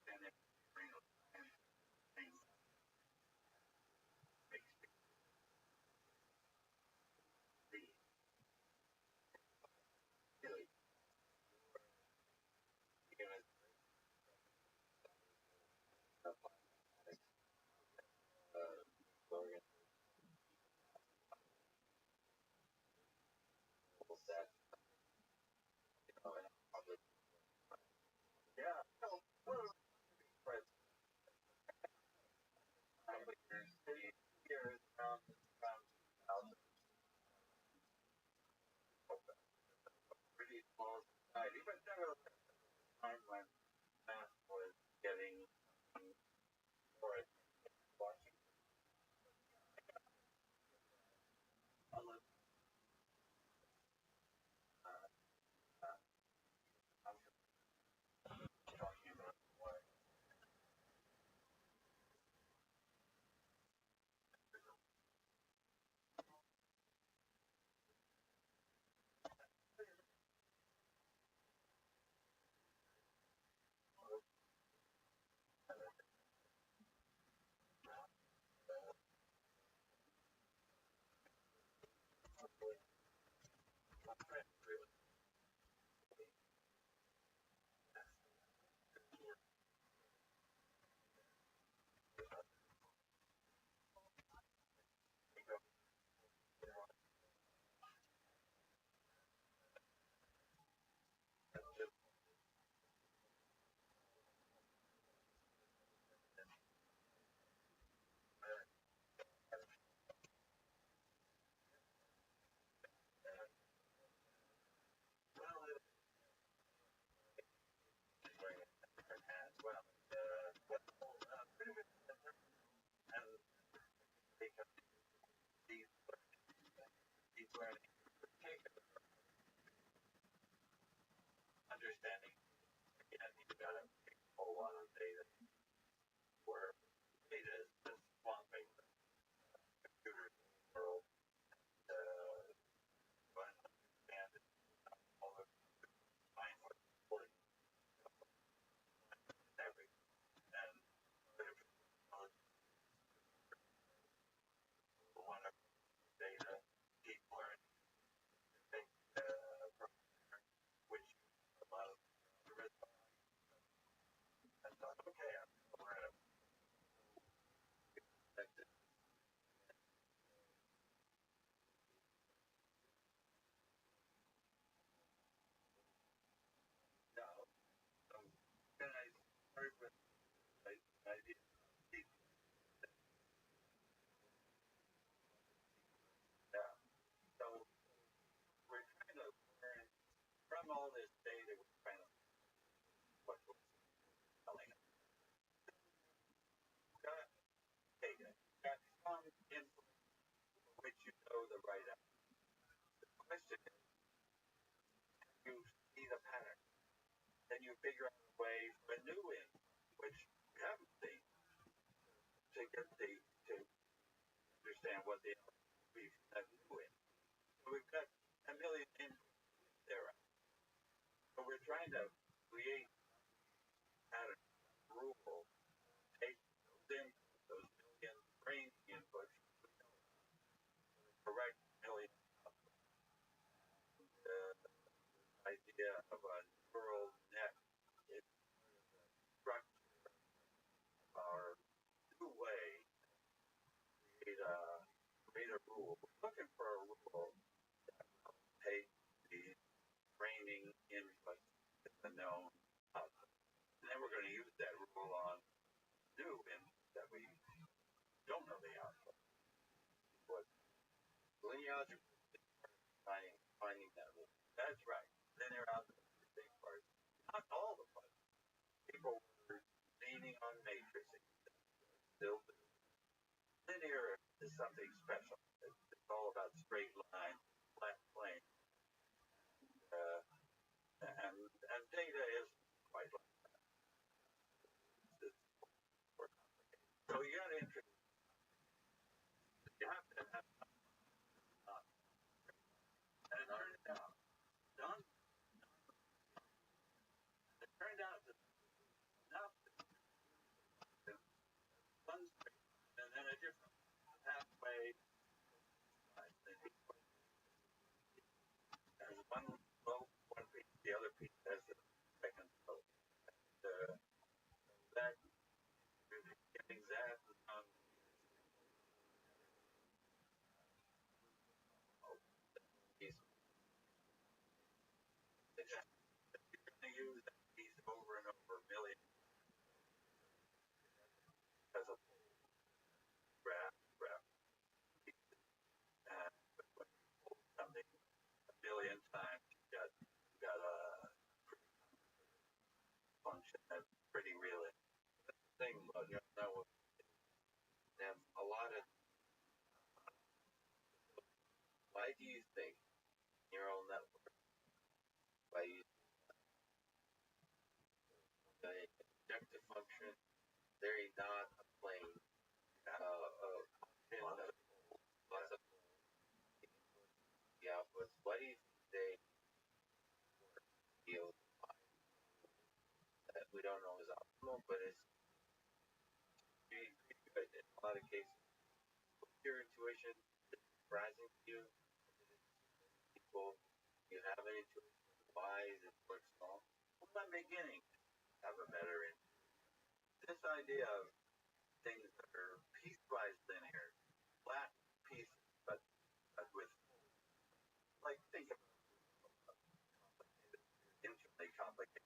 and if real things makes me really given Logan that in public yeah no but city here is around 2,000 pretty small society but there was a time when math was getting more watching all of I'm talking about what learning in particular, understanding, again, you've got a whole lot of data where data is just swamping the computers in the world. But understand it, all the find what's important in everything. And artificial intelligence, one of data, deep learning, which allows the rest. I thought, okay, I'm going to learn it. Now, so then I started with the idea of deep learning. So we're trying to learn from all this data, we're trying to what was telling us. Got data, got some input for which you know the right answer. The question is, you see the pattern. Then you figure out a way for a new input, which we haven't seen, to get to understand what the output will be from that new input. So we've got a million inputs there. So we're trying to create pattern rule, take those inputs, those million brain inputs, correct million outputs. The idea of a neural net is structure of our new way to create a rule. We're looking for a rule that will take the training inputs as the known output. And then we're going to use that rule on new inputs that we don't know the output. What linear algebra is finding that rule. That's right. Linear algebra is the big part. Not all the parts. People were leaning on matrices. Still do. Linear is something special. It's all about straight lines, flat plane. And data is quite like that. It's more complicated. So you got to introduce. You have to have and it turned out, that enough one straight line and then a different pathway. There's one slope, one piece, the other piece has the second slope. And that getting that piece. You're going to use that piece over and over a million as a graph. And when you pull something a million times, you got a function that's pretty realistic. That's the thing about neural networks. A lot of. Why do you think neural networks? By using the objective function, they're not a plane. Lots of the outputs. Why do you think they deal with that we don't know is optimal, but it's pretty good in a lot of cases. What's your intuition? Is it surprising to you? People, you have an intuition. Why is it work small? From the beginning, have a better intuition. This idea of things that are piecewise linear, flat pieces, but with, like, think about infinitely complicated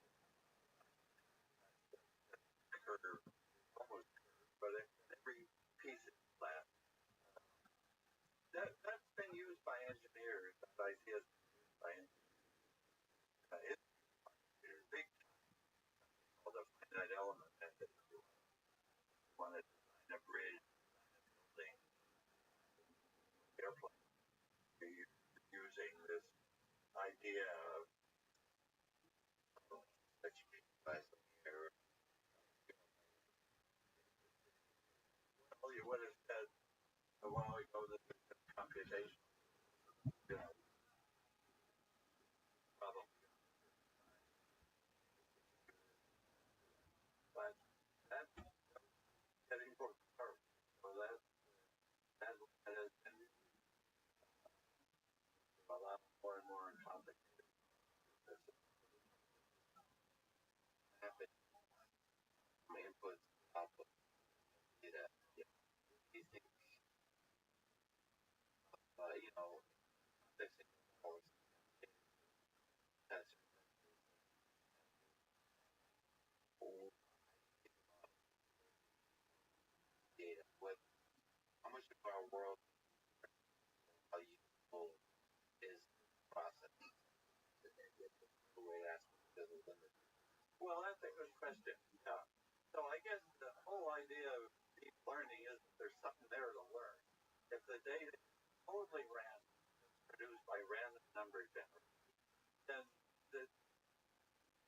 curve, almost curve, but every piece is flat. That's been used by engineers. That idea has been used by engineers. It's big called a finite element method. You want to design a bridge, design a building, idea of that you guys here. Well, you would have said a while ago that there's computation, you know, problem. But that's getting more powerful. So that has been a lot more and more complicated. Happen inputs, outputs, data. These things, you know, fixing powers, that's old data. What, how much of our world, how useful is process? The way that's the limit. Well, that's a good question. Yeah. So I guess the whole idea of deep learning is that there's something there to learn. If the data is totally random, produced by random number generators, then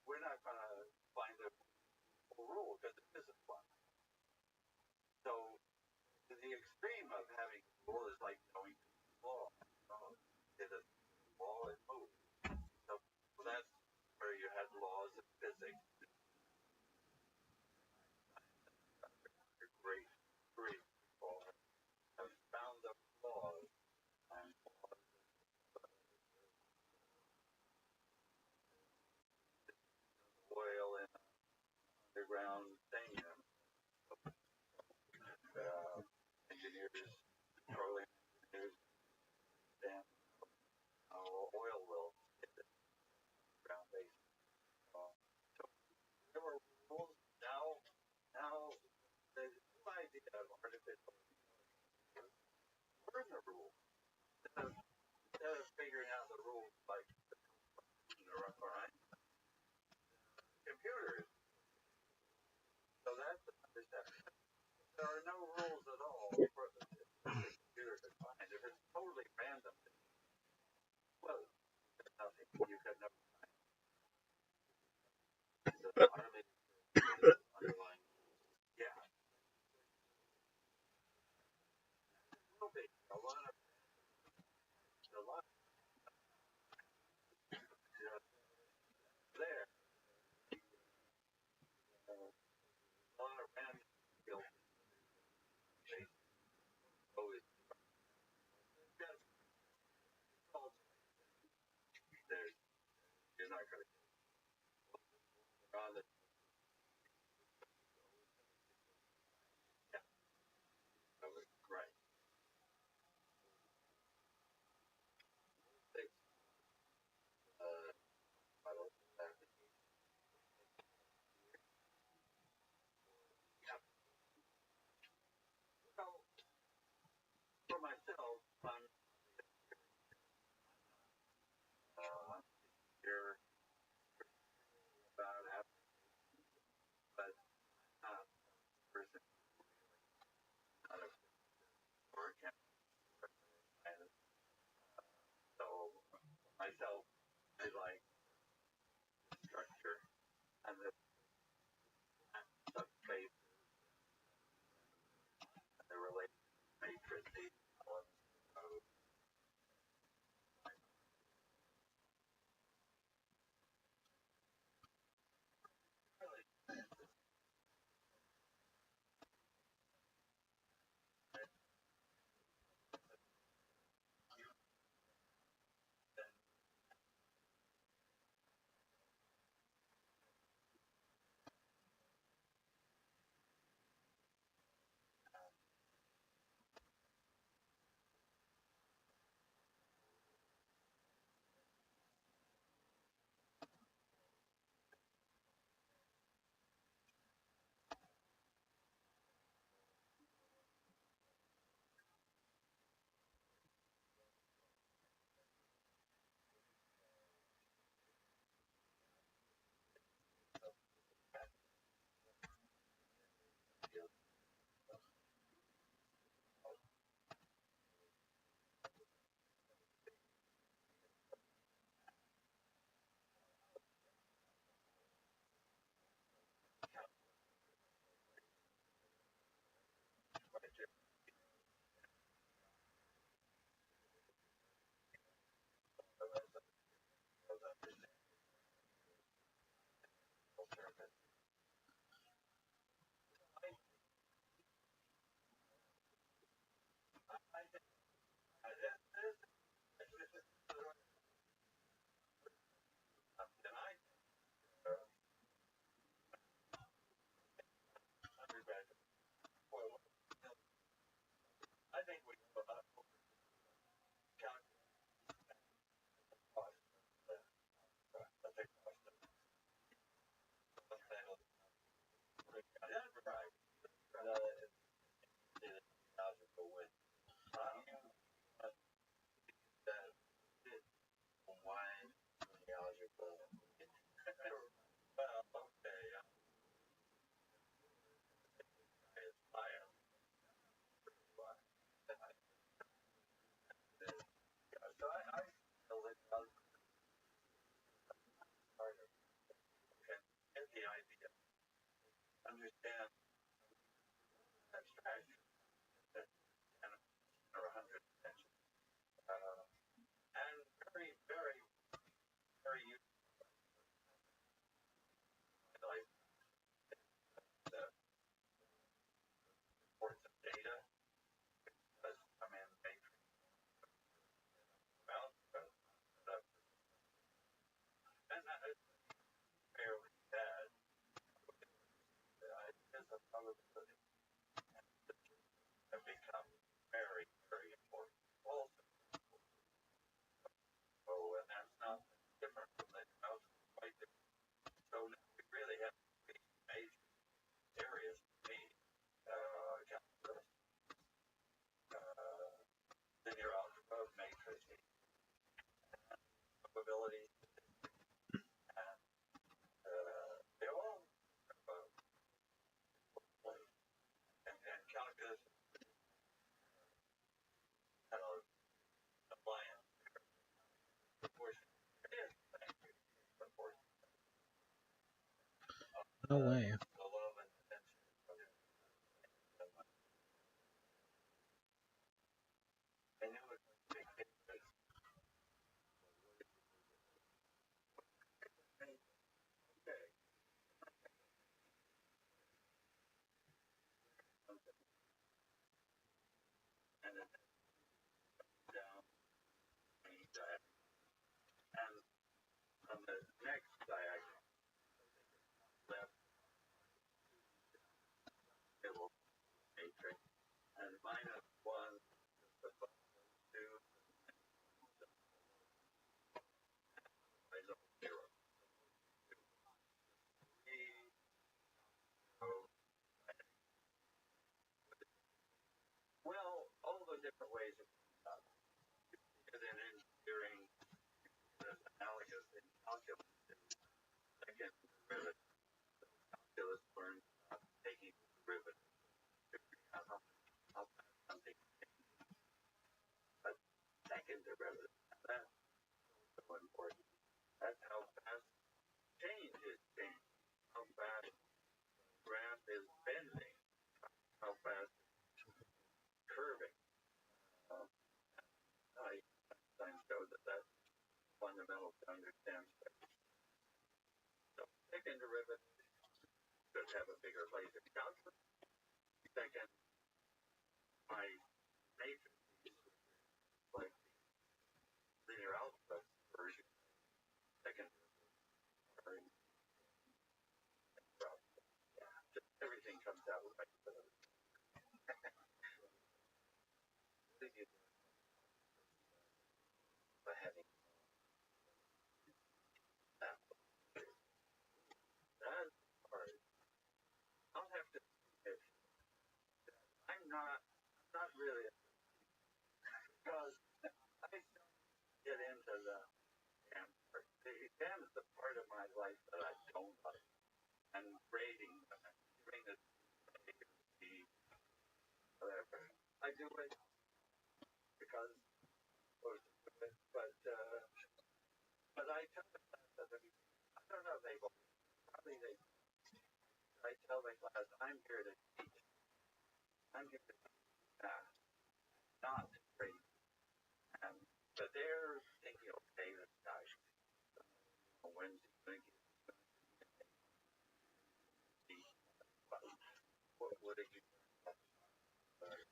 we're not going to find a rule because it isn't one. So the extreme of having a rule is like knowing law. Hit a wall and move. So that's where you had laws of physics. Great people have found the laws and oil and underground thing. Engineers, petroleum engineers, and oil wells in the ground base. So there were rules. Now the new idea of artificial intelligence learn the rules instead of figuring out the rules like computers. So that's the perception. There are no rules at all for the computer to find. If it's totally random, well, there's nothing you can never find. The automated underlying, yeah, will be a lot of there. A lot of random skills. Always just there's you're not going to get on the right. Six, I don't know. Yeah. So for myself, I'm here about half, but not person out of work and so myself I like structure and the subspace and the related matrices. term. I think and I think we have a lot of calculus. I think that's right. Algebra with that wine algebra. Well, okay, it's fire. So I feel that harder and get the idea, understand abstraction and or 100 dimensions, and very, very, very useful. Like the reports of data, because I mean, matrix amount, and that is fairly bad. Ideas of probability have become very, very important. Also, and that's not different from the quite different. So we really have three major areas to me: calculus, linear algebra, matrix, probability, and they all play. And calculus had a appliance proportion. It is proportion. No way. The law of intention. I knew it was a big difference. Okay. And then down and on the next diagram, left middle matrix, and minus 1 above 2 is 0. Well, all the different ways of because in engineering, there's analogous in calculus. Second derivative, calculus learns about taking derivative. How fast something changes. But second derivative, that's so important. That's how fast change is changing. How fast graph is bending. How fast curving. Einstein showed that that's fundamental to understand space. So second derivative should have a bigger place in calculus. Second, my matrix is like linear algebra version. Second, just everything comes out right. By having that, that's hard. I'll have to. I'm not really, because I get into the exam part. The exam is the part of my life that I don't like. And grading, giving the whatever. I do it because but I tell the class that I don't know if they probably they I tell the class I'm here to teach. I'm here to teach not to grade. But they're thinking, okay, this guy Wednesday thinking did you learn?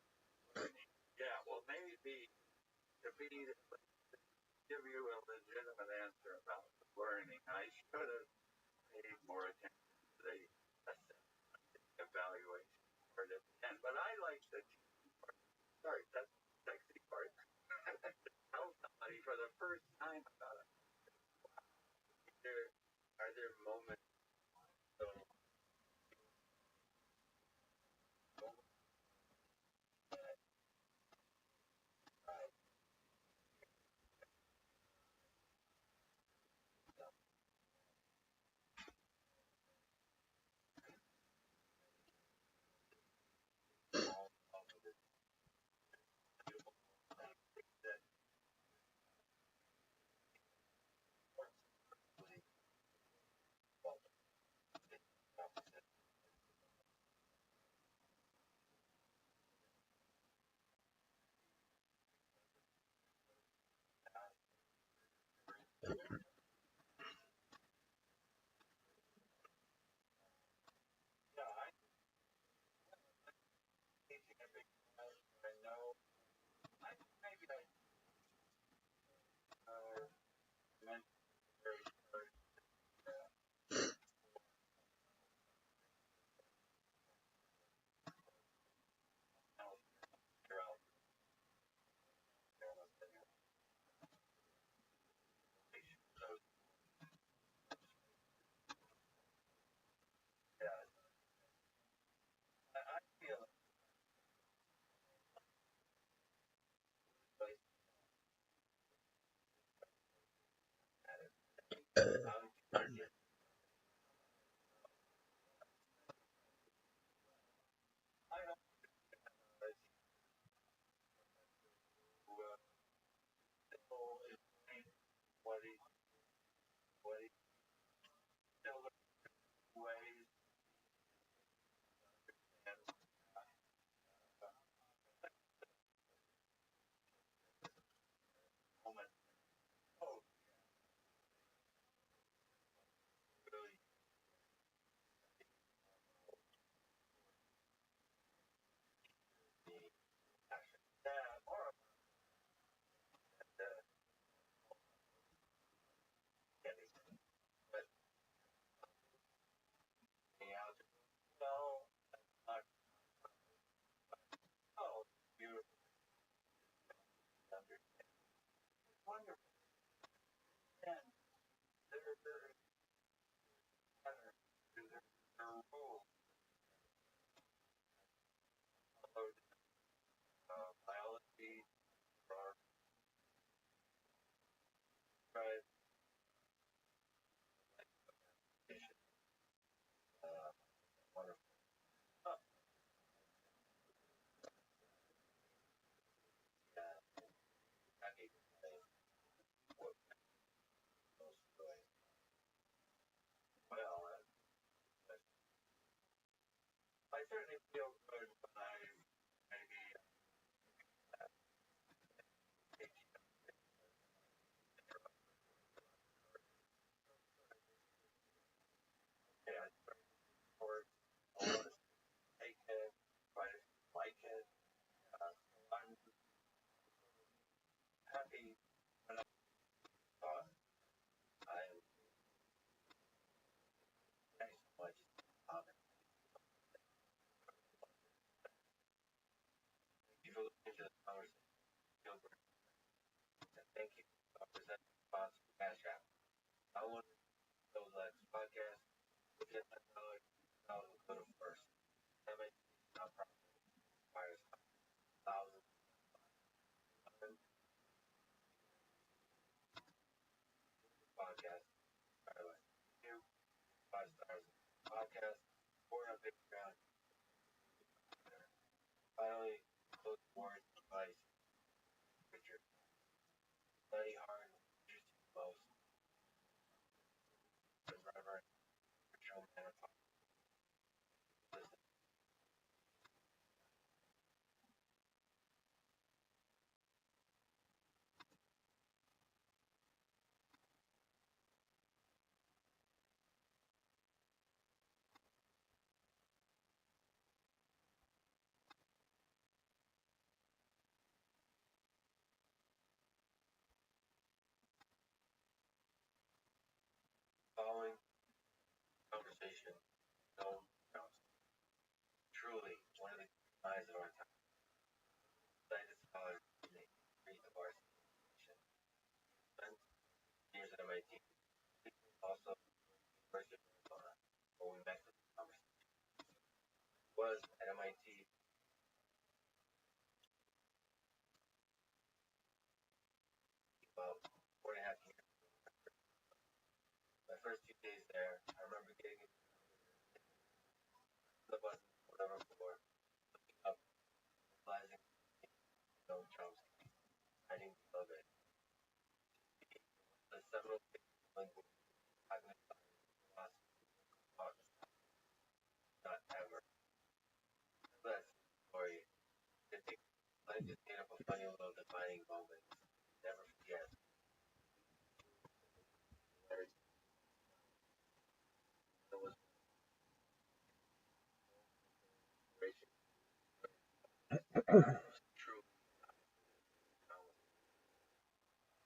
Yeah, well, maybe to give you a legitimate answer about learning, I should have paid more attention to the evaluation part at the end. But I like the part. Sorry, that's the sexy part. Tell somebody for the first time about it. Are there moments? So, yeah, I know. Maybe I meant very first. Figure out so yeah, I feel like Pardon me. I don't know what he still ways and moment. Oh, really? Yeah, more of the getting, but the algebra. Well, not oh, beautiful. Understand. Wonderful. And there are rules of biology or right uh, wonderful. Oh, yeah, I need to say what most doing. Well, I certainly feel good when I maybe yeah, or I want to take it, try to like it. I'm happy when I thought I thanks so much. Thank you for listening to this conversation. Gilbert, and thank you for presenting sponsor Cash App. I want to know that podcast. Look at that dollar. I'll go to first. Damage, not profit. Requires thousands of podcasts. By the way, you 5 stars podcast or a big round. Finally, close words advice. Richard, study hard, choose most. The Reverend Richard Manafort. civilization, known truly one of the eyes of our time. Cited scholars in the history of our civilization. Spent years at MIT, also University of Arizona, where we met for this conversation. Was at MIT about 4.5 years. My first 2 days there, I remember getting into the bus, whatever floor, looking up, realizing no Chomsky, hiding the elevator. The seminal language, cognitive philosophy, thought, not ever. That's the story. I think I just made up a funny little defining moment. Never forget. There was true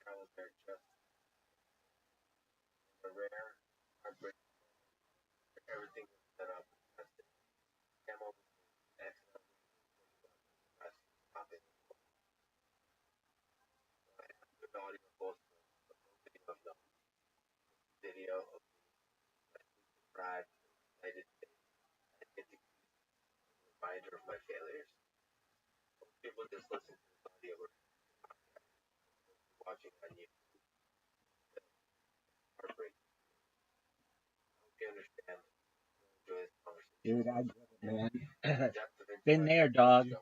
travel there just a rare, heartbreak, everything was set up, tested, demo, excellent, press, topic, good audio, both video of the video of pride, excited, I get to reminder of my failures. Most people just listen to this audio or watching on YouTube. Heartbreak. I hope you understand. Enjoy this conversation. Dude, I get it, man. Depth of Been insight there, dog.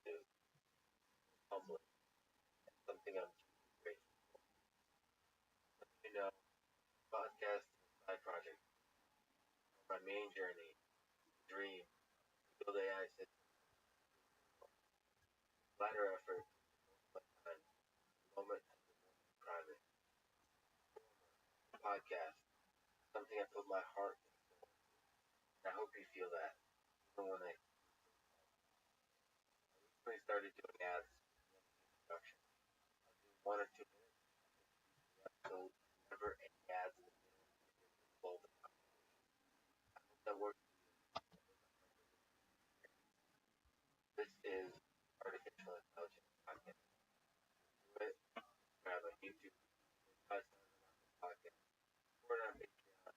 is humbling. Something I'm grateful for. You know, podcast is a side project. My main journey, dream, build AI system, latter effort, my time, moment, private. Podcast, something I put my heart and soul. And I hope you feel that. Even when I recently started doing ads in introduction. I'll do 1 or 2 minutes. So never any ads in the middle of the conversation. I hope that works. This is artificial intelligence podcast. Do it. Grab a YouTube podcast. Or on Patreon.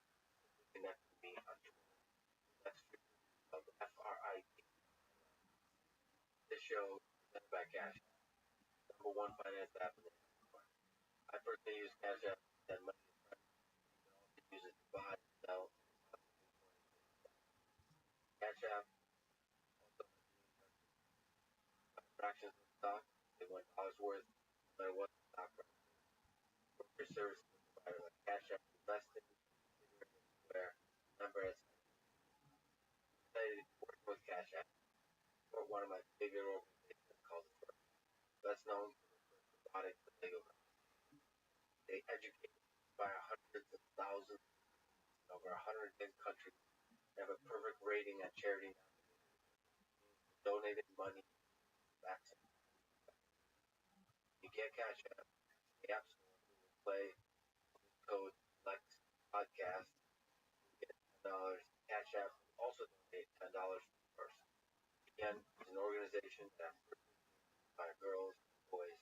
Connect with me on Twitter. That's spelled FRIT. This show is presented by Cash App, #1 finance app in the world. I personally use Cash App to send money to friends. You can also use it to buy, sell, Cash App. Also, fractions of stock, they $1 worth, no matter what the stock price is. Broker services provider like Cash App Investing, where number is excited working with Cash App or one of my favorite organizations called the First. Best known for the first robotics and Lego company. They educate, inspire hundreds of thousands in over 110 countries. They have a perfect rating on charity navigators. Donated money back to you get Cash App, the App Store, Google Play, code Lex Podcast, you get $10. Cash App also donate $10 to the person. Again, it's an organization that inspires girls and boys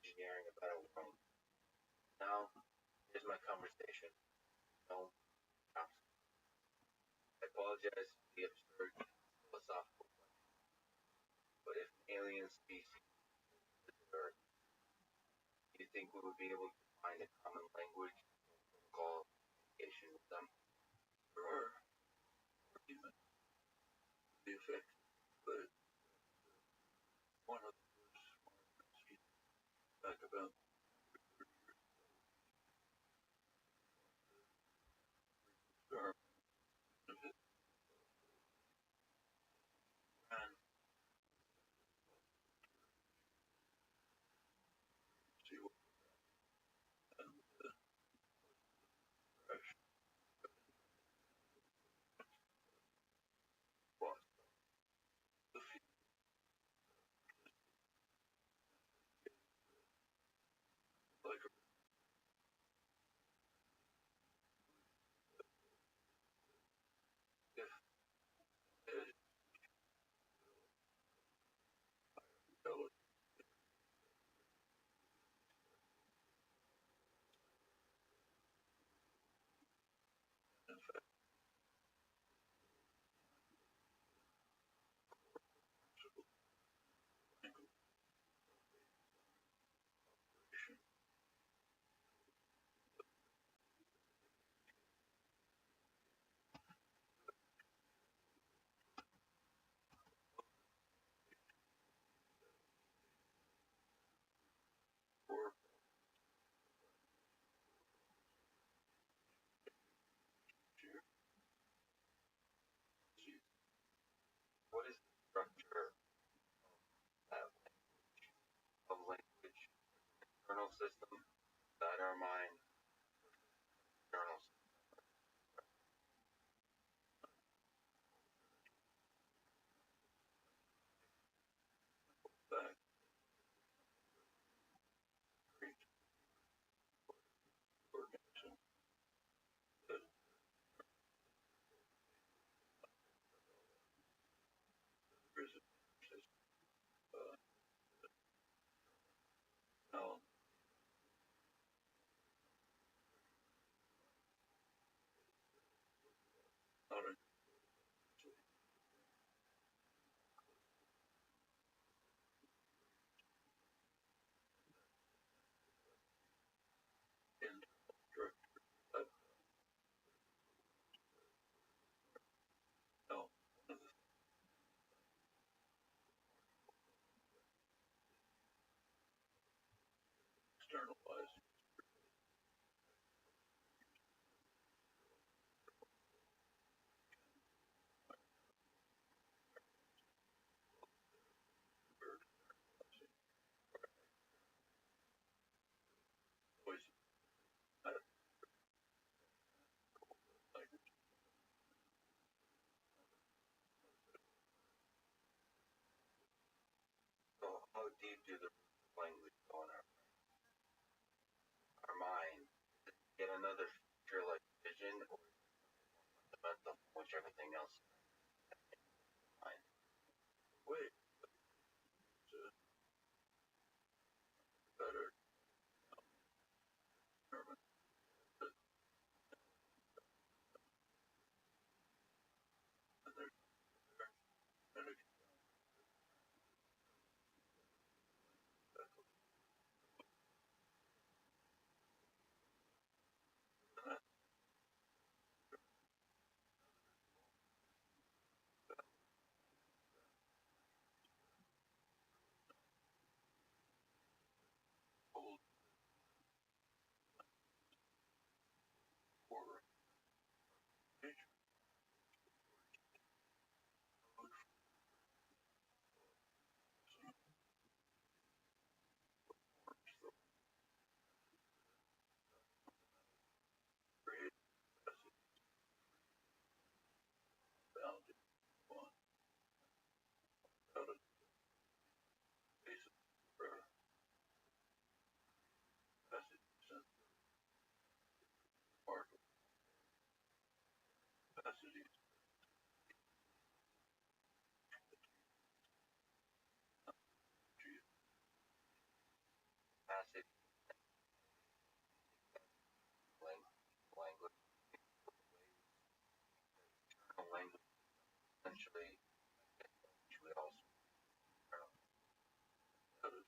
engineering a better world. Now, here's my conversation. No, I apologize for the absurd philosophical question, but if an alien species visited Earth, do you think we would be able to find a common language or protocol of communication with them? Or even the effect, but one of the first smart species back about 30 years ago, experiment of it ran see what and the crash was the few wisdom that our mind external back, reach, organization, that there is a now not a internal structure that now one of the externalized word voice that language. so how deep do the language go in our mind? Get another feature like vision or fundamental from which everything else mind. Way to better determine that and there's and it and that hold for nature food forms the create message bounded on out of basic prayer message sent part of capacities achieve Passage, language, language, essentially, which we also out of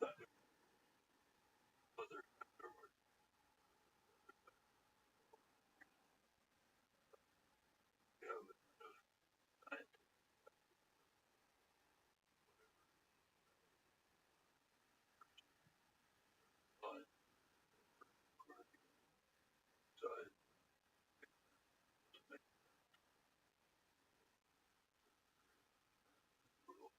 that other afterward we have scientific line side to make brutal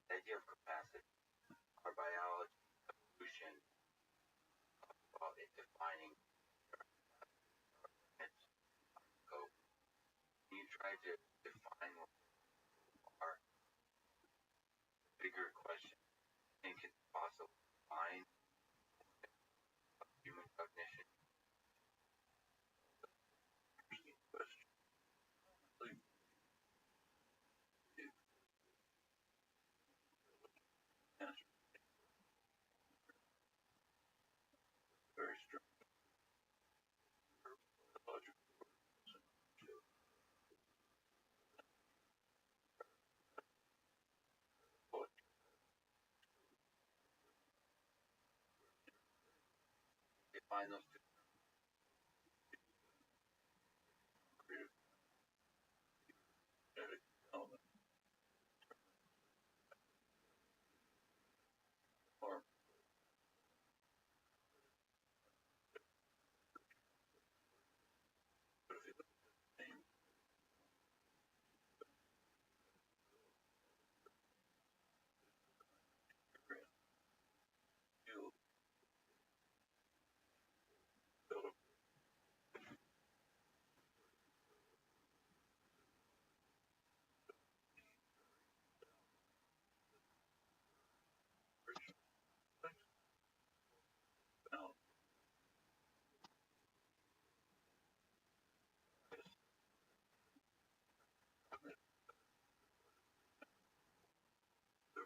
the idea of capacity. Our biology, evolution, about it defining its scope. You try to define what our bigger question. Think it's possible to find human cognition. interesting question. Like the answer very strong logical to what Define those two. creative genetic element are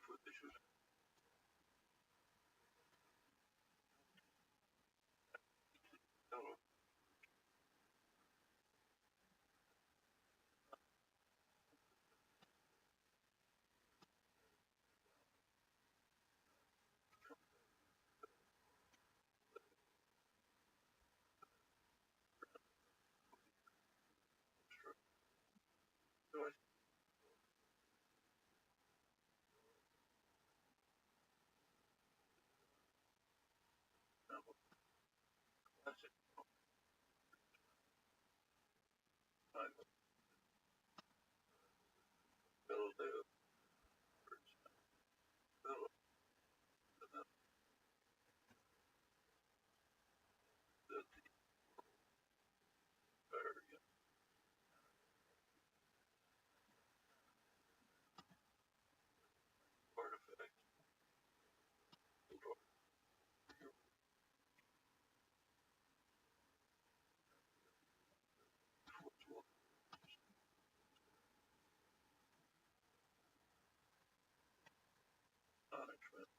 with issues. Hello. So I know that's it. I build the build and then the better again. Artifact. Non-expensive.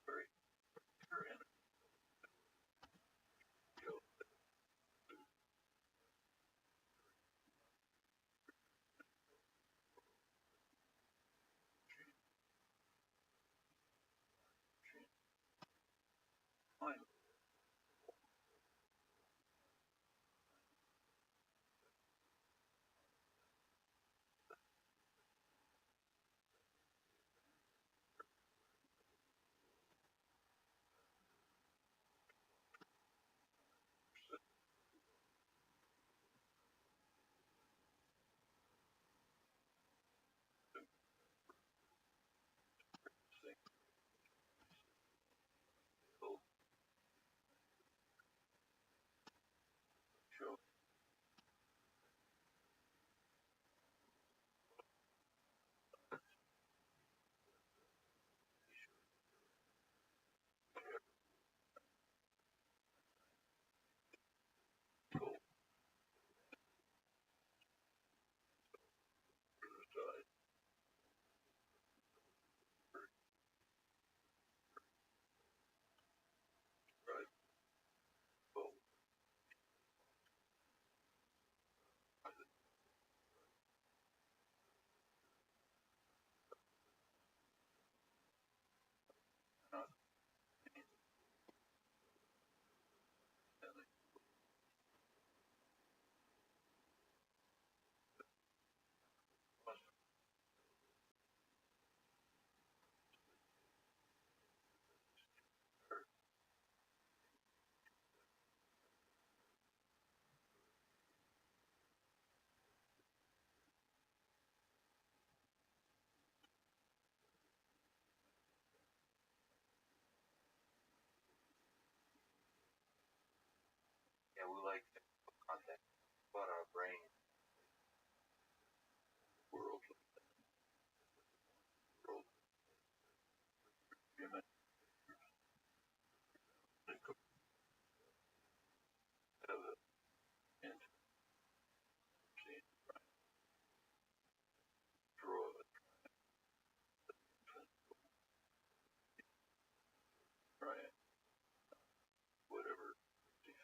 Very pure energy. Fine. Build. Show. Cool. Side. Right. Boom. Not any. Yeah, we like to put context about our brain. World. World. Human. They could have a hint. See. Draw it. Try it. Whatever. See.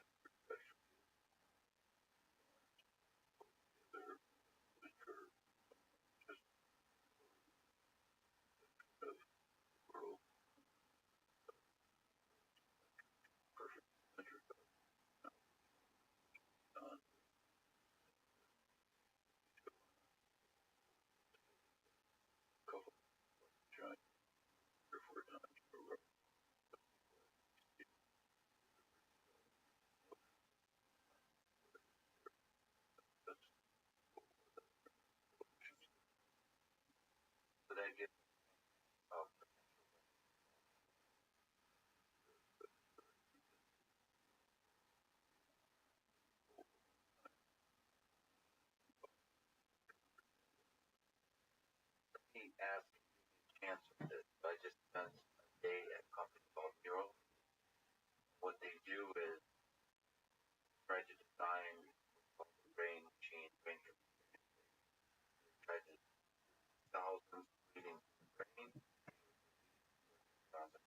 give he asked me a chance with this, so I just spent a day